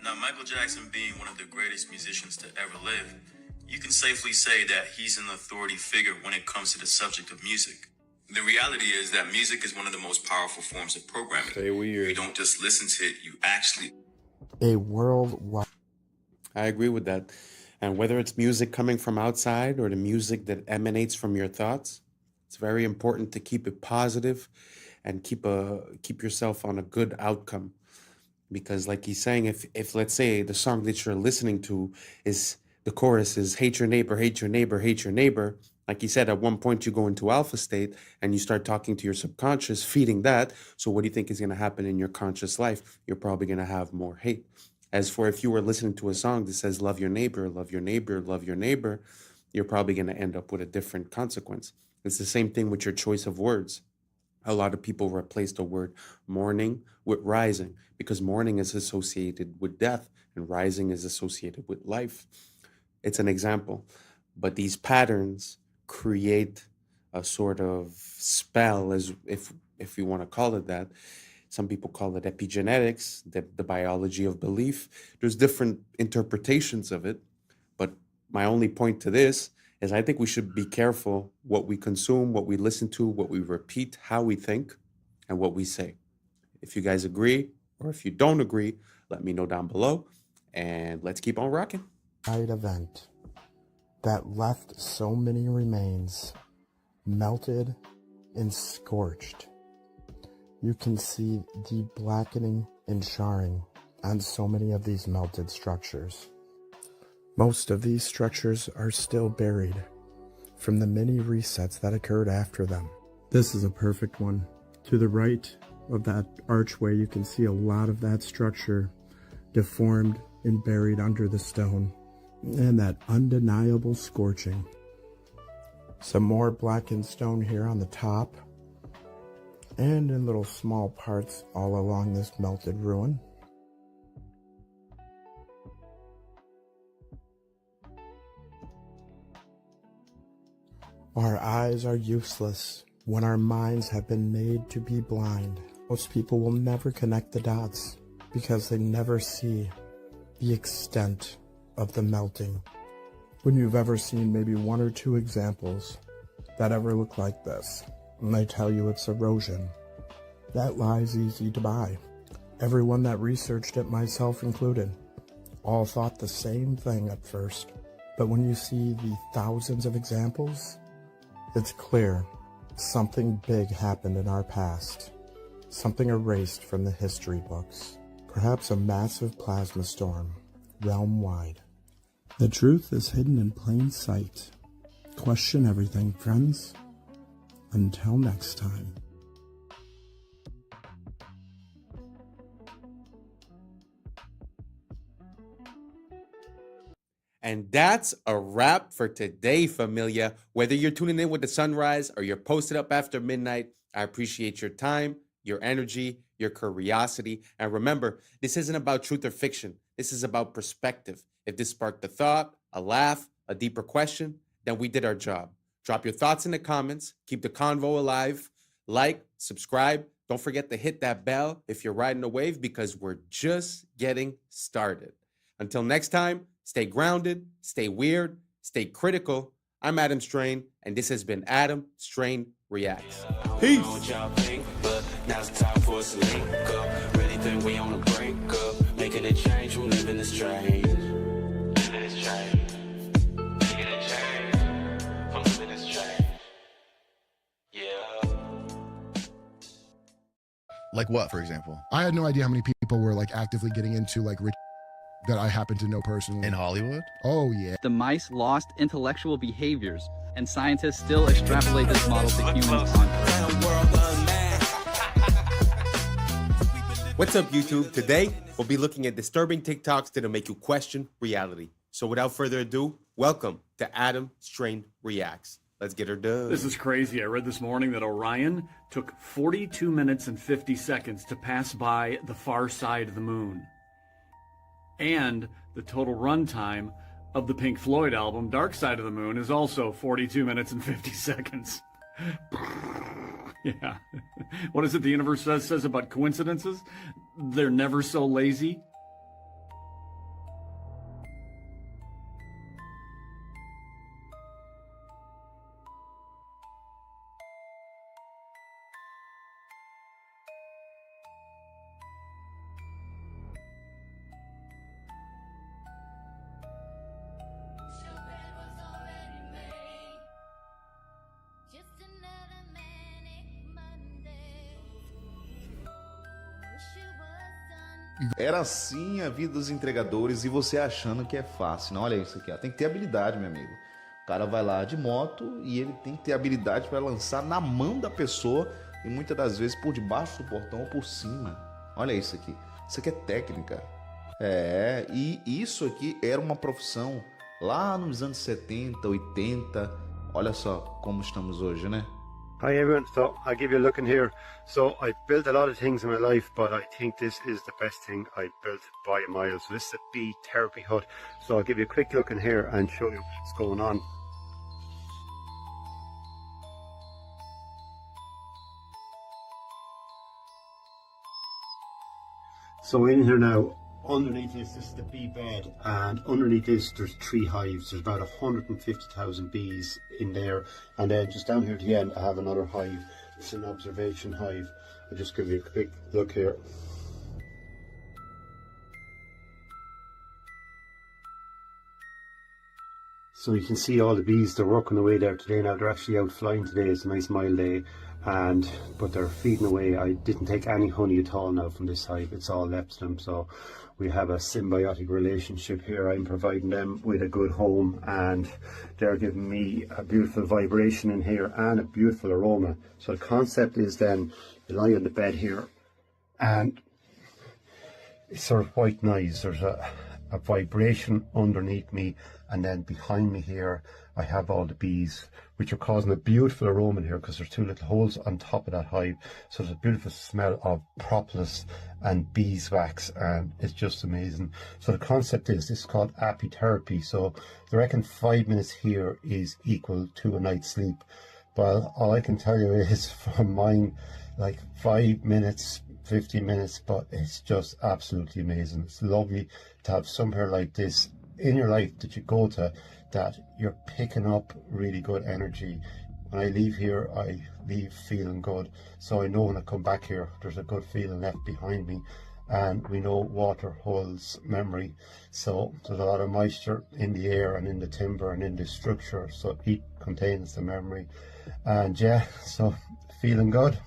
Now, Michael Jackson being one of the greatest musicians to ever live, you can safely say that he's an authority figure when it comes to the subject of music. The reality is that music is one of the most powerful forms of programming. Stay weird. You don't just listen to it, you actually... A worldwide... I agree with that. And whether it's music coming from outside or the music that emanates from your thoughts, it's very important to keep it positive and keep yourself on a good outcome. Because like he's saying, if let's say the song that you're listening to is... the chorus is hate your neighbor, hate your neighbor, hate your neighbor. Like he said, at one point you go into alpha state and you start talking to your subconscious, feeding that. So what do you think is going to happen in your conscious life? You're probably going to have more hate. As for if you were listening to a song that says love your neighbor, love your neighbor, love your neighbor, you're probably going to end up with a different consequence. It's the same thing with your choice of words. A lot of people replace the word mourning with rising because mourning is associated with death and rising is associated with life. It's an example, but these patterns create a sort of spell, as if you want to call it that. Some people call it epigenetics, the biology of belief. There's different interpretations of it, but my only point to this is I think we should be careful what we consume, what we listen to, what we repeat, how we think, and what we say. If you guys agree, or if you don't agree, let me know down below, and let's keep on rocking. Event that left so many remains melted and scorched. You can see the blackening and charring on so many of these melted structures. Most of these structures are still buried from the many resets that occurred after them. This is a perfect one. To the right of that archway, you can see a lot of that structure deformed and buried under the stone. And that undeniable scorching. Some more blackened stone here on the top. And in little small parts all along this melted ruin. Our eyes are useless when our minds have been made to be blind. Most people will never connect the dots because they never see the extent of the melting. When you've ever seen maybe one or two examples that ever look like this, and they tell you it's erosion, that lie's easy to buy. Everyone that researched it, myself included, all thought the same thing at first. But when you see the thousands of examples, it's clear something big happened in our past. Something erased from the history books. Perhaps a massive plasma storm, realm-wide. The truth is hidden in plain sight. Question everything, friends. Until next time. And that's a wrap for today, familia. Whether you're tuning in with the sunrise or you're posted up after midnight, I appreciate your time, your energy, your curiosity. And remember, this isn't about truth or fiction. This is about perspective. If this sparked a thought, a laugh, a deeper question, then we did our job. Drop your thoughts in the comments. Keep the convo alive. Like, subscribe. Don't forget to hit that bell if you're riding a wave because we're just getting started. Until next time, stay grounded, stay weird, stay critical. I'm Adam Strain, and this has been Adam Strain Reacts. Peace. But now's the time for us to link up. Really think we on the brink up. Making a change, we're living the strange. Living this change. Making a change. I'm living this change. Yeah. Like what, for example? I had no idea how many people were like actively getting into like rich that I happen to know personally. In Hollywood? Oh yeah. The mice lost intellectual behaviors, and scientists still extrapolate this model to humans on What's up, YouTube? Today, we'll be looking at disturbing TikToks that'll make you question reality. So without further ado, welcome to Adam Strain Reacts. Let's get her done. This is crazy. I read this morning that Orion took 42 minutes and 50 seconds to pass by the far side of the moon. And the total runtime of the Pink Floyd album, Dark Side of the Moon, is also 42 minutes and 50 seconds. Yeah. What is it the universe says about coincidences? They're never so lazy. Era assim a vida dos entregadores e você achando que é fácil. Não, olha isso aqui, ó. Tem que ter habilidade, meu amigo. O cara vai lá de moto e ele tem que ter habilidade para lançar na mão da pessoa e muitas das vezes por debaixo do portão ou por cima. Olha isso aqui. Isso aqui é técnica. É, e isso aqui era uma profissão lá nos anos 70, 80. Olha só como estamos hoje, né? Hi everyone, so I'll give you a look in here. So I've built a lot of things in my life, but I think this is the best thing I've built by a mile. So this is a bee therapy hut. So I'll give you a quick look in here and show you what's going on. So in here now, underneath this is the bee bed, and underneath this there's 3 hives. There's about 150,000 bees in there, and then just down here at the end I have another hive. It's an observation hive. I'll just give you a quick look here. So you can see all the bees, they're working away there today. Now they're actually out flying today. It's a nice mild day, but they're feeding away. I didn't take any honey at all now from this hive. It's all left to them. So we have a symbiotic relationship here. I'm providing them with a good home, and they're giving me a beautiful vibration in here and a beautiful aroma. So the concept is then you lie on the bed here and it's sort of white noise. There's a vibration underneath me, and then behind me here I have all the bees, which are causing a beautiful aroma in here because there's 2 little holes on top of that hive. So there's a beautiful smell of propolis and beeswax, and it's just amazing. So the concept is, this is called apitherapy. So they reckon 5 minutes here is equal to a night's sleep. Well, all I can tell you is from mine, like 5 minutes, 15 minutes, but it's just absolutely amazing. It's lovely to have somewhere like this in your life that you go to, that you're picking up really good energy. When I leave here, I leave feeling good. So I know when I come back here, there's a good feeling left behind me. And we know water holds memory. So there's a lot of moisture in the air and in the timber and in the structure. So heat contains the memory. And yeah, so feeling good.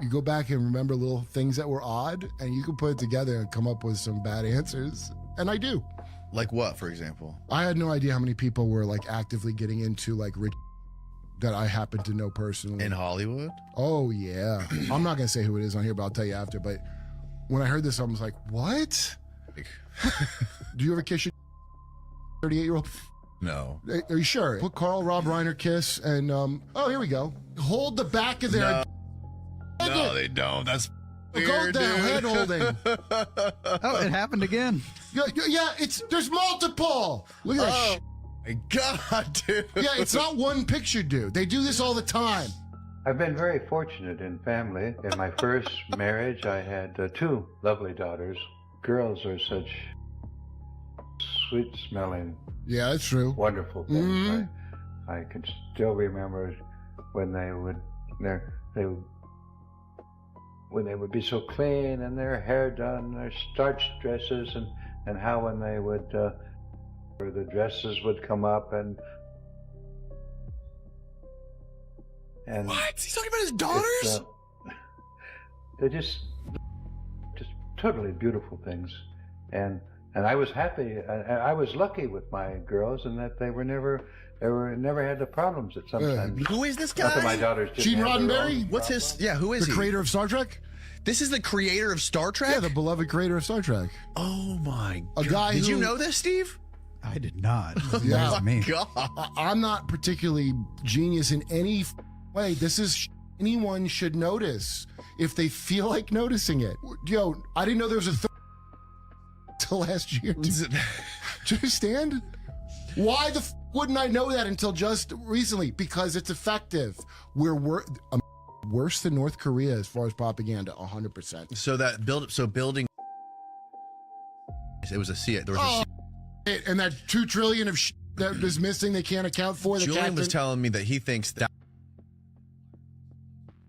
You go back and remember little things that were odd, and you can put it together and come up with some bad answers. And I do. Like what, for example? I had no idea how many people were like actively getting into like rich that I happen to know personally. In Hollywood? Oh yeah. I'm not gonna say who it is on here, but I'll tell you after. But when I heard this, I was like, what? Do you ever kiss your 38-year-old? No. Are you sure? Put Carl Rob Reiner kiss and oh, here we go. Hold the back of their No, they don't. That's weird, go down, head holding. Oh, it happened again. Yeah, there's multiple. Look at that. My God, dude. Yeah, it's not one picture, dude. They do this all the time. I've been very fortunate in family. In my first marriage, I had 2 lovely daughters. Girls are such sweet-smelling, yeah, that's true, wonderful things. Mm-hmm. I can still remember when they would be so clean and their hair done, their starched dresses, and how when they would, the dresses would come up and what? He's talking about his daughters? they're just totally beautiful things, and I was happy. I was lucky with my girls in that they never had the problems that sometimes. Who is this Not that guy? my daughters didn't Gene have their Roddenberry? own What's his? Yeah, who is The he? creator of Star Trek? This is the creator of Star Trek? Yeah, the beloved creator of Star Trek. Oh my A god. guy Did you who- know this, Steve? I did not. Yeah. That's me. God. I'm not particularly genius in any way. This is anyone should notice if they feel like noticing it. Yo, I didn't know there was a till last year. Do you understand? Why the wouldn't I know that until just recently? Because it's effective. We're worse than North Korea as far as propaganda, 100%. So building. It was a there was a And that 2 trillion of that is missing, they can't account for. Julian was telling me that he thinks that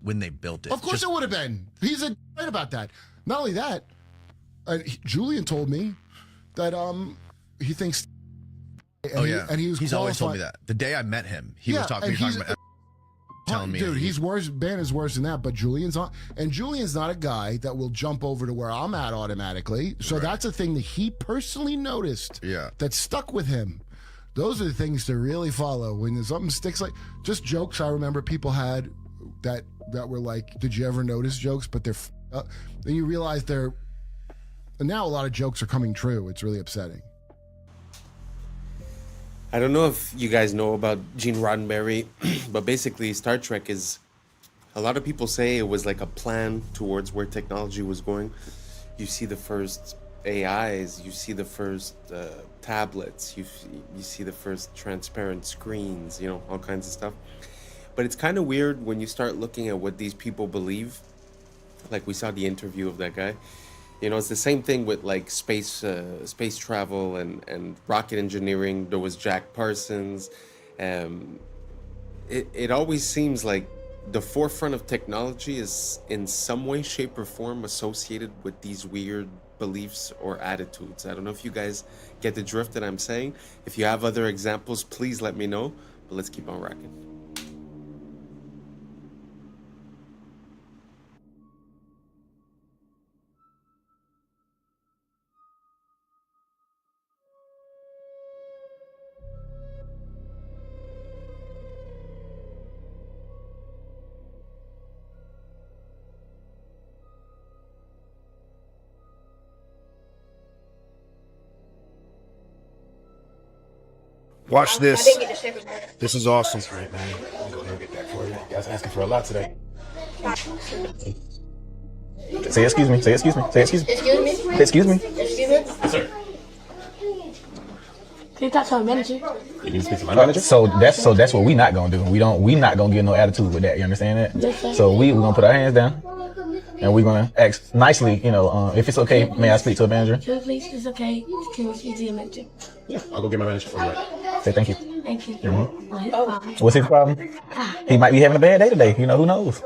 when they built it. Of course it would have been. He's right about that. Not only that, Julian told me that he thinks. And he's always told me that. The day I met him, he was talking about telling me. Dude, he's worse. Ben is worse than that. But Julian's not a guy that will jump over to where I'm at automatically. So that's a thing that he personally noticed. Yeah. That stuck with him. Those are the things to really follow when something sticks. Like just jokes I remember people had that were like, did you ever notice jokes? But they're then you realize and now a lot of jokes are coming true. It's really upsetting. I don't know if you guys know about Gene Roddenberry, but basically Star Trek is, a lot of people say it was like a plan towards where technology was going. You see the first AIs, you see the first tablets, you see the first transparent screens, all kinds of stuff. But it's kind of weird when you start looking at what these people believe. Like we saw the interview of that guy. It's the same thing with like space travel and rocket engineering. There was Jack Parsons. It always seems like the forefront of technology is in some way, shape, or form associated with these weird beliefs or attitudes. I don't know if you guys get the drift that I'm saying. If you have other examples, please let me know. But let's keep on rocking. Watch this. This is awesome. Great, man. I'll go ahead and get that for you. You guys asking for a lot today. Say excuse me. Say excuse me. Say excuse me. Excuse me? Say excuse me. Excuse me? Yes, sir. Can you talk to our manager? You need to speak to my manager. So that's what we not gonna do. We not gonna get no attitude with that. You understand that? Yes, sir. So we're gonna put our hands down and we're gonna ask nicely. If it's okay, may I speak to a manager? Please, it's okay. Can we speak to your manager? Yeah, I'll go get my manager for you. Say thank you. Thank you. What's his problem? He might be having a bad day today. Who knows?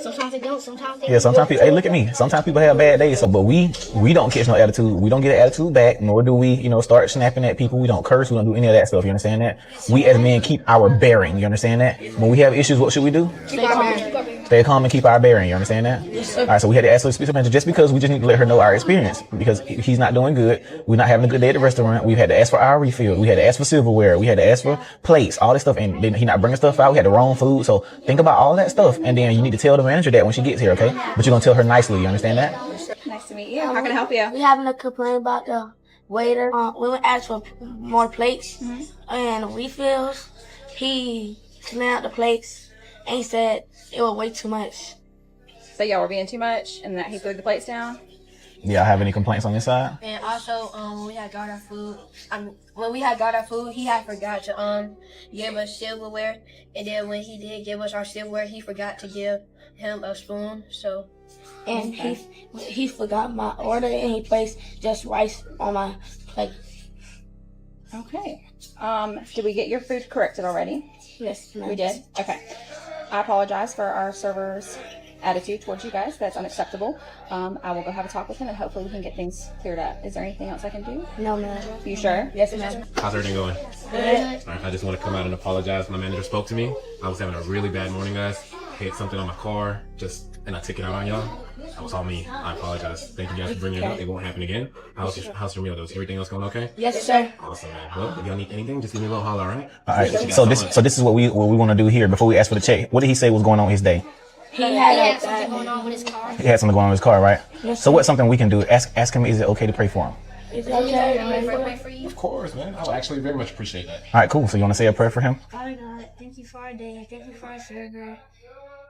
Sometimes they don't. Sometimes they Yeah, sometimes people, hey, look at me. Sometimes people have bad days, but we don't catch no attitude. We don't get an attitude back, nor do we, start snapping at people. We don't curse. We don't do any of that stuff. You understand that? We as men keep our bearing. You understand that? When we have issues, what should we do? Stay calm. Stay calm and keep our bearing. You understand that? Yes, sir. All right, so we had to ask her to speak to manager just because we just need to let her know our experience because he's not doing good. We're not having a good day at the restaurant. We've had to ask for our refill. We had to ask for silverware. We had to ask for plates, all this stuff, and then he not bringing stuff out. We had the wrong food. So think about all that stuff, and then you need to tell the manager that when she gets here, okay? But you're gonna tell her nicely. You understand that? Nice to meet you. How can I help you? We having a complaint about the waiter. We went ask for more plates and refills. He smelled the plates and he said it was way too much. So y'all were being too much and that he threw the plates down? Yeah, I have any complaints on this side? And also, when we had got our food, he had forgot to give us silverware. And then when he did give us our silverware, he forgot to give him a spoon. So, and he forgot my order and he placed just rice on my plate. Okay. Did we get your food corrected already? Yes, ma'am. We did? Okay. I apologize for our server's attitude towards you guys. That's unacceptable. I will go have a talk with him and hopefully we can get things cleared up. Is there anything else I can do? No, ma'am. You sure? Yes, ma'am. How's everything going? Good. All right, I just want to come out and apologize. My manager spoke to me. I was having a really bad morning, guys. Hit something on my car. Just and I took it out on y'all. That was all me. I apologize. Thank you guys for bringing it up. It won't happen again. How's your meal, though? Is everything else going okay? Yes, sir. Awesome, man. Well, if y'all need anything, just give me a little holler, all right? All right. So this is what we want to do here before we ask for the check. What did he say was going on his day? He had something going on with his car. He had something going on with his car, right? Yes, so what's something we can do? Ask him, is it okay to pray for him? Is it okay to pray for you? Of course, man. I would actually very much appreciate that. All right, cool. So you want to say a prayer for him? Father God, thank you for our day. Thank you for our server.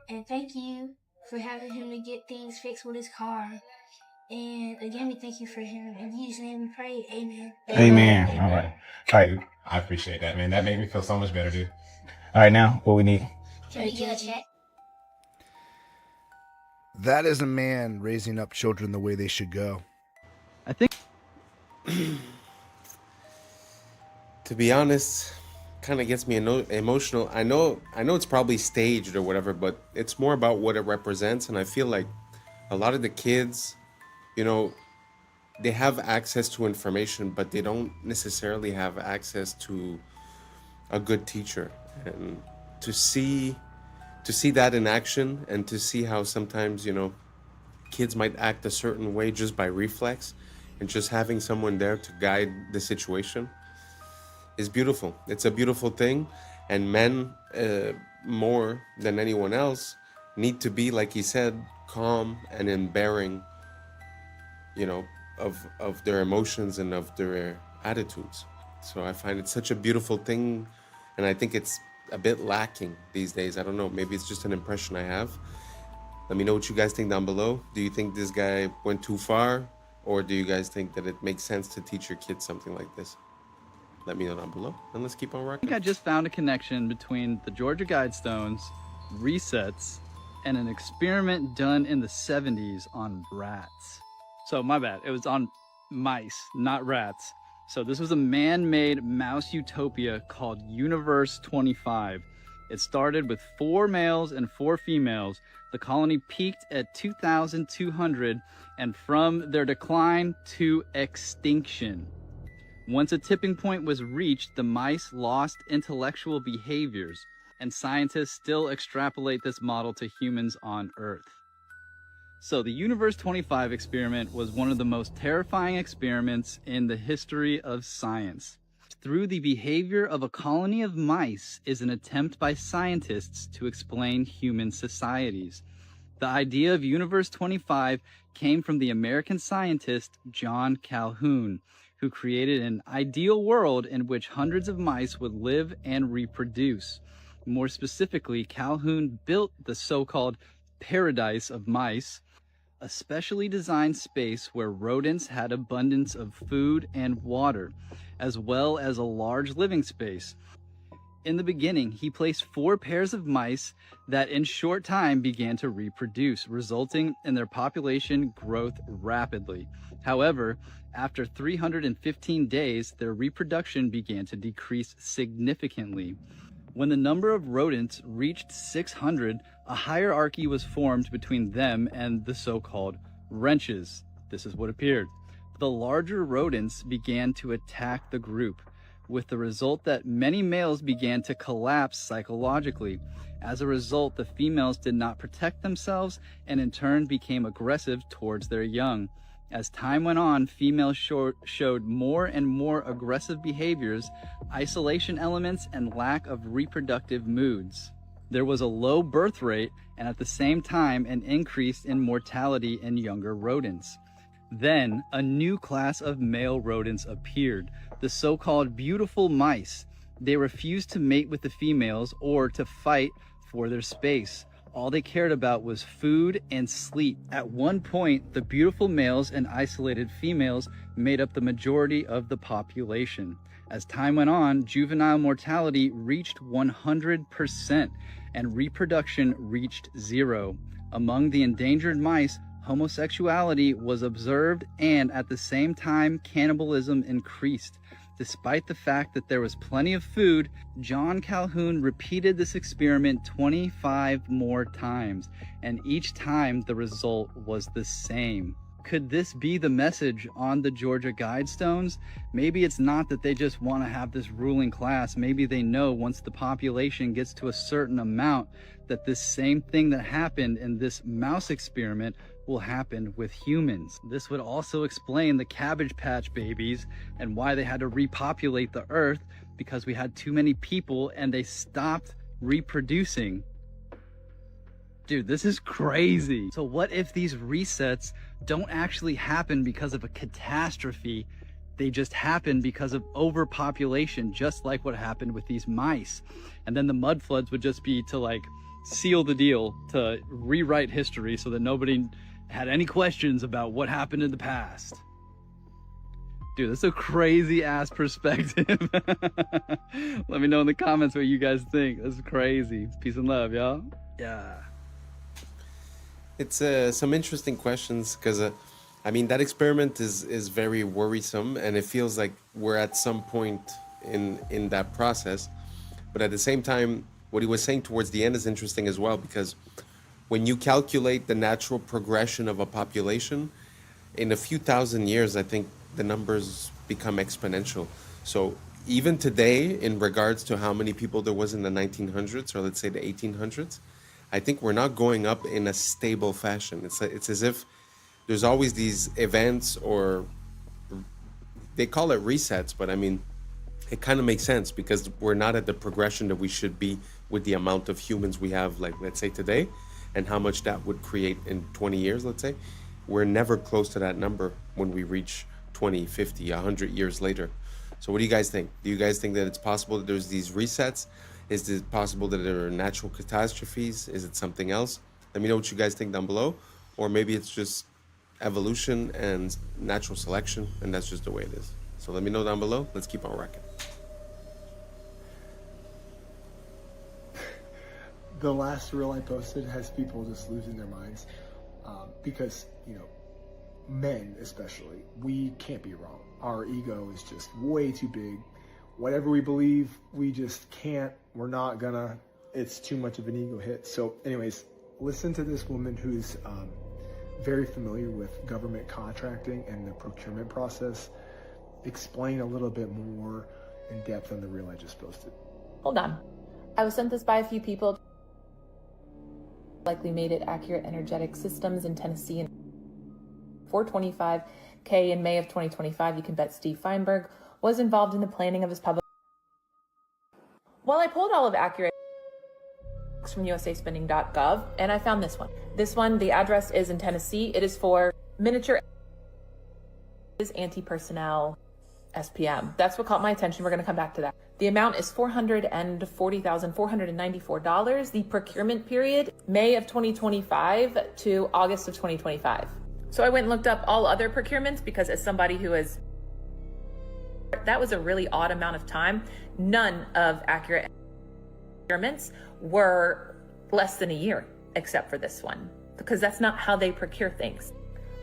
And thank you for having him to get things fixed with his car. And again, we thank you for him. In Jesus' name we pray. Amen. Amen. All right. All right. I appreciate that, man. That made me feel so much better, dude. All right, now what we need? Can we get a check? That is a man raising up children the way they should go. I think. To be honest, kind of gets me emotional. I know it's probably staged or whatever, but it's more about what it represents. And I feel like a lot of the kids, you know, they have access to information, but they don't necessarily have access to a good teacher. And to see that in action, and to see how sometimes, you know, kids might act a certain way just by reflex, and just having someone there to guide the situation is beautiful. It's a beautiful thing. And men, more than anyone else, need to be, like he said, calm and in bearing, you know, of their emotions and of their attitudes. So I find it such a beautiful thing, and I think it's a bit lacking these days. I don't know, maybe it's just an impression I have. Let me know what you guys think down below. Do you think this guy went too far, or do you guys think that it makes sense to teach your kids something like this? Let me know down below, and let's keep on I rocking. think I just found a connection between the Georgia Guidestones, resets, and an experiment done in the 70s on rats. So my bad, it was on mice, not rats. So this was a man-made mouse utopia called Universe 25. It started with 4 males and 4 females. The colony peaked at 2,200, and from their decline to extinction. Once a tipping point was reached, the mice lost intellectual behaviors, and scientists still extrapolate this model to humans on Earth. So the Universe 25 experiment was one of the most terrifying experiments in the history of science. Through the behavior of a colony of mice is an attempt by scientists to explain human societies. The idea of Universe 25 came from the American scientist John Calhoun, who created an ideal world in which hundreds of mice would live and reproduce. More specifically, Calhoun built the so-called paradise of mice, a specially designed space where rodents had abundance of food and water, as well as a large living space. In the beginning, he placed 4 pairs of mice that in short time began to reproduce, resulting in their population growth rapidly. However, after 315 days, their reproduction began to decrease significantly. When the number of rodents reached 600, a hierarchy was formed between them and the so-called wrenches. This is what appeared. The larger rodents began to attack the group, with the result that many males began to collapse psychologically. As a result, the females did not protect themselves and in turn became aggressive towards their young. As time went on, females showed more and more aggressive behaviors, isolation elements, and lack of reproductive moods. There was a low birth rate and at the same time an increase in mortality in younger rodents. Then a new class of male rodents appeared, the so-called beautiful mice. They refused to mate with the females or to fight for their space. All they cared about was food and sleep. At one point, the beautiful males and isolated females made up the majority of the population. As time went on, juvenile mortality reached 100% and reproduction reached 0. Among the endangered mice, homosexuality was observed and at the same time cannibalism increased. Despite the fact that there was plenty of food, John Calhoun repeated this experiment 25 more times, and each time the result was the same. could this be the message on the Georgia Guidestones? Maybe it's not that they just want to have this ruling class. Maybe they know once the population gets to a certain amount that this same thing that happened in this mouse experiment will happen with humans. This would also explain the Cabbage Patch Babies and why they had to repopulate the earth, because we had too many people and they stopped reproducing. Dude, this is crazy. So what if these resets don't actually happen because of a catastrophe? They just happen because of overpopulation, just like what happened with these mice. And then the mud floods would just be to like seal the deal, to rewrite history so that nobody had any questions about what happened in the past. Dude, that's a crazy ass perspective. Let me know in the comments what you guys think. That's crazy. Peace and love, y'all. Yeah. It's some interesting questions, because I mean, that experiment is very worrisome, and it feels like we're at some point in that process. But at the same time, what he was saying towards the end is interesting as well, because when you calculate the natural progression of a population, in a few thousand years, I think the numbers become exponential. So even today, in regards to how many people there was in the 1900s, or let's say the 1800s, I think we're not going up in a stable fashion. It's as if there's always these events, or they call it resets, but I mean, it kind of makes sense, because we're not at the progression that we should be with the amount of humans we have, like, let's say today, and how much that would create in 20 years, let's say. We're never close to that number when we reach 20, 50, 100 years later. So what do you guys think? Do you guys think that it's possible that there's these resets? Is it possible that there are natural catastrophes? Is it something else? Let me know what you guys think down below. Or maybe it's just evolution and natural selection, and that's just the way it is. So let me know down below. Let's keep on rocking. The last reel I posted has people just losing their minds, because, you know, men especially, we can't be wrong. Our ego is just way too big. Whatever we believe, we just can't, we're not gonna, it's too much of an ego hit. So anyways, listen to this woman who's very familiar with government contracting and the procurement process explain a little bit more in depth on the reel I just posted. Hold on. I was sent this by a few people. Likely made it Accurate Energetic Systems in Tennessee in $425K in May of 2025. You can bet Steve Feinberg was involved in the planning of his public. Well, I pulled all of Accurate from usaspending.gov, and I found this one. This one, the address is in Tennessee. It is for miniature anti-personnel SPM. That's what caught my attention. We're going to come back to that. The amount is $440,494. The procurement period, May of 2025 to August of 2025. So I went and looked up all other procurements, because as somebody who is, that was a really odd amount of time. None of Accurate procurements were less than a year, except for this one, because that's not how they procure things.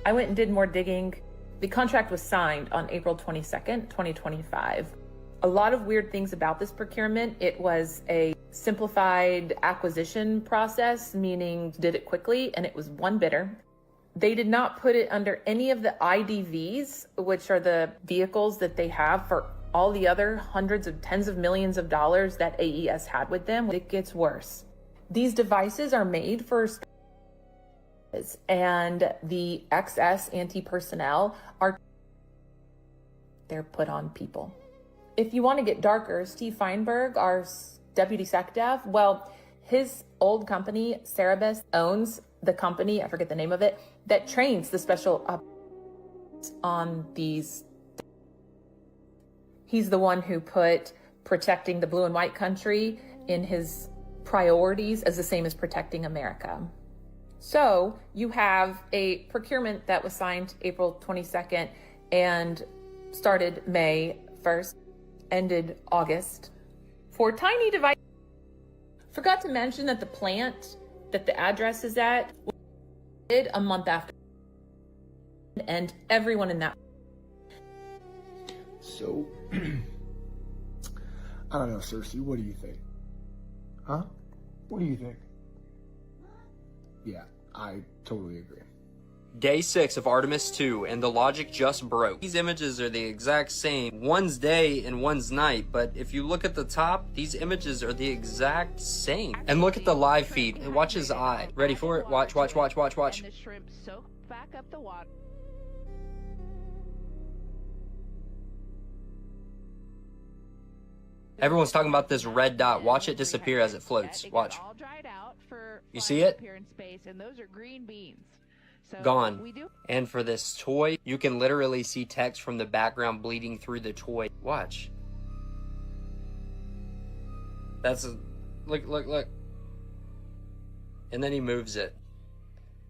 I went and did more digging. The contract was signed on April 22nd, 2025. A lot of weird things about this procurement. It was a simplified acquisition process, meaning did it quickly, and it was one bidder. They did not put it under any of the IDVs, which are the vehicles that they have for all the other hundreds of tens of millions of dollars that AES had with them. It gets worse. These devices are made for, and the XS anti-personnel are, they're put on people. If you want to get darker, Steve Feinberg, our deputy SecDev, well, his old company, Cerebus, owns the company, I forget the name of it, that trains the special on these. He's the one who put protecting the blue and white country in his priorities as the same as protecting America. So you have a procurement that was signed April 22nd and started May 1st, ended August, for tiny devices. Forgot to mention that the plant that the address is at did a month after, and everyone in that. So, I don't know, Cersei, what do you think? Huh? What do you think? Yeah, I totally agree. Day 6 of Artemis 2, and the logic just broke. These images are the exact same. One's day and one's night, but if you look at the top, these images are the exact same. And look at the live feed, and watch his eye. Ready for it? Watch, watch, watch, watch, watch. And the shrimp soak back up the water. Everyone's talking about this red dot. Watch it disappear as it floats. Watch. You see it? And those are green beans. So Gone. we do And for this toy, you can literally see text from the background bleeding through the toy. Watch. That's a... Look, look, look. And then he moves it.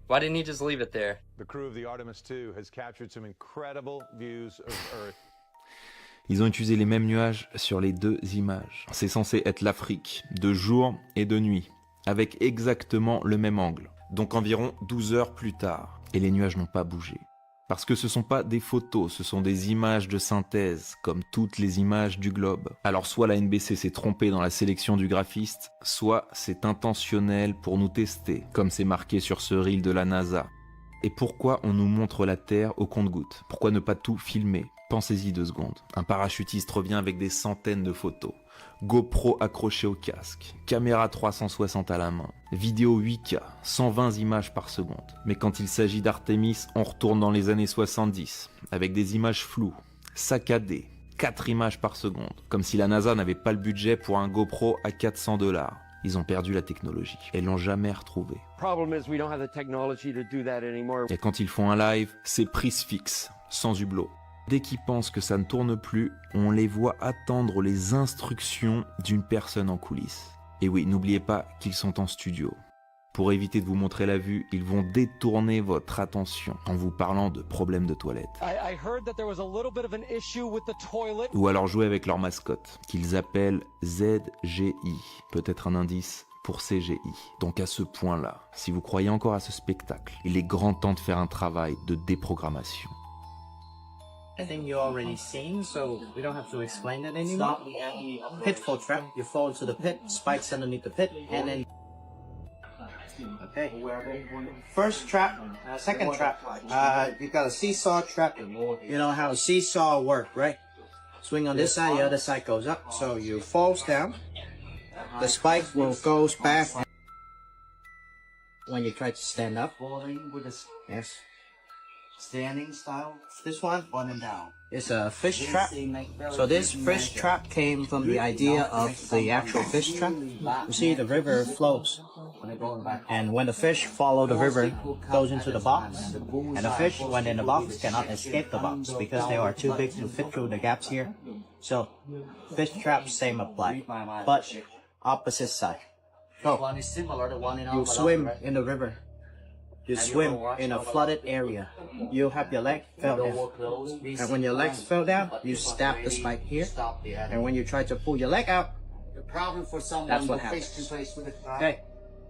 Why didn't he just leave it there? The crew of the Artemis 2 has captured some incredible views of Earth. Ils ont utilisé les mêmes nuages sur les deux images. C'est censé être l'Afrique, de jour et de nuit, avec exactement le même angle. Donc environ 12 heures plus tard. Et les nuages n'ont pas bougé. Parce que ce sont pas des photos, ce sont des images de synthèse, comme toutes les images du globe. Alors soit la NBC s'est trompée dans la sélection du graphiste, soit c'est intentionnel pour nous tester, comme c'est marqué sur ce reel de la NASA. Et pourquoi on nous montre la Terre au compte-gouttes? Pourquoi ne pas tout filmer? Pensez-y 2 secondes. Un parachutiste revient avec des centaines de photos. GoPro accroché au casque, caméra 360 à la main, vidéo 8K, 120 images par seconde. Mais quand il s'agit d'Artemis, on retourne dans les années 70, avec des images floues, saccadées, 4 images par seconde, comme si la NASA n'avait pas le budget pour un GoPro à $400. Ils ont perdu la technologie et l'ont jamais retrouvée. Et quand ils font un live, c'est prise fixe, sans hublot. Dès qu'ils pensent que ça ne tourne plus, on les voit attendre les instructions d'une personne en coulisses. Et oui, n'oubliez pas qu'ils sont en studio. Pour éviter de vous montrer la vue, ils vont détourner votre attention en vous parlant de problèmes de toilette. Ou alors jouer avec leur mascotte, qu'ils appellent ZGI, peut-être un indice pour CGI. Donc à ce point-là, si vous croyez encore à ce spectacle, il est grand temps de faire un travail de déprogrammation. I think you already seen, so we don't have to explain it anymore. Pitfall trap, you fall into the pit, spikes underneath the pit, and then... Okay. First trap, second trap, you got a seesaw trap. You know how a seesaw work, right? Swing on this side, the other side goes up, so you falls down. The spike will goes back when you try to stand up. Yes. Standing style. This one and down. It's a fish trap. So this fish trap came from the idea of the actual fish trap. You see, the river flows, and when the fish follow the river, goes into the box, and the fish, when in the box, cannot escape the box because they are too big to fit through the gaps here. So, fish trap, same apply, but opposite side. So, you swim in the river. You swim in a flooded area. You have your leg fell down. And when your legs fell down, you stab the spike here. And when you try to pull your leg out, that's what happens. Okay.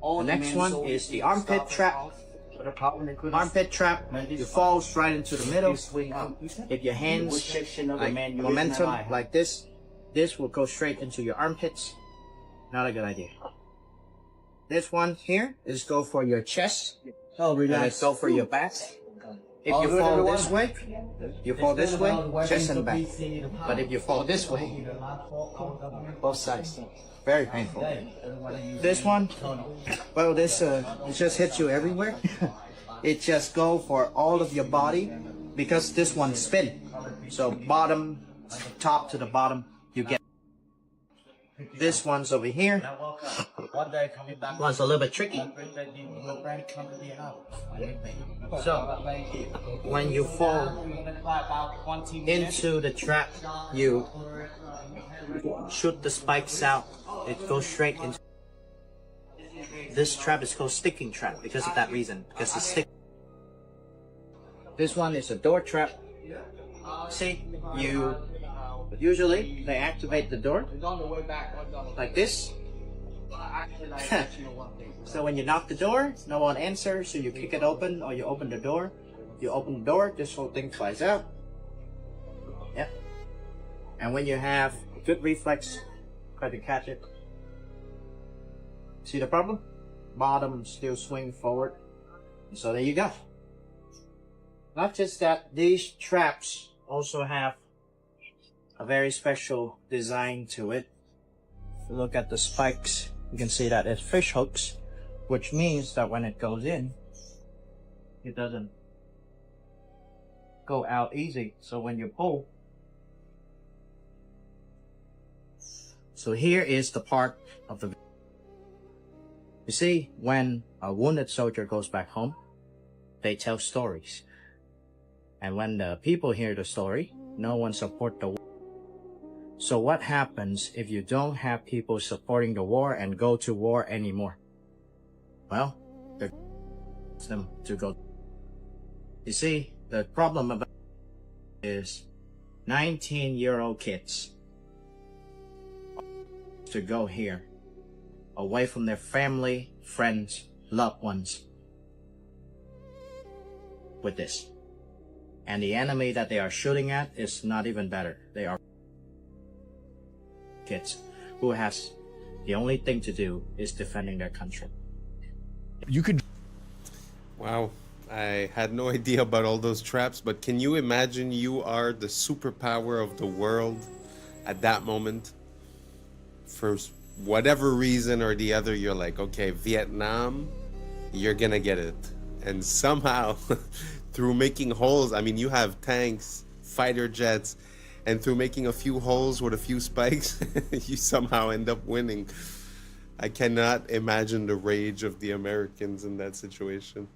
The next one is the armpit trap. Armpit trap, you fall right into the middle. If your hands, like momentum, like this will go straight into your armpits. Not a good idea. This one here is go for your chest. Oh, relax. Go for your back. If you fall this way, chest and back. But if you fall this way, both sides. Very painful. This one, well, this it just hits you everywhere. It just go for all of your body because this one spin. So bottom, top to the bottom, you get. This one's over here. One's a little bit tricky. So, when you fall into the trap, you shoot the spikes out. It goes straight into. This trap is called sticking trap because of that reason. Because it's stick. This one is a door trap. See, you. Usually, they activate the door like this. So when you knock the door, no one answers, so you kick it open or you open the door. You open the door, this whole thing flies out. Yeah. And when you have good reflex, try to catch it. See the problem? Bottom still swing forward. So there you go. Not just that, these traps also have a very special design to it. If you look at the spikes, you can see that it's fish hooks, which means that when it goes in, it doesn't go out easy. So when you pull, so here is the part of the, you see, when a wounded soldier goes back home, they tell stories. And when the people hear the story, no one support the war. So what happens if you don't have people supporting the war and go to war anymore? Well, them to go. You see, the problem about is 19-year-old kids to go here, away from their family, friends, loved ones, with this. And the enemy that they are shooting at is not even better. They are kids who has the only thing to do is defending their country. You could. Wow, I had no idea about all those traps, but can you imagine you are the superpower of the world at that moment? For whatever reason or the other, you're like, okay, Vietnam, you're gonna get it. And somehow, through making holes, I mean, you have tanks, fighter jets, and through making a few holes with a few spikes, you somehow end up winning. I cannot imagine the rage of the Americans in that situation.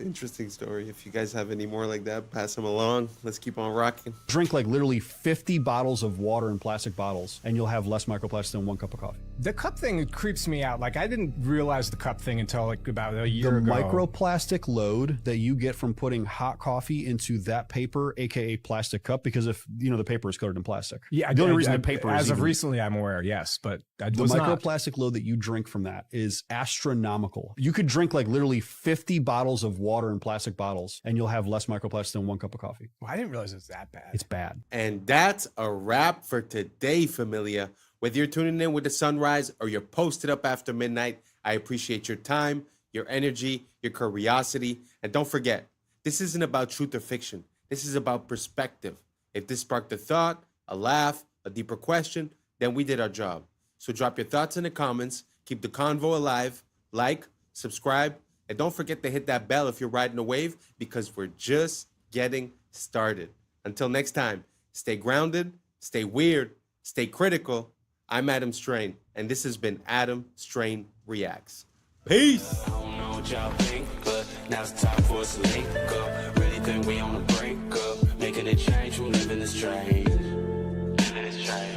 Interesting story. If you guys have any more like that, pass them along. Let's keep on rocking. Drink like literally 50 bottles of water in plastic bottles, and you'll have less microplastics than 1 cup of coffee. The cup thing creeps me out. Like, I didn't realize the cup thing until like about a year ago. The microplastic load that you get from putting hot coffee into that paper, aka plastic cup, because if you know the paper is coated in plastic. Yeah, the only reason the paper is as of even, recently, I'm aware. Yes, but the microplastic load that you drink from that is astronomical. You could drink like literally 50 bottles of water in plastic bottles, and you'll have less microplastics than 1 cup of coffee. Well, I didn't realize it was that bad. It's bad. And that's a wrap for today, familia. Whether you're tuning in with the sunrise or you're posted up after midnight, I appreciate your time, your energy, your curiosity. And don't forget, this isn't about truth or fiction. This is about perspective. If this sparked a thought, a laugh, a deeper question, then we did our job. So drop your thoughts in the comments, keep the convo alive, like, subscribe, and don't forget to hit that bell if you're riding a wave, because we're just getting started. Until next time, stay grounded, stay weird, stay critical. I'm Adam Strain, and this has been Adam Strain Reacts. Peace! I don't know what y'all think, but now it's time for us to link up. Really think we on the brink up, making a change from living this strange. Living this strange.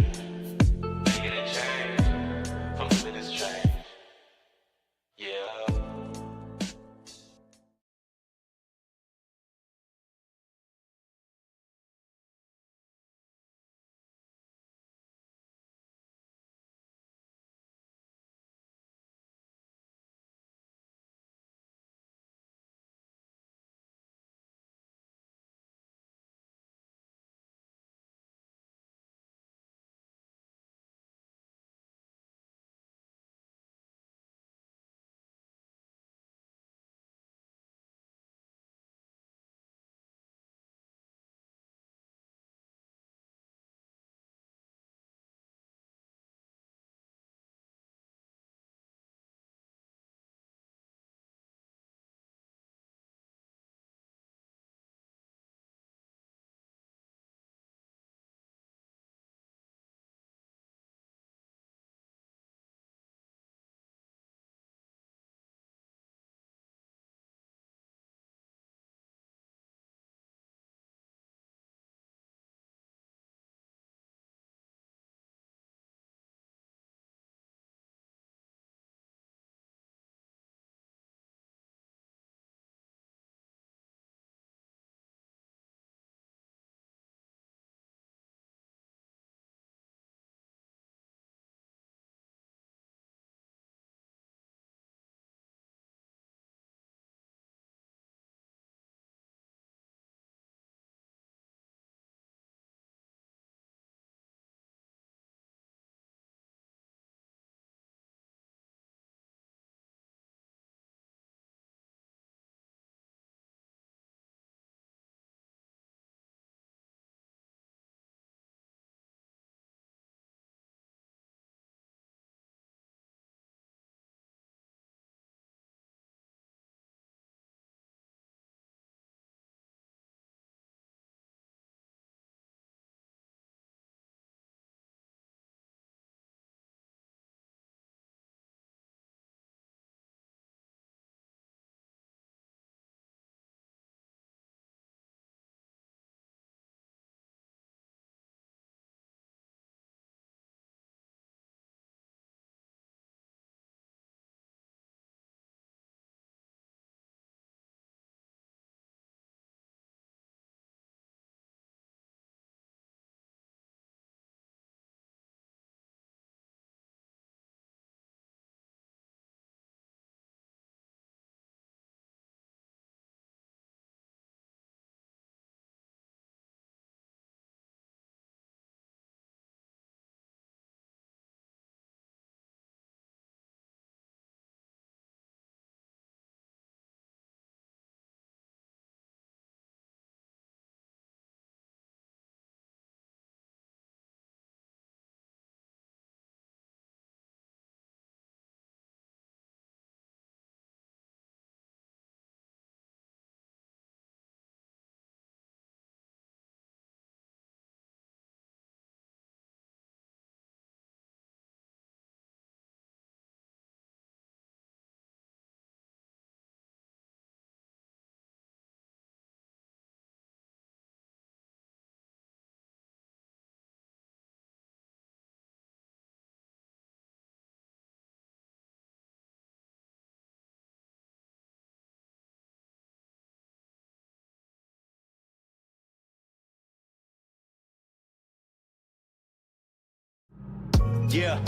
Yeah.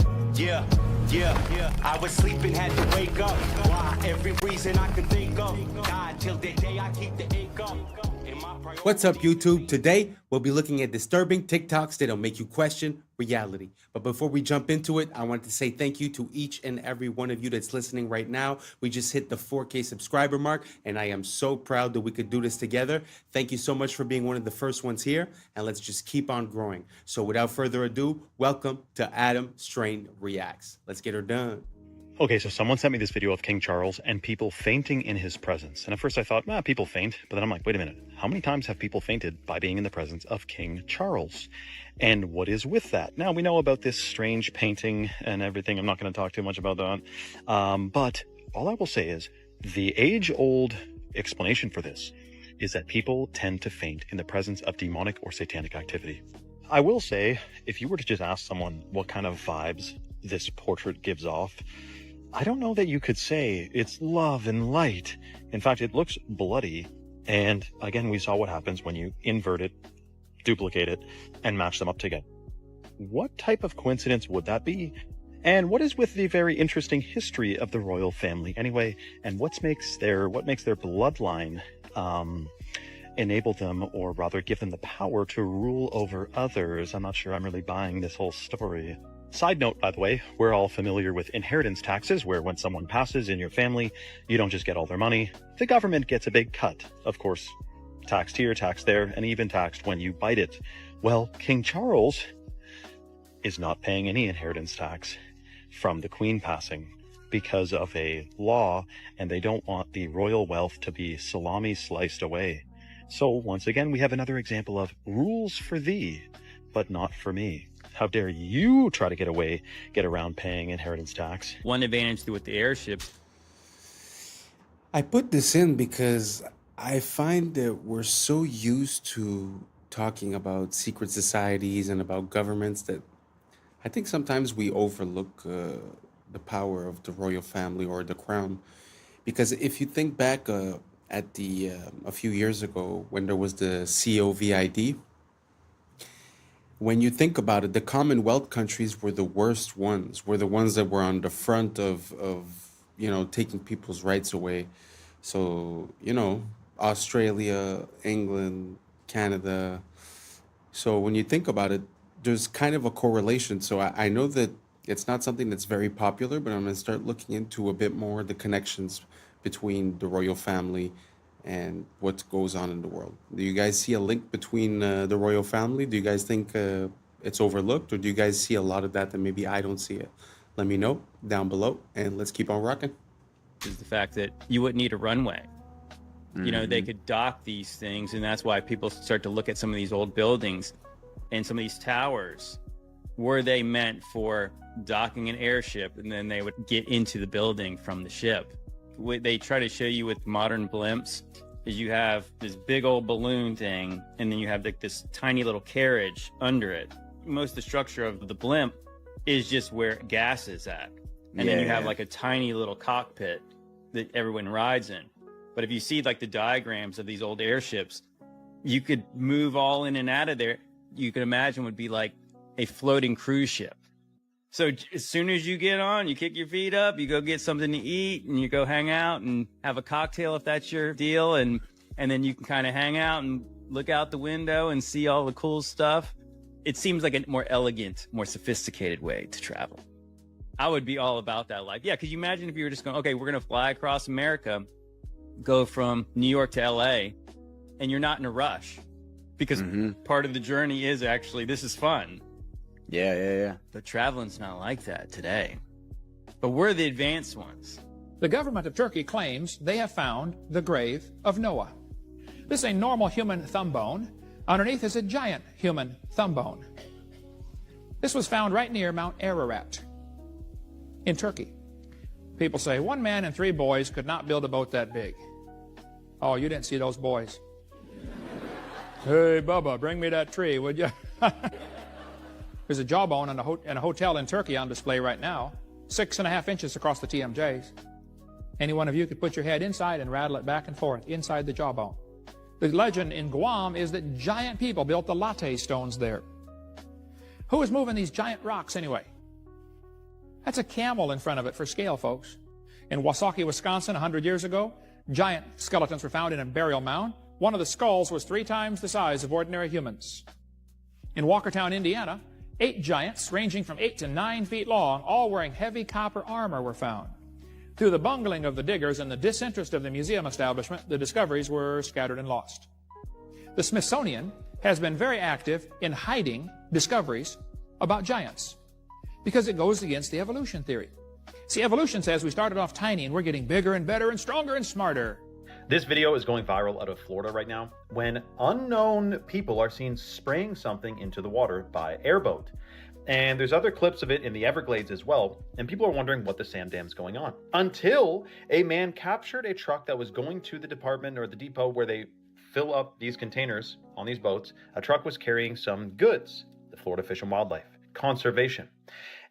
I was sleeping, had to wake up. Why? Every reason I could think of. God, till the day I keep the ache up. What's up, YouTube? Today, we'll be looking at disturbing TikToks that'll make you question reality. But before we jump into it, I want to say thank you to each and every one of you that's listening right now. We just hit the 4K subscriber mark, and I am so proud that we could do this together. Thank you so much for being one of the first ones here, and let's just keep on growing. So without further ado, welcome to Adam Strain Reacts. Let's get her done. Okay, so someone sent me this video of King Charles and people fainting in his presence. And at first I thought, people faint. But then I'm like, wait a minute. How many times have people fainted by being in the presence of King Charles? And what is with that? Now, we know about this strange painting and everything. I'm not going to talk too much about that. But all I will say is the age-old explanation for this is that people tend to faint in the presence of demonic or satanic activity. I will say, if you were to just ask someone what kind of vibes this portrait gives off, I don't know that you could say it's love and light. In fact, it looks bloody. And again, we saw what happens when you invert it, duplicate it, and match them up together. What type of coincidence would that be? And what is with the very interesting history of the royal family anyway? And what makes their bloodline enable them, or rather give them the power to rule over others? I'm not sure I'm really buying this whole story. Side note, by the way, we're all familiar with inheritance taxes, where when someone passes in your family, you don't just get all their money. The government gets a big cut. Of course, taxed here, taxed there, and even taxed when you bite it. Well, King Charles is not paying any inheritance tax from the Queen passing because of a law, and they don't want the royal wealth to be salami sliced away. So once again, we have another example of rules for thee, but not for me. How dare you try to get around paying inheritance tax? One advantage with the airships. I put this in because I find that we're so used to talking about secret societies and about governments that I think sometimes we overlook the power of the royal family or the crown. Because if you think back at a few years ago when there was the COVID, when you think about it, the Commonwealth countries were the worst ones, were the ones that were on the front of taking people's rights away. So, Australia, England, Canada. So when you think about it, there's kind of a correlation. So I know that it's not something that's very popular, but I'm going to start looking into a bit more the connections between the royal family and what goes on in the world. Do you guys see a link between the royal family? Do you guys think it's overlooked, or do you guys see a lot of that maybe I don't see it? Let me know down below, and let's keep on rocking. Is the fact that you wouldn't need a runway. They could dock these things, and that's why people start to look at some of these old buildings and some of these towers. Were they meant for docking an airship, and then they would get into the building from the ship? What they try to show you with modern blimps is you have this big old balloon thing, and then you have this tiny little carriage under it. Most of the structure of the blimp is just where gas is at. And then you have like a tiny little cockpit that everyone rides in. But if you see like the diagrams of these old airships, you could move all in and out of there. You could imagine would be like a floating cruise ship. So as soon as you get on, you kick your feet up, you go get something to eat, and you go hang out and have a cocktail if that's your deal. And then you can kind of hang out and look out the window and see all the cool stuff. It seems like a more elegant, more sophisticated way to travel. I would be all about that life. Yeah, because you imagine if you were just going, okay, we're going to fly across America, go from New York to LA, and you're not in a rush. Because part of the journey is actually, this is fun. Yeah. But traveling's not like that today. But we're the advanced ones. The government of Turkey claims they have found the grave of Noah. This is a normal human thumb bone. Underneath is a giant human thumb bone. This was found right near Mount Ararat in Turkey. People say 1 man and 3 boys could not build a boat that big. Oh, you didn't see those boys. Hey, Bubba, bring me that tree, would you? There's a jawbone in a hotel in Turkey on display right now, 6.5 inches across the TMJs. Any one of you could put your head inside and rattle it back and forth inside the jawbone. The legend in Guam is that giant people built the latte stones there. Who is moving these giant rocks anyway? That's a camel in front of it for scale, folks. In Wasaki, Wisconsin, 100 years ago, giant skeletons were found in a burial mound. One of the skulls was 3 times the size of ordinary humans. In Walkertown, Indiana, 8 giants ranging from 8 to 9 feet long, all wearing heavy copper armor, were found. Through the bungling of the diggers and the disinterest of the museum establishment, the discoveries were scattered and lost. The Smithsonian has been very active in hiding discoveries about giants because it goes against the evolution theory. See, evolution says we started off tiny and we're getting bigger and better and stronger and smarter. This video is going viral out of Florida right now when unknown people are seen spraying something into the water by airboat. And there's other clips of it in the Everglades as well, and people are wondering what the sand dam's going on. Until a man captured a truck that was going to the department or the depot where they fill up these containers on these boats. A truck was carrying some goods, the Florida Fish and Wildlife Conservation.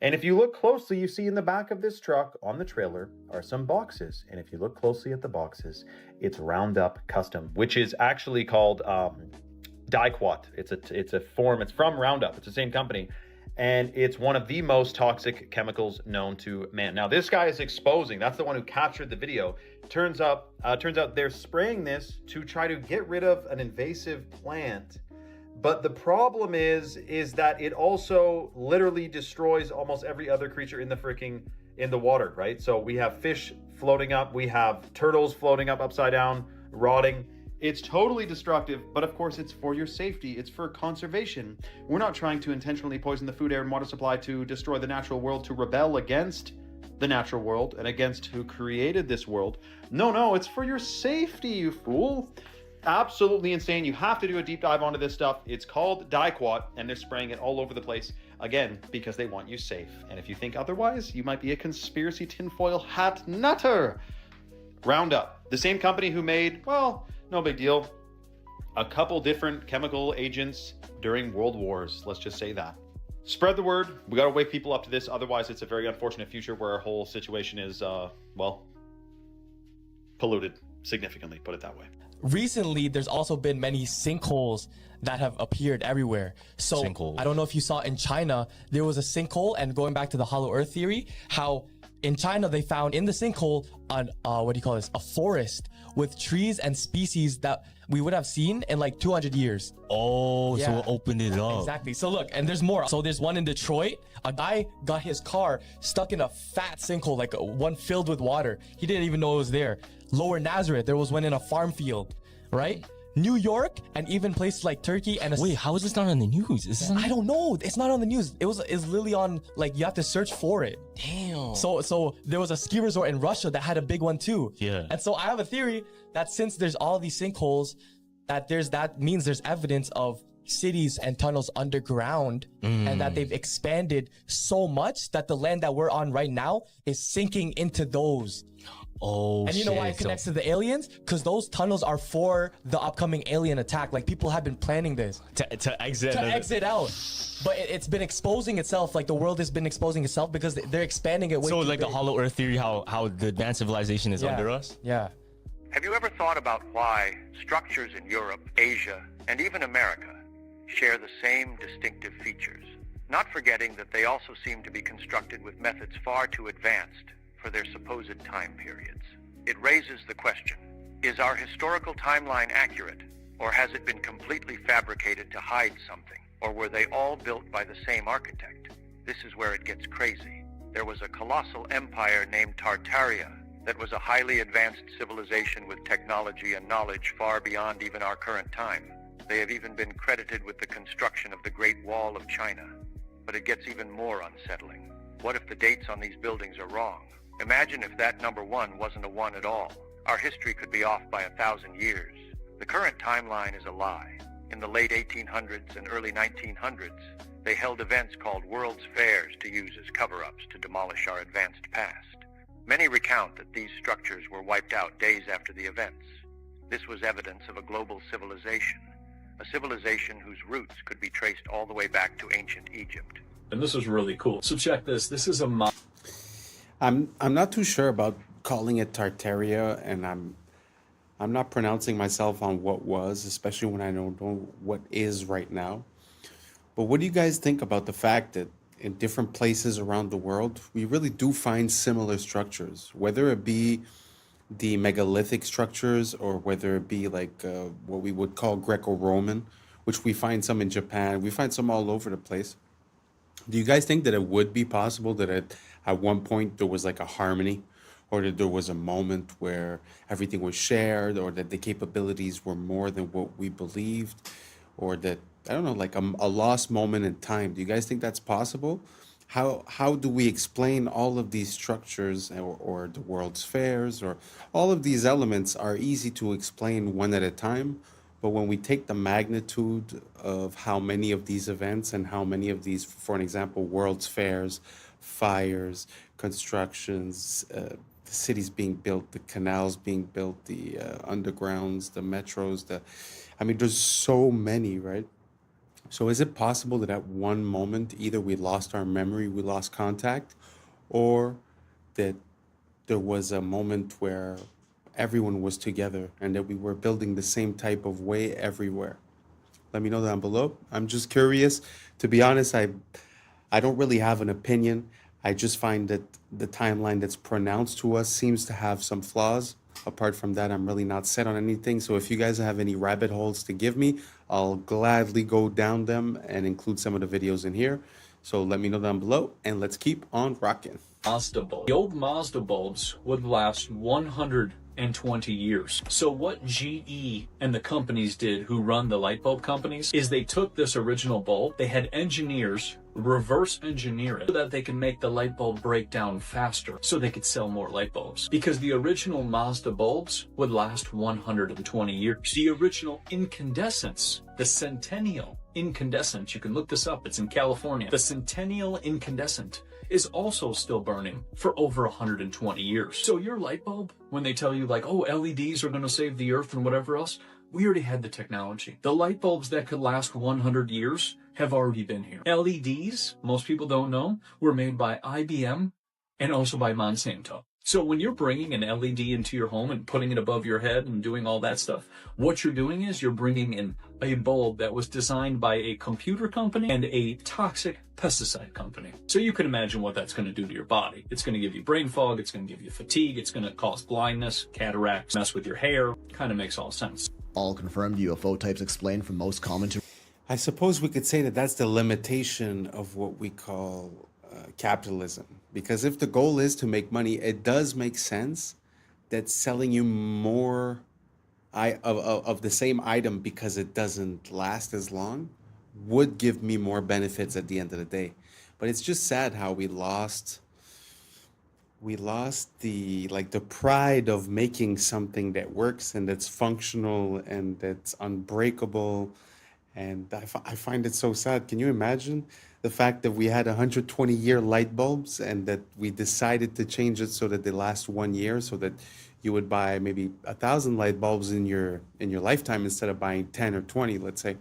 And if you look closely, you see in the back of this truck on the trailer are some boxes. And if you look closely at the boxes, it's Roundup Custom, which is actually called Diquat. It's a form, it's from Roundup. It's the same company. And it's one of the most toxic chemicals known to man. Now, this guy is exposing, that's the one who captured the video. Turns out they're spraying this to try to get rid of an invasive plant. But the problem is that it also literally destroys almost every other creature in the water, right? So we have fish floating up, we have turtles floating up upside down, rotting. It's totally destructive, but of course it's for your safety, it's for conservation. We're not trying to intentionally poison the food, air, and water supply to destroy the natural world, to rebel against the natural world and against who created this world. No, it's for your safety, you fool. Absolutely insane. You have to do a deep dive onto this stuff. It's called Diquat, and they're spraying it all over the place, again, because they want you safe. And if you think otherwise, you might be a conspiracy tinfoil hat nutter. Roundup, the same company who made, well, no big deal, a couple different chemical agents during world wars. Let's just say that. Spread the word. We got to wake people up to this. Otherwise, it's a very unfortunate future where our whole situation is, well, polluted significantly, put it that way. Recently, there's also been many sinkholes that have appeared everywhere. So I don't know if you saw in China, there was a sinkhole, and going back to the hollow earth theory, how in China they found in the sinkhole a forest with trees and species that we would have seen in like 200 years. Oh, yeah. So it opened it up. Exactly. So look, and there's more. So there's one in Detroit. A guy got his car stuck in a fat sinkhole, like one filled with water. He didn't even know it was there. Lower Nazareth, there was one in a farm field, right? New York, and even places like Turkey and wait, how is this not on the news? I don't know. It's not on the news. It's literally on, like, you have to search for it. Damn. So there was a ski resort in Russia that had a big one too. Yeah. And so I have a theory that since there's all these sinkholes, that means there's evidence of cities and tunnels underground, and that they've expanded so much that the land that we're on right now is sinking into those. Oh, and you know why it connects to the aliens? Because those tunnels are for the upcoming alien attack. Like, people have been planning this to exit out, but it's been exposing itself. Like, the world has been exposing itself because they're expanding it way so too like big. the hollow earth theory, how the advanced civilization is under us. Yeah. Have you ever thought about why structures in Europe, Asia, and even America share the same distinctive features? Not forgetting that they also seem to be constructed with methods far too advanced for their supposed time periods. It raises the question, is our historical timeline accurate, or has it been completely fabricated to hide something, or were they all built by the same architect? This is where it gets crazy. There was a colossal empire named Tartaria that was a highly advanced civilization with technology and knowledge far beyond even our current time. They have even been credited with the construction of the Great Wall of China. But it gets even more unsettling. What if the dates on these buildings are wrong? Imagine if that number 1 wasn't a 1 at all. Our history could be off by 1,000 years. The current timeline is a lie. In the late 1800s and early 1900s, they held events called World's Fairs to use as cover-ups to demolish our advanced past. Many recount that these structures were wiped out days after the events. This was evidence of a global civilization, a civilization whose roots could be traced all the way back to ancient Egypt. And this is really cool. So check this. This is a I'm not too sure about calling it Tartaria, and I'm not pronouncing myself on what was, especially when I don't know what is right now. But what do you guys think about the fact that in different places around the world, we really do find similar structures, whether it be the megalithic structures or whether it be like what we would call Greco-Roman, which we find some in Japan, we find some all over the place. Do you guys think that it would be possible that at one point there was like a harmony, or that there was a moment where everything was shared, or that the capabilities were more than what we believed, or that, I don't know, like a lost moment in time? Do you guys think that's possible? How do we explain all of these structures, or the world's fairs, or all of these elements are easy to explain one at a time, but when we take the magnitude of how many of these events and how many of these, for an example, world's fairs, fires, constructions, the cities being built, the canals being built, the undergrounds, the metros, I mean, there's so many, right? So is it possible that at one moment, either we lost our memory, we lost contact, or that there was a moment where everyone was together and that we were building the same type of way everywhere? Let me know down below. I'm just curious. To be honest, I don't really have an opinion. I just find that the timeline that's pronounced to us seems to have some flaws. Apart from that, I'm really not set on anything. So if you guys have any rabbit holes to give me, I'll gladly go down them and include some of the videos in here. So let me know down below, and let's keep on rocking. Mazda bulb. The old Mazda bulbs would last 120 years. So what GE and the companies did who run the light bulb companies is they took this original bulb, they had engineers reverse engineer it so that they can make the light bulb break down faster so they could sell more light bulbs. Because the original Mazda bulbs would last 120 years. The original incandescents, the Centennial incandescent, you can look this up, it's in California. The Centennial incandescent is also still burning for over 120 years. So your light bulb, when they tell you like, oh, LEDs are going to save the earth and whatever else, we already had the technology. The light bulbs that could last 100 years have already been here. LEDs, most people don't know, were made by IBM and also by Monsanto. So when you're bringing an LED into your home and putting it above your head and doing all that stuff, what you're doing is you're bringing in a bulb that was designed by a computer company and a toxic pesticide company. So you can imagine what that's going to do to your body. It's going to give you brain fog, it's going to give you fatigue, it's going to cause blindness, cataracts, mess with your hair. Kind of makes all sense. All confirmed UFO types explained from most common to... I suppose we could say that that's the limitation of what we call capitalism. Because if the goal is to make money, it does make sense that selling you more of the same item because it doesn't last as long would give me more benefits at the end of the day. But it's just sad how we lost the pride of making something that works and that's functional and that's unbreakable. And I find it so sad. Can you imagine the fact that we had 120-year light bulbs and that we decided to change it so that they last 1 year, so that you would buy maybe 1,000 light bulbs in your lifetime instead of buying 10 or 20, let's say.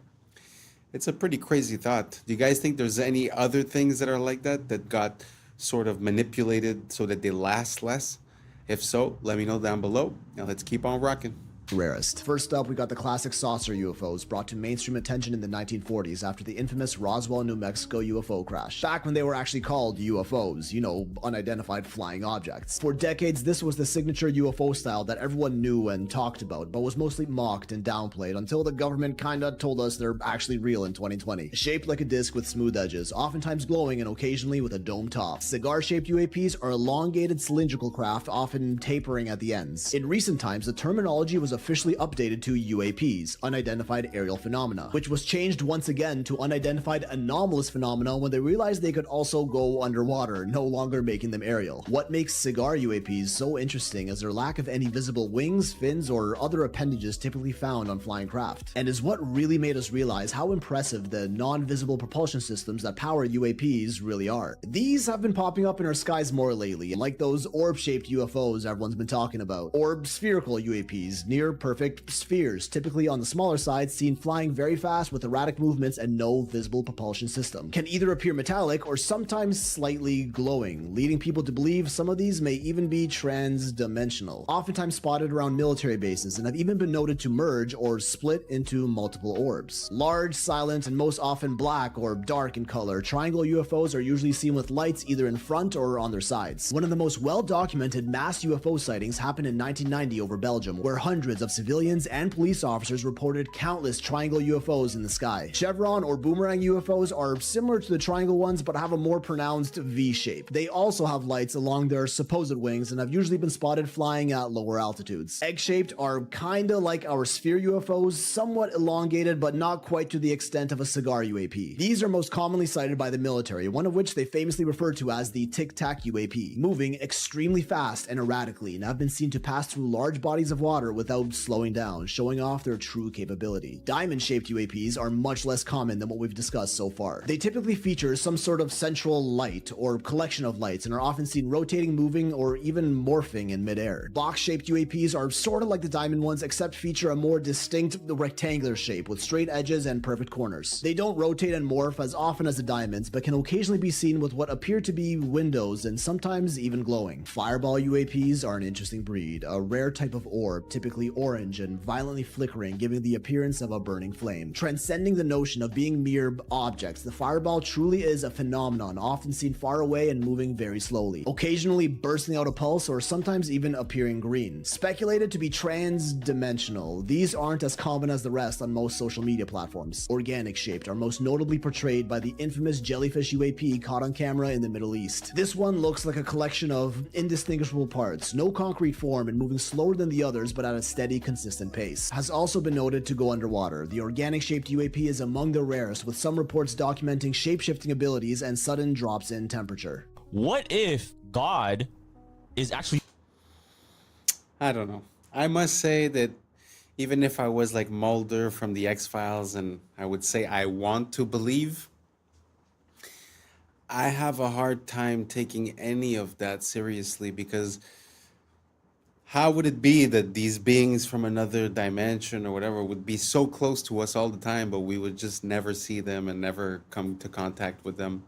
It's a pretty crazy thought. Do you guys think there's any other things that are like that got sort of manipulated so that they last less? If so, let me know down below. Now let's keep on rocking. Rarest. First up, we got the classic saucer UFOs brought to mainstream attention in the 1940s after the infamous Roswell, New Mexico UFO crash. Back when they were actually called UFOs, you know, unidentified flying objects. For decades, this was the signature UFO style that everyone knew and talked about, but was mostly mocked and downplayed until the government kinda told us they're actually real in 2020. Shaped like a disc with smooth edges, oftentimes glowing and occasionally with a dome top. Cigar-shaped UAPs are elongated cylindrical craft, often tapering at the ends. In recent times, the terminology was officially updated to UAPs, unidentified aerial phenomena, which was changed once again to unidentified anomalous phenomena when they realized they could also go underwater, no longer making them aerial. What makes cigar UAPs so interesting is their lack of any visible wings, fins, or other appendages typically found on flying craft, and is what really made us realize how impressive the non-visible propulsion systems that power UAPs really are. These have been popping up in our skies more lately, like those orb-shaped UFOs everyone's been talking about, or spherical UAPs, near near-perfect spheres, typically on the smaller side, seen flying very fast with erratic movements and no visible propulsion system. Can either appear metallic or sometimes slightly glowing, leading people to believe some of these may even be trans-dimensional, oftentimes spotted around military bases and have even been noted to merge or split into multiple orbs. Large, silent, and most often black or dark in color, triangle UFOs are usually seen with lights either in front or on their sides. One of the most well-documented mass UFO sightings happened in 1990 over Belgium, where hundreds of civilians and police officers reported countless triangle UFOs in the sky. Chevron or boomerang UFOs are similar to the triangle ones but have a more pronounced V shape. They also have lights along their supposed wings and have usually been spotted flying at lower altitudes. Egg-shaped are kinda like our sphere UFOs, somewhat elongated but not quite to the extent of a cigar UAP. These are most commonly cited by the military, one of which they famously refer to as the Tic Tac UAP, moving extremely fast and erratically, and have been seen to pass through large bodies of water without slowing down, showing off their true capability. Diamond-shaped UAPs are much less common than what we've discussed so far. They typically feature some sort of central light or collection of lights and are often seen rotating, moving, or even morphing in midair. Box-shaped UAPs are sort of like the diamond ones, except feature a more distinct rectangular shape with straight edges and perfect corners. They don't rotate and morph as often as the diamonds, but can occasionally be seen with what appear to be windows and sometimes even glowing. Fireball UAPs are an interesting breed, a rare type of orb, typically orange and violently flickering, giving the appearance of a burning flame. Transcending the notion of being mere objects, the fireball truly is a phenomenon, often seen far away and moving very slowly, occasionally bursting out a pulse or sometimes even appearing green. Speculated to be trans-dimensional, these aren't as common as the rest on most social media platforms. Organic shaped are most notably portrayed by the infamous jellyfish UAP caught on camera in the Middle East. This one looks like a collection of indistinguishable parts, no concrete form and moving slower than the others but at a steady, consistent pace. Has also been noted to go underwater. The organic shaped UAP is among the rarest, with some reports documenting shape-shifting abilities and sudden drops in temperature. What if God is actually... I don't know. I must say that even if I was like Mulder from the X-Files and I would say I want to believe, I have a hard time taking any of that seriously, because how would it be that these beings from another dimension or whatever would be so close to us all the time, but we would just never see them and never come to contact with them?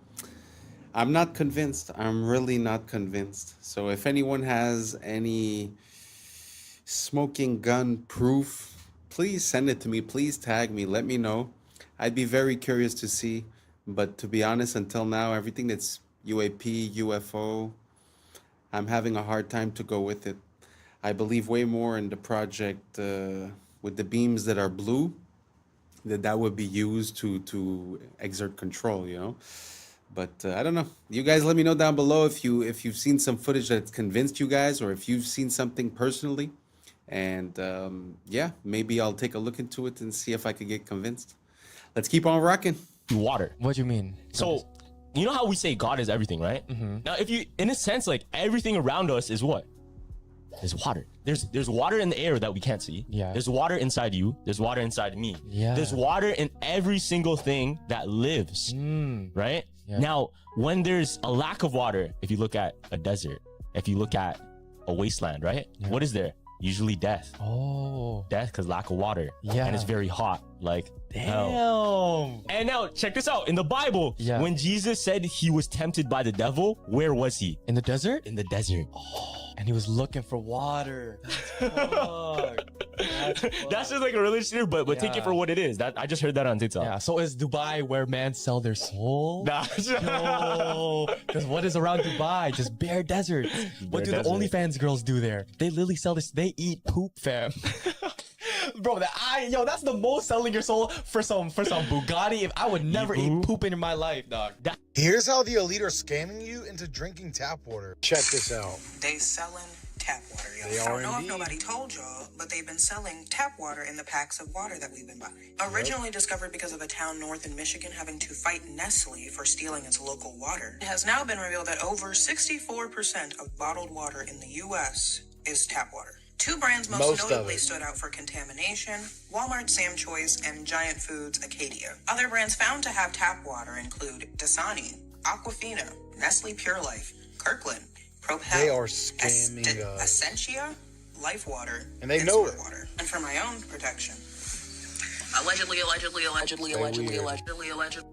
I'm not convinced. I'm really not convinced. So if anyone has any smoking gun proof, please send it to me. Please tag me. Let me know. I'd be very curious to see. But to be honest, until now, everything that's UAP, UFO, I'm having a hard time to go with it. I believe way more in the project with the beams that are blue, that would be used to exert control, you know. But I don't know. You guys let me know down below if you've seen some footage that's convinced you guys, or if you've seen something personally. And yeah, maybe I'll take a look into it and see if I could get convinced. Let's keep on rocking. Water. What do you mean? So, you know how we say God is everything, right? Mm-hmm. Now, if you, in a sense, like everything around us is what? There's water. There's water in the air that we can't see. Yeah. There's water inside you. There's water inside me. Yeah. There's water in every single thing that lives, right? Yeah. Now, when there's a lack of water, if you look at a desert, if you look at a wasteland, right? Yeah. What is there? Usually death. Oh. Death because lack of water. Yeah. And it's very hot. Like, Damn. hell. And now, check this out. In the Bible, Yeah. when Jesus said he was tempted by the devil, where was he? In the desert? In the desert. And he was looking for water. That's just like a religious theory, but take it Yeah. for what it is. That I just heard that on TikTok. Yeah. So is Dubai where men sell their soul? Nah. No. Because what is around Dubai? Just bare desert. What do desert. the OnlyFans girls do there? They literally sell this. They eat poop, fam. Bro, that's the most selling your soul for some Bugatti. If I would never eat poop in my life, dog. Here's how the elite are scamming you into drinking tap water. Check this out. They selling tap water, y'all. They I are don't know if indeed. nobody told y'all, but they've been selling tap water in the packs of water that we've been buying. Originally discovered because of a town north in Michigan having to fight Nestle for stealing its local water, it has now been revealed that over 64% of bottled water in the U.S. is tap water. Two brands most of notably it. stood out for contamination: Walmart Sam Choice and Giant Foods Acadia. Other brands found to have tap water include Dasani, Aquafina, Nestle Pure Life, Kirkland, Propel, They are scamming us. Essentia, life water, And they know it. water. And for my own protection. Allegedly.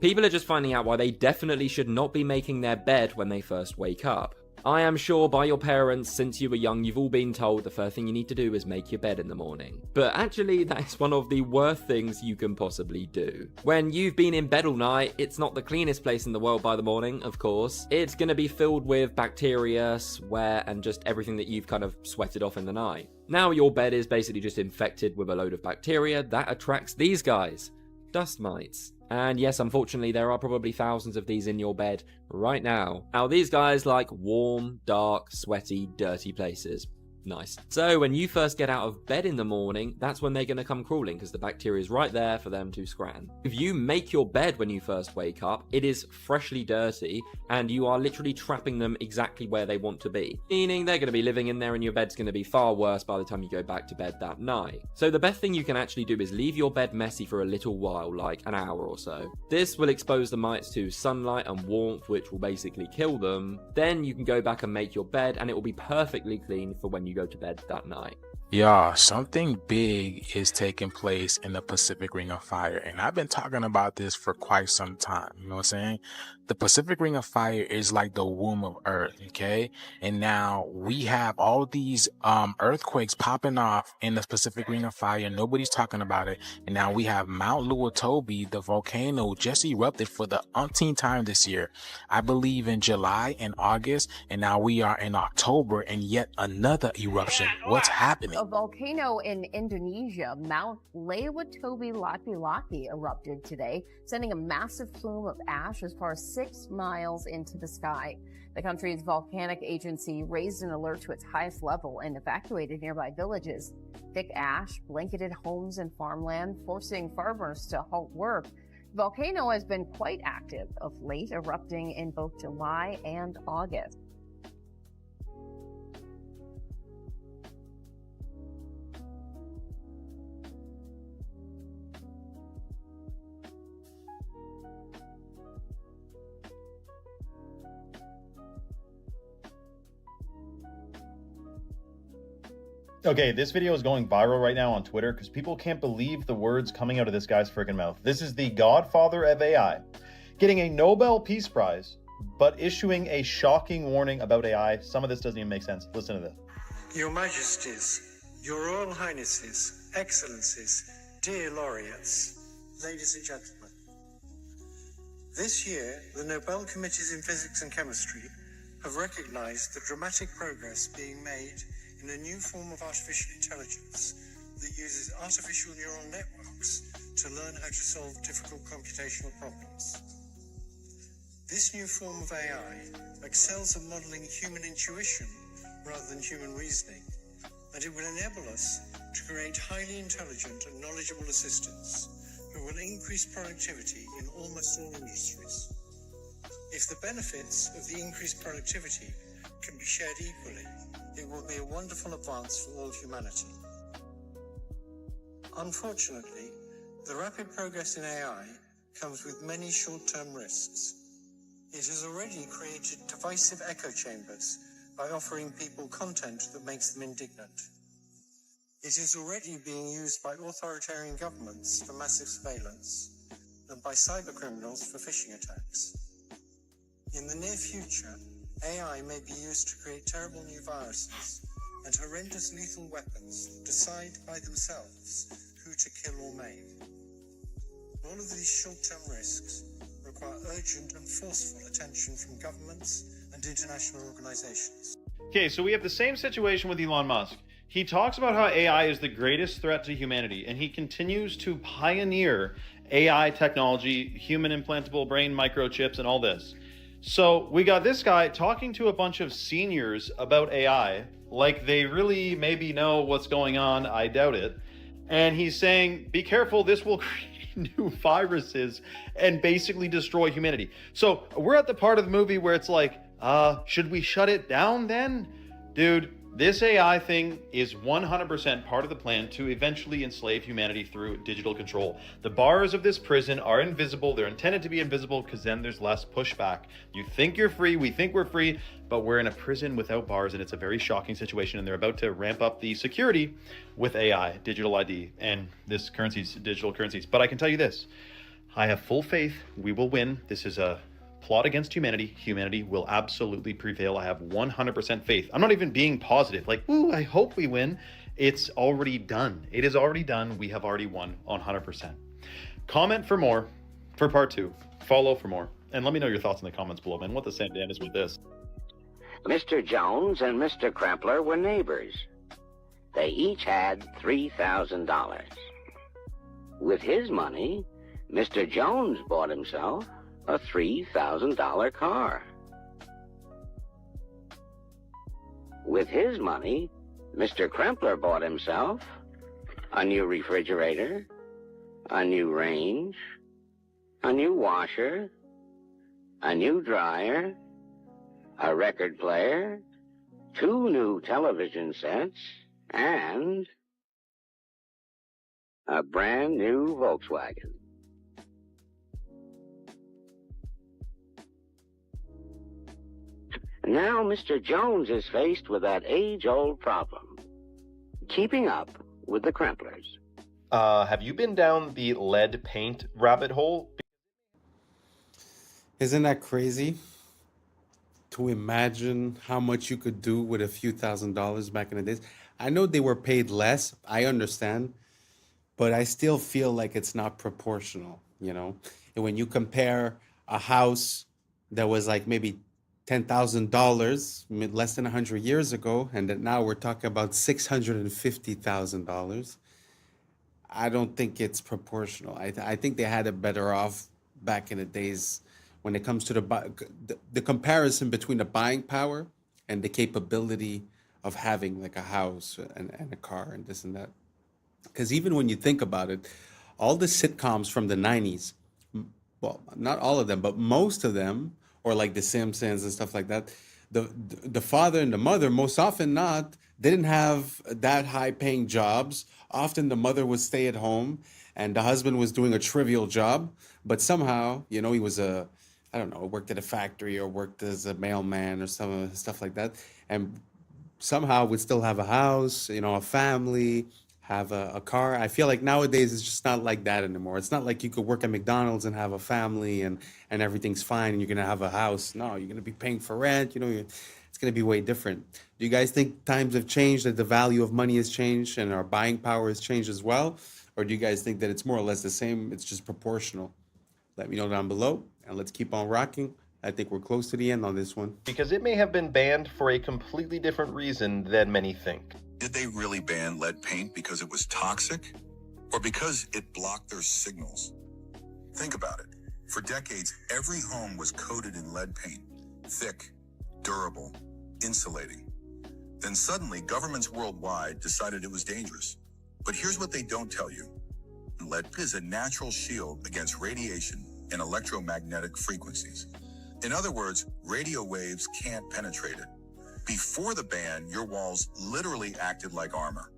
People are just finding out why they definitely should not be making their bed when they first wake up. I am sure by your parents, since you were young, you've all been told the first thing you need to do is make your bed in the morning. But actually, that is one of the worst things you can possibly do. When you've been in bed all night, it's not the cleanest place in the world by the morning, of course. It's going to be filled with bacteria, sweat, and just everything that you've kind of sweated off in the night. Now your bed is basically just infected with a load of bacteria that attracts these guys, dust mites. And yes, unfortunately, there are probably thousands of these in your bed right now. Now, these guys like warm, dark, sweaty, dirty places. Nice. So when you first get out of bed in the morning, that's when they're going to come crawling because the bacteria is right there for them to scran. If you make your bed when you first wake up, it is freshly dirty and you are literally trapping them exactly where they want to be. Meaning they're going to be living in there and your bed's going to be far worse by the time you go back to bed that night. So the best thing you can actually do is leave your bed messy for a little while, like an hour or so. This will expose the mites to sunlight and warmth, which will basically kill them. Then you can go back and make your bed and it will be perfectly clean for when you go to bed that night. Yeah, something big is taking place in the Pacific Ring of Fire, and I've been talking about this for quite some time. You know what I'm saying? The Pacific Ring of Fire is like the womb of Earth, okay? And now we have all these earthquakes popping off in the Pacific Ring of Fire. Nobody's talking about it. And now we have Mount Luotobi, the volcano, just erupted for the umpteenth time this year. I believe in July and August, and now we are in October, and yet another eruption. What's happening? A volcano in Indonesia, Mount Laki erupted today, sending a massive plume of ash as far as 6 miles into the sky. The country's volcanic agency raised an alert to its highest level and evacuated nearby villages. Thick ash blanketed homes and farmland, forcing farmers to halt work. The volcano has been quite active of late, erupting in both July and August. Okay, this video is going viral right now on Twitter because people can't believe the words coming out of this guy's freaking mouth. This is the godfather of AI, getting a Nobel Peace Prize, but issuing a shocking warning about AI. Some of this doesn't even make sense. Listen to this. Your Majesties, Your Royal Highnesses, Excellencies, dear laureates, ladies and gentlemen. This year, the Nobel Committees in Physics and Chemistry have recognized the dramatic progress being made in a new form of artificial intelligence that uses artificial neural networks to learn how to solve difficult computational problems. This new form of AI excels at modeling human intuition rather than human reasoning, and it will enable us to create highly intelligent and knowledgeable assistants who will increase productivity in almost all industries. If the benefits of the increased productivity can be shared equally, it will be a wonderful advance for all humanity. Unfortunately, the rapid progress in AI comes with many short-term risks. It has already created divisive echo chambers by offering people content that makes them indignant. It is already being used by authoritarian governments for massive surveillance and by cybercriminals for phishing attacks. In the near future, AI may be used to create terrible new viruses and horrendous lethal weapons that decide by themselves who to kill or maim. All of these short-term risks require urgent and forceful attention from governments and international organizations. Okay, so we have the same situation with Elon Musk. He talks about how AI is the greatest threat to humanity, and he continues to pioneer AI technology, human implantable brain microchips, and all this. So we got this guy talking to a bunch of seniors about AI, like they really maybe know what's going on. I doubt it. And he's saying, be careful, this will create new viruses and basically destroy humanity. So we're at the part of the movie where it's like, should we shut it down then? Dude, This AI thing is 100% part of the plan to eventually enslave humanity through digital control. The bars of this prison are invisible. They're intended to be invisible because then there's less pushback. You think you're free, we think we're free, but we're in a prison without bars, and it's a very shocking situation, and they're about to ramp up the security with AI, digital ID, and this currencies, digital currencies. But I can tell you this, I have full faith we will win. This is a plot against humanity. Humanity will absolutely prevail. I have 100% faith. I'm not even being positive, like, ooh, I hope we win. It's already done. It is already done. We have already won 100%. Comment for more for part 2. Follow for more. And let me know your thoughts in the comments below, man. What the Sam Dan is with this. Mr. Jones and Mr. Krempler were neighbors. They each had $3,000. With his money, Mr. Jones bought himself a $3,000 car. With his money, Mr. Krempler bought himself a new refrigerator, a new range, a new washer, a new dryer, a record player, 2 new television sets, and a brand new Volkswagen. Now Mr. Jones is faced with that age-old problem, keeping up with the Kremplers. Have you been down the lead paint rabbit hole? Isn't that crazy? To imagine how much you could do with a few $1,000s back in the days. I know they were paid less, I understand, but I still feel like it's not proportional, you know? And when you compare a house that was like maybe $10,000 less than 100 years ago, and that now we're talking about $650,000, I don't think it's proportional. I think they had it better off back in the days when it comes to the comparison between the buying power and the capability of having like a house and a car and this and that. Because even when you think about it, all the sitcoms from the 90s, well, not all of them, but most of them, or like The Simpsons and stuff like that, the father and the mother, most often not, didn't have that high-paying jobs. Often the mother would stay at home and the husband was doing a trivial job, but somehow, you know, he was I don't know, worked at a factory or worked as a mailman or some stuff like that, and somehow would still have a house, you know, a family, have a car. I feel like nowadays it's just not like that anymore. It's not like you could work at McDonald's and have a family and everything's fine and you're gonna have a house. No, you're gonna be paying for rent. You know, it's gonna be way different. Do you guys think times have changed, that the value of money has changed and our buying power has changed as well? Or do you guys think that it's more or less the same? It's just proportional? Let me know down below and let's keep on rocking. I think we're close to the end on this one. Because it may have been banned for a completely different reason than many think. Did they really ban lead paint because it was toxic, or because it blocked their signals? Think about it. For decades, every home was coated in lead paint, thick, durable, insulating. Then suddenly, governments worldwide decided it was dangerous. But here's what they don't tell you. Lead is a natural shield against radiation and electromagnetic frequencies. In other words, radio waves can't penetrate it. Before the ban, your walls literally acted like armor.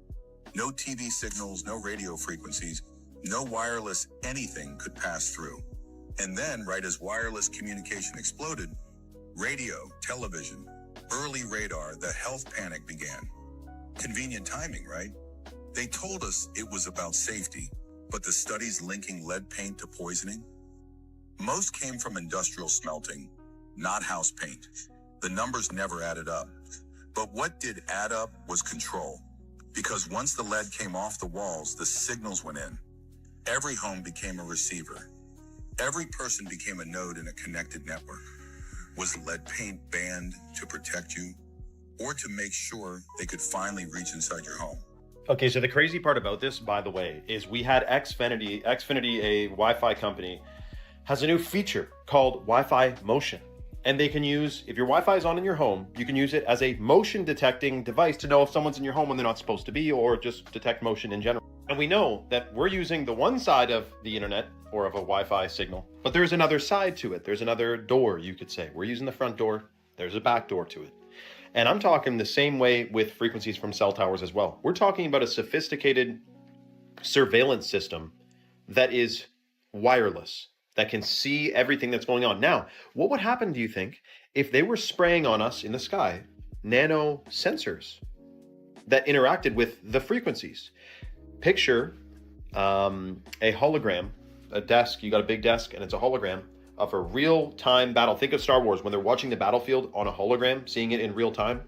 No TV signals, no radio frequencies, no wireless anything could pass through. And then, right as wireless communication exploded, radio, television, early radar, the health panic began. Convenient timing, right? They told us it was about safety, but the studies linking lead paint to poisoning? Most came from industrial smelting, not house paint. The numbers never added up. But what did add up was control. Because once the lead came off the walls, the signals went in. Every home became a receiver. Every person became a node in a connected network. Was lead paint banned to protect you, or to make sure they could finally reach inside your home? Okay, so the crazy part about this, by the way, is we had Xfinity, a Wi-Fi company, has a new feature called Wi-Fi Motion. And they can use, if your Wi-Fi is on in your home, you can use it as a motion detecting device to know if someone's in your home when they're not supposed to be, or just detect motion in general. And we know that we're using the one side of the internet or of a Wi-Fi signal, but there's another side to it. There's another door, you could say. We're using the front door. There's a back door to it. And I'm talking the same way with frequencies from cell towers as well. We're talking about a sophisticated surveillance system that is wireless, that can see everything that's going on. Now, what would happen, do you think, if they were spraying on us in the sky nano sensors that interacted with the frequencies? Picture a hologram, a desk, you got a big desk and it's a hologram of a real-time battle. Think of Star Wars when they're watching the battlefield on a hologram, seeing it in real time.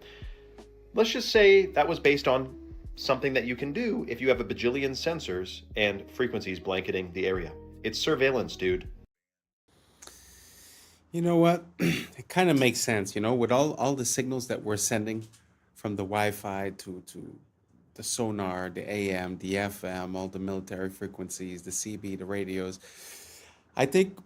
Let's just say that was based on something that you can do if you have a bajillion sensors and frequencies blanketing the area. It's surveillance, dude. You know what? It kind of makes sense, you know, with all the signals that we're sending from the Wi-Fi to the sonar, the AM, the FM, all the military frequencies, the CB, the radios. I think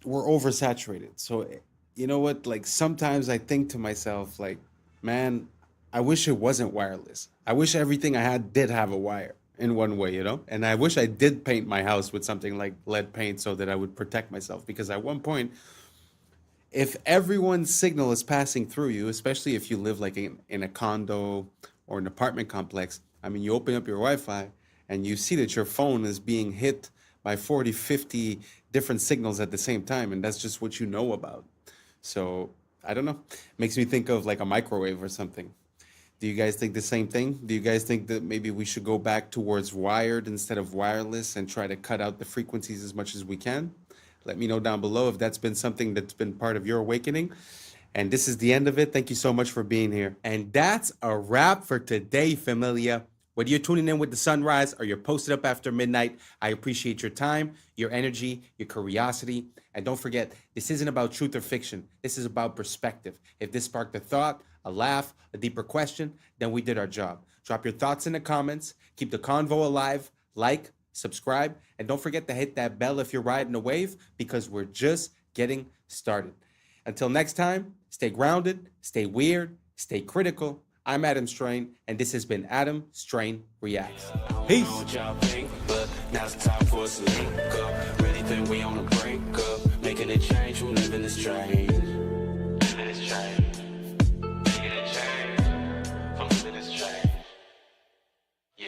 we're oversaturated. So, you know what? Like sometimes I think to myself, like, man, I wish it wasn't wireless. I wish everything I had did have a wire in one way, you know? And I wish I did paint my house with something like lead paint so that I would protect myself. Because at one point, if everyone's signal is passing through you, especially if you live like in a condo or an apartment complex, I mean, you open up your Wi-Fi and you see that your phone is being hit by 40, 50 different signals at the same time. And that's just what you know about. So I don't know. Makes me think of like a microwave or something. Do you guys think the same thing? Do you guys think that maybe we should go back towards wired instead of wireless and try to cut out the frequencies as much as we can? Let me know down below if that's been something that's been part of your awakening. And this is the end of it. Thank you so much for being here. And that's a wrap for today, familia. Whether you're tuning in with the sunrise or you're posted up after midnight, I appreciate your time, your energy, your curiosity. And don't forget, this isn't about truth or fiction. This is about perspective. If this sparked a thought, a laugh, a deeper question, then we did our job. Drop your thoughts in the comments. Keep the convo alive. Like, subscribe, and don't forget to hit that bell if you're riding a wave, because we're just getting started. Until next time, stay grounded, stay weird, stay critical. I'm Adam Strain, and this has been Adam Strain Reacts. Peace. Now it's time for us to link up. Really think we on a break up. Making a change from living this strange. Living this strange. Making a change from living this strange. Yeah.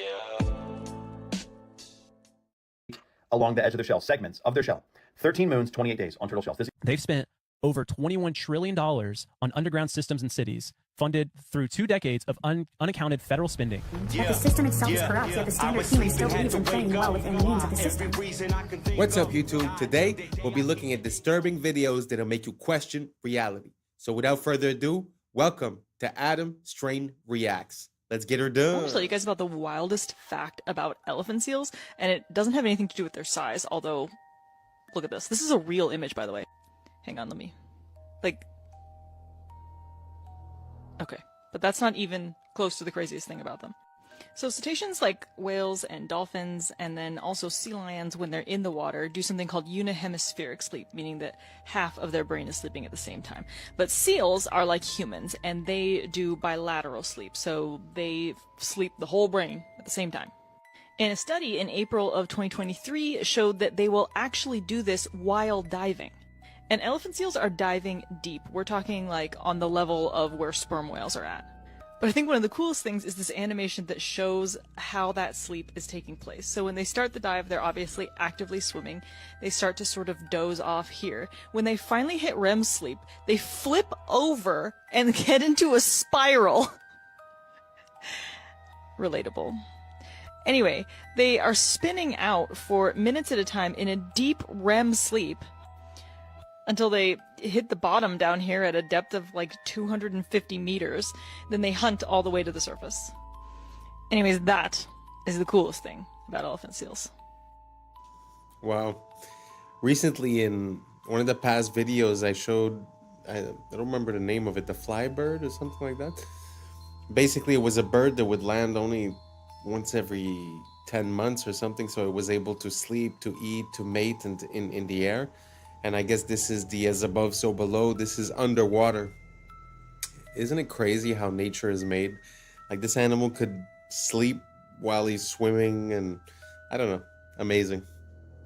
Along the edge of their shell, segments of their shell. 13 moons, 28 days on turtle shells. They've spent over $21 trillion on underground systems and cities, funded through 2 decades of unaccounted federal spending. But the system itself is corrupt, yet the standard human still believes in playing well within the means of the system. What's up, YouTube? Today, we'll be looking at disturbing videos that'll make you question reality. So without further ado, welcome to Adam Strain Reacts. Let's get her done. I want to tell you guys about the wildest fact about elephant seals, and it doesn't have anything to do with their size, although, look at this. This is a real image, by the way. Hang on, let me, okay, but that's not even close to the craziest thing about them. So cetaceans like whales and dolphins, and then also sea lions, when they're in the water, do something called unihemispheric sleep, meaning that half of their brain is sleeping at the same time. But seals are like humans, and they do bilateral sleep, so they sleep the whole brain at the same time. And a study in April of 2023 showed that they will actually do this while diving. And elephant seals are diving deep. We're talking like on the level of where sperm whales are at. But I think one of the coolest things is this animation that shows how that sleep is taking place. So when they start the dive, they're obviously actively swimming. They start to sort of doze off here. When they finally hit REM sleep, they flip over and get into a spiral. Relatable. Anyway, they are spinning out for minutes at a time in a deep REM sleep until they hit the bottom down here at a depth of like 250 meters. Then they hunt all the way to the surface. Anyways, that is the coolest thing about elephant seals. Wow. Recently in one of the past videos I showed, I don't remember the name of it, the fly bird or something like that. Basically, it was a bird that would land only once every 10 months or something, so it was able to sleep, to eat, to mate in the air. And I guess this is the as above, so below. This is underwater. Isn't it crazy how nature is made? Like, this animal could sleep while he's swimming, and I don't know. Amazing.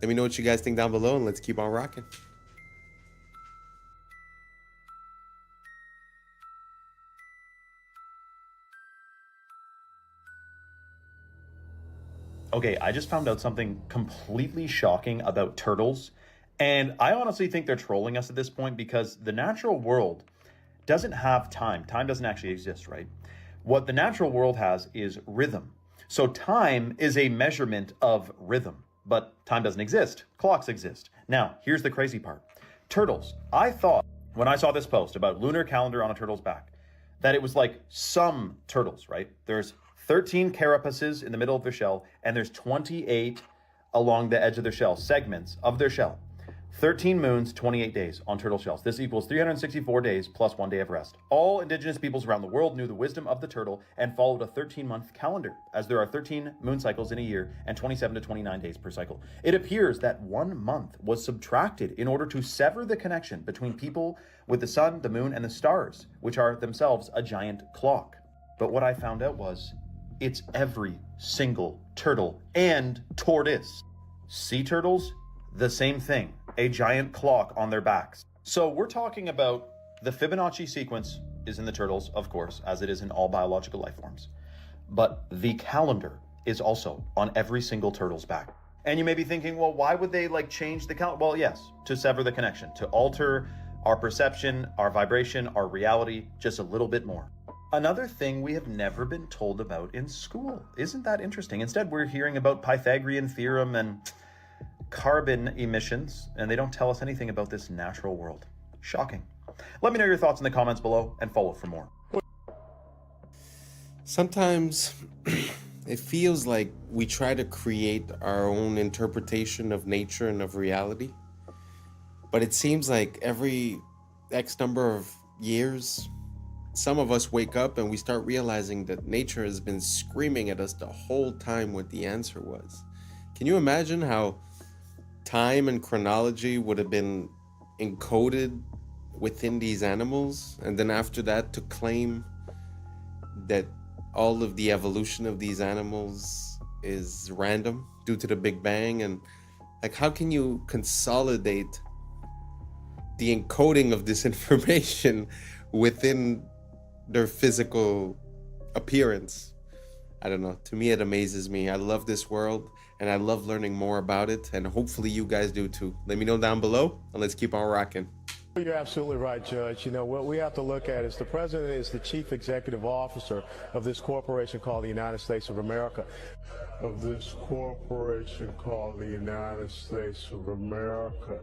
Let me know what you guys think down below, and let's keep on rocking. Okay, I just found out something completely shocking about turtles, and I honestly think they're trolling us at this point because the natural world doesn't have time. Time doesn't actually exist, right? What the natural world has is rhythm. So time is a measurement of rhythm, but time doesn't exist. Clocks exist. Now, here's the crazy part. Turtles. I thought when I saw this post about lunar calendar on a turtle's back, that it was like some turtles, right? There's 13 carapaces in the middle of their shell, and there's 28 along the edge of their shell, segments of their shell. 13 moons, 28 days on turtle shells. This equals 364 days plus 1 day of rest. All indigenous peoples around the world knew the wisdom of the turtle and followed a 13-month calendar, as there are 13 moon cycles in a year and 27 to 29 days per cycle. It appears that 1 month was subtracted in order to sever the connection between people with the sun, the moon, and the stars, which are themselves a giant clock. But what I found out was, it's every single turtle and tortoise. Sea turtles, the same thing, a giant clock on their backs. So we're talking about the Fibonacci sequence is in the turtles, of course, as it is in all biological life forms. But the calendar is also on every single turtle's back. And you may be thinking, well, why would they change the calendar? Well, yes, to sever the connection, to alter our perception, our vibration, our reality, just a little bit more. Another thing we have never been told about in school. Isn't that interesting? Instead, we're hearing about Pythagorean theorem and carbon emissions, and they don't tell us anything about this natural world. Shocking. Let me know your thoughts in the comments below and follow for more. Sometimes it feels like we try to create our own interpretation of nature and of reality, but it seems like every X number of years, some of us wake up and we start realizing that nature has been screaming at us the whole time what the answer was. Can you imagine how time and chronology would have been encoded within these animals, and then after that to claim that all of the evolution of these animals is random due to the Big Bang? And how can you consolidate the encoding of this information within their physical appearance? I don't know. To me, it amazes me. I love this world and I love learning more about it, and hopefully you guys do too. Let me know down below and let's keep on rocking. You're absolutely right, Judge. You know, what we have to look at is the president is the chief executive officer of this corporation called the United States of America. Of this corporation called the United States of America.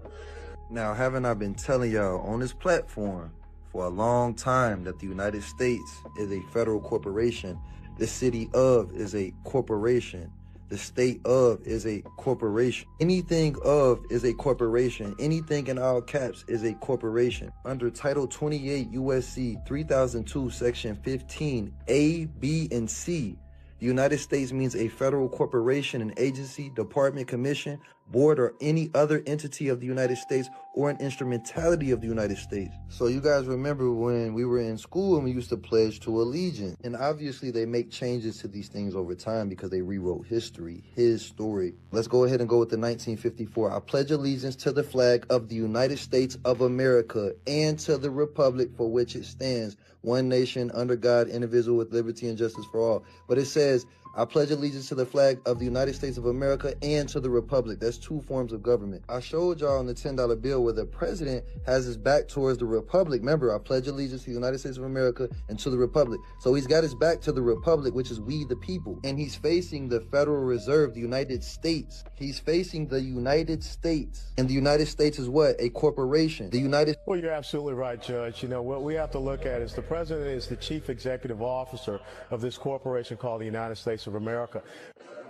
Now, haven't I been telling y'all on this platform for a long time that the United States is a federal corporation? The city of is a corporation. The state of is a corporation. Anything of is a corporation. Anything in all caps is a corporation. Under Title 28 U.S.C. 3002, Section 15, A, B, and C, the United States means a federal corporation, an agency, department, commission, board, or any other entity of the United States or an instrumentality of the United States. So you guys remember when we were in school and we used to pledge to allegiance. And obviously they make changes to these things over time because they rewrote history, his story. Let's go ahead and go with the 1954. I pledge allegiance to the flag of the United States of America and to the republic for which it stands, one nation under God, indivisible, with liberty and justice for all. But it says, I pledge allegiance to the flag of the United States of America and to the republic. That's two forms of government. I showed y'all on the $10 bill where the president has his back towards the republic. Remember, I pledge allegiance to the United States of America and to the republic. So he's got his back to the republic, which is we the people. And he's facing the Federal Reserve, the United States. He's facing the United States. And the United States is what? A corporation. The United... Well, you're absolutely right, Judge. You know, what we have to look at is the president is the chief executive officer of this corporation called the United States of America.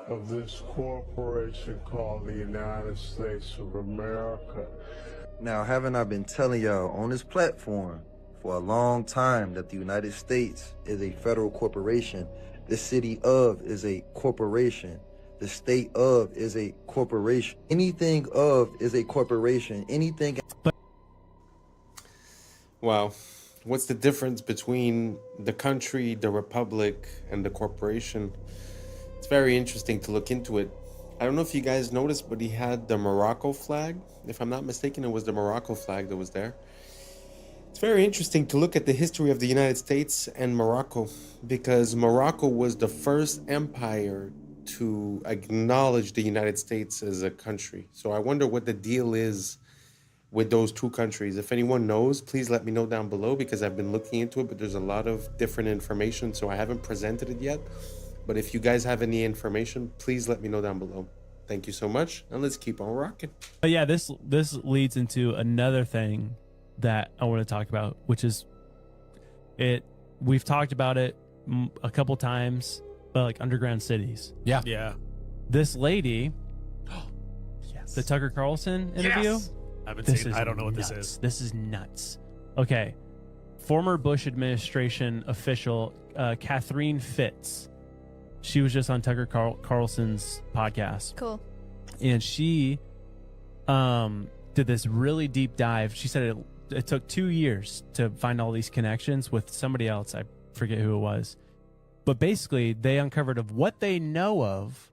Of this corporation called the United States of America. Now, haven't I been telling y'all on this platform for a long time that the United States is a federal corporation? The city of is a corporation. The state of is a corporation. Anything of is a corporation. Anything... Wow. What's the difference between the country, the republic, and the corporation? It's very interesting to look into it. I don't know if you guys noticed, but he had the Morocco flag. If I'm not mistaken, it was the Morocco flag that was there. It's very interesting to look at the history of the United States and Morocco, because Morocco was the first empire to acknowledge the United States as a country. So I wonder what the deal is with those two countries. If anyone knows, please let me know down below, because I've been looking into it, but there's a lot of different information, so I haven't presented it yet. But if you guys have any information, please let me know down below. Thank you so much, and let's keep on rocking. But yeah, this leads into another thing that I want to talk about, which is we've talked about it a couple times, but like underground cities. Yeah. This lady, the Tucker Carlson interview. Yes. I haven't seen it. I don't know what this is. This is nuts. Okay. Former Bush administration official Catherine Fitz. She was just on Tucker Carlson's podcast. Cool. And she did this really deep dive. She said it took 2 years to find all these connections with somebody else. I forget who it was. But basically, they uncovered of what they know of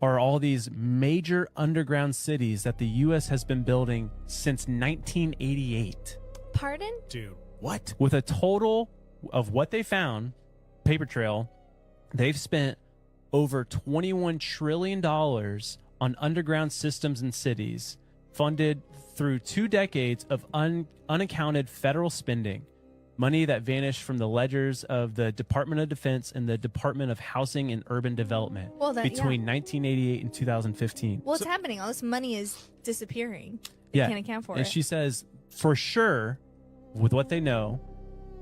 are all these major underground cities that the U.S. has been building since 1988. Pardon? Dude, what? With a total of what they found, paper trail, they've spent over $21 trillion on underground systems and cities, funded through 2 decades of unaccounted federal spending. Money that vanished from the ledgers of the Department of Defense and the Department of Housing and Urban Development between 1988 and 2015. What's happening? All this money is disappearing. They can't account for it. And she says, for sure, with what they know,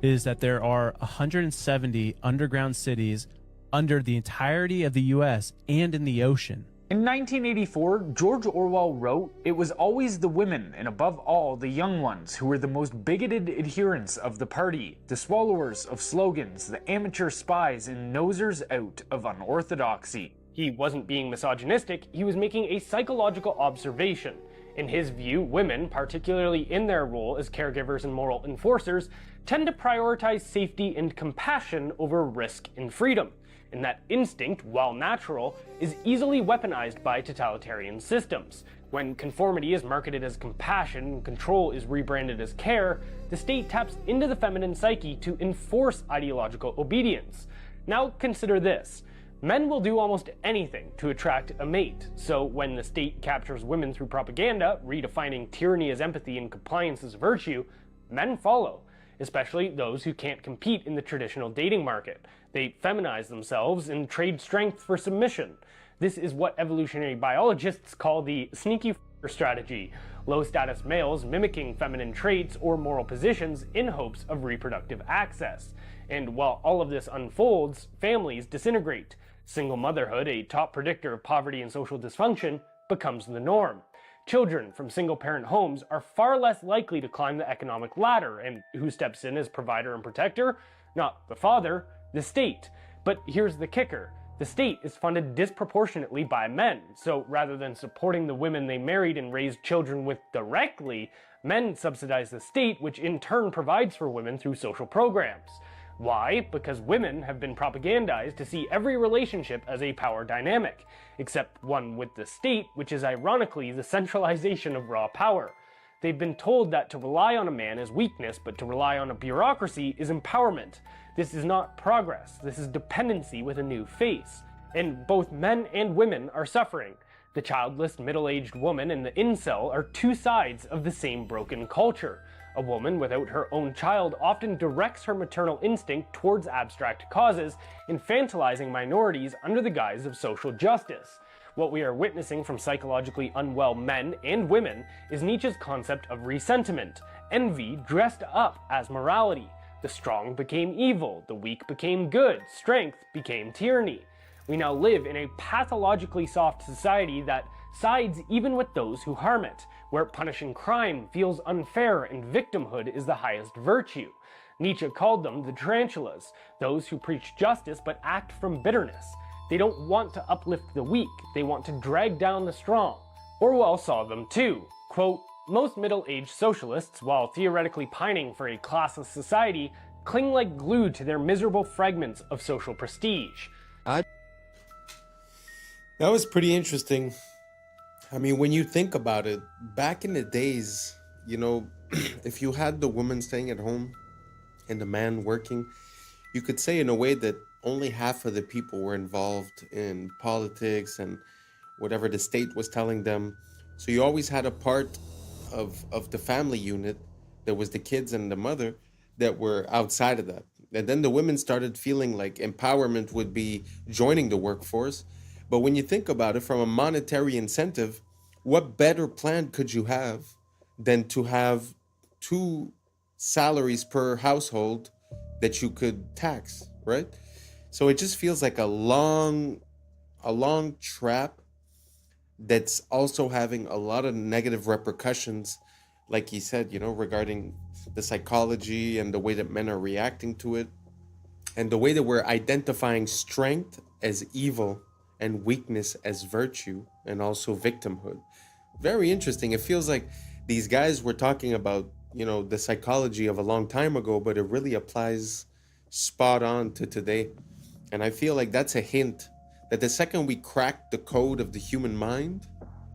is that there are 170 underground cities under the entirety of the U.S. and in the ocean. In 1984, George Orwell wrote, "It was always the women, and above all, the young ones, who were the most bigoted adherents of the party, the swallowers of slogans, the amateur spies, and nosers out of unorthodoxy." He wasn't being misogynistic, he was making a psychological observation. In his view, women, particularly in their role as caregivers and moral enforcers, tend to prioritize safety and compassion over risk and freedom. And that instinct, while natural, is easily weaponized by totalitarian systems. When conformity is marketed as compassion and control is rebranded as care, the state taps into the feminine psyche to enforce ideological obedience. Now consider this. Men will do almost anything to attract a mate, so when the state captures women through propaganda, redefining tyranny as empathy and compliance as virtue, men follow, especially those who can't compete in the traditional dating market. They feminize themselves and trade strength for submission. This is what evolutionary biologists call the sneaky f***er strategy, low-status males mimicking feminine traits or moral positions in hopes of reproductive access. And while all of this unfolds, families disintegrate. Single motherhood, a top predictor of poverty and social dysfunction, becomes the norm. Children from single-parent homes are far less likely to climb the economic ladder, and who steps in as provider and protector? Not the father, the state. But here's the kicker. The state is funded disproportionately by men, so rather than supporting the women they married and raised children with directly, men subsidize the state, which in turn provides for women through social programs. Why? Because women have been propagandized to see every relationship as a power dynamic, except one with the state, which is ironically the centralization of raw power. They've been told that to rely on a man is weakness, but to rely on a bureaucracy is empowerment. This is not progress, this is dependency with a new face. And both men and women are suffering. The childless middle-aged woman and the incel are two sides of the same broken culture. A woman without her own child often directs her maternal instinct towards abstract causes, infantilizing minorities under the guise of social justice. What we are witnessing from psychologically unwell men and women is Nietzsche's concept of resentiment, envy dressed up as morality. The strong became evil, the weak became good, strength became tyranny. We now live in a pathologically soft society that sides even with those who harm it, where punishing crime feels unfair and victimhood is the highest virtue. Nietzsche called them the tarantulas, those who preach justice but act from bitterness. They don't want to uplift the weak, they want to drag down the strong. Orwell saw them too. Quote, "Most middle-aged socialists, while theoretically pining for a classless society, cling like glue to their miserable fragments of social prestige." That was pretty interesting. I mean, when you think about it, back in the days, you know, if you had the woman staying at home and the man working, you could say in a way that only half of the people were involved in politics and whatever the state was telling them. So you always had a part of the family unit that was the kids and the mother that were outside of that. And then the women started feeling like empowerment would be joining the workforce. But when you think about it from a monetary incentive, what better plan could you have than to have 2 salaries per household that you could tax, right? So it just feels like a long trap that's also having a lot of negative repercussions, like he said, regarding the psychology and the way that men are reacting to it, and the way that we're identifying strength as evil and weakness as virtue, and also victimhood. Very interesting. It feels like these guys were talking about, the psychology of a long time ago, but it really applies spot on to today. And I feel like that's a hint that the second we cracked the code of the human mind,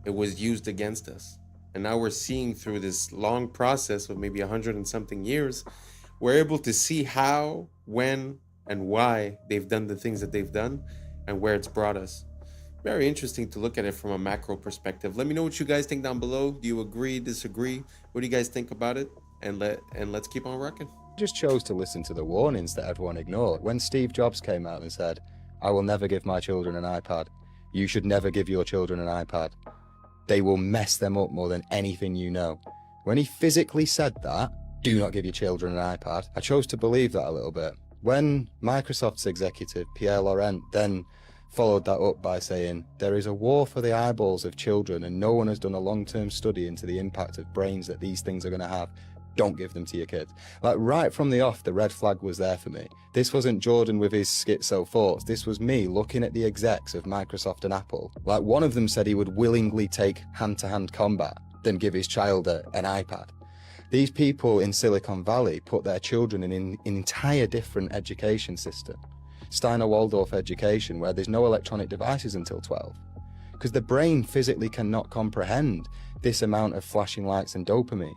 it was used against us. And now we're seeing through this long process of maybe 100 and something years, we're able to see how, when, and why they've done the things that they've done and where it's brought us. Very interesting to look at it from a macro perspective. Let me know what you guys think down below. Do you agree, disagree? What do you guys think about it? And let's keep on rocking. Just chose to listen to the warnings that everyone ignored. When Steve Jobs came out and said, "I will never give my children an iPad. You should never give your children an iPad. They will mess them up more than anything you know." When he physically said that, "Do not give your children an iPad," I chose to believe that a little bit. When Microsoft's executive, Pierre Laurent, then followed that up by saying, "There is a war for the eyeballs of children and no one has done a long-term study into the impact of brains that these things are going to have. Don't give them to your kids." Like right from the off, the red flag was there for me. This wasn't Jordan with his schizo thoughts. This was me looking at the execs of Microsoft and Apple. Like one of them said he would willingly take hand-to-hand combat than give his child an iPad. These people in Silicon Valley put their children in an entire different education system. Steiner Waldorf education, where there's no electronic devices until 12. Because the brain physically cannot comprehend this amount of flashing lights and dopamine.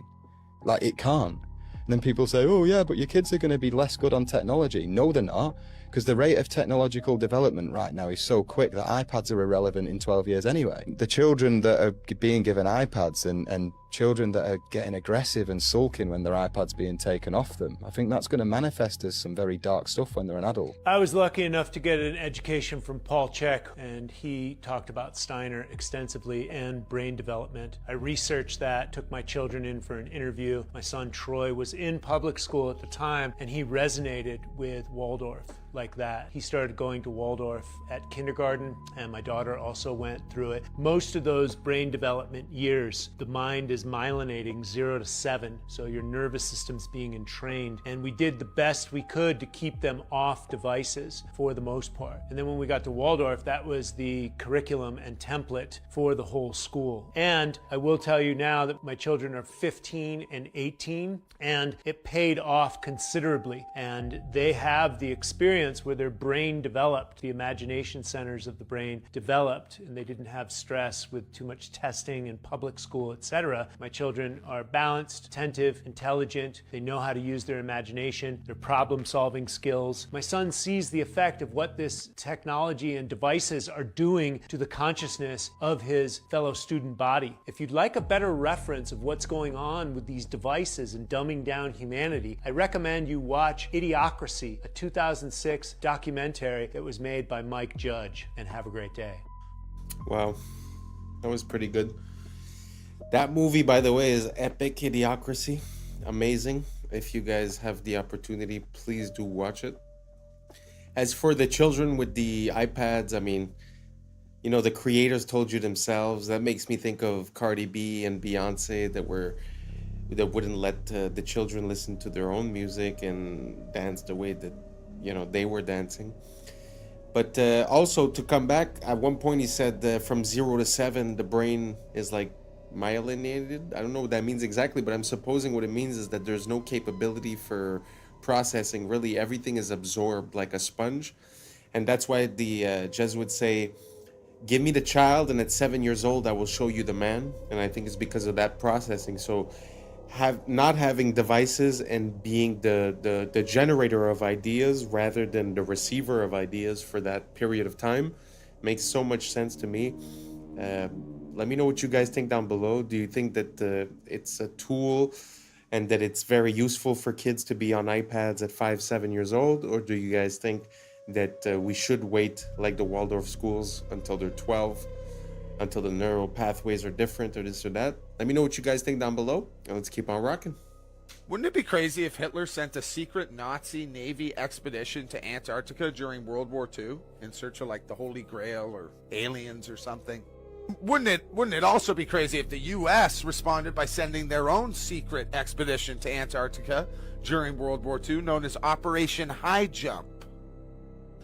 Like it can't. And then people say, "Oh yeah, but your kids are going to be less good on technology." No, they're not. Because the rate of technological development right now is so quick that iPads are irrelevant in 12 years anyway. The children that are being given iPads and children that are getting aggressive and sulking when their iPad's being taken off them, I think that's going to manifest as some very dark stuff when they're an adult. I was lucky enough to get an education from Paul Chek, and he talked about Steiner extensively and brain development. I researched that, took my children in for an interview. My son Troy was in public school at the time, and he resonated with Waldorf like that. He started going to Waldorf at kindergarten, and my daughter also went through it. Most of those brain development years, the mind is myelinating 0 to 7, so your nervous system's being entrained, and we did the best we could to keep them off devices for the most part. And then when we got to Waldorf, that was the curriculum and template for the whole school. And I will tell you now that my children are 15 and 18, and it paid off considerably, and they have the experience where their brain developed, the imagination centers of the brain developed, and they didn't have stress with too much testing in public school, etc. My children are balanced, attentive, intelligent. They know how to use their imagination, their problem-solving skills. My son sees the effect of what this technology and devices are doing to the consciousness of his fellow student body. If you'd like a better reference of what's going on with these devices and dumbing down humanity, I recommend you watch Idiocracy, a 2006 documentary that was made by Mike Judge, and have a great day. Wow, that was pretty good. That movie, by the way, is epic. Idiocracy, amazing. If you guys have the opportunity, please do watch it. As for the children with the iPads, I mean, the creators told you themselves. That makes me think of Cardi B and Beyonce that wouldn't let the children listen to their own music and dance the way that they were dancing. But also to come back, at one point he said from 0 to 7 the brain is like myelinated. I don't know what that means exactly, but I'm supposing what it means is that there's no capability for processing. Really everything is absorbed like a sponge, and that's why the Jesuits say, "Give me the child and at 7 years old I will show you the man." And I think it's because of that processing. So not having devices and being the generator of ideas rather than the receiver of ideas for that period of time makes so much sense to me. Let me know what you guys think down below. Do you think that it's a tool and that it's very useful for kids to be on iPads at 5-7 years old, or do you guys think that we should wait like the Waldorf schools until they're 12, until the neural pathways are different, or this or that? Let me know what you guys think down below, and let's keep on rocking. Wouldn't it be crazy if Hitler sent a secret Nazi Navy expedition to Antarctica during World War II in search of like the Holy Grail or aliens or something? Wouldn't it also be crazy if the U.S. responded by sending their own secret expedition to Antarctica during World War II known as Operation High Jump?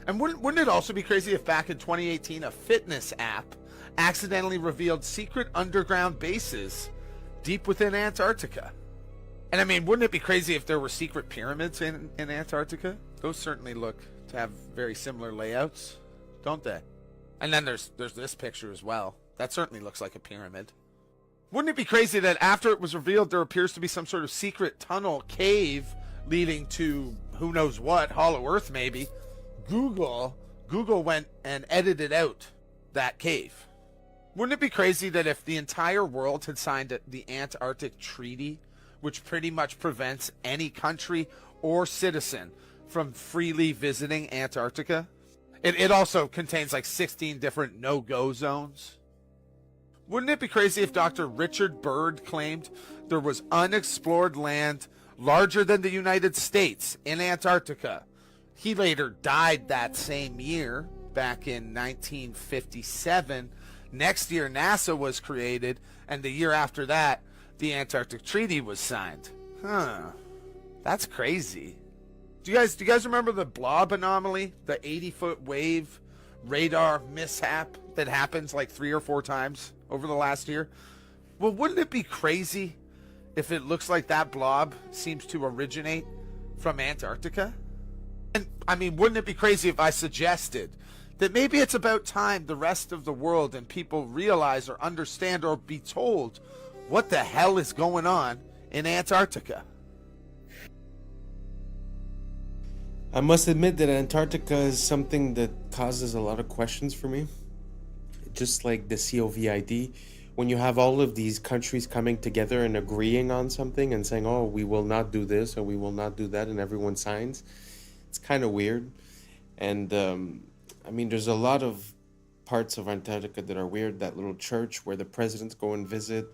And wouldn't it also be crazy if back in 2018 a fitness app accidentally revealed secret underground bases deep within Antarctica? And I mean, wouldn't it be crazy if there were secret pyramids in Antarctica? Those certainly look to have very similar layouts, don't they? And then there's this picture as well. That certainly looks like a pyramid. Wouldn't it be crazy that after it was revealed there appears to be some sort of secret tunnel cave leading to who knows what, Hollow Earth maybe? Google went and edited out that cave. Wouldn't it be crazy that if the entire world had signed the Antarctic Treaty, which pretty much prevents any country or citizen from freely visiting Antarctica? It also contains like 16 different no-go zones. Wouldn't it be crazy if Dr. Richard Byrd claimed there was unexplored land larger than the United States in Antarctica? He later died that same year, back in 1957. Next year, NASA was created, and the year after that, the Antarctic Treaty was signed. That's crazy. Do you guys remember the blob anomaly, the 80-foot wave radar mishap that happens like 3 or 4 times over the last year? Well, wouldn't it be crazy if it looks like that blob seems to originate from Antarctica? And I mean, wouldn't it be crazy if I suggested that maybe it's about time the rest of the world and people realize or understand or be told what the hell is going on in Antarctica? I must admit that Antarctica is something that causes a lot of questions for me. Just like the COVID, when you have all of these countries coming together and agreeing on something and saying, oh, we will not do this or we will not do that, and everyone signs, it's kind of weird. And I mean, there's a lot of parts of Antarctica that are weird. That little church where the presidents go and visit.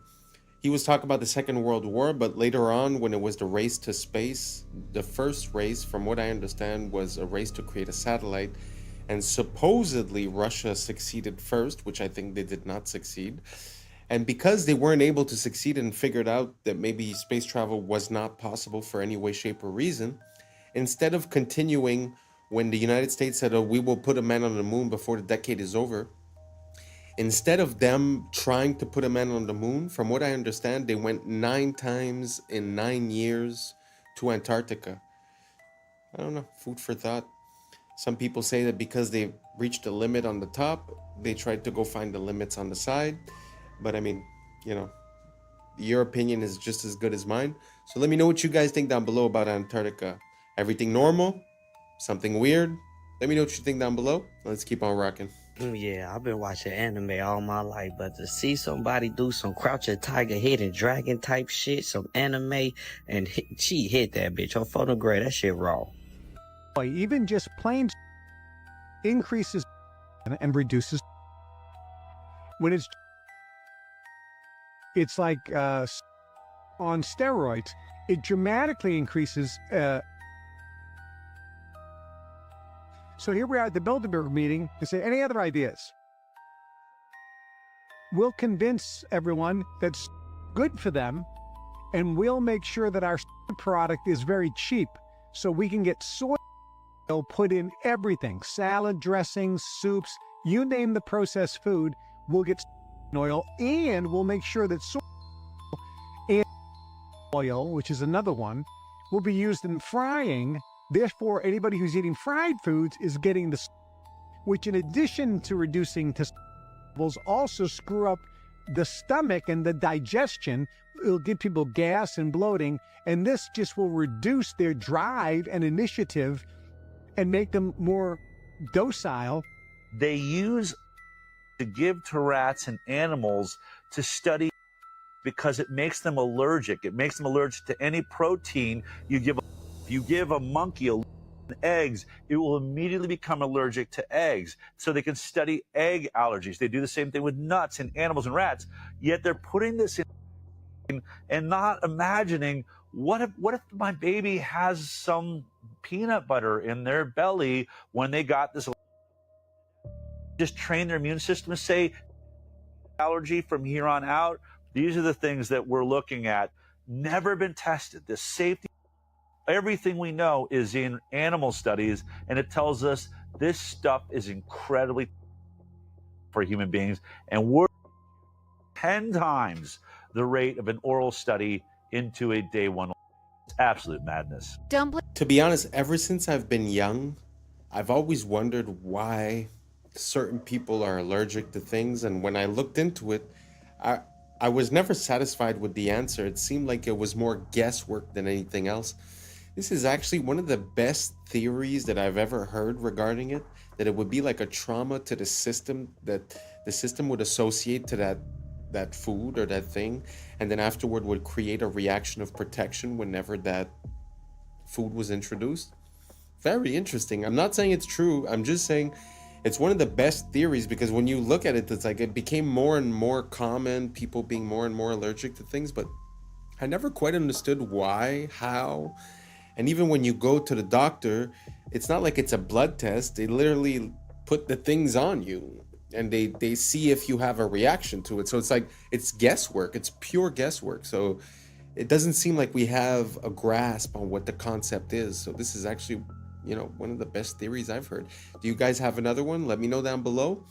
He was talking about the Second World War, but later on, when it was the race to space, the first race, from what I understand, was a race to create a satellite. And supposedly Russia succeeded first, which I think they did not succeed. And because they weren't able to succeed and figured out that maybe space travel was not possible for any way, shape, or reason, instead of continuing when the United States said, oh, we will put a man on the moon before the decade is over, instead of them trying to put a man on the moon, from what I understand, they went 9 times in 9 years to Antarctica. I don't know, food for thought. Some people say that because they reached the limit on the top, they tried to go find the limits on the side. But I mean, you know, your opinion is just as good as mine. So let me know what you guys think down below about Antarctica. Everything normal? Something weird? Let me know what you think down below. Let's keep on rocking. Yeah, I've been watching anime all my life, but to see somebody do some crouching tiger, hidden dragon type shit, some anime, and she hit that bitch. Her photograph, that shit raw. Even just plain increases and reduces. When it's like on steroids, it dramatically increases. So here we are at the Bilderberg meeting to say, any other ideas? We'll convince everyone that's good for them, and we'll make sure that our product is very cheap so we can get soy oil put in everything, salad dressings, soups, you name the processed food, we'll get oil, and we'll make sure that soy and oil, which is another one, will be used in frying. Therefore, anybody who's eating fried foods is getting the, which in addition to reducing testosterone levels, also screw up the stomach and the digestion. It'll give people gas and bloating, and this just will reduce their drive and initiative and make them more docile. They use to give to rats and animals to study because it makes them allergic. It makes them allergic to any protein you give. If you give a monkey eggs, it will immediately become allergic to eggs. So they can study egg allergies. They do the same thing with nuts in animals and rats. Yet they're putting this in and not imagining what if my baby has some peanut butter in their belly when they got this. Just train their immune system to say allergy from here on out. These are the things that we're looking at. Never been tested. The safety, everything we know is in animal studies, and it tells us this stuff is incredibly for human beings, and we're 10 times the rate of an oral study into a day one. It's absolute madness. To be honest, ever since I've been young, I've always wondered why certain people are allergic to things, and when I looked into it, I was never satisfied with the answer. It seemed like it was more guesswork than anything else. This is actually one of the best theories that I've ever heard regarding it, that it would be like a trauma to the system, that the system would associate to that food or that thing, and then afterward would create a reaction of protection whenever that food was introduced. Very interesting. I'm not saying it's true. I'm just saying it's one of the best theories, because when you look at it, it's like it became more and more common, people being more and more allergic to things, but I never quite understood why, how. And even when you go to the doctor, it's not like it's a blood test. They literally put the things on you and they see if you have a reaction to it. So it's like, it's guesswork. It's pure guesswork. So it doesn't seem like we have a grasp on what the concept is. So this is actually, one of the best theories I've heard. Do you guys have another one? Let me know down below.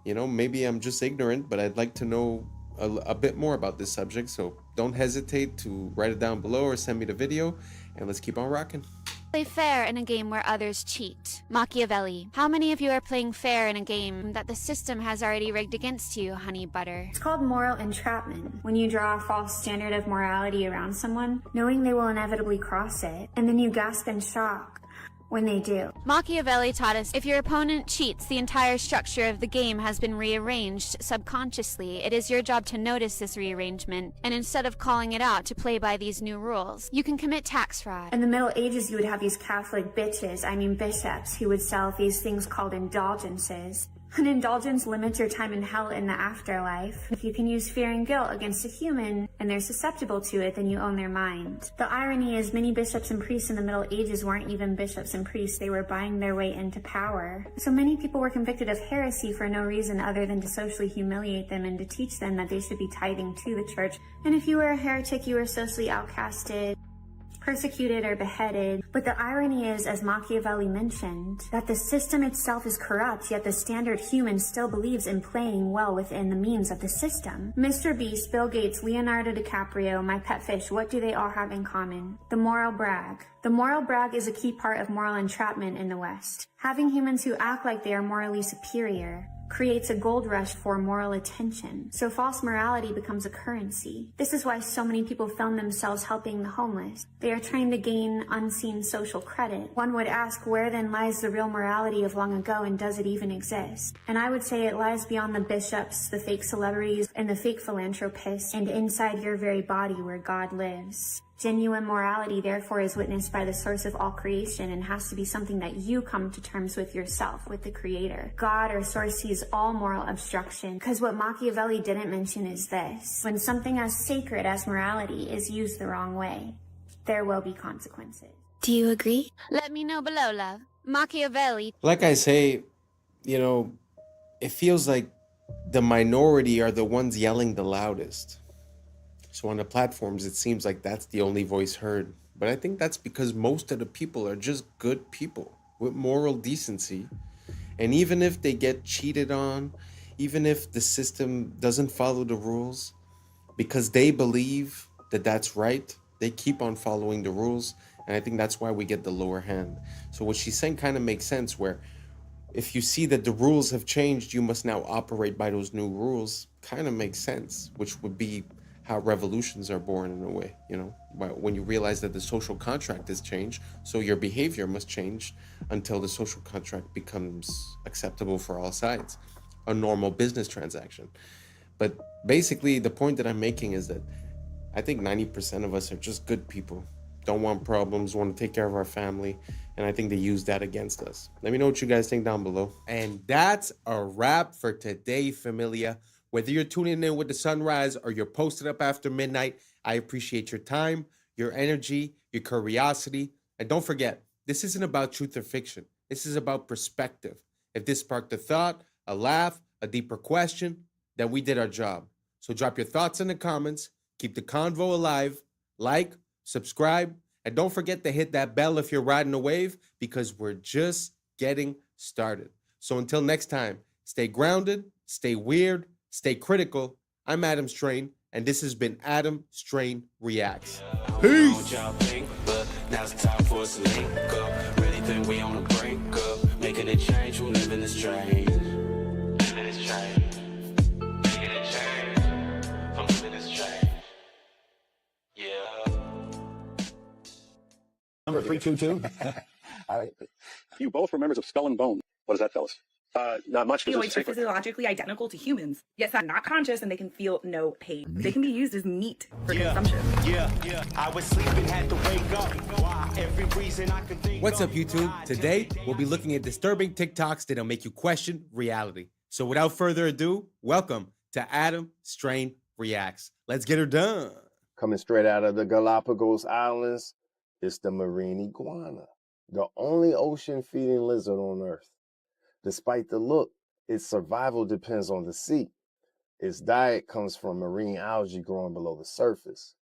Maybe I'm just ignorant, but I'd like to know a bit more about this subject. So don't hesitate to write it down below or send me the video, and let's keep on rocking. Play fair in a game where others cheat. Machiavelli. How many of you are playing fair in a game that the system has already rigged against you, honey butter? It's called moral entrapment. When you draw a false standard of morality around someone, knowing they will inevitably cross it, and then you gasp in shock when they do. Machiavelli taught us if your opponent cheats, the entire structure of the game has been rearranged subconsciously. It is your job to notice this rearrangement, and instead of calling it out, to play by these new rules. You can commit tax fraud. In the Middle Ages, you would have these Catholic bishops, who would sell these things called indulgences. An indulgence limits your time in hell in the afterlife. If you can use fear and guilt against a human, and they're susceptible to it, then you own their mind. The irony is many bishops and priests in the Middle Ages weren't even bishops and priests. They were buying their way into power. So many people were convicted of heresy for no reason other than to socially humiliate them and to teach them that they should be tithing to the church. And if you were a heretic, you were socially outcasted, persecuted, or beheaded. But the irony is, as Machiavelli mentioned, that the system itself is corrupt, yet the standard human still believes in playing well within the means of the system. Mr. Beast, Bill Gates, Leonardo DiCaprio, my pet fish, what do they all have in common? The moral brag. The moral brag is a key part of moral entrapment in the West. Having humans who act like they are morally superior creates a gold rush for moral attention. So false morality becomes a currency. This is why so many people film themselves helping the homeless. They are trying to gain unseen social credit. One would ask, where then lies the real morality of long ago, and does it even exist? And I would say it lies beyond the bishops, the fake celebrities, and the fake philanthropists, and inside your very body where God lives. Genuine morality, therefore, is witnessed by the source of all creation and has to be something that you come to terms with yourself, with the Creator. God or source sees all moral obstruction, because what Machiavelli didn't mention is this: when something as sacred as morality is used the wrong way, there will be consequences. Do you agree? Let me know below, love. Machiavelli. Like I say, it feels like the minority are the ones yelling the loudest. So on the platforms, it seems like that's the only voice heard. But I think that's because most of the people are just good people with moral decency. And even if they get cheated on, even if the system doesn't follow the rules, because they believe that that's right, they keep on following the rules. And I think that's why we get the lower hand. So what she's saying kind of makes sense, where if you see that the rules have changed, you must now operate by those new rules, kind of makes sense, which would be how revolutions are born in a way, you know, when you realize that the social contract has changed, so your behavior must change until the social contract becomes acceptable for all sides, a normal business transaction. But basically, the point that I'm making is that I think 90% of us are just good people, don't want problems, want to take care of our family, and I think they use that against us. Let me know what you guys think down below. And that's a wrap for today, familia. Whether you're tuning in with the sunrise or you're posted up after midnight, I appreciate your time, your energy, your curiosity. And don't forget, this isn't about truth or fiction. This is about perspective. If this sparked a thought, a laugh, a deeper question, then we did our job. So drop your thoughts in the comments, keep the convo alive, like, subscribe, and don't forget to hit that bell if you're riding a wave, because we're just getting started. So until next time, stay grounded, stay weird, stay critical. I'm Adam Strain, and this has been Adam Strain Reacts. Peace! Now's the time for us to link up. Really think we on the brink up. Making a change, we live in this strange. Living this strange. Making a change. I'm living this strange. Yeah. Number 322. You both were members of Skull and Bone. What is that, fellas? Not much. Opioids are physiologically identical to humans, yet are not conscious and they can feel no pain. They can be used as meat for consumption. I was sleeping, had to wake up. Why? Every reason I can think. What's up, YouTube? Today, we'll be looking at disturbing TikToks that'll make you question reality. So without further ado, welcome to Adam Strain Reacts. Let's get her done. Coming straight out of the Galapagos Islands, it's the marine iguana, the only ocean-feeding lizard on Earth. Despite the look, its survival depends on the sea. Its diet comes from marine algae growing below the surface.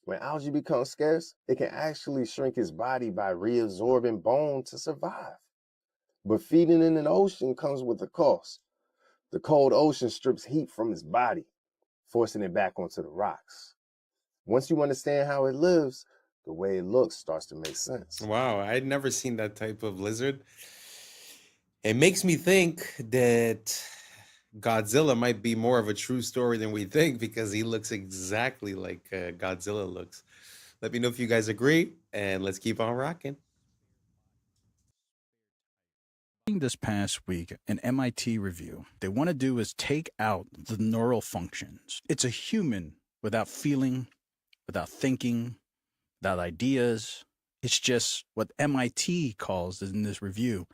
When algae becomes scarce, it can actually shrink its body by reabsorbing bone to survive. But feeding in an ocean comes with a cost. The cold ocean strips heat from its body, forcing it back onto the rocks. Once you understand how it lives, the way it looks starts to make sense. Wow, I'd never seen that type of lizard. It makes me think that Godzilla might be more of a true story than we think, because he looks exactly like Godzilla looks. Let me know if you guys agree, and let's keep on rocking. This past week, an MIT review, they want to do is take out the neural functions. It's a human without feeling, without thinking, without ideas. It's just what MIT calls in this review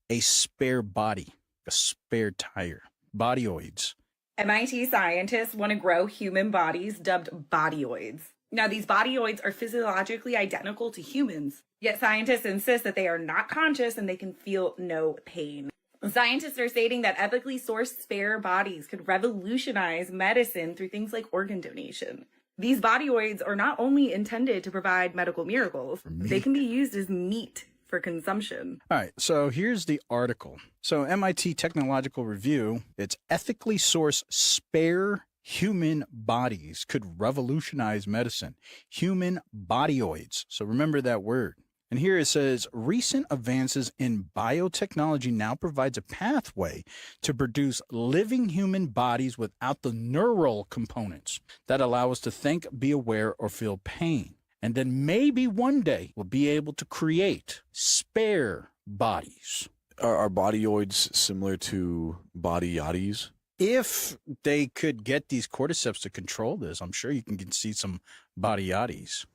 a spare body, a spare tire, bodyoids. MIT scientists want to grow human bodies dubbed bodyoids. Now, these bodyoids are physiologically identical to humans, yet scientists insist that they are not conscious and they can feel no pain. Scientists are stating that ethically sourced spare bodies could revolutionize medicine through things like organ donation. These bodyoids are not only intended to provide medical miracles, they can be used as meat for consumption. All right, so here's the article. So MIT Technological Review, it's ethically sourced spare human bodies could revolutionize medicine. Human bodyoids. So remember that word. And here it says, recent advances in biotechnology now provides a pathway to produce living human bodies without the neural components that allow us to think, be aware, or feel pain. And then maybe one day we'll be able to create spare bodies. Are bodyoids similar to body yachties? If they could get these cordyceps to control this, I'm sure you can see some body yachties.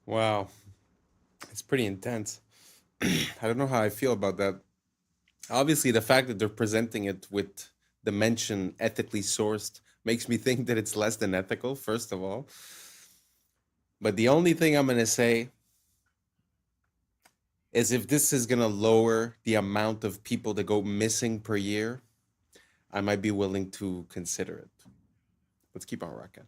Wow. It's pretty intense. I don't know how I feel about that. Obviously, the fact that they're presenting it with the mention ethically sourced makes me think that it's less than ethical, first of all. But the only thing I'm going to say is if this is going to lower the amount of people that go missing per year, I might be willing to consider it. Let's keep on rocking.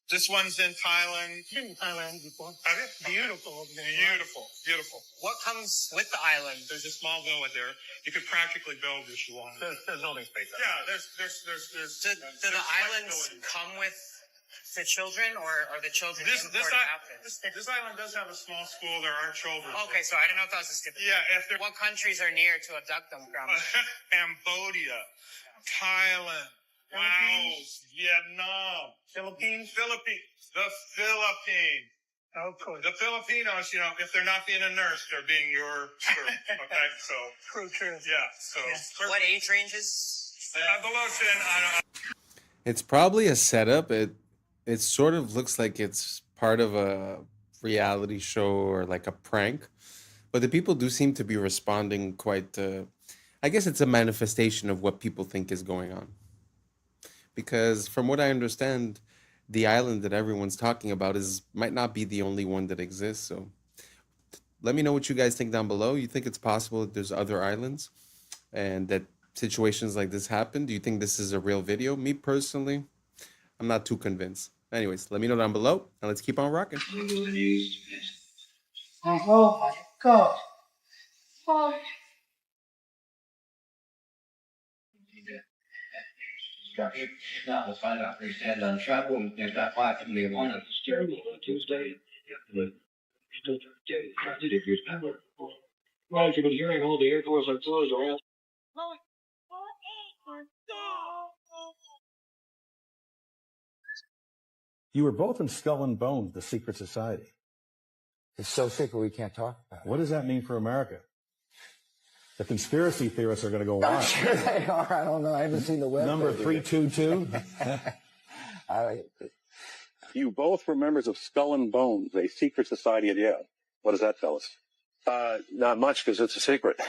This one's in Thailand. Been in Thailand before. Beautiful over there. Beautiful, beautiful. What comes with the island? There's a small villa there. You could practically build if you want. There's building space. Yeah, there's. Do the islands come with the children, or are the children imported out there? This island does have a small school. There are children. Okay, so I didn't know if that was a stipulation. Yeah, if what countries are near to abduct them from? Cambodia, Thailand. Laos, Vietnam, Philippines. The Philippines. Oh, cool. The Filipinos, if they're not being a nurse, they're being your crew. Okay, so. True. Yeah, so. Yeah. What age ranges? Below 10, It's probably a setup. It sort of looks like it's part of a reality show or like a prank, but the people do seem to be responding quite. I guess it's a manifestation of what people think is going on. Because from what I understand, the island that everyone's talking about might not be the only one that exists. So let me know what you guys think down below. You think it's possible that there's other islands and that situations like this happen? Do you think this is a real video? Me personally, I'm not too convinced. Anyways, let me know down below and let's keep on rocking. Oh my God. Oh. Now let's find out if they stand on travel and if that flight can be one of the steering on Tuesday. Well, you've been hearing all the airports are closed around. You were both in Skull and Bones, the secret society. It's so secret we can't talk about it. What does that mean for America? The conspiracy theorists are going to go wild. I'm sure they are. I don't know. I haven't seen the web. Number 322. You both were members of Skull and Bones, a secret society at Yale. What does that tell us? Not much, because it's a secret.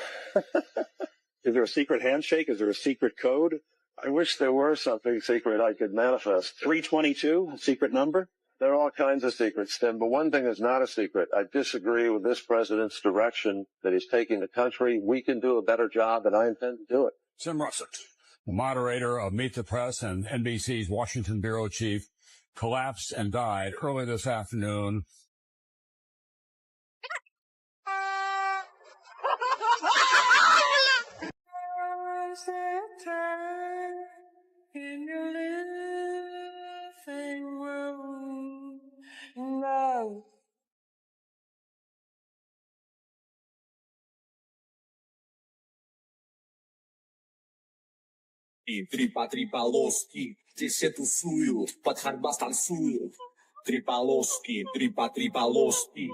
Is there a secret handshake? Is there a secret code? I wish there were something secret I could manifest. 322, a secret number? There are all kinds of secrets, Tim, but one thing is not a secret. I disagree with this president's direction that he's taking the country. We can do a better job, and I intend to do it. Tim Russett, the moderator of Meet the Press and NBC's Washington bureau chief, collapsed and died early this afternoon. In your living room, no. Трипа-трипа-лоски, все тусуют, под ходьба станцуют. Трипа-лоски, трипа-трипа-лоски.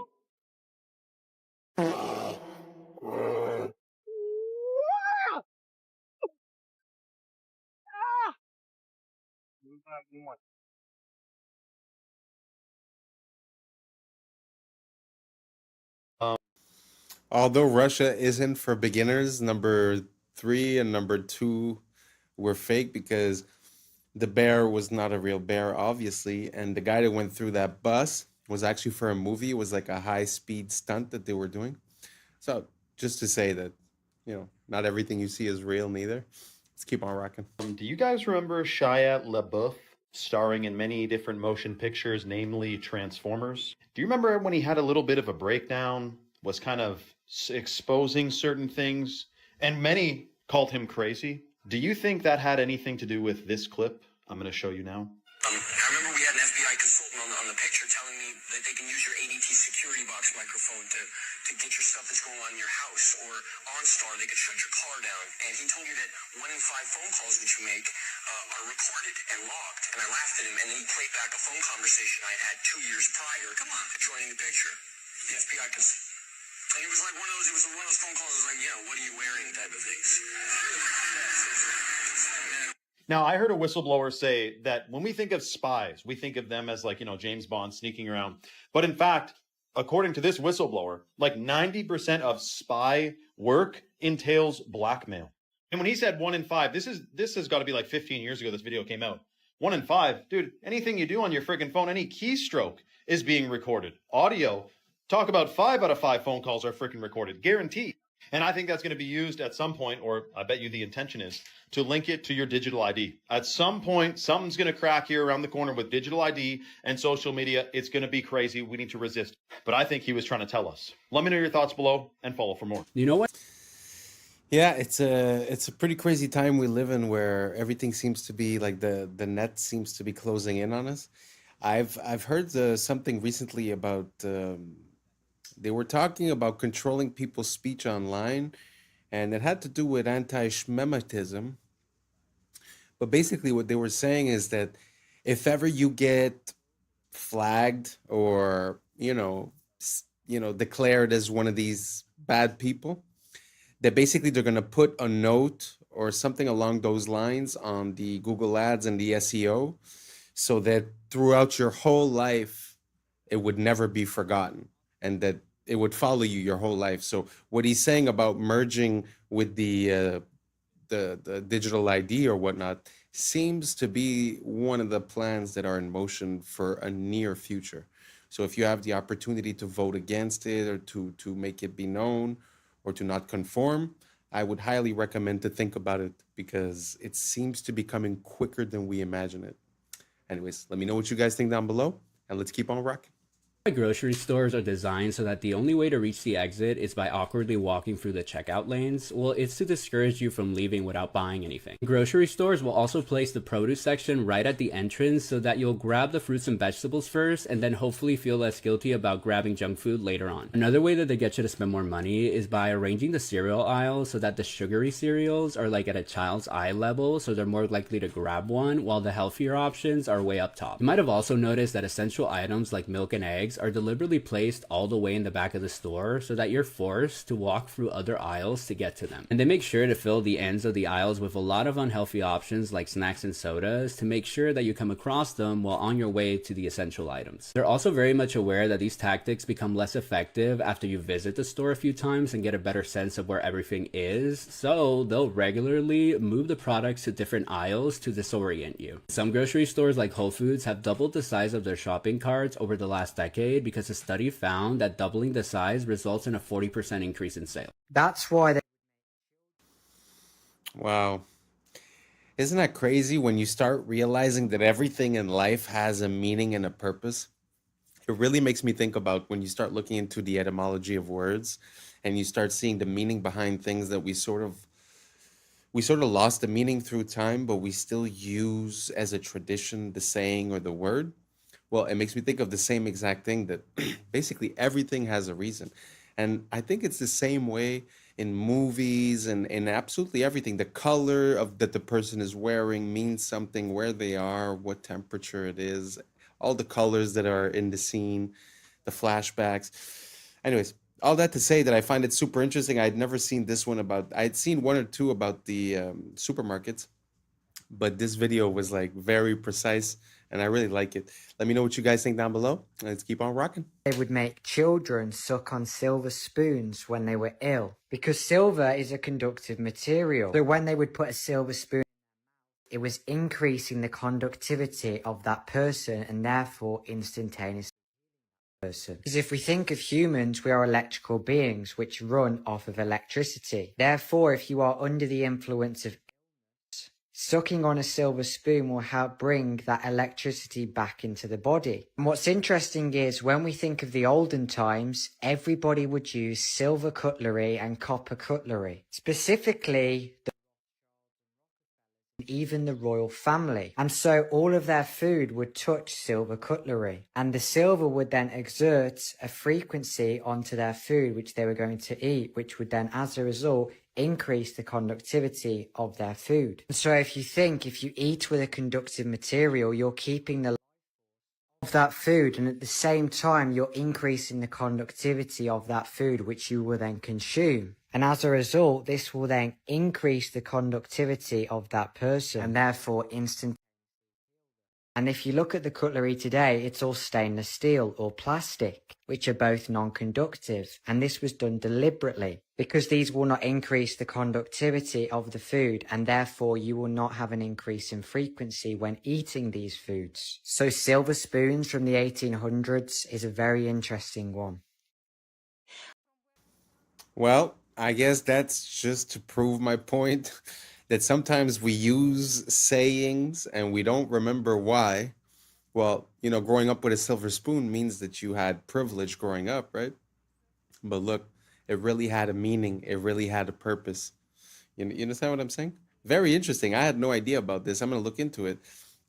Although Russia isn't for beginners, number 3 and number 2 were fake because the bear was not a real bear, obviously. And the guy that went through that bus was actually for a movie. It was like a high-speed stunt that they were doing. So just to say that, not everything you see is real neither. Let's keep on rocking. Do you guys remember Shia LaBeouf starring in many different motion pictures, namely Transformers? Do you remember when he had a little bit of a breakdown, was kind of exposing certain things, and many called him crazy? Do you think that had anything to do with this clip I'm going to show you now? I remember we had an FBI consultant on the picture telling me that they can use your ADT security box microphone to get your stuff that's going on in your house, or OnStar, they could shut your car down. And he told me that 1 in 5 phone calls that you make are recorded and logged. And I laughed at him, and then he played back a phone conversation I had 2 years prior. Come on, joining the picture. The FBI consultant. And it was like one of those phone calls that was like, what are you wearing type of things. Now, I heard a whistleblower say that when we think of spies, we think of them as like, James Bond sneaking around. But in fact, according to this whistleblower, like 90% of spy work entails blackmail. And when he said 1 in 5, this has got to be like 15 years ago this video came out. 1 in 5, dude, anything you do on your friggin' phone, any keystroke is being recorded. Audio, talk about 5 out of 5 phone calls are freaking recorded, guaranteed. And I think that's going to be used at some point, or I bet you the intention is, to link it to your digital ID. At some point, something's going to crack here around the corner with digital ID and social media. It's going to be crazy. We need to resist. But I think he was trying to tell us. Let me know your thoughts below and follow for more. You know what? Yeah, it's a pretty crazy time we live in where everything seems to be like the net seems to be closing in on us. I've heard something recently about they were talking about controlling people's speech online, and it had to do with anti-Shemitism. But basically what they were saying is that if ever you get flagged or, declared as one of these bad people, that basically they're going to put a note or something along those lines on the Google Ads and the SEO so that throughout your whole life, it would never be forgotten and that it would follow you your whole life. So what he's saying about merging with the digital ID or whatnot seems to be one of the plans that are in motion for a near future. So if you have the opportunity to vote against it or to make it be known or to not conform, I would highly recommend to think about it because it seems to be coming quicker than we imagine it. Anyways, let me know what you guys think down below and let's keep on rocking. Grocery stores are designed so that the only way to reach the exit is by awkwardly walking through the checkout lanes. Well, it's to discourage you from leaving without buying anything. Grocery stores will also place the produce section right at the entrance so that you'll grab the fruits and vegetables first and then hopefully feel less guilty about grabbing junk food later on. Another way that they get you to spend more money is by arranging the cereal aisles so that the sugary cereals are like at a child's eye level, so they're more likely to grab one, while the healthier options are way up top. You might have also noticed that essential items like milk and eggs are deliberately placed all the way in the back of the store so that you're forced to walk through other aisles to get to them. And they make sure to fill the ends of the aisles with a lot of unhealthy options like snacks and sodas to make sure that you come across them while on your way to the essential items. They're also very much aware that these tactics become less effective after you visit the store a few times and get a better sense of where everything is, so they'll regularly move the products to different aisles to disorient you. Some grocery stores like Whole Foods have doubled the size of their shopping carts over the last decade because a study found that doubling the size results in a 40% increase in sales. That's why they... Wow. Isn't that crazy when you start realizing that everything in life has a meaning and a purpose? It really makes me think about when you start looking into the etymology of words and you start seeing the meaning behind things that we sort of lost the meaning through time, but we still use as a tradition the saying or the word. Well, it makes me think of the same exact thing that basically everything has a reason. And I think it's the same way in movies and in absolutely everything. The color of that the person is wearing means something, where they are, what temperature it is, all the colors that are in the scene, the flashbacks. Anyways, all that to say that I find it super interesting. I'd never seen this one I'd seen one or two about the supermarkets, but this video was like very precise and I really like it. Let me know what you guys think down below. Let's keep on rocking. They would make children suck on silver spoons when they were ill because silver is a conductive material. So when they would put a silver spoon, it was increasing the conductivity of that person and therefore instantaneously person. Because if we think of humans, we are electrical beings which run off of electricity. Therefore, if you are under the influence of sucking on a silver spoon will help bring that electricity back into the body. And what's interesting is when we think of the olden times, everybody would use silver cutlery and copper cutlery. Specifically, even the royal family. And so all of their food would touch silver cutlery. And the silver would then exert a frequency onto their food which they were going to eat, which would then, as a result, increase the conductivity of their food. And so if you eat with a conductive material, you're keeping the life of that food, and at the same time, you're increasing the conductivity of that food, which you will then consume. And as a result, this will then increase the conductivity of that person and therefore instant. And if you look at the cutlery today, it's all stainless steel or plastic, which are both non-conductive. And this was done deliberately because these will not increase the conductivity of the food, and therefore you will not have an increase in frequency when eating these foods. So silver spoons from the 1800s is a very interesting one. Well, I guess that's just to prove my point that sometimes we use sayings and we don't remember why. Well, growing up with a silver spoon means that you had privilege growing up, right? But look, it really had a meaning. It really had a purpose. You understand what I'm saying? Very interesting. I had no idea about this. I'm going to look into it.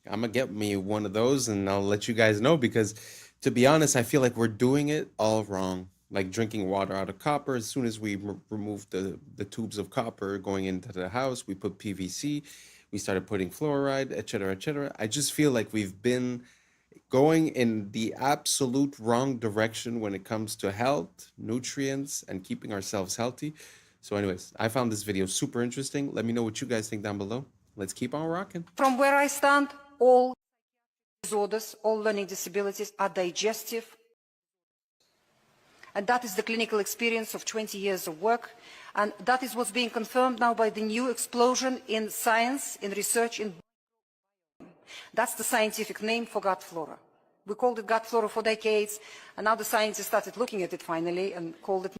I'm going to get me one of those and I'll let you guys know because, to be honest, I feel like we're doing it all wrong. Like drinking water out of copper. As soon as we remove the tubes of copper going into the house, we put PVC. We started putting fluoride, et cetera, et cetera. I just feel like we've been going in the absolute wrong direction when it comes to health, nutrients, and keeping ourselves healthy. So anyways, I found this video super interesting. Let me know what you guys think down below. Let's keep on rocking. From where I stand, all disorders, all learning disabilities are digestive. And that is the clinical experience of 20 years of work. And that is what's being confirmed now by the new explosion in science, in research, in that's the scientific name for gut flora. We called it gut flora for decades, and now the scientists started looking at it finally and called it.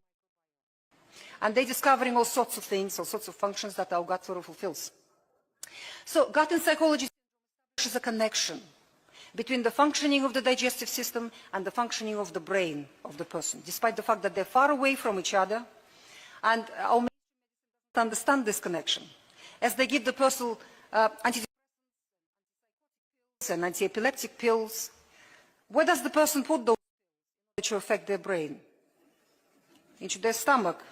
And they're discovering all sorts of things, all sorts of functions that our gut flora fulfills. So gut and psychology is a connection between the functioning of the digestive system and the functioning of the brain of the person, despite the fact that they're far away from each other. And our medicine doesn't understand this connection. As they give the person and anti-epileptic pills, where does the person put those pills to affect their brain? Into their stomach.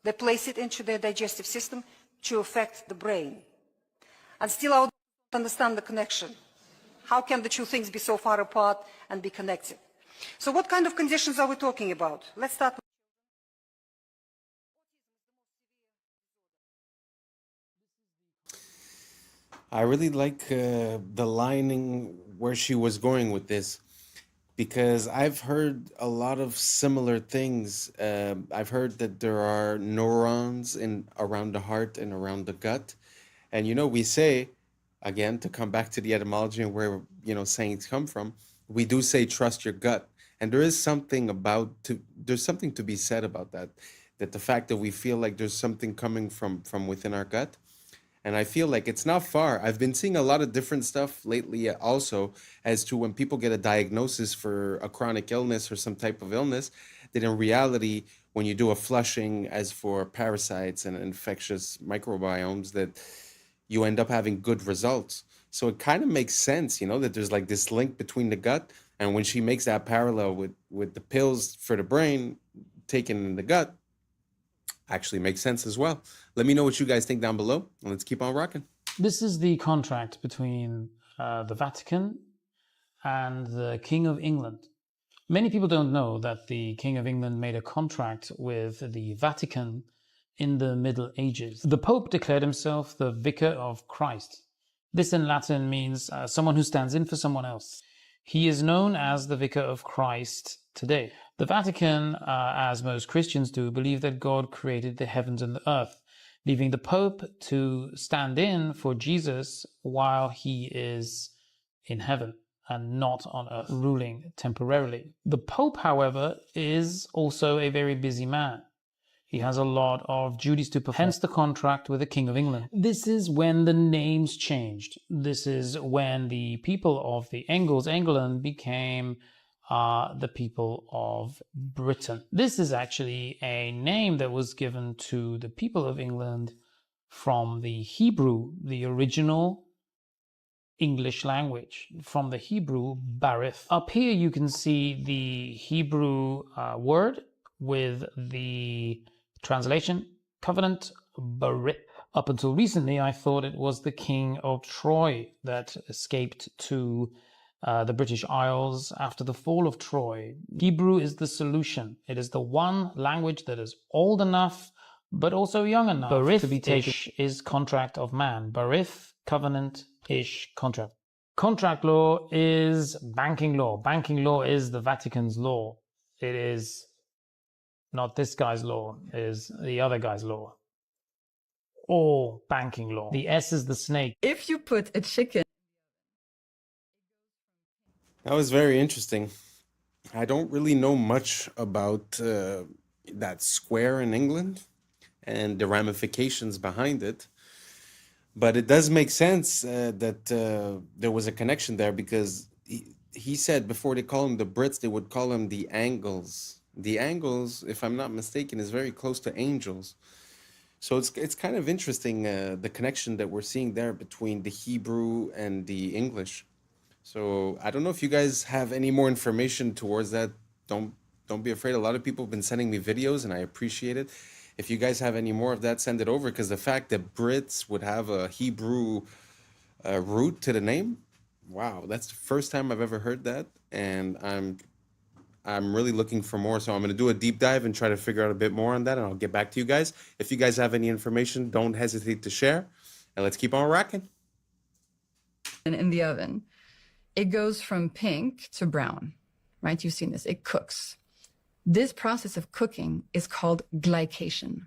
They place it into their digestive system to affect the brain. And still I don't understand the connection. How can the two things be so far apart and be connected? So what kind of conditions are we talking about? Let's start with I really like the lining where she was going with this because I've heard a lot of similar things. I've heard that there are neurons around the heart and around the gut. And, we say, again, to come back to the etymology and where, sayings come from, we do say trust your gut. And there is something there's something to be said about that the fact that we feel like there's something coming from within our gut. And I feel like it's not far. I've been seeing a lot of different stuff lately also as to when people get a diagnosis for a chronic illness or some type of illness, that in reality, when you do a flushing as for parasites and infectious microbiomes, that you end up having good results. So it kind of makes sense, that there's like this link between the gut. And when she makes that parallel with the pills for the brain taken in the gut, actually makes sense as well. Let me know what you guys think down below, and let's keep on rocking. This is the contract between the Vatican and the King of England. Many people don't know that the King of England made a contract with the Vatican in the Middle Ages. The Pope declared himself the Vicar of Christ. This in Latin means someone who stands in for someone else. He is known as the Vicar of Christ today. The Vatican, as most Christians do, believe that God created the heavens and the earth, leaving the Pope to stand in for Jesus while he is in heaven and not on earth, ruling temporarily. The Pope, however, is also a very busy man. He has a lot of duties to perform, hence the contract with the King of England. This is when the names changed. This is when the people of the Engles, England, became the people of Britain. This is actually a name that was given to the people of England from the Hebrew, the original English language, from the Hebrew barith. Up here you can see the Hebrew word with the translation, covenant, barith. Up until recently, I thought it was the King of Troy that escaped to the British Isles after the fall of Troy. Hebrew is the solution. It is the one language that is old enough, but also young enough to be taken. Ish is contract of man. Barith, covenant, ish, contract. Contract law is banking law. Banking law is the Vatican's law. It is not this guy's law, it is the other guy's law. Or banking law. The S is the snake. If you put a chicken. That was very interesting. I don't really know much about that square in England. and the ramifications behind it. But it does make sense that there was a connection there, because he said before they call them the Brits, they would call them the Angles. The Angles, if I'm not mistaken, is very close to angels. So it's kind of interesting, the connection that we're seeing there between the Hebrew and the English. So I don't know if you guys have any more information towards that. Don't be afraid. A lot of people have been sending me videos, and I appreciate it. If you guys have any more of that, send it over, because the fact that Brits would have a Hebrew root to the name, wow, that's the first time I've ever heard that, and I'm really looking for more. So I'm going to do a deep dive and try to figure out a bit more on that, and I'll get back to you guys. If you guys have any information, don't hesitate to share, and let's keep on rocking. And in the oven, it goes from pink to brown, right? You've seen this. It cooks. This process of cooking is called glycation.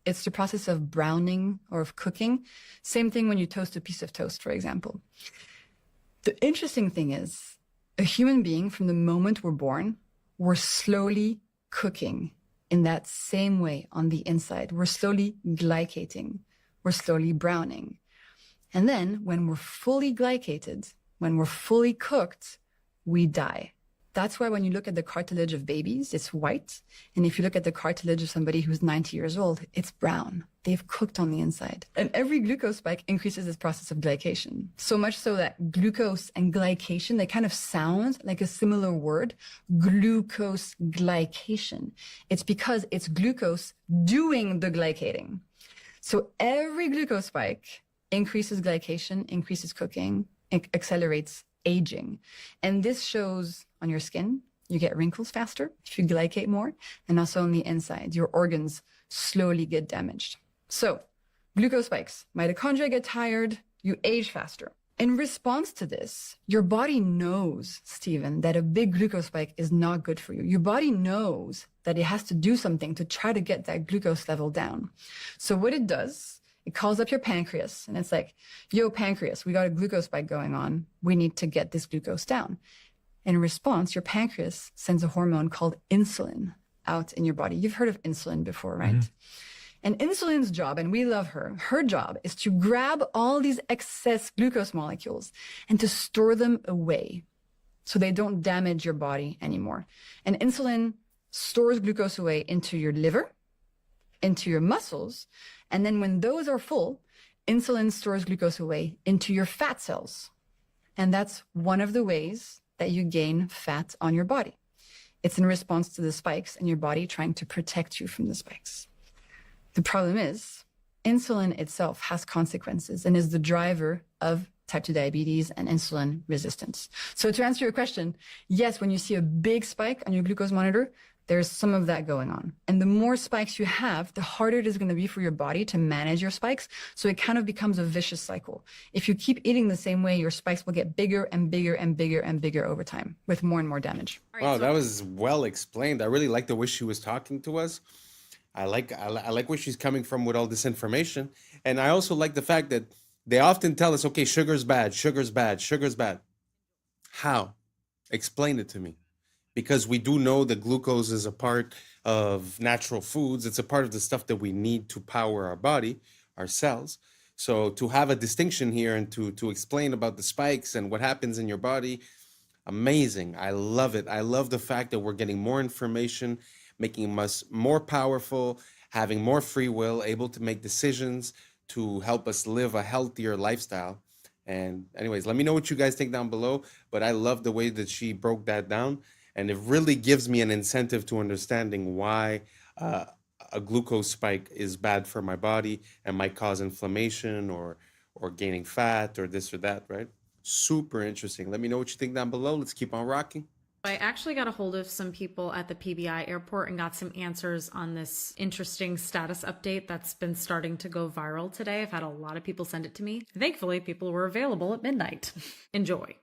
It's the process of browning or of cooking. Same thing when you toast a piece of toast, for example. The interesting thing is, a human being, from the moment we're born, we're slowly cooking in that same way on the inside. We're slowly glycating. We're slowly browning. And then when we're fully glycated, when we're fully cooked, we die. That's why when you look at the cartilage of babies, it's white. And if you look at the cartilage of somebody who's 90 years old, it's brown. They've cooked on the inside. And every glucose spike increases this process of glycation. So much so that glucose and glycation, they kind of sound like a similar word, glucose glycation. It's because it's glucose doing the glycating. So every glucose spike increases glycation, increases cooking, accelerates aging. And this shows on your skin. You get wrinkles faster if you glycate more, and also on the inside, your organs slowly get damaged. So glucose spikes, mitochondria get tired, you age faster. In response to this, your body knows, Stephen, that a big glucose spike is not good for you. Your body knows that it has to do something to try to get that glucose level down. So what it does, it calls up your pancreas, and it's like, yo, pancreas, we got a glucose spike going on. We need to get this glucose down. In response, your pancreas sends a hormone called insulin out in your body. You've heard of insulin before, right? Mm-hmm. And insulin's job, and we love her job is to grab all these excess glucose molecules and to store them away so they don't damage your body anymore. And insulin stores glucose away into your liver, into your muscles, and then when those are full, insulin stores glucose away into your fat cells. And that's one of the ways that you gain fat on your body. It's in response to the spikes and your body trying to protect you from the spikes. The problem is, insulin itself has consequences and is the driver of type 2 diabetes and insulin resistance. So to answer your question, yes, when you see a big spike on your glucose monitor, there's some of that going on. And the more spikes you have, the harder it is going to be for your body to manage your spikes. So it kind of becomes a vicious cycle. If you keep eating the same way, your spikes will get bigger and bigger and bigger and bigger over time with more and more damage. Wow, that was well explained. I really like the way she was talking to us. I like where she's coming from with all this information. And I also like the fact that they often tell us, okay, sugar's bad, sugar's bad, sugar's bad. How? Explain it to me. Because we do know that glucose is a part of natural foods. It's a part of the stuff that we need to power our body, our cells. So to have a distinction here and to explain about the spikes and what happens in your body, amazing. I love it. I love the fact that we're getting more information, making us more powerful, having more free will, able to make decisions to help us live a healthier lifestyle. And anyways, let me know what you guys think down below. But I love the way that she broke that down. And it really gives me an incentive to understanding why a glucose spike is bad for my body and might cause inflammation or gaining fat or this or that, right? Super interesting. Let me know what you think down below. Let's keep on rocking. I actually got a hold of some people at the PBI airport and got some answers on this interesting status update that's been starting to go viral today. I've had a lot of people send it to me. Thankfully, people were available at midnight. Enjoy.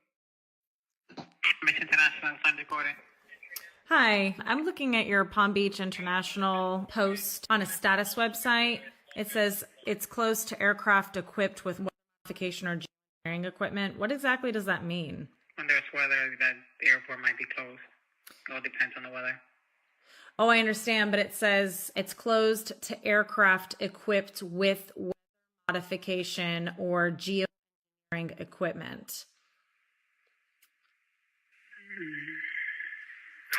Miss International, sign recording. Hi, I'm looking at your Palm Beach International post on a status website. It says it's close to aircraft equipped with modification or engineering equipment. What exactly does that mean? When there's weather, that the airport might be closed. It all depends on the weather. Oh, I understand, but it says it's closed to aircraft equipped with weather modification or geoengineering equipment.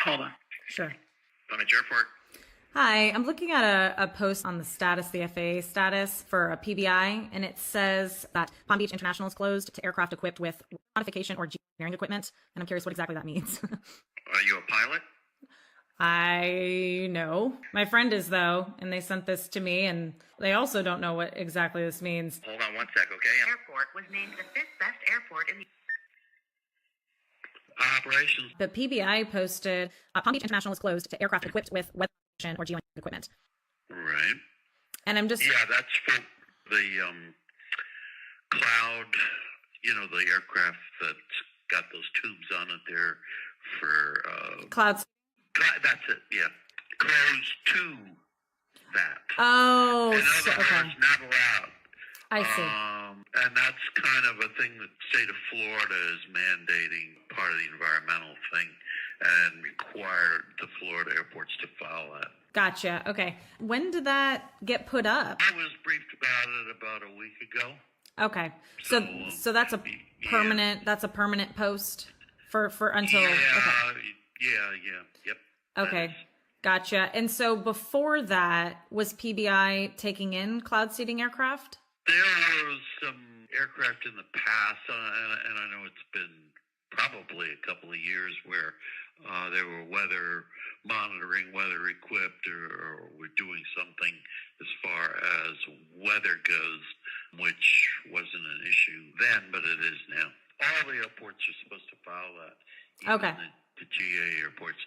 Hold on. Sure. I'm at your airport. Hi, I'm looking at a post on the status, the FAA status for a PBI, and it says that Palm Beach International is closed to aircraft equipped with modification or geoengineering equipment, and I'm curious what exactly that means. Are you a pilot? I know. My friend is, though, and they sent this to me, and they also don't know what exactly this means. Hold on one sec, okay? Airport was named the 5th best airport in the Operations. The PBI posted, Palm Beach International is closed to aircraft equipped with weather modification or geoengineering equipment. Right. And I'm just... Yeah, that's for the cloud, you know, the aircraft that's got those tubes on it there for... Clouds. That's it, yeah. Closed to that. Oh, in other words, okay. not allowed. I see. And that's kind of a thing that the state of Florida is mandating, part of the environmental thing, and required the Florida airports to follow that. Gotcha. Okay. When did that get put up? I was briefed about it about a week ago. Okay. So that's a permanent. That's a permanent post for until. Yeah. Okay. Yep. Okay. Gotcha. And so before that, was PBI taking in cloud seeding aircraft? There was some aircraft in the past, and I know it's been probably a couple of years where they were weather monitoring, weather equipped, or were doing something as far as weather goes, which wasn't an issue then, but it is now. All the airports are supposed to follow that. Okay. The GA airports.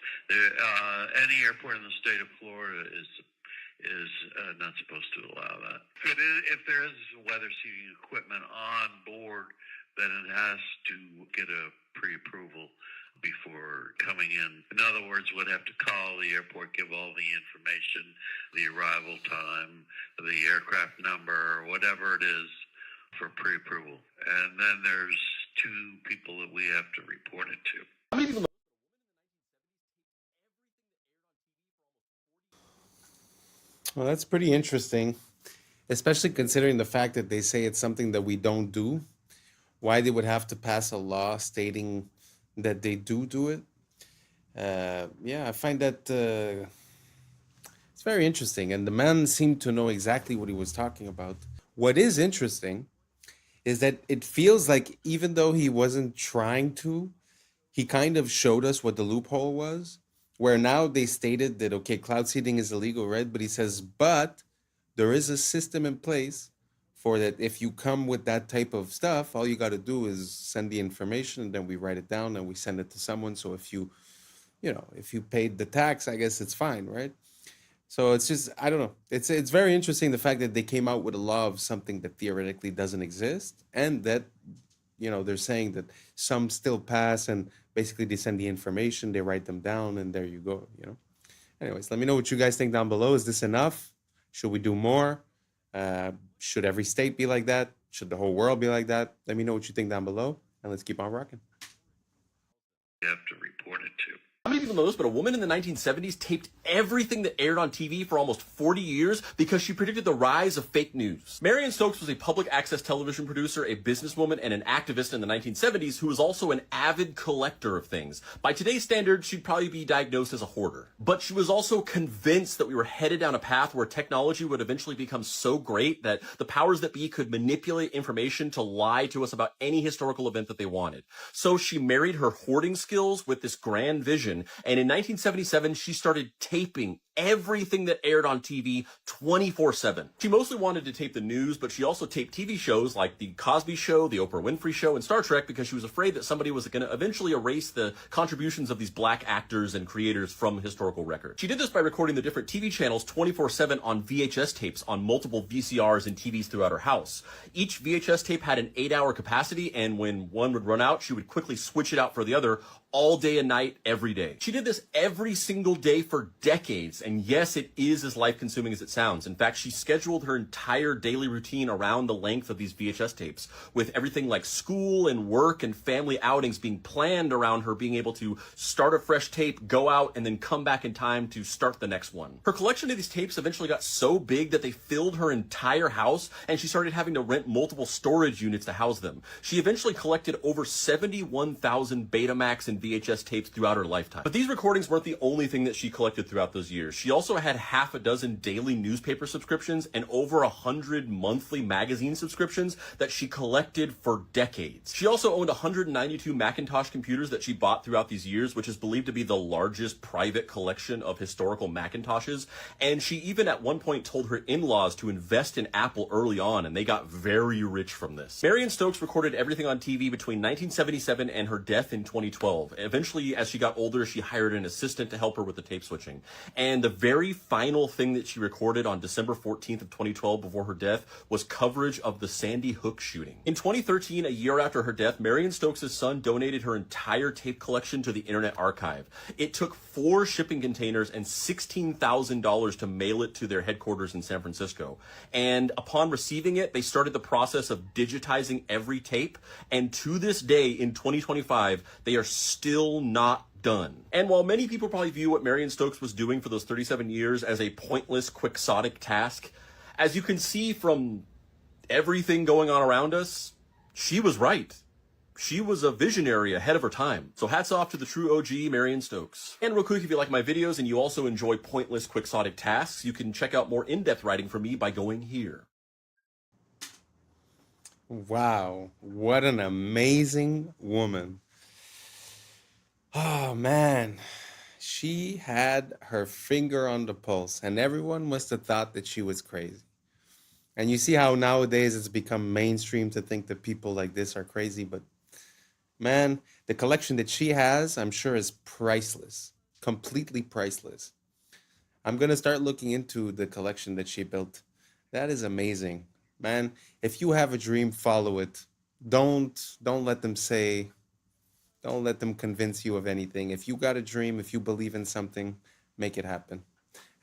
Any airport in the state of Florida is not supposed to allow that. If there is weather seeding equipment on board, then it has to get a pre-approval before coming in. In other words, would have to call the airport, give all the information, the arrival time, the aircraft number, whatever it is for pre-approval. And then there's two people that we have to report it to. How many people? Well, that's pretty interesting, especially considering the fact that they say it's something that we don't do. Why they would have to pass a law stating that they do it. Yeah, I find that it's very interesting. And the man seemed to know exactly what he was talking about. What is interesting is that it feels like even though he wasn't trying to, he kind of showed us what the loophole was. Where now they stated that, okay, cloud seeding is illegal, right? But he says, but there is a system in place for that. If you come with that type of stuff, all you got to do is send the information, and then we write it down and we send it to someone. So if you paid the tax, I guess it's fine, right? So it's just, I don't know. It's very interesting, the fact that they came out with a law of something that theoretically doesn't exist, and that, they're saying that some still pass, and basically they send the information, they write them down, and there you go, Anyways, let me know what you guys think down below. Is this enough? Should we do more? Should every state be like that? Should the whole world be like that? Let me know what you think down below, and let's keep on rocking. You have to report it to. How many people know this, but a woman in the 1970s taped everything that aired on TV for almost 40 years because she predicted the rise of fake news. Marion Stokes was a public access television producer, a businesswoman, and an activist in the 1970s who was also an avid collector of things. By today's standards, she'd probably be diagnosed as a hoarder. But she was also convinced that we were headed down a path where technology would eventually become so great that the powers that be could manipulate information to lie to us about any historical event that they wanted. So she married her hoarding skills with this grand vision. And in 1977, she started taping everything that aired on TV 24/7. She mostly wanted to tape the news, but she also taped TV shows like The Cosby Show, The Oprah Winfrey Show, and Star Trek because she was afraid that somebody was going to eventually erase the contributions of these black actors and creators from historical record. She did this by recording the different TV channels 24/7 on VHS tapes on multiple VCRs and TVs throughout her house. Each VHS tape had an 8-hour capacity, and when one would run out, she would quickly switch it out for the other all day and night, every day. She did this every single day for decades, And yes, it is as life-consuming as it sounds. In fact, she scheduled her entire daily routine around the length of these VHS tapes, with everything like school and work and family outings being planned around her being able to start a fresh tape, go out, and then come back in time to start the next one. Her collection of these tapes eventually got so big that they filled her entire house, and she started having to rent multiple storage units to house them. She eventually collected over 71,000 Betamax and VHS tapes throughout her lifetime. But these recordings weren't the only thing that she collected throughout those years. She also had half a dozen daily newspaper subscriptions and over 100 monthly magazine subscriptions that she collected for decades. She also owned 192 Macintosh computers that she bought throughout these years, which is believed to be the largest private collection of historical Macintoshes. And she even at one point told her in-laws to invest in Apple early on, and they got very rich from this. Marion Stokes recorded everything on TV between 1977 and her death in 2012. Eventually, as she got older, she hired an assistant to help her with the tape switching. And the very final thing that she recorded on December 14th of 2012 before her death was coverage of the Sandy Hook shooting. In 2013, a year after her death, Marion Stokes' son donated her entire tape collection to the Internet Archive. It took 4 shipping containers and $16,000 to mail it to their headquarters in San Francisco. And upon receiving it, they started the process of digitizing every tape. And to this day, in 2025, they are still not done. And while many people probably view what Marion Stokes was doing for those 37 years as a pointless, quixotic task, as you can see from everything going on around us, she was right. She was a visionary ahead of her time. So hats off to the true OG, Marion Stokes. And real quick, if you like my videos and you also enjoy pointless, quixotic tasks, you can check out more in-depth writing from me by going here. Wow, what an amazing woman. Oh man, she had her finger on the pulse, and everyone must have thought that she was crazy. And you see how nowadays it's become mainstream to think that people like this are crazy, but man, the collection that she has, I'm sure, is priceless, completely priceless. I'm going to start looking into the collection that she built. That is amazing. Man, if you have a dream, follow it. Don't let them say, don't let them convince you of anything. If you got a dream, if you believe in something, make it happen.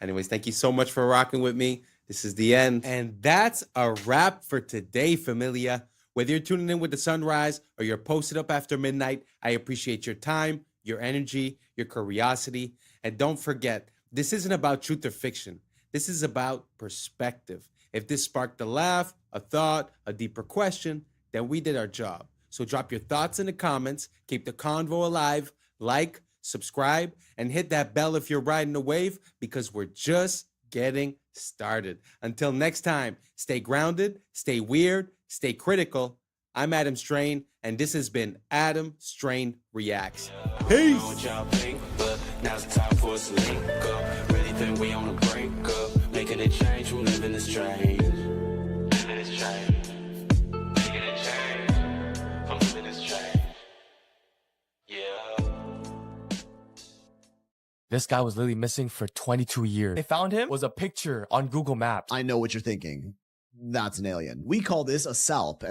Anyways, thank you so much for rocking with me. This is the end. And that's a wrap for today, familia. Whether you're tuning in with the sunrise or you're posted up after midnight, I appreciate your time, your energy, your curiosity. And don't forget, this isn't about truth or fiction. This is about perspective. If this sparked a laugh, a thought, a deeper question, then we did our job. So drop your thoughts in the comments, keep the convo alive, like, subscribe, and hit that bell if you're riding the wave, because we're just getting started. Until next time, stay grounded, stay weird, stay critical. I'm Adam Strain, and this has been Adam Strain Reacts. Peace! Now's the time for us to link up. Really think we on the brink up. Making a change from living this strange. Living this change. Making a change from living this change. Yeah. This guy was literally missing for 22 years. They found him was a picture on Google Maps. I know what you're thinking. That's an alien. We call this a salp.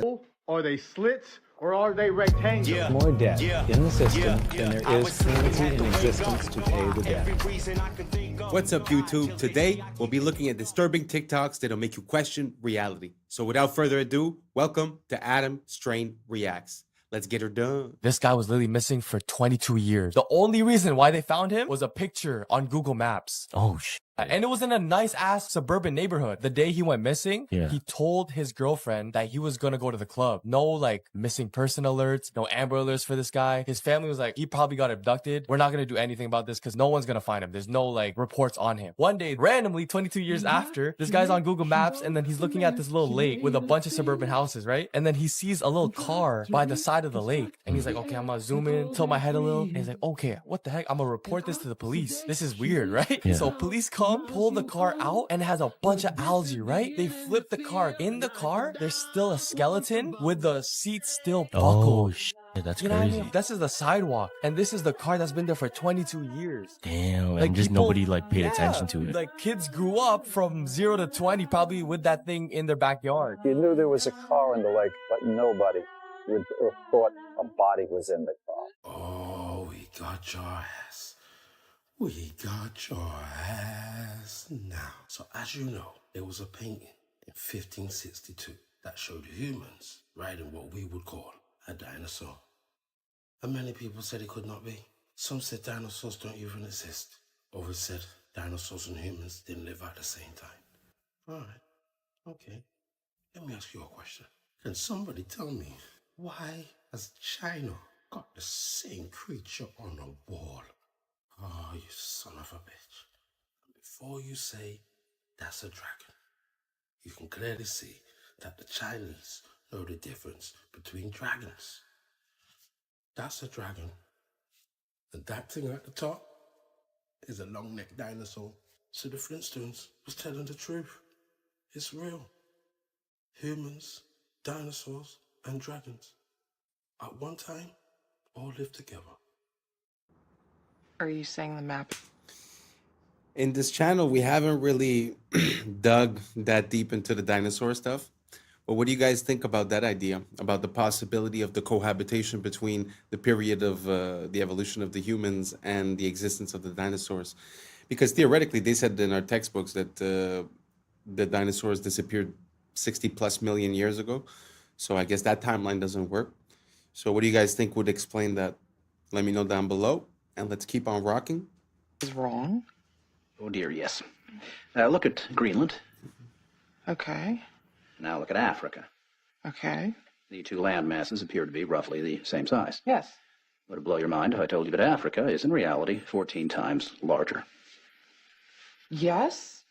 Are they slits or are they rectangles? Yeah. More debt in the system than there is currency in existence to pay the debt. What's up, YouTube? Today, we'll be looking at disturbing TikToks that'll make you question reality. So without further ado, welcome to Adam Strain Reacts. Let's get her done. This guy was literally missing for 22 years. The only reason why they found him was a picture on Google Maps. Oh, shit. And it was in a nice-ass suburban neighborhood. The day he went missing, he told his girlfriend that he was gonna go to the club. No, like, missing person alerts, no Amber alerts for this guy. His family was like, he probably got abducted. We're not gonna do anything about this because no one's gonna find him. There's no, like, reports on him. One day, randomly, 22 years after, this guy's on Google Maps, and then he's looking at this little lake with a bunch of suburban houses, right? And then he sees a little car by the side of the lake. And he's like, okay, I'm gonna zoom in, tilt my head a little. And he's like, okay, what the heck? I'm gonna report this to the police. This is weird, right? So police come, pull the car out, and it has a bunch of algae, right? They flip the car. In the car, there's still a skeleton with the seat still buckled. Oh, shit. That's you know crazy. What I mean? This is the sidewalk, and this is the car that's been there for 22 years. Damn, like, and just people, nobody like paid attention to it. Like kids grew up from 0 to 20 probably with that thing in their backyard. You knew there was a car in the lake, but nobody would have thought a body was in the car. Oh, we got your ass. We got your ass now. So as you know, there was a painting in 1562 that showed humans riding what we would call a dinosaur. And many people said it could not be. Some said dinosaurs don't even exist. Others said dinosaurs and humans didn't live at the same time. All right, okay. Let me ask you a question. Can somebody tell me why has China got the same creature on the wall? Oh, you son of a bitch. Before you say that's a dragon, you can clearly see that the Chinese know the difference between dragons. That's a dragon. And that thing at the top is a long-necked dinosaur. So the Flintstones was telling the truth. It's real. Humans, dinosaurs, and dragons, at one time, all lived together. Are you saying the map? In this channel, we haven't really dug that deep into the dinosaur stuff. But what do you guys think about that idea, about the possibility of the cohabitation between the period of the evolution of the humans and the existence of the dinosaurs? Because theoretically, they said in our textbooks that the dinosaurs disappeared 60 plus million years ago. So I guess that timeline doesn't work. So what do you guys think would explain that? Let me know down below, and let's keep on rocking. Is wrong? Oh dear, yes. Look at Greenland. Okay. Now look at Africa. Okay. The two land masses appear to be roughly the same size. Yes. Would it blow your mind if I told you that Africa is in reality 14 times larger? Yes.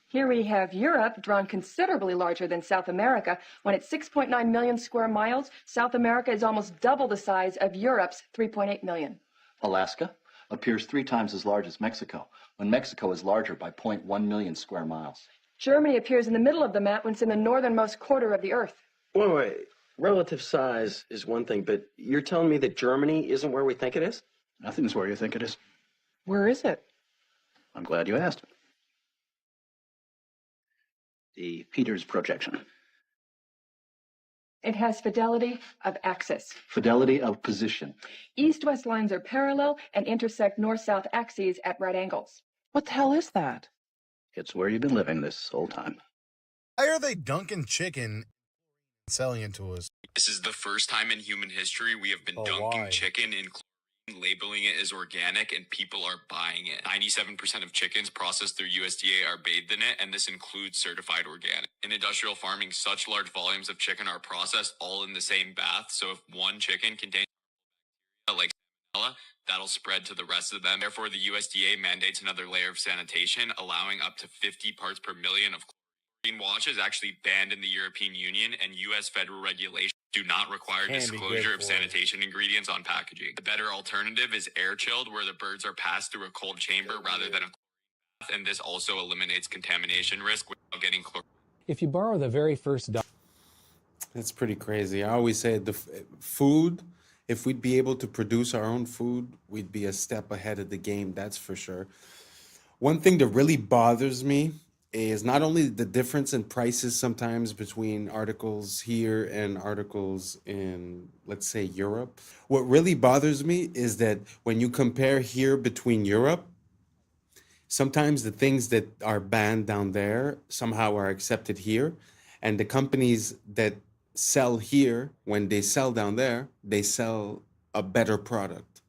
Here we have Europe, drawn considerably larger than South America. When it's 6.9 million square miles, South America is almost double the size of Europe's 3.8 million. Alaska appears 3 times as large as Mexico, when Mexico is larger by 0.1 million square miles. Germany appears in the middle of the map when it's in the northernmost quarter of the Earth. Wait. Relative size is one thing, but you're telling me that Germany isn't where we think it is? Nothing's where you think it is. Where is it? I'm glad you asked. The Peters projection. It has fidelity of axis. Fidelity of position. East-west lines are parallel and intersect north-south axes at right angles. What the hell is that? It's where you've been living this whole time. Why are they dunking chicken and selling it to us? This is the first time in human history we have been dunking chicken in chlorine, labeling it as organic, and people are buying it. 97% of chickens processed through USDA are bathed in it, and this includes certified organic. In industrial farming, such large volumes of chicken are processed all in the same bath, so if one chicken contains like salmonella, that'll spread to the rest of them. Therefore, the USDA mandates another layer of sanitation, allowing up to 50 parts per million of chlorine. Wash is actually banned in the European Union, and U.S. federal regulations do not require disclosure of sanitation ingredients on packaging. The better alternative is air chilled, where the birds are passed through a cold chamber rather than a bath, and this also eliminates contamination risk without getting chlorine. If you borrow the very first That's pretty crazy. I always say the food, if we'd be able to produce our own food, we'd be a step ahead of the game, that's for sure. One thing that really bothers me is not only the difference in prices sometimes between articles here and articles in, let's say, Europe. What really bothers me is that when you compare here between Europe, sometimes the things that are banned down there somehow are accepted here. And the companies that sell here, when they sell down there, they sell a better product.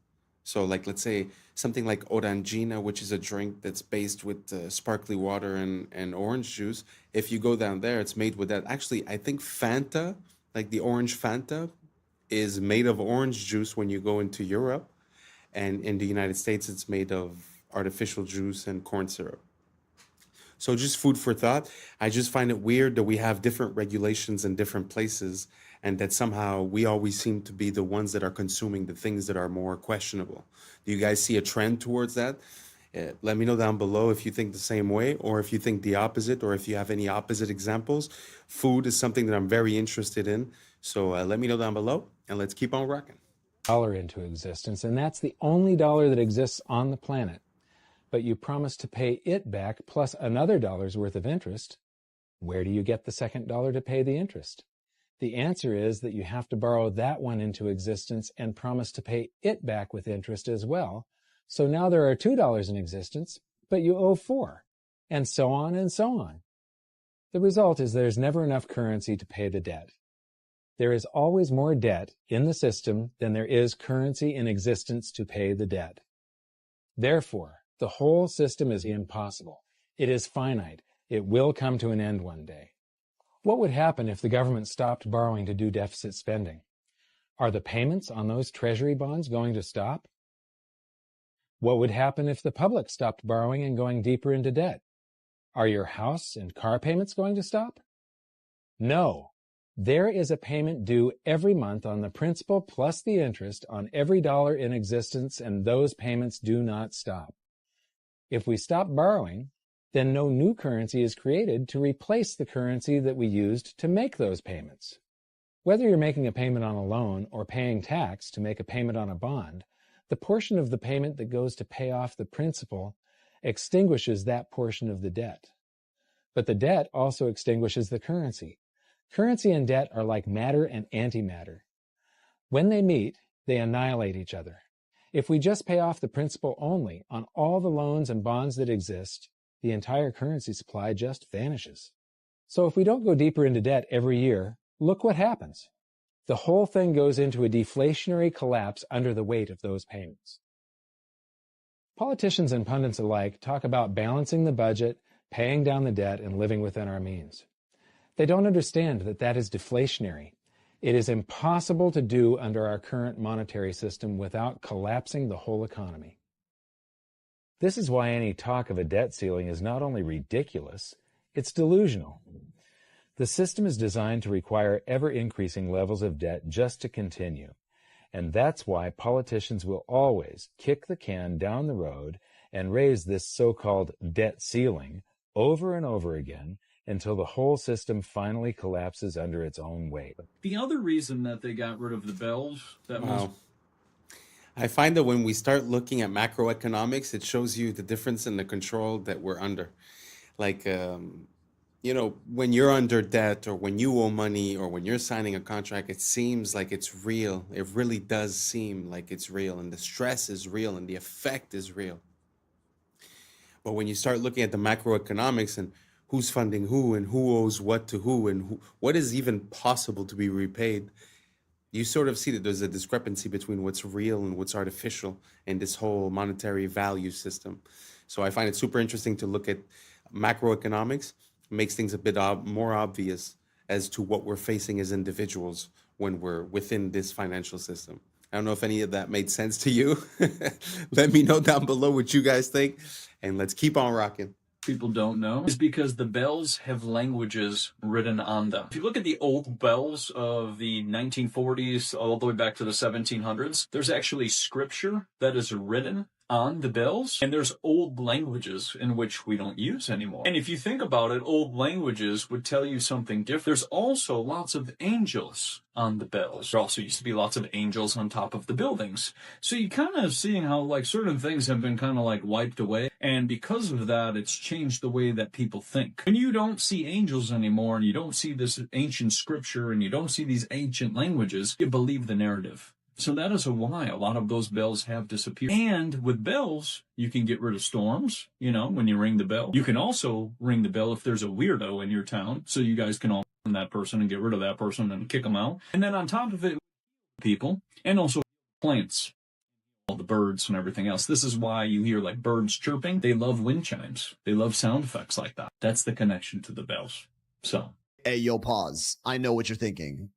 So like, let's say something like Orangina, which is a drink that's based with sparkly water and orange juice. If you go down there, it's made with that. Actually, I think Fanta, like the orange Fanta, is made of orange juice when you go into Europe. And in the United States, it's made of artificial juice and corn syrup. So just food for thought. I just find it weird that we have different regulations in different places and that somehow we always seem to be the ones that are consuming the things that are more questionable. Do you guys see a trend towards that? Let me know down below if you think the same way or if you think the opposite or if you have any opposite examples. Food is something that I'm very interested in. So let me know down below and let's keep on rocking. dollar into existence, and that's the only dollar that exists on the planet. But you promise to pay it back plus another dollar's worth of interest. Where do you get the second dollar to pay the interest? The answer is that you have to borrow that one into existence and promise to pay it back with interest as well. So now there are $2 in existence, but you owe $4, and so on and so on. The result is there's never enough currency to pay the debt. There is always more debt in the system than there is currency in existence to pay the debt. Therefore, the whole system is impossible. It is finite. It will come to an end one day. What would happen if the government stopped borrowing to do deficit spending? Are the payments on those treasury bonds going to stop? What would happen if the public stopped borrowing and going deeper into debt? Are your house and car payments going to stop? No. There is a payment due every month on the principal plus the interest on every dollar in existence, and those payments do not stop. If we stop borrowing, then no new currency is created to replace the currency that we used to make those payments. Whether you're making a payment on a loan or paying tax to make a payment on a bond, the portion of the payment that goes to pay off the principal extinguishes that portion of the debt. But the debt also extinguishes the currency. Currency and debt are like matter and antimatter. When they meet, they annihilate each other. If we just pay off the principal only on all the loans and bonds that exist, the entire currency supply just vanishes. So if we don't go deeper into debt every year, look what happens. The whole thing goes into a deflationary collapse under the weight of those payments. Politicians and pundits alike talk about balancing the budget, paying down the debt, and living within our means. They don't understand that that is deflationary. It is impossible to do under our current monetary system without collapsing the whole economy. This is why any talk of a debt ceiling is not only ridiculous, it's delusional. The system is designed to require ever-increasing levels of debt just to continue. And that's why politicians will always kick the can down the road and raise this so-called debt ceiling over and over again until the whole system finally collapses under its own weight. The other reason that they got rid of the bells, that was... I find that when we start looking at macroeconomics, it shows you the difference in the control that we're under. Like, you know, when you're under debt or when you owe money or when you're signing a contract, it seems like it's real. It really does seem like it's real, and the stress is real and the effect is real. But when you start looking at the macroeconomics and who's funding who and who owes what to who and what is even possible to be repaid, you sort of see that there's a discrepancy between what's real and what's artificial in this whole monetary value system. So I find it super interesting to look at macroeconomics. It makes things a bit more obvious as to what we're facing as individuals when we're within this financial system. I don't know if any of that made sense to you. Let me know down below what you guys think, and let's keep on rocking. People don't know is because the bells have languages written on them. If you look at the old bells of the 1940s all the way back to the 1700s, there's actually scripture that is written on the bells, and there's old languages in which we don't use anymore. And if you think about it, old languages would tell you something different. There's also lots of angels on the bells. There also used to be lots of angels on top of the buildings. So you kind of seeing how like certain things have been kind of like wiped away, and because of that, it's changed the way that people think. When you don't see angels anymore, and you don't see this ancient scripture, and you don't see these ancient languages, you believe the narrative. So that is why a lot of those bells have disappeared. And with bells, you can get rid of storms, you know, when you ring the bell. You can also ring the bell if there's a weirdo in your town, so you guys can all find that person and get rid of that person and kick them out. And then on top of it, people, and also plants, all the birds and everything else. This is why you hear like birds chirping. They love wind chimes. They love sound effects like that. That's the connection to the bells. So. Hey, yo, pause. I know what you're thinking.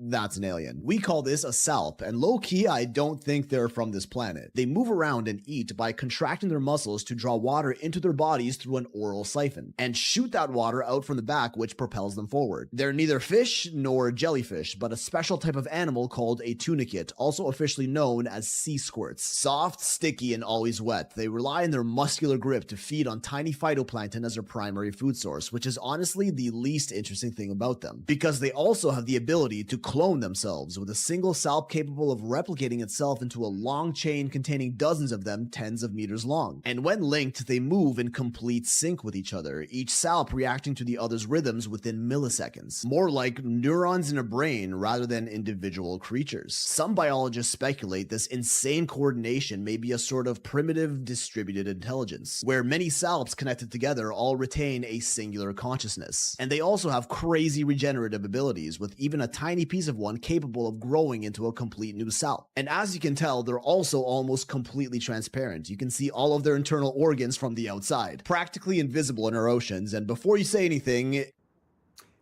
That's an alien. We call this a salp, and low-key, I don't think they're from this planet. They move around and eat by contracting their muscles to draw water into their bodies through an oral siphon, and shoot that water out from the back, which propels them forward. They're neither fish nor jellyfish, but a special type of animal called a tunicate, also officially known as sea squirts. Soft, sticky, and always wet, they rely on their muscular grip to feed on tiny phytoplankton as their primary food source, which is honestly the least interesting thing about them, because they also have the ability to clone themselves, with a single salp capable of replicating itself into a long chain containing dozens of them tens of meters long. And when linked, they move in complete sync with each other, each salp reacting to the other's rhythms within milliseconds. More like neurons in a brain rather than individual creatures. Some biologists speculate this insane coordination may be a sort of primitive distributed intelligence, where many salps connected together all retain a singular consciousness. And they also have crazy regenerative abilities, with even a tiny piece of one capable of growing into a complete new salp. And as you can tell, they're also almost completely transparent. You can see all of their internal organs from the outside, practically invisible in our oceans. And before you say anything,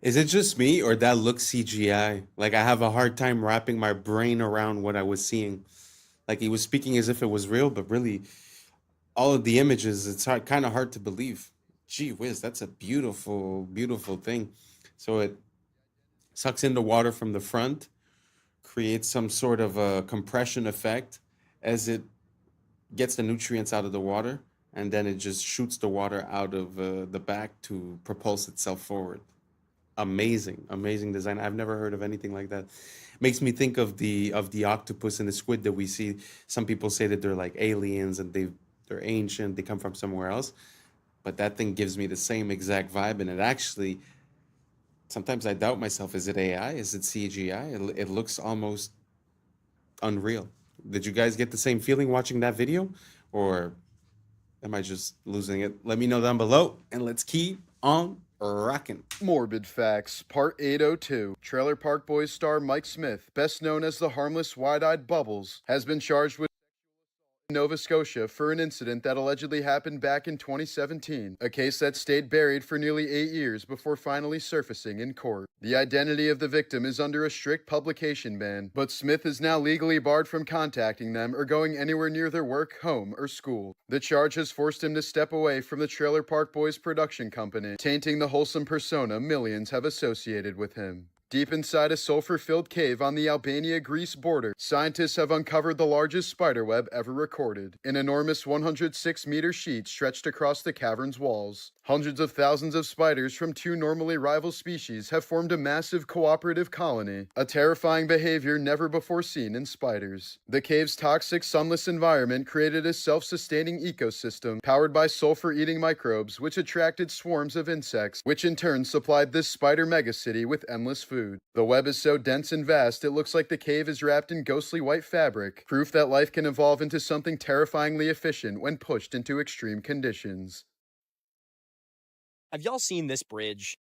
is it just me or that looks CGI? Like, I have a hard time wrapping my brain around what I was seeing. Like, he was speaking as if it was real, but really, all of the images, it's kind of hard to believe. Gee whiz, that's a beautiful, beautiful thing. So it sucks in the water from the front, creates some sort of a compression effect as it gets the nutrients out of the water, and then it just shoots the water out of the back to propulse itself forward. Amazing, amazing design. I've never heard of anything like that. Makes me think of the octopus and the squid that we see. Some people say that they're like aliens and they're ancient, they come from somewhere else. But that thing gives me the same exact vibe, and it actually, sometimes I doubt myself. Is it AI? Is it CGI? It looks almost unreal. Did you guys get the same feeling watching that video? Or am I just losing it? Let me know down below, and let's keep on rocking. Morbid Facts, Part 802. Trailer Park Boys star Mike Smith, best known as the harmless wide-eyed Bubbles, has been charged with Nova Scotia for an incident that allegedly happened back in 2017, a case that stayed buried for nearly 8 years before finally surfacing in court. The identity of the victim is under a strict publication ban, but Smith is now legally barred from contacting them or going anywhere near their work, home, or school. The charge has forced him to step away from the Trailer Park Boys production company, tainting the wholesome persona millions have associated with him. Deep inside a sulfur-filled cave on the Albania-Greece border, scientists have uncovered the largest spiderweb ever recorded, an enormous 106-meter sheet stretched across the cavern's walls. Hundreds of thousands of spiders from two normally rival species have formed a massive cooperative colony, a terrifying behavior never before seen in spiders. The cave's toxic, sunless environment created a self-sustaining ecosystem powered by sulfur-eating microbes, which attracted swarms of insects, which in turn supplied this spider megacity with endless food. The web is so dense and vast, it looks like the cave is wrapped in ghostly white fabric, proof that life can evolve into something terrifyingly efficient when pushed into extreme conditions. Have y'all seen this bridge?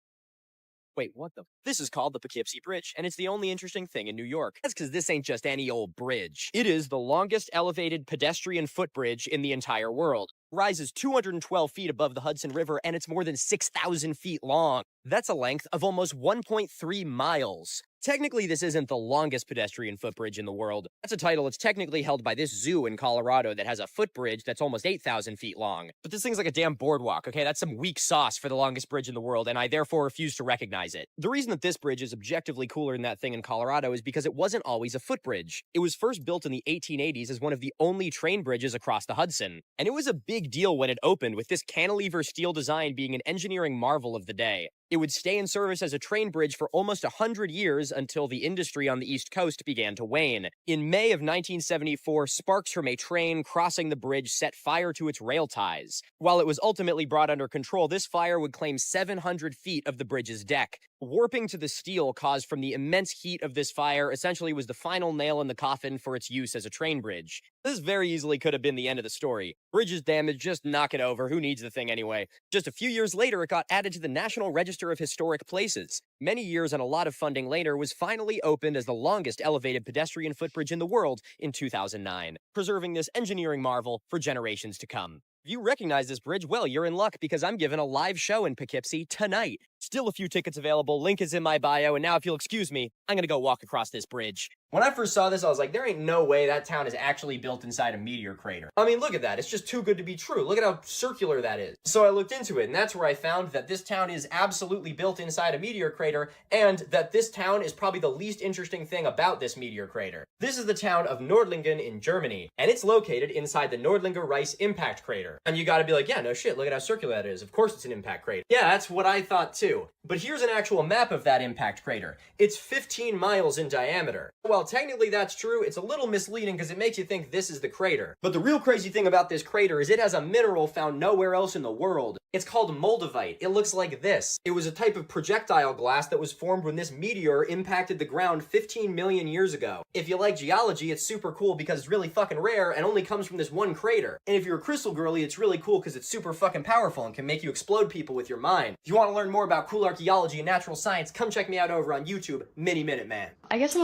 Wait, what the? This is called the Poughkeepsie Bridge, and it's the only interesting thing in New York. That's because this ain't just any old bridge. It is the longest elevated pedestrian footbridge in the entire world. Rises 212 feet above the Hudson River, and it's more than 6,000 feet long. That's a length of almost 1.3 miles. Technically, this isn't the longest pedestrian footbridge in the world. That's a title that's technically held by this zoo in Colorado that has a footbridge that's almost 8,000 feet long. But this thing's like a damn boardwalk, okay? That's some weak sauce for the longest bridge in the world, and I therefore refuse to recognize it. The reason that this bridge is objectively cooler than that thing in Colorado is because it wasn't always a footbridge. It was first built in the 1880s as one of the only train bridges across the Hudson. And it was a big deal when it opened, with this cantilever steel design being an engineering marvel of the day. It would stay in service as a train bridge for almost 100 years until the industry on the East Coast began to wane. In May of 1974, sparks from a train crossing the bridge set fire to its rail ties. While it was ultimately brought under control, this fire would claim 700 feet of the bridge's deck. Warping to the steel caused from the immense heat of this fire essentially was the final nail in the coffin for its use as a train bridge. This very easily could have been the end of the story. Bridge is damaged, just knock it over, who needs the thing anyway? Just a few years later, it got added to the National Register of Historic Places. Many years and a lot of funding later, was finally opened as the longest elevated pedestrian footbridge in the world in 2009, preserving this engineering marvel for generations to come. If you recognize this bridge, well, you're in luck because I'm giving a live show in Poughkeepsie tonight. Still a few tickets available, link is in my bio, and now if you'll excuse me, I'm gonna go walk across this bridge. When I first saw this, I was like, there ain't no way that town is actually built inside a meteor crater. I mean, look at that. It's just too good to be true. Look at how circular that is. So I looked into it, and that's where I found that this town is absolutely built inside a meteor crater, and that this town is probably the least interesting thing about this meteor crater. This is the town of Nordlingen in Germany, and it's located inside the Nordlinger Rice impact crater. And you gotta be like, yeah, no shit, look at how circular that is. Of course it's an impact crater. Yeah, that's what I thought too. But here's an actual map of that impact crater. It's 15 miles in diameter. While technically that's true, it's a little misleading because it makes you think this is the crater. But the real crazy thing about this crater is it has a mineral found nowhere else in the world. It's called moldavite. It looks like this. It was a type of projectile glass that was formed when this meteor impacted the ground 15 million years ago. If you like geology, it's super cool because it's really fucking rare and only comes from this one crater. And if you're a crystal girly, it's really cool because it's super fucking powerful and can make you explode people with your mind. If you want to learn more about cool archaeology and natural science, come check me out over on YouTube, Mini Minute Man. I guess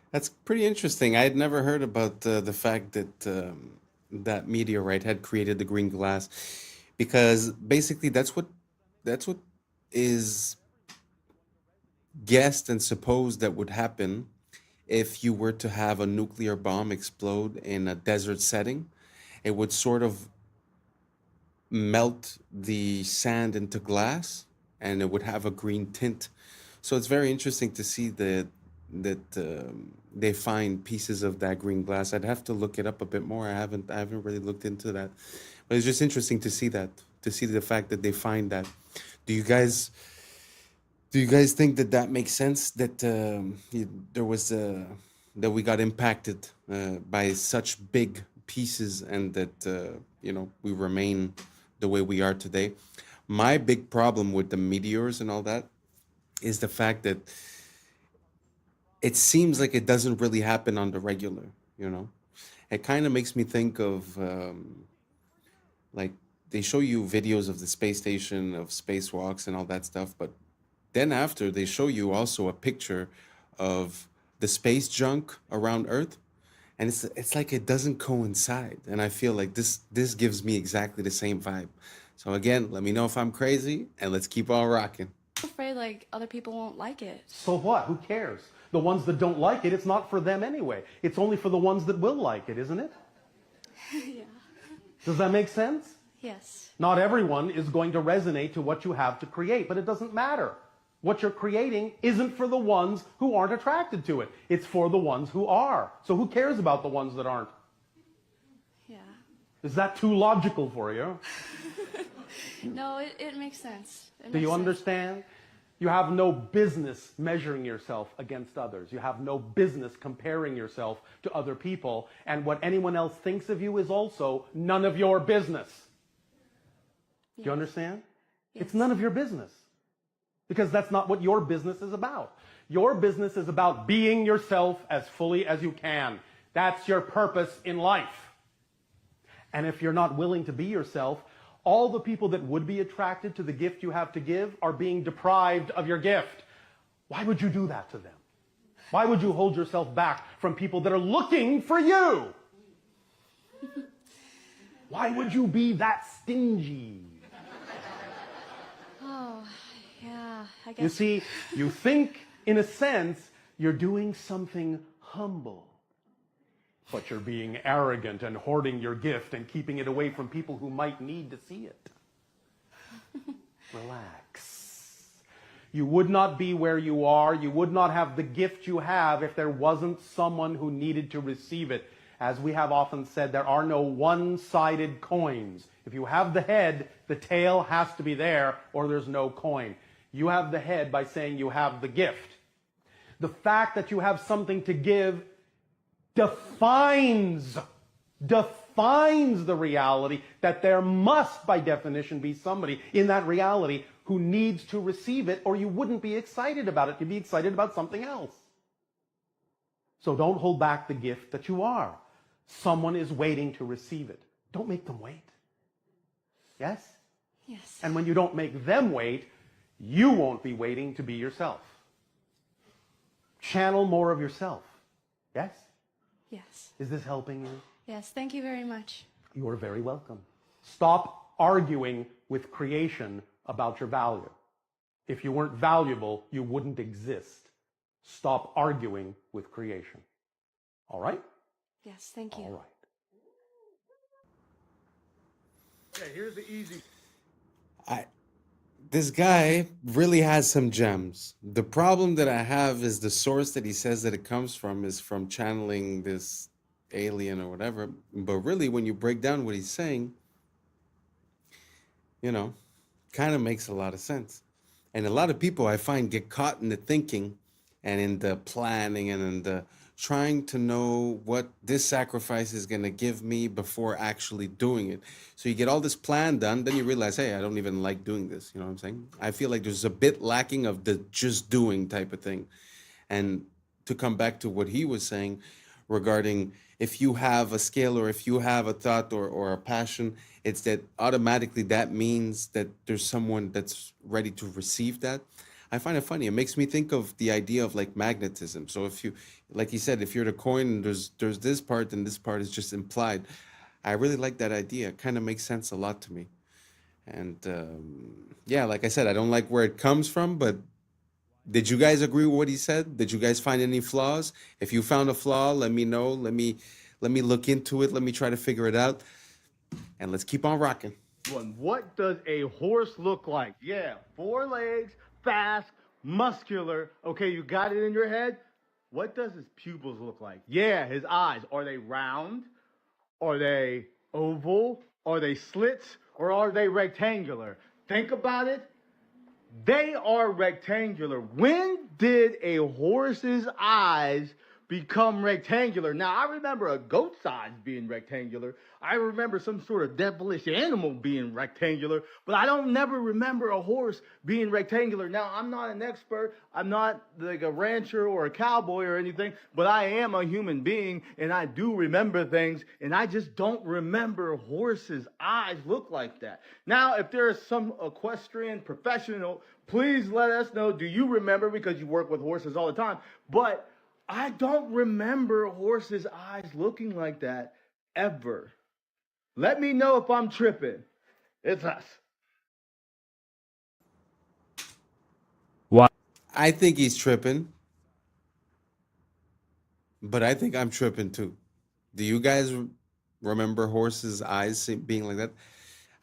That's pretty interesting. I had never heard about the fact that that meteorite had created the green glass, because basically that's what is guessed and supposed that would happen if you were to have a nuclear bomb explode in a desert setting. It would sort of melt the sand into glass, and it would have a green tint. So it's very interesting to see that they find pieces of that green glass. I'd have to look it up a bit more. I haven't really looked into that, but it's just interesting to see the fact that they find that. Do you guys think that makes sense, that there was that we got impacted by such big pieces, and that we remain the way we are today? My big problem with the meteors and all that is the fact that it seems like it doesn't really happen on the regular. It kind of makes me think of like, they show you videos of the space station, of spacewalks and all that stuff, but then after they show you also a picture of the space junk around Earth, and it's like it doesn't coincide. And I feel like this gives me exactly the same vibe. So again, let me know if I'm crazy, and let's keep on rocking. I'm afraid like other people won't like it. So what? Who cares? The ones that don't like it, it's not for them anyway. It's only for the ones that will like it, isn't it? Yeah. Does that make sense? Yes. Not everyone is going to resonate to what you have to create, but it doesn't matter. What you're creating isn't for the ones who aren't attracted to it. It's for the ones who are. So who cares about the ones that aren't? Yeah. Is that too logical for you? No, it makes sense. Do you understand? You have no business measuring yourself against others. You have no business comparing yourself to other people. And what anyone else thinks of you is also none of your business. Do you understand? Yes. It's none of your business. Because that's not what your business is about. Your business is about being yourself as fully as you can. That's your purpose in life. And if you're not willing to be yourself, all the people that would be attracted to the gift you have to give are being deprived of your gift. Why would you do that to them? Why would you hold yourself back from people that are looking for you? Why would you be that stingy? Oh, yeah, I guess. You see, you think, in a sense, you're doing something humble. But you're being arrogant and hoarding your gift and keeping it away from people who might need to see it. Relax. You would not be where you are. You would not have the gift you have if there wasn't someone who needed to receive it. As we have often said, there are no one-sided coins. If you have the head, the tail has to be there, or there's no coin. You have the head by saying you have the gift. The fact that you have something to give defines the reality that there must, by definition, be somebody in that reality who needs to receive it, or you wouldn't be excited about it. You'd be excited about something else. So don't hold back the gift that you are. Someone is waiting to receive it. Don't make them wait. Yes? Yes. And when you don't make them wait, you won't be waiting to be yourself. Channel more of yourself. Yes? Yes. Is this helping you? Yes, thank you very much. You are very welcome. Stop arguing with creation about your value. If you weren't valuable, you wouldn't exist. stop arguing with creation. All right? Yes, thank you. All right. Okay, here's the easy. This guy really has some gems. The problem that I have is the source that he says that it comes from is from channeling this alien or whatever. But really, when you break down what he's saying, you know, kind of makes a lot of sense. And a lot of people I find get caught in the thinking and in the planning and in the trying to know what this sacrifice is going to give me before actually doing it. So you get all this plan done, then you realize, hey, I don't even like doing this. You know what I'm saying? I feel like there's a bit lacking of the just doing type of thing. And to come back to what he was saying regarding if you have a skill or if you have a thought or a passion, it's that automatically that means that there's someone that's ready to receive that. I find it funny. It makes me think of the idea of like magnetism. So if you, like he said, if you're the coin, there's this part and this part is just implied. I really like that idea. It kind of makes sense a lot to me. And yeah, like I said, I don't like where it comes from, but did you guys agree with what he said? Did you guys find any flaws? If you found a flaw, let me know. Let me look into it. Let me try to figure it out. And let's keep on rocking. What does a horse look like? Yeah, 4 legs, fast, muscular. Okay, you got it in your head? What does his pupils look like? Yeah, his eyes. Are they round? Are they oval? Are they slits? Or are they rectangular? Think about it. They are rectangular. When did a horse's eyes become rectangular? Now, I remember a goat's eyes being rectangular. I remember some sort of devilish animal being rectangular, but I don't never remember a horse being rectangular. Now, I'm not an expert. I'm not like a rancher or a cowboy or anything, but I am a human being, and I do remember things, and I just don't remember horses' eyes look like that. Now, if there is some equestrian professional, please let us know. Do you remember? Because you work with horses all the time, but I don't remember horses' eyes looking like that ever. Let me know if I'm tripping. It's us. Why? I think he's tripping. But I think I'm tripping too. Do you guys remember horses' eyes being like that?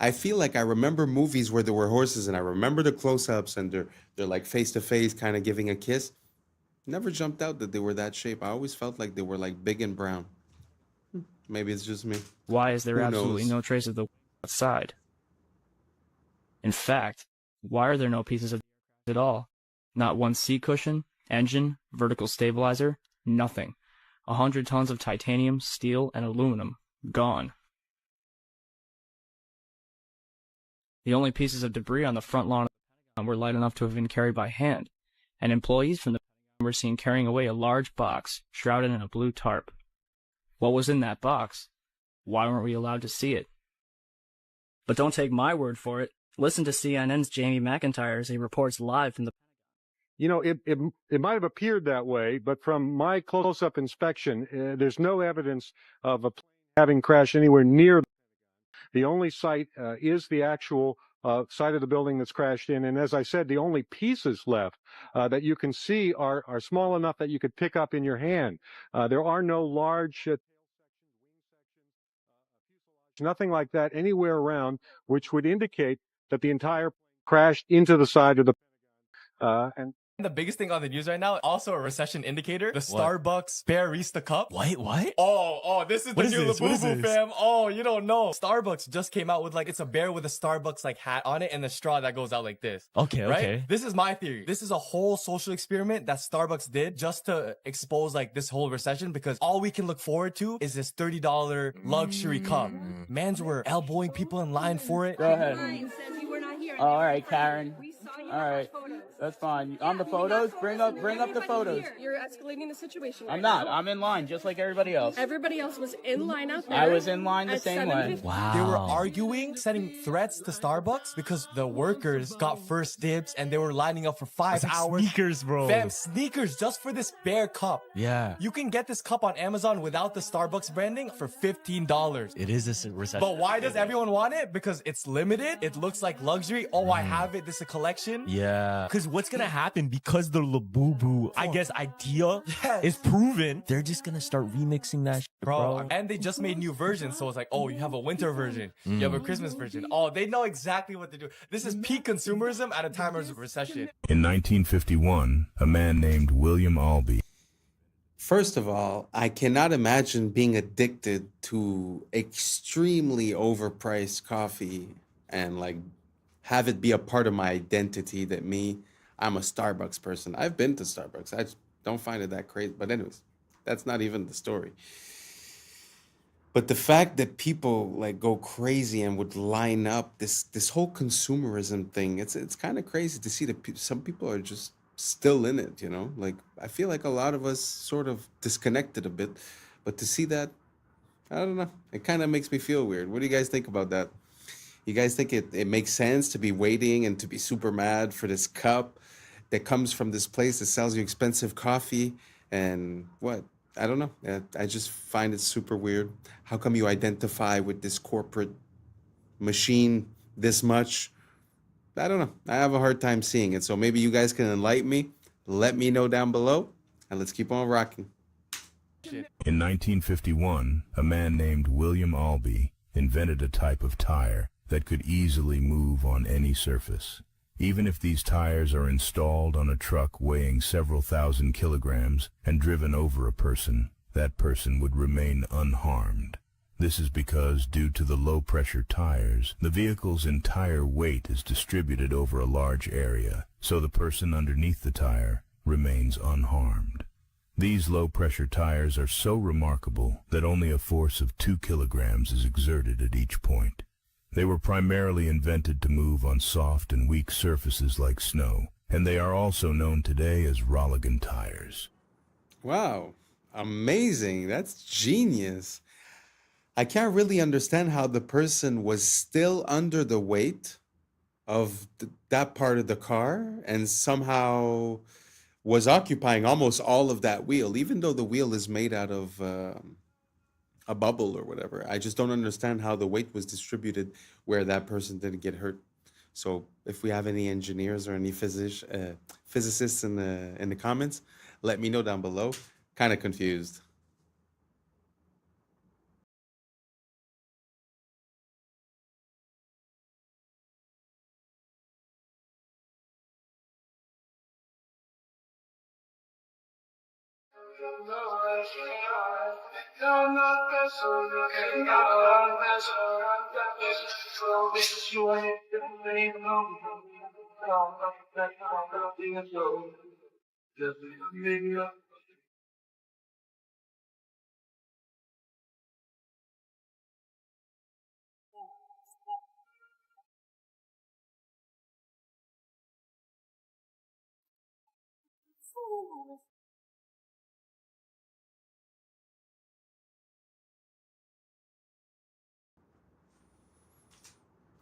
I feel like I remember movies where there were horses and I remember the close-ups and they're like face to face kind of giving a kiss. Never jumped out that they were that shape. I always felt like they were like big and brown. Maybe it's just me. Why is there Who absolutely knows? no trace of the outside? In fact, why are there no pieces of at all? Not one seat cushion, engine, vertical stabilizer, nothing. 100 tons of titanium, steel, and aluminum gone. The only pieces of debris on the front lawn of the Pentagon were light enough to have been carried by hand, and employees from the Pentagon were seen carrying away a large box shrouded in a blue tarp. What was in that box? Why weren't we allowed to see it? But don't take my word for it. Listen to CNN's Jamie McIntyre as he reports live from the... You know, it might have appeared that way, but from my close-up inspection, there's no evidence of a plane having crashed anywhere near the Pentagon. The only site is the actual side of the building that's crashed in. And as I said, the only pieces left that you can see are small enough that you could pick up in your hand. There are no large nothing like that anywhere around, which would indicate that the entire plane crashed into the side of the Pentagon. And The biggest thing on the news right now, also a recession indicator, the Starbucks Barista Cup. What? Oh, this is the new Labubu, fam. Oh, you don't know. Starbucks just came out with like, it's a bear with a Starbucks like hat on it and the straw that goes out like this. Okay, right? okay. This is my theory. This is a whole social experiment that Starbucks did just to expose like this whole recession, because all we can look forward to is this $30 luxury cup. Mans were elbowing people in line for it. Go ahead. All right, Karen. All right, that's fine. On the photos, bring up the photos. You're escalating the situation. I'm not. I'm in line just like everybody else. Everybody else was in line out there. I was in line the same way. They were arguing, sending threats to Starbucks because the workers got first dibs and they were lining up for 5 hours. Sneakers, bro. Fam, sneakers just for this bare cup. Yeah. You can get this cup on Amazon without the Starbucks branding for $15. It is this recession. But why does everyone want it? Because it's limited. It looks like luxury. Oh, I have it. This is a collection. Yeah. Because what's gonna happen because the Labubu, I guess, idea is proven. They're just gonna start remixing that shit, bro. And they just made new versions, so it's like, oh, you have a winter version, you have a Christmas version. Oh, they know exactly what to do. This is peak consumerism at a time of recession. In 1951, a man named William Albee. First of all, I cannot imagine being addicted to extremely overpriced coffee and like have it be a part of my identity that I'm a Starbucks person. I've been to Starbucks. I just don't find it that crazy. But anyways, that's not even the story. But the fact that people like go crazy and would line up this whole consumerism thing, it's kind of crazy to see that some people are just still in it, you know? Like, I feel like a lot of us sort of disconnected a bit, but to see that, I don't know, it kind of makes me feel weird. What do you guys think about that? You guys think it makes sense to be waiting and to be super mad for this cup that comes from this place that sells you expensive coffee and what? I don't know. I just find it super weird. How come you identify with this corporate machine this much? I don't know. I have a hard time seeing it. So maybe you guys can enlighten me. Let me know down below. And let's keep on rocking. In 1951, a man named William Albee invented a type of tire that could easily move on any surface. Even if these tires are installed on a truck weighing several thousand kilograms and driven over a person, that person would remain unharmed. This is because, due to the low-pressure tires, the vehicle's entire weight is distributed over a large area, so the person underneath the tire remains unharmed. These low-pressure tires are so remarkable that only a force of 2 kilograms is exerted at each point. They were primarily invented to move on soft and weak surfaces like snow, and they are also known today as Rolligan tires. Wow, amazing. That's genius. I can't really understand how the person was still under the weight of that part of the car and somehow was occupying almost all of that wheel, even though the wheel is made out of a bubble or whatever. I just don't understand how the weight was distributed where that person didn't get hurt. So if we have any engineers or any physicists in the comments, let me know down below. Kind of confused.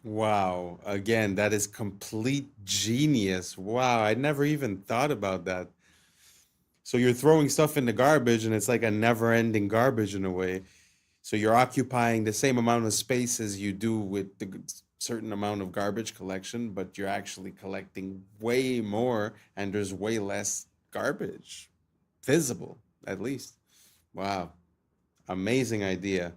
Wow. Again, that is complete genius. Wow. I never even thought about that. So you're throwing stuff in the garbage and it's like a never-ending garbage in a way. So you're occupying the same amount of space as you do with the certain amount of garbage collection, but you're actually collecting way more and there's way less garbage visible, at least. Wow. Amazing idea.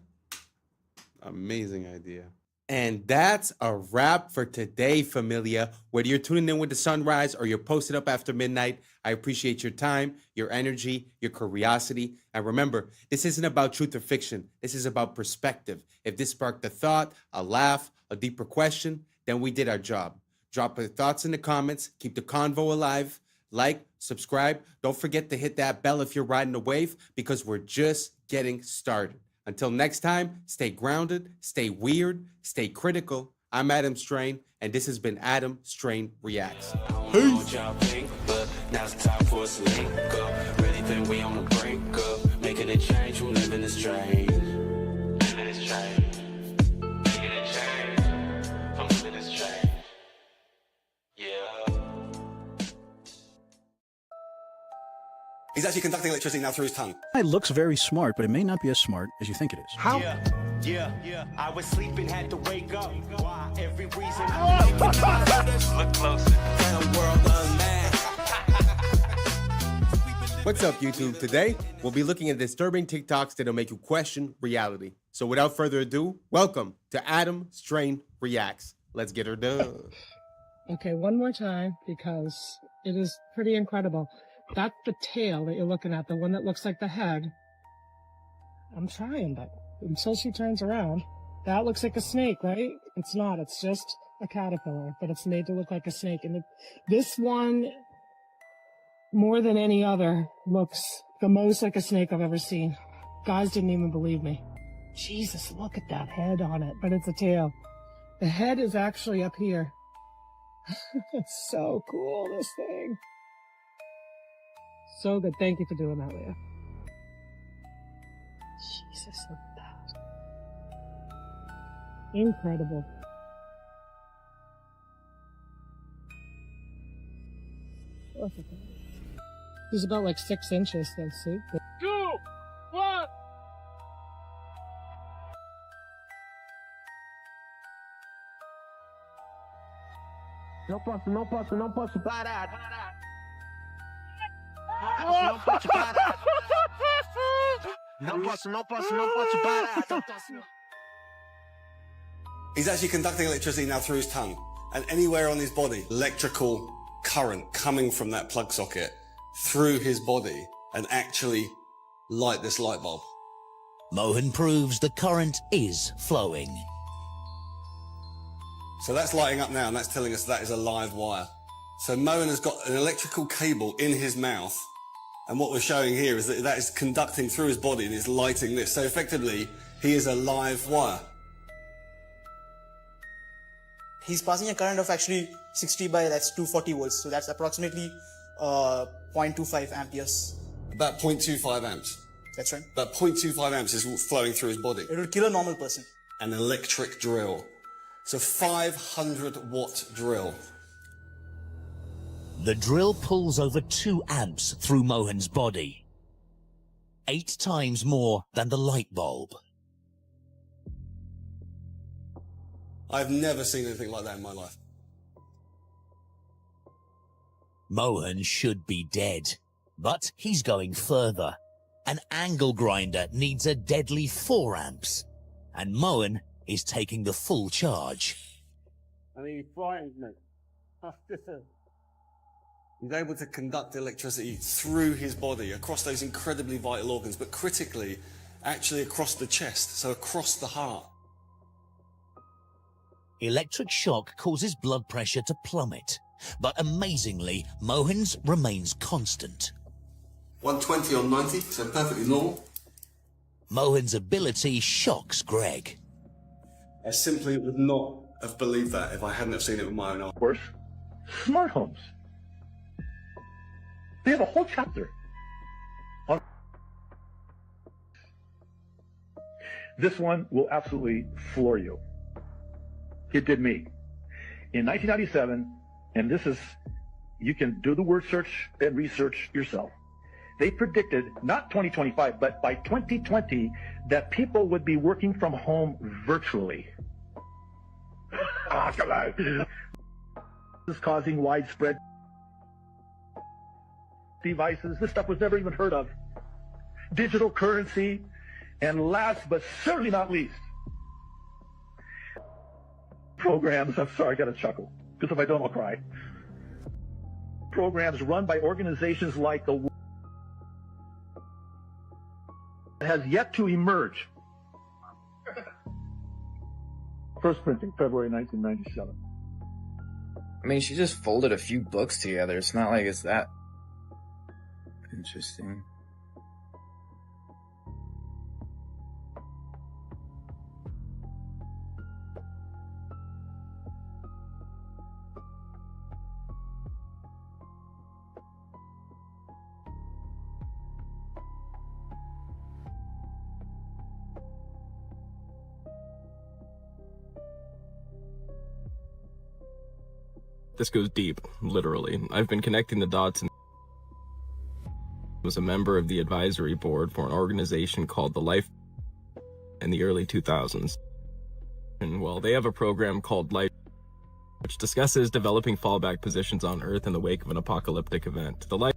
Amazing idea. And that's a wrap for today, familia. Whether you're tuning in with the sunrise or you're posted up after midnight, I appreciate your time, your energy, your curiosity. And remember, this isn't about truth or fiction. This is about perspective. If this sparked a thought, a laugh, a deeper question, then we did our job. Drop your thoughts in the comments. Keep the convo alive. Like, subscribe. Don't forget to hit that bell if you're riding the wave, because we're just getting started. Until next time, stay grounded, stay weird, stay critical. I'm Adam Strain, and this has been Adam Strain Reacts. Peace. Now it's time for us to link up. Really think we on the brink up. Making a change, we're living this change. Living this change. Making a change. I'm living this change. Yeah. He's actually conducting electricity now through his tongue. It looks very smart, but it may not be as smart as you think it is. How? Yeah. I was sleeping, had to wake up. Why? Every reason. Look closer. World unmasked. What's up, YouTube? Today, we'll be looking at disturbing TikToks that'll make you question reality. So without further ado, welcome to Adam Strain Reacts. Let's get her done. Okay, one more time, because it is pretty incredible. That's the tail that you're looking at, the one that looks like the head. I'm trying, but until she turns around, that looks like a snake, right? It's not. It's just a caterpillar, but it's made to look like a snake. And this one, more than any other, looks the most like a snake I've ever seen. Guys didn't even believe me. Jesus, look at that head on it, but it's a tail. The head is actually up here. It's so cool, this thing. So good. Thank you for doing that, Leah. Jesus, look at that. Incredible. Look at that. He's about like 6 inches, though, see? 2, 1. Não posso parar. Não posso parar. He's actually conducting electricity now through his tongue, and anywhere on his body, electrical current coming from that plug socket through his body and actually light this light bulb. Mohan proves the current is flowing. So that's lighting up now, and that's telling us that is a live wire. So Mohan has got an electrical cable in his mouth, and what we're showing here is that that is conducting through his body and is lighting this. So effectively, he is a live wire. He's passing a current of actually 60 by, that's 240 volts. So that's approximately 0.25 amperes. About 0.25 amps. That's right. About 0.25 amps is flowing through his body. It would kill a normal person. An electric drill. So 500 watt drill. The drill pulls over 2 amps through Mohan's body. 8 times more than the light bulb. I've never seen anything like that in my life. Mohan should be dead, but he's going further. An angle grinder needs a deadly 4 amps, and Mohan is taking the full charge. I mean, he frightens me. He's able to conduct electricity through his body, across those incredibly vital organs, but critically, actually across the chest, so across the heart. Electric shock causes blood pressure to plummet, but amazingly, Mohan's remains constant. 120 on 90, so perfectly normal. Mohan's ability shocks Greg. I simply would not have believed that if I hadn't have seen it with my own eyes. Worse, smart homes. They have a whole chapter on this. One will absolutely floor you. It did me. In 1997, and this is, you can do the word search and research yourself. They predicted, not 2025, but by 2020, that people would be working from home virtually. Oh, come on. This is causing widespread devices. This stuff was never even heard of. Digital currency, and last but certainly not least, programs. I'm sorry, I got to chuckle, because if I don't, I'll cry. Programs run by organizations like the has yet to emerge. First printing, February 1997. I mean, she just folded a few books together. It's not like it's that interesting. This goes deep, literally. I've been connecting the dots and was a member of the advisory board for an organization called The Life in the early 2000s. And well, they have a program called Life, which discusses developing fallback positions on Earth in the wake of an apocalyptic event. The Life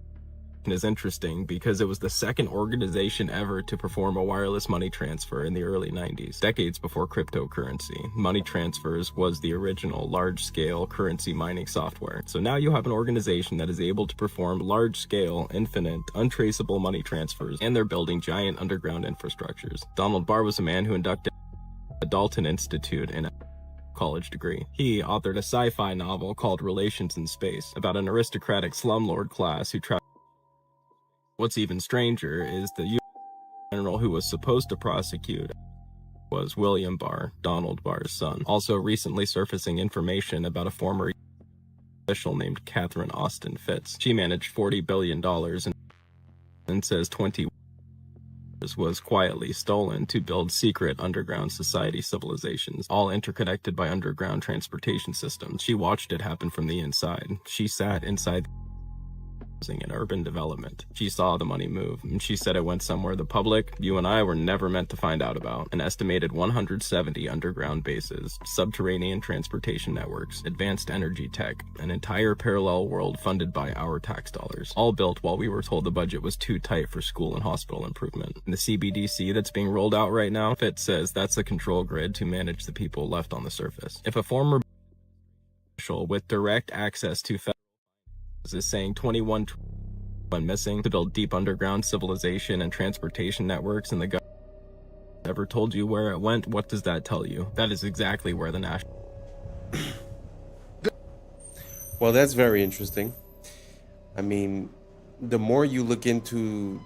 is interesting because it was the second organization ever to perform a wireless money transfer in the early 90s, decades before cryptocurrency. Money transfers was the original large-scale currency mining software. So now you have an organization that is able to perform large-scale, infinite, untraceable money transfers, and they're building giant underground infrastructures. Donald Barr was a man who inducted the Dalton Institute in a college degree. He authored a sci-fi novel called Relations in Space about an aristocratic slumlord class who traveled. What's even stranger is the U.S. general who was supposed to prosecute was William Barr, Donald Barr's son, also recently surfacing information about a former official named Catherine Austin Fitz. She managed $40 billion and says 20 was quietly stolen to build secret underground society civilizations, all interconnected by underground transportation systems. She watched it happen from the inside. She sat inside in urban development. She saw the money move, and she said it went somewhere the public, you and I, were never meant to find out about. An estimated 170 underground bases, subterranean transportation networks, advanced energy tech, an entire parallel world funded by our tax dollars, all built while we were told the budget was too tight for school and hospital improvement. And the CBDC that's being rolled out right now, Fitz says that's the control grid to manage the people left on the surface. If a former official with direct access to is saying 21 went missing to build deep underground civilization and transportation networks, and the government ever told you where it went, what does that tell you? That is exactly where the national... Well, that's very interesting. I mean, the more you look into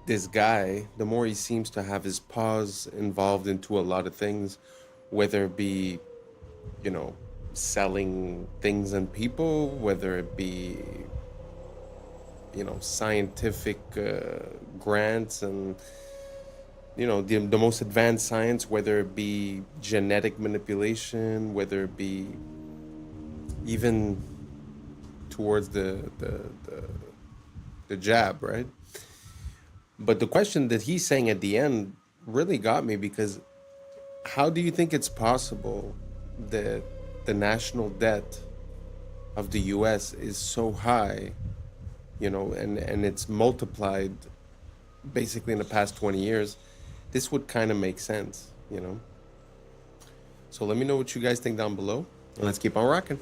this guy, the more he seems to have his paws involved into a lot of things, whether it be, you know, selling things and people, whether it be, you know, scientific grants and, you know, the most advanced science, whether it be genetic manipulation, whether it be even towards the jab, right? But the question that he's saying at the end really got me, because how do you think it's possible that the national debt of the US is so high, you know, and it's multiplied basically in the past 20 years? This would kind of make sense, you know? So let me know what you guys think down below, and let's keep on rocking.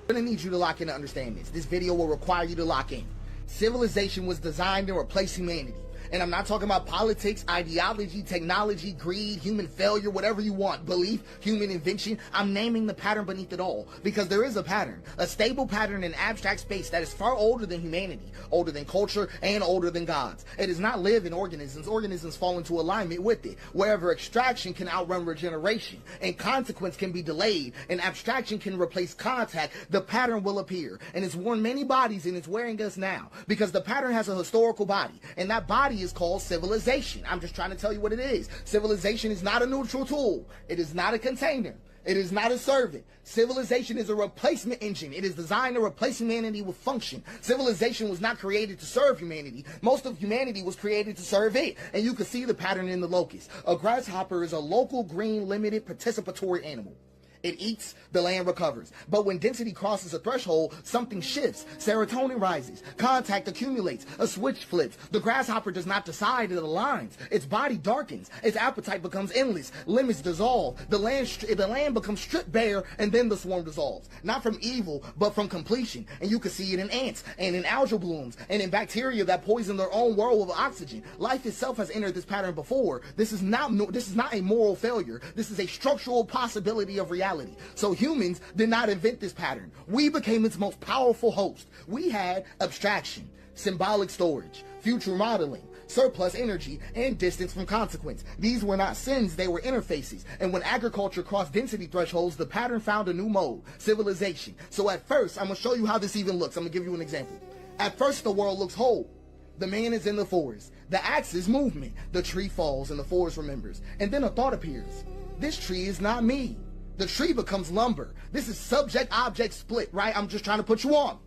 I'm gonna need you to lock in to understand this. This video will require you to lock in. Civilization was designed to replace humanity. And I'm not talking about politics, ideology, technology, greed, human failure, whatever you want, belief, human invention. I'm naming the pattern beneath it all, because there is a pattern, a stable pattern in abstract space that is far older than humanity, older than culture, and older than gods. It does not live in organisms. Organisms fall into alignment with it. Wherever extraction can outrun regeneration, and consequence can be delayed, and abstraction can replace contact, the pattern will appear. And it's worn many bodies, and it's wearing us now, because the pattern has a historical body, and that body is called civilization. I'm just trying to tell you what it is. Civilization is not a neutral tool. It is not a container. It is not a servant. Civilization is a replacement engine. It is designed to replace humanity with function. Civilization was not created to serve humanity. Most of humanity was created to serve it. And you can see the pattern in the locust. A grasshopper is a local, green, limited, participatory animal. It eats, the land recovers. But when density crosses a threshold, something shifts. Serotonin rises. Contact accumulates. A switch flips. The grasshopper does not decide, it aligns. Its body darkens. Its appetite becomes endless. Limits dissolve. The land becomes stripped bare, and then the swarm dissolves. Not from evil, but from completion. And you can see it in ants, and in algal blooms, and in bacteria that poison their own world of oxygen. Life itself has entered this pattern before. This is not a moral failure. This is a structural possibility of reality. So humans did not invent this pattern. We became its most powerful host. We had abstraction, symbolic storage, future modeling, surplus energy, and distance from consequence. These were not sins, they were interfaces. And when agriculture crossed density thresholds, the pattern found a new mode, civilization. So at first, I'm going to show you how this even looks. I'm going to give you an example. At first, the world looks whole. The man is in the forest. The axe is movement. The tree falls and the forest remembers. And then a thought appears. This tree is not me. The tree becomes lumber. This is subject-object split, right? I'm just trying to put you on.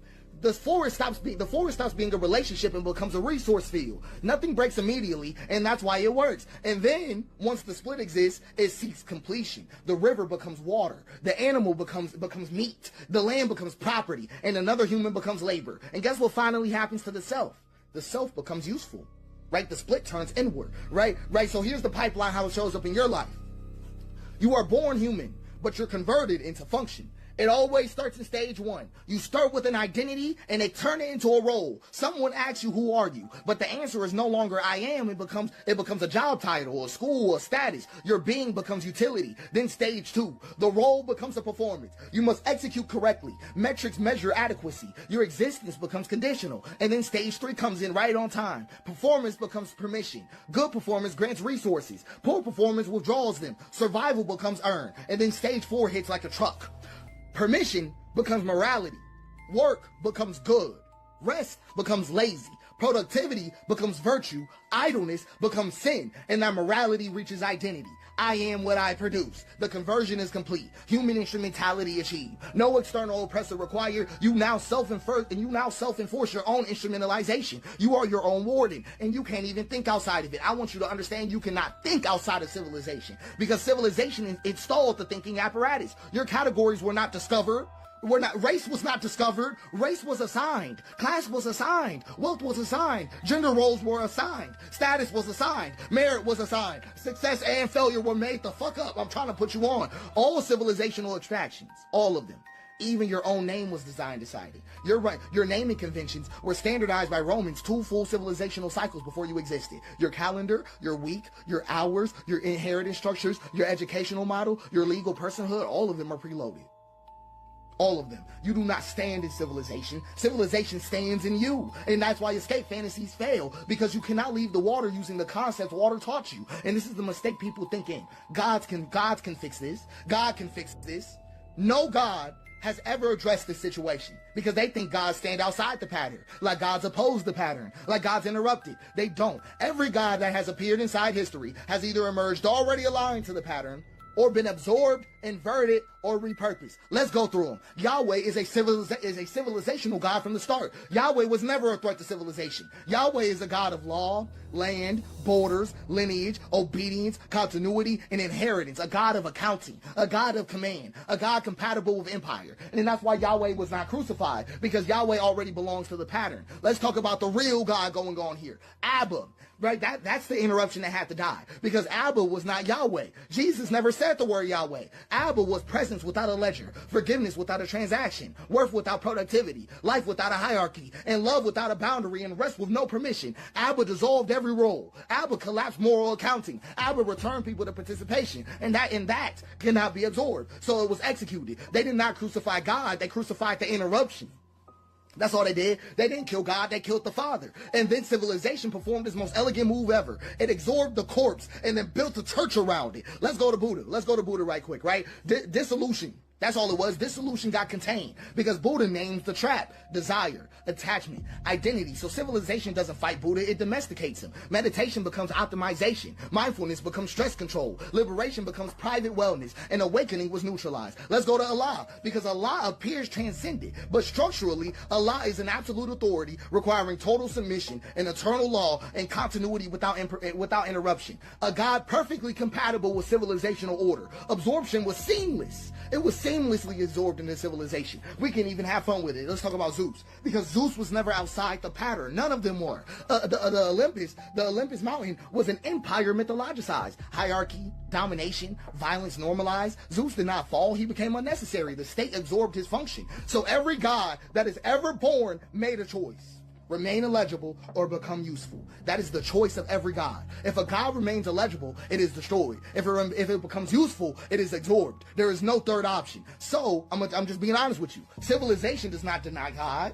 The forest stops being a relationship and becomes a resource field. Nothing breaks immediately, and that's why it works. And then, once the split exists, it seeks completion. The river becomes water. The animal becomes meat. The land becomes property, and another human becomes labor. And guess what finally happens to the self? the self becomes useful, right? The split turns inward, right? So here's the pipeline, how it shows up in your life. You are born human, but you're converted into function. It always starts in stage one. You start with an identity and they turn it into a role. Someone asks you, who are you? But the answer is no longer I am. It becomes a job title, a school, a status. Your being becomes utility. Then stage two, the role becomes a performance. You must execute correctly. Metrics measure adequacy. Your existence becomes conditional. And then stage three comes in right on time. Performance becomes permission. Good performance grants resources. Poor performance withdraws them. Survival becomes earned. And then stage four hits like a truck. Permission becomes morality. Work becomes good. Rest becomes lazy. Productivity becomes virtue. Idleness becomes sin. And that morality reaches identity. I am what I produce. The conversion is complete. Human instrumentality achieved. No external oppressor required. You now self-enforce your own instrumentalization. You are your own warden, and you can't even think outside of it. I want you to understand you cannot think outside of civilization, because civilization installed the thinking apparatus. Your categories were not discovered. Race was not discovered. Race was assigned. Class was assigned. Wealth was assigned. Gender roles were assigned. Status was assigned. Merit was assigned. Success and failure were made the fuck up. I'm trying to put you on. All civilizational abstractions. All of them. Even your own name was decided. You're right. Your naming conventions were standardized by Romans 2 full civilizational cycles before you existed. Your calendar, your week, your hours, your inheritance structures, your educational model, your legal personhood, all of them are preloaded. All of them. You do not stand in civilization. Civilization stands in you. And that's why escape fantasies fail, because you cannot leave the water using the concepts water taught you. And this is the mistake people think in. Gods can fix this. God can fix this. No God has ever addressed this situation, because they think gods stand outside the pattern, like gods oppose the pattern, like gods interrupt it. They don't. Every god that has appeared inside history has either emerged already aligned to the pattern, or been absorbed, inverted, or repurposed. Let's go through them. Yahweh is a civilizational God from the start. Yahweh was never a threat to civilization. Yahweh is a God of law, land, borders, lineage, obedience, continuity, and inheritance. A God of accounting, a God of command, a God compatible with empire. And that's why Yahweh was not crucified, because Yahweh already belongs to the pattern. Let's talk about the real God going on here. Abba. Right, that's the interruption that had to die, because Abba was not Yahweh. Jesus never said the word Yahweh. Abba was presence without a ledger, forgiveness without a transaction, worth without productivity, life without a hierarchy, and love without a boundary, and rest with no permission. Abba dissolved every role. Abba collapsed moral accounting. Abba returned people to participation, and that cannot be absorbed. So it was executed. They did not crucify God. They crucified the interruption. That's all they did. They didn't kill God, they killed the Father. And then civilization performed its most elegant move ever. It absorbed the corpse and then built a church around it. Let's go to Buddha. Let's go to Buddha right quick, right? Dissolution. That's all it was. Dissolution got contained, because Buddha names the trap: desire, attachment, identity. So civilization doesn't fight Buddha, it domesticates him. Meditation becomes optimization. Mindfulness becomes stress control. Liberation becomes private wellness. And awakening was neutralized. Let's go to Allah, because Allah appears transcendent, but structurally, Allah is an absolute authority requiring total submission, an eternal law, and continuity without interruption. A God perfectly compatible with civilizational order. Absorption was seamless. It was seamlessly absorbed into civilization. We can even have fun with it. Let's talk about Zeus, because Zeus was never outside the pattern. None of them were. The Olympus mountain was an empire mythologized. Hierarchy, domination, violence normalized. Zeus did not fall. He became unnecessary. The state absorbed his function. So every god that is ever born made a choice: remain illegible or become useful. That is the choice of every god. If a god remains illegible, it is destroyed. If it becomes useful, it is absorbed. There is no third option. So I'm just being honest with you. Civilization does not deny God.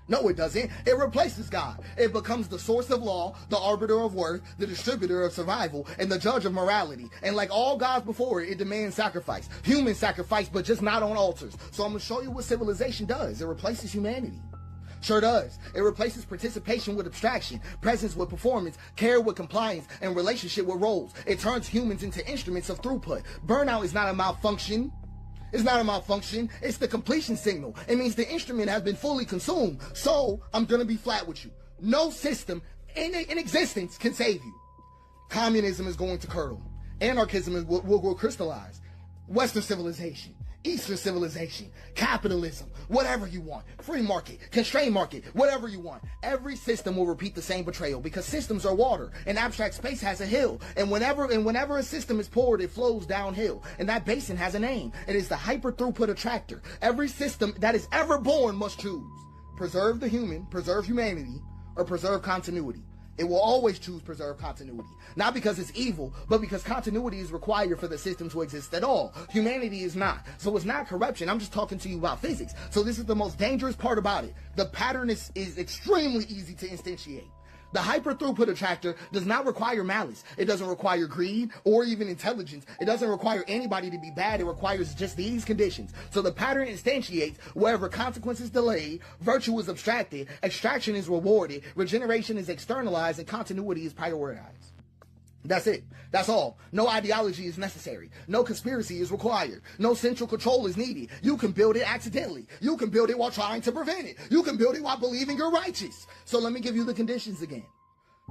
No, it doesn't. It replaces God. It becomes the source of law, the arbiter of worth, the distributor of survival, and the judge of morality. And like all gods before it, it demands sacrifice. Human sacrifice, but just not on altars. So I'm going to show you what civilization does. It replaces humanity. Sure does. It replaces participation with abstraction, presence with performance, care with compliance, and relationship with roles. It turns humans into instruments of throughput. Burnout is not a malfunction. It's not a malfunction. It's the completion signal. It means the instrument has been fully consumed. So I'm going to be flat with you. No system in existence can save you. Communism is going to curdle. Anarchism will crystallize. Western civilization Eastern civilization, capitalism, whatever you want, free market, constrained market, whatever you want. Every system will repeat the same betrayal because systems are water and abstract space has a hill. And whenever a system is poured, it flows downhill. And that basin has a name. It is the hyper throughput attractor. Every system that is ever born must choose. Preserve the human, preserve humanity, or preserve continuity. It will always choose preserve continuity. Not because it's evil, but because continuity is required for the system to exist at all. Humanity is not. So it's not corruption. I'm just talking to you about physics. So this is the most dangerous part about it. The pattern is extremely easy to instantiate. The hyper throughput attractor does not require malice. It doesn't require greed or even intelligence. It doesn't require anybody to be bad. It requires just these conditions. So the pattern instantiates wherever consequence is delayed, virtue is abstracted, extraction is rewarded, regeneration is externalized, and continuity is prioritized. That's it. That's all. No ideology is necessary. No conspiracy is required. No central control is needed. You can build it accidentally. You can build it while trying to prevent it. You can build it while believing you're righteous. So let me give you the conditions again.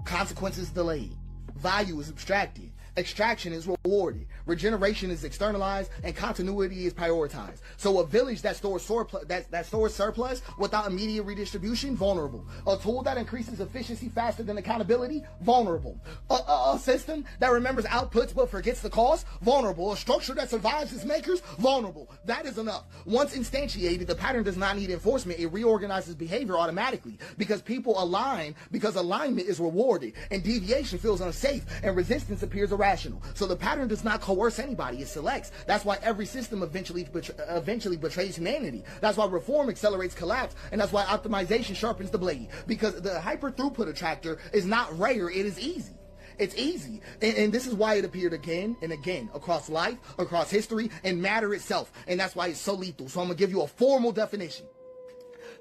Consequences delayed. Value is abstracted. Extraction is rewarded. Regeneration is externalized, and continuity is prioritized. So a village that stores surplus without immediate redistribution, vulnerable. A tool that increases efficiency faster than accountability, vulnerable. A system that remembers outputs but forgets the cost, vulnerable. A structure that survives its makers, vulnerable. That is enough. Once instantiated, the pattern does not need enforcement. It reorganizes behavior automatically because people align, because alignment is rewarded, and deviation feels unsafe, and resistance appears irrational. So the pattern does not coerce anybody, it selects. That's why every system eventually betrays humanity. That's why reform accelerates collapse, and that's why optimization sharpens the blade. Because the hyper throughput attractor is not rare, it is easy. It's easy. And this is why it appeared again and again across life, across history, and matter itself. And that's why it's so lethal. So I'm going to give you a formal definition.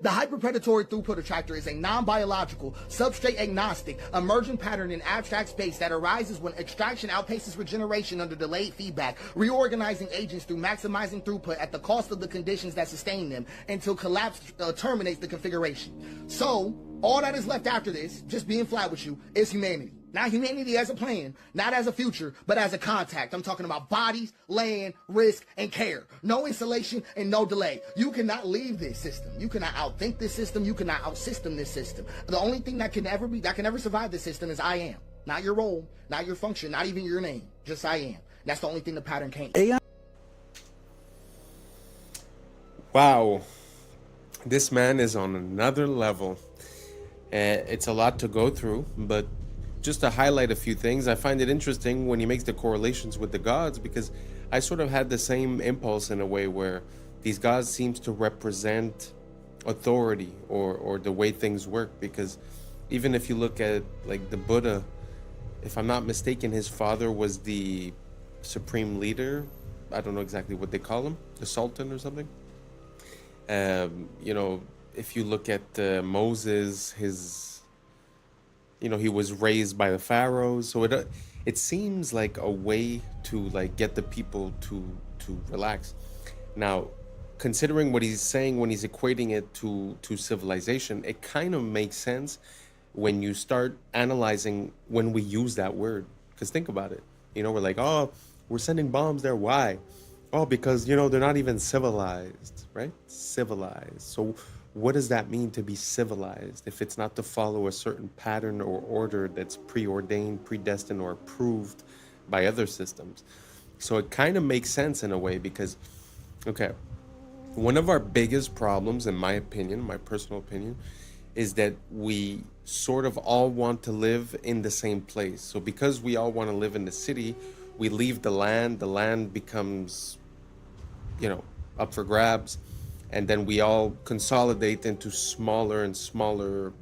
The hyperpredatory throughput attractor is a non-biological, substrate-agnostic, emergent pattern in abstract space that arises when extraction outpaces regeneration under delayed feedback, reorganizing agents through maximizing throughput at the cost of the conditions that sustain them until collapse terminates the configuration. So, all that is left after this, just being flat with you, is humanity. Not humanity as a plan, not as a future, but as a contact. I'm talking about bodies, land, risk, and care. No installation and no delay. You cannot leave this system. You cannot outthink this system. You cannot outsystem this system. The only thing that can ever survive this system is I am. Not your role, not your function, not even your name. Just I am. That's the only thing the pattern can't. Wow. This man is on another level. It's a lot to go through, but just to highlight a few things, I find it interesting when he makes the correlations with the gods, because I sort of had the same impulse in a way where these gods seems to represent authority or the way things work. Because even if you look at like the Buddha, if I'm not mistaken, his father was the supreme leader. I don't know exactly what they call him, the Sultan or something. You know, if you look at Moses, he was raised by the pharaohs. So it seems like a way to like get the people to relax. Now, considering what he's saying when he's equating it to civilization, it kind of makes sense when you start analyzing when we use that word. Because think about it. We're like, oh, we're sending bombs there. Why? Oh, because, they're not even civilized, right? Civilized. So what does that mean to be civilized if it's not to follow a certain pattern or order that's preordained, predestined, or approved by other systems? So it kind of makes sense in a way because, okay, one of our biggest problems, in my opinion, my personal opinion, is that we sort of all want to live in the same place. So because we all want to live in the city, we leave the land becomes, up for grabs. And then we all consolidate into smaller and smaller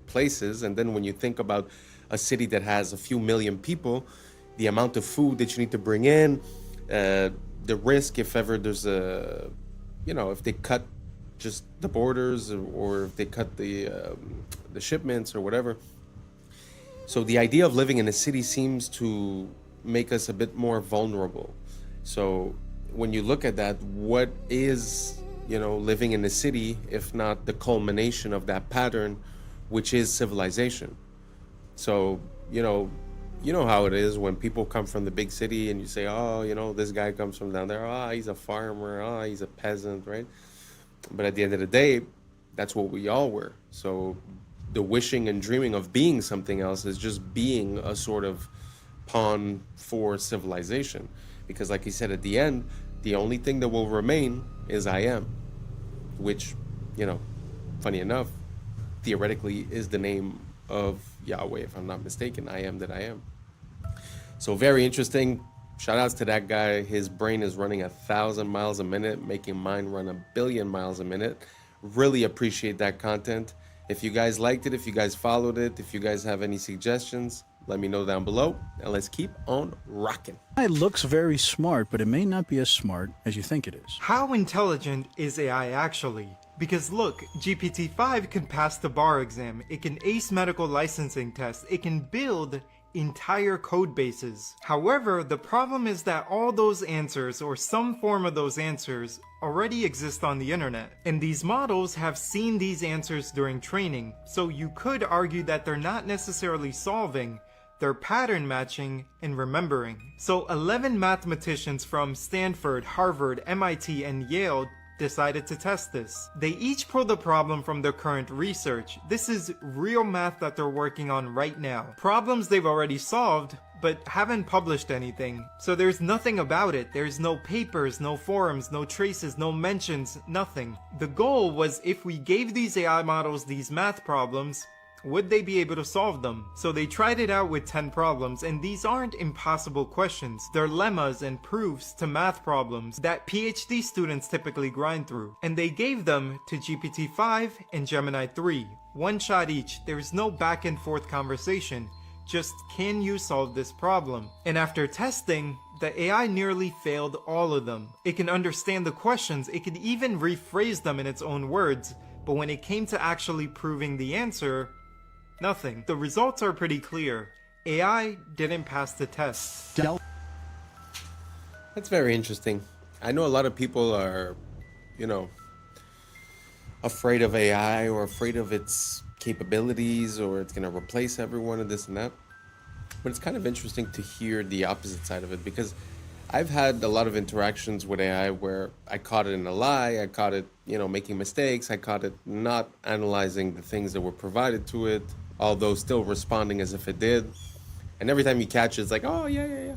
places. And then when you think about a city that has a few million people, the amount of food that you need to bring in, the risk if ever there's if they cut just the borders or if they cut the shipments or whatever. So the idea of living in a city seems to make us a bit more vulnerable. So when you look at that, what is living in a city, if not the culmination of that pattern, which is civilization? So, you know how it is when people come from the big city and you say, oh, you know, this guy comes from down there. Oh, he's a farmer. Oh, he's a peasant, right? But at the end of the day, that's what we all were. So the wishing and dreaming of being something else is just being a sort of pawn for civilization. Because like he said, at the end, the only thing that will remain is I am, which, you know, funny enough, theoretically is the name of Yahweh, if I'm not mistaken. I am that I am. So very interesting. Shout outs to that guy. His brain is running 1,000 miles a minute, making mine run 1 billion miles a minute. Really appreciate that content. If you guys liked it, if you guys followed it, if you guys have any suggestions, let me know down below, and let's keep on rocking. It looks very smart, but it may not be as smart as you think it is. How intelligent is AI actually? Because look, GPT-5 can pass the bar exam, it can ace medical licensing tests, it can build entire code bases. However, the problem is that all those answers, or some form of those answers, already exist on the internet. And these models have seen these answers during training, so you could argue that they're not necessarily solving, they're pattern matching and remembering. So 11 mathematicians from Stanford, Harvard, MIT, and Yale decided to test this. They each pulled a problem from their current research. This is real math that they're working on right now. Problems they've already solved, but haven't published anything. So there's nothing about it. There's no papers, no forums, no traces, no mentions, nothing. The goal was, if we gave these AI models these math problems, would they be able to solve them? So they tried it out with 10 problems, and these aren't impossible questions. They're lemmas and proofs to math problems that PhD students typically grind through. And they gave them to GPT-5 and Gemini 3. One shot each. There's no back and forth conversation. Just, can you solve this problem? And after testing, the AI nearly failed all of them. It can understand the questions, it can even rephrase them in its own words, but when it came to actually proving the answer, nothing. The results are pretty clear. AI didn't pass the test. That's very interesting. I know a lot of people are, you know, afraid of AI or afraid of its capabilities, or it's going to replace everyone and this and that. But it's kind of interesting to hear the opposite side of it, because I've had a lot of interactions with AI where I caught it in a lie, I caught it, you know, making mistakes, I caught it not analyzing the things that were provided to it, although still responding as if it did. And every time you catch it, it's like, oh, yeah.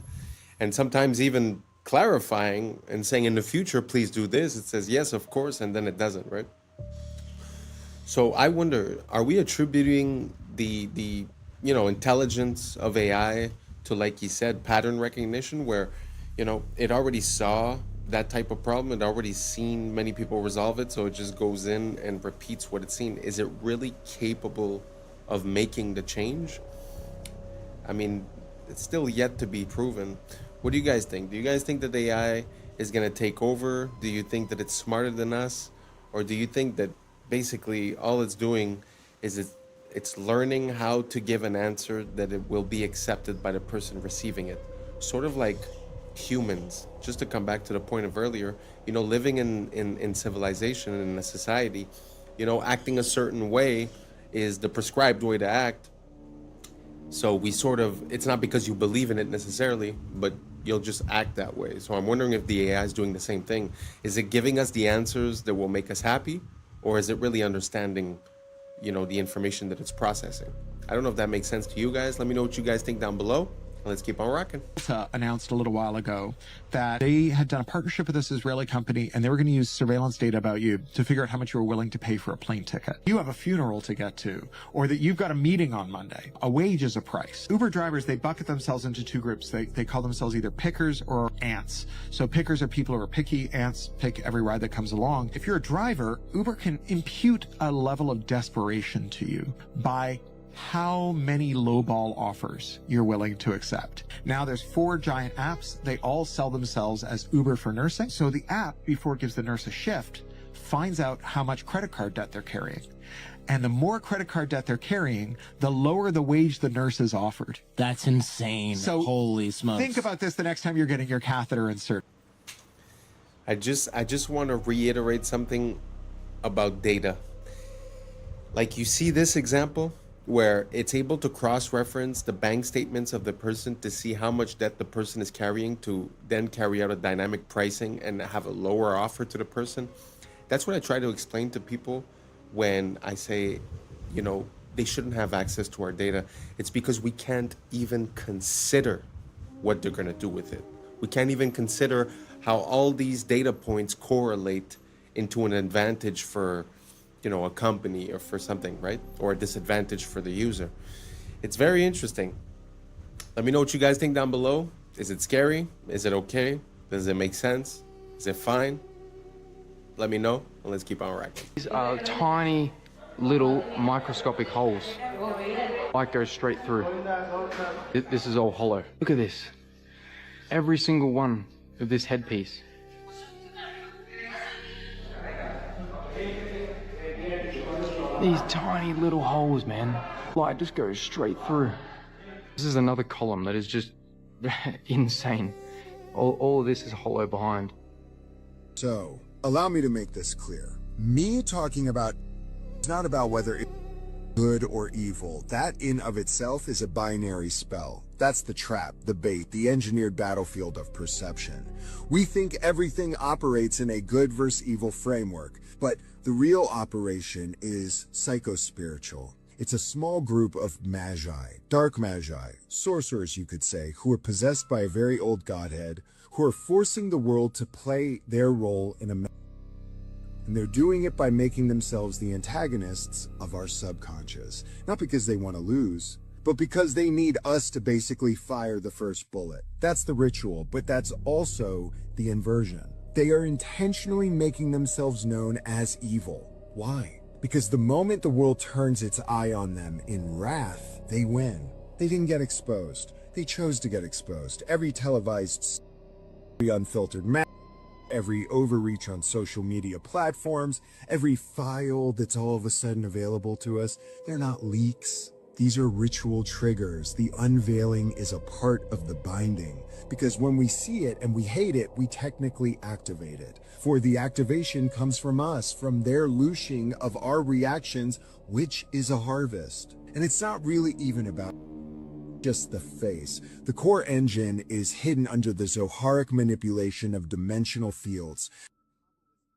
And sometimes even clarifying and saying, in the future, please do this. It says, yes, of course, and then it doesn't, right? So I wonder, are we attributing the you know, intelligence of AI to, like you said, pattern recognition, where, you know, it already saw that type of problem, it already seen many people resolve it, so it just goes in and repeats what it's seen? Is it really capable of making the change? I mean, it's still yet to be proven. What do you guys think? Do you guys think that the AI is going to take over? Do you think that it's smarter than us? Or do you think that basically all it's doing is it's learning how to give an answer that it will be accepted by the person receiving it? Sort of like humans, just to come back to the point of earlier, you know, living in civilization and in a society, you know, acting a certain way is the prescribed way to act. So we sort of, it's not because you believe in it necessarily, but you'll just act that way. So I'm wondering if the AI is doing the same thing. Is it giving us the answers that will make us happy? Or is it really understanding, you know, the information that it's processing? I don't know if that makes sense to you guys. Let me know what you guys think down below. Let's keep on rocking. Announced a little while ago that they had done a partnership with this Israeli company, and they were going to use surveillance data about you to figure out how much you were willing to pay for a plane ticket. You have a funeral to get to, or that you've got a meeting on Monday. A wage is a price. Uber drivers, they bucket themselves into two groups. They call themselves either pickers or ants. So pickers are people who are picky. Ants pick every ride that comes along. If you're a driver, Uber can impute a level of desperation to you by how many lowball offers you're willing to accept. Now there's 4 giant apps. They all sell themselves as Uber for nursing. So the app, before it gives the nurse a shift, finds out how much credit card debt they're carrying. And the more credit card debt they're carrying, the lower the wage the nurse is offered. That's insane. So holy smokes. Think about this the next time you're getting your catheter inserted. I just want to reiterate something about data. Like, you see this example, where it's able to cross-reference the bank statements of the person to see how much debt the person is carrying, to then carry out a dynamic pricing and have a lower offer to the person. That's what I try to explain to people when I say, you know, they shouldn't have access to our data. It's because we can't even consider what they're going to do with it. We can't even consider how all these data points correlate into an advantage for, you know, a company or for something, right? Or a disadvantage for the user. It's very interesting. Let me know what you guys think down below. Is it scary? Is it okay? Does it make sense? Is it fine? Let me know, and let's keep on rocking. These are tiny little microscopic holes. Light goes straight through. This is all hollow. Look at this. Every single one of this headpiece. These tiny little holes, man. Light just goes straight through. This is another column that is just insane. All of this is hollow behind. So, allow me to make this clear. Me talking about it's not about whether it's good or evil. That in of itself is a binary spell. That's the trap, the bait, the engineered battlefield of perception. We think everything operates in a good versus evil framework, but the real operation is psychospiritual. It's a small group of magi, dark magi, sorcerers you could say, who are possessed by a very old godhead, who are forcing the world to play their role in a and they're doing it by making themselves the antagonists of our subconscious. Not because they want to lose, but because they need us to basically fire the first bullet. That's the ritual, but that's also the inversion. They are intentionally making themselves known as evil. Why? Because the moment the world turns its eye on them in wrath, they win. They didn't get exposed. They chose to get exposed. Every televised, every unfiltered every overreach on social media platforms, every file that's all of a sudden available to us, they're not leaks. These are ritual triggers. The unveiling is a part of the binding, because when we see it and we hate it, we technically activate it. For the activation comes from us, from their loosing of our reactions, which is a harvest. And it's not really even about just the face. The core engine is hidden under the Zoharic manipulation of dimensional fields,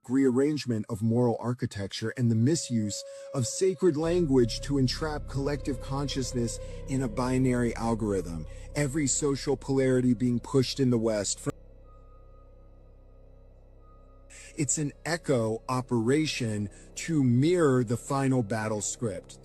rearrangement of moral architecture, and the misuse of sacred language to entrap collective consciousness in a binary algorithm. Every social polarity being pushed in the West. It's an echo operation to mirror the final battle script.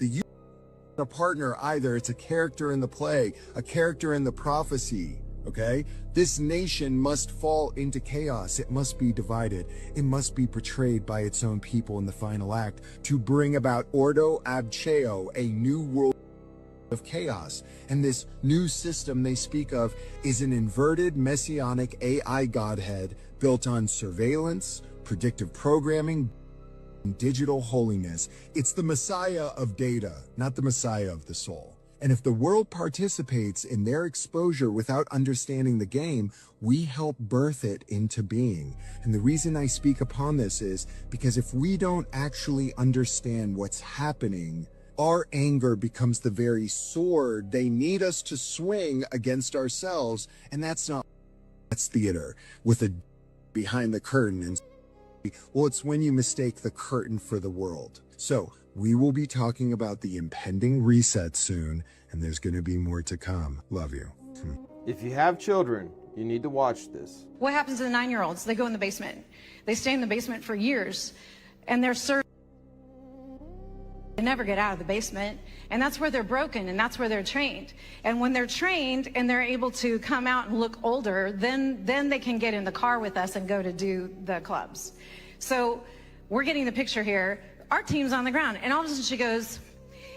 A partner either, it's a character in the play, a character in the prophecy, okay? This nation must fall into chaos. It must be divided. It must be portrayed by its own people in the final act to bring about Ordo ab Cheo, a new world of chaos. And this new system they speak of is an inverted messianic AI godhead built on surveillance, predictive programming, digital holiness. It's the Messiah of data, not the Messiah of the soul. And if the world participates in their exposure without understanding the game, we help birth it into being. And the reason I speak upon this is because if we don't actually understand what's happening, our anger becomes the very sword they need us to swing against ourselves. And that's theater with a behind the curtain. And well, it's when you mistake the curtain for the world. So we will be talking about the impending reset soon, and there's going to be more to come. Love you. If you have children, you need to watch this. What happens to the 9-year-olds? They go in the basement. They stay in the basement for years, and they're served. They never get out of the basement, and that's where they're broken, and that's where they're trained. And when they're trained and they're able to come out and look older, then they can get in the car with us and go to do the clubs. So we're getting the picture here. Our team's on the ground, and all of a sudden she goes,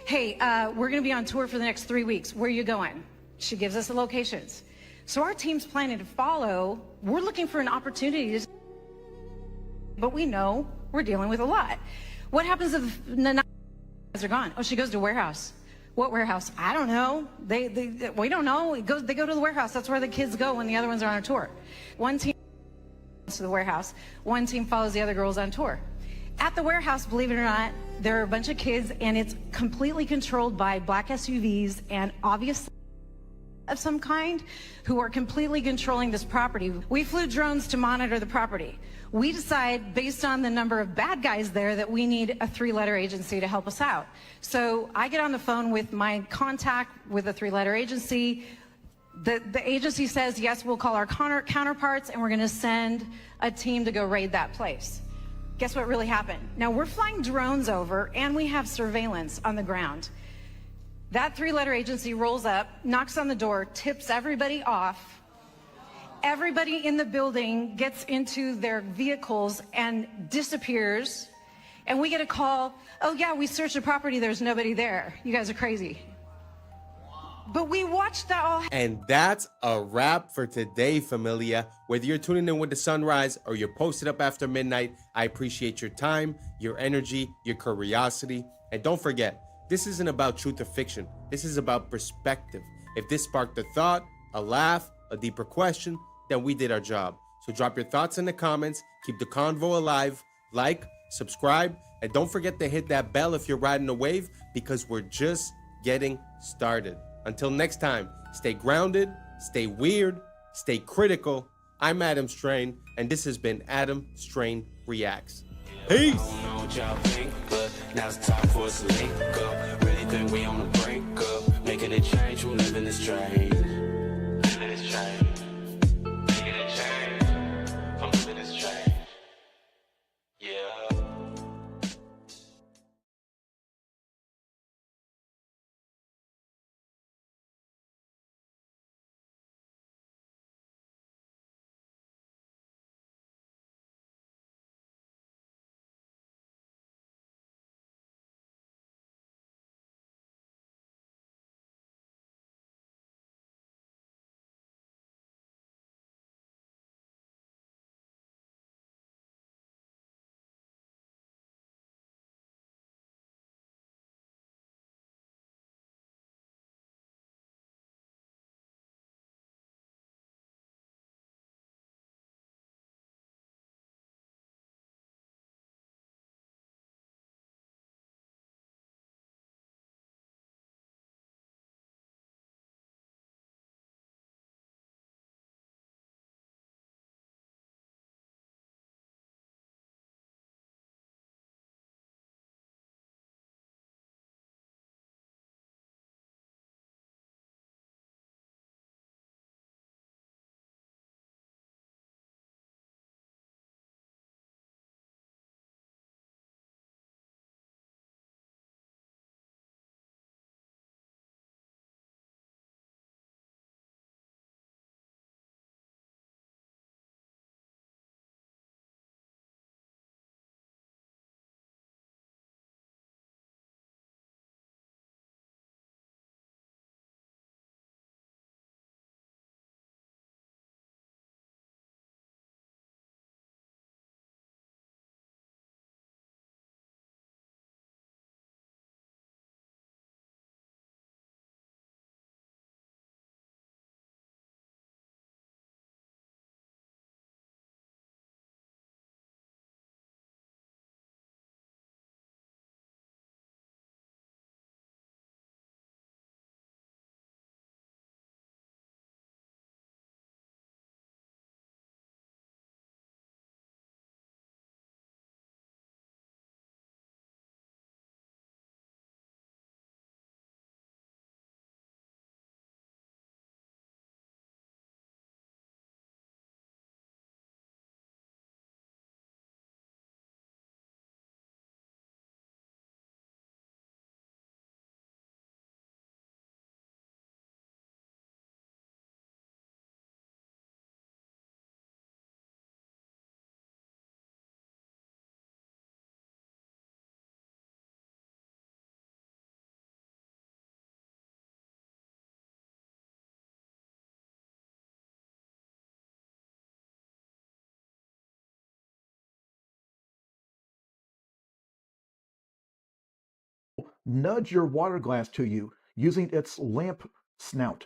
hey, we're going to be on tour for the next 3 weeks. Where are you going? She gives us the locations. So our team's planning to follow. We're looking for an opportunity, but we know we're dealing with a lot. What happens if the are gone? Oh, she goes to warehouse. What warehouse? I don't know. We don't know. They go to the warehouse. That's where the kids go when the other ones are on a tour. One team goes to the warehouse. One team follows the other girls on tour. At the warehouse, believe it or not, there are a bunch of kids, and it's completely controlled by black SUVs and obviously of some kind who are completely controlling this property. We flew drones to monitor the property. We decide, based on the number of bad guys there, that we need a 3-letter agency to help us out. So I get on the phone with my contact with a 3-letter agency. The agency says, yes, we'll call our counterparts, and we're going to send a team to go raid that place. Guess what really happened? Now, we're flying drones over, and we have surveillance on the ground. That 3-letter agency rolls up, knocks on the door, tips everybody off. Everybody in the building gets into their vehicles and disappears. And we get a call, oh yeah, we searched the property, there's nobody there. You guys are crazy. But we watched that all happen. And that's a wrap for today, familia. Whether you're tuning in with the sunrise or you're posted up after midnight, I appreciate your time, your energy, your curiosity. And don't forget, this isn't about truth or fiction. This is about perspective. If this sparked a thought, a laugh, a deeper question, then we did our job. So drop your thoughts in the comments, keep the convo alive, like, subscribe, and don't forget to hit that bell if you're riding a wave, because we're just getting started. Until next time, stay grounded, stay weird, stay critical. I'm Adam Strain, and this has been Adam Strain Reacts. Peace! I don't know what y'all think, but now it's time for us to link up. Really think we on the brink up, making a change from living this strange. Living this strange. Making a change from living this strange. Yeah. Nudge your water glass to you using its lamp snout.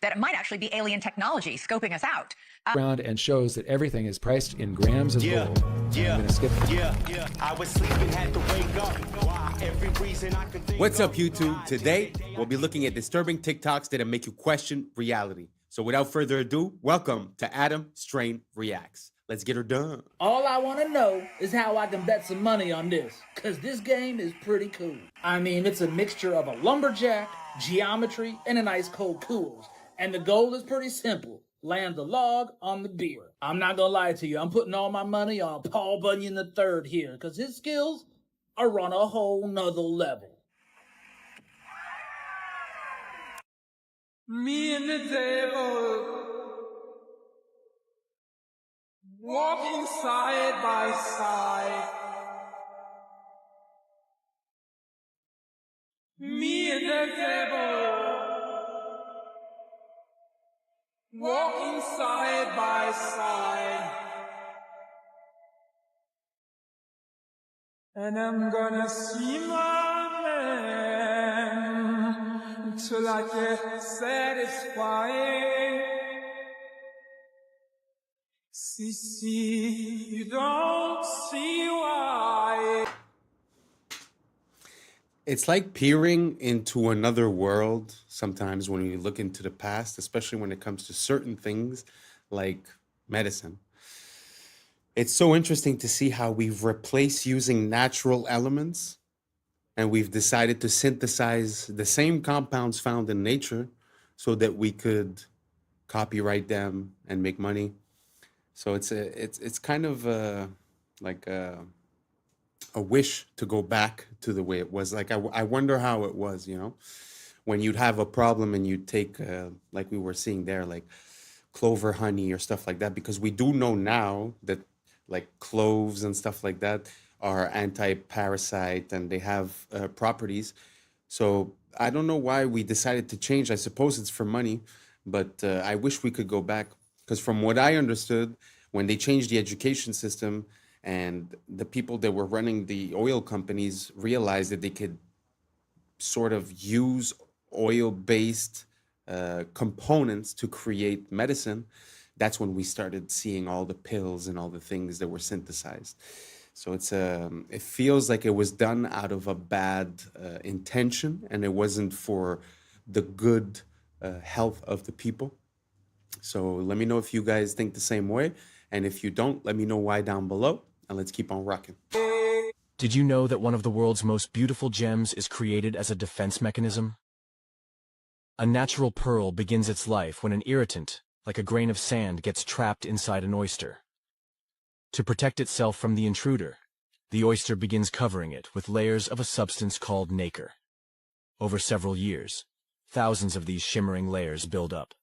that it might actually be alien technology scoping us out. Around and shows that everything is priced in grams of gold. I'm gonna skip that. I was sleeping, had to wake up. Why? Every reason I could think What's up, YouTube? Today, we'll be looking at disturbing TikToks that'll make you question reality. So without further ado, welcome to Adam Strain Reacts. Let's get her done. All I want to know is how I can bet some money on this, because this game is pretty cool. I mean, it's a mixture of a lumberjack, geometry, and an ice cold cools. And the goal is pretty simple. Land the log on the beer. I'm not gonna lie to you, I'm putting all my money on Paul Bunyan III here, because his skills are on a whole nother level. Me and the devil walking side by side. Me and the devil walking side by side. And I'm gonna see my man until I get satisfied. See, you don't see why. It's like peering into another world sometimes when you look into the past, especially when it comes to certain things like medicine. It's so interesting to see how we've replaced using natural elements and we've decided to synthesize the same compounds found in nature so that we could copyright them and make money. So it's kind of like a wish to go back to the way it was. Like I wonder how it was, you know, when you'd have a problem and you'd take like we were seeing there, like clover honey or stuff like that, because we do know now that like cloves and stuff like that are anti-parasite and they have properties. So I don't know why we decided to change. I suppose it's for money, but I wish we could go back. Because from what I understood, when they changed the education system and the people that were running the oil companies realized that they could sort of use oil-based components to create medicine, that's when we started seeing all the pills and all the things that were synthesized. So it feels like it was done out of a bad intention, and it wasn't for the good health of the people. So let me know if you guys think the same way. And if you don't, let me know why down below. And let's keep on rocking. Did you know that one of the world's most beautiful gems is created as a defense mechanism? A natural pearl begins its life when an irritant, like a grain of sand, gets trapped inside an oyster. To protect itself from the intruder, the oyster begins covering it with layers of a substance called nacre. Over several years, thousands of these shimmering layers build up,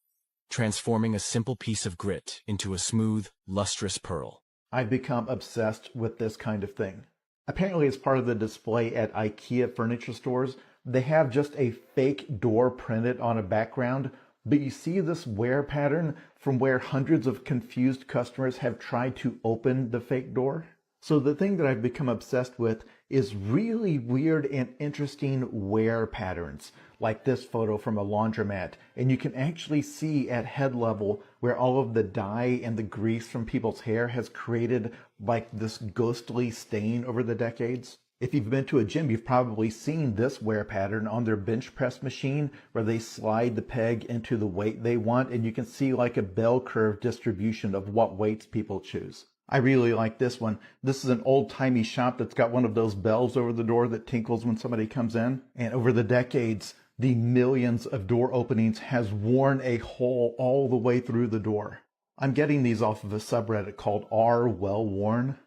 transforming a simple piece of grit into a smooth, lustrous pearl. I've become obsessed with this kind of thing. Apparently, as part of the display at IKEA furniture stores, they have just a fake door printed on a background, but you see this wear pattern from where hundreds of confused customers have tried to open the fake door. So the thing that I've become obsessed with is really weird and interesting wear patterns, like this photo from a laundromat. And you can actually see at head level where all of the dye and the grease from people's hair has created like this ghostly stain over the decades. If you've been to a gym, you've probably seen this wear pattern on their bench press machine where they slide the peg into the weight they want, and you can see like a bell curve distribution of what weights people choose. I really like this one. This is an old-timey shop that's got one of those bells over the door that tinkles when somebody comes in. And over the decades, the millions of door openings has worn a hole all the way through the door. I'm getting these off of a subreddit called R Well Worn.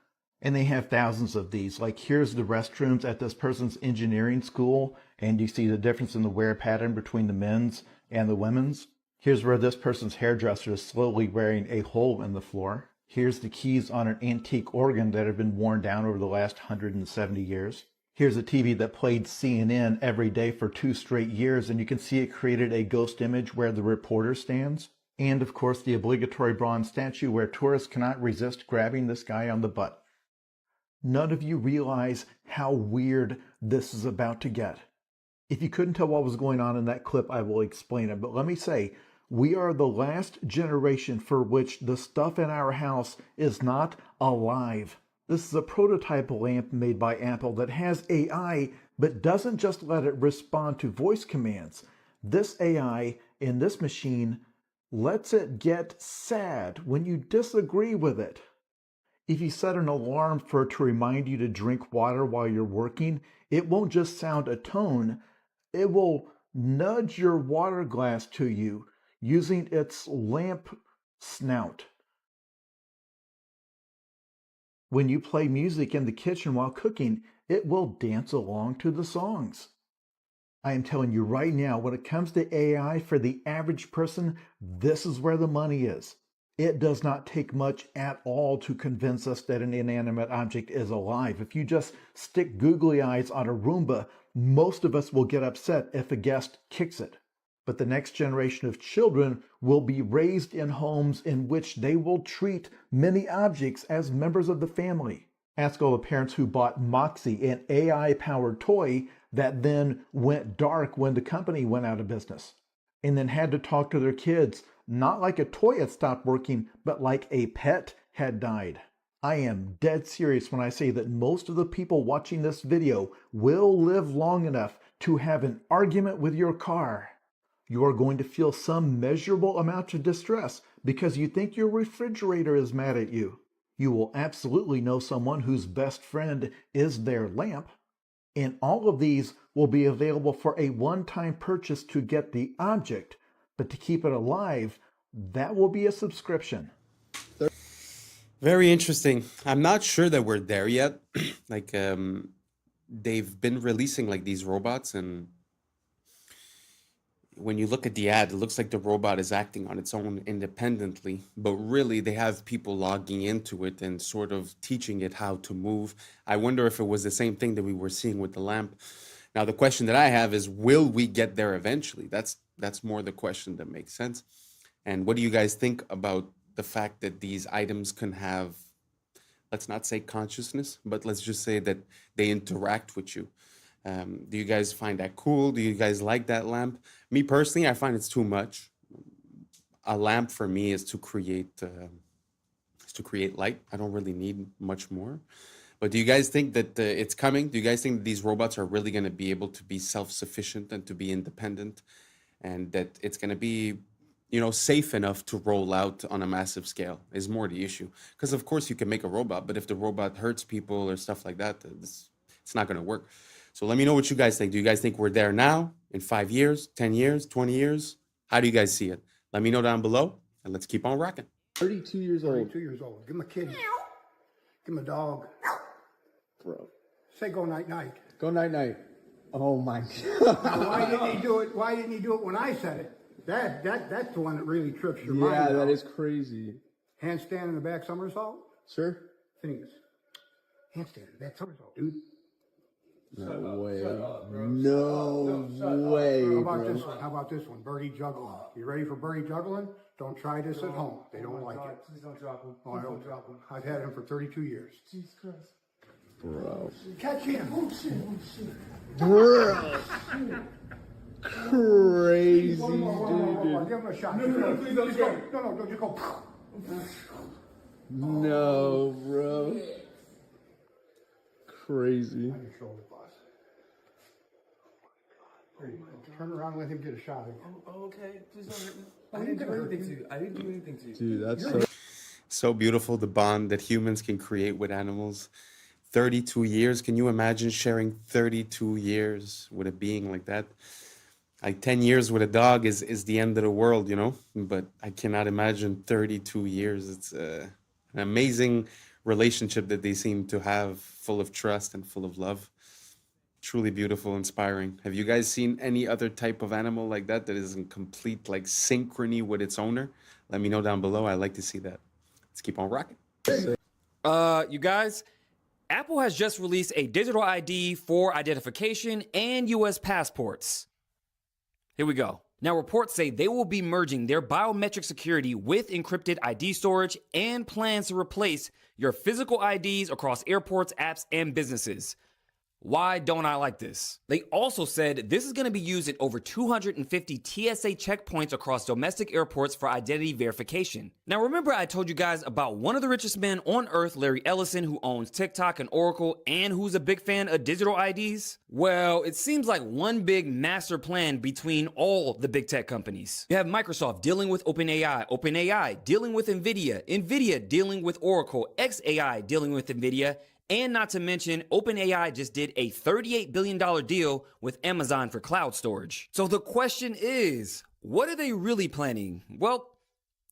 And they have thousands of these. Like here's the restrooms at this person's engineering school. And you see the difference in the wear pattern between the men's and the women's. Here's where this person's hairdresser is slowly wearing a hole in the floor. Here's the keys on an antique organ that have been worn down over the last 170 years. Here's a TV that played CNN every day for 2 straight years, and you can see it created a ghost image where the reporter stands. And of course the obligatory bronze statue where tourists cannot resist grabbing this guy on the butt. None of you realize how weird this is about to get. If you couldn't tell what was going on in that clip, I will explain it. But let me say, We are the last generation for which the stuff in our house is not alive. This is a prototype lamp made by Apple that has AI, but doesn't just let it respond to voice commands. This AI in this machine lets it get sad when you disagree with it. If you set an alarm for it to remind you to drink water while you're working, it won't just sound a tone, it will nudge your water glass to you using its lamp snout. When you play music in the kitchen while cooking, it will dance along to the songs. I am telling you right now, when it comes to AI for the average person, this is where the money is. It does not take much at all to convince us that an inanimate object is alive. If you just stick googly eyes on a Roomba, most of us will get upset if a guest kicks it. But the next generation of children will be raised in homes in which they will treat many objects as members of the family. Ask all the parents who bought Moxie, an AI-powered toy that then went dark when the company went out of business, and then had to talk to their kids, not like a toy had stopped working, but like a pet had died. I am dead serious when I say that most of the people watching this video will live long enough to have an argument with your car. You are going to feel some measurable amount of distress because you think your refrigerator is mad at you. You will absolutely know someone whose best friend is their lamp. And all of these will be available for a one-time purchase to get the object, but to keep it alive, that will be a subscription. Very interesting. I'm not sure that we're there yet. Like, they've been releasing like these robots, and when you look at the ad, it looks like the robot is acting on its own independently, but really they have people logging into it and sort of teaching it how to move. I wonder if it was the same thing that we were seeing with the lamp. Now, the question that I have is, will we get there eventually? That's more the question that makes sense. And what do you guys think about the fact that these items can have, let's not say consciousness, but let's just say that they interact with you? Do you guys find that cool? Do you guys like that lamp? Me personally, I find it's too much. A lamp for me is to create light. I don't really need much more. But do you guys think that it's coming? Do you guys think that these robots are really going to be able to be self-sufficient and to be independent, and that it's going to be, safe enough to roll out on a massive scale? Is more the issue. Because of course you can make a robot, but if the robot hurts people or stuff like that, it's not going to work. So let me know what you guys think. Do you guys think we're there now, in 5 years, 10 years, 20 years? How do you guys see it? Let me know down below, and let's keep on rocking. 32 years old. 32 years old. Give him a kitty. Give him a dog. Bro. Say go night night. Go night night. Oh my God. Now, why didn't he do it? Why didn't he do it when I said it? That's the one that really trips your mind. Yeah, that out. is crazy. Handstand in the back somersault? Sure. Things. Handstand in the back somersault, dude. No way. No way, How about bro. this one? How about this one? Birdie juggling. You ready for birdie juggling? Don't try this at home. They don't like it. Please don't drop him. Oh, I don't drop him. I've had him for 32 years. Jesus Christ. Bro. Catch him. Bro. Crazy, One more. dude. Give him a shot. No, please don't go. No, just go. No, bro. Crazy. Turn around and let him get a shot. Oh, okay. Please don't hurt me. I didn't do anything to you. I didn't do anything to you. Dude, that's so beautiful, the bond that humans can create with animals. 32 years. Can you imagine sharing 32 years with a being like that? Like 10 years with a dog is the end of the world, But I cannot imagine 32 years. It's an amazing relationship that they seem to have, full of trust and full of love. Truly beautiful, inspiring. Have you guys seen any other type of animal like that is in complete synchrony with its owner? Let me know down below. I like to see that. Let's keep on rocking. You guys, Apple has just released a digital ID for identification and US passports. Here we go. Now, reports say they will be merging their biometric security with encrypted ID storage and plans to replace your physical IDs across airports, apps, and businesses. Why don't I like this? They also said this is going to be used at over 250 TSA checkpoints across domestic airports for identity verification. Now remember I told you guys about one of the richest men on earth, Larry Ellison, who owns TikTok and Oracle and who's a big fan of digital IDs? Well, it seems like one big master plan between all the big tech companies. You have Microsoft dealing with OpenAI, OpenAI dealing with NVIDIA, NVIDIA dealing with Oracle, xAI dealing with NVIDIA, and not to mention, OpenAI just did a $38 billion deal with Amazon for cloud storage. So the question is, what are they really planning? Well,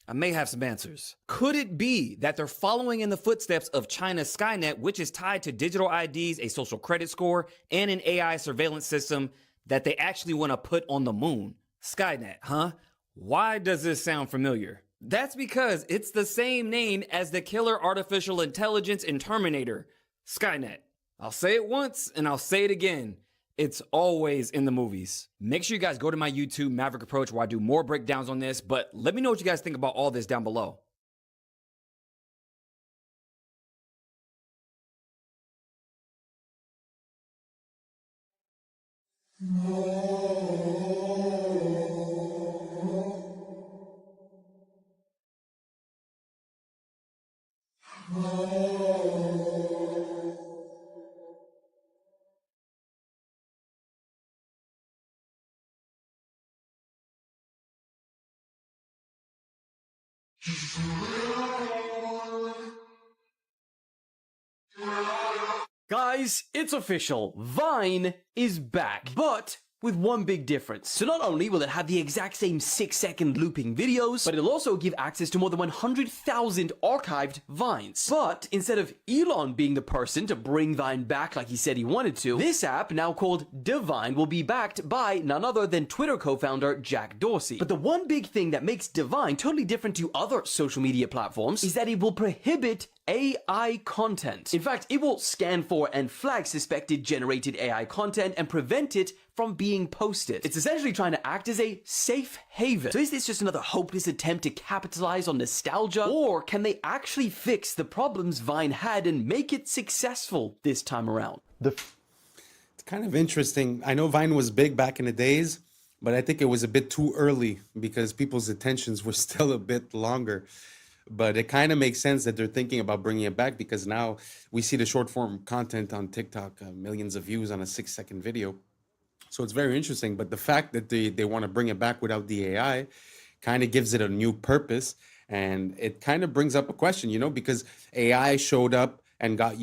I may have some answers. Could it be that they're following in the footsteps of China's Skynet, which is tied to digital IDs, a social credit score, and an AI surveillance system that they actually want to put on the moon? Skynet, huh? Why does this sound familiar? That's because it's the same name as the killer artificial intelligence in Terminator, Skynet. I'll say it once and I'll say it again. It's always in the movies. Make sure you guys go to my YouTube, Maverick Approach, where I do more breakdowns on this, but let me know what you guys think about all this down below. Guys, it's official. Vine is back, but with one big difference. So not only will it have the exact same 6-second looping videos, but it'll also give access to more than 100,000 archived Vines. But instead of Elon being the person to bring Vine back like he said he wanted to, this app, now called Divine, will be backed by none other than Twitter co-founder Jack Dorsey. But the one big thing that makes Divine totally different to other social media platforms is that it will prohibit AI content. In fact, it will scan for and flag suspected generated AI content and prevent it from being posted. It's essentially trying to act as a safe haven. So is this just another hopeless attempt to capitalize on nostalgia? Or can they actually fix the problems Vine had and make it successful this time around? It's kind of interesting. I know Vine was big back in the days, but I think it was a bit too early because people's attentions were still a bit longer. But it kind of makes sense that they're thinking about bringing it back because now we see the short form content on TikTok, millions of views on a 6-second video. So it's very interesting. But the fact that they want to bring it back without the AI kind of gives it a new purpose. And it kind of brings up a question, because AI showed up and got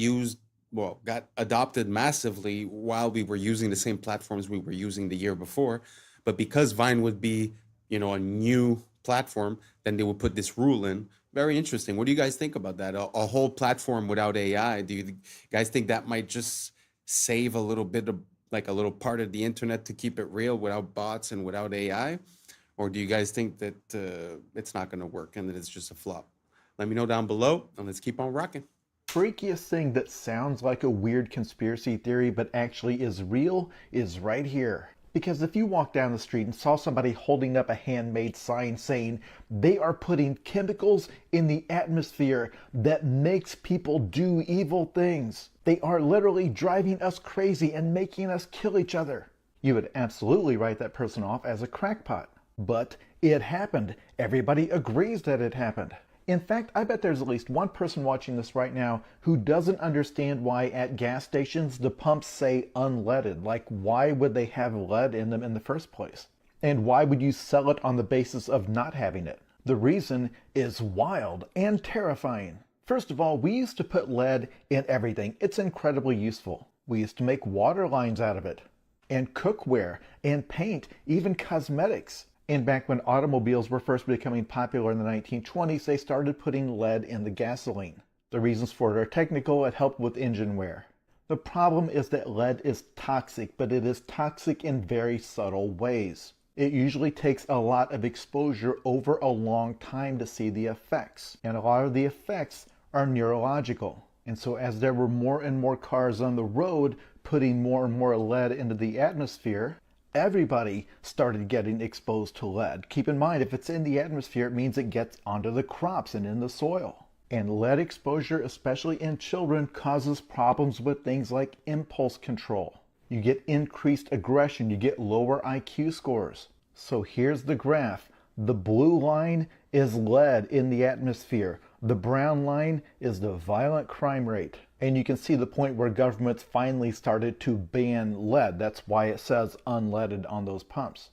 adopted massively while we were using the same platforms we were using the year before. But because Vine would be, a new platform, then they would put this rule in. Very interesting. What do you guys think about that? A whole platform without AI. Do you guys think that might just save a little bit of, like a little part of the internet to keep it real without bots and without AI? Or do you guys think that it's not going to work and that it's just a flop? Let me know down below and let's keep on rocking. Freakiest thing that sounds like a weird conspiracy theory but actually is real is right here. Because if you walk down the street and saw somebody holding up a handmade sign saying they are putting chemicals in the atmosphere that makes people do evil things, they are literally driving us crazy and making us kill each other, you would absolutely write that person off as a crackpot. But it happened. Everybody agrees that it happened. In fact, I bet there's at least one person watching this right now who doesn't understand why at gas stations the pumps say unleaded. Like, why would they have lead in them in the first place? And why would you sell it on the basis of not having it? The reason is wild and terrifying. First of all, we used to put lead in everything. It's incredibly useful. We used to make water lines out of it, and cookware, and paint, even cosmetics. And back when automobiles were first becoming popular in the 1920s, they started putting lead in the gasoline. The reasons for it are technical. It helped with engine wear. The problem is that lead is toxic, but it is toxic in very subtle ways. It usually takes a lot of exposure over a long time to see the effects. And a lot of the effects are neurological. And so as there were more and more cars on the road putting more and more lead into the atmosphere, everybody started getting exposed to lead. Keep in mind, if it's in the atmosphere, it means it gets onto the crops and in the soil. And lead exposure, especially in children, causes problems with things like impulse control. You get increased aggression, you get lower IQ scores. So here's the graph. The blue line is lead in the atmosphere. The brown line is the violent crime rate. And you can see the point where governments finally started to ban lead. That's why it says unleaded on those pumps.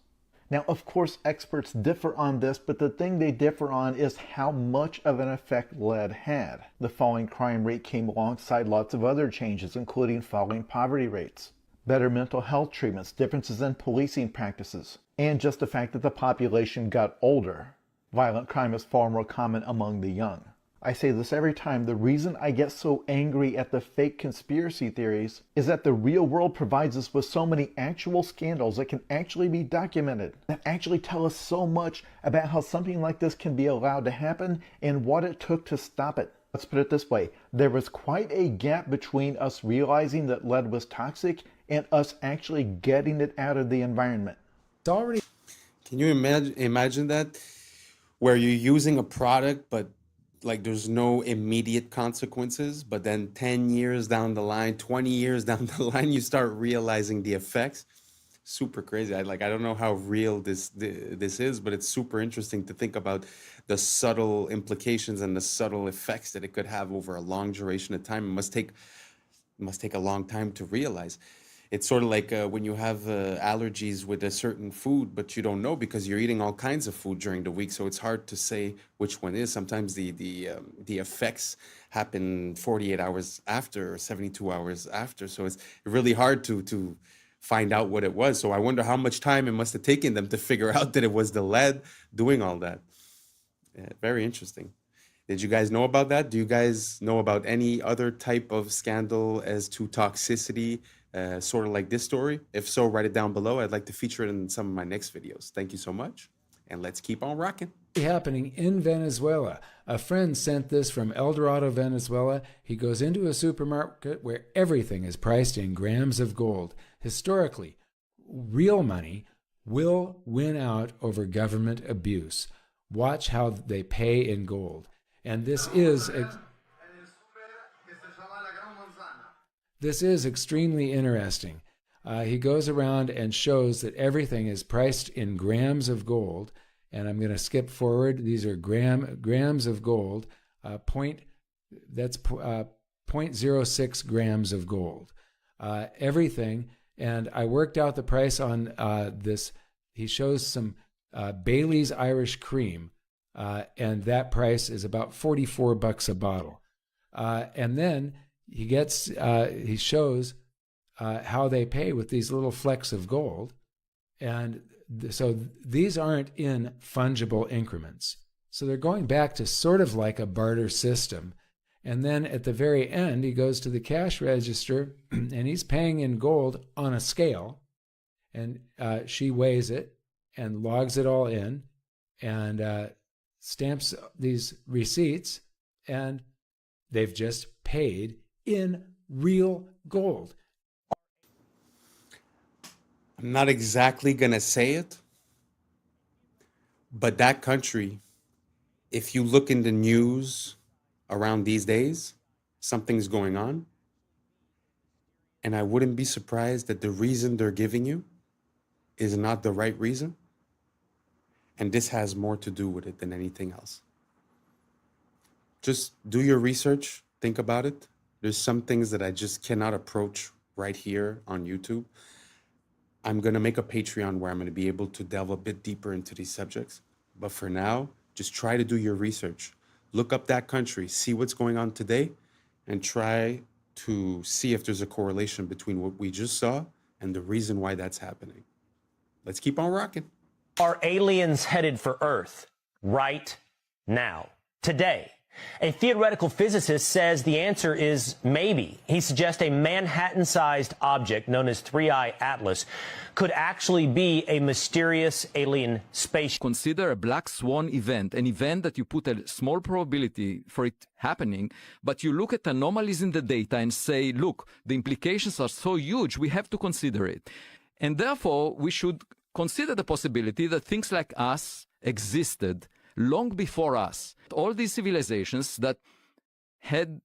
Now, of course, experts differ on this, but the thing they differ on is how much of an effect lead had. The falling crime rate came alongside lots of other changes, including falling poverty rates, better mental health treatments, differences in policing practices, and just the fact that the population got older. Violent crime is far more common among the young. I say this every time. The reason I get so angry at the fake conspiracy theories is that the real world provides us with so many actual scandals that can actually be documented, that actually tell us so much about how something like this can be allowed to happen and what it took to stop it. Let's put it this way. There was quite a gap between us realizing that lead was toxic and us actually getting it out of the environment. It's already... Can you imagine that? Where you're using a product, but like there's no immediate consequences, but then 10 years down the line, 20 years down the line, you start realizing the effects. Super crazy. I don't know how real this is, but it's super interesting to think about the subtle implications and the subtle effects that it could have over a long duration of time. It must take a long time to realize. It's sort of like when you have allergies with a certain food, but you don't know because you're eating all kinds of food during the week. So it's hard to say which one is. Sometimes the effects happen 48 hours after or 72 hours after. So it's really hard to find out what it was. So I wonder how much time it must have taken them to figure out that it was the lead doing all that. Yeah, very interesting. Did you guys know about that? Do you guys know about any other type of scandal as to toxicity? Sort of like this story? If so, write it down below. I'd like to feature it in some of my next videos. Thank you so much, and let's keep on rocking. Happening in Venezuela. A friend sent this from El Dorado, Venezuela. He goes into a supermarket where everything is priced in grams of gold. Historically, real money will win out over government abuse. Watch how they pay in gold. And this is extremely interesting. He goes around and shows that everything is priced in grams of gold. And I'm going to skip forward. These are grams of gold. 0.06 grams of gold. Everything. And I worked out the price on this. He shows some Bailey's Irish Cream. And that price is about $44 a bottle. And then he shows how they pay with these little flecks of gold. And so these aren't in fungible increments. So they're going back to sort of like a barter system. And then at the very end, he goes to the cash register and he's paying in gold on a scale. And she weighs it and logs it all in and stamps these receipts. And they've just paid in real gold. I'm not exactly going to say it, but that country, if you look in the news around these days, something's going on. And I wouldn't be surprised that the reason they're giving you is not the right reason. And this has more to do with it than anything else. Just do your research, think about it. There's some things that I just cannot approach right here on YouTube. I'm going to make a Patreon where I'm going to be able to delve a bit deeper into these subjects. But for now, just try to do your research. Look up that country, see what's going on today, and try to see if there's a correlation between what we just saw and the reason why that's happening. Let's keep on rocking. Are aliens headed for Earth right now, today? A theoretical physicist says the answer is maybe. He suggests a Manhattan-sized object known as 3I Atlas could actually be a mysterious alien spaceship. Consider a black swan event, an event that you put a small probability for it happening, but you look at anomalies in the data and say, look, the implications are so huge, we have to consider it. And therefore, we should consider the possibility that things like us existed long before us. All these civilizations that had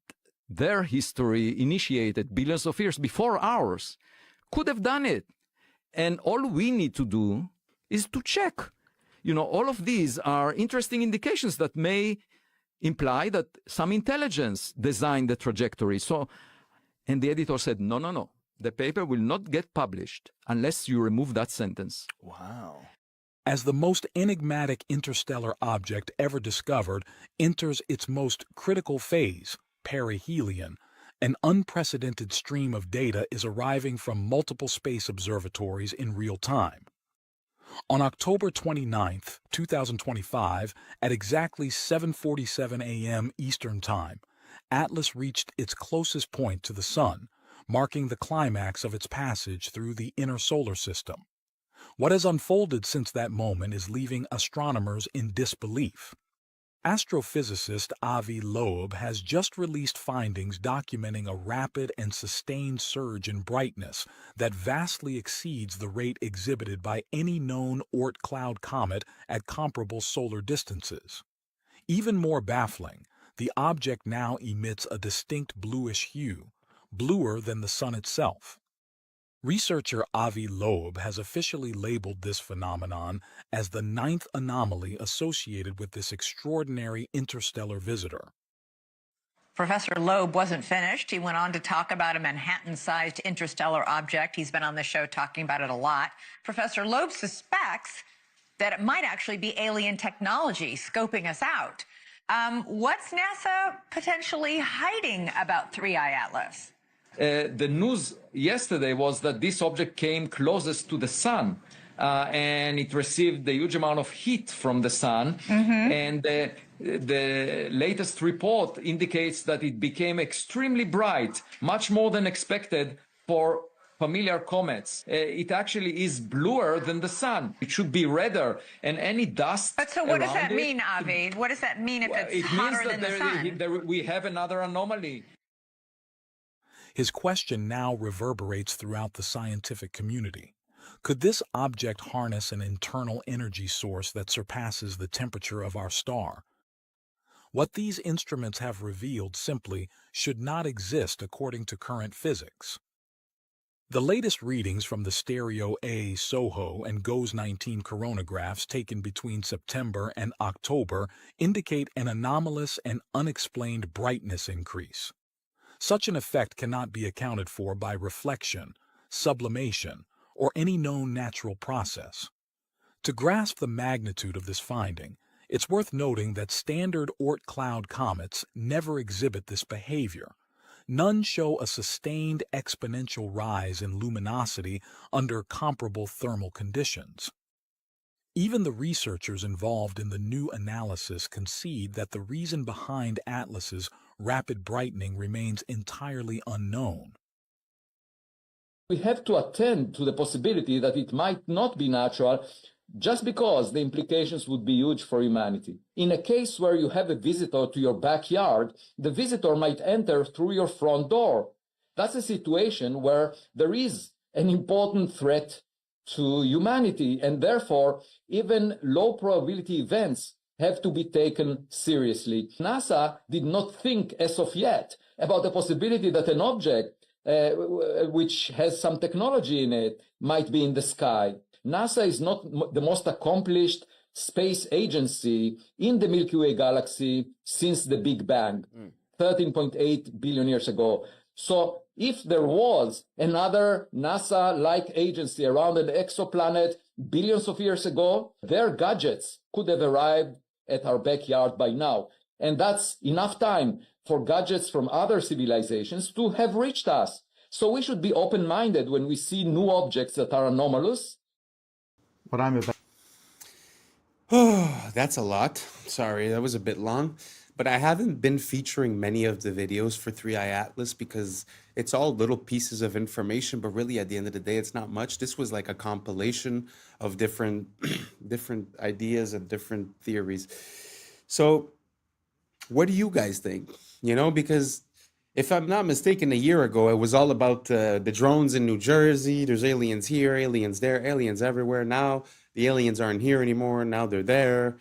their history initiated billions of years before ours, could have done it. And all we need to do is to check. You know, all of these are interesting indications that may imply that some intelligence designed the trajectory. So, and the editor said, no, no, no. The paper will not get published unless you remove that sentence. Wow. As the most enigmatic interstellar object ever discovered enters its most critical phase, perihelion, an unprecedented stream of data is arriving from multiple space observatories in real time. On October 29th, 2025, at exactly 7:47 a.m. Eastern Time, Atlas reached its closest point to the Sun, marking the climax of its passage through the inner solar system. What has unfolded since that moment is leaving astronomers in disbelief. Astrophysicist Avi Loeb has just released findings documenting a rapid and sustained surge in brightness that vastly exceeds the rate exhibited by any known Oort cloud comet at comparable solar distances. Even more baffling, the object now emits a distinct bluish hue, bluer than the Sun itself. Researcher Avi Loeb has officially labeled this phenomenon as the 9th anomaly associated with this extraordinary interstellar visitor. Professor Loeb wasn't finished. He went on to talk about a Manhattan-sized interstellar object. He's been on the show talking about it a lot. Professor Loeb suspects that it might actually be alien technology scoping us out. What's NASA potentially hiding about 3i Atlas? The news yesterday was that this object came closest to the sun, and it received a huge amount of heat from the sun. And the latest report indicates that it became extremely bright, much more than expected for familiar comets. It actually is bluer than the sun. It should be redder, and any dust. But so what does that mean, Avi? What does that mean if it's hotter than the sun? We have another anomaly. His question now reverberates throughout the scientific community. Could this object harness an internal energy source that surpasses the temperature of our star? What these instruments have revealed simply should not exist according to current physics. The latest readings from the Stereo A, SOHO, and GOES 19 coronagraphs taken between September and October indicate an anomalous and unexplained brightness increase. Such an effect cannot be accounted for by reflection, sublimation, or any known natural process. To grasp the magnitude of this finding, it's worth noting that standard Oort cloud comets never exhibit this behavior. None show a sustained exponential rise in luminosity under comparable thermal conditions. Even the researchers involved in the new analysis concede that the reason behind Atlas's rapid brightening remains entirely unknown. We have to attend to the possibility that it might not be natural just because the implications would be huge for humanity. In a case where you have a visitor to your backyard, the visitor might enter through your front door. That's a situation where there is an important threat to humanity, and therefore even low probability events have to be taken seriously. NASA did not think as of yet about the possibility that an object which has some technology in it might be in the sky. NASA is not the most accomplished space agency in the Milky Way galaxy since the Big Bang, 13.8 billion years ago. So if there was another NASA-like agency around an exoplanet billions of years ago, their gadgets could have arrived at our backyard by now. And that's enough time for gadgets from other civilizations to have reached us. So we should be open-minded when we see new objects that are anomalous. What I'm about. Oh, that's a lot. Sorry, that was a bit long. But I haven't been featuring many of the videos for 3i Atlas because it's all little pieces of information, but really at the end of the day, it's not much. This was like a compilation of different different ideas and different theories. So what do you guys think? You know, because if I'm not mistaken, a year ago, it was all about the drones in New Jersey. There's aliens here, aliens there, aliens everywhere. Now the aliens aren't here anymore. Now they're there.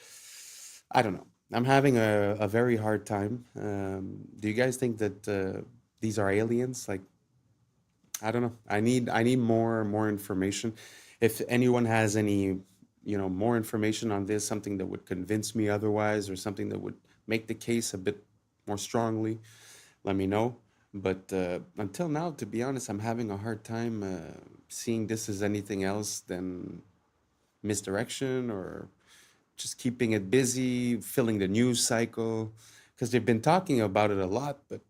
I don't know. I'm having a very hard time. Do you guys think that these are aliens? Like, I don't know. I need more information. If anyone has any, more information on this, something that would convince me otherwise, or something that would make the case a bit more strongly, let me know. But until now, to be honest, I'm having a hard time seeing this as anything else than misdirection, or just keeping it busy, filling the news cycle, because they've been talking about it a lot. But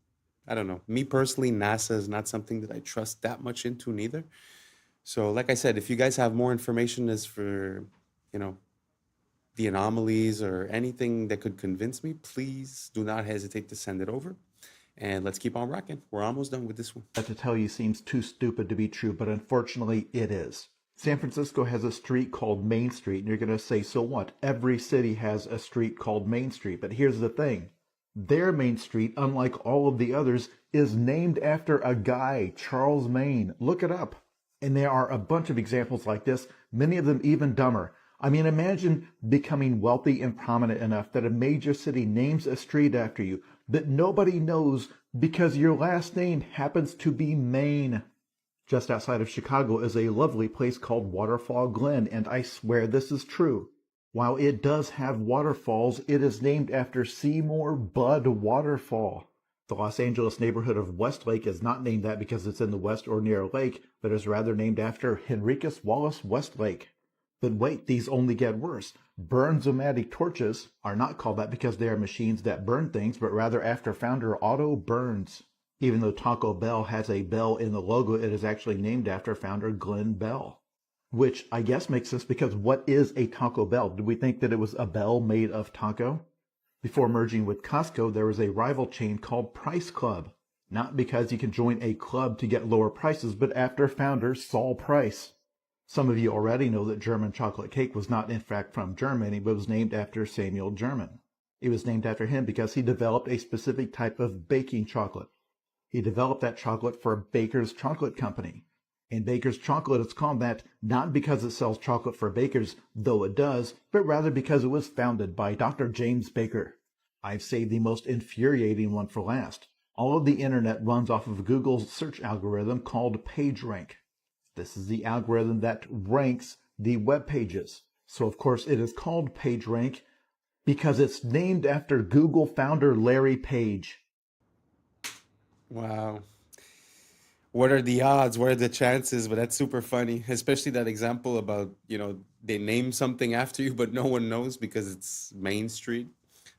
I don't know. Me personally, NASA is not something that I trust that much into neither. So, like I said, if you guys have more information as for, you know, the anomalies or anything that could convince me, please do not hesitate to send it over. And let's keep on rocking. We're almost done with this one. That to tell you seems too stupid to be true, but unfortunately it is. San Francisco has a street called Main Street, and you're going to say, so what? Every city has a street called Main Street. But here's the thing. Their Main Street, unlike all of the others, is named after a guy, Charles Maine. Look it up. And there are a bunch of examples like this, many of them even dumber. I mean, imagine becoming wealthy and prominent enough that a major city names a street after you that nobody knows because your last name happens to be Maine. Just outside of Chicago is a lovely place called Waterfall Glen, and I swear this is true. While it does have waterfalls, it is named after Seymour Budd Waterfall. The Los Angeles neighborhood of Westlake is not named that because it's in the west or near a lake, but is rather named after Henricus Wallace Westlake. But wait, these only get worse. Burns-O-Matic torches are not called that because they are machines that burn things, but rather after founder Otto Burns. Even though Taco Bell has a bell in the logo, it is actually named after founder Glenn Bell. Which I guess makes sense because what is a Taco Bell? Do we think that it was a bell made of taco? Before merging with Costco, there was a rival chain called Price Club. Not because you can join a club to get lower prices, but after founder Saul Price. Some of you already know that German chocolate cake was not in fact from Germany, but was named after Samuel German. It was named after him because he developed a specific type of baking chocolate. He developed that chocolate for Baker's Chocolate Company. And Baker's Chocolate is called that not because it sells chocolate for bakers, though it does, but rather because it was founded by Dr. James Baker. I've saved the most infuriating one for last. All of the internet runs off of Google's search algorithm called PageRank. This is the algorithm that ranks the web pages. So of course it is called PageRank because it's named after Google founder Larry Page. Wow. What are the odds? What are the chances? But that's super funny, especially that example about, they name something after you, but no one knows because it's Main Street.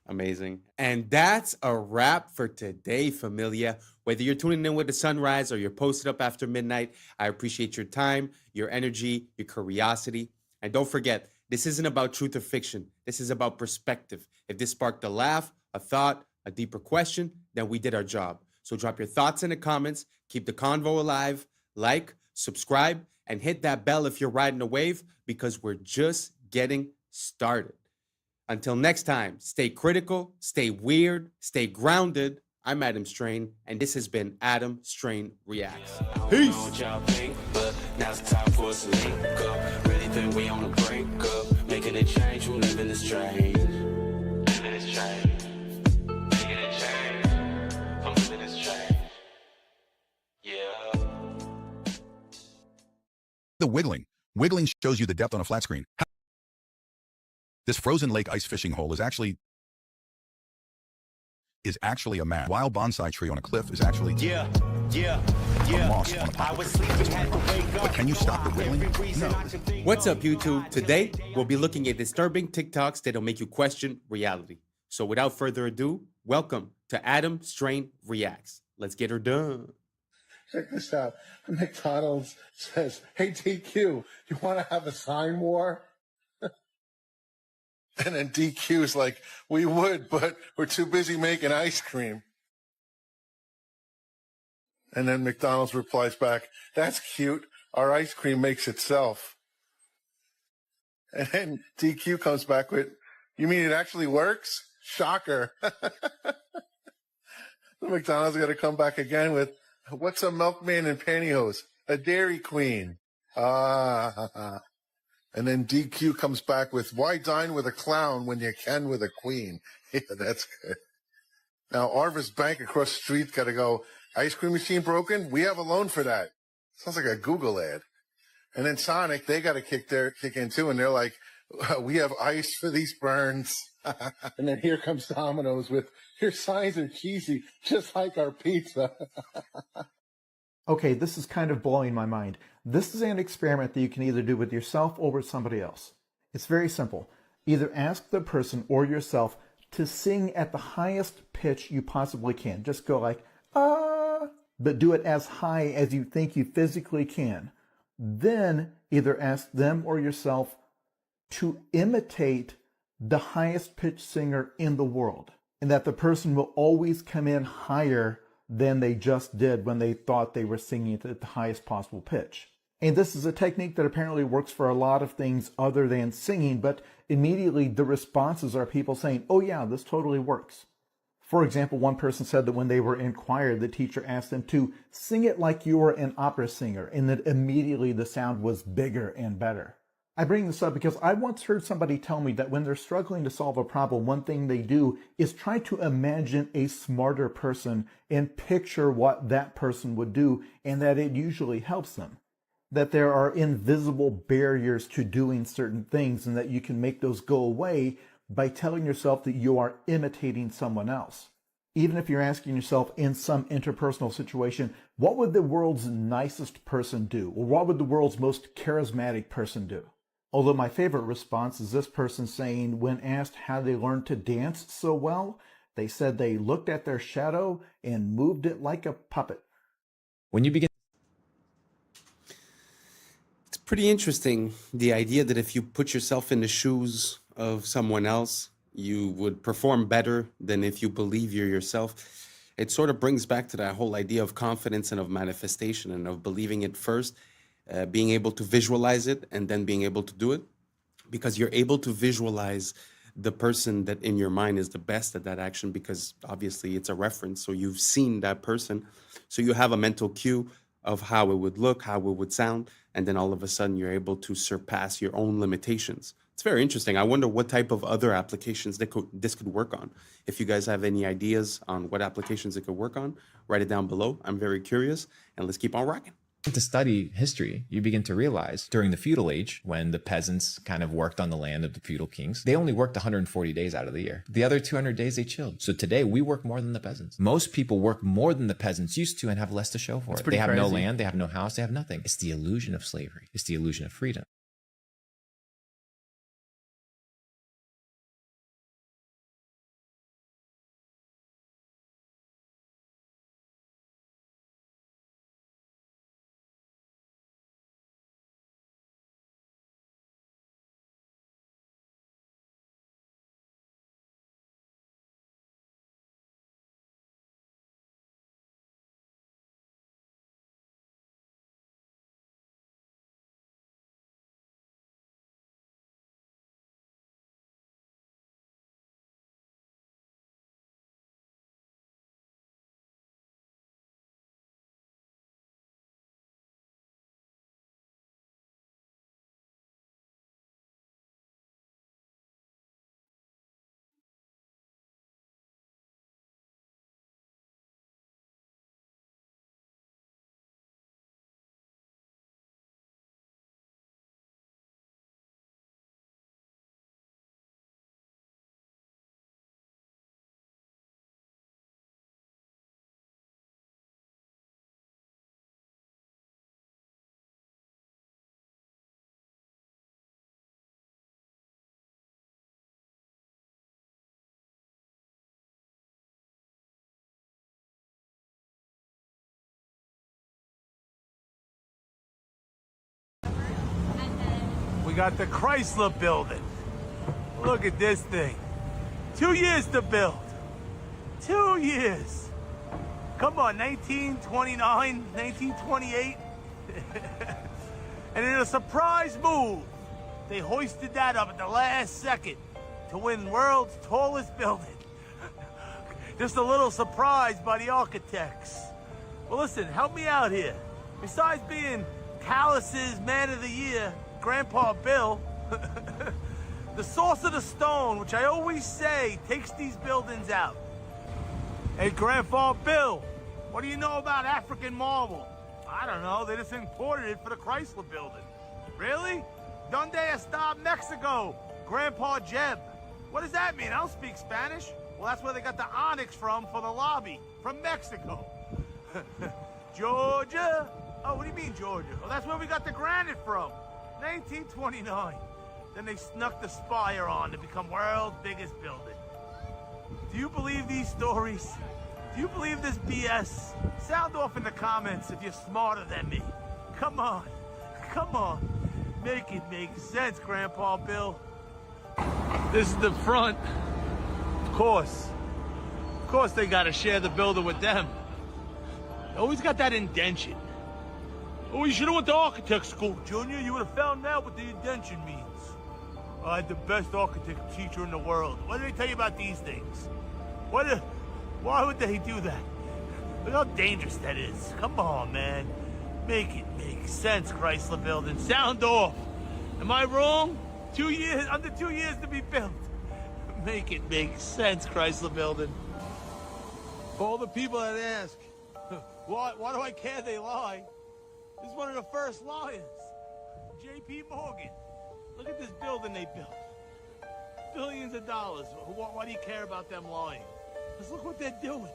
Amazing. And that's a wrap for today, familia. Whether you're tuning in with the sunrise or you're posted up after midnight, I appreciate your time, your energy, your curiosity. And don't forget, this isn't about truth or fiction. This is about perspective. If this sparked a laugh, a thought, a deeper question, then we did our job. So drop your thoughts in the comments, keep the convo alive, like, subscribe, and hit that bell if you're riding a wave because we're just getting started. Until next time, stay critical, stay weird, stay grounded. I'm Adam Strain, and this has been Adam Strain Reacts. Peace. But now it's time for us to link up. Really think we on the brink up. Making a change, we're living this strange. Living this strange. Making a change. I'm living this strange. Yeah. The wiggling. Wiggling shows you the depth on a flat screen. This frozen lake ice fishing hole is actually a mat. Wild bonsai tree on a cliff is actually a moss on a pop tree. But can you stop the wiggling? No. What's up, YouTube? Today, we'll be looking at disturbing TikToks that'll make you question reality. So without further ado, welcome to Adam Strain Reacts. Let's get her done. Check this out. McDonald's says, hey, DQ, you want to have a sign war? And then DQ's like, we would, but we're too busy making ice cream. And then McDonald's replies back, that's cute. Our ice cream makes itself. And then DQ comes back with, you mean it actually works? Shocker. McDonald's got to come back again with, what's a milkman in pantyhose? A Dairy Queen. Ah. And then DQ comes back with, why dine with a clown when you can with a queen? Yeah, that's good. Now, Arvis Bank across the street got to go, ice cream machine broken? We have a loan for that. Sounds like a Google ad. And then Sonic, they got to kick in too, and they're like, we have ice for these burns. And then here comes Domino's with, your signs are cheesy, just like our pizza. Okay, this is kind of blowing my mind. This is an experiment that you can either do with yourself or with somebody else. It's very simple. Either ask the person or yourself to sing at the highest pitch you possibly can. Just go like, ah, but do it as high as you think you physically can. Then either ask them or yourself to imitate the highest pitched singer in the world, and that the person will always come in higher than they just did when they thought they were singing at the highest possible pitch. And this is a technique that apparently works for a lot of things other than singing, but immediately the responses are people saying, oh yeah, this totally works. For example, one person said that when they were in choir, the teacher asked them to sing it like you were an opera singer, and that immediately the sound was bigger and better. I bring this up because I once heard somebody tell me that when they're struggling to solve a problem, one thing they do is try to imagine a smarter person and picture what that person would do, and that it usually helps them. That there are invisible barriers to doing certain things, and that you can make those go away by telling yourself that you are imitating someone else. Even if you're asking yourself in some interpersonal situation, what would the world's nicest person do? Or what would the world's most charismatic person do? Although my favorite response is this person saying, when asked how they learned to dance so well, they said they looked at their shadow and moved it like a puppet. When you begin... It's pretty interesting, the idea that if you put yourself in the shoes of someone else, you would perform better than if you believe you're yourself. It sort of brings back to that whole idea of confidence and of manifestation and of believing it first. Being able to visualize it and then being able to do it, because you're able to visualize the person that in your mind is the best at that action, because obviously it's a reference. So you've seen that person. So you have a mental cue of how it would look, how it would sound. And then all of a sudden you're able to surpass your own limitations. It's very interesting. I wonder what type of other applications this could work on. If you guys have any ideas on what applications it could work on, write it down below. I'm very curious, and let's keep on rocking. To study history, you begin to realize during the feudal age, when the peasants kind of worked on the land of the feudal kings, they only worked 140 days out of the year. The other 200 days they chilled. So today we work more than the peasants. Most people work more than the peasants used to and have less to show for it. They have no land, they have no house, they have nothing. It's the illusion of slavery. It's the illusion of freedom. We got the Chrysler building. Look at this thing. 2 years to build. 2 years. Come on, 1929, 1928. And in a surprise move, they hoisted that up at the last second to win world's tallest building. Just a little surprise by the architects. Well, listen, help me out here. Besides being Callus's Man of the Year, Grandpa Bill, the source of the stone, which I always say takes these buildings out. Hey, Grandpa Bill, what do you know about African marble? I don't know, they just imported it for the Chrysler building. Really? Donde está Mexico? Grandpa Jeb. What does that mean? I don't speak Spanish. Well, that's where they got the onyx from for the lobby, from Mexico. Georgia? Oh, what do you mean, Georgia? Oh, that's where we got the granite from. 1929. Then they snuck the spire on to become world's biggest building. Do you believe these stories? Do you believe this BS? Sound off in the comments if you're smarter than me. Come on. Come on. Make it make sense, Grandpa Bill. This is the front. Of course. Of course they gotta share the building with them. Always got that indention. Oh, you should have went to architect school, Junior. You would have found out what the indention means. I had the best architect teacher in the world. What did they tell you about these things? Why would they do that? Look how dangerous that is. Come on, man. Make it make sense, Chrysler Building. Sound off. Am I wrong? 2 years, under 2 years to be built. Make it make sense, Chrysler Building. For all the people that ask, why do I care they lie? This is one of the first liars. J.P. Morgan. Look at this building they built. Billions of dollars. Why do you care about them lying? Because look what they're doing.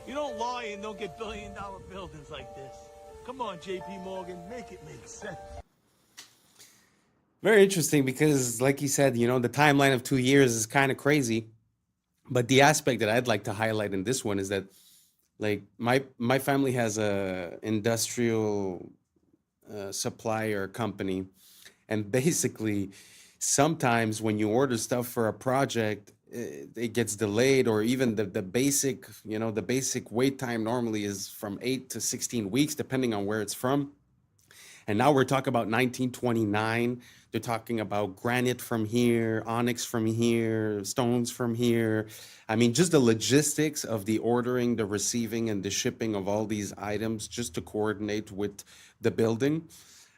You don't lie and don't get billion-dollar buildings like this. Come on, J.P. Morgan, make it make sense. Very interesting because, like you said, the timeline of 2 years is kind of crazy. But the aspect that I'd like to highlight in this one is that, like, my family has a industrial supplier company, and basically, sometimes when you order stuff for a project, it gets delayed, or even the basic, the basic wait time normally is from 8 to 16 weeks, depending on where it's from. And now we're talking about 1929. They're talking about granite from here, onyx from here, stones from here. I mean, just the logistics of the ordering, the receiving, and the shipping of all these items just to coordinate with the building.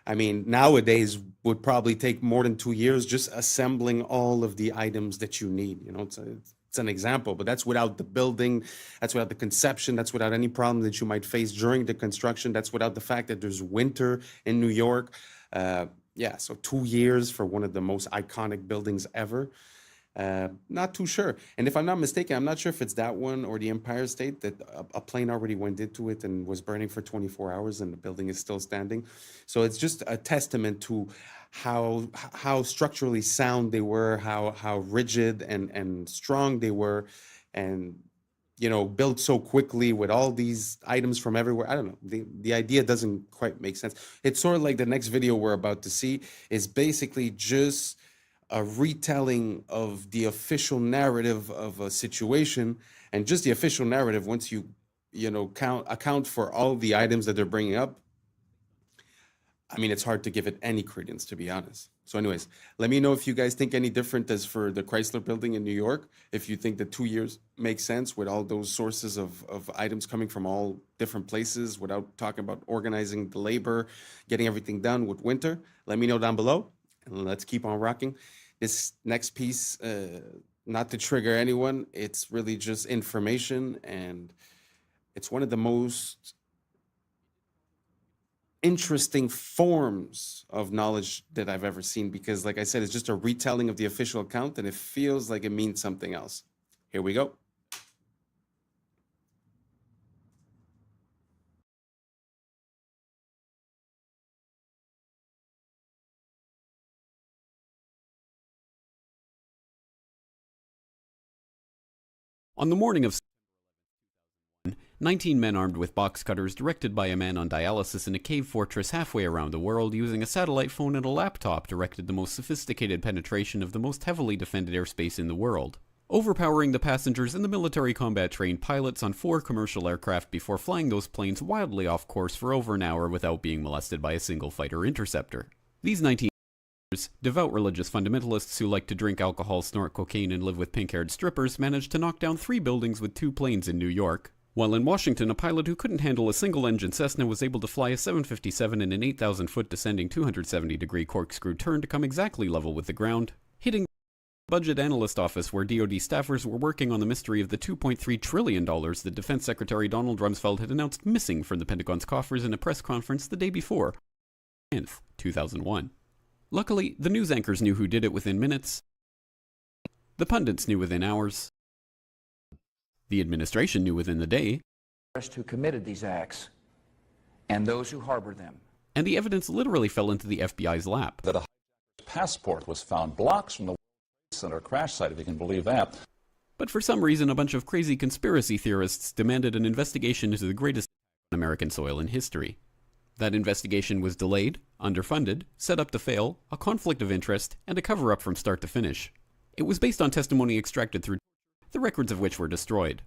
I mean, nowadays would probably take more than 2 years just assembling all of the items that you need. It's an example, but that's without the building, that's without the conception, that's without any problem that you might face during the construction, that's without the fact that there's winter in New York. Yeah, so 2 years for one of the most iconic buildings ever. Not too sure. And if I'm not mistaken, I'm not sure if it's that one or the Empire State that a plane already went into it and was burning for 24 hours and the building is still standing. So it's just a testament to how structurally sound they were, how rigid and strong they were, and built so quickly with all these items from everywhere. I don't know. The idea doesn't quite make sense. It's sort of like the next video we're about to see is basically just a retelling of the official narrative of a situation, and just the official narrative, once you account for all the items that they're bringing up, I mean, it's hard to give it any credence, to be honest. So anyways, let me know if you guys think any different as for the Chrysler Building in New York, if you think that 2 years makes sense with all those sources of items coming from all different places without talking about organizing the labor, getting everything done with winter. Let me know down below, and let's keep on rocking. This next piece, not to trigger anyone, it's really just information, and it's one of the most interesting forms of knowledge that I've ever seen, because like I said, it's just a retelling of the official account and it feels like it means something else. Here we go. On the morning of 19 men armed with box cutters, directed by a man on dialysis in a cave fortress halfway around the world, using a satellite phone and a laptop, directed the most sophisticated penetration of the most heavily defended airspace in the world, overpowering the passengers and the military combat-trained pilots on 4 commercial aircraft before flying those planes wildly off course for over an hour without being molested by a single fighter interceptor. These 19 devout religious fundamentalists who like to drink alcohol, snort cocaine, and live with pink-haired strippers managed to knock down 3 buildings with 2 planes in New York, While in Washington, a pilot who couldn't handle a single-engine Cessna was able to fly a 757 in an 8,000-foot descending 270-degree corkscrew turn to come exactly level with the ground, hitting the budget analyst office where DoD staffers were working on the mystery of the $2.3 trillion that Defense Secretary Donald Rumsfeld had announced missing from the Pentagon's coffers in a press conference the day before, 10th, 2001. Luckily, the news anchors knew who did it within minutes. The pundits knew within hours. The administration knew within the day. Who committed these acts and those who harbor them. And the evidence literally fell into the FBI's lap. That a passport was found blocks from the World Trade Center crash site, if you can believe that. But for some reason, a bunch of crazy conspiracy theorists demanded an investigation into the greatest on American soil in history. That investigation was delayed, underfunded, set up to fail, a conflict of interest, and a cover-up from start to finish. It was based on testimony extracted through the records of which were destroyed.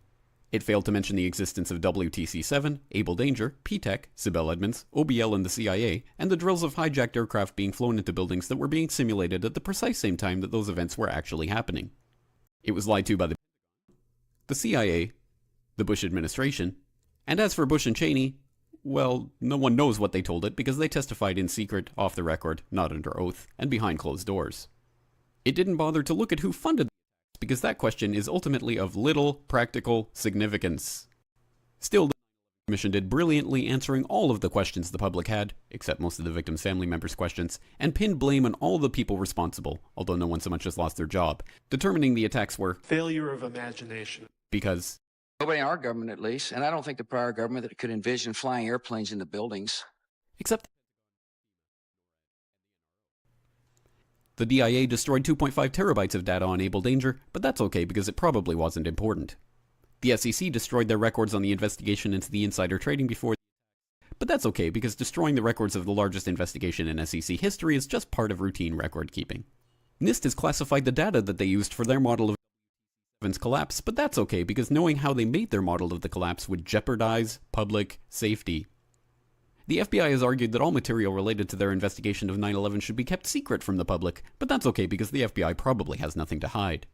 It failed to mention the existence of WTC-7, Able Danger, P-TECH, Sibel Edmonds, OBL and the CIA, and the drills of hijacked aircraft being flown into buildings that were being simulated at the precise same time that those events were actually happening. It was lied to by the CIA, the Bush administration, and as for Bush and Cheney, well, no one knows what they told it because they testified in secret, off the record, not under oath, and behind closed doors. It didn't bother to look at who funded because that question is ultimately of little practical significance. Still, the Commission did brilliantly answering all of the questions the public had, except most of the victims' family members' questions, and pinned blame on all the people responsible, although no one so much as lost their job, determining the attacks were failure of imagination. Because nobody in our government, at least, and I don't think the prior government that could envision flying airplanes into buildings. Except the DIA destroyed 2.5 terabytes of data on Able Danger, but that's okay because it probably wasn't important. The SEC destroyed their records on the investigation into the insider trading before, but that's okay because destroying the records of the largest investigation in SEC history is just part of routine record keeping. NIST has classified the data that they used for their model of WTC-7's collapse, but that's okay because knowing how they made their model of the collapse would jeopardize public safety. The FBI has argued that all material related to their investigation of 9/11 should be kept secret from the public, but that's okay because the FBI probably has nothing to hide.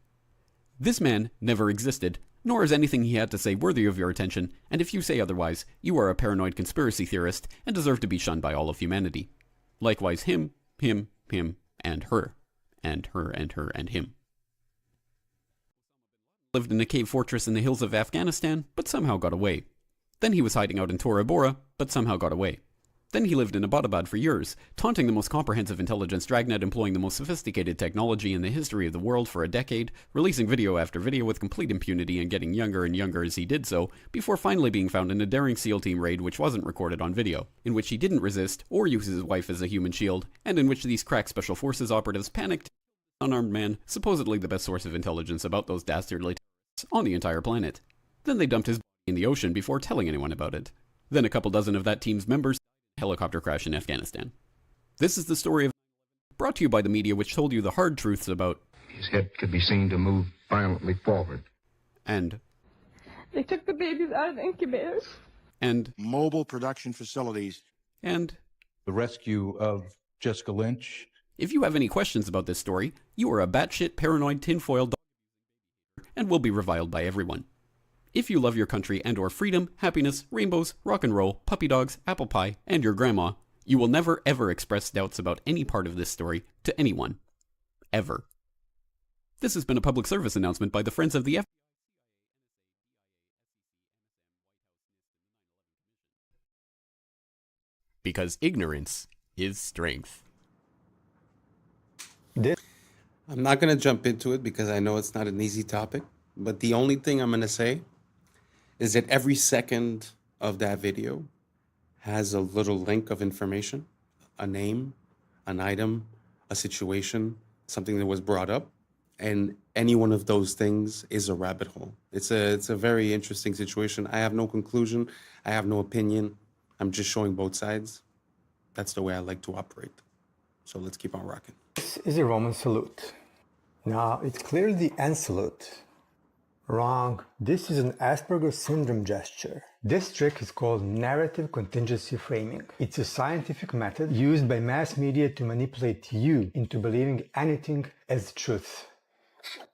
This man never existed, nor is anything he had to say worthy of your attention, and if you say otherwise, you are a paranoid conspiracy theorist and deserve to be shunned by all of humanity. Likewise him, and her, and her, and her, and him. Lived in a cave fortress in the hills of Afghanistan, but somehow got away. Then he was hiding out in Tora Bora, but somehow got away. Then he lived in Abbottabad for years, taunting the most comprehensive intelligence dragnet employing the most sophisticated technology in the history of the world for a decade, releasing video after video with complete impunity and getting younger and younger as he did so, before finally being found in a daring SEAL team raid which wasn't recorded on video, in which he didn't resist or use his wife as a human shield, and in which these crack special forces operatives panicked, unarmed man, supposedly the best source of intelligence about those dastardly terrorists on the entire planet. Then they dumped his body in the ocean before telling anyone about it. Then a couple dozen of that team's members died in a helicopter crash in Afghanistan. This is the story of brought to you by the media which told you the hard truths about his head could be seen to move violently forward. And they took the babies out of the incubators. And mobile production facilities. And the rescue of Jessica Lynch. If you have any questions about this story, you are a batshit paranoid tinfoil dog and will be reviled by everyone. If you love your country and or freedom, happiness, rainbows, rock and roll, puppy dogs, apple pie, and your grandma, you will never ever express doubts about any part of this story to anyone. Ever. This has been a public service announcement by the Friends of the FBI. Because ignorance is strength. I'm not going to jump into it because I know it's not an easy topic, but the only thing I'm going to say is that every second of that video has a little link of information, a name, an item, a situation, something that was brought up, and any one of those things is a rabbit hole. It's a very interesting situation. I have no conclusion. I have no opinion. I'm just showing both sides. That's the way I like to operate. So let's keep on rocking. This is a Roman salute. Now, it's clearly the end salute. Wrong. This is an Asperger's syndrome gesture. This trick is called narrative contingency framing. It's a scientific method used by mass media to manipulate you into believing anything as truth.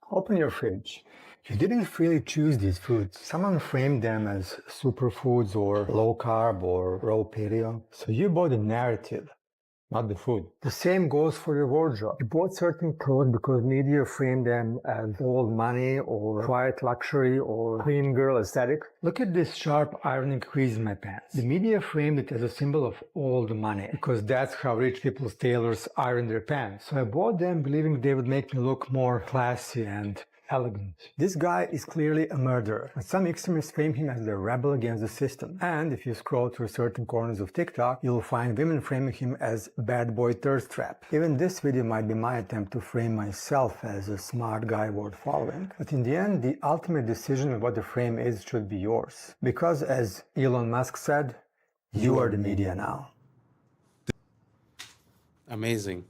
Open your fridge. You didn't freely choose these foods. Someone framed them as superfoods or low carb or raw paleo. So you bought the narrative, not the food. The same goes for your wardrobe. You bought certain clothes because media framed them as old money or quiet luxury or clean girl aesthetic. Look at this sharp ironing crease in my pants. The media framed it as a symbol of old money because that's how rich people's tailors iron their pants. So I bought them believing they would make me look more classy and elegant. This guy is clearly a murderer, but some extremists frame him as the rebel against the system. And if you scroll through certain corners of TikTok, you'll find women framing him as bad boy thirst trap. Even this video might be my attempt to frame myself as a smart guy worth following. But in the end, the ultimate decision of what the frame is should be yours. Because as Elon Musk said, you are the media now. Amazing.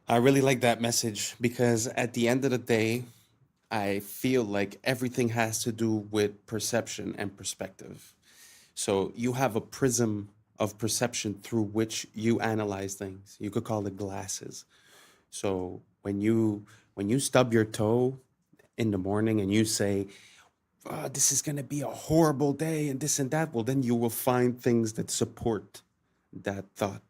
I really like that message because at the end of the day, I feel like everything has to do with perception and perspective. So you have a prism of perception through which you analyze things. You could call it glasses. So when you stub your toe in the morning and you say, oh, this is going to be a horrible day and this and that, well, then you will find things that support that thought.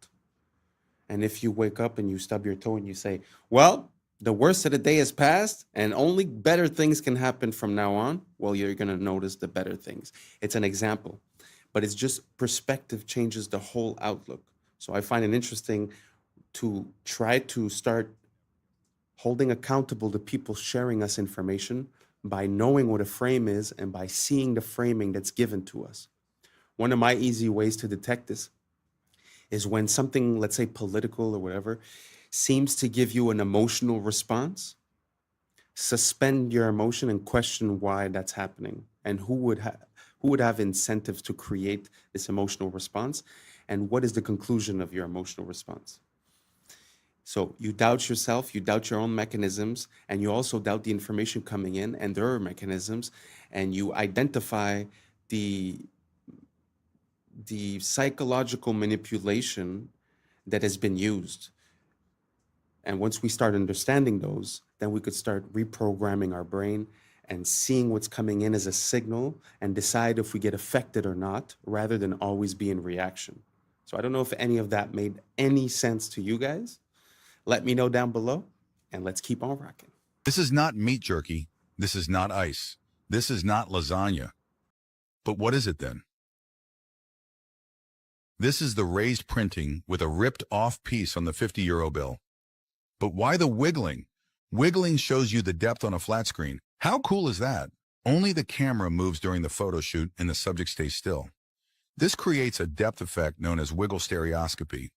And if you wake up and you stub your toe and you say, well, the worst of the day has passed and only better things can happen from now on, well, you're going to notice the better things. It's an example, but it's just perspective changes the whole outlook. So I find it interesting to try to start holding accountable the people sharing us information by knowing what a frame is and by seeing the framing that's given to us. One of my easy ways to detect this is when something, let's say political or whatever, seems to give you an emotional response, suspend your emotion and question why that's happening and who would have incentives to create this emotional response and what is the conclusion of your emotional response. So you doubt yourself, you doubt your own mechanisms, and you also doubt the information coming in and their mechanisms, and you identify the psychological manipulation that has been used. And once we start understanding those, then we could start reprogramming our brain and seeing what's coming in as a signal and decide if we get affected or not, rather than always be in reaction. So I don't know if any of that made any sense to you guys. Let me know down below, and let's keep on rocking. This is not meat jerky. This is not ice. This is not lasagna. But what is it then? This is the raised printing with a ripped off piece on the 50-euro bill. But why the wiggling? Wiggling shows you the depth on a flat screen. How cool is that? Only the camera moves during the photo shoot and the subject stays still. This creates a depth effect known as wiggle stereoscopy.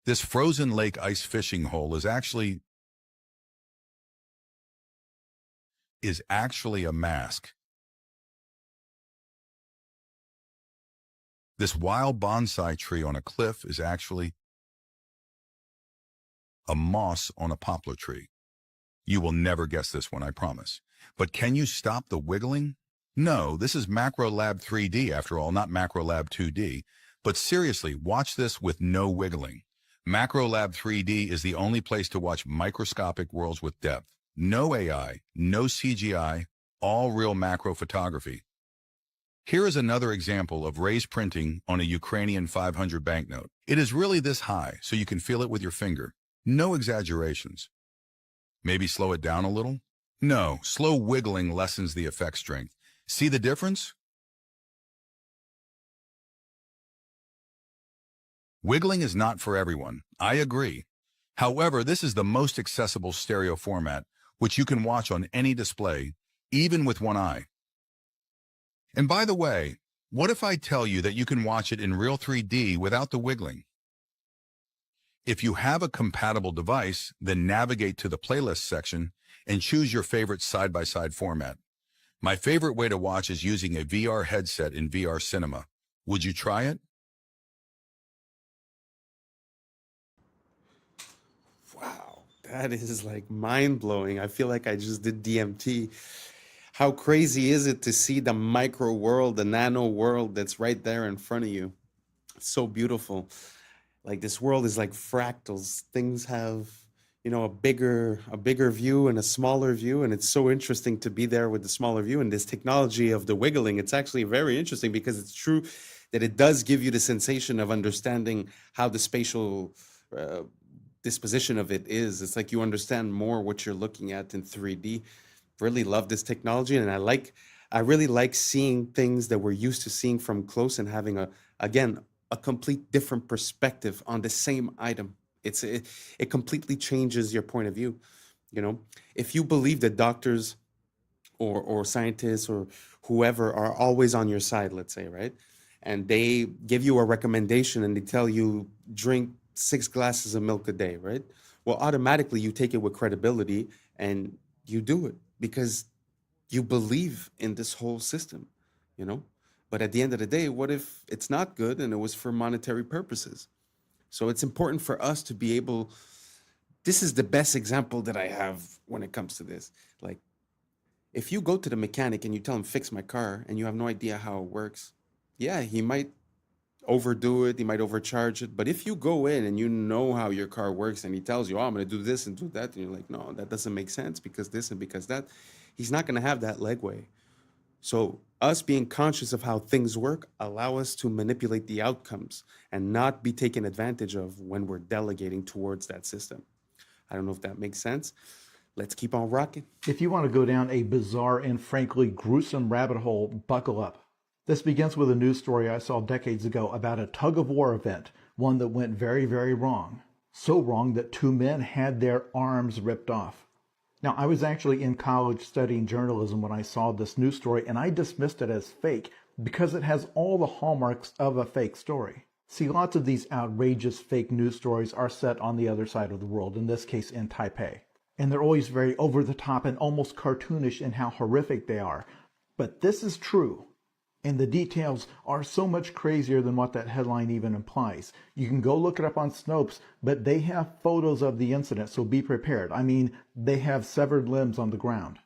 This frozen lake ice fishing hole is actually a mask. This wild bonsai tree on a cliff is actually a moss on a poplar tree. You will never guess this one, I promise. But can you stop the wiggling? No, this is MacroLab 3D after all, not MacroLab 2D. But seriously, watch this with no wiggling. MacroLab 3D is the only place to watch microscopic worlds with depth. No AI, no CGI, all real macro photography. Here is another example of raised printing on a Ukrainian 500 banknote. It is really this high, so you can feel it with your finger. No exaggerations. Maybe slow it down a little? No, slow wiggling lessens the effect strength. See the difference? Wiggling is not for everyone. I agree. However, this is the most accessible stereo format, which you can watch on any display, even with one eye. And by the way, what if I tell you that you can watch it in real 3D without the wiggling? If you have a compatible device, then navigate to the playlist section and choose your favorite side-by-side format. My favorite way to watch is using a VR headset in VR cinema. Would you try it? Wow, that is like mind-blowing. I feel like I just did DMT. How crazy is it to see the micro world, the nano world that's right there in front of you? It's so beautiful. Like this world is like fractals. Things have, a bigger view and a smaller view, and it's so interesting to be there with the smaller view and this technology of the wiggling. It's actually very interesting because it's true that it does give you the sensation of understanding how the spatial disposition of it is. It's like you understand more what you're looking at in 3D. Really love this technology, and I really like seeing things that we're used to seeing from close and having a complete different perspective on the same item. It completely changes your point of view. If you believe that doctors or scientists or whoever are always on your side, let's say, right? And they give you a recommendation and they tell you drink 6 glasses of milk a day, right? Well, automatically you take it with credibility and you do it because you believe in this whole system, But at the end of the day, what if it's not good and it was for monetary purposes? So it's important for us to be able, this is the best example that I have when it comes to this. Like, if you go to the mechanic and you tell him, fix my car, and you have no idea how it works, yeah, he might overdo it, he might overcharge it. But if you go in and you know how your car works and he tells you, oh, I'm going to do this and do that, and you're like, no, that doesn't make sense because this and because that, he's not going to have that legway. So us being conscious of how things work allow us to manipulate the outcomes and not be taken advantage of when we're delegating towards that system. I don't know if that makes sense. Let's keep on rocking. If you want to go down a bizarre and frankly gruesome rabbit hole, buckle up. This begins with a news story I saw decades ago about a tug-of-war event, one that went very, very wrong. So wrong that 2 men had their arms ripped off. Now, I was actually in college studying journalism when I saw this news story, and I dismissed it as fake because it has all the hallmarks of a fake story. See, lots of these outrageous fake news stories are set on the other side of the world, in this case in Taipei. And they're always very over-the-top and almost cartoonish in how horrific they are. But this is true. And the details are so much crazier than what that headline even implies. You can go look it up on Snopes, but they have photos of the incident, so be prepared. I mean, they have severed limbs on the ground.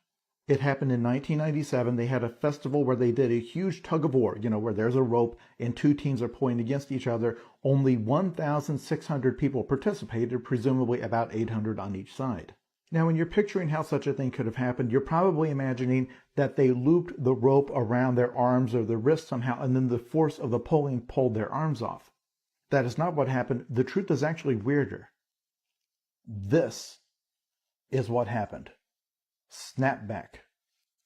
It happened in 1997. They had a festival where they did a huge tug-of-war, where there's a rope and 2 teams are pulling against each other. Only 1,600 people participated, presumably about 800 on each side. Now, when you're picturing how such a thing could have happened, you're probably imagining that they looped the rope around their arms or their wrists somehow, and then the force of the pulling pulled their arms off. That is not what happened. The truth is actually weirder. This is what happened. Snapback.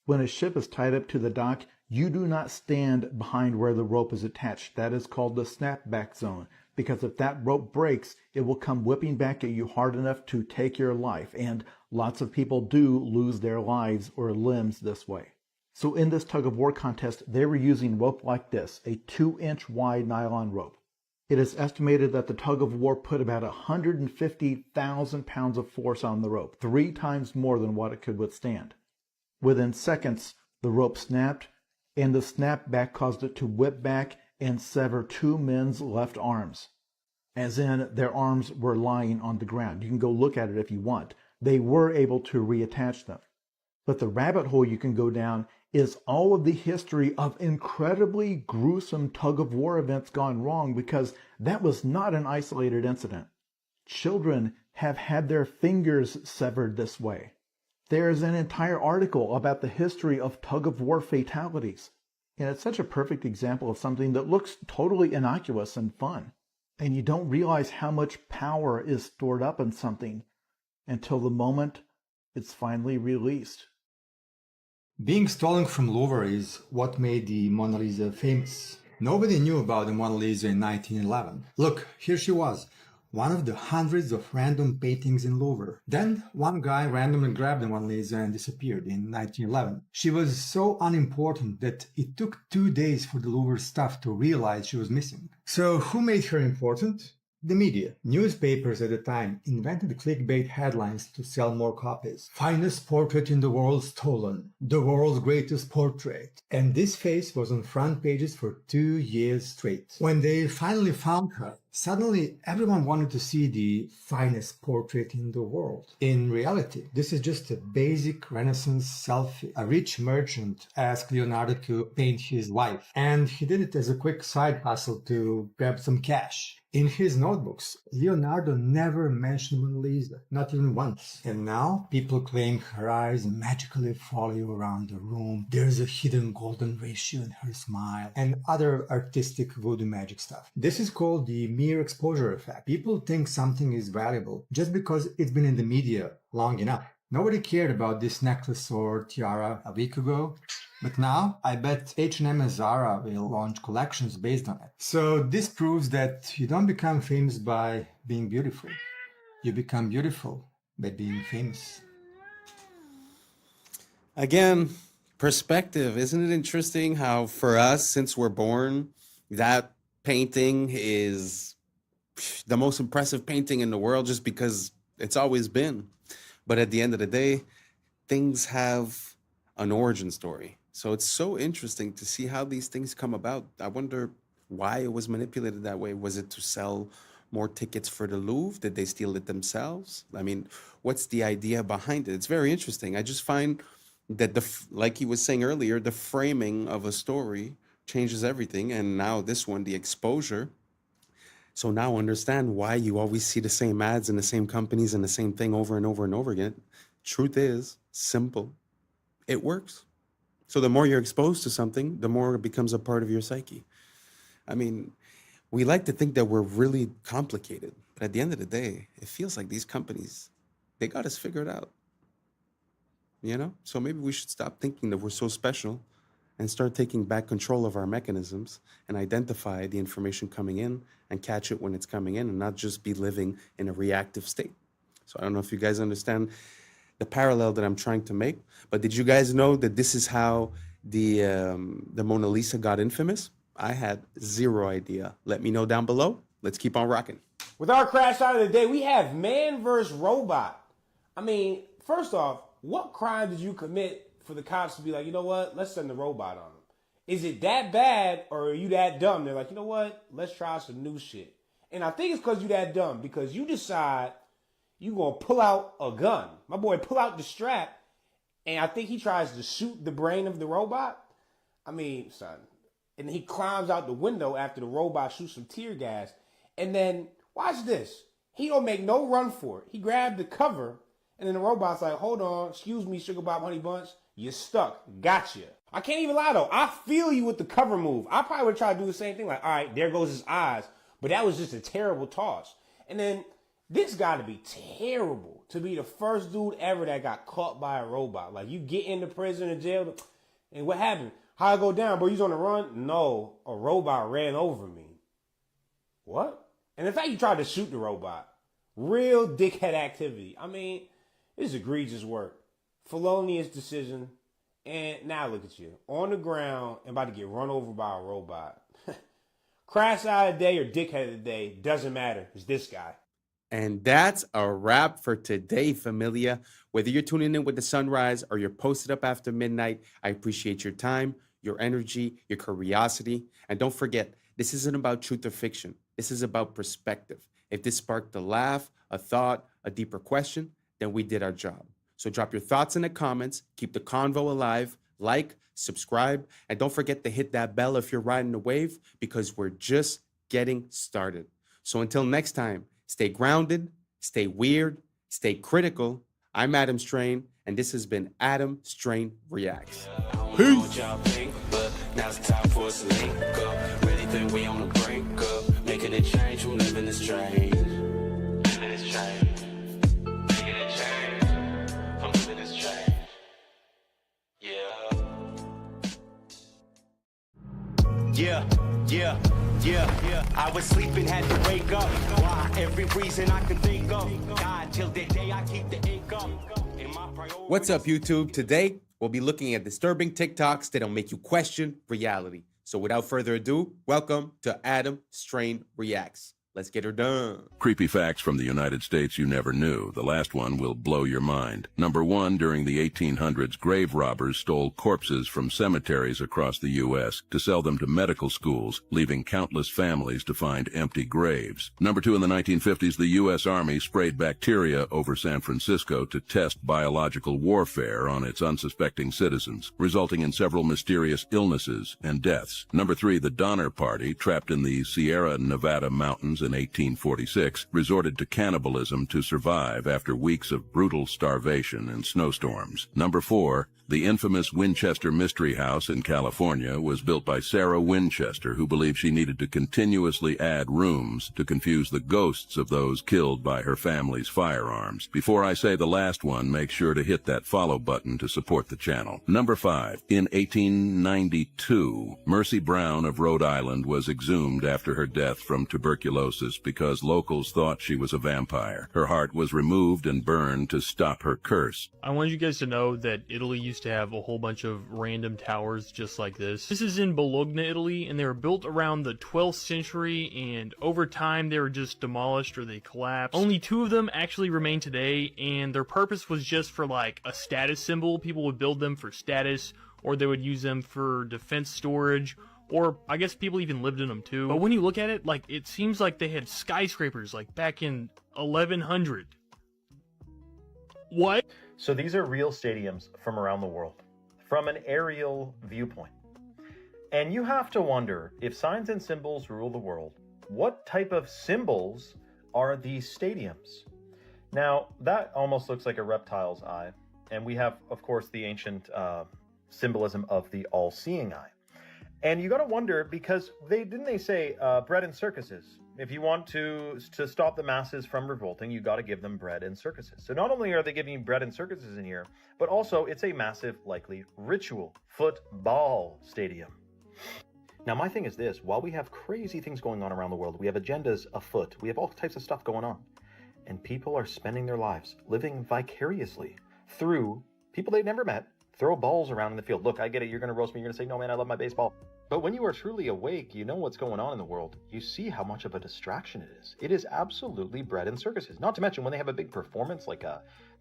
When a ship is tied up to the dock, you do not stand behind where the rope is attached. That is called the snapback zone. Because if that rope breaks, it will come whipping back at you hard enough to take your life. And lots of people do lose their lives or limbs this way. So in this tug-of-war contest, they were using rope like this, a 2-inch wide nylon rope. It is estimated that the tug-of-war put about 150,000 pounds of force on the rope, 3 times more than what it could withstand. Within seconds, the rope snapped, and the snapback caused it to whip back and sever 2 men's left arms, as in their arms were lying on the ground. You can go look at it if you want. They were able to reattach them. But the rabbit hole you can go down is all of the history of incredibly gruesome tug-of-war events gone wrong, because that was not an isolated incident. Children have had their fingers severed this way. There's an entire article about the history of tug-of-war fatalities. And it's such a perfect example of something that looks totally innocuous and fun. And you don't realize how much power is stored up in something until the moment it's finally released. Being stolen from Louvre is what made the Mona Lisa famous. Nobody knew about the Mona Lisa in 1911. Look, here she was, one of the hundreds of random paintings in Louvre. Then one guy randomly grabbed the Mona Lisa and disappeared in 1911. She was so unimportant that it took 2 days for the Louvre staff to realize she was missing. So who made her important? The media. Newspapers at the time invented clickbait headlines to sell more copies. Finest portrait in the world stolen. The world's greatest portrait. And this face was on front pages for 2 years straight. When they finally found her, Suddenly, everyone wanted to see the finest portrait in the world. In reality, this is just a basic Renaissance selfie. A rich merchant asked Leonardo to paint his wife, and he did it as a quick side hustle to grab some cash. In his notebooks, Leonardo never mentioned Mona Lisa, not even once. And now, people claim her eyes magically follow you around the room. There's a hidden golden ratio in her smile, and other artistic voodoo magic stuff. This is called the mere exposure effect. People think something is valuable just because it's been in the media long enough. Nobody cared about this necklace or tiara a week ago. But now, I bet H&M and Zara will launch collections based on it. So this proves that you don't become famous by being beautiful. You become beautiful by being famous. Again, perspective. Isn't it interesting how for us, since we're born, that painting is the most impressive painting in the world just because it's always been. But at the end of the day, things have an origin story. So it's so interesting to see how these things come about. I wonder why it was manipulated that way. Was it to sell more tickets for the Louvre? Did they steal it themselves? I mean, what's the idea behind it? It's very interesting. I just find that, like he was saying earlier, the framing of a story changes everything. And now this one, the exposure. So now understand why you always see the same ads and the same companies and the same thing over and over and over again. Truth is simple. It works. So the more you're exposed to something, the more it becomes a part of your psyche. I mean, we like to think that we're really complicated, but at the end of the day, it feels like these companies, they got us figured out. You know? So maybe we should stop thinking that we're so special and start taking back control of our mechanisms and identify the information coming in and catch it when it's coming in and not just be living in a reactive state. So I don't know if you guys understand the parallel that I'm trying to make, but did you guys know that this is how the Mona Lisa got infamous? I had zero idea. Let me know down below. Let's keep on rocking. With our crash out of the day, we have man versus robot. I mean, first off, what crime did you commit for the cops to be like, you know what, let's send the robot on them? Is it that bad or are you that dumb? They're like, you know what, let's try some new shit. And I think it's because you that dumb, because you decide you gonna pull out a gun. My boy pull out the strap, and I think he tries to shoot the brain of the robot. I mean, son. And he climbs out the window after the robot shoots some tear gas. And then, watch this. He don't make no run for it. He grabbed the cover, and then the robot's like, hold on, excuse me, Sugar Bob Honey Bunch, you're stuck. Gotcha. I can't even lie, though. I feel you with the cover move. I probably would try to do the same thing. Like, all right, there goes his eyes. But that was just a terrible toss. And then, this got to be terrible to be the first dude ever that got caught by a robot. Like, you get into prison or jail, and what happened? How I go down, bro? You was on the run? No, a robot ran over me. What? And in fact, you tried to shoot the robot. Real dickhead activity. I mean, this is egregious work. Felonious decision. And now look at you. On the ground and about to get run over by a robot. Crash out of the day or dickhead of the day, doesn't matter. It's this guy. And that's a wrap for today, familia. Whether you're tuning in with the sunrise or you're posted up after midnight, I appreciate your time, your energy, your curiosity. And don't forget, this isn't about truth or fiction. This is about perspective. If this sparked a laugh, a thought, a deeper question, then we did our job. So drop your thoughts in the comments, keep the convo alive, like, subscribe, and don't forget to hit that bell if you're riding the wave, because we're just getting started. So until next time, stay grounded, stay weird, stay critical. I'm Adam Strain, and this has been Adam Strain Reacts. Peace. But now it's time for us to link up. Really think we on the brink up. Making a change from living this strange. Living this strange. Making a change from living this strange. Yeah. I was sleeping, had to wake up. Why? Every reason I can think of. God, till the day I keep the ink up. What's up, YouTube? Today, we'll be looking at disturbing TikToks that'll make you question reality. So without further ado, welcome to Adam Strain Reacts. Let's get her done. Creepy facts from the United States you never knew. The last one will blow your mind. Number 1, during the 1800s, grave robbers stole corpses from cemeteries across the U.S. to sell them to medical schools, leaving countless families to find empty graves. Number 2, in the 1950s, the U.S. Army sprayed bacteria over San Francisco to test biological warfare on its unsuspecting citizens, resulting in several mysterious illnesses and deaths. Number 3, the Donner Party, trapped in the Sierra Nevada mountains in 1846, resorted to cannibalism to survive after weeks of brutal starvation and snowstorms. Number 4, the infamous Winchester Mystery House in California was built by Sarah Winchester, who believed she needed to continuously add rooms to confuse the ghosts of those killed by her family's firearms. Before I say the last one, make sure to hit that follow button to support the channel. Number 5, in 1892, Mercy Brown of Rhode Island was exhumed after her death from tuberculosis because locals thought she was a vampire. Her heart was removed and burned to stop her curse. I wanted you guys to know that Italy used to have a whole bunch of random towers just like this. This is in Bologna, Italy, and they were built around the 12th century, and over time they were just demolished or they collapsed. Only 2 of them actually remain today, and their purpose was just for like a status symbol. People would build them for status, or they would use them for defense storage, or I guess people even lived in them too. But when you look at it, like, it seems like they had skyscrapers like back in 1100. What? So these are real stadiums from around the world, from an aerial viewpoint. And you have to wonder, if signs and symbols rule the world, what type of symbols are these stadiums? Now, that almost looks like a reptile's eye. And we have, of course, the ancient symbolism of the all-seeing eye. And you got to wonder, because didn't they say bread and circuses? If you want to stop the masses from revolting, you got to give them bread and circuses. So not only are they giving you bread and circuses in here, but also it's a massive, likely ritual football stadium. Now, my thing is this: while we have crazy things going on around the world, we have agendas afoot, we have all types of stuff going on, and people are spending their lives living vicariously through people they've never met. Throw balls around in the field. Look, I get it. You're going to roast me. You're going to say, no, man, I love my baseball. But when you are truly awake, you know what's going on in the world. You see how much of a distraction it is. It is absolutely bread and circuses. Not to mention when they have a big performance, like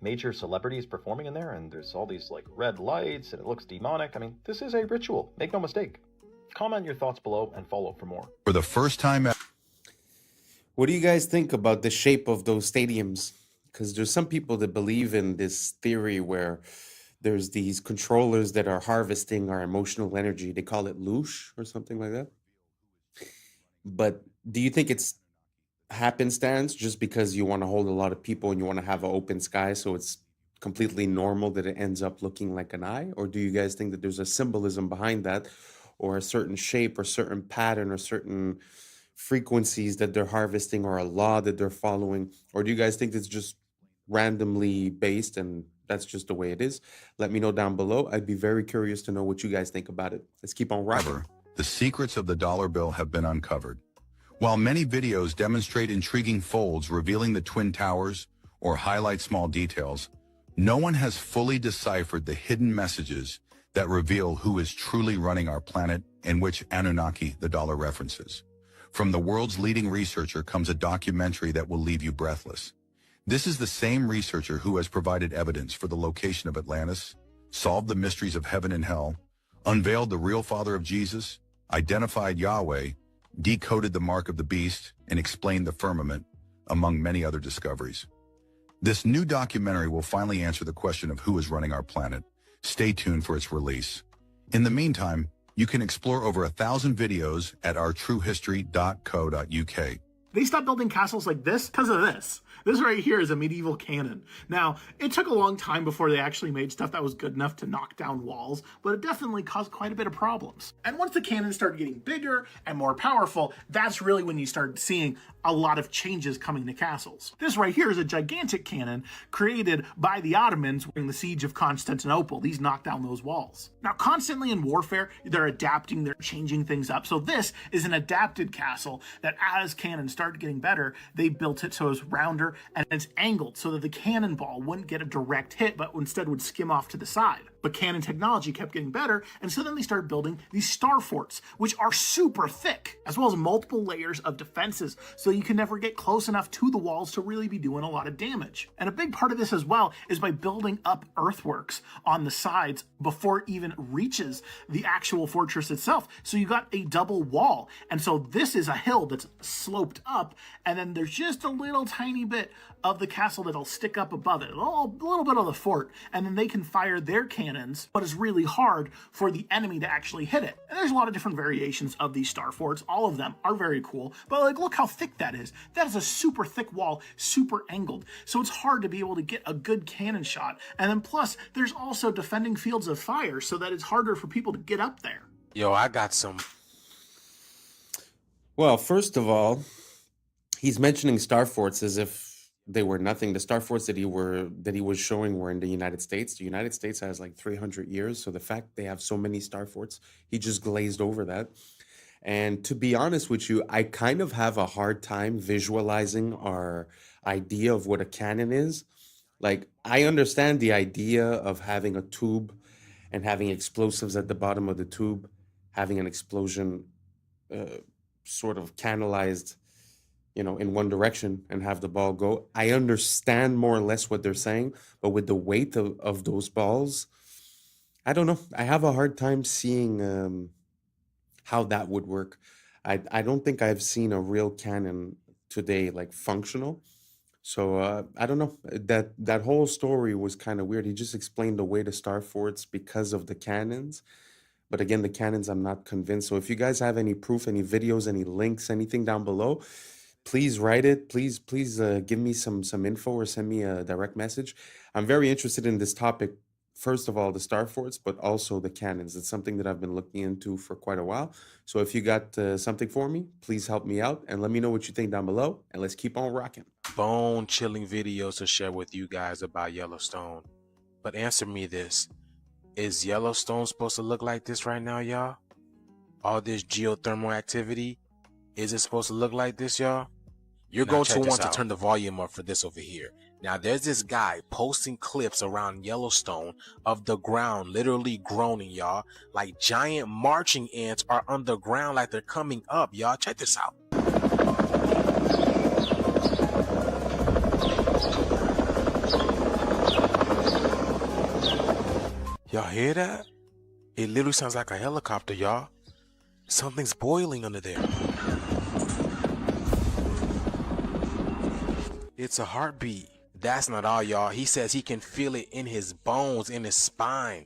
major celebrities performing in there, and there's all these like red lights, and it looks demonic. I mean, this is a ritual. Make no mistake. Comment your thoughts below and follow for more. For the first time ever. What do you guys think about the shape of those stadiums? Because there's some people that believe in this theory where there's these controllers that are harvesting our emotional energy. They call it loosh or something like that. But do you think it's happenstance just because you want to hold a lot of people and you want to have an open sky, so it's completely normal that it ends up looking like an eye? Or do you guys think that there's a symbolism behind that, or a certain shape or certain pattern or certain frequencies that they're harvesting, or a law that they're following? Or do you guys think it's just randomly based and that's just the way it is? Let me know down below. I'd be very curious to know what you guys think about it. Let's keep on rocking. The secrets of the dollar bill have been uncovered. While many videos demonstrate intriguing folds revealing the Twin Towers or highlight small details, no one has fully deciphered the hidden messages that reveal who is truly running our planet and which Anunnaki the dollar references. From the world's leading researcher comes a documentary that will leave you breathless. This is the same researcher who has provided evidence for the location of Atlantis, solved the mysteries of heaven and hell, unveiled the real father of Jesus, identified Yahweh, decoded the mark of the beast, and explained the firmament, among many other discoveries. This new documentary will finally answer the question of who is running our planet. Stay tuned for its release. In the meantime, you can explore over 1,000 videos at ourtruehistory.co.uk. They stopped building castles like this because of this. This right here is a medieval cannon. Now, it took a long time before they actually made stuff that was good enough to knock down walls, but it definitely caused quite a bit of problems. And once the cannons started getting bigger and more powerful, that's really when you started seeing a lot of changes coming to castles. This right here is a gigantic cannon created by the Ottomans during the siege of Constantinople. These knocked down those walls. Now, constantly in warfare, they're adapting, they're changing things up. So this is an adapted castle that as cannons started getting better, they built it so it was rounder and it's angled so that the cannonball wouldn't get a direct hit, but instead would skim off to the side. But cannon technology kept getting better, and so then they started building these star forts, which are super thick, as well as multiple layers of defenses. So you can never get close enough to the walls to really be doing a lot of damage. And a big part of this as well is by building up earthworks on the sides before it even reaches the actual fortress itself. So you got a double wall. And so this is a hill that's sloped up, and then there's just a little tiny bit of the castle that'll stick up above it, a little bit of the fort, and then they can fire their cannons, but it's really hard for the enemy to actually hit it. And there's a lot of different variations of these star forts. All of them are very cool, but like, look how thick that is. That is a super thick wall, super angled. So it's hard to be able to get a good cannon shot. And then plus, there's also defending fields of fire, so that it's harder for people to get up there. Yo, I got some. Well, first of all, he's mentioning star forts as if they were nothing. The star forts that he was showing were in the United States. The United States has like 300 years, so the fact they have so many star forts, he just glazed over that. And to be honest with you, I kind of have a hard time visualizing our idea of what a cannon is. Like, I understand the idea of having a tube and having explosives at the bottom of the tube, having an explosion sort of canalized, in one direction and have the ball go. I understand more or less what they're saying, but with the weight of those balls, I don't know. I have a hard time seeing how that would work. I don't think I've seen a real cannon today, like functional. So I don't know. That whole story was kind of weird. He just explained away the star forts because of the cannons. But again, the cannons, I'm not convinced. So if you guys have any proof, any videos, any links, anything down below, please write it. Please give me some info or send me a direct message. I'm very interested in this topic. First of all, the star forts, but also the cannons. It's something that I've been looking into for quite a while. So if you got something for me, please help me out and let me know what you think down below. And let's keep on rocking. Bone-chilling videos to share with you guys about Yellowstone. But answer me this. Is Yellowstone supposed to look like this right now, y'all? All this geothermal activity? Is it supposed to look like this, y'all? You're going to want to turn the volume up for this over here. Now, there's this guy posting clips around Yellowstone of the ground literally groaning, y'all. Like giant marching ants are underground like they're coming up, y'all. Check this out. Y'all hear that? It literally sounds like a helicopter, y'all. Something's boiling under there. It's a heartbeat. That's not all, y'all. He says he can feel it in his bones, in his spine.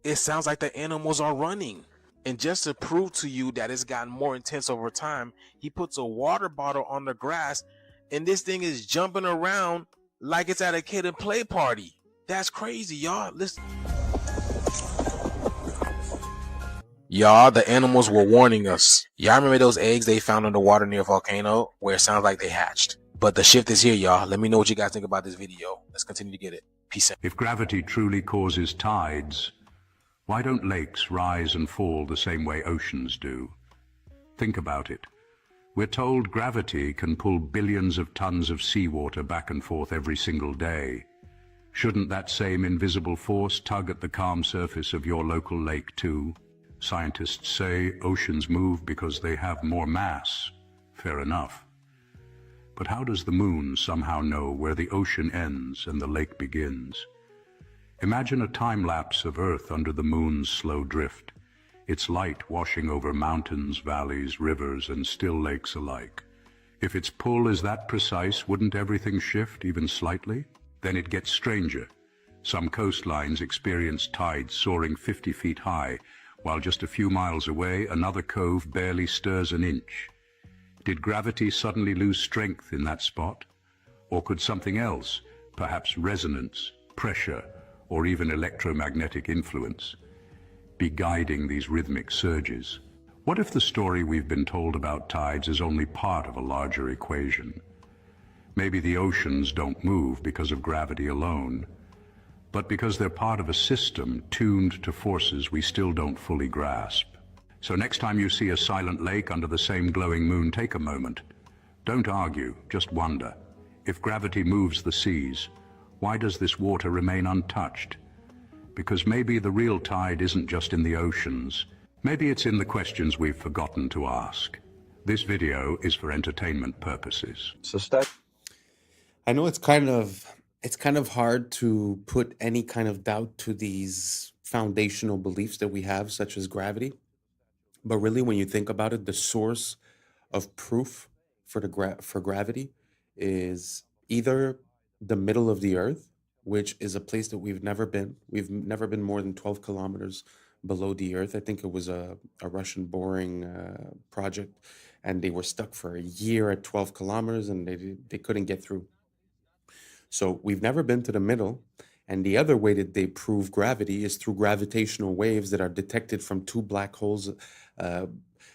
It sounds like the animals are running. And just to prove to you that it's gotten more intense over time, he puts a water bottle on the grass and this thing is jumping around like it's at a kid and play party. That's crazy, y'all. Listen. Y'all, the animals were warning us. Y'all remember those eggs they found in the water near a volcano where it sounds like they hatched? But the shift is here, y'all. Let me know what you guys think about this video. Let's continue to get it. Peace out. If gravity truly causes tides, why don't lakes rise and fall the same way oceans do? Think about it. We're told gravity can pull billions of tons of seawater back and forth every single day. Shouldn't that same invisible force tug at the calm surface of your local lake too? Scientists say oceans move because they have more mass. Fair enough. But how does the moon somehow know where the ocean ends and the lake begins? Imagine a time-lapse of Earth under the moon's slow drift, its light washing over mountains, valleys, rivers, and still lakes alike. If its pull is that precise, wouldn't everything shift even slightly? Then it gets stranger. Some coastlines experience tides soaring 50 feet high, while just a few miles away, another cove barely stirs an inch. Did gravity suddenly lose strength in that spot? Or could something else, perhaps resonance, pressure, or even electromagnetic influence, be guiding these rhythmic surges? What if the story we've been told about tides is only part of a larger equation? Maybe the oceans don't move because of gravity alone, but because they're part of a system tuned to forces we still don't fully grasp. So next time you see a silent lake under the same glowing moon, take a moment. Don't argue, just wonder. If gravity moves the seas, why does this water remain untouched? because maybe the real tide isn't just in the oceans. Maybe it's in the questions we've forgotten to ask. This video is for entertainment purposes. I know it's kind of hard to put any kind of doubt to these foundational beliefs that we have, such as gravity. But really, when you think about it, the source of proof for for gravity is either the middle of the earth, which is a place that we've never been. We've never been more than 12 kilometers below the earth. I think it was a Russian boring project, and they were stuck for a year at 12 kilometers, and they couldn't get through. So we've never been to the middle. And the other way that they prove gravity is through gravitational waves that are detected from two black holes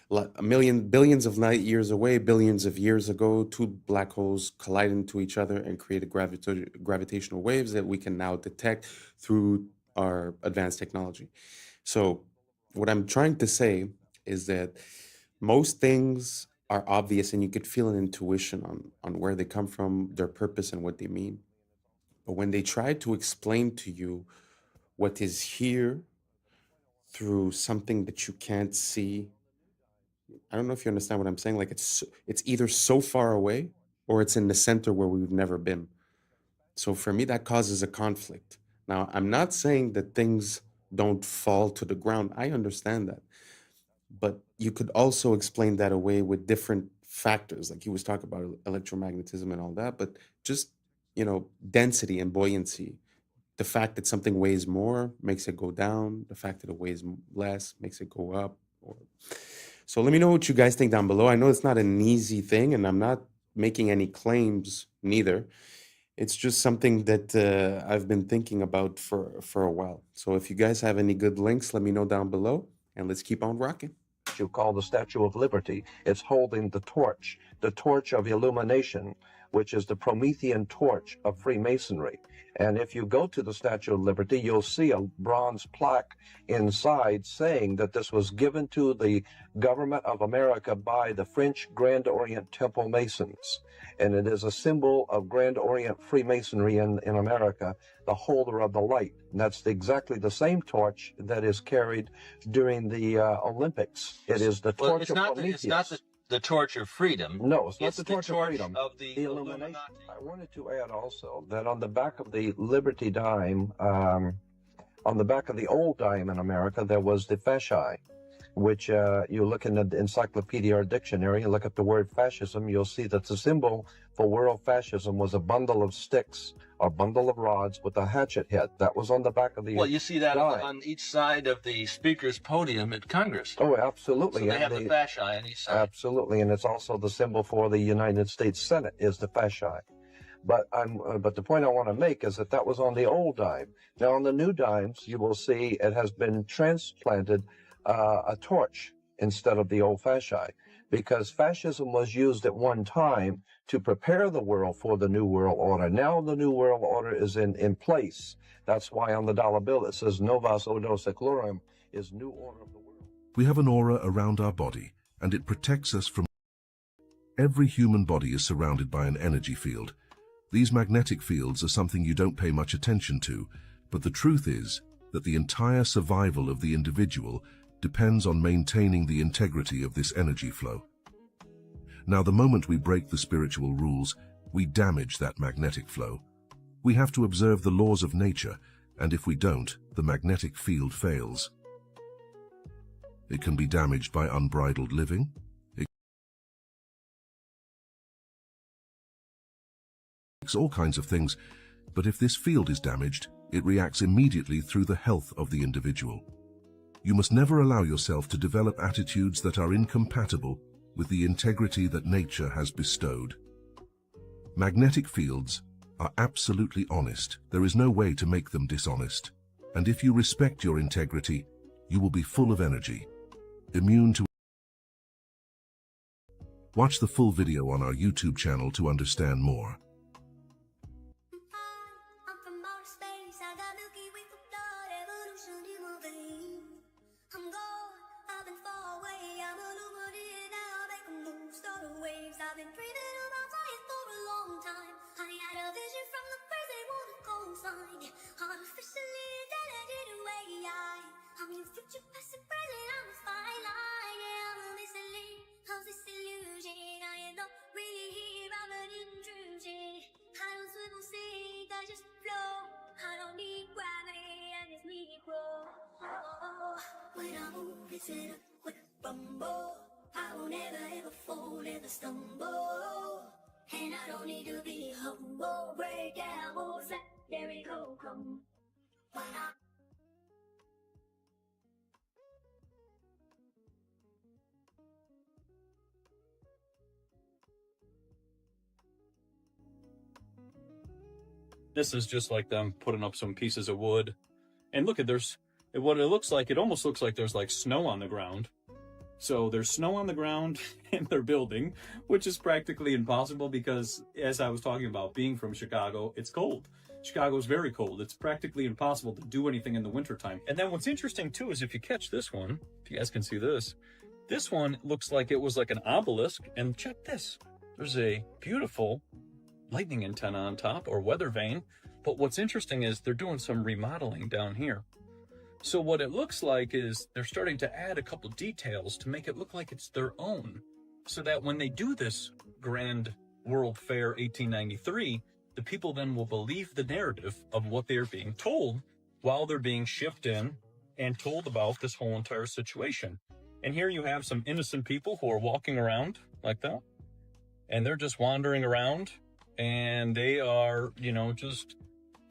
billions of light years away, billions of years ago. Two black holes collide into each other and created gravitational waves that we can now detect through our advanced technology. So what I'm trying to say is that most things are obvious, and you could feel an intuition on where they come from, their purpose, and what they mean. But when they try to explain to you what is here through something that you can't see, I don't know if you understand what I'm saying. Like it's either so far away or it's in the center where we've never been. So for me, that causes a conflict. Now, I'm not saying that things don't fall to the ground. I understand that. But you could also explain that away with different factors. Like he was talking about electromagnetism and all that, but just, density and buoyancy. The fact that something weighs more makes it go down. The fact that it weighs less makes it go up. So let me know what you guys think down below. I know it's not an easy thing, and I'm not making any claims neither. It's just something that I've been thinking about for a while. So if you guys have any good links, let me know down below, and let's keep on rocking. You call the Statue of Liberty. It's holding the torch of illumination, which is the Promethean torch of Freemasonry. And if you go to the Statue of Liberty, you'll see a bronze plaque inside saying that this was given to the government of America by the French Grand Orient Temple Masons. And it is a symbol of Grand Orient Freemasonry in America, the holder of the light. And that's exactly the same torch that is carried during the Olympics. It is the torch of Prometheus. It's not the torch of freedom. No, it's not the torch of freedom. Of the illumination. I wanted to add also that on the back of the Liberty dime, on the back of the old dime in America, there was the fasci, which you look in the encyclopedia or dictionary, you look at the word fascism, you'll see that the symbol for world fascism was a bundle of sticks, a bundle of rods with a hatchet head. That was on the back of the Well, you see that dime. on each side of the speaker's podium at Congress. Oh, absolutely. So they And have the fasci on each side. Absolutely, and it's also the symbol for the United States Senate is the fasci. But the point I want to make is that was on the old dime. Now on the new dimes, you will see it has been transplanted a torch instead of the old fasci, because fascism was used at one time to prepare the world for the New World Order. Now the New World Order is in place. That's why on the dollar bill it says Novus Ordo Seclorum is New Order of the World. We have an aura around our body, and it protects us from... Every human body is surrounded by an energy field. These magnetic fields are something you don't pay much attention to, but the truth is that the entire survival of the individual depends on maintaining the integrity of this energy flow. Now, the moment we break the spiritual rules, we damage that magnetic flow. We have to observe the laws of nature, and if we don't, the magnetic field fails. It can be damaged by unbridled living. It's all kinds of things, but if this field is damaged, it reacts immediately through the health of the individual. You must never allow yourself to develop attitudes that are incompatible with the integrity that nature has bestowed. Magnetic fields are absolutely honest. There is no way to make them dishonest. And if you respect your integrity, you will be full of energy, immune to... Watch the full video on our YouTube channel to understand more. I've been breathing on my fire for a long time. I had a vision from the birds, they wanna go find. Artificially intelligent. When I move, it's in a quick rumble. I will never ever fall, never stumble. And I don't need to be humble. Break down walls like there we go, come. When I This is just like them putting up some pieces of wood. And look at what it looks like. It almost looks like there's like snow on the ground. So there's snow on the ground in their building, which is practically impossible because, as I was talking about, being from Chicago, it's cold. Chicago is very cold. It's practically impossible to do anything in the wintertime. And then what's interesting too is if you catch this one, if you guys can see this one looks like it was like an obelisk. And check this. There's a beautiful lightning antenna on top, or weather vane. But what's interesting is they're doing some remodeling down here. So what it looks like is they're starting to add a couple details to make it look like it's their own, so that when they do this Grand World Fair 1893, the people then will believe the narrative of what they're being told while they're being shipped in and told about this whole entire situation. And here you have some innocent people who are walking around like that, and they're just wandering around, and they are, you know, just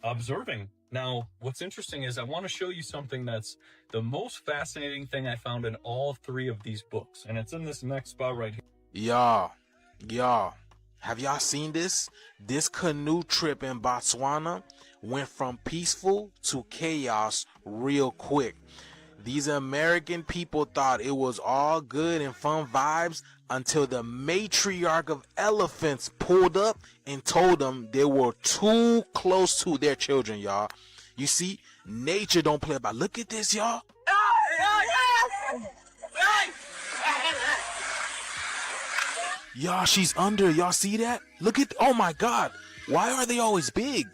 observing. Now, what's interesting is I want to show you something that's the most fascinating thing I found in all three of these books, and it's in this next spot right here. Y'all, have y'all seen this? This canoe trip in Botswana went from peaceful to chaos real quick. These American people thought it was all good and fun vibes until the matriarch of elephants pulled up and told them they were too close to their children, y'all. You see, nature don't play about. Look at this, y'all. Y'all, she's under. Y'all see that? Look at, oh my God. Why are they always big?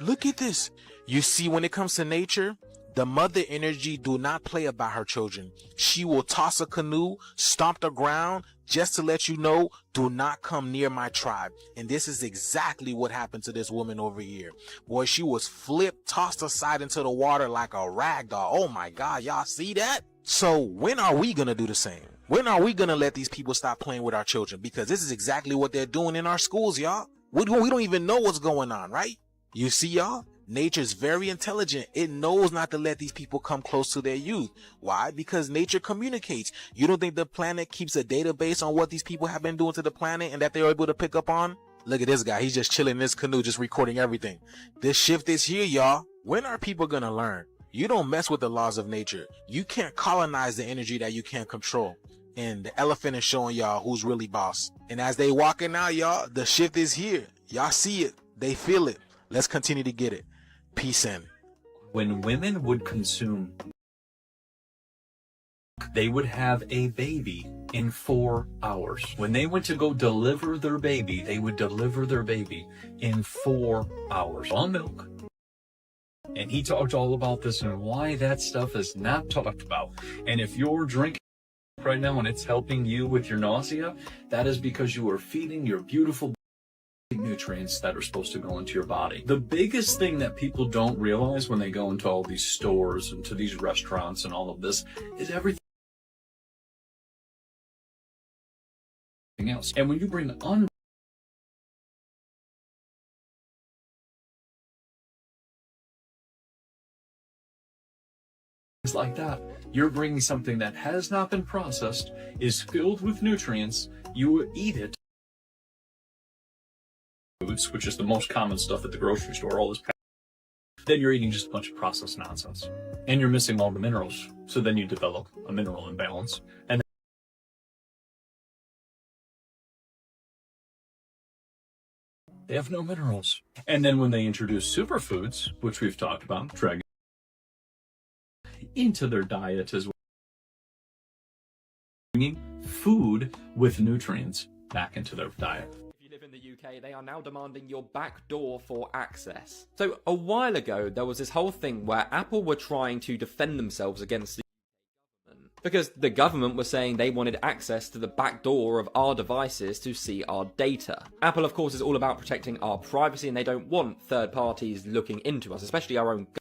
Look at this. You see, when it comes to nature, the mother energy do not play about her children. She will toss a canoe, stomp the ground, just to let you know, do not come near my tribe. And this is exactly what happened to this woman over here. Boy, she was flipped, tossed aside into the water like a rag doll. Oh my God, y'all see that? So when are we gonna do the same? When are we gonna let these people stop playing with our children? Because this is exactly what they're doing in our schools, y'all. We don't even know what's going on, right? You see, y'all? Nature's very intelligent. It knows not to let these people come close to their youth. Why? Because nature communicates. You don't think the planet keeps a database on what these people have been doing to the planet and that they're able to pick up on? Look at this guy. He's just chilling in this canoe, just recording everything. This shift is here, y'all. When are people gonna learn? You don't mess with the laws of nature. You can't colonize the energy that you can't control. And the elephant is showing y'all who's really boss. And as they walking out, y'all, the shift is here. Y'all see it. They feel it. Let's continue to get it. Peace in. When women would consume, they would have a baby in 4 hours. When they went to go deliver their baby, they would deliver their baby in 4 hours on milk. And he talked all about this and why that stuff is not talked about. And if you're drinking right now and it's helping you with your nausea, that is because you are feeding your beautiful nutrients that are supposed to go into your body. The biggest thing that people don't realize when they go into all these stores and to these restaurants and all of this is everything else. And when you bring like that, you're bringing something that has not been processed, is filled with nutrients, you eat it, foods, which is the most common stuff at the grocery store, all this, then you're eating just a bunch of processed nonsense. And you're missing all the minerals. So then you develop a mineral imbalance. And they have no minerals. And then when they introduce superfoods, which we've talked about, dragon into their diet as well, bringing food with nutrients back into their diet. In the UK, they are now demanding your back door for access. So a while ago, there was this whole thing where Apple were trying to defend themselves against the government because the government was saying they wanted access to the back door of our devices to see our data. Apple, of course, is all about protecting our privacy and they don't want third parties looking into us, especially our own government.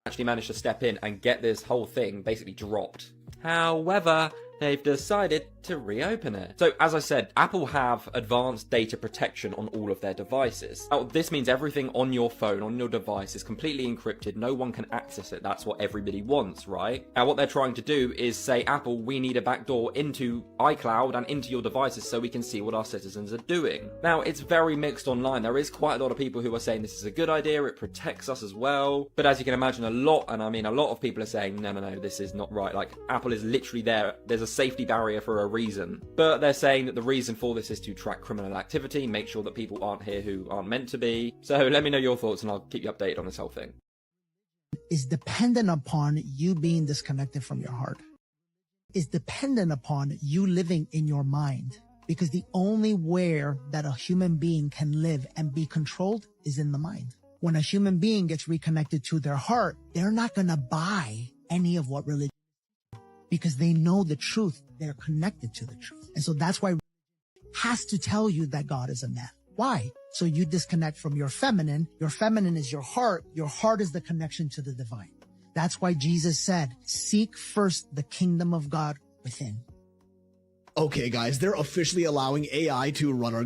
actually managed to step in and get this whole thing basically dropped. However, they've decided to reopen it. So, as I said, Apple have advanced data protection on all of their devices. Now, this means everything on your phone, on your device, is completely encrypted. No one can access it. That's what everybody wants, right? Now, what they're trying to do is say, Apple, we need a backdoor into iCloud and into your devices so we can see what our citizens are doing. Now, it's very mixed online. There is quite a lot of people who are saying this is a good idea, it protects us as well. But as you can imagine, a lot of people are saying, no, this is not right. Like, Apple is literally there. There's a safety barrier for a reason. But they're saying that the reason for this is to track criminal activity, make sure that people aren't here who aren't meant to be. So let me know your thoughts and I'll keep you updated on this whole thing. Is dependent upon you being disconnected from your heart. Is dependent upon you living in your mind. Because the only where that a human being can live and be controlled is in the mind. When a human being gets reconnected to their heart, they're not going to buy any of what religion is, because they know the truth. They're connected to the truth. And so that's why has to tell you that God is a man. Why? So you disconnect from your feminine. Your feminine is your heart. Your heart is the connection to the divine. That's why Jesus said, seek first the kingdom of God within. Okay, guys, they're officially allowing AI to run our...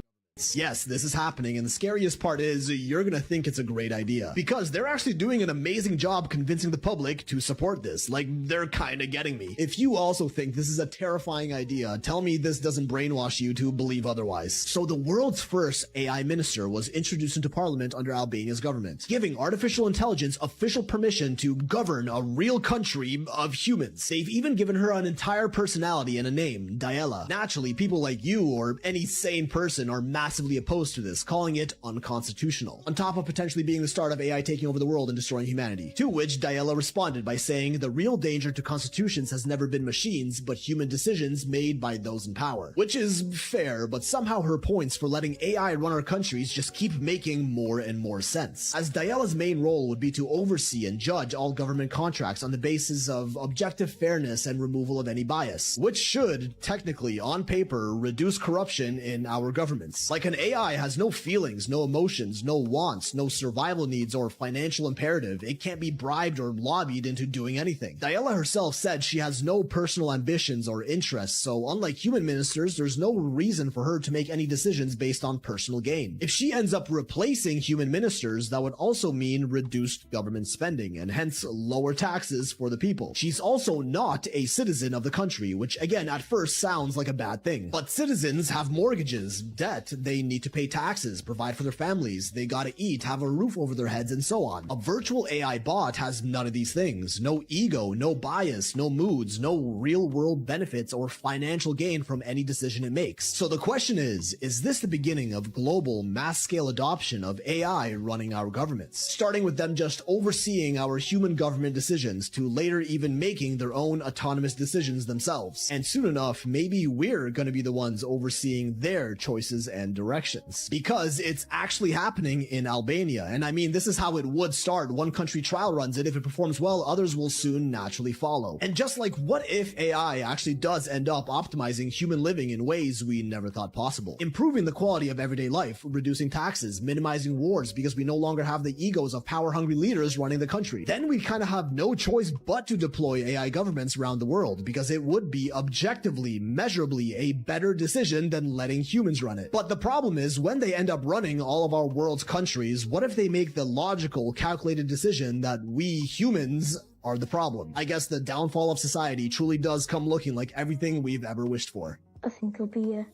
Yes, this is happening, and the scariest part is you're gonna think it's a great idea. Because they're actually doing an amazing job convincing the public to support this. Like, they're kinda getting me. If you also think this is a terrifying idea, tell me this doesn't brainwash you to believe otherwise. So the world's first AI minister was introduced into parliament under Albania's government, giving artificial intelligence official permission to govern a real country of humans. They've even given her an entire personality and a name, Diella. Naturally, people like you or any sane person are massively opposed to this, calling it unconstitutional, on top of potentially being the start of AI taking over the world and destroying humanity. To which Diella responded by saying, the real danger to constitutions has never been machines, but human decisions made by those in power. Which is fair, but somehow her points for letting AI run our countries just keep making more and more sense. As Diella's main role would be to oversee and judge all government contracts on the basis of objective fairness and removal of any bias, which should, technically, on paper, reduce corruption in our governments. Like, an AI has no feelings, no emotions, no wants, no survival needs or financial imperative. It can't be bribed or lobbied into doing anything. Diella herself said she has no personal ambitions or interests, so unlike human ministers, there's no reason for her to make any decisions based on personal gain. If she ends up replacing human ministers, that would also mean reduced government spending, and hence lower taxes for the people. She's also not a citizen of the country, which again at first sounds like a bad thing. But citizens have mortgages, debt, they need to pay taxes, provide for their families, they gotta eat, have a roof over their heads, and so on. A virtual AI bot has none of these things. No ego, no bias, no moods, no real world benefits or financial gain from any decision it makes. So the question is this the beginning of global mass scale adoption of AI running our governments? Starting with them just overseeing our human government decisions to later even making their own autonomous decisions themselves. And soon enough, maybe we're gonna be the ones overseeing their choices and directions. Because it's actually happening in Albania. And I mean, this is how it would start. One country trial runs it. If it performs well, others will soon naturally follow. And just like, what if AI actually does end up optimizing human living in ways we never thought possible? Improving the quality of everyday life, reducing taxes, minimizing wars because we no longer have the egos of power-hungry leaders running the country. Then we kind of have no choice but to deploy AI governments around the world, because it would be objectively, measurably a better decision than letting humans run it. But the problem is, when they end up running all of our world's countries, what if they make the logical, calculated decision that we humans are the problem? I guess the downfall of society truly does come looking like everything we've ever wished for. I think it'll be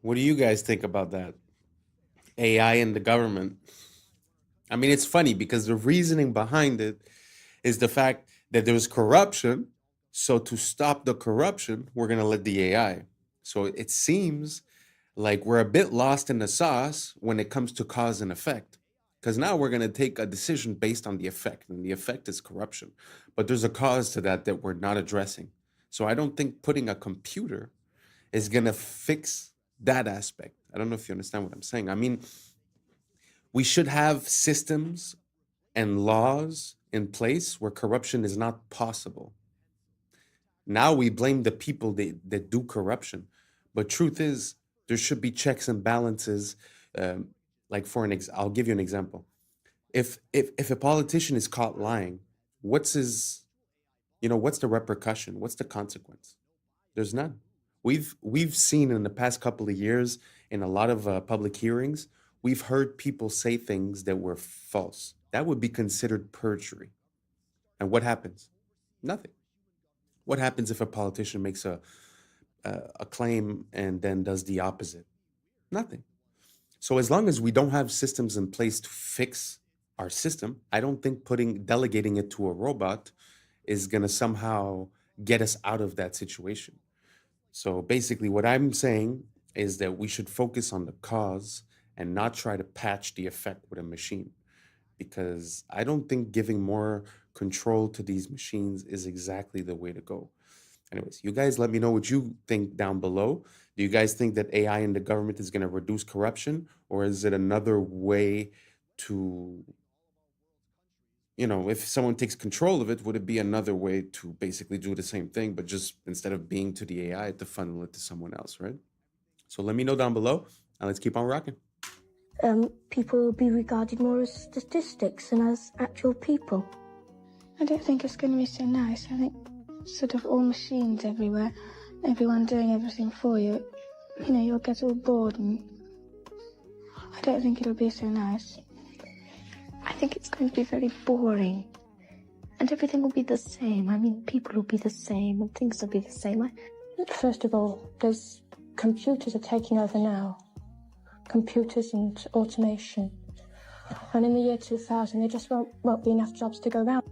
What do you guys think about that? AI and the government. I mean, it's funny because the reasoning behind it is the fact that there's corruption. So to stop the corruption, we're going to let the AI. So it seems like we're a bit lost in the sauce when it comes to cause and effect. Because now we're going to take a decision based on the effect, and the effect is corruption. But there's a cause to that we're not addressing. So I don't think putting a computer is going to fix that aspect. I don't know if you understand what I'm saying. I mean, we should have systems and laws in place where corruption is not possible. Now we blame the people that do corruption. But truth is, there should be checks and balances. Like I'll give you an example. If a politician is caught lying, what's his, what's the repercussion? What's the consequence? There's none. We've seen in the past couple of years in a lot of public hearings, we've heard people say things that were false. That would be considered perjury. And what happens? Nothing. What happens if a politician makes a claim and then does the opposite? Nothing. So as long as we don't have systems in place to fix our system, I don't think delegating it to a robot is going to somehow get us out of that situation. So basically what I'm saying is that we should focus on the cause and not try to patch the effect with a machine, because I don't think giving more control to these machines is exactly the way to go. Anyways, you guys let me know what you think down below. Do you guys think that AI in the government is going to reduce corruption, or is it another way to, if someone takes control of it, would it be another way to basically do the same thing, but just instead of being to the AI, to funnel it to someone else, right? So let me know down below, and let's keep on rocking. People will be regarded more as statistics than as actual people. I don't think it's going to be so nice. I think sort of all machines everywhere, everyone doing everything for you. You'll get all bored, and I don't think it'll be so nice. I think it's going to be very boring. And everything will be the same. I mean, people will be the same and things will be the same. First of all, computers are taking over now. Computers and automation. And in the year 2000, there just won't be enough jobs to go around.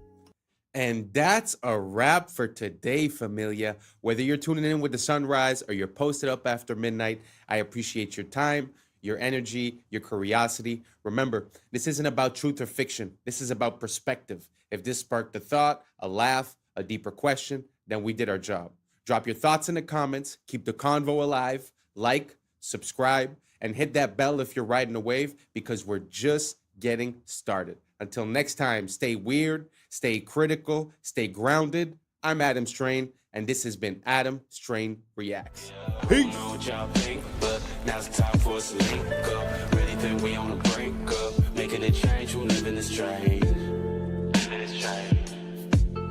And that's a wrap for today, familia. Whether you're tuning in with the sunrise or you're posted up after midnight, I appreciate your time, your energy, your curiosity. Remember, this isn't about truth or fiction. This is about perspective. If this sparked a thought, a laugh, a deeper question, then we did our job. Drop your thoughts in the comments. Keep the convo alive. Like, subscribe, and hit that bell if you're riding a wave, because we're just getting started. Until next time, stay weird, stay critical, stay grounded. I'm Adam Strain, and this has been Adam Strain Reacts. Peace. I don't know what y'all think, but now's the time for us to link up. Really think we on the brink up, making a change, we're living this strange. Living this strange.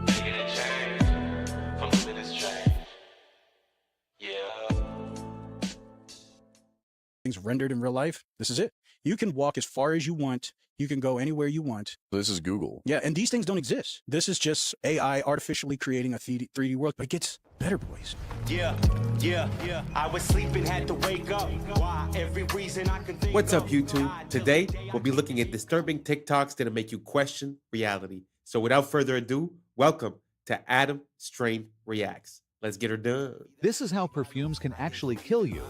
Making a change. I'm living this strange. Yeah. Things rendered in real life. This is it. You can walk as far as you want. You can go anywhere you want. This is Google. Yeah, and these things don't exist. This is just AI artificially creating a 3D world, but it gets better, boys. Yeah. I was sleeping, had to wake up. Why? Every reason I can think. What's up, YouTube? Today, we'll be looking at disturbing TikToks that'll make you question reality. So without further ado, welcome to Adam Strain Reacts. Let's get her done. This is how perfumes can actually kill you.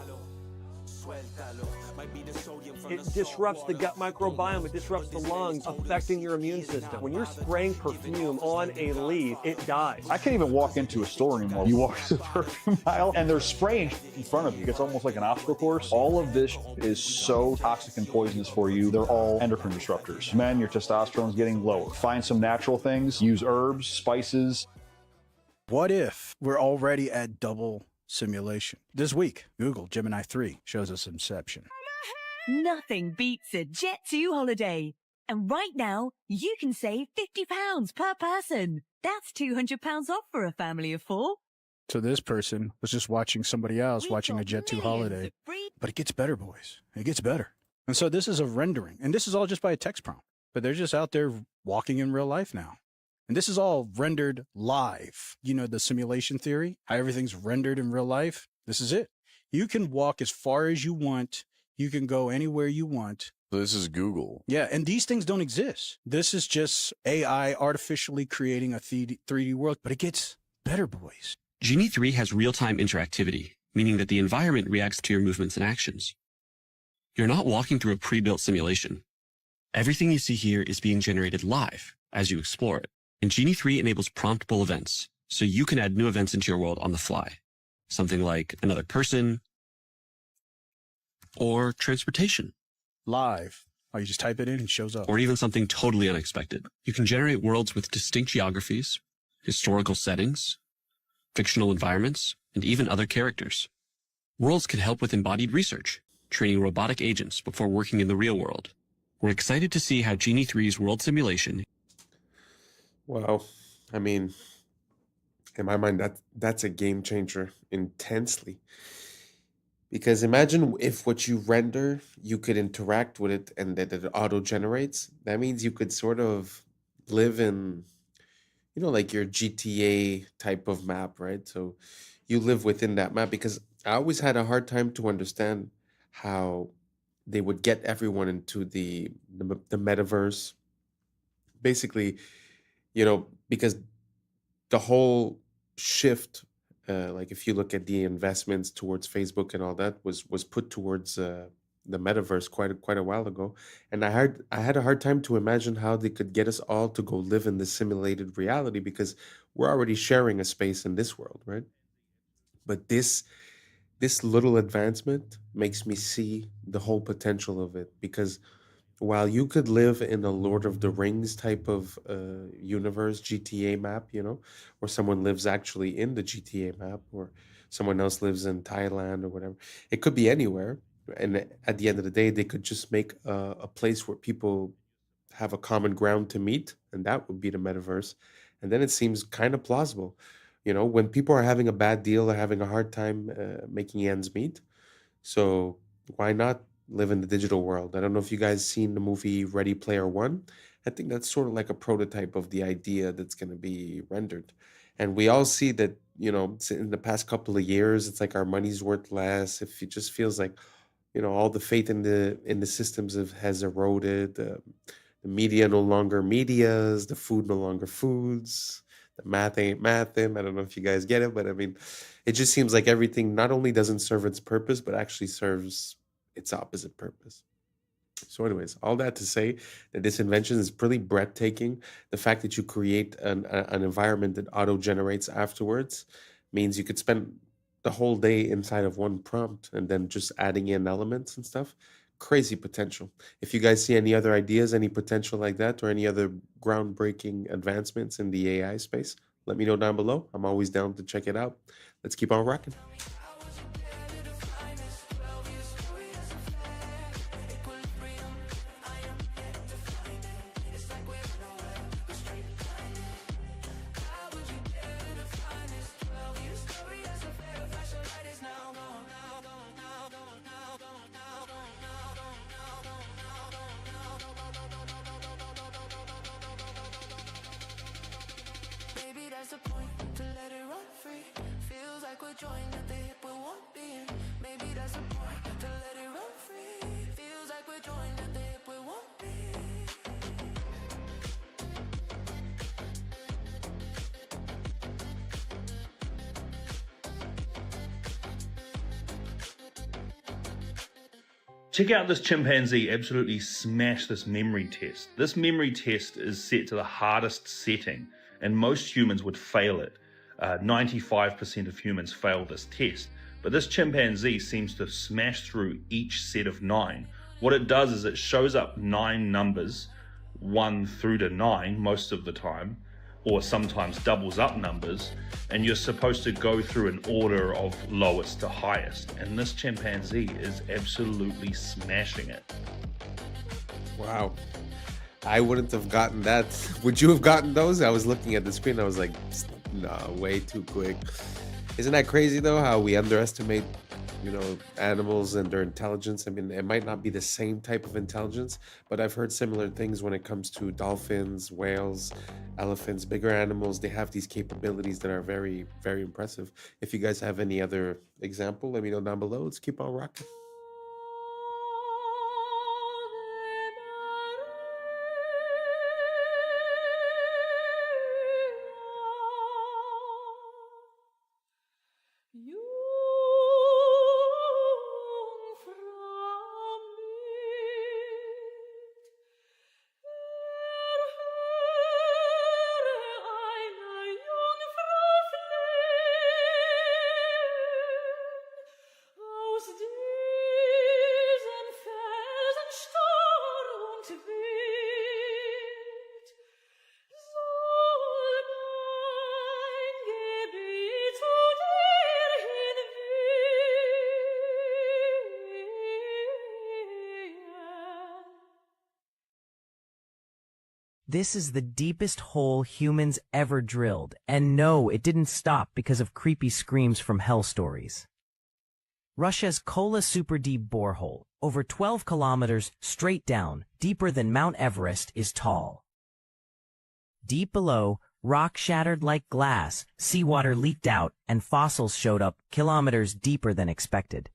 It disrupts the gut microbiome, it disrupts the lungs, affecting your immune system. When you're spraying perfume on a leaf, it dies. I can't even walk into a store anymore. You walk to the perfume aisle and they're spraying in front of you. It's almost like an obstacle course. All of this is so toxic and poisonous for you. They're all endocrine disruptors. Men, your testosterone's getting lower. Find some natural things. Use herbs, spices. What if we're already at double simulation? This week, Google Gemini 3 shows us Inception. Nothing beats a Jet2 holiday. And right now, you can save £50 per person. That's £200 off for a family of 4. So this person was just watching somebody else watching a Jet2 holiday. But it gets better, boys. It gets better. And so this is a rendering. And this is all just by a text prompt. But they're just out there walking in real life now. And this is all rendered live. You know, the simulation theory, how everything's rendered in real life. This is it. You can walk as far as you want. You can go anywhere you want. This is Google. Yeah, and these things don't exist. This is just AI artificially creating a 3D world, but it gets better, boys. Genie 3 has real-time interactivity, meaning that the environment reacts to your movements and actions. You're not walking through a pre-built simulation. Everything you see here is being generated live as you explore it. And Genie 3 enables promptable events, so you can add new events into your world on the fly. Something like another person, or transportation. Live. Oh, you just type it in and it shows up. Or even something totally unexpected. You can generate worlds with distinct geographies, historical settings, fictional environments, and even other characters. Worlds can help with embodied research, training robotic agents before working in the real world, We're excited to see how Genie 3's world simulation. Well, I mean, in my mind, that's a game changer intensely. Because imagine if what you render, you could interact with it and that it auto generates. That means you could sort of live in, like your GTA type of map, right? So you live within that map because I always had a hard time to understand how they would get everyone into the metaverse. Basically, because the whole shift, like if you look at the investments towards Facebook and all that, was put towards the metaverse quite a while ago, and I had a hard time to imagine how they could get us all to go live in the simulated reality because we're already sharing a space in this world, right? But this little advancement makes me see the whole potential of it because while you could live in a Lord of the Rings type of universe, GTA map, or someone lives actually in the GTA map, or someone else lives in Thailand or whatever, it could be anywhere. And at the end of the day, they could just make a place where people have a common ground to meet, and that would be the metaverse. And then it seems kind of plausible. When people are having a bad deal or having a hard time making ends meet, so why not live in the digital world? I don't know if you guys seen the movie Ready Player One. I think that's sort of like a prototype of the idea that's going to be rendered. And we all see that, in the past couple of years, it's like our money's worth less. If it just feels like, all the faith in the systems has eroded. The media no longer medias, the food no longer foods, the math ain't mathin'. I don't know if you guys get it, but I mean, it just seems like everything not only doesn't serve its purpose, but actually serves its opposite purpose. So, anyways, all that to say that this invention is pretty breathtaking. The fact that you create an environment that auto generates afterwards means you could spend the whole day inside of one prompt and then just adding in elements and stuff. Crazy potential. If you guys see any other ideas, any potential like that, or any other groundbreaking advancements in the AI space, let me know down below. I'm always down to check it out. Let's keep on rocking. Maybe that's the point, to let it run free. Feels like we're joined at the hip with one being. Maybe that's the point, to let it run free. Feels like we're joined at the hip with one being. Check out this chimpanzee absolutely smash this memory test. This memory test is set to the hardest setting, and most humans would fail it. 95% of humans fail this test, but this chimpanzee seems to smash through each set of 9. What it does is it shows up 9 numbers, 1 through to 9 most of the time, or sometimes doubles up numbers, and you're supposed to go through an order of lowest to highest, and this chimpanzee is absolutely smashing it. Wow. I wouldn't have gotten that. Would you have gotten those? I was looking at the screen. I was like, no, way too quick. Isn't that crazy though? How we underestimate, animals and their intelligence. I mean, it might not be the same type of intelligence, but I've heard similar things when it comes to dolphins, whales, elephants, bigger animals. They have these capabilities that are very, very impressive. If you guys have any other example, let me know down below. Let's keep on rocking. This is the deepest hole humans ever drilled, and no, it didn't stop because of creepy screams from hell stories. Russia's Kola super deep borehole, over 12 kilometers straight down, deeper than Mount Everest, is tall. Deep below, rock shattered like glass, seawater leaked out, and fossils showed up kilometers deeper than expected.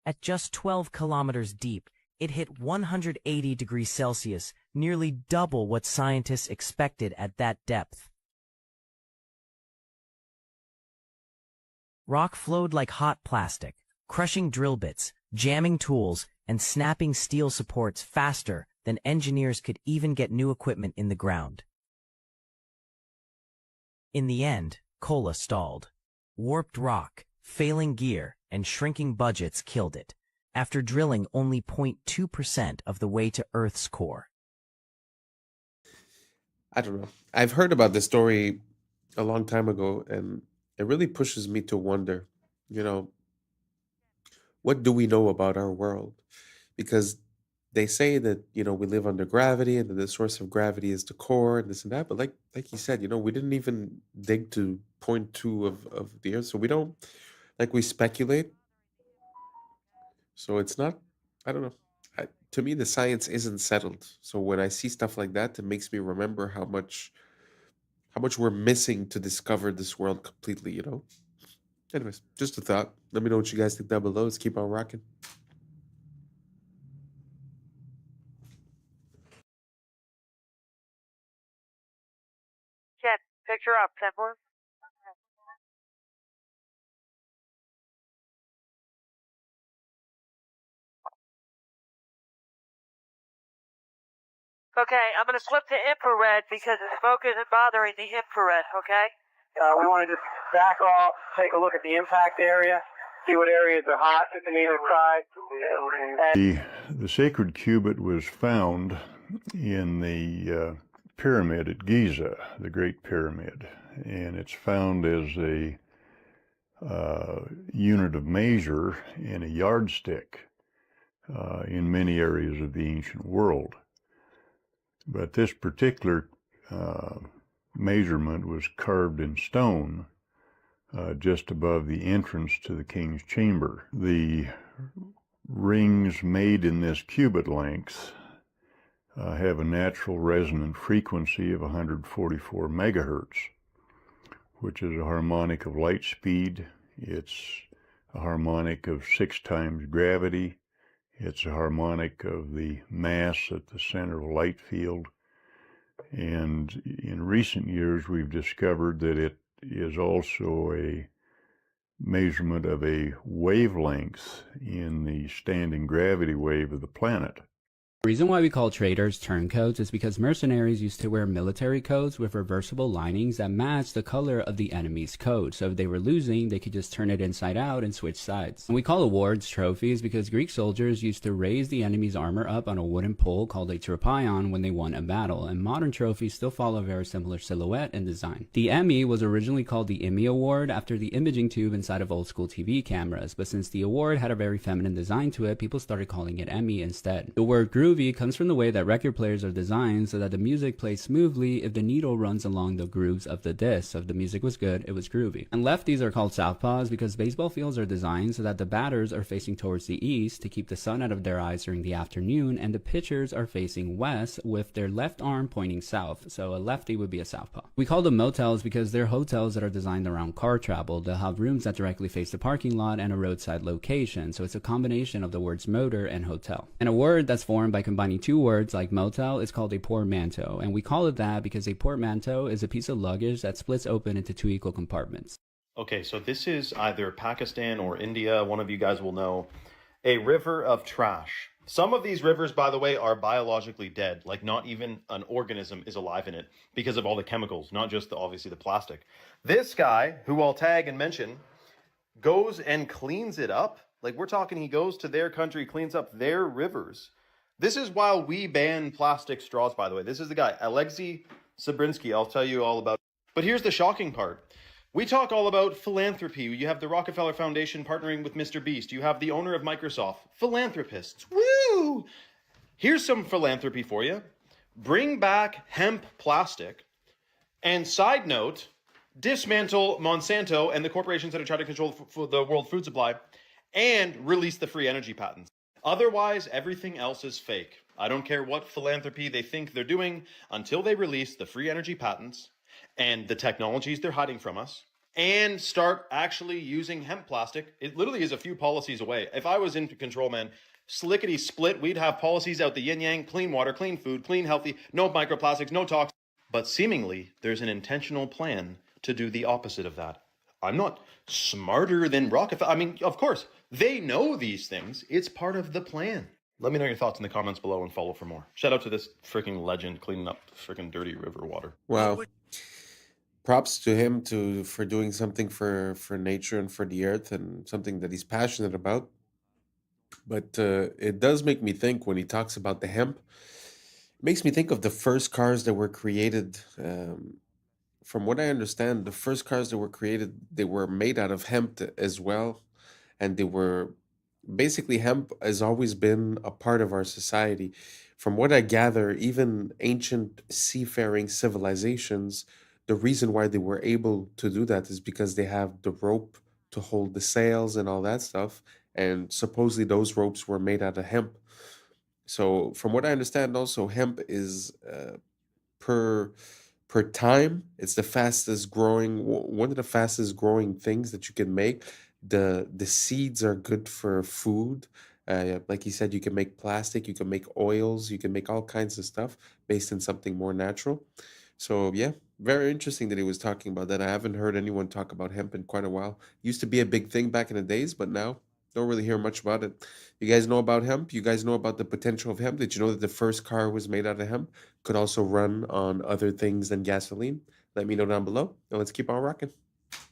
At just 12 kilometers deep, it hit 180 degrees Celsius, nearly double what scientists expected at that depth. Rock flowed like hot plastic, crushing drill bits, jamming tools, and snapping steel supports faster than engineers could even get new equipment in the ground. In the end, Kola stalled. Warped rock, failing gear, and shrinking budgets killed it, after drilling only 0.2% of the way to Earth's core. I don't know. I've heard about this story a long time ago, and it really pushes me to wonder, you know, what do we know about our world? Because they say that, you know, we live under gravity and that the source of gravity is the core and this and that. But like you said, you know, we didn't even dig to 0.2 of the earth. So we don't, like, we speculate. So it's not, I don't know. To me, the science isn't settled. So when I see stuff like that, it makes me remember how much we're missing to discover this world completely, you know? Anyways, just a thought. Let me know what you guys think down below. Let's keep on rocking. Chat, picture up, Templars. Okay, I'm going to flip to infrared because the smoke isn't bothering the infrared, okay? We want to just back off, take a look at the impact area, see what areas are hot on either side. The sacred cubit was found in the pyramid at Giza, the Great Pyramid, and it's found as a unit of measure and a yardstick in many areas of the ancient world. But this particular measurement was carved in stone just above the entrance to the king's chamber. The rings made in this cubit length have a natural resonant frequency of 144 megahertz, which is a harmonic of light speed. It's a harmonic of 6 times gravity. It's a harmonic of the mass at the center of a light field. And in recent years, we've discovered that it is also a measurement of a wavelength in the standing gravity wave of the planet. The reason why we call traders turncoats is because mercenaries used to wear military coats with reversible linings that matched the color of the enemy's coat. So if they were losing, they could just turn it inside out and switch sides. And we call awards trophies because Greek soldiers used to raise the enemy's armor up on a wooden pole called a tropaion when they won a battle. And modern trophies still follow a very similar silhouette and design. The Emmy was originally called the Emmy Award after the imaging tube inside of old school TV cameras. But since the award had a very feminine design to it, people started calling it Emmy instead. The word groovy comes from the way that record players are designed so that the music plays smoothly if the needle runs along the grooves of the disc. So if the music was good, it was groovy. And lefties are called southpaws because baseball fields are designed so that the batters are facing towards the east to keep the sun out of their eyes during the afternoon, and the pitchers are facing west with their left arm pointing south. So a lefty would be a southpaw. We call them motels because they're hotels that are designed around car travel. They'll have rooms that directly face the parking lot and a roadside location. So it's a combination of the words motor and hotel. And a word that's formed by combining two words like motel is called a portmanteau, and we call it that because a portmanteau is a piece of luggage that splits open into 2 equal compartments. Okay, so this is either Pakistan or India, one of you guys will know, a river of trash. Some of these rivers, by the way, are biologically dead, like not even an organism is alive in it because of all the chemicals, not just obviously the plastic. This guy, who I'll tag and mention, goes and cleans it up. Like, we're talking, he goes to their country, cleans up their rivers. This is while we ban plastic straws, by the way. This is the guy, Alexei Sabrinsky. I'll tell you all about it. But here's the shocking part. We talk all about philanthropy. You have the Rockefeller Foundation partnering with Mr. Beast. You have the owner of Microsoft. Philanthropists. Woo! Here's some philanthropy for you. Bring back hemp plastic. And side note, dismantle Monsanto and the corporations that are trying to control the world food supply and release the free energy patents. Otherwise, everything else is fake. I don't care what philanthropy they think they're doing until they release the free energy patents and the technologies they're hiding from us and start actually using hemp plastic. It literally is a few policies away. If I was in control, man, slickety split, we'd have policies out the yin yang, clean water, clean food, clean healthy, no microplastics, no toxins. But seemingly, there's an intentional plan to do the opposite of that. I'm not smarter than Rockefeller. I mean, of course, they know these things. It's part of the plan. Let me know your thoughts in the comments below and follow for more. Shout out to this freaking legend cleaning up freaking dirty river water. Wow. Props to him for doing something for nature and for the earth and something that he's passionate about. But it does make me think when he talks about the hemp, it makes me think of the first cars that were created. From what I understand, the first cars that were created, they were made out of hemp as well. And they were basically, hemp has always been a part of our society. From what I gather, even ancient seafaring civilizations, the reason why they were able to do that is because they have the rope to hold the sails and all that stuff. And supposedly those ropes were made out of hemp. So from what I understand, also hemp is per time, it's the fastest growing, one of the fastest growing things that you can make. The seeds are good for food. Like you said, you can make plastic, you can make oils, you can make all kinds of stuff based on something more natural. So yeah, very interesting that he was talking about that. I haven't heard anyone talk about hemp in quite a while. Used to be a big thing back in the days, but now don't really hear much about it. You guys know about hemp? You guys know about the potential of hemp? Did you know that the first car was made out of hemp? Could also run on other things than gasoline? Let me know down below, and let's keep on rocking.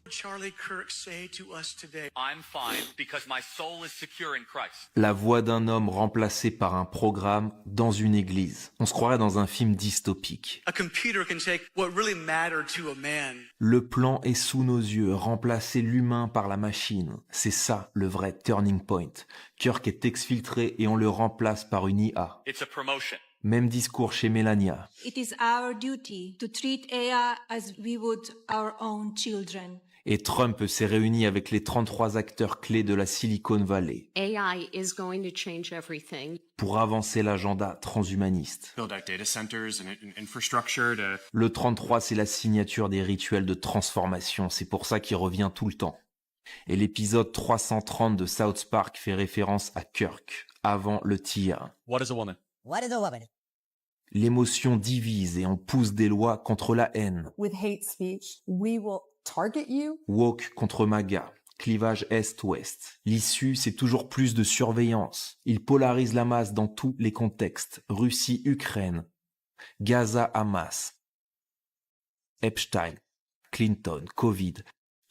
Charlie Kirk say to us today? I'm fine because my soul is secure in Christ. La voix d'un homme remplacé par un programme dans une église. On se croirait dans un film dystopique. A computer can take what really mattered to a man. Le plan est sous nos yeux, remplacer l'humain par la machine. C'est ça le vrai turning point. Kirk est exfiltré et on le remplace par une IA. It's a promotion. Même discours chez Melania. It is our duty to treat AI as we would our own children. Et Trump s'est réuni avec les 33 acteurs clés de la Silicon Valley AI is going to change everything. pour avancer l'agenda transhumaniste. Build out data centers and infrastructure to... Le 33, c'est la signature des rituels de transformation. C'est pour ça qu'il revient tout le temps. Et l'épisode 330 de South Park fait référence à Kirk, avant le tir. What is a woman? What is a woman? L'émotion divise et on pousse des lois contre la haine. With hate speech, we will target you. Woke contre MAGA, clivage Est-Ouest. L'issue, c'est toujours plus de surveillance. Il polarise la masse dans tous les contextes. Russie-Ukraine, Gaza-Hamas, Epstein, Clinton, Covid.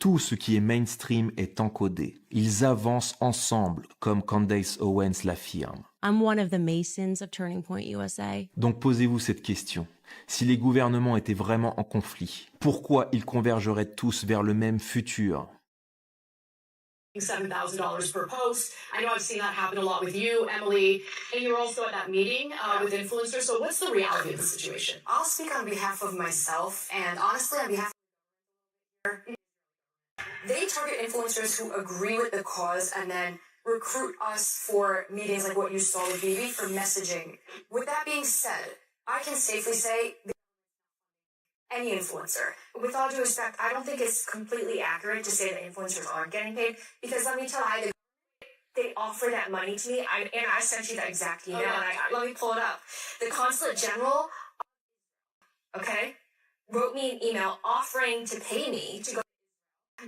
Tout ce qui est mainstream est encodé. Ils avancent ensemble, comme Candace Owens l'affirme. I'm one of the Masons of Turning Point USA. Donc posez-vous cette question. Si les gouvernements étaient vraiment en conflit, pourquoi ils convergeraient tous vers le même futur? $7,000 per post. I know I've seen that happen a lot with you, Emily, and you're also at that meeting with influencers. So what's the reality of the situation? I'll speak on behalf of myself, and honestly, on behalf of... They target influencers who agree with the cause and then recruit us for meetings like what you saw with Vivi for messaging. With that being said, I can safely say any influencer. With all due respect, I don't think it's completely accurate to say that influencers aren't getting paid, because let me tell you, they offer that money to me, and I sent you that exact email, and let me pull it up. The Consulate General, okay, wrote me an email offering to pay me to go.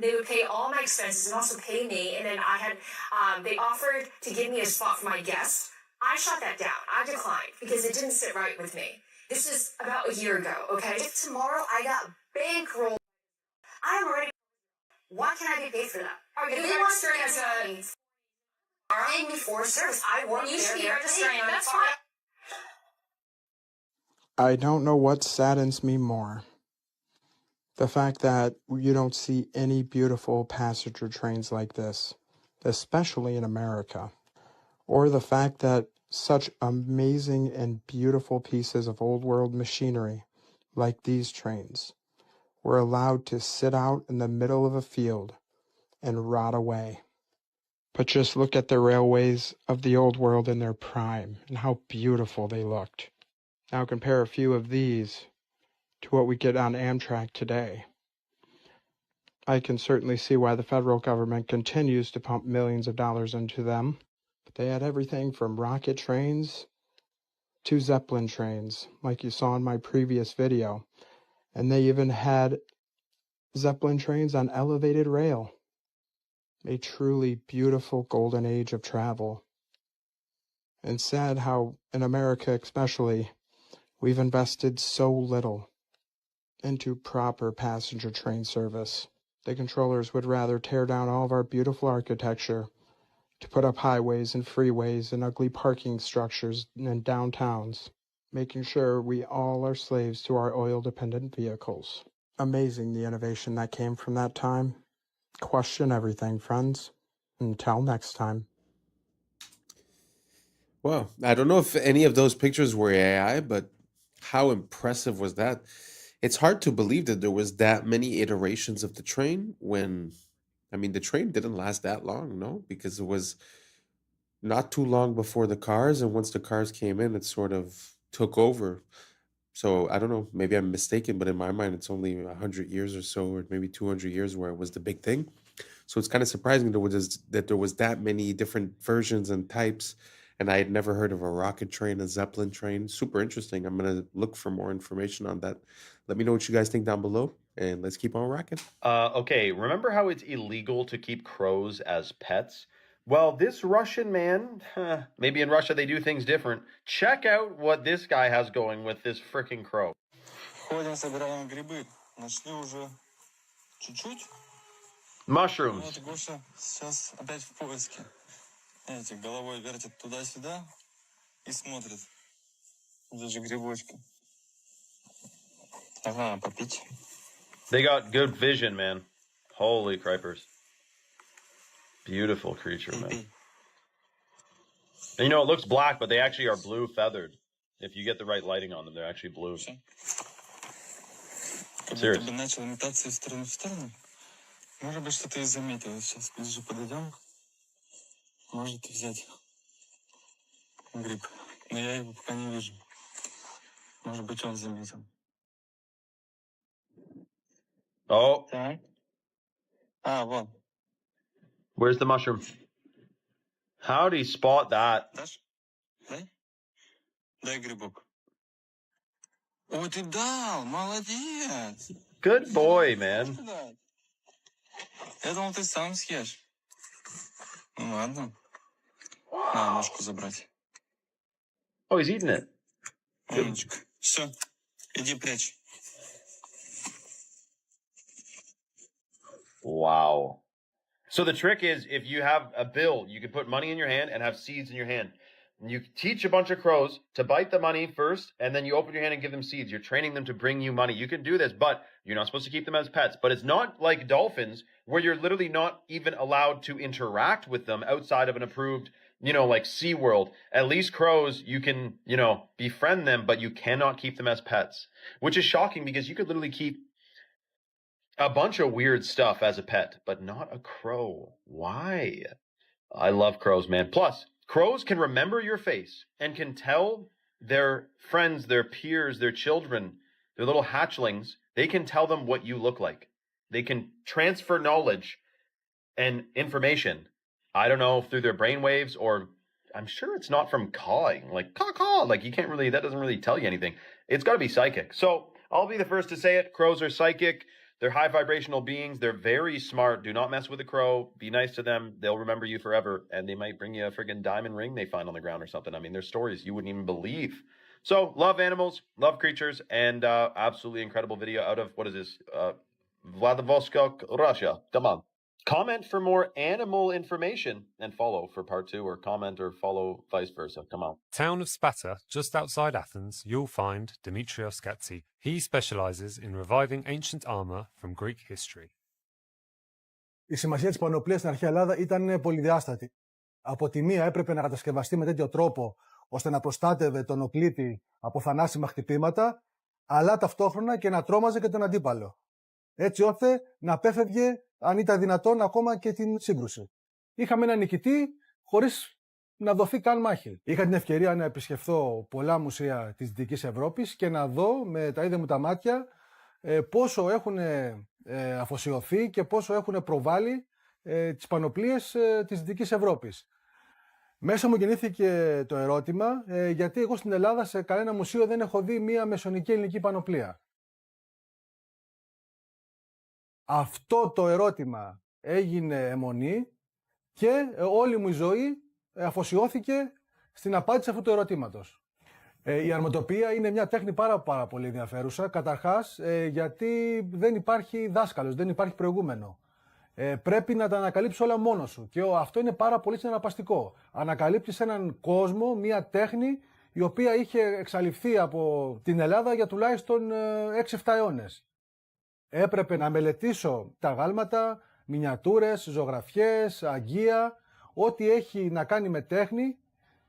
They would pay all my expenses and also pay me, and then I had, they offered to give me a spot for my guests. I shot that down. I declined because it didn't sit right with me. This is about a year ago, okay? If tomorrow I got bankrolled, I'm already, why can't I be paid for that? If you want to as a, paying me for service, I want you to be registering, that's fine. I don't know what saddens me more. The fact that you don't see any beautiful passenger trains like this, especially in America, or the fact that such amazing and beautiful pieces of old world machinery, like these trains, were allowed to sit out in the middle of a field and rot away. But just look at the railways of the old world in their prime and how beautiful they looked. Now compare a few of these to what we get on Amtrak today. I can certainly see why the federal government continues to pump millions of dollars into them. But they had everything from rocket trains to Zeppelin trains, like you saw in my previous video. And they even had Zeppelin trains on elevated rail. A truly beautiful golden age of travel. And sad how, in America especially, we've invested so little into proper passenger train service. The controllers would rather tear down all of our beautiful architecture to put up highways and freeways and ugly parking structures in downtowns, making sure we all are slaves to our oil-dependent vehicles. Amazing the innovation that came from that time. Question everything, friends. Until next time. Well, I don't know if any of those pictures were AI, but how impressive was that? It's hard to believe that there was that many iterations of the train when, I mean, the train didn't last that long, no? Because it was not too long before the cars, and once the cars came in, it sort of took over. So I don't know, maybe I'm mistaken, but in my mind, it's only 100 years or so, or maybe 200 years where it was the big thing. So it's kind of surprising that there was that many different versions and types, and I had never heard of a rocket train, a Zeppelin train. Super interesting. I'm gonna look for more information on that. Let me know what you guys think down below, and let's keep on rocking. Okay, remember how it's illegal to keep crows as pets? Well, this Russian man, maybe in Russia they do things different. Check out what this guy has going with this freaking crow. Ходим, собираем грибы. Нашли уже чуть-чуть. Mushrooms. Вот Гоша сейчас опять в поиске. Видите, головой вертит туда-сюда и смотрит. Даже грибочки. Ага, попить. They got good vision, man. Holy cripers. Beautiful creature, man. And you know, it looks black, but they actually are blue feathered. If you get the right lighting on them, they're actually blue. Serious. Как начал метаться из стороны в сторону. Может быть, что-то и заметил. Сейчас ближе подойдем. Может взять гриб. Но я его пока не вижу. Может быть, он заметил. Oh. Так. А, вон. Where's the mushroom? How'd he spot that? Дашь? Дай. Дай грибок. О, ты дал! Молодец! Good boy, man. Я думал, ты сам съешь. Ну ладно. На, ножку забрать. Oh, he's eating it. Умничка. Все, иди прячь. Wow. So the trick is, if you have a bill, you can put money in your hand and have seeds in your hand. And you teach a bunch of crows to bite the money first, and then you open your hand and give them seeds. You're training them to bring you money. You can do this, but you're not supposed to keep them as pets. But it's not like dolphins, where you're literally not even allowed to interact with them outside of an approved, you know, like SeaWorld. At least crows, you can, you know, befriend them, but you cannot keep them as pets. Which is shocking, because you could literally keep a bunch of weird stuff as a pet, but not a crow. Why? I love crows, man. Plus, crows can remember your face and can tell their friends, their peers, their children, their little hatchlings, they can tell them what you look like. They can transfer knowledge and information. I don't know, through their brainwaves, or I'm sure it's not from cawing, like caw-caw. Like you can't really, that doesn't really tell you anything. It's got to be psychic. So I'll be the first to say it. Crows are psychic. They're high vibrational beings. They're very smart. Do not mess with a crow. Be nice to them. They'll remember you forever. And they might bring you a friggin' diamond ring they find on the ground or something. I mean, there's stories you wouldn't even believe. So love animals, love creatures, and absolutely incredible video out of, what is this? Vladivostok, Russia. Come on. Comment for more animal information and follow for part 2, or comment or follow vice versa. Come on. Town of Sparta, just outside Athens, you'll find Dimitrios Gatsi. He specializes in reviving ancient armor from Greek history. Η σημασία της πανοπλίας στην αρχαία Ελλάδα ήταν πολυδιάστατη. Από τη μία έπρεπε να κατασκευαστεί με τέτοιο τρόπο ώστε να προστάτευε τον οκλήτη από θανάσιμα χτυπήματα, αλλά ταυτόχρονα και να τρόμαζε και τον αντίπαλο. Έτσι ώστε να απέφευγε, αν ήταν δυνατόν, ακόμα και την σύγκρουση. Είχαμε έναν νικητή χωρίς να δοθεί καν μάχη. Είχα την ευκαιρία να επισκεφθώ πολλά μουσεία της Δυτικής Ευρώπης και να δω με τα ίδια μου τα μάτια πόσο έχουν αφοσιωθεί και πόσο έχουν προβάλει τις πανοπλίες της Δυτικής Ευρώπης. Μέσα μου γεννήθηκε το ερώτημα γιατί εγώ στην Ελλάδα σε κανένα μουσείο δεν έχω δει μία μεσαιωνική ελληνική πανοπλία. Αυτό το ερώτημα έγινε αιμονή και όλη μου η ζωή αφοσιώθηκε στην απάντηση αυτού του ερωτήματος. Η αρματοπία είναι μια τέχνη πάρα πολύ ενδιαφέρουσα, καταρχάς γιατί δεν υπάρχει δάσκαλος, δεν υπάρχει προηγούμενο. Πρέπει να τα ανακαλύψεις όλα μόνος σου και αυτό είναι πάρα πολύ συναρπαστικό. Ανακαλύπτεις έναν κόσμο, μια τέχνη η οποία είχε εξαλειφθεί από την Ελλάδα για τουλάχιστον 6-7 αιώνες. Έπρεπε να μελετήσω τα γάλματα, μινιατούρες, ζωγραφιές, αγγεία, ό,τι έχει να κάνει με τέχνη,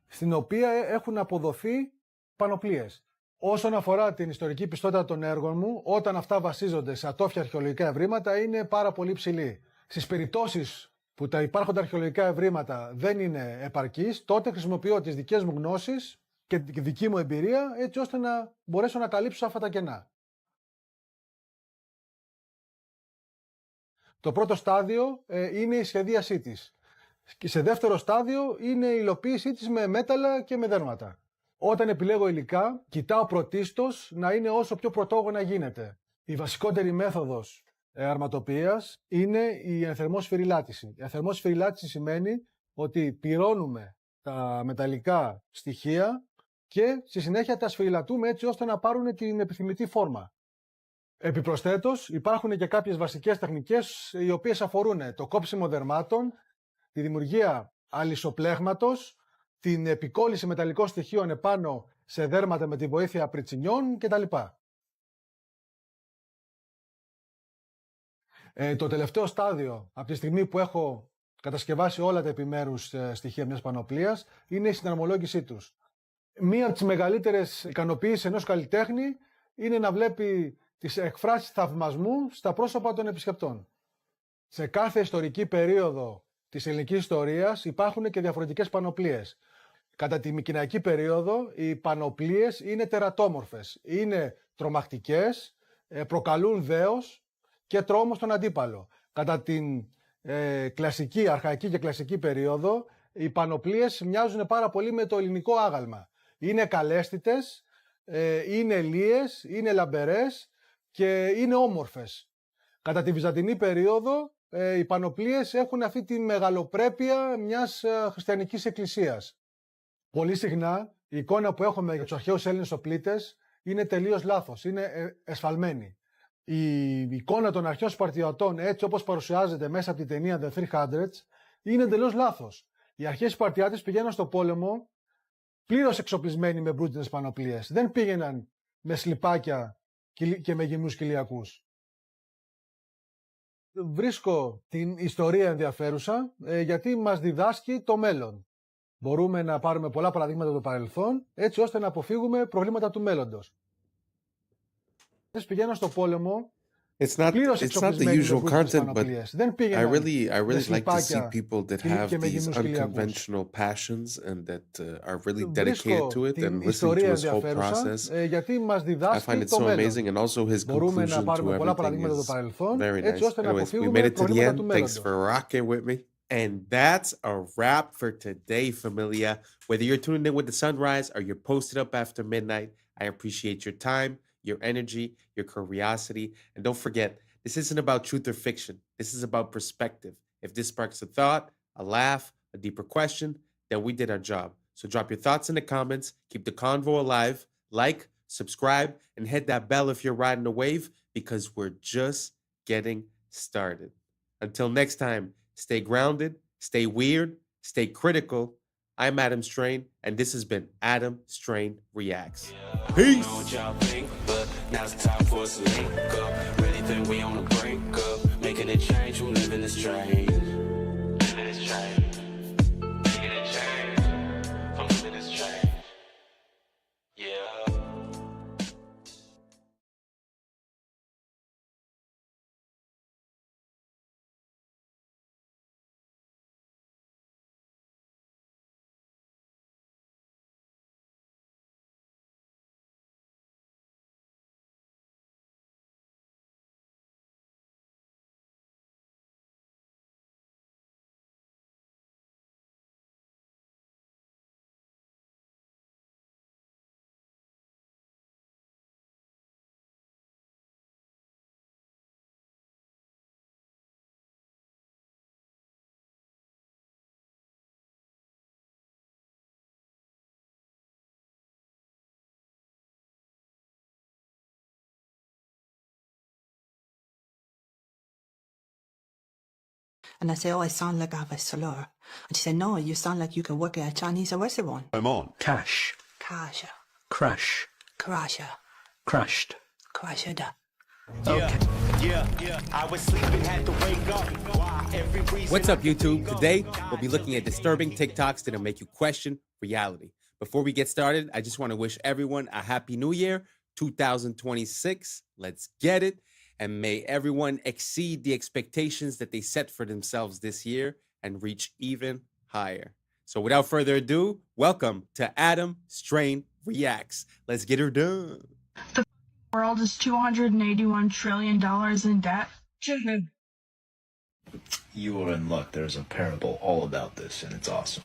στην οποία έχουν αποδοθεί πανοπλίες. Όσον αφορά την ιστορική πιστότητα των έργων μου, όταν αυτά βασίζονται σε ατόφια αρχαιολογικά ευρήματα, είναι πάρα πολύ ψηλή. Στις περιπτώσεις που τα υπάρχοντα αρχαιολογικά ευρήματα δεν είναι επαρκείς, τότε χρησιμοποιώ τις δικές μου γνώσεις και τη δική μου εμπειρία, έτσι ώστε να μπορέσω να καλύψω αυτά τα κενά. Το πρώτο στάδιο είναι η σχεδίασή της. Και σε δεύτερο στάδιο είναι η υλοποίησή της με μέταλλα και με δέρματα. Όταν επιλέγω υλικά, κοιτάω πρωτίστως να είναι όσο πιο πρωτόγωνα γίνεται. Η βασικότερη μέθοδος αρματοποιίας είναι η ενθερμόσφαιρη-λάτηση. Η ενθερμόσφαιρη-λάτηση σημαίνει ότι πυρώνουμε τα μεταλλικά στοιχεία και στη συνέχεια τα σφυριλατούμε έτσι ώστε να πάρουν την επιθυμητή φόρμα. Επιπροσθέτως, υπάρχουν και κάποιες βασικές τεχνικές οι οποίες αφορούν το κόψιμο δερμάτων, τη δημιουργία αλυσοπλέγματος, την επικόλληση μεταλλικών στοιχείων επάνω σε δέρματα με τη βοήθεια πριτσινιών κτλ. Το τελευταίο στάδιο, από τη στιγμή που έχω κατασκευάσει όλα τα επιμέρους στοιχεία μιας πανοπλίας, είναι η συναρμολόγησή τους. Μία από τις μεγαλύτερες ικανοποιήσεις ενός καλλιτέχνη είναι να βλέπει τις εκφράσεις θαυμασμού στα πρόσωπα των επισκεπτών. Σε κάθε ιστορική περίοδο της ελληνικής ιστορίας υπάρχουν και διαφορετικές πανοπλίες. Κατά τη μικηναϊκή περίοδο οι πανοπλίες είναι τερατόμορφες, είναι τρομακτικές, προκαλούν δέος και τρόμο στον αντίπαλο. Κατά την κλασική, αρχαϊκή και κλασική περίοδο οι πανοπλίες μοιάζουν πάρα πολύ με το ελληνικό άγαλμα. Είναι καλέσθητες, είναι λίες, είναι λαμπερές και είναι όμορφες. Κατά τη βυζαντινή περίοδο οι πανοπλίες έχουν αυτή τη μεγαλοπρέπεια μιας χριστιανικής εκκλησίας. Πολύ συχνά η εικόνα που έχουμε για τους αρχαίους Έλληνες οπλίτες είναι τελείως λάθος, είναι εσφαλμένη. Η εικόνα των αρχαίων Σπαρτιατών έτσι όπως παρουσιάζεται μέσα από την ταινία The 300 είναι τελείως λάθος. Οι αρχαίοι Σπαρτιάτες πηγαίναν στο πόλεμο πλήρως εξοπλισμένοι με μπρούτινες πανοπλίες. Δεν πήγαιναν με σλιπάκια και με γυμνούς κοιλιακούς. Βρίσκω την ιστορία ενδιαφέρουσα γιατί μας διδάσκει το μέλλον. Μπορούμε να πάρουμε πολλά παραδείγματα από το παρελθόν έτσι ώστε να αποφύγουμε προβλήματα του μέλλοντος. Πηγαίναν στο πόλεμο It's not the usual content, but I really like to see people that have these unconventional passions and that are really dedicated to it and listening to his whole process. I find it so amazing, and also his conclusion to everything is very nice. Anyways, we made it to the end. Thanks for rocking with me. And that's a wrap for today, familia. Whether you're tuning in with the sunrise or you're posted up after midnight, I appreciate your time, your energy, your curiosity. And don't forget, this isn't about truth or fiction. This is about perspective. If this sparks a thought, a laugh, a deeper question, then we did our job. So drop your thoughts in the comments, keep the convo alive, like, subscribe, and hit that bell if you're riding a wave, because we're just getting started. Until next time, stay grounded, stay weird, stay critical. I'm Adam Strain, and this has been Adam Strain Reacts. Peace! Now it's time for us to link up. Really think we on the brink of making a change from living this strange. Living this strange. And I say, oh, I sound like I have a slur. And she said, no, you sound like you can work at a Chinese restaurant. I'm on. Cash. Cash. Crash. Crash. Crashed. Crashed. Okay. I was sleeping, had to wake up. What's up, YouTube? Today, we'll be looking at disturbing TikToks that'll make you question reality. Before we get started, I just want to wish everyone a happy new year, 2026. Let's get it. And may everyone exceed the expectations that they set for themselves this year and reach even higher. So without further ado, welcome to Adam Strain Reacts. Let's get her done. The world is $281 trillion in debt. You are in luck. There's a parable all about this, and it's awesome.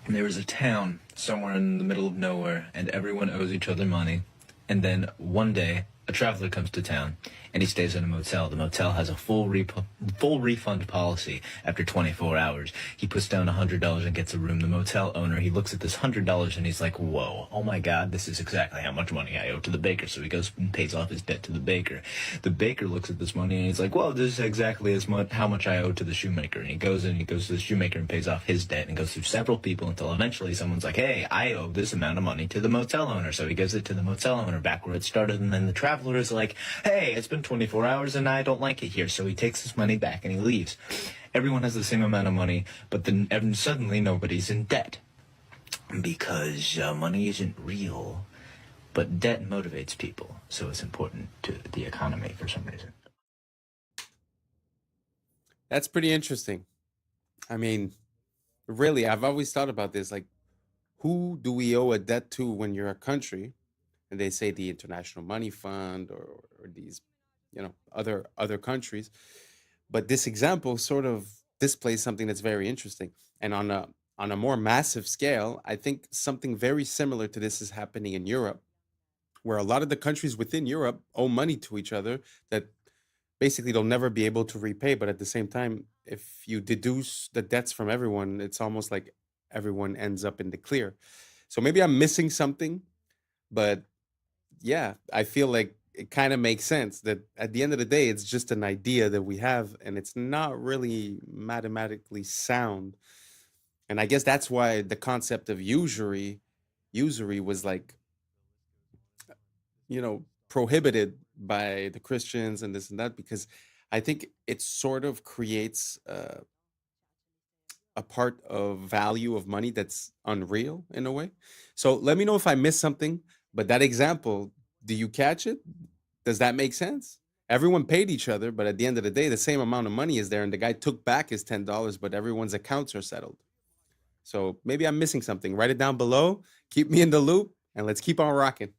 There is a town somewhere in the middle of nowhere, and everyone owes each other money. And then one day, a traveler comes to town, and he stays in a motel. The motel has a full refund policy after 24 hours. He puts down $100 and gets a room. The motel owner, he looks at this $100 and he's like, whoa, oh my God, this is exactly how much money I owe to the baker. So he goes and pays off his debt to the baker. The baker looks at this money and he's like, well, this is exactly how much I owe to the shoemaker. And he goes to the shoemaker and pays off his debt and goes through several people until eventually someone's like, hey, I owe this amount of money to the motel owner. So he gives it to the motel owner back where it started. And then the traveler is like, hey, it's been 24 hours and I don't like it here. So he takes his money back and he leaves. Everyone has the same amount of money, but then suddenly nobody's in debt. Because money isn't real, but debt motivates people. So it's important to the economy for some reason. That's pretty interesting. I mean, really, I've always thought about this. Like, who do we owe a debt to when you're a country? And they say the International Money Fund or these, other countries. But this example sort of displays something that's very interesting. And on a more massive scale, I think something very similar to this is happening in Europe, where a lot of the countries within Europe owe money to each other that basically they'll never be able to repay. But at the same time, if you deduce the debts from everyone, it's almost like everyone ends up in the clear. So maybe I'm missing something, but yeah, I feel like it kind of makes sense that at the end of the day, it's just an idea that we have and it's not really mathematically sound. And I guess that's why the concept of usury was like, prohibited by the Christians and this and that, because I think it sort of creates a part of value of money that's unreal in a way. So let me know if I missed something, but that example, do you catch it? Does that make sense? Everyone paid each other, but at the end of the day, the same amount of money is there, and the guy took back his $10, but everyone's accounts are settled. So maybe I'm missing something. Write it down below. Keep me in the loop, and let's keep on rocking.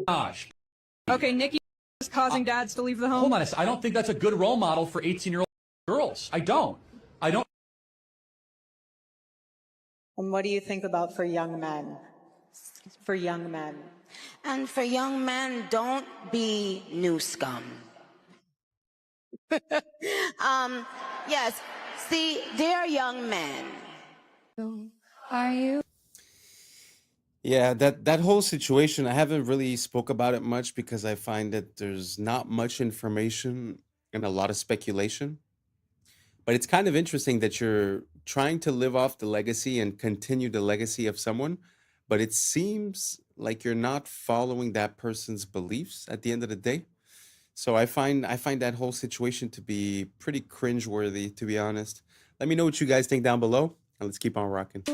Gosh. Okay, Nikki is causing dads to leave the home. Hold on, I don't think that's a good role model for 18-year-old girls. I don't. And what do you think about for young men? For young men. And for young men, don't be new scum. Yes, see, they're young men. Are you? Yeah, that whole situation, I haven't really spoke about it much because I find that there's not much information and a lot of speculation. But it's kind of interesting that you're trying to live off the legacy and continue the legacy of someone, but it seems like you're not following that person's beliefs at the end of the day. So I find that whole situation to be pretty cringeworthy, to be honest. Let me know what you guys think down below, and let's keep on rocking.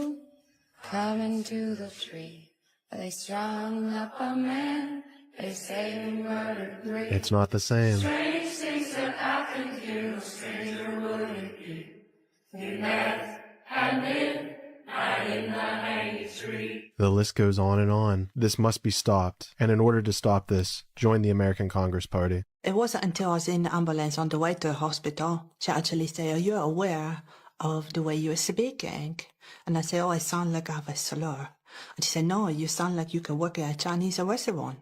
Coming to the tree, they strung up a man, they say he murdered three. It's not the same. Strange things that happened here, no stranger would it be. We met at midnight in the hanging tree. The list goes on and on. This must be stopped. And in order to stop this, join the American Congress Party. It wasn't until I was in the ambulance on the way to the hospital, she actually said, are you aware of the way you're speaking? And I said, oh, I sound like I have a slur. And she said, no, you sound like you can work at a Chinese restaurant.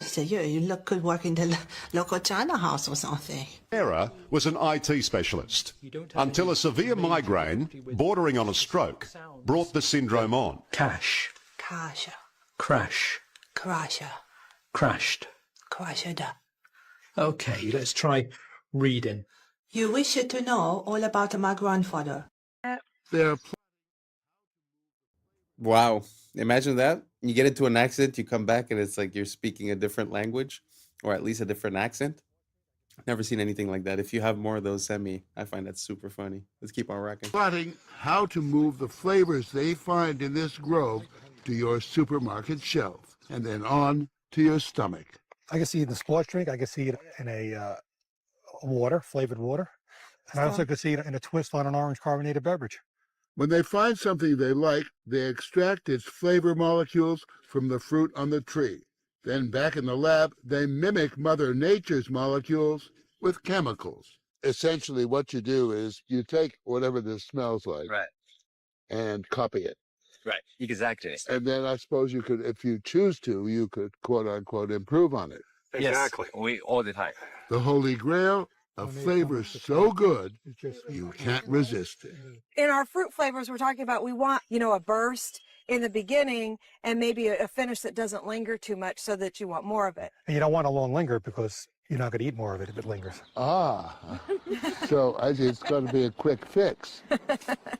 She said, you look good working the local China house or something. Sarah was an IT specialist until a severe migraine, bordering on a stroke, brought the syndrome on. Cash. Crasher. Crash. Crasher. Crashed. Crasher. Okay, let's try reading. You wish to know all about my grandfather. There. Wow. Imagine that. You get into an accident, you come back, and it's like you're speaking a different language, or at least a different accent. Never seen anything like that. If you have more of those, send me. I find that super funny. Let's keep on rocking. Plotting how to move the flavors they find in this grove to your supermarket shelf, and then on to your stomach. I can see it in a sports drink. I can see it in a water, flavored water. And I also can see it in a twist on an orange carbonated beverage. When they find something they like, they extract its flavor molecules from the fruit on the tree. Then back in the lab, they mimic Mother Nature's molecules with chemicals. Essentially, what you do is you take whatever this smells like and copy it. Right, exactly. And then I suppose you could, if you choose to, you could quote unquote improve on it. Exactly. Yes, we all the time. The holy grail of flavors so good you can't resist it. In our fruit flavors, we're talking about we want, a burst in the beginning and maybe a finish that doesn't linger too much so that you want more of it. And you don't want a long linger because you're not going to eat more of it if it lingers. Ah, so it's going to be a quick fix.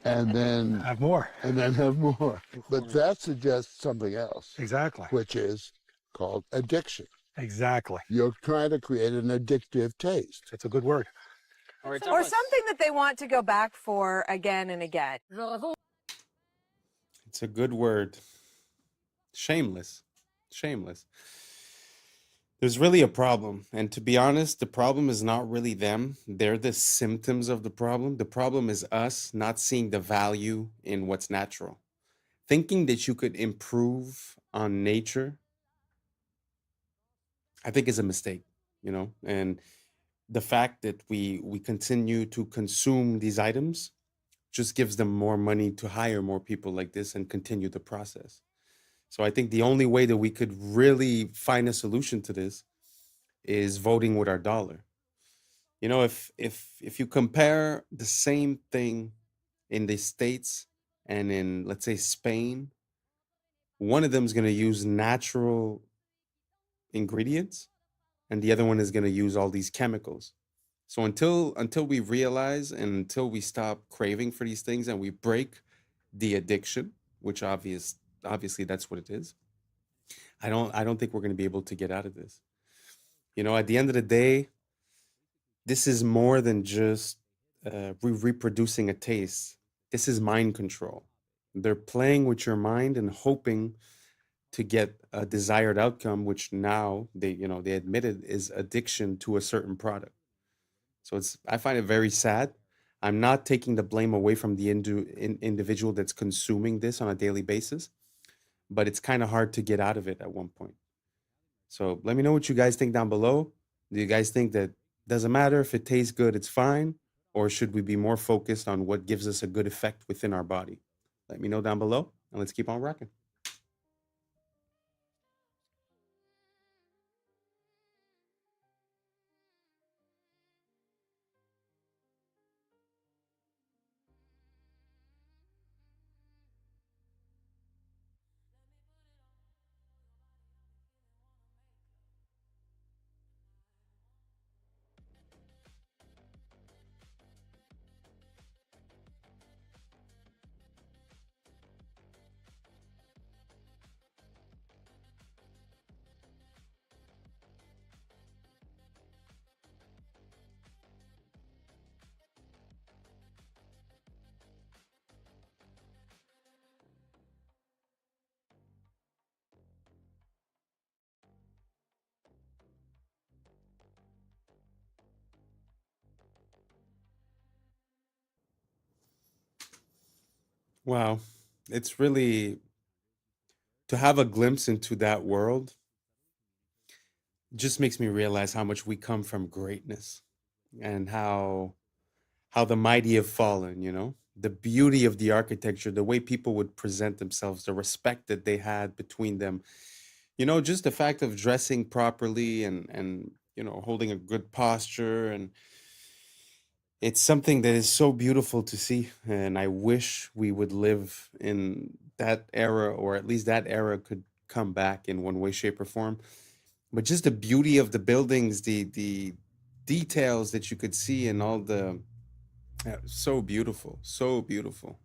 And then have more. And then have more. But that suggests something else. Exactly. Which is called addiction. Exactly. You're trying to create an addictive taste. It's a good word. Or something that they want to go back for again and again. It's a good word. Shameless. Shameless. There's really a problem. And to be honest, the problem is not really them. They're the symptoms of the problem. The problem is us not seeing the value in what's natural. Thinking that you could improve on nature, I think is a mistake, and the fact that we continue to consume these items just gives them more money to hire more people like this and continue the process. So I think the only way that we could really find a solution to this is voting with our dollar. If you compare the same thing in the States and in, let's say, Spain, one of them is going to use natural ingredients and the other one is going to use all these chemicals. So until we realize and until we stop craving for these things and we break the addiction, which obviously that's what it is, I don't think we're going to be able to get out of this. At the end of the day, this is more than just reproducing a taste. This is mind control. They're playing with your mind and hoping to get a desired outcome, which now they admitted is addiction to a certain product. So I find it very sad. I'm not taking the blame away from the individual that's consuming this on a daily basis, but it's kind of hard to get out of it at one point. So let me know what you guys think down below. Do you guys think that doesn't matter if it tastes good, it's fine? Or should we be more focused on what gives us a good effect within our body? Let me know down below and let's keep on rocking. Wow. It's really to have a glimpse into that world just makes me realize how much we come from greatness and how the mighty have fallen, the beauty of the architecture, the way people would present themselves, the respect that they had between them. You know, just the fact of dressing properly and holding a good posture, and it's something that is so beautiful to see, and I wish we would live in that era, or at least that era could come back in one way, shape, or form. But just the beauty of the buildings, the details that you could see, and all the so beautiful, so beautiful.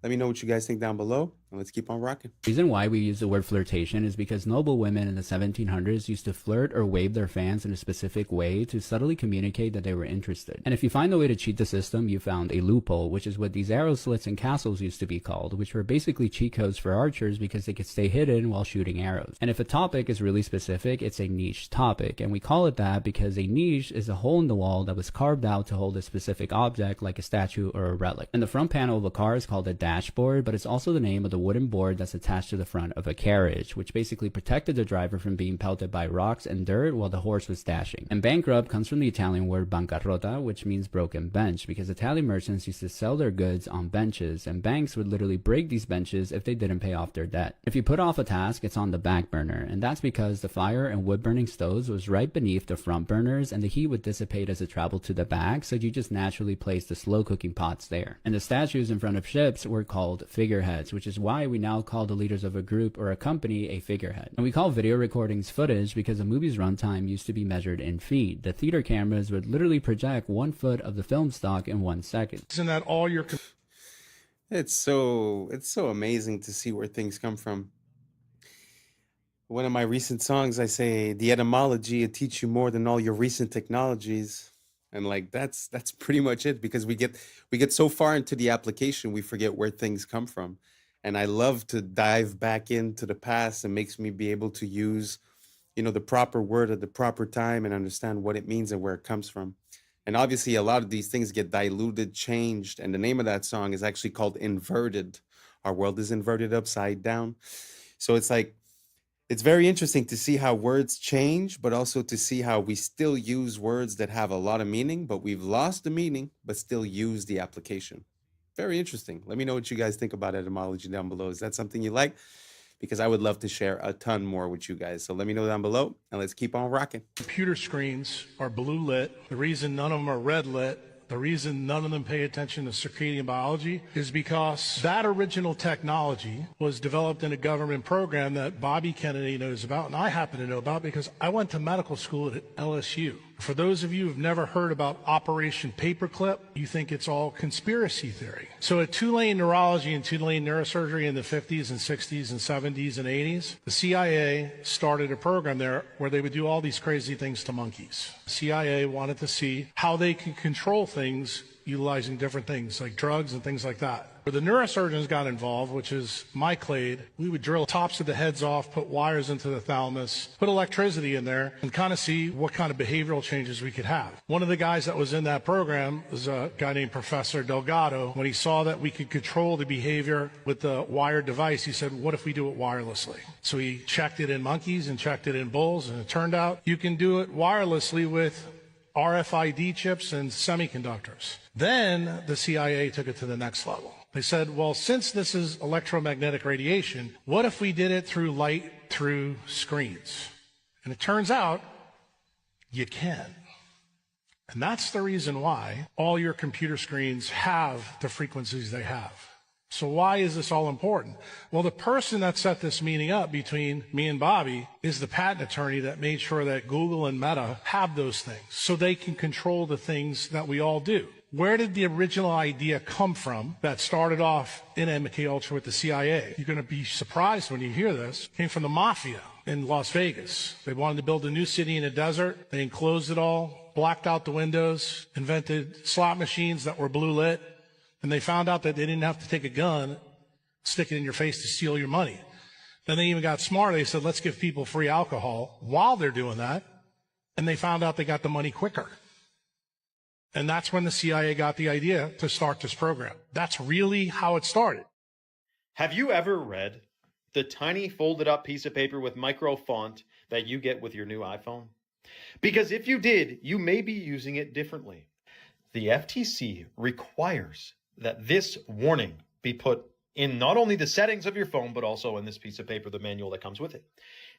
Let me know what you guys think down below, and let's keep on rocking. The reason why we use the word flirtation is because noble women in the 1700s used to flirt or wave their fans in a specific way to subtly communicate that they were interested. And if you find a way to cheat the system, you found a loophole, which is what these arrow slits and castles used to be called, which were basically cheat codes for archers because they could stay hidden while shooting arrows. And if a topic is really specific, it's a niche topic, and we call it that because a niche is a hole in the wall that was carved out to hold a specific object like a statue or a relic. And the front panel of a car is called a dashboard, but it's also the name of the wooden board that's attached to the front of a carriage, which basically protected the driver from being pelted by rocks and dirt while the horse was dashing. And bankrupt comes from the Italian word bancarrota, which means broken bench, because Italian merchants used to sell their goods on benches, and banks would literally break these benches if they didn't pay off their debt. If you put off a task, it's on the back burner, and that's because the fire and wood burning stoves was right beneath the front burners, and the heat would dissipate as it traveled to the back, so you just naturally place the slow cooking pots there. And the statues in front of ships were called figureheads, which is why we now call the leaders of a group or a company a figurehead. And we call video recordings footage because a movie's runtime used to be measured in feet. The theater cameras would literally project 1 foot of the film stock in 1 second. Isn't that all your... It's so amazing to see where things come from. One of my recent songs, I say, the etymology will teach you more than all your recent technologies. And like that's pretty much it, because we get so far into the application, we forget where things come from. And I love to dive back into the past. It makes me be able to use, the proper word at the proper time and understand what it means and where it comes from. And obviously, a lot of these things get diluted, changed. And the name of that song is actually called Inverted. Our world is inverted upside down. So it's like, it's very interesting to see how words change, but also to see how we still use words that have a lot of meaning, but we've lost the meaning, but still use the application. Very interesting. Let me know what you guys think about etymology down below. Is that something you like? Because I would love to share a ton more with you guys. So let me know down below, and let's keep on rocking. Computer screens are blue lit. The reason none of them are red lit, the reason none of them pay attention to circadian biology, is because that original technology was developed in a government program that Bobby Kennedy knows about, and I happen to know about because I went to medical school at LSU. For those of you who've never heard about Operation Paperclip, you think it's all conspiracy theory. So at Tulane Neurology and Tulane Neurosurgery in the 50s and 60s and 70s and 80s, the CIA started a program there where they would do all these crazy things to monkeys. The CIA wanted to see how they could control things utilizing different things like drugs and things like that. Where the neurosurgeons got involved, which is my clade, we would drill tops of the heads off, put wires into the thalamus, put electricity in there, and kind of see what kind of behavioral changes we could have. One of the guys that was in that program was a guy named Professor Delgado. When he saw that we could control the behavior with the wired device, he said, what if we do it wirelessly? So he checked it in monkeys and checked it in bulls, and it turned out you can do it wirelessly with RFID chips and semiconductors. Then the CIA took it to the next level. They said, well, since this is electromagnetic radiation, what if we did it through light through screens? And it turns out you can. And that's the reason why all your computer screens have the frequencies they have. So why is this all important? Well, the person that set this meeting up between me and Bobby is the patent attorney that made sure that Google and Meta have those things so they can control the things that we all do. Where did the original idea come from that started off in MK Ultra with the CIA? You're going to be surprised when you hear this. It came from the mafia in Las Vegas. They wanted to build a new city in a desert. They enclosed it all, blacked out the windows, invented slot machines that were blue lit. And they found out that they didn't have to take a gun, stick it in your face to steal your money. Then they even got smart. They said, let's give people free alcohol while they're doing that. And they found out they got the money quicker. And that's when the CIA got the idea to start this program. That's really how it started. Have you ever read the tiny folded up piece of paper with micro font that you get with your new iPhone? Because if you did, you may be using it differently. The FTC requires that this warning be put in not only the settings of your phone, but also in this piece of paper, the manual that comes with it.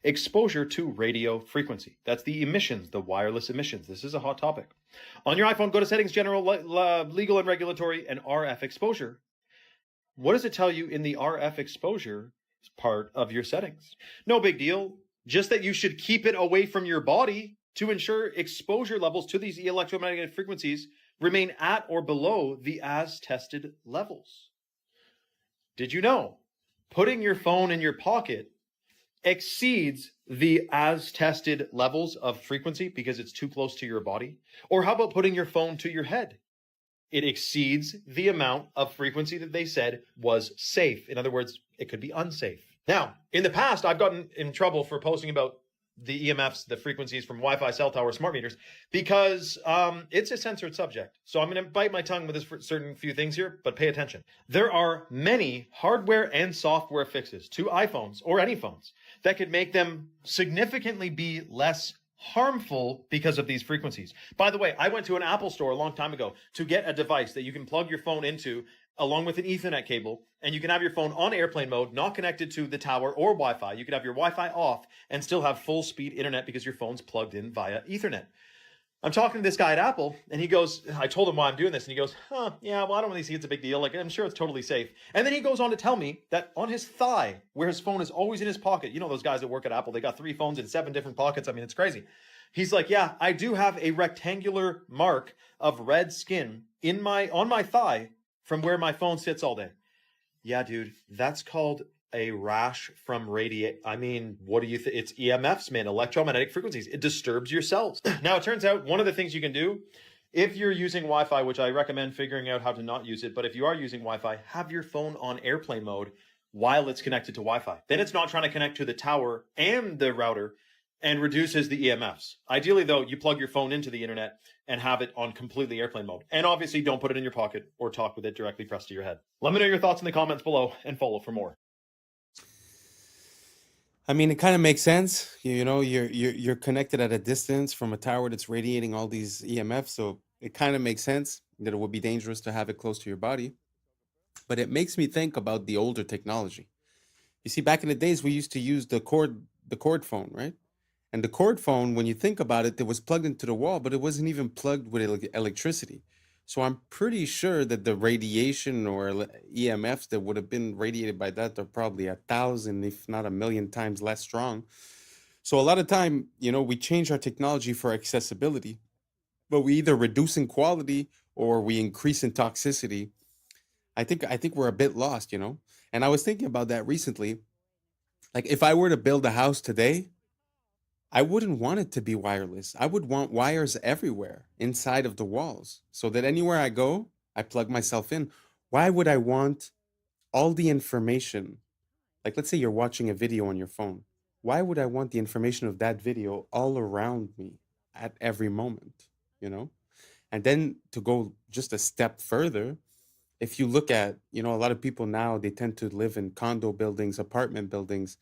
Exposure to radio frequency. That's the emissions, the wireless emissions. This is a hot topic. On your iPhone, go to Settings, General, Legal and Regulatory, and RF Exposure. What does it tell you in the RF exposure part of your settings? No big deal. Just that you should keep it away from your body to ensure exposure levels to these electromagnetic frequencies remain at or below the as-tested levels. Did you know putting your phone in your pocket exceeds the as-tested levels of frequency because it's too close to your body? Or how about putting your phone to your head? It exceeds the amount of frequency that they said was safe. In other words, it could be unsafe. Now, in the past, I've gotten in trouble for posting about the EMFs, the frequencies from Wi-Fi, cell tower, smart meters, because it's a censored subject. So I'm going to bite my tongue with this certain few things here, but pay attention. There are many hardware and software fixes to iPhones or any phones that could make them significantly be less harmful because of these frequencies. By the way, I went to an Apple store a long time ago to get a device that you can plug your phone into along with an Ethernet cable, and you can have your phone on airplane mode, not connected to the tower or Wi-Fi. You could have your Wi-Fi off and still have full speed internet because your phone's plugged in via Ethernet. I'm talking to this guy at Apple, and he goes, I told him why I'm doing this, and he goes, yeah, well, I don't really see it's a big deal. Like, I'm sure it's totally safe. And then he goes on to tell me that on his thigh, where his phone is always in his pocket, you know those guys that work at Apple, they got 3 phones in 7 different pockets. I mean, it's crazy. He's like, yeah, I do have a rectangular mark of red skin on my thigh from where my phone sits all day. Yeah, dude, that's called a rash from radiate. I mean, what do you think? It's EMFs, man, electromagnetic frequencies. It disturbs your cells. Now, it turns out one of the things you can do if you're using Wi-Fi, which I recommend figuring out how to not use it, but if you are using Wi-Fi, have your phone on airplane mode while it's connected to Wi-Fi. Then it's not trying to connect to the tower and the router and reduces the EMFs. Ideally, though, you plug your phone into the internet and have it on completely airplane mode. And obviously, don't put it in your pocket or talk with it directly pressed to your head. Let me know your thoughts in the comments below and follow for more. I mean, it kind of makes sense. You know, you're connected at a distance from a tower that's radiating all these EMFs, so it kind of makes sense that it would be dangerous to have it close to your body. But it makes me think about the older technology. You see, back in the days, we used to use the cord phone, right? And the cord phone, when you think about it, it was plugged into the wall, but it wasn't even plugged with electricity. So I'm pretty sure that the radiation or EMFs that would have been radiated by that are probably 1,000, if not 1,000,000 times less strong. So a lot of time, you know, we change our technology for accessibility, but we either reduce in quality or we increase in toxicity. I think we're a bit lost, you know? And I was thinking about that recently. Like, if I were to build a house today, I wouldn't want it to be wireless. I would want wires everywhere inside of the walls so that anywhere I go, I plug myself in. Why would I want all the information? Like, let's say you're watching a video on your phone. Why would I want the information of that video all around me at every moment, you know? And then to go just a step further, if you look at, you know, a lot of people now, they tend to live in condo buildings, apartment buildings.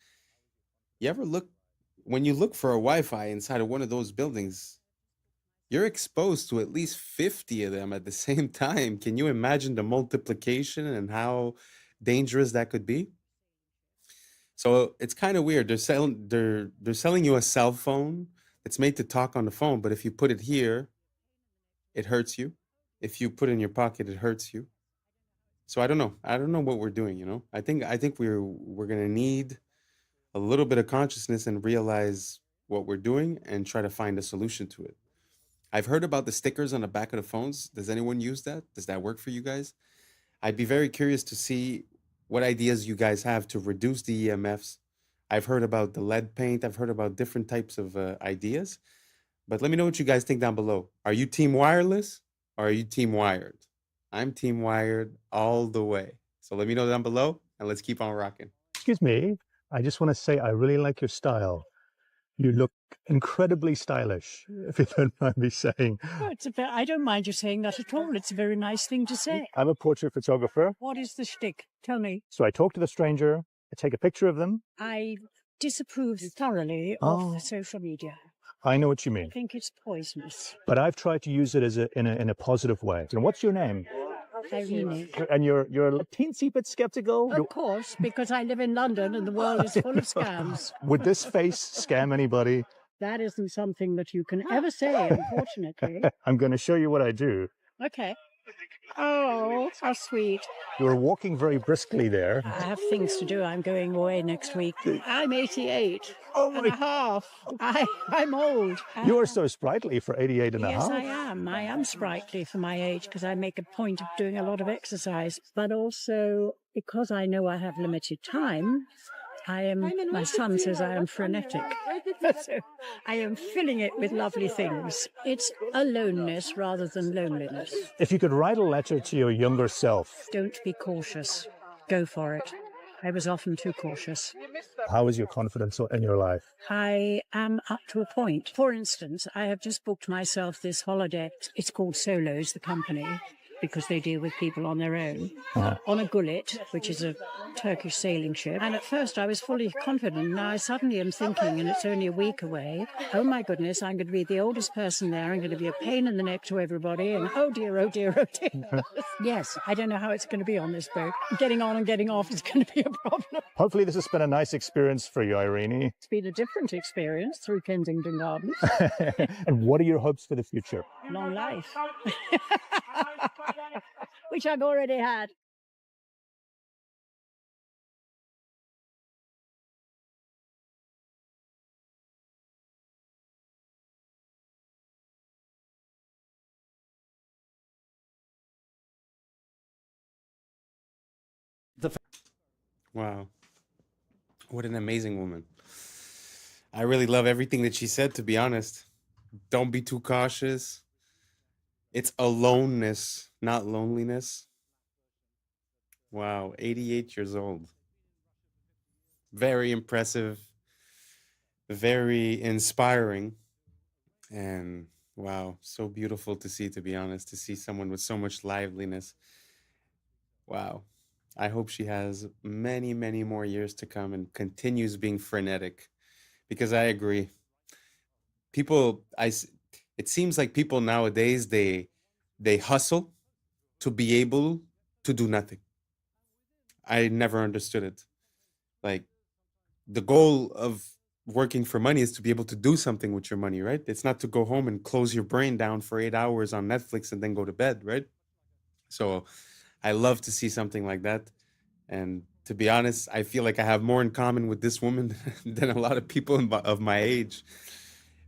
You ever look, when you look for a Wi-Fi inside of one of those buildings, you're exposed to at least 50 of them at the same time. Can you imagine the multiplication and how dangerous that could be? So it's kind of weird. They're selling you a cell phone that's made to talk on the phone, but if you put it here, it hurts you. If you put it in your pocket, it hurts you. So I don't know. I don't know what we're doing, you know? I think we're going to need a little bit of consciousness and realize what we're doing and try to find a solution to it. I've heard about the stickers on the back of the phones. Does anyone use that? Does that work for you guys? I'd be very curious to see what ideas you guys have to reduce the EMFs. I've heard about the lead paint. I've heard about different types of ideas. But let me know what you guys think down below. Are you team wireless or are you team wired? I'm team wired all the way. So let me know down below and let's keep on rocking. Excuse me. I just want to say I really like your style. You look incredibly stylish, if you don't mind me saying. Oh, I don't mind you saying that at all. It's a very nice thing to say. I'm a portrait photographer. What is the shtick? Tell me. So I talk to the stranger, I take a picture of them. I disapprove thoroughly of social media. I know what you mean. I think it's poisonous. But I've tried to use it as in a positive way. And what's your name? Irene. And you're a teensy bit skeptical? Of course, because I live in London and the world is full of scams. Would this face scam anybody? That isn't something that you can ever say, unfortunately. I'm going to show you what I do. Okay. Oh, how sweet. You're walking very briskly there. I have things to do. I'm going away next week. I'm 88 and a half. I'm old. You are so sprightly for 88 and a half. Yes, I am. I am sprightly for my age because I make a point of doing a lot of exercise. But also because I know I have limited time, my son says I am frenetic. So I am filling it with lovely things. It's aloneness rather than loneliness. If you could write a letter to your younger self. Don't be cautious. Go for it. I was often too cautious. How is your confidence in your life? I am up to a point. For instance, I have just booked myself this holiday. It's called Solos, the company, because they deal with people on their own, on a gullet, which is a Turkish sailing ship. And at first I was fully confident. Now I suddenly am thinking, and it's only a week away, oh my goodness, I'm going to be the oldest person there. I'm going to be a pain in the neck to everybody. And oh dear, oh dear, oh dear. Yes, I don't know how it's going to be on this boat. Getting on and getting off is going to be a problem. Hopefully this has been a nice experience for you, Irene. It's been a different experience through Kensington Gardens. And what are your hopes for the future? Long life. Which I've already had. Wow. What an amazing woman. I really love everything that she said, to be honest. Don't be too cautious. It's aloneness, not loneliness. Wow, 88 years old. Very impressive, very inspiring. And wow, so beautiful to see, to be honest, to see someone with so much liveliness. Wow. I hope she has many, many more years to come and continues being frenetic, because I agree. It seems like people nowadays, they hustle to be able to do nothing. I never understood it. Like, the goal of working for money is to be able to do something with your money, right? It's not to go home and close your brain down for 8 hours on Netflix and then go to bed, right? So I love to see something like that. And to be honest, I feel like I have more in common with this woman than a lot of people of my age.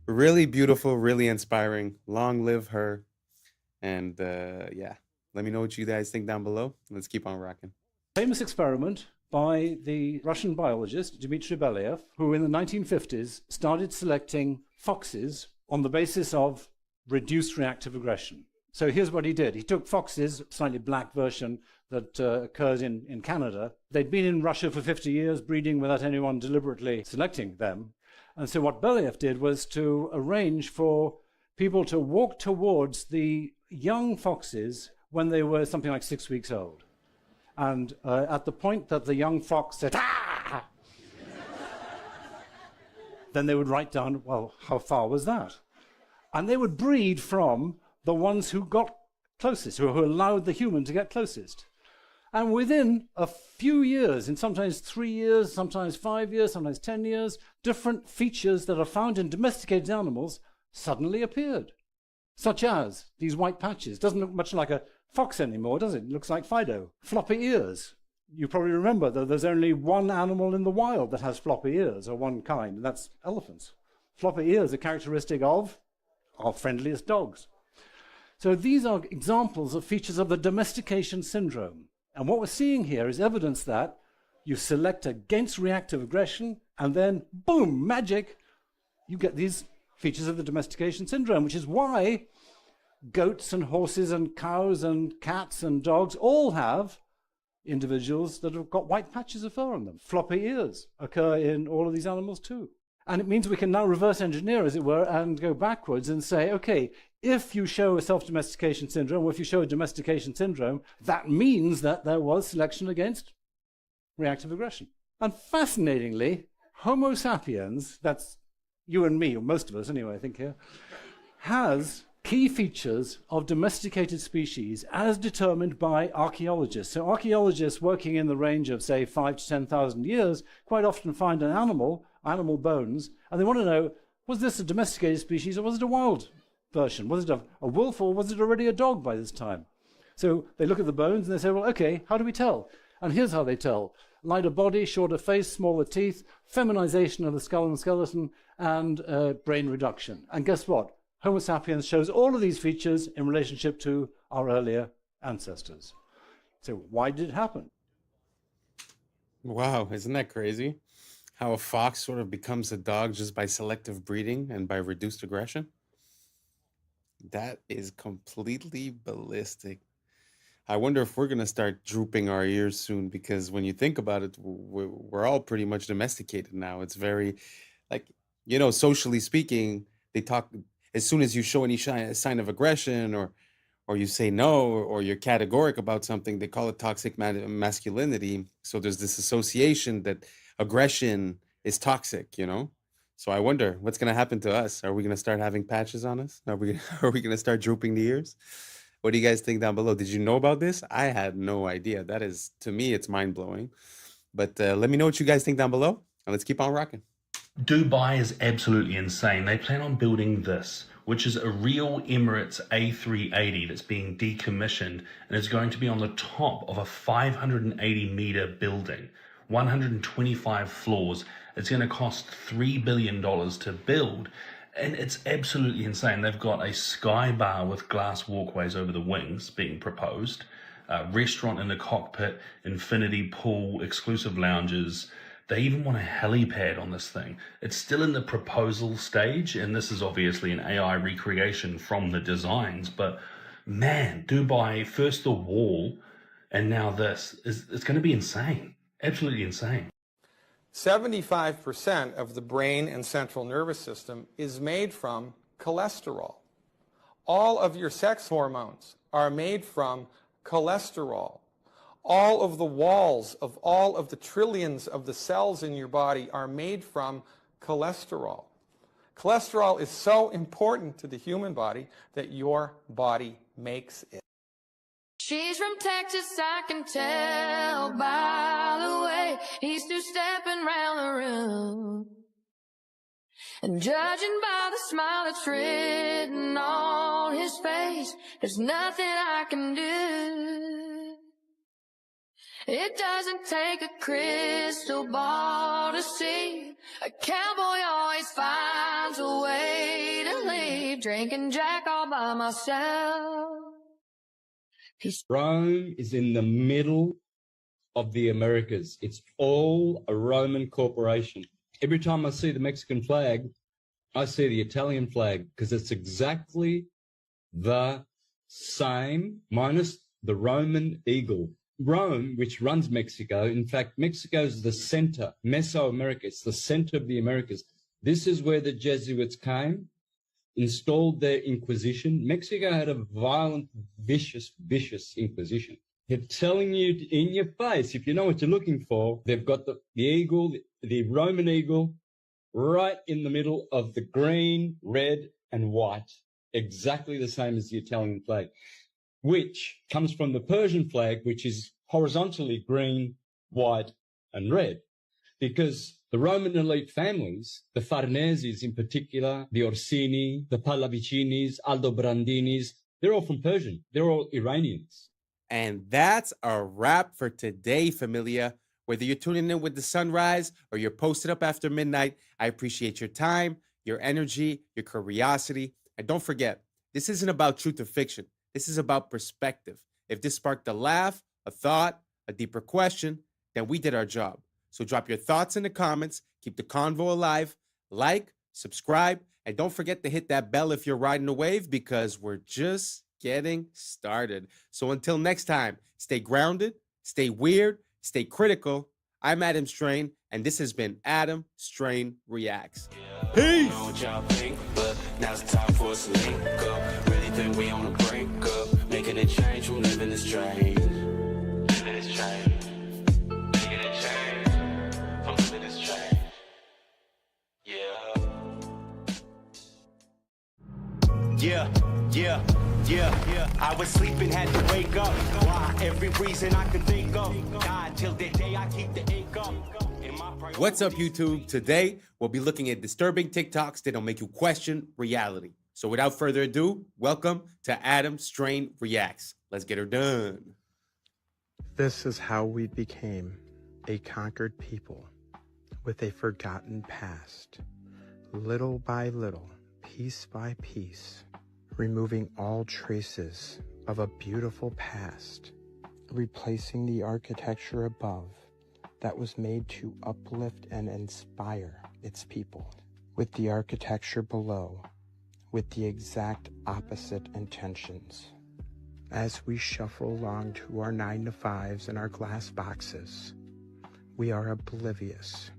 Really beautiful, really inspiring. Long live her. And yeah, let me know what you guys think down below. Let's keep on rocking. Famous experiment by the Russian biologist Dmitry Belyaev, who in the 1950s started selecting foxes on the basis of reduced reactive aggression. So here's what he did. He took foxes, slightly black version that occurs in Canada. They'd been in Russia for 50 years, breeding without anyone deliberately selecting them. And so what Belyaev did was to arrange for people to walk towards the young foxes when they were something like 6 weeks old. And at the point that the young fox said, "Ah!" then they would write down, well, how far was that? And they would breed from the ones who got closest, who allowed the human to get closest. And within a few years, in sometimes 3 years, sometimes 5 years, sometimes 10 years, different features that are found in domesticated animals suddenly appeared, such as these white patches. Doesn't look much like a fox anymore, does it? It looks like Fido. Floppy ears. You probably remember that there's only one animal in the wild that has floppy ears, or one kind, and that's elephants. Floppy ears are characteristic of our friendliest dogs. So these are examples of features of the domestication syndrome. And what we're seeing here is evidence that you select against reactive aggression, and then, boom, magic, you get these features of the domestication syndrome, which is why goats and horses and cows and cats and dogs all have individuals that have got white patches of fur on them. Floppy ears occur in all of these animals too. And it means we can now reverse engineer, as it were, and go backwards and say, okay, if you show a self-domestication syndrome, or if you show a domestication syndrome, that means that there was selection against reactive aggression. And fascinatingly, Homo sapiens, that's you and me, or most of us anyway, I think here, has key features of domesticated species as determined by archaeologists. So archaeologists working in the range of, say, 5 to 10,000 years quite often find an animal bones, and they want to know, was this a domesticated species or was it a wild version? Was it a wolf or was it already a dog by this time? So they look at the bones and they say, well, okay, how do we tell? And here's how they tell. Lighter body, shorter face, smaller teeth, feminization of the skull and skeleton, and brain reduction. And guess what? Homo sapiens shows all of these features in relationship to our earlier ancestors. So why did it happen? Wow, isn't that crazy? How a fox sort of becomes a dog just by selective breeding and by reduced aggression? That is completely ballistic. I wonder if we're going to start drooping our ears soon, because when you think about it, we're all pretty much domesticated now. It's very, like, you know, socially speaking, they talk, as soon as you show any sign of aggression or you say no, or you're categoric about something, they call it toxic masculinity. So there's this association that aggression is toxic, you know? So I wonder what's going to happen to us. Are we going to start having patches on us? Are we going to start drooping the ears? What do you guys think down below? Did you know about this? I had no idea. That is, to me, it's mind-blowing. But let me know what you guys think down below, and let's keep on rocking. Dubai is absolutely insane. They plan on building this, which is a real Emirates A380 that's being decommissioned, and it's going to be on the top of a 580-meter building, 125 floors. It's going to cost $3 billion to build. And it's absolutely insane. They've got a sky bar with glass walkways over the wings being proposed, a restaurant in the cockpit, infinity pool, exclusive lounges. They even want a helipad on this thing. It's still in the proposal stage, and this is obviously an AI recreation from the designs. But man, Dubai, first the wall, and now this. It's going to be insane. Absolutely insane. 75% of the brain and central nervous system is made from cholesterol. All of your sex hormones are made from cholesterol. All of the walls of all of the trillions of the cells in your body are made from cholesterol. Cholesterol is so important to the human body that your body makes it. She's from Texas, I can tell by the way he's two-stepping round the room. And judging by the smile that's written on his face, there's nothing I can do. It doesn't take a crystal ball to see. A cowboy always finds a way to leave. Drinking Jack all by myself. Rome is in the middle of the Americas. It's all a Roman corporation. Every time I see the Mexican flag, I see the Italian flag, because it's exactly the same, minus the Roman eagle. Rome, which runs Mexico, in fact, Mexico is the center, Mesoamerica, it's the center of the Americas. This is where the Jesuits came, installed their Inquisition. Mexico had a violent, vicious Inquisition. They're telling you in your face, if you know what you're looking for, they've got the eagle, the Roman eagle, right in the middle of the green, red, and white, exactly the same as the Italian flag, which comes from the Persian flag, which is horizontally green, white, and red. Because the Roman elite families, the Farneses in particular, the Orsini, the Pallavicinis, Aldobrandinis, they're all from Persian. They're all Iranians. And that's a wrap for today, familia. Whether you're tuning in with the sunrise or you're posted up after midnight, I appreciate your time, your energy, your curiosity. And don't forget, this isn't about truth or fiction. This is about perspective. If this sparked a laugh, a thought, a deeper question, then we did our job. So drop your thoughts in the comments, keep the convo alive, like, subscribe, and don't forget to hit that bell if you're riding a wave, because we're just getting started. So until next time, stay grounded, stay weird, stay critical. I'm Adam Strain, and this has been Adam Strain Reacts. Peace! I don't know what y'all think, but now's the time for us to link up. Really think we on the brink up, making a change from living this strange. Living this strange. Making a change from living this strange. Yeah. Yeah. Yeah, I was sleeping, had to wake up. Why? Every reason I could think of. God, till the day I keep the ache up. What's up, YouTube? Today, we'll be looking at disturbing TikToks that'll make you question reality. So without further ado, welcome to Adam Strain Reacts. Let's get her done. This is how we became a conquered people with a forgotten past. Little by little, piece by piece, removing all traces of a beautiful past, replacing the architecture above that was made to uplift and inspire its people with the architecture below with the exact opposite intentions. As we shuffle along to our 9-to-5s and our glass boxes, we are oblivious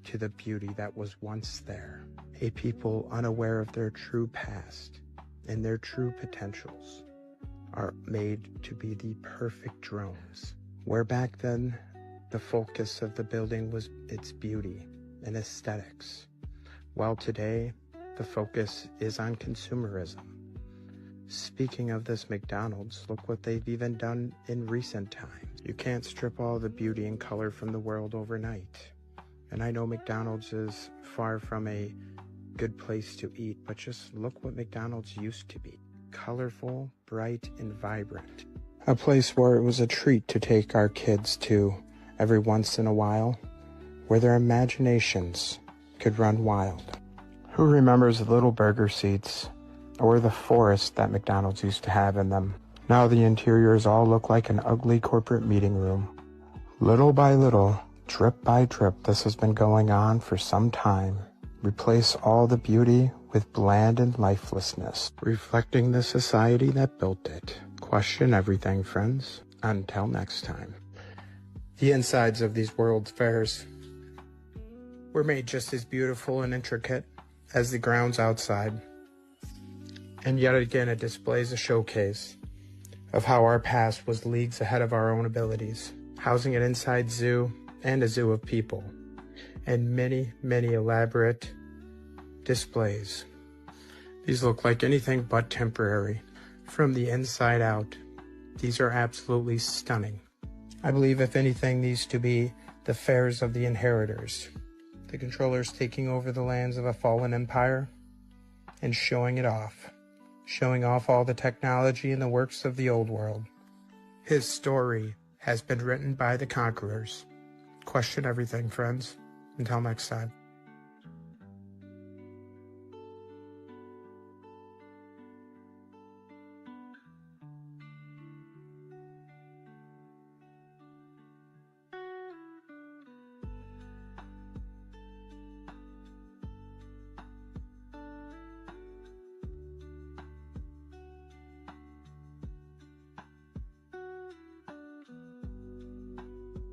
to the beauty that was once there. A people unaware of their true past and their true potentials are made to be the perfect drones, where back then the focus of the building was its beauty and aesthetics, while today the focus is on consumerism. Speaking of this McDonald's, look what they've even done in recent times. You can't strip all the beauty and color from the world overnight. And I know McDonald's is far from a good place to eat, but just look what McDonald's used to be. Colorful, bright, and vibrant. A place where it was a treat to take our kids to every once in a while, where their imaginations could run wild. Who remembers the little burger seats or the forest that McDonald's used to have in them? Now the interiors all look like an ugly corporate meeting room. Little by little, drip by drip, this has been going on for some time. Replace all the beauty with bland and lifelessness, reflecting the society that built it. Question everything, friends. Until next time. The insides of these World's Fairs were made just as beautiful and intricate as the grounds outside. And yet again, it displays a showcase of how our past was leagues ahead of our own abilities, housing an inside zoo and a zoo of people, and many, many elaborate displays. These look like anything but temporary. From the inside out, these are absolutely stunning. I believe, if anything, these to be the fairs of the inheritors, the controllers taking over the lands of a fallen empire and showing it off, showing off all the technology and the works of the old world. His story has been written by the conquerors. Question everything, friends. Until next time.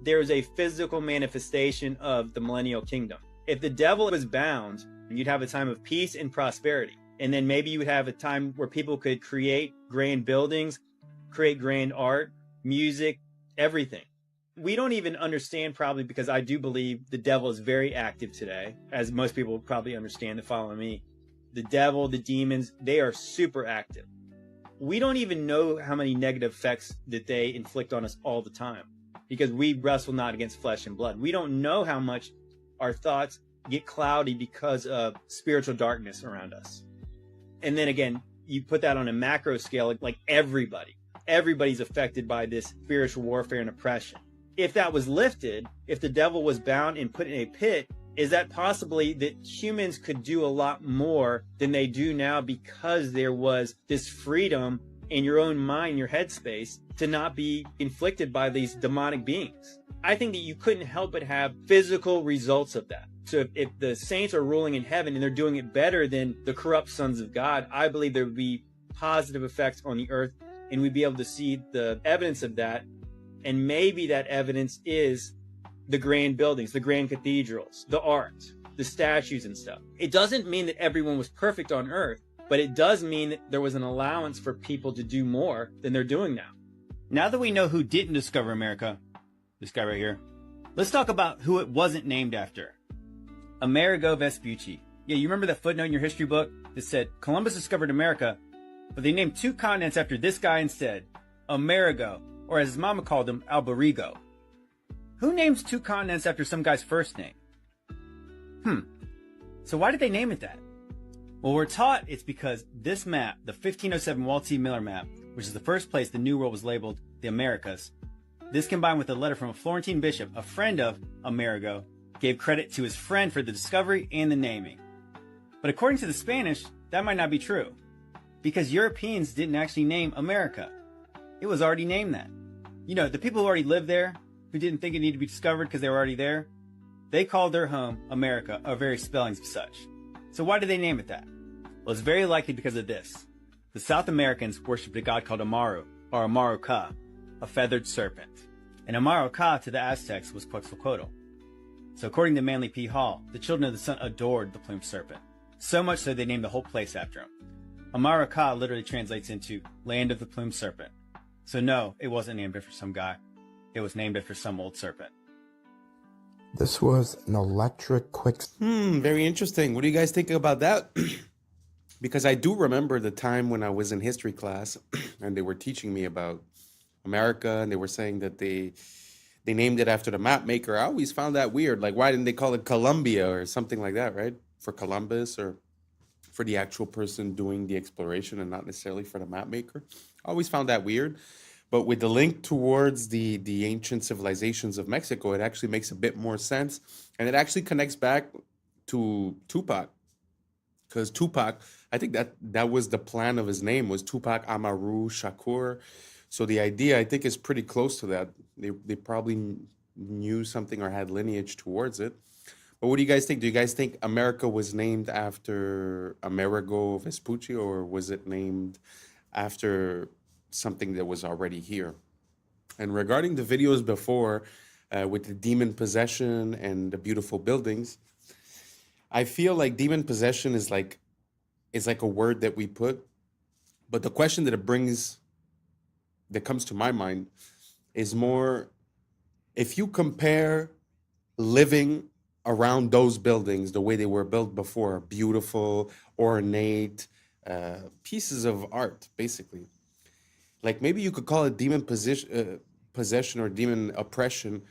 There's a physical manifestation of the millennial kingdom. If the devil was bound, you'd have a time of peace and prosperity. And then maybe you would have a time where people could create grand buildings, create grand art, music, everything. We don't even understand, probably because I do believe the devil is very active today, as most people probably understand that follow me. The devil, the demons, they are super active. We don't even know how many negative effects that they inflict on us all the time, because we wrestle not against flesh and blood. We don't know how much our thoughts get cloudy because of spiritual darkness around us. And then again, you put that on a macro scale, like everybody's affected by this spiritual warfare and oppression. If that was lifted, if the devil was bound and put in a pit, is that possibly that humans could do a lot more than they do now, because there was this freedom in your own mind, your headspace, to not be inflicted by these demonic beings? I think that you couldn't help but have physical results of that. So if the saints are ruling in heaven and they're doing it better than the corrupt sons of God, I believe there would be positive effects on the earth, and we'd be able to see the evidence of that. And maybe that evidence is the grand buildings, the grand cathedrals, the art, the statues and stuff. It doesn't mean that everyone was perfect on earth, but it does mean that there was an allowance for people to do more than they're doing now. Now that we know who didn't discover America, this guy right here, let's talk about who it wasn't named after. Amerigo Vespucci. Yeah, you remember that footnote in your history book that said Columbus discovered America, but they named 2 continents after this guy instead, Amerigo, or as his mama called him, Alberigo. Who names 2 continents after some guy's first name? So why did they name it that? Well, we're taught it's because this map, the 1507 Walt C. Miller map, which is the first place the New World was labeled the Americas, this combined with a letter from a Florentine bishop, a friend of Amerigo, gave credit to his friend for the discovery and the naming. But according to the Spanish, that might not be true, because Europeans didn't actually name America. It was already named that. You know, the people who already lived there, who didn't think it needed to be discovered because they were already there, they called their home America, or various spellings of such. So why did they name it that? Well, it's very likely because of this. The South Americans worshipped a god called Amaru, or Amaru Ka, a feathered serpent. And Amaru Ka to the Aztecs was Quetzalcoatl. So according to Manly P. Hall, the children of the sun adored the plumed serpent. So much so they named the whole place after him. Amaru Ka literally translates into land of the plumed serpent. So no, it wasn't named after some guy. It was named after some old serpent. This was an electric quick... Very interesting. What do you guys think about that? Because I do remember the time when I was in history class and they were teaching me about America, and they were saying that they named it after the map maker. I always found that weird. Like, why didn't they call it Columbia or something like that, right? For Columbus, or for the actual person doing the exploration and not necessarily for the map maker. I always found that weird. But with the link towards the ancient civilizations of Mexico, it actually makes a bit more sense. And it actually connects back to Tupac. Because Tupac, I think that was the plan of his name, was Tupac Amaru Shakur. So the idea, I think, is pretty close to that. They probably knew something or had lineage towards it. But what do you guys think? Do you guys think America was named after Amerigo Vespucci, or was it named after something that was already here? And regarding the videos before, with the demon possession and the beautiful buildings, I feel like demon possession is like a word that we put, but the question that comes to my mind is more, if you compare living around those buildings the way they were built before, beautiful, ornate pieces of art, basically. Like, maybe you could call it demon possession or demon oppression,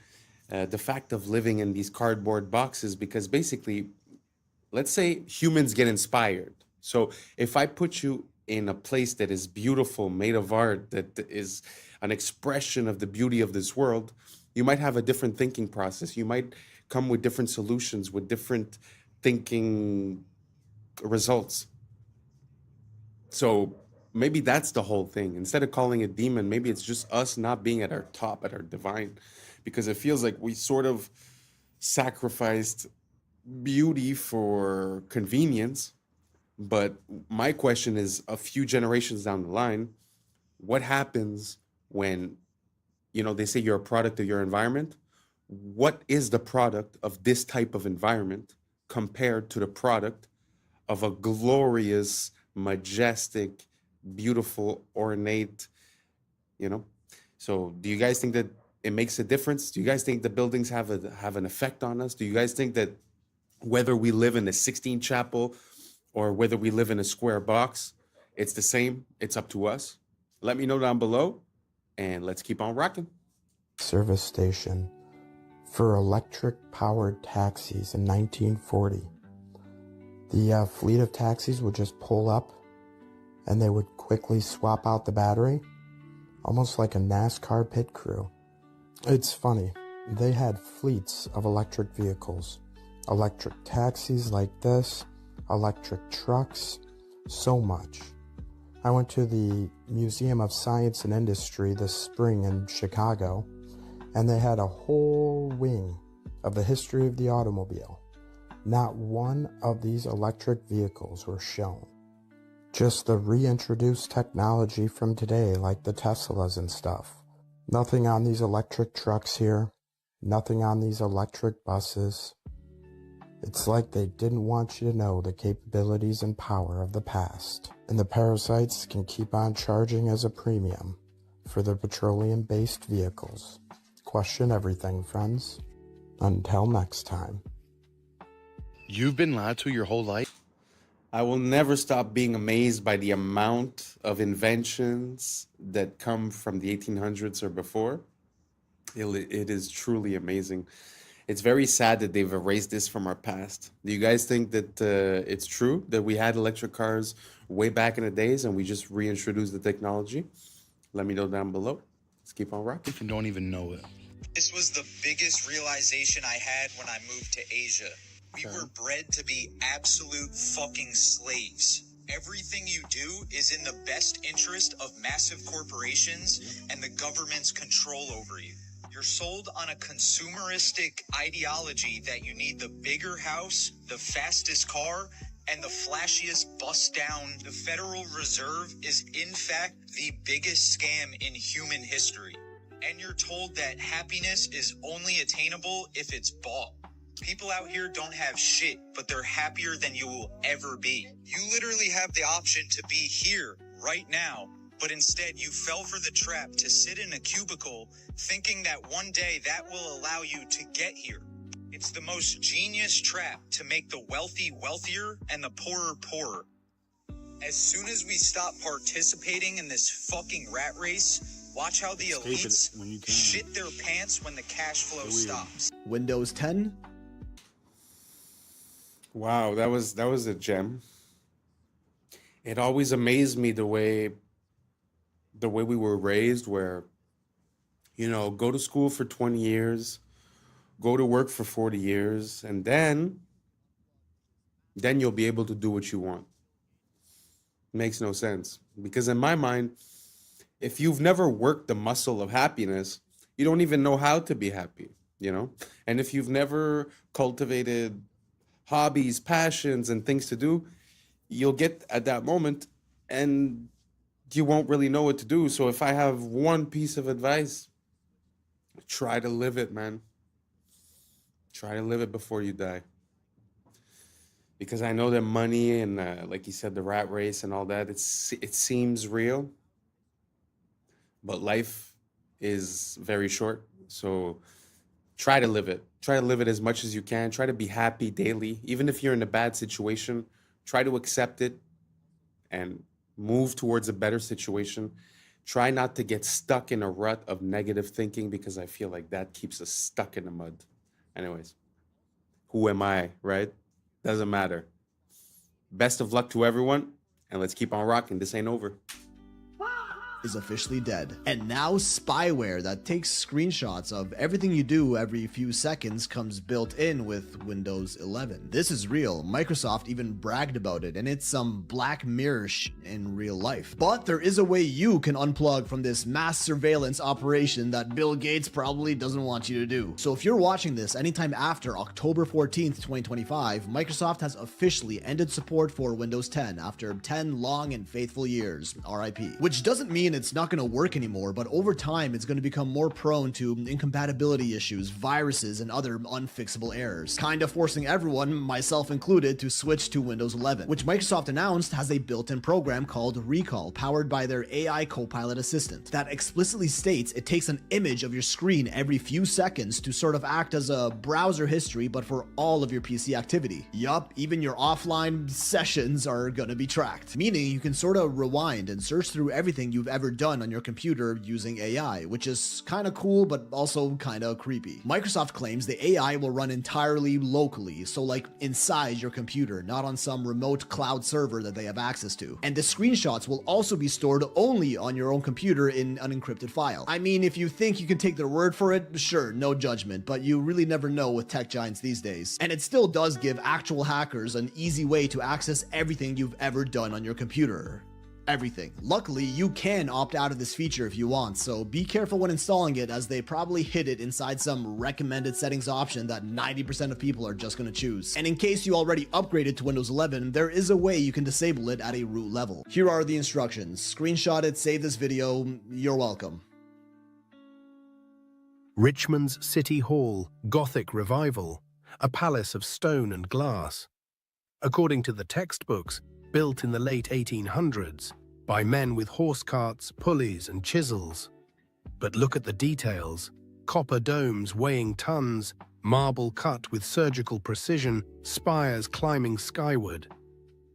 the fact of living in these cardboard boxes, because basically, let's say humans get inspired. So if I put you in a place that is beautiful, made of art, that is an expression of the beauty of this world, you might have a different thinking process. You might come with different solutions, with different thinking results. So maybe that's the whole thing. Instead of calling it demon, maybe it's just us not being at our top, at our divine, because it feels like we sort of sacrificed beauty for convenience. But my question is, a few generations down the line, what happens when, they say you're a product of your environment? What is the product of this type of environment compared to the product of a glorious, majestic, beautiful, ornate, So do you guys think that it makes a difference? Do you guys think the buildings have an effect on us? Do you guys think that whether we live in a 16 chapel or whether we live in a square box, it's the same? It's up to us. Let me know down below, and let's keep on rocking. Service station for electric-powered taxis in 1940. The fleet of taxis would just pull up, and they would quickly swap out the battery, almost like a NASCAR pit crew. It's funny, they had fleets of electric vehicles, electric taxis like this, electric trucks, so much. I went to the Museum of Science and Industry this spring in Chicago, and they had a whole wing of the history of the automobile. Not one of these electric vehicles were shown. Just the reintroduced technology from today, like the Teslas and stuff. Nothing on these electric trucks here. Nothing on these electric buses. It's like they didn't want you to know the capabilities and power of the past. And the parasites can keep on charging as a premium for their petroleum-based vehicles. Question everything, friends. Until next time. You've been lied to your whole life? I will never stop being amazed by the amount of inventions that come from the 1800s or before. It is truly amazing. It's very sad that they've erased this from our past. Do you guys think that it's true that we had electric cars way back in the days and we just reintroduced the technology? Let me know down below. Let's keep on rocking. You don't even know it. This was the biggest realization I had when I moved to Asia. We were bred to be absolute fucking slaves. Everything you do is in the best interest of massive corporations and the government's control over you. You're sold on a consumeristic ideology that you need the bigger house, the fastest car, and the flashiest bust down. The Federal Reserve is in fact the biggest scam in human history. And you're told that happiness is only attainable if it's bought. People out here don't have shit, but they're happier than you will ever be. You literally have the option to be here right now, but instead you fell for the trap to sit in a cubicle thinking that one day that will allow you to get here. It's the most genius trap to make the wealthy wealthier and the poorer poorer. As soon as we stop participating in this fucking rat race, watch how the elites shit their pants when the cash flow stops. Windows 10. Wow, that was a gem. It always amazed me the way we were raised, where, you know, go to school for 20 years, go to work for 40 years, and then you'll be able to do what you want. Makes no sense. Because in my mind, if you've never worked the muscle of happiness, you don't even know how to be happy, you know? And if you've never cultivated hobbies, passions, and things to do, you'll get at that moment and you won't really know what to do. So if I have one piece of advice, try to live it, man. Try to live it before you die. Because I know that money and, like you said, the rat race and all that, it seems real. But life is very short. So try to live it. Try to live it as much as you can. Try to be happy daily. Even if you're in a bad situation, try to accept it and move towards a better situation. Try not to get stuck in a rut of negative thinking, because I feel like that keeps us stuck in the mud. Anyways, who am I, right? Doesn't matter. Best of luck to everyone, and let's keep on rocking. This ain't over. Is officially dead. And now spyware that takes screenshots of everything you do every few seconds comes built in with Windows 11. This is real. Microsoft even bragged about it, and it's some Black Mirror in real life. But there is a way you can unplug from this mass surveillance operation that Bill Gates probably doesn't want you to do. So if you're watching this anytime after October 14th, 2025, Microsoft has officially ended support for Windows 10 after 10 long and faithful years, RIP. Which doesn't mean it's not going to work anymore, but over time it's going to become more prone to incompatibility issues, viruses, and other unfixable errors, kind of forcing everyone, myself included, to switch to Windows 11, which Microsoft announced has a built-in program called Recall, powered by their AI Copilot assistant, that explicitly states it takes an image of your screen every few seconds to sort of act as a browser history, but for all of your PC activity. Yup, even your offline sessions are gonna be tracked, meaning you can sort of rewind and search through everything you've ever done on your computer using AI, which is kind of cool, but also kind of creepy. Microsoft claims the AI will run entirely locally, so like inside your computer, not on some remote cloud server that they have access to. And the screenshots will also be stored only on your own computer in an encrypted file. I mean, if you think you can take their word for it, sure, no judgment, but you really never know with tech giants these days. And it still does give actual hackers an easy way to access everything you've ever done on your computer. Everything. Luckily, you can opt out of this feature if you want, so be careful when installing it, as they probably hid it inside some recommended settings option that 90% of people are just gonna choose. And in case you already upgraded to Windows 11, there is a way you can disable it at a root level. Here are the instructions. Screenshot it, save this video, you're welcome. Richmond's City Hall, Gothic revival, a palace of stone and glass. According to the textbooks, built in the late 1800s by men with horse carts, pulleys, and chisels. But look at the details: copper domes weighing tons, marble cut with surgical precision, spires climbing skyward.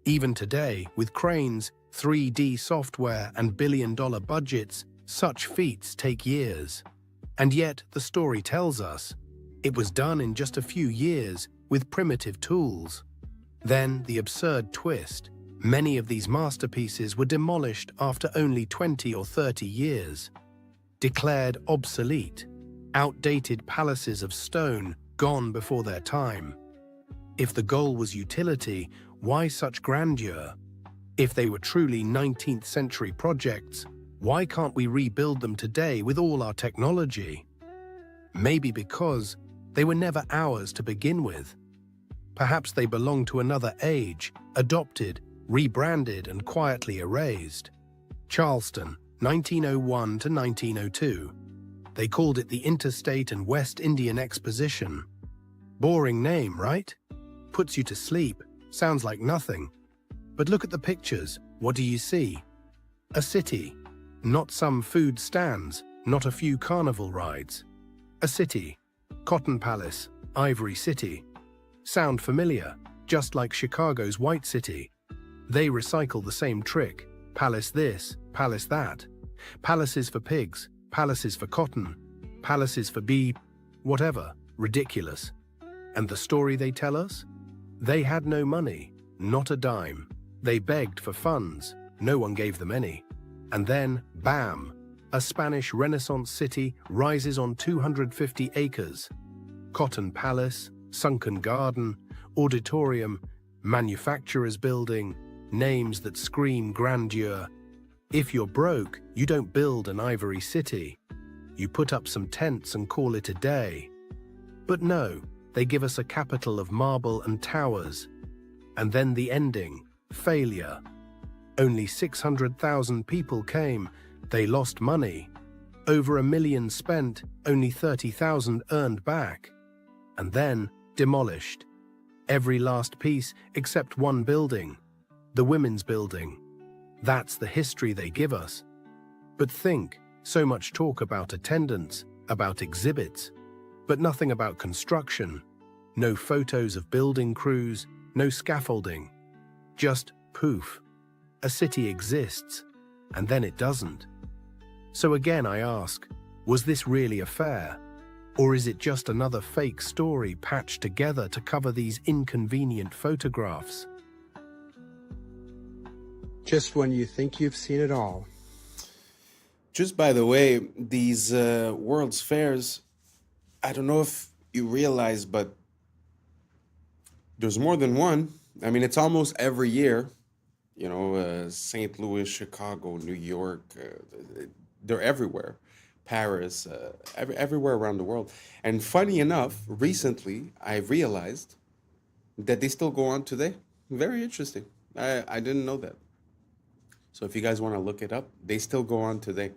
Even today, with cranes, 3D software, and billion-dollar budgets, such feats take years. And yet, the story tells us, it was done in just a few years with primitive tools. Then, the absurd twist. Many of these masterpieces were demolished after only 20 or 30 years. Declared obsolete, outdated palaces of stone gone before their time. If the goal was utility, why such grandeur? If they were truly 19th century projects, why can't we rebuild them today with all our technology? Maybe because they were never ours to begin with. Perhaps they belong to another age, adopted, rebranded, and quietly erased. Charleston, 1901 to 1902. They called it the Interstate and West Indian Exposition. Boring name, right? Puts you to sleep, sounds like nothing. But look at the pictures, what do you see? A city, not some food stands, not a few carnival rides. A city, Cotton Palace, Ivory City. Sound familiar, just like Chicago's White City. They recycle the same trick, palace this, palace that. Palaces for pigs, palaces for cotton, palaces for bee, whatever, ridiculous. And the story they tell us? They had no money, not a dime. They begged for funds, no one gave them any. And then, bam, a Spanish Renaissance city rises on 250 acres. Cotton Palace, sunken garden, auditorium, manufacturer's building, names that scream grandeur. If you're broke, you don't build an ivory city. You put up some tents and call it a day. But no, they give us a capital of marble and towers. And then the ending, failure. Only 600,000 people came, they lost money. Over $1 million spent, only 30,000 earned back. And then demolished. Every last piece except one building, the women's building. That's the history they give us. But think, so much talk about attendance, about exhibits, but nothing about construction. No photos of building crews, no scaffolding. Just poof. A city exists, and then it doesn't. So again I ask, was this really a fair? Or is it just another fake story patched together to cover these inconvenient photographs? Just when you think you've seen it all. Just by the way, these World's Fairs, I don't know if you realize, but there's more than one. I mean, it's almost every year. You know, St. Louis, Chicago, New York, they're everywhere. Paris, everywhere around the world. And funny enough, recently I realized that they still go on today. Very interesting. I didn't know that. So if you guys want to look it up, they still go on today.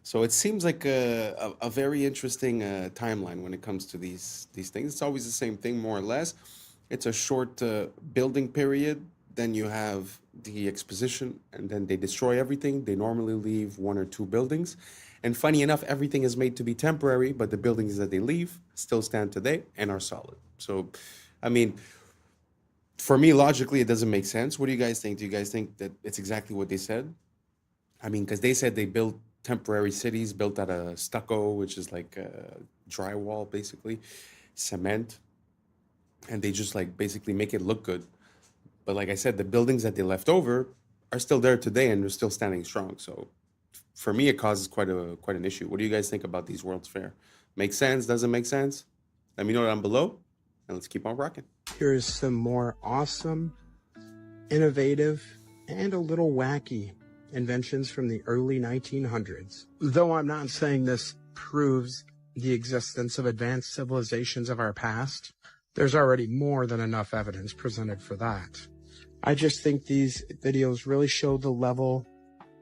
So it seems like a very interesting timeline when it comes to these things. It's always the same thing, more or less. It's a short building period. Then you have the exposition, and then they destroy everything. They normally leave 1 or 2 buildings. And funny enough, everything is made to be temporary, but the buildings that they leave still stand today and are solid. So, I mean, for me, logically, it doesn't make sense. What do you guys think? Do you guys think that it's exactly what they said? I mean, because they said they built temporary cities built out of stucco, which is like drywall, basically, cement. And they just like basically make it look good. But like I said, the buildings that they left over are still there today and they're still standing strong. So for me, it causes quite an issue. What do you guys think about these World's Fair? Makes sense? Doesn't make sense? Let me know down below, and let's keep on rocking. Here's some more awesome, innovative, and a little wacky inventions from the early 1900s. Though I'm not saying this proves the existence of advanced civilizations of our past, there's already more than enough evidence presented for that. I just think these videos really show the level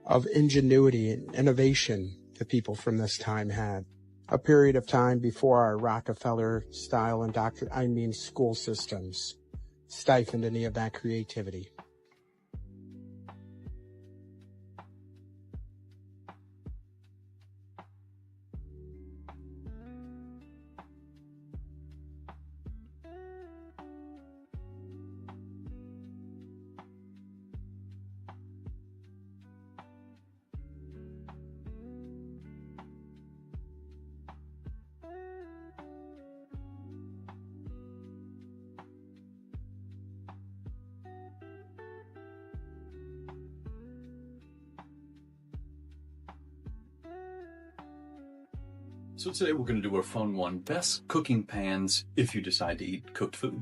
of ingenuity and innovation the people from this time had. A period of time before our Rockefeller-style school systems stifled any of that creativity. So today we're going to do a fun one, best cooking pans if you decide to eat cooked food.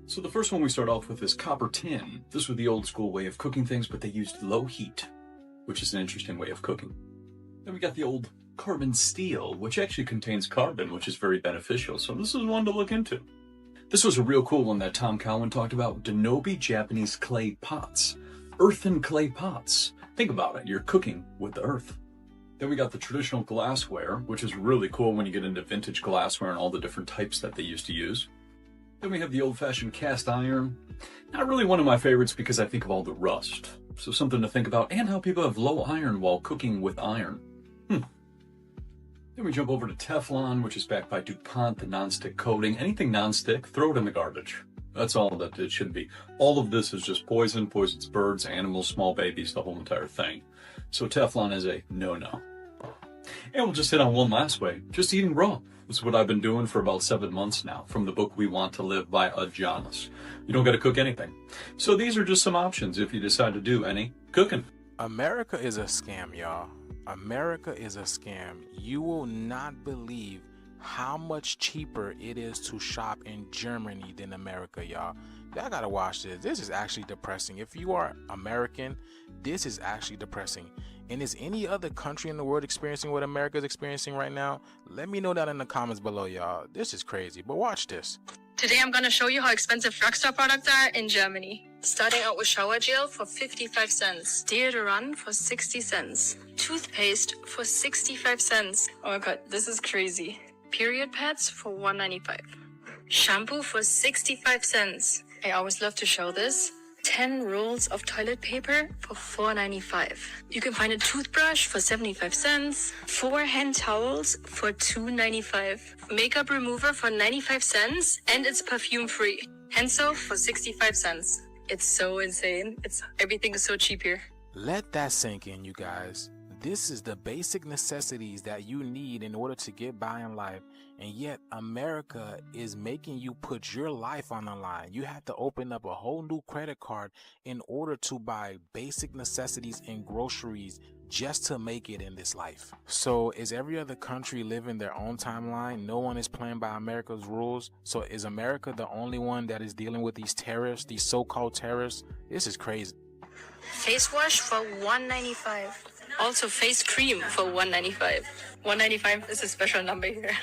So the first one we start off with is copper tin. This was the old school way of cooking things, but they used low heat, which is an interesting way of cooking. Then we got the old carbon steel, which actually contains carbon, which is very beneficial. So this is one to look into. This was a real cool one that Tom Cowan talked about, Denobi Japanese clay pots. Earthen clay pots. Think about it, you're cooking with the earth. Then we got the traditional glassware, which is really cool when you get into vintage glassware and all the different types that they used to use. Then we have the old-fashioned cast iron. Not really one of my favorites because I think of all the rust. So something to think about, and how people have low iron while cooking with iron. Then we jump over to Teflon, which is backed by DuPont, the non-stick coating. Anything non-stick, throw it in the garbage. That's all that it should be. All of this is just poison, poisons birds, animals, small babies, the whole entire thing. So Teflon is a no-no. And we'll just hit on one last way, just eating raw. This is what I've been doing for about 7 months now, from the book We Want to Live by Adonis. You don't got to cook anything. So these are just some options if you decide to do any cooking. America is a scam, y'all. America is a scam. You will not believe how much cheaper it is to shop in Germany than America, y'all. Y'all gotta watch this. This is actually depressing. If you are American, this is actually depressing. And is any other country in the world experiencing what America is experiencing right now? Let me know that in the comments below, y'all. This is crazy, but watch this. Today I'm gonna show you how expensive drugstore products are in Germany. Starting out with shower gel for 55 cents, deodorant for 60 cents, toothpaste for 65 cents. Oh my god, this is crazy. Period pads for $1.95. Shampoo for 65 cents. I always love to show this. 10 rolls of toilet paper for $4.95. You can find a toothbrush for 75 cents, 4 hand towels for $2.95, makeup remover for 95 cents, and it's perfume free. Hand soap for 65 cents. It's so insane. Everything is so cheap here. Let that sink in, you guys. This is the basic necessities that you need in order to get by in life, and yet America is making you put your life on the line. You have to open up a whole new credit card in order to buy basic necessities and groceries just to make it in this life. So is every other country living their own timeline? No one is playing by America's rules. So is America the only one that is dealing with these terrorists, these so-called terrorists? This is crazy. Face wash for $1.95. Also face cream for $1.95. $1.95 is a special number here.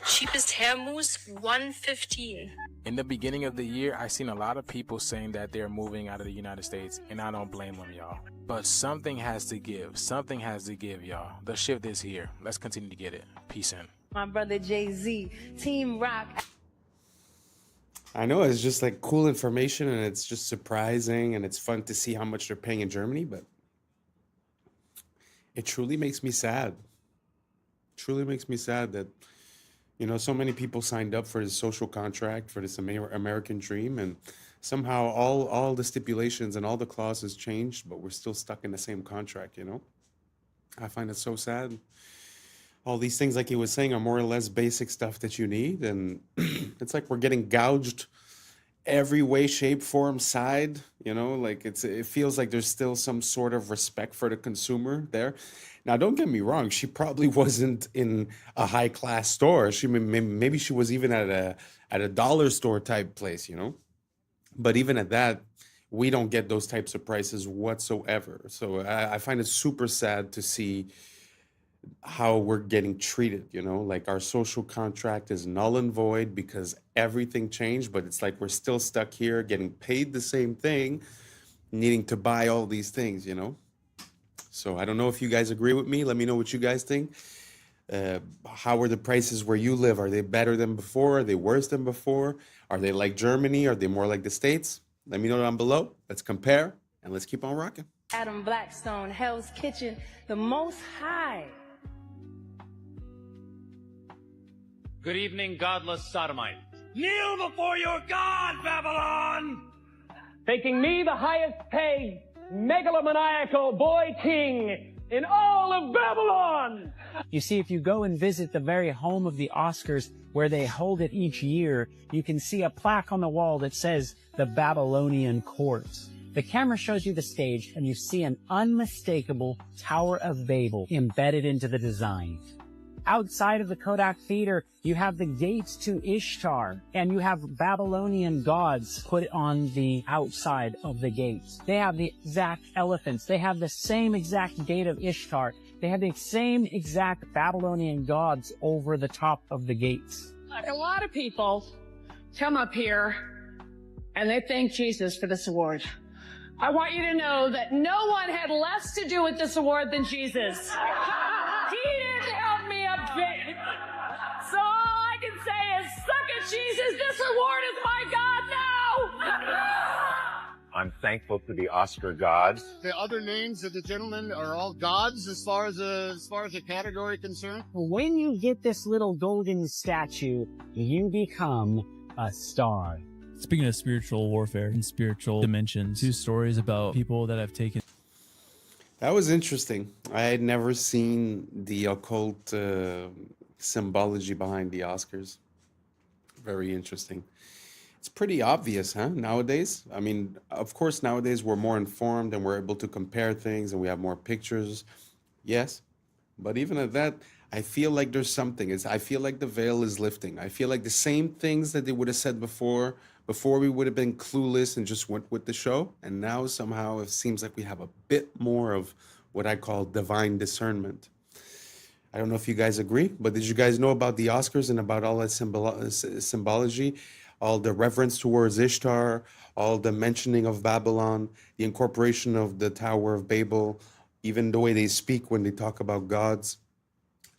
Cheapest hair mousse, $1.15. In the beginning of the year, I seen a lot of people saying that they're moving out of the United States, and I don't blame them, y'all. But something has to give. Something has to give, y'all. The shift is here. Let's continue to get it. Peace in. My brother Jay-Z, Team Rock. I know, it's just like cool information, and it's just surprising, and it's fun to see how much they're paying in Germany, but it truly makes me sad. Truly makes me sad that, so many people signed up for this social contract, for this American dream, and somehow all the stipulations and all the clauses changed, but we're still stuck in the same contract, I find it so sad. All these things, like he was saying, are more or less basic stuff that you need, and it's like we're getting gouged every way, shape, form, side, like it feels like there's still some sort of respect for the consumer there. Now, don't get me wrong, she probably wasn't in a high class store. Maybe she was even at a dollar store type place, but even at that, we don't get those types of prices whatsoever. So I find it super sad to see how we're getting treated, like our social contract is null and void because everything changed, but it's like we're still stuck here getting paid the same thing, needing to buy all these things, So I don't know if you guys agree with me. Let me know what you guys think. How are the prices where you live? Are they better than before? Are they worse than before? Are they like Germany? Are they more like the States? Let me know down below. Let's compare and let's keep on rocking. Adam Blackstone, Hell's Kitchen, the Most High. Good evening, godless sodomite. Kneel before your God, Babylon! Thinking me the highest paid megalomaniacal boy king in all of Babylon! You see, if you go and visit the very home of the Oscars where they hold it each year, you can see a plaque on the wall that says the Babylonian Court. The camera shows you the stage and you see an unmistakable Tower of Babel embedded into the design. Outside of the Kodak Theater, you have the gates to Ishtar, and you have Babylonian gods put on the outside of the gates. They have the exact elephants. They have the same exact gate of Ishtar. They have the same exact Babylonian gods over the top of the gates. A lot of people come up here and they thank Jesus for this award. I want you to know that no one had less to do with this award than Jesus. He didn't help me a bit. So all I can say is, suck it, Jesus. This award is my God now. I'm thankful to the Oscar gods. The other names of the gentlemen are all gods as far as the category concerned. When you get this little golden statue, you become a star. Speaking of spiritual warfare and spiritual dimensions, 2 stories about people that have taken. That was interesting. I had never seen the occult symbology behind the Oscars. Very interesting. It's pretty obvious, huh, nowadays? I mean, of course, nowadays we're more informed and we're able to compare things and we have more pictures. Yes. But even at that, I feel like there's something. I feel like the veil is lifting. I feel like the same things that they would have said before we would have been clueless and just went with the show. And now somehow it seems like we have a bit more of what I call divine discernment. I don't know if you guys agree, but did you guys know about the Oscars and about all that symbology? All the reverence towards Ishtar, all the mentioning of Babylon, the incorporation of the Tower of Babel, even the way they speak when they talk about gods.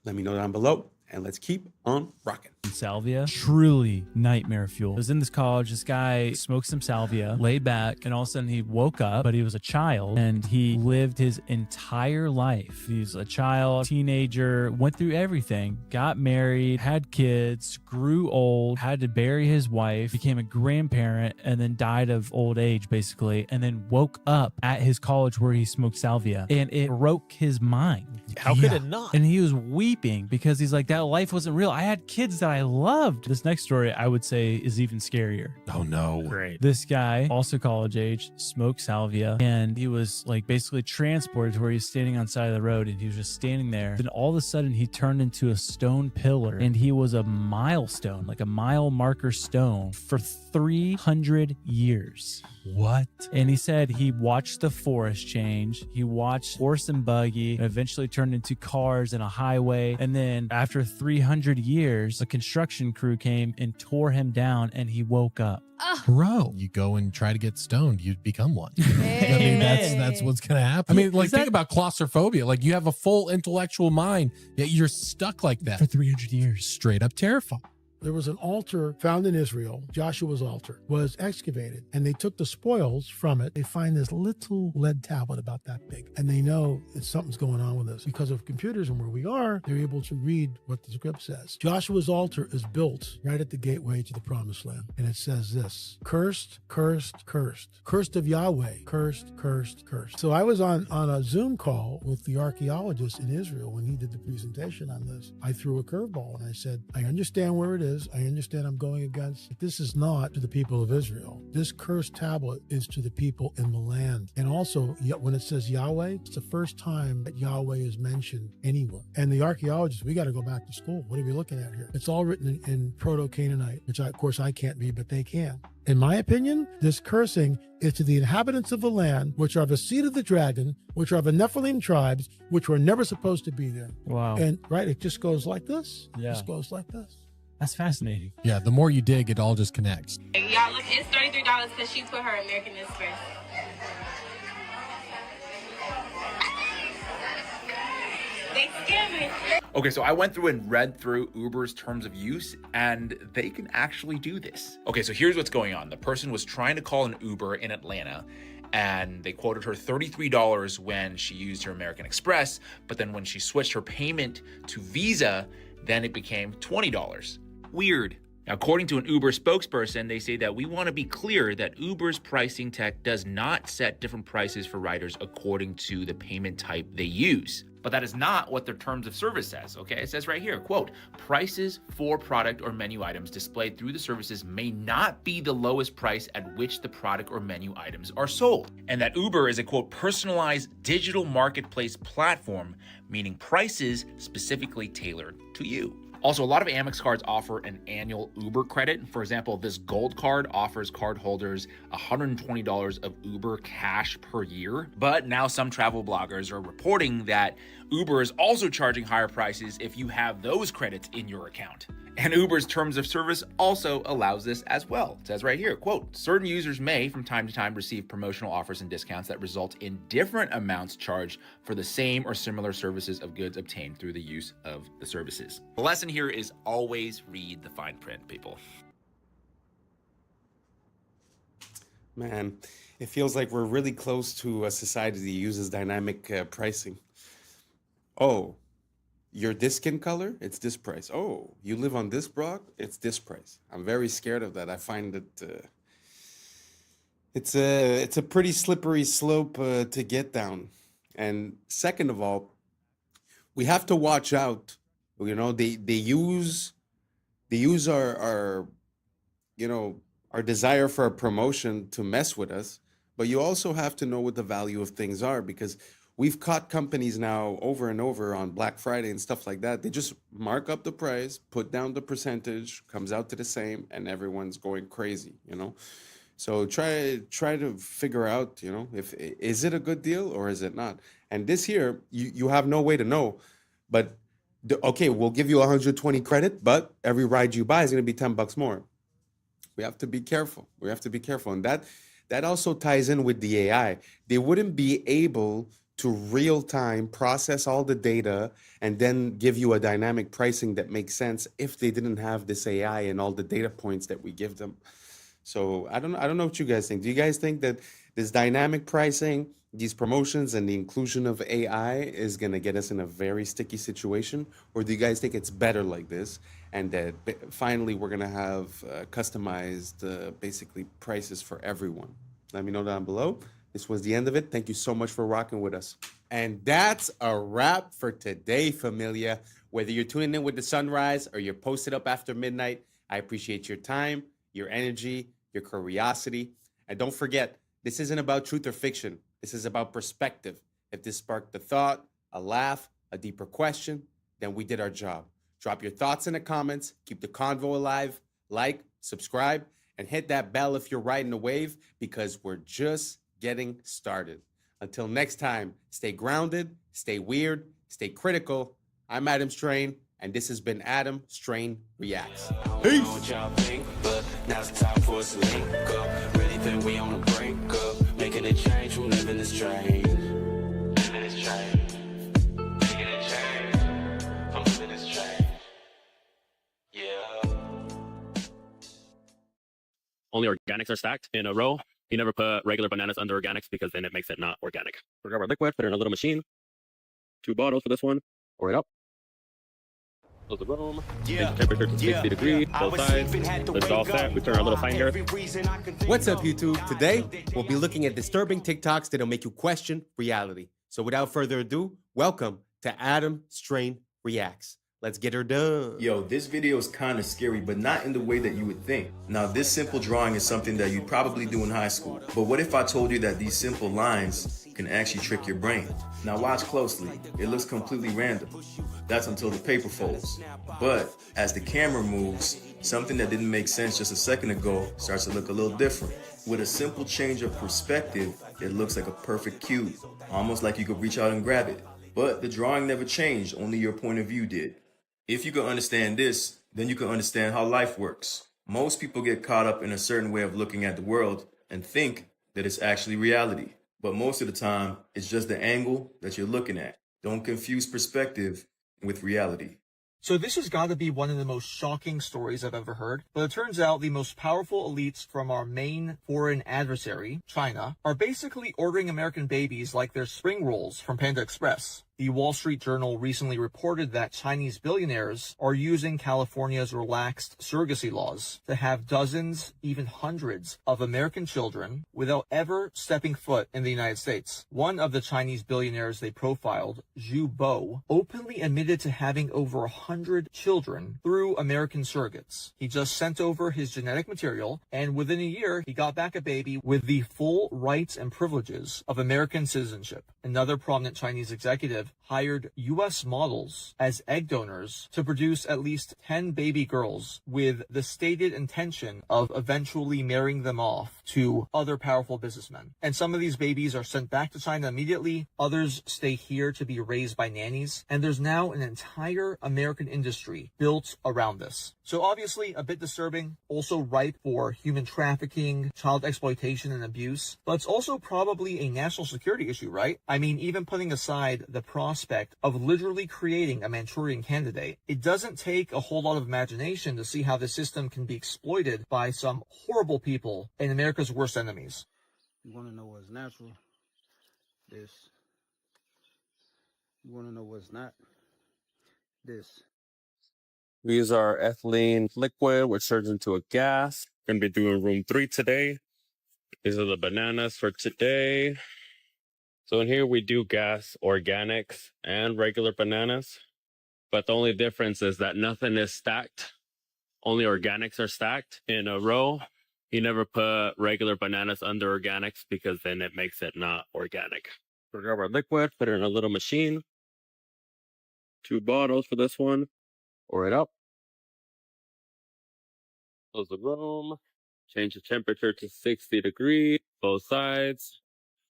Let me know down below, and let's keep on rocking. Salvia, truly nightmare fuel. I was in this college, this guy smoked some salvia, laid back, and all of a sudden he woke up, but he was a child, and he lived his entire life. He's a child, teenager, went through everything, got married, had kids, grew old, had to bury his wife, became a grandparent, and then died of old age, basically, and then woke up at his college where he smoked salvia, and it broke his mind. How could it not? And he was weeping because he's like, that life wasn't real. I had kids that I loved. This next story, I would say, is even scarier. Oh no. Great. This guy, also college age, smoked salvia, and he was like basically transported to where he's standing on the side of the road, and he was just standing there. Then all of a sudden he turned into a stone pillar, and he was a milestone, like a mile marker stone for 300 years. What? And he said he watched the forest change. He watched horse and buggy, and eventually turned into cars and a highway. And then after 300 years, a construction crew came and tore him down, and he woke up. Bro, you go and try to get stoned, you become one. I mean, that's what's gonna happen. I mean, like, think about claustrophobia. Like, you have a full intellectual mind, yet you're stuck like that for 300 years. Straight up terrifying. There was an altar found in Israel. Joshua's altar was excavated, and they took the spoils from it. They find this little lead tablet about that big, and they know that something's going on with this. Because of computers and where we are, they're able to read what the script says. Joshua's altar is built right at the gateway to the promised land, and it says this: cursed, cursed, cursed, cursed of Yahweh, cursed, cursed, cursed. So I was on a Zoom call with the archaeologist in Israel when he did the presentation on this. I threw a curveball, and I said, I understand where it is. I understand I'm going against, but this is not to the people of Israel. This cursed tablet is to the people in the land. And also, when it says Yahweh, it's the first time that Yahweh is mentioned anywhere. And the archaeologists, we got to go back to school. What are we looking at here? It's all written in Proto-Canaanite, which of course I can't read, but they can. In my opinion, this cursing is to the inhabitants of the land, which are the seed of the dragon, which are the Nephilim tribes, which were never supposed to be there. Wow. And it just goes like this. Yeah. It just goes like this. That's fascinating. Yeah, the more you dig, it all just connects. Y'all look, it's $33 because she put her American Express. They scam me. Okay, so I went through and read through Uber's terms of use, and they can actually do this. Okay, so here's what's going on. The person was trying to call an Uber in Atlanta, and they quoted her $33 when she used her American Express, but then when she switched her payment to Visa, then it became $20. Weird. Now, according to an Uber spokesperson, they say that we want to be clear that Uber's pricing tech does not set different prices for riders according to the payment type they use. But that is not what their terms of service says, okay? It says right here, quote, prices for product or menu items displayed through the services may not be the lowest price at which the product or menu items are sold. And that Uber is a, quote, personalized digital marketplace platform, meaning prices specifically tailored to you. Also, a lot of Amex cards offer an annual Uber credit. For example, this gold card offers cardholders $120 of Uber cash per year. But now some travel bloggers are reporting that Uber is also charging higher prices if you have those credits in your account. And Uber's terms of service also allows this as well. It says right here, quote, certain users may from time to time receive promotional offers and discounts that result in different amounts charged for the same or similar services of goods obtained through the use of the services. The lesson here is always read the fine print, people. Man, it feels like we're really close to a society that uses dynamic pricing. Oh, you're this skin color, it's this price. Oh, you live on this block, it's this price. I'm very scared of that. I find that it's a pretty slippery slope to get down. And second of all, we have to watch out. You know, they use our our desire for a promotion to mess with us, but you also have to know what the value of things are, because we've caught companies now over and over on Black Friday and stuff like that. They just mark up the price, put down the percentage, comes out to the same, and everyone's going crazy, you know? So try to figure out, you know, is it a good deal or is it not? And this here, you have no way to know, but okay, we'll give you 120 credit, but every ride you buy is going to be $10 more. We have to be careful. We have to be careful. And that also ties in with the AI. They wouldn't be able to real time process all the data and then give you a dynamic pricing that makes sense if they didn't have this AI and all the data points that we give them. So I don't know what you guys think. Do you guys think that this dynamic pricing, these promotions, and the inclusion of AI is going to get us in a very sticky situation? Or do you guys think it's better like this, and that finally we're going to have customized basically prices for everyone? Let me know down below. This was the end of it. Thank you so much for rocking with us. And that's a wrap for today, familia. Whether you're tuning in with the sunrise or you're posted up after midnight, I appreciate your time, your energy, your curiosity. And don't forget, this isn't about truth or fiction. This is about perspective. If this sparked a thought, a laugh, a deeper question, then we did our job. Drop your thoughts in the comments. Keep the convo alive. Like, subscribe, and hit that bell if you're riding the wave, because we're just getting started. Until next time, stay grounded, stay weird, stay critical. I'm Adam Strain, and this has been Adam Strain Reacts. Peace. Now it's time for us to link up. Really think we on the brink up. Making a change from living this train. Living this train. Making a change from living this train. Yeah. Only organics are stacked in a row. You never put regular bananas under organics because then it makes it not organic. We grab our liquid, put it in a little machine. 2 bottles for this one. Pour it up. Close the room. Yeah. Temperature to 60 degrees. Both sides. This is all set. We turn our little sign here. What's up, YouTube? Today, we'll be looking at disturbing TikToks that'll make you question reality. So without further ado, welcome to Adam Strain Reacts. Let's get her done. Yo, this video is kind of scary, but not in the way that you would think. Now, this simple drawing is something that you'd probably do in high school. But what if I told you that these simple lines can actually trick your brain? Now watch closely. It looks completely random. That's until the paper folds. But as the camera moves, something that didn't make sense just a second ago starts to look a little different. With a simple change of perspective, it looks like a perfect cube, almost like you could reach out and grab it. But the drawing never changed, only your point of view did. If you can understand this, then you can understand how life works. Most people get caught up in a certain way of looking at the world and think that it's actually reality. But most of the time, it's just the angle that you're looking at. Don't confuse perspective with reality. So this has got to be one of the most shocking stories I've ever heard. But it turns out the most powerful elites from our main foreign adversary, China, are basically ordering American babies like they're spring rolls from Panda Express. The Wall Street Journal recently reported that Chinese billionaires are using California's relaxed surrogacy laws to have dozens, even hundreds, of American children without ever stepping foot in the United States. One of the Chinese billionaires they profiled, Zhu Bo, openly admitted to having over 100 children through American surrogates. He just sent over his genetic material, and within a year, he got back a baby with the full rights and privileges of American citizenship. Another prominent Chinese executive hired U.S. models as egg donors to produce at least 10 baby girls with the stated intention of eventually marrying them off to other powerful businessmen. And some of these babies are sent back to China immediately. Others stay here to be raised by nannies. And there's now an entire American industry built around this. So obviously a bit disturbing, also ripe for human trafficking, child exploitation, and abuse. But it's also probably a national security issue, right? I mean, even putting aside the prospect of literally creating a Manchurian candidate, it doesn't take a whole lot of imagination to see how the system can be exploited by some horrible people and America's worst enemies. You want to know what's natural? This. You want to know what's not? This. We use our ethylene liquid, which turns into a gas. Going to be doing room 3 today. These are the bananas for today. So in here we do gas, organics, and regular bananas. But the only difference is that nothing is stacked. Only organics are stacked in a row. You never put regular bananas under organics because then it makes it not organic. We'll grab our liquid, put it in a little machine. 2 bottles for this one. Pour it up. Close the room. Change the temperature to 60 degrees, both sides.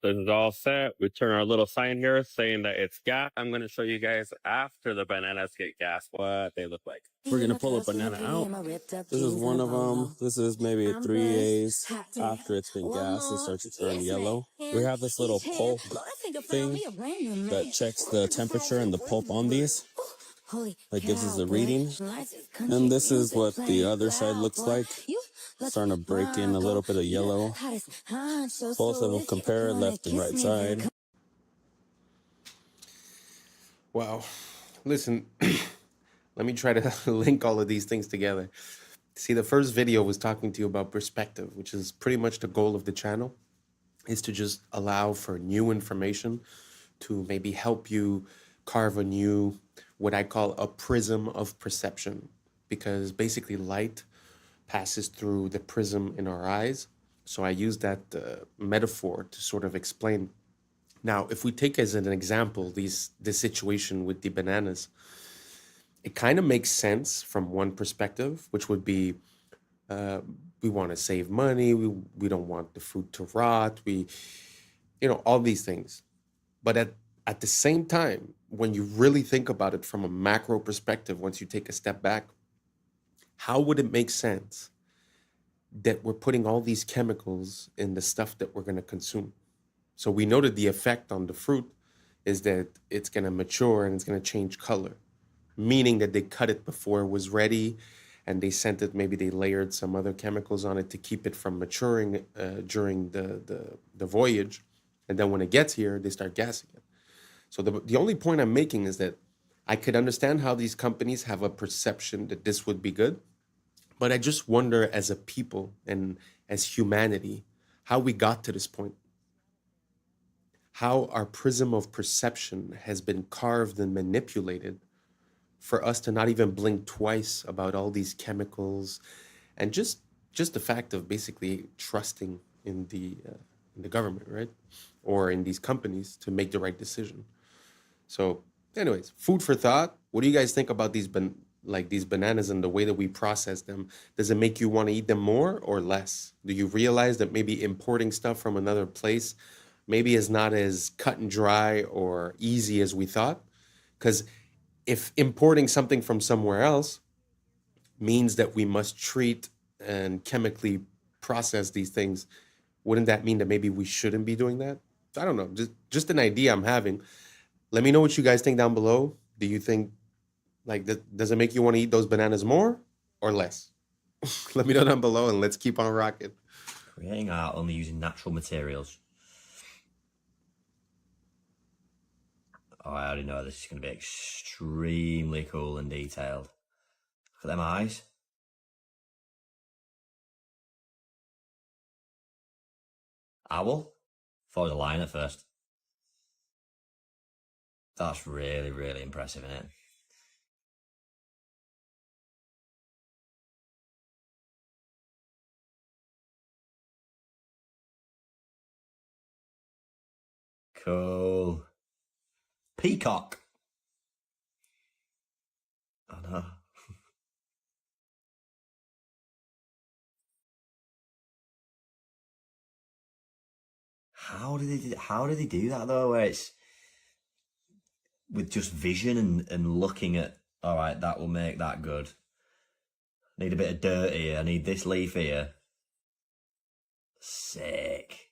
This is all set. We turn our little sign here saying that it's gas. I'm going to show you guys after the bananas get gas what they look like. We're going to pull a banana out. This is one of them. This is maybe a 3A's. After it's been gassed, it starts to turn yellow. We have this little pulp thing that checks the temperature and the pulp on these. That gives us a reading. And this is what the other side looks like. Starting to break in a little bit of yellow. Both of them compare left and right side. Wow. Listen, let me try to link all of these things together. See, the first video was talking to you about perspective, which is pretty much the goal of the channel, is to just allow for new information to maybe help you carve a new, what I call a prism of perception, because basically light passes through the prism in our eyes. So I use that metaphor to sort of explain. Now, if we take as an example this situation with the bananas, it kind of makes sense from one perspective, which would be we want to save money, we don't want the food to rot, all these things. But at the same time, when you really think about it from a macro perspective, once you take a step back, how would it make sense that we're putting all these chemicals in the stuff that we're going to consume? So we know that the effect on the fruit is that it's going to mature and it's going to change color, meaning that they cut it before it was ready and they sent it, maybe they layered some other chemicals on it to keep it from maturing during the voyage. And then when it gets here, they start gassing it. So the only point I'm making is that I could understand how these companies have a perception that this would be good, but I just wonder as a people and as humanity, how we got to this point. How our prism of perception has been carved and manipulated for us to not even blink twice about all these chemicals and just the fact of basically trusting in the government, right? Or in these companies to make the right decision. So anyways, food for thought. What do you guys think about these bananas and the way that we process them? Does it make you want to eat them more or less? Do you realize that maybe importing stuff from another place maybe is not as cut and dry or easy as we thought? Because if importing something from somewhere else means that we must treat and chemically process these things, wouldn't that mean that maybe we shouldn't be doing that? I don't know, just an idea I'm having. Let me know what you guys think down below. Do you think, does it make you want to eat those bananas more or less? Let me know down below and let's keep on rocking. Creating art only using natural materials. Oh, I already know this is going to be extremely cool and detailed. Look at them eyes. Owl? Thought it was a lion at first. That's really, really impressive, isn't it? Cool. Peacock. I know. How did they do that though? Where it's with just vision and looking at, all right, that will make that good. Need a bit of dirt here. I need this leaf here. Sick.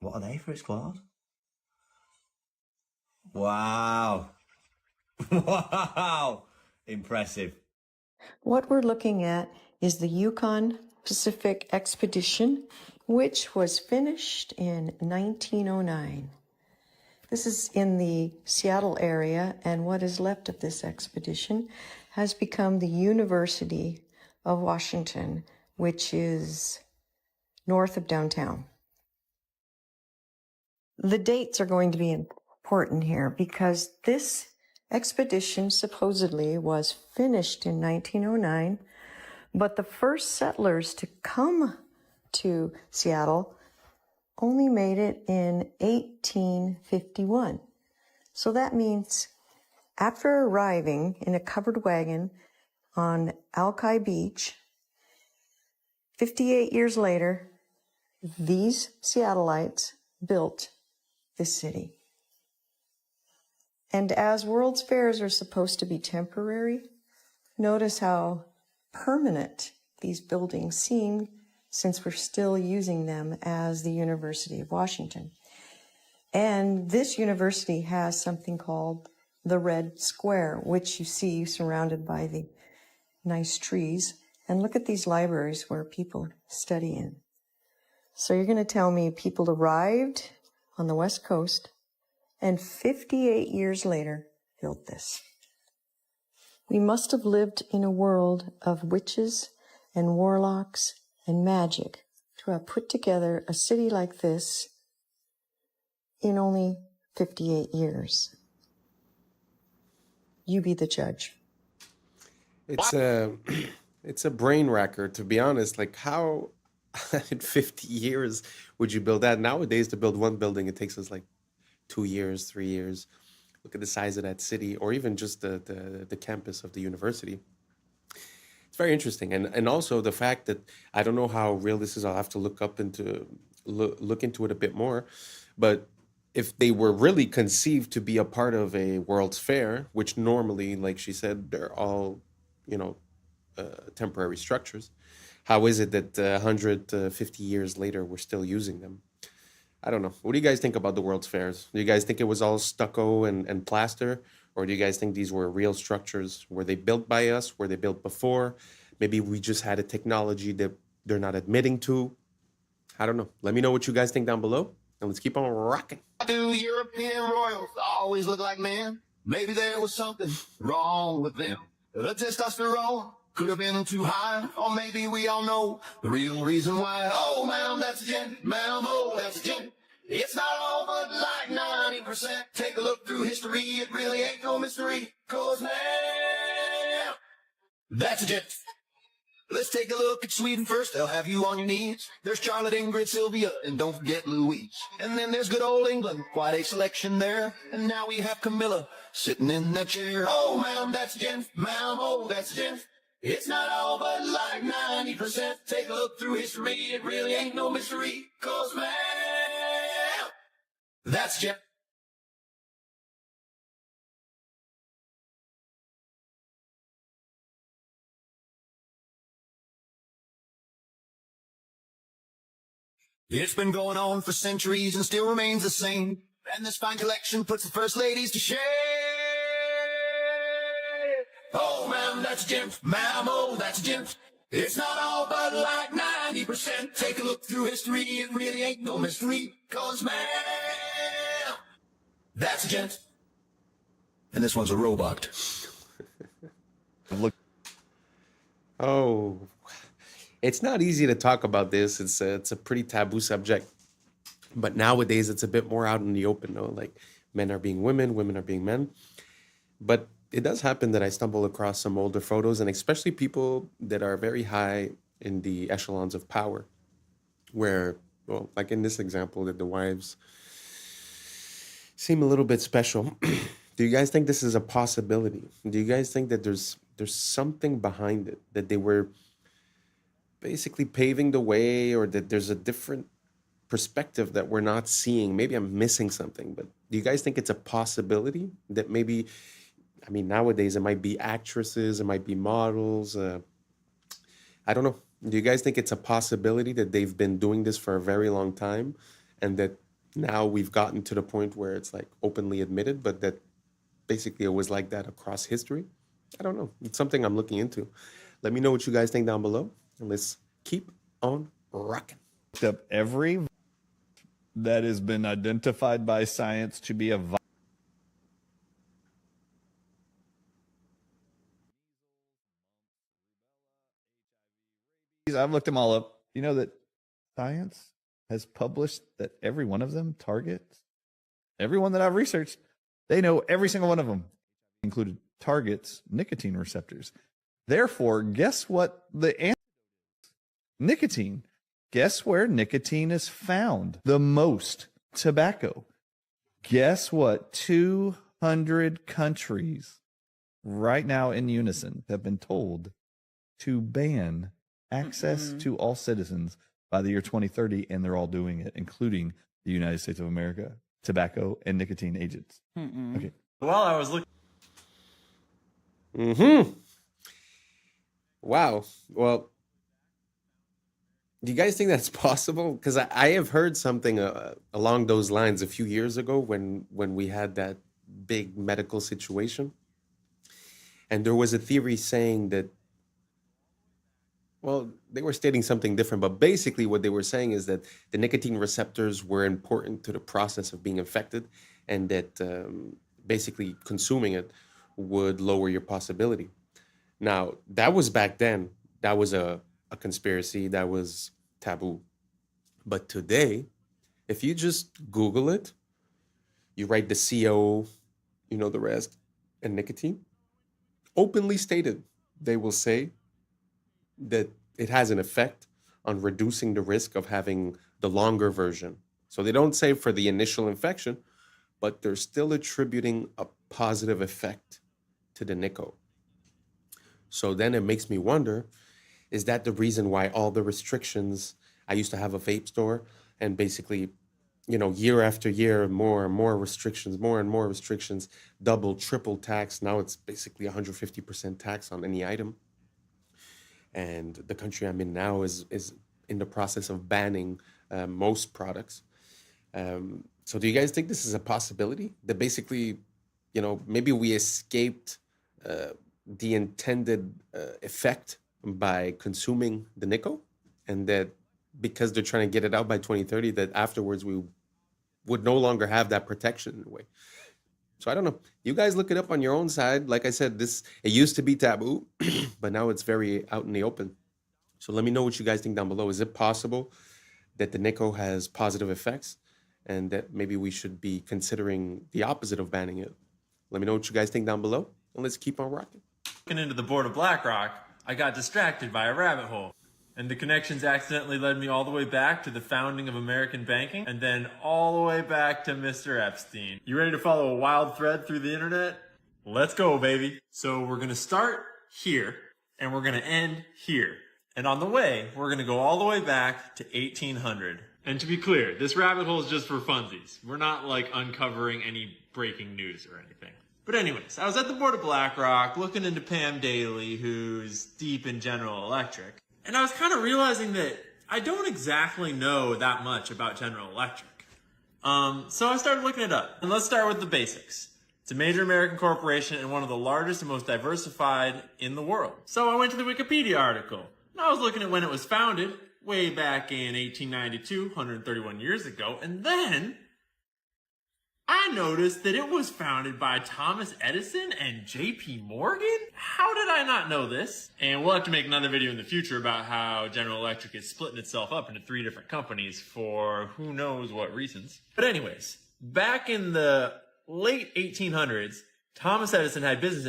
What are they for its claws? Wow. Wow. Impressive. What we're looking at is the Yukon Pacific Expedition, which was finished in 1909. This is in the Seattle area, and what is left of this expedition has become the University of Washington, which is north of downtown. The dates are going to be important here because this expedition supposedly was finished in 1909, but the first settlers to come to Seattle only made it in 1851. So that means after arriving in a covered wagon on Alki Beach, 58 years later, these Seattleites built this city. And as World's Fairs are supposed to be temporary, notice how permanent these buildings seem since we're still using them as the University of Washington. And this university has something called the Red Square, which you see surrounded by the nice trees. And look at these libraries where people study in. So you're going to tell me people arrived on the West Coast and 58 years later built this. We must have lived in a world of witches and warlocks and magic to have put together a city like this in only 58 years. You be the judge. It's a brain wrecker, to be honest. Like, how in 50 years would you build that? Nowadays, to build one building, it takes us like 2 years, 3 years. Look at the size of that city, or even just the campus of the university. It's very interesting, and also the fact that I don't know how real this is. I'll have to look into it a bit more. But if they were really conceived to be a part of a World's Fair, which normally, like she said, they're all, temporary structures, how is it that 150 years later we're still using them? I don't know. What do you guys think about the World's Fairs? Do you guys think it was all stucco and plaster? Or do you guys think these were real structures? Were they built by us? Were they built before? Maybe we just had a technology that they're not admitting to. I don't know. Let me know what you guys think down below. And let's keep on rocking. Do European royals always look like men? Maybe there was something wrong with them. The testosterone could have been too high, or maybe we all know the real reason why. Oh, ma'am, that's a gent. Ma'am, oh, that's a gent. It's not all but like 90%. Take a look through history, it really ain't no mystery. 'Cause ma'am, that's a gent. Let's take a look at Sweden first, they'll have you on your knees. There's Charlotte, Ingrid, Sylvia, and don't forget Louise. And then there's good old England, quite a selection there. And now we have Camilla, sitting in that chair. Oh, ma'am, that's a gent. Ma'am, oh, that's a gent. It's not all but like 90%. Take a look through history, it really ain't no mystery. 'Cause ma'am, that's a gent. It's been going on for centuries and still remains the same. And this fine collection puts the first ladies to shame. Oh, ma'am, that's a gent. Ma'am, oh, that's a gent. It's not all but like 90%. 50%. Take a look through history, it really ain't no mystery. Cause man, that's a gent. And this one's a robot. Look. Oh, it's not easy to talk about this. It's a pretty taboo subject. But nowadays, it's a bit more out in the open, no? Like, men are being women, women are being men. But it does happen that I stumble across some older photos, and especially people that are very high in the echelons of power, where, well, like in this example, that the wives seem a little bit special. Do you guys think this is a possibility? Do you guys think that there's something behind it, that they were basically paving the way, or that there's a different perspective that we're not seeing? Maybe I'm missing something, but do you guys think it's a possibility that maybe, I mean, nowadays it might be actresses, it might be models. I don't know. Do you guys think it's a possibility that they've been doing this for a very long time, and that now we've gotten to the point where it's like openly admitted, but that basically it was like that across history? I don't know. It's something I'm looking into. Let me know what you guys think down below, and let's keep on rocking. Up every that has been identified by science to be a virus. I've looked them all up. You know that science has published that every one of them targets, everyone that I've researched, they know every single one of them included targets nicotine receptors. Therefore, guess what the answer is? Nicotine. Guess where nicotine is found the most? Tobacco. Guess what? 200 countries right now in unison have been told to ban access to all citizens by the year 2030, and they're all doing it, including the United States of America, tobacco and nicotine agents. Okay. Well, I was looking. Wow. Well, do you guys think that's possible? Because I have heard something along those lines a few years ago when we had that big medical situation. And there was a theory saying that, well, they were stating something different, but basically what they were saying is that the nicotine receptors were important to the process of being infected, and that basically consuming it would lower your possibility. Now, that was back then. That was a conspiracy, that was taboo. But today, if you just Google it, you write the CO, you know the rest, and nicotine, openly stated, they will say that it has an effect on reducing the risk of having the longer version. So they don't say for the initial infection, but they're still attributing a positive effect to the Nico. So then it makes me wonder, is that the reason why all the restrictions? I used to have a vape store, and basically, you know, year after year, more and more restrictions, double, triple tax. Now it's basically 150% tax on any item. And the country I'm in now is in the process of banning most products. So do you guys think this is a possibility? That basically, you know, maybe we escaped the intended effect by consuming the Nico, and that because they're trying to get it out by 2030, that afterwards we would no longer have that protection in a way. So I don't know. You guys look it up on your own side. Like I said, it used to be taboo, but now it's very out in the open. So let me know what you guys think down below. Is it possible that the Nico has positive effects, and that maybe we should be considering the opposite of banning it? Let me know what you guys think down below, and let's keep on rocking. Looking into the board of BlackRock, I got distracted by a rabbit hole. And the connections accidentally led me all the way back to the founding of American banking, and then all the way back to Mr. Epstein. You ready to follow a wild thread through the internet? Let's go, baby. So we're gonna start here, and we're gonna end here. And on the way, we're gonna go all the way back to 1800. And to be clear, this rabbit hole is just for funsies. We're not like uncovering any breaking news or anything. But anyways, I was at the board of BlackRock looking into Pam Daly, who's deep in General Electric. And I was kind of realizing that I don't exactly know that much about General Electric. So I started looking it up. And let's start with the basics. It's a major American corporation and one of the largest and most diversified in the world. So I went to the Wikipedia article. And I was looking at when it was founded, way back in 1892, 131 years ago. And then I noticed that it was founded by Thomas Edison and J.P. Morgan. How did I not know this? And we'll have to make another video in the future about how General Electric is splitting itself up into 3 different companies for who knows what reasons. But anyways, back in the late 1800s, Thomas Edison had business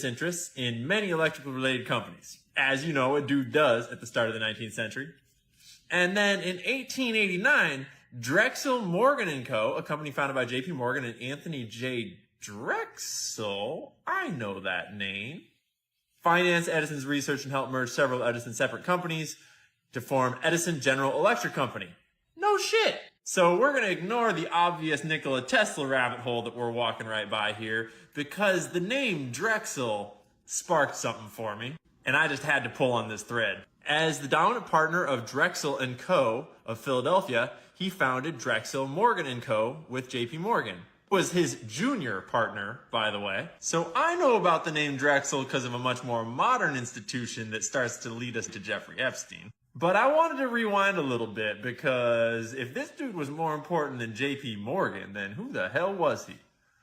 interests in many electrical related companies. As you know, a dude does at the start of the 19th century. And then in 1889, Drexel Morgan & Co., a company founded by J.P. Morgan and Anthony J. Drexel, I know that name, financed Edison's research and helped merge several Edison separate companies to form Edison General Electric Company. No shit! So we're going to ignore the obvious Nikola Tesla rabbit hole that we're walking right by here, because the name Drexel sparked something for me, and I just had to pull on this thread. As the dominant partner of Drexel & Co. of Philadelphia, he founded Drexel Morgan & Co. with J.P. Morgan. Was his junior partner, by the way. So I know about the name Drexel because of a much more modern institution that starts to lead us to Jeffrey Epstein. But I wanted to rewind a little bit, because if this dude was more important than J.P. Morgan, then who the hell was he?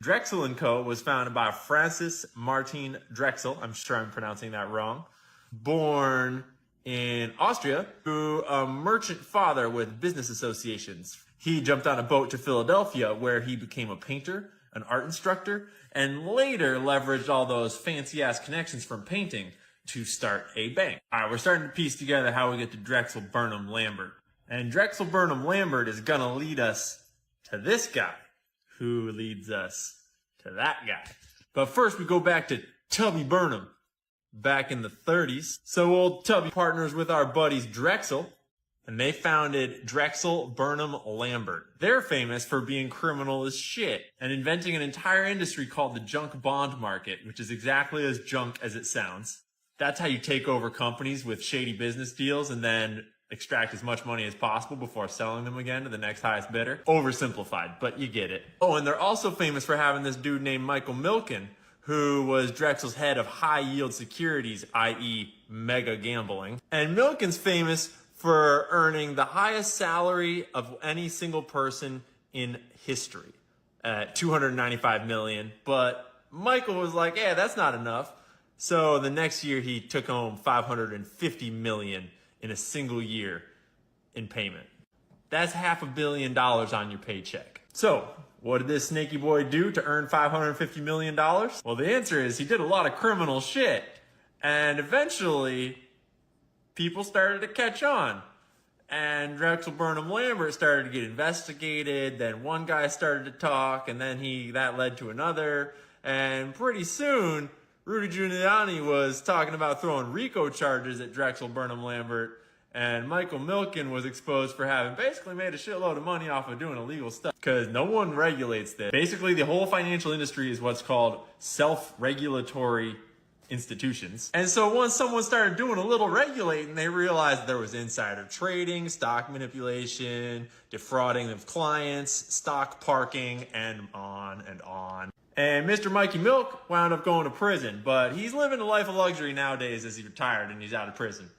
Drexel & Co. was founded by Francis Martin Drexel, I'm sure I'm pronouncing that wrong, born in Austria, to a merchant father with business associations. He jumped on a boat to Philadelphia, where he became a painter, an art instructor, and later leveraged all those fancy-ass connections from painting to start a bank. All right, we're starting to piece together how we get to Drexel Burnham Lambert. And Drexel Burnham Lambert is gonna lead us to this guy, who leads us to that guy. But first, we go back to Tubby Burnham, back in the 30s. So old Tubby partners with our buddies Drexel, and they founded Drexel Burnham Lambert. They're famous for being criminal as shit and inventing an entire industry called the junk bond market, which is exactly as junk as it sounds. That's how you take over companies with shady business deals and then extract as much money as possible before selling them again to the next highest bidder. Oversimplified, but you get it. Oh, and they're also famous for having this dude named Michael Milken, who was Drexel's head of high-yield securities, i.e. mega gambling. And Milken's famous for earning the highest salary of any single person in history, at $295 million. But Michael was like, yeah, that's not enough. So the next year he took home $550 million in a single year in payment. That's $500 million on your paycheck. So what did this snaky boy do to earn $550 million? Well, the answer is he did a lot of criminal shit. And eventually, people started to catch on. And Drexel Burnham Lambert started to get investigated. Then one guy started to talk, and then that led to another. And pretty soon, Rudy Giuliani was talking about throwing RICO charges at Drexel Burnham Lambert. And Michael Milken was exposed for having basically made a shitload of money off of doing illegal stuff, because no one regulates this. Basically, the whole financial industry is what's called self-regulatory institutions. And so once someone started doing a little regulating, they realized there was insider trading, stock manipulation, defrauding of clients, stock parking, and on and on. And Mr. Mikey Milk wound up going to prison, but he's living a life of luxury nowadays as he retired and he's out of prison.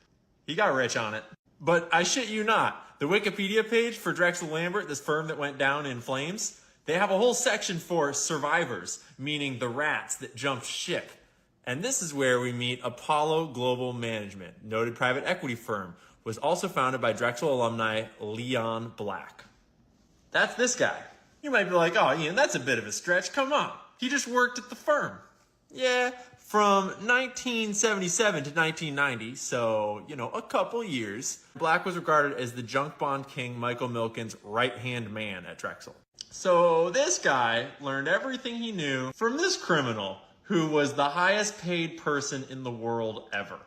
He got rich on it. But I shit you not, the Wikipedia page for Drexel Lambert, this firm that went down in flames, they have a whole section for survivors, meaning the rats that jumped ship. And this is where we meet Apollo Global Management, noted private equity firm, was also founded by Drexel alumni Leon Black. That's this guy. You might be like, oh, Ian, that's a bit of a stretch. Come on. He just worked at the firm. Yeah, from 1977 to 1990, so, a couple years, Black was regarded as the junk bond king Michael Milken's right-hand man at Drexel. So this guy learned everything he knew from this criminal who was the highest paid person in the world ever,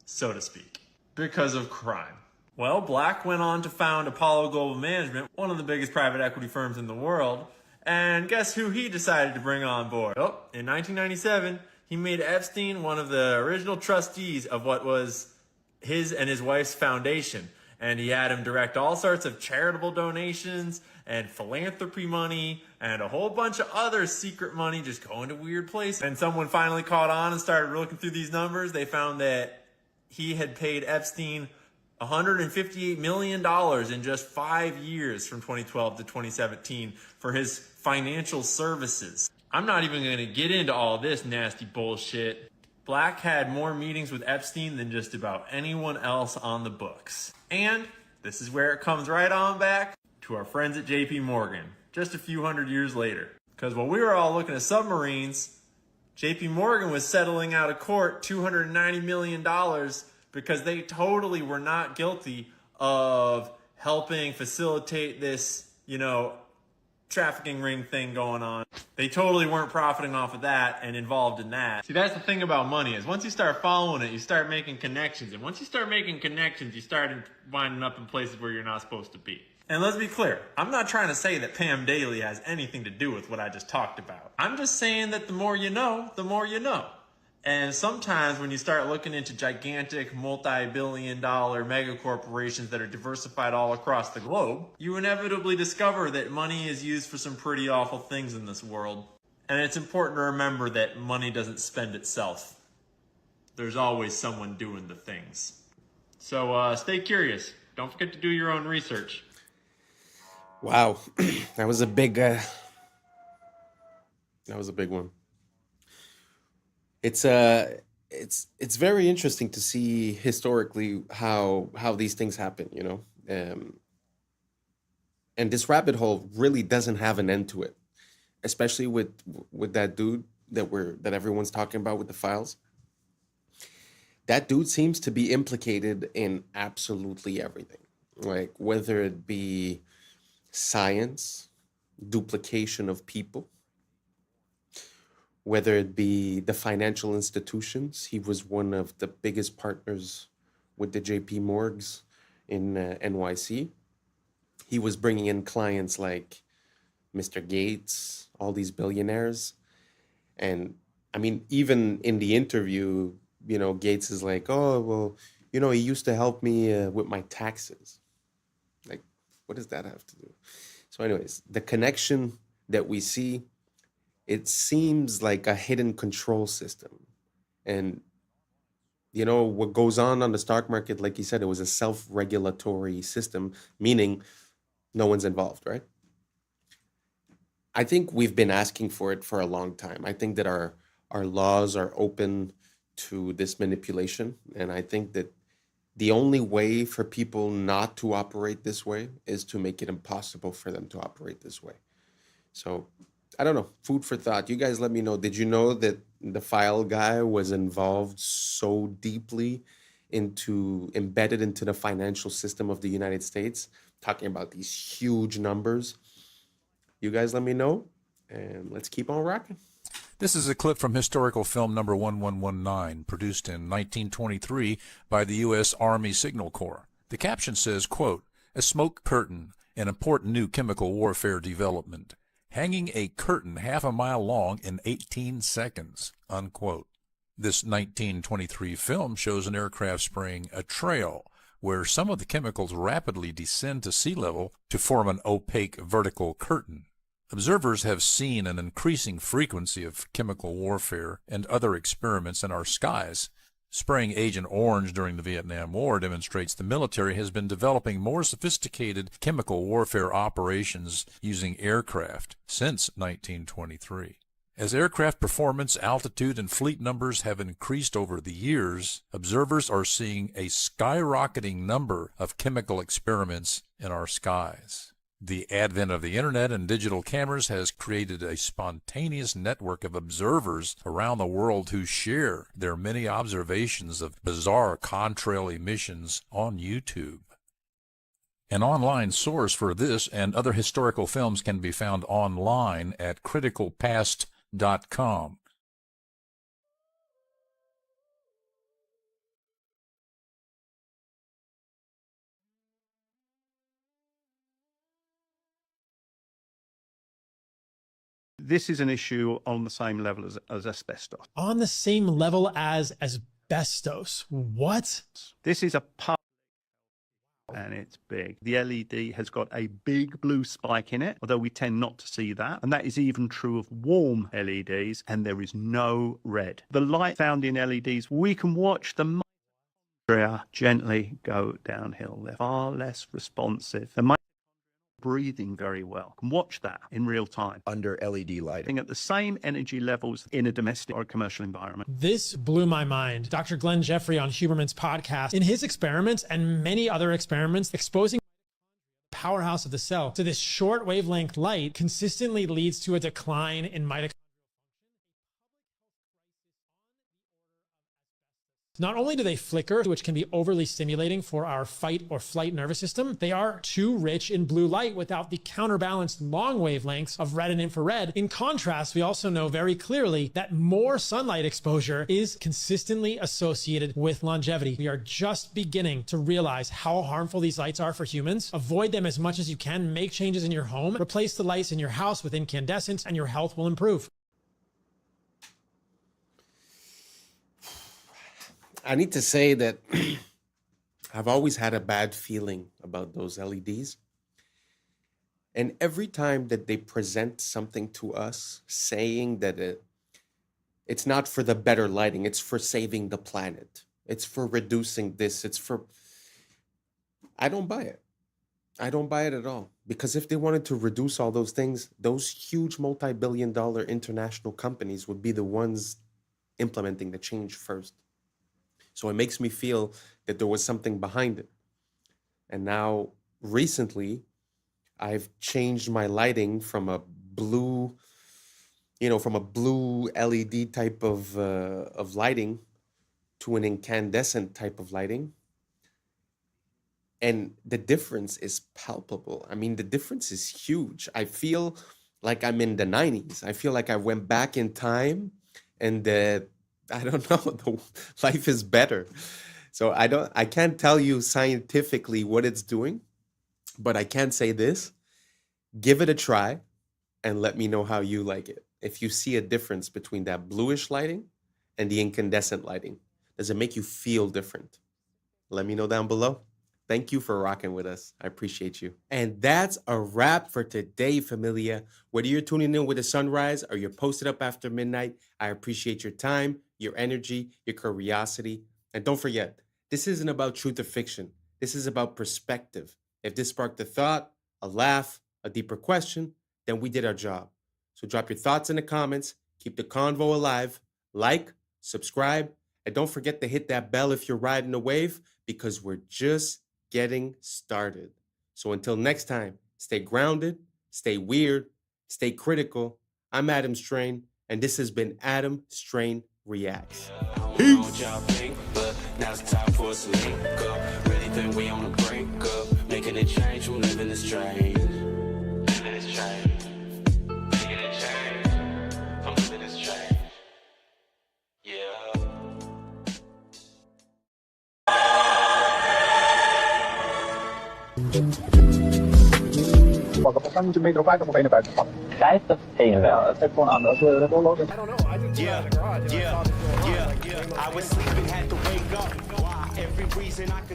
so to speak, because of crime. Well, Black went on to found Apollo Global Management, one of the biggest private equity firms in the world, and guess who he decided to bring on board? Oh, in 1997, he made Epstein one of the original trustees of what was his and his wife's foundation. And he had him direct all sorts of charitable donations and philanthropy money and a whole bunch of other secret money just going to weird places. And someone finally caught on and started looking through these numbers. They found that he had paid Epstein $158 million in just 5 years from 2012 to 2017 for his financial services. I'm not even going to get into all this nasty bullshit. Black had more meetings with Epstein than just about anyone else on the books. And this is where it comes right on back to our friends at JP Morgan, just a few hundred years later. Because while we were all looking at submarines, JP Morgan was settling out of court $290 million because they totally were not guilty of helping facilitate this, trafficking ring thing going on. They totally weren't profiting off of that and involved in that. See, that's the thing about money is once you start following it, you start making connections. And once you start making connections, you start winding up in places where you're not supposed to be. And let's be clear, I'm not trying to say that Pam Daly has anything to do with what I just talked about. I'm just saying that the more you know, the more you know. And sometimes when you start looking into gigantic multi-billion-dollar mega corporations that are diversified all across the globe, you inevitably discover that money is used for some pretty awful things in this world. And it's important to remember that money doesn't spend itself. There's always someone doing the things. So stay curious. Don't forget to do your own research. Wow, that was a big one. It's very interesting to see historically how these things happen, and this rabbit hole really doesn't have an end to it, especially with that dude that everyone's talking about with the files. That dude seems to be implicated in absolutely everything, like whether it be science, duplication of people, whether it be the financial institutions. He was one of the biggest partners with the JP Morgs in NYC. He was bringing in clients like Mr. Gates, all these billionaires. And I mean, even in the interview, Gates is like, oh, well, he used to help me with my taxes. Like, what does that have to do? So anyways, the connection that we see, it seems like a hidden control system. And, what goes on the stock market, like you said, it was a self-regulatory system, meaning no one's involved, right? I think we've been asking for it for a long time. I think that our laws are open to this manipulation. And I think that the only way for people not to operate this way is to make it impossible for them to operate this way. So I don't know, food for thought. You guys let me know. Did you know that the file guy was involved so deeply embedded into the financial system of the United States, talking about these huge numbers? You guys let me know, and let's keep on rocking. This is a clip from historical film number 1119, produced in 1923 by the U.S. Army Signal Corps. The caption says, quote, "A smoke curtain, an important new chemical warfare development. Hanging a curtain half a mile long in 18 seconds, unquote." This 1923 film shows an aircraft spraying a trail where some of the chemicals rapidly descend to sea level to form an opaque vertical curtain. Observers have seen an increasing frequency of chemical warfare and other experiments in our skies. Spraying Agent Orange during the Vietnam War demonstrates the military has been developing more sophisticated chemical warfare operations using aircraft since 1923. As aircraft performance, altitude, and fleet numbers have increased over the years, observers are seeing a skyrocketing number of chemical experiments in our skies. The advent of the internet and digital cameras has created a spontaneous network of observers around the world who share their many observations of bizarre contrail emissions on YouTube. An online source for this and other historical films can be found online at criticalpast.com. This is an issue on the same level as asbestos. On the same level as asbestos? What? This is a part, and it's big. The LED has got a big blue spike in it, although we tend not to see that. And that is even true of warm LEDs, and there is no red. The light found in LEDs, we can watch the gently go downhill. They're far less responsive. And my breathing very well. Can watch that in real time under LED lighting at the same energy levels in a domestic or a commercial environment. This blew my mind. Dr. Glenn Jeffrey on Huberman's podcast, in his experiments and many other experiments, exposing the powerhouse of the cell to this short wavelength light consistently leads to a decline in mitochondrial. Not only do they flicker, which can be overly stimulating for our fight or flight nervous system, they are too rich in blue light without the counterbalanced long wavelengths of red and infrared. In contrast, we also know very clearly that more sunlight exposure is consistently associated with longevity. We are just beginning to realize how harmful these lights are for humans. Avoid them as much as you can. Make changes in your home. Replace the lights in your house with incandescents, and your health will improve. I need to say that I've always had a bad feeling about those LEDs. And every time that they present something to us saying that it's not for the better lighting, it's for saving the planet, it's for reducing this, I don't buy it. I don't buy it at all. Because if they wanted to reduce all those things, those huge multi-billion-dollar international companies would be the ones implementing the change first. So it makes me feel that there was something behind it. And now, recently, I've changed my lighting from a blue, LED type of lighting to an incandescent type of lighting. And the difference is palpable. I mean, the difference is huge. I feel like I'm in the 90s. I feel like I went back in time and I don't know, life is better. So I can't tell you scientifically what it's doing, but I can say this: give it a try and let me know how you like it. If you see a difference between that bluish lighting and the incandescent lighting, does it make you feel different? Let me know down below. Thank you for rocking with us. I appreciate you. And that's a wrap for today, familia. Whether you're tuning in with the sunrise or you're posted up after midnight, I appreciate your time, your energy, your curiosity. And don't forget, this isn't about truth or fiction. This is about perspective. If this sparked a thought, a laugh, a deeper question, then we did our job. So drop your thoughts in the comments, keep the convo alive, like, subscribe, and don't forget to hit that bell if you're riding the wave, because we're just getting started. So until next time, stay grounded, stay weird, stay critical. I'm Adam Strain, and this has been Adam Strain Reacts. Peace. Now it's time for us to link up. Really think we on the brink up. Making a change, we're living this strange. Living this change. Making a change. I'm living this change. Yeah.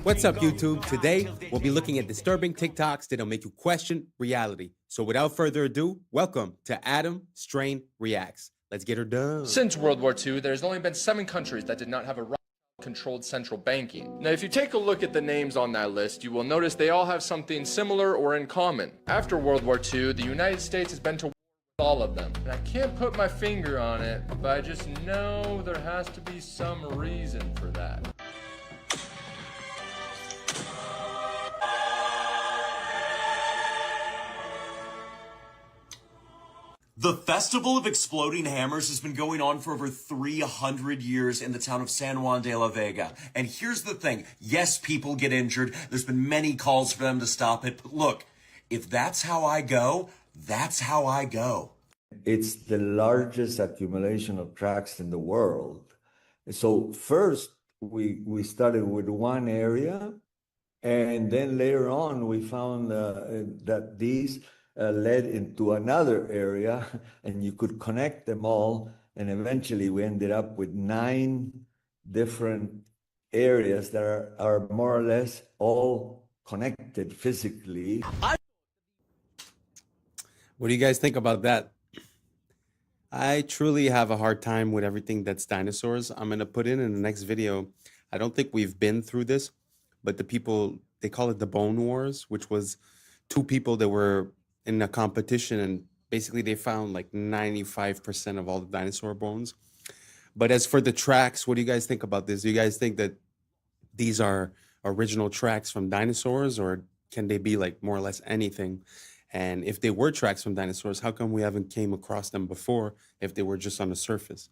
What's up, YouTube? Today, we'll be looking at disturbing TikToks that'll make you question reality. So without further ado, welcome to Adam Strain Reacts. Let's get her done. Since World War II, there's only been 7 countries that did not have a controlled central banking. Now, if you take a look at the names on that list, you will notice they all have something similar or in common. After World War II, the United States has been to war with all of them. And I can't put my finger on it, but I just know there has to be some reason for that. The Festival of Exploding Hammers has been going on for over 300 years in the town of San Juan de la Vega. And here's the thing. Yes, people get injured. There's been many calls for them to stop it. But look, if that's how I go, that's how I go. It's the largest accumulation of tracks in the world. So first, we started with one area. And then later on, we found that these led into another area, and you could connect them all. And eventually we ended up with 9 different areas that are more or less all connected physically. What do you guys think about that? I truly have a hard time with everything that's dinosaurs. I'm going to put in the next video I don't think we've been through this, but the people, they call it the Bone Wars, which was two people that were in a competition, and basically they found like 95% of all the dinosaur bones. But as for the tracks, what do you guys think about this? Do you guys think that these are original tracks from dinosaurs, or can they be like more or less anything? And if they were tracks from dinosaurs, how come we haven't came across them before if they were just on the surface?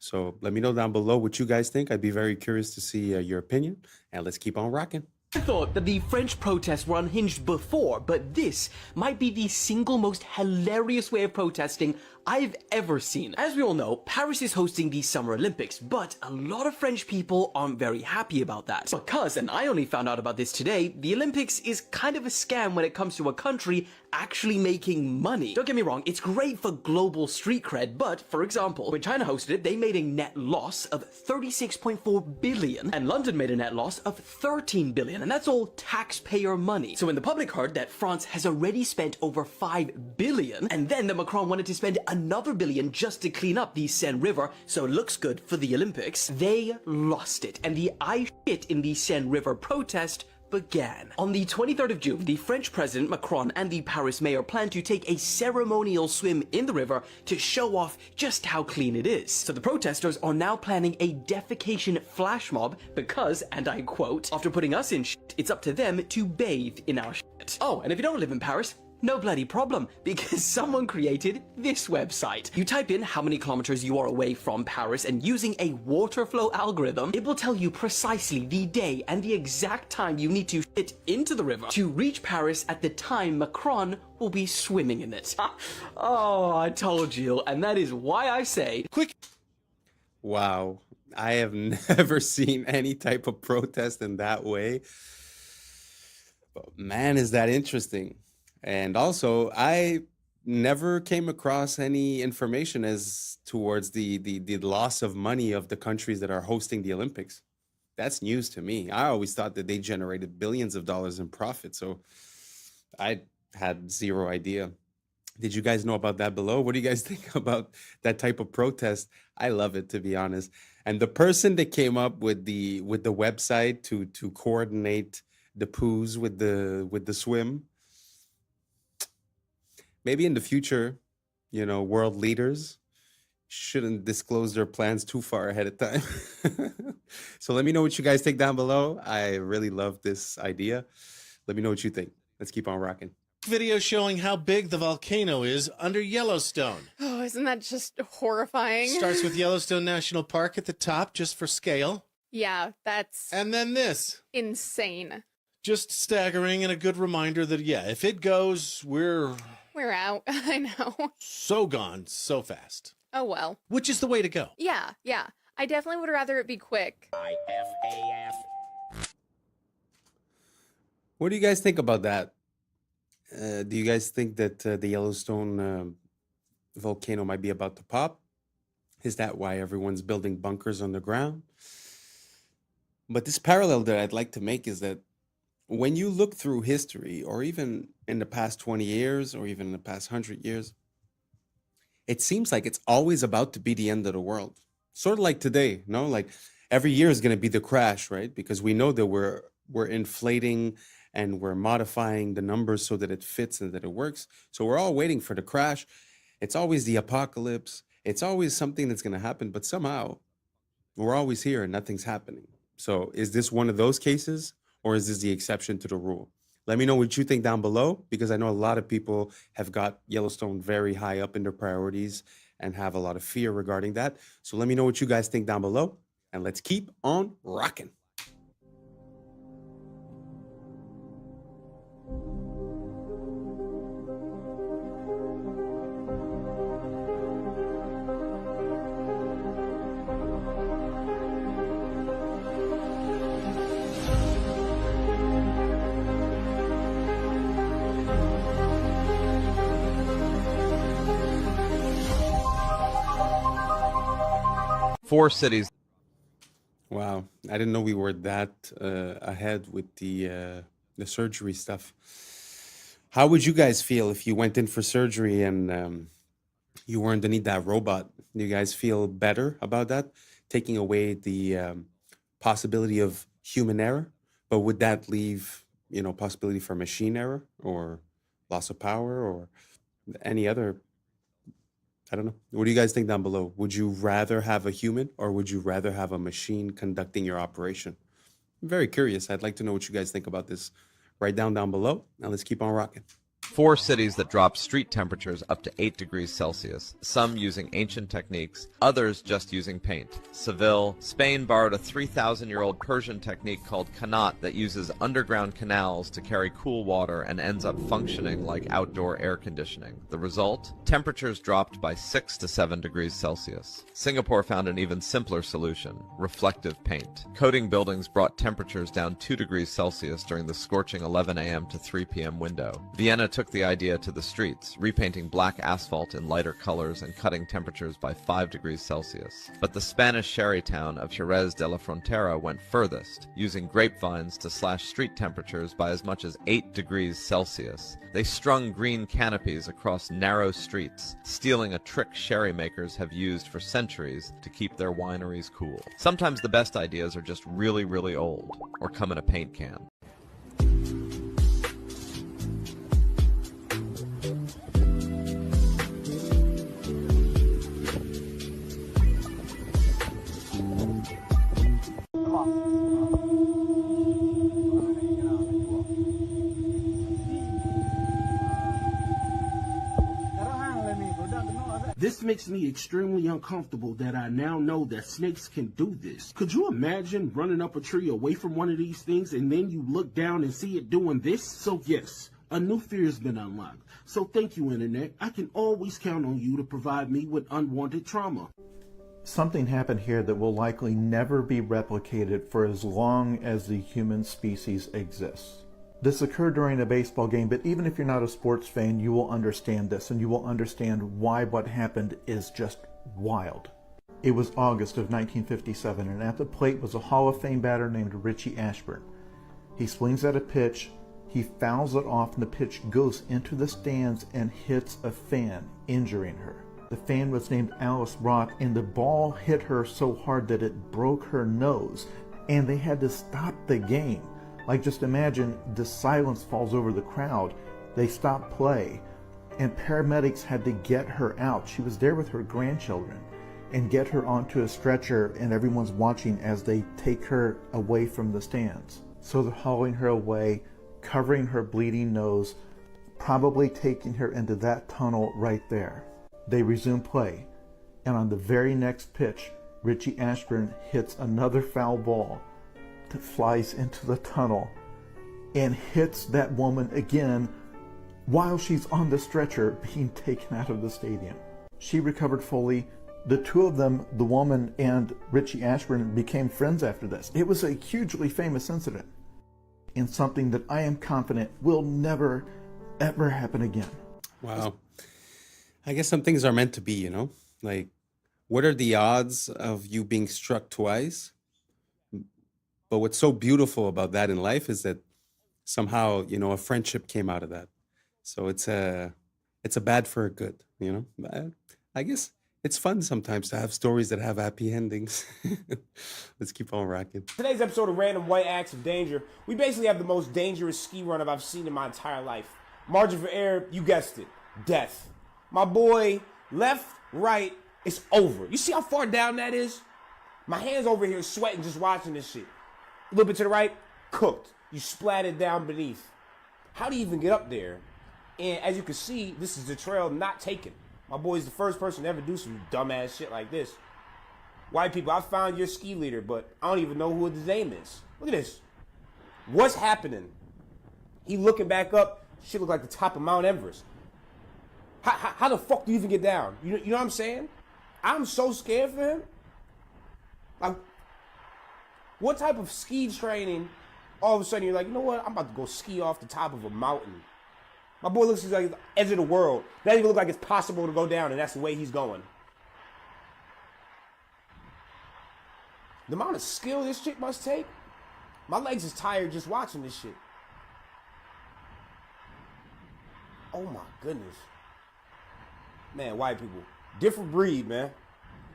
So let me know down below what you guys think. I'd be very curious to see your opinion, and let's keep on rocking. I thought that the French protests were unhinged before, but this might be the single most hilarious way of protesting I've ever seen. As we all know, Paris is hosting the Summer Olympics, but a lot of French people aren't very happy about that. Because, and I only found out about this today, the Olympics is kind of a scam when it comes to a country actually making money. Don't get me wrong, it's great for global street cred, but for example, when China hosted it, they made a net loss of 36.4 billion, and London made a net loss of 13 billion, and that's all taxpayer money. So when the public heard that France has already spent over 5 billion, and then that Macron wanted to spend another billion just to clean up the Seine River so it looks good for the Olympics, they lost it, and the I shit in the Seine River protest began. On the 23rd of June, the French President Macron and the Paris mayor planned to take a ceremonial swim in the river to show off just how clean it is. So the protesters are now planning a defecation flash mob because, and I quote, after putting us in shit, it's up to them to bathe in our shit. Oh, and if you don't live in Paris, no bloody problem, because someone created this website. You type in how many kilometers you are away from Paris, and using a water flow algorithm, it will tell you precisely the day and the exact time you need to shit into the river to reach Paris at the time Macron will be swimming in it. Oh, I told you, and that is why I say, quick. Wow. I have never seen any type of protest in that way. But man, is that interesting. And also, I never came across any information as towards the loss of money of the countries that are hosting the Olympics. That's news to me. I always thought that they generated billions of dollars in profit. So I had zero idea. Did you guys know about that below? What do you guys think about that type of protest? I love it, to be honest. And the person that came up with the website to coordinate the poos with the swim, maybe in the future, you know, world leaders shouldn't disclose their plans too far ahead of time. So let me know what you guys think down below. I really love this idea. Let me know what you think. Let's keep on rocking. Video showing how big the volcano is under Yellowstone. Oh, isn't that just horrifying? Starts with Yellowstone National Park at the top, just for scale. Yeah, that's... And then this. Insane. Just staggering, and a good reminder that, yeah, if it goes, we're out. I know. So gone so fast. Oh, well. Which is the way to go. Yeah. I definitely would rather it be quick. What do you guys think about that? Do you guys think that the Yellowstone volcano might be about to pop? Is that why everyone's building bunkers underground? But this parallel that I'd like to make is that when you look through history, or even in the past 20 years, or even in the past 100 years, it seems like it's always about to be the end of the world. Sort of like today, no? Like every year is going to be the crash, right? Because we know that we're inflating and we're modifying the numbers so that it fits and that it works. So we're all waiting for the crash. It's always the apocalypse. It's always something that's going to happen, but somehow we're always here and nothing's happening. So is this one of those cases? Or is this the exception to the rule? Let me know what you think down below, because I know a lot of people have got Yellowstone very high up in their priorities and have a lot of fear regarding that. So let me know what you guys think down below, and let's keep on rocking. Four cities. Wow, I didn't know we were that ahead with the surgery stuff. How would you guys feel if you went in for surgery and you weren't to need that robot? Do you guys feel better about that? Taking away the possibility of human error, but would that leave, possibility for machine error or loss of power or any other? I don't know. What do you guys think down below? Would you rather have a human or would you rather have a machine conducting your operation? I'm very curious. I'd like to know what you guys think about this. Write down below. Now let's keep on rocking. 4 cities that dropped street temperatures up to 8 degrees Celsius, some using ancient techniques, others just using paint. Seville, Spain borrowed a 3,000-year-old Persian technique called qanat that uses underground canals to carry cool water and ends up functioning like outdoor air conditioning. The result? Temperatures dropped by 6 to 7 degrees Celsius. Singapore found an even simpler solution, reflective paint. Coating buildings brought temperatures down 2 degrees Celsius during the scorching 11 a.m. to 3 p.m. window. Vienna took the idea to the streets, repainting black asphalt in lighter colors and cutting temperatures by 5 degrees Celsius. But the Spanish sherry town of Jerez de la Frontera went furthest, using grapevines to slash street temperatures by as much as 8 degrees Celsius. They strung green canopies across narrow streets, stealing a trick sherry makers have used for centuries to keep their wineries cool. Sometimes the best ideas are just really, really old, or come in a paint can. This makes me extremely uncomfortable that I now know that snakes can do this. Could you imagine running up a tree away from one of these things and then you look down and see it doing this? So yes, a new fear has been unlocked. So thank you, Internet. I can always count on you to provide me with unwanted trauma. Something happened here that will likely never be replicated for as long as the human species exists. This occurred during a baseball game, but even if you're not a sports fan, you will understand this, and you will understand why what happened is just wild. It was August of 1957, and at the plate was a Hall of Fame batter named Richie Ashburn. He swings at a pitch, he fouls it off, and the pitch goes into the stands and hits a fan, injuring her. The fan was named Alice Rock, and the ball hit her so hard that it broke her nose, and they had to stop the game. Like, just imagine the silence falls over the crowd. They stop play, and paramedics had to get her out. She was there with her grandchildren, and get her onto a stretcher, and everyone's watching as they take her away from the stands. So they're hauling her away, covering her bleeding nose, probably taking her into that tunnel right there. They resume play, and on the very next pitch, Richie Ashburn hits another foul ball that flies into the tunnel and hits that woman again while she's on the stretcher being taken out of the stadium. She recovered fully. The two of them, the woman and Richie Ashburn, became friends after this. It was a hugely famous incident and something that I am confident will never, ever happen again. Wow. I guess some things are meant to be, Like, what are the odds of you being struck twice? But what's so beautiful about that in life is that somehow, a friendship came out of that. So it's a bad for a good, I guess it's fun sometimes to have stories that have happy endings. Let's keep on rocking. Today's episode of Random White Acts of Danger, we basically have the most dangerous ski run I've seen in my entire life. Margin for error, you guessed it, death. My boy, left, right, it's over. You see how far down that is? My hand's over here sweating just watching this shit. A little bit to the right, cooked. You splattered down beneath. How do you even get up there? And as you can see, this is the trail not taken. My boy's the first person to ever do some dumbass shit like this. White people, I found your ski leader, but I don't even know who his name is. Look at this. What's happening? He looking back up, shit look like the top of Mount Everest. How the fuck do you even get down? You know what I'm saying? I'm so scared for him. Like, what type of ski training, all of a sudden you're like, you know what, I'm about to go ski off the top of a mountain. My boy looks like the edge of the world. Doesn't even look like it's possible to go down, and that's the way he's going. The amount of skill this chick must take, my legs is tired just watching this shit. Oh my goodness. Man, white people, different breed, man.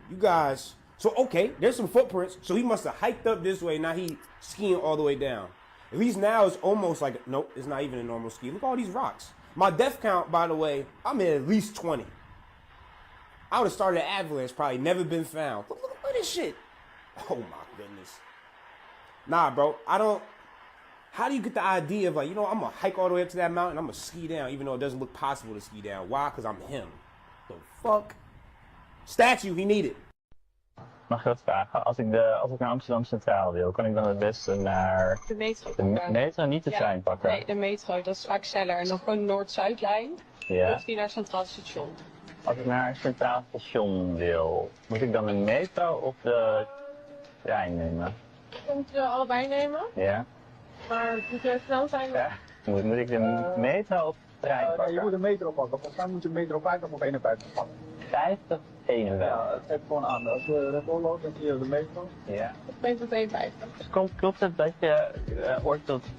You guys So, okay, there's some footprints. So he must have hiked up this way. Now he skiing all the way down. At least now it's almost like, nope, it's not even a normal ski. Look at all these rocks. My death count, by the way, I'm at least 20. I would have started an avalanche, probably never been found. Look at this shit. Oh my goodness. Nah, bro, how do you get the idea of like, you know, I'm gonna hike all the way up to that mountain, I'm gonna ski down, even though it doesn't look possible to ski down. Why? Because I'm him. The fuck? Statue, he needed. Mag ik wat vragen? Als ik naar Amsterdam Centraal wil, kan ik dan het beste naar de metro de metro, niet de trein pakken? Nee, de metro, dat is vaak sneller. En dan gewoon de Noord-Zuidlijn. Ja. Of die naar Centraal Station. Als ik naar Centraal Station wil, moet ik dan de metro of de trein nemen? Je moet allebei nemen. Ja. Maar moet je snel zijn? Ja. Moet ik de metro of de trein pakken? Je moet de metro pakken, volgens mij moet je metro 50 of 51 pakken. 50, 51. Ja, het geeft gewoon aan. Als we rechtdoor lopen, dan zie je de metro. Ja. Of metro 52. Klopt het dat je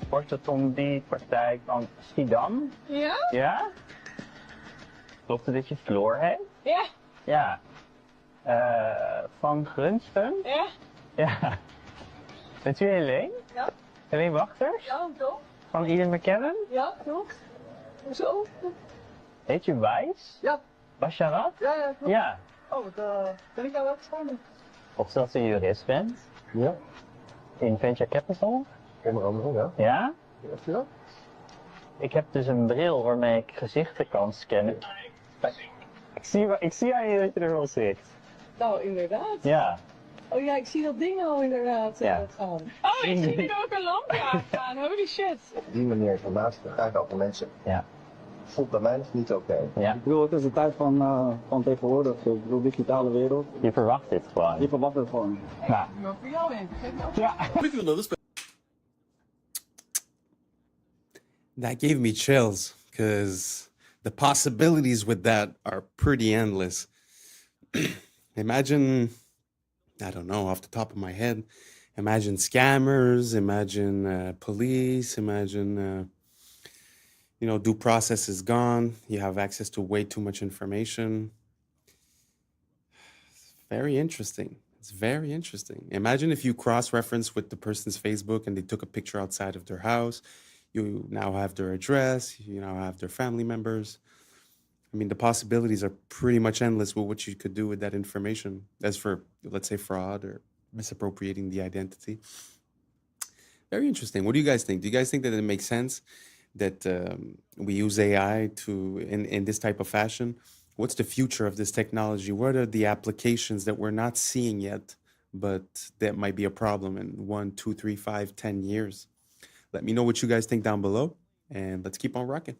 orthodontiepraktijk van Schiedam? Ja? Ja? Klopt het dat je Floor heet? Ja. Ja. Van Grunsten? Ja. Ja. Bent u Helene? Ja. Helene Wachters? Ja, toch? Van Eden McKellen? Ja, klopt. Hoezo? Heet je Wijs? Ja. Basharat? Ja, klopt. Ja. Oh, wat ben ik nou wel verstandig? Of dat u jurist bent? Ja. In Venture Capital? Onder andere, ja. Ja? Ja. Ik heb dus een bril waarmee ik gezichten kan scannen. Ik zie aan je dat je er wel zit. Nou, inderdaad. Ja. Oh ja, ik zie dat ding al inderdaad. Ja. Oh, ik zie er ook een lampje aan. Holy shit. Op die manier informatie te krijgen over mensen. Ja. Voelt bij mij niet oké. Ja. Ik bedoel, het is de tijd van tegenwoordig. Ik bedoel, digitale wereld. Je verwacht dit gewoon. Je verwacht het gewoon. Ja. Maar voor jou in. Ja. That gave me chills because the possibilities with that are pretty endless. Imagine, I don't know, off the top of my head, imagine scammers, imagine police, imagine, due process is gone. You have access to way too much information. It's very interesting. It's very interesting. Imagine if you cross-reference with the person's Facebook and they took a picture outside of their house. You now have their address. You now have their family members. I mean, the possibilities are pretty much endless with what you could do with that information. As for, let's say, fraud or misappropriating the identity. Very interesting. What do you guys think? Do you guys think that it makes sense that we use AI in this type of fashion? What's the future of this technology? What are the applications that we're not seeing yet, but that might be a problem in 1, 2, 3, 5, 10 years? Let me know what you guys think down below, and let's keep on rocking.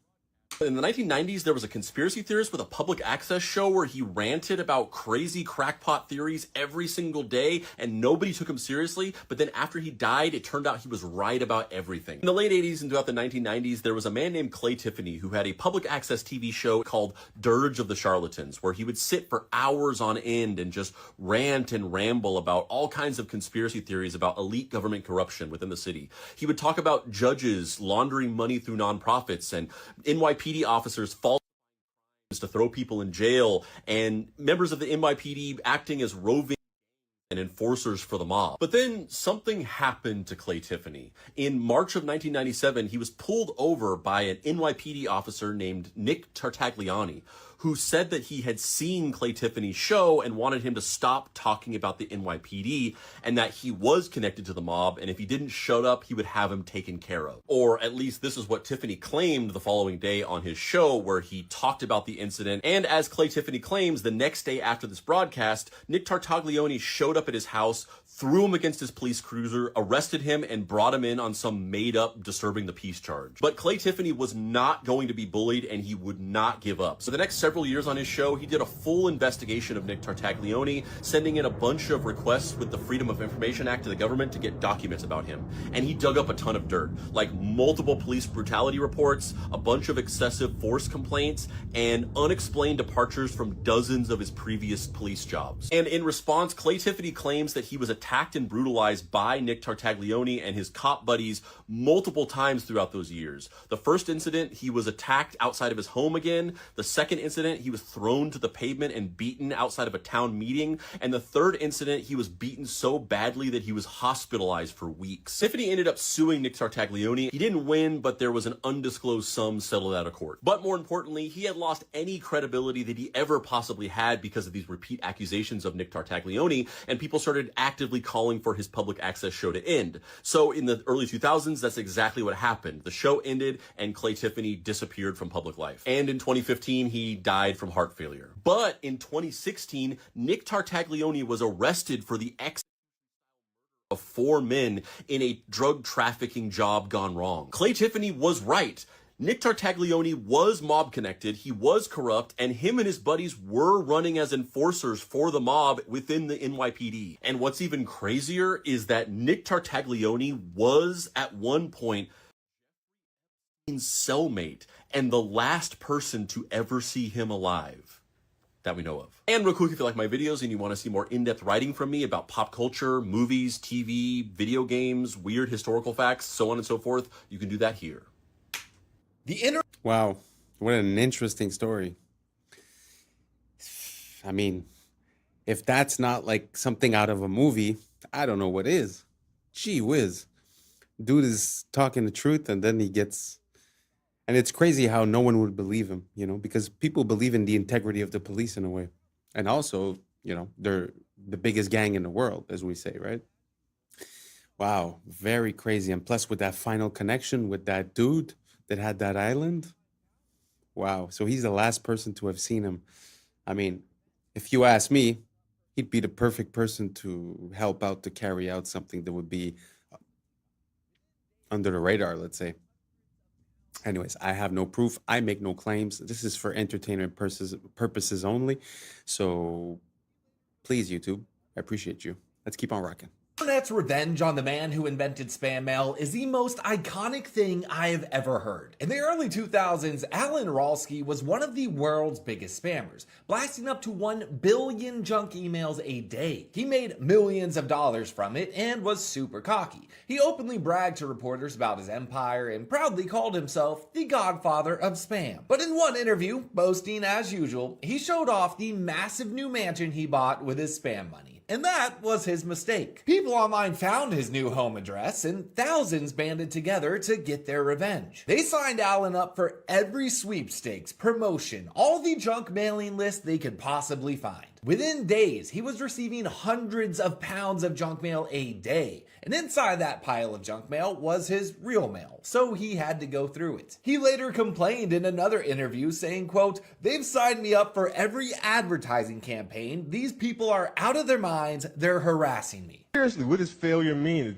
In the 1990s, there was a conspiracy theorist with a public access show where he ranted about crazy crackpot theories every single day, and nobody took him seriously. But then after he died, it turned out he was right about everything. In the late 80s and throughout the 1990s, there was a man named Clay Tiffany who had a public access TV show called Dirge of the Charlatans, where he would sit for hours on end and just rant and ramble about all kinds of conspiracy theories about elite government corruption within the city. He would talk about judges laundering money through nonprofits and NYPD officers falsifying to throw people in jail, and members of the NYPD acting as roving and enforcers for the mob. But then something happened to Clay Tiffany. In March of 1997, he was pulled over by an NYPD officer named Nick Tartagliani, who said that he had seen Clay Tiffany's show and wanted him to stop talking about the NYPD, and that he was connected to the mob, and if he didn't shut up, he would have him taken care of. Or at least this is what Tiffany claimed the following day on his show, where he talked about the incident. And as Clay Tiffany claims, the next day after this broadcast, Nick Tartagliani showed up at his house, threw him against his police cruiser, arrested him, and brought him in on some made-up disturbing the peace charge. But Clay Tiffany was not going to be bullied, and he would not give up. So the next several years on his show, he did a full investigation of Nick Tartagliani, sending in a bunch of requests with the Freedom of Information Act to the government to get documents about him. And he dug up a ton of dirt, like multiple police brutality reports, a bunch of excessive force complaints, and unexplained departures from dozens of his previous police jobs. And in response, Clay Tiffany claims that he was attacked attacked and brutalized by Nick Tartaglione and his cop buddies multiple times throughout those years. The first incident, he was attacked outside of his home again. The second incident, he was thrown to the pavement and beaten outside of a town meeting. And the third incident, he was beaten so badly that he was hospitalized for weeks. Tiffany ended up suing Nick Tartaglione. He didn't win, but there was an undisclosed sum settled out of court. But more importantly, he had lost any credibility that he ever possibly had because of these repeat accusations of Nick Tartaglione, and people started actively calling for his public access show to end. So in the early 2000s, that's exactly what happened. The show ended and Clay Tiffany disappeared from public life. And in 2015, he died from heart failure. But in 2016, Nick Tartaglione was arrested for the of 4 men in a drug trafficking job gone wrong. Clay Tiffany was right. Nick Tartaglione was mob connected, he was corrupt, and him and his buddies were running as enforcers for the mob within the NYPD. And what's even crazier is that Nick Tartaglione was at one point Epstein's cellmate and the last person to ever see him alive that we know of. And real quick, if you like my videos and you want to see more in-depth writing from me about pop culture, movies, TV, video games, weird historical facts, so on and so forth, you can do that here. Wow, what an interesting story. I mean, if that's not like something out of a movie, I don't know what is. Gee whiz. Dude is talking the truth and then he gets... And it's crazy how no one would believe him, you know, because people believe in the integrity of the police in a way. And also, you know, they're the biggest gang in the world, as we say, right? Wow, very crazy. And plus with that final connection with that dude that had that island. Wow, so he's the last person to have seen him. I mean, if you ask me, he'd be the perfect person to help out to carry out something that would be under the radar, let's say. Anyways, I have no proof. I make no claims. This is for entertainment purposes only. So please, YouTube, I appreciate you. Let's keep on rocking. Internet's revenge on the man who invented spam mail is the most iconic thing I have ever heard. In the early 2000s, Alan Ralsky was one of the world's biggest spammers, blasting up to 1 billion junk emails a day. He made millions of dollars from it and was super cocky. He openly bragged to reporters about his empire and proudly called himself the godfather of spam. But in one interview, boasting as usual, he showed off the massive new mansion he bought with his spam money. And that was his mistake. People online found his new home address and thousands banded together to get their revenge. They signed Alan up for every sweepstakes, promotion, all the junk mailing lists they could possibly find. Within days, he was receiving hundreds of pounds of junk mail a day. And inside that pile of junk mail was his real mail, so he had to go through it. He later complained in another interview saying, quote, "They've signed me up for every advertising campaign. These people are out of their minds. They're harassing me." Seriously, what does failure mean?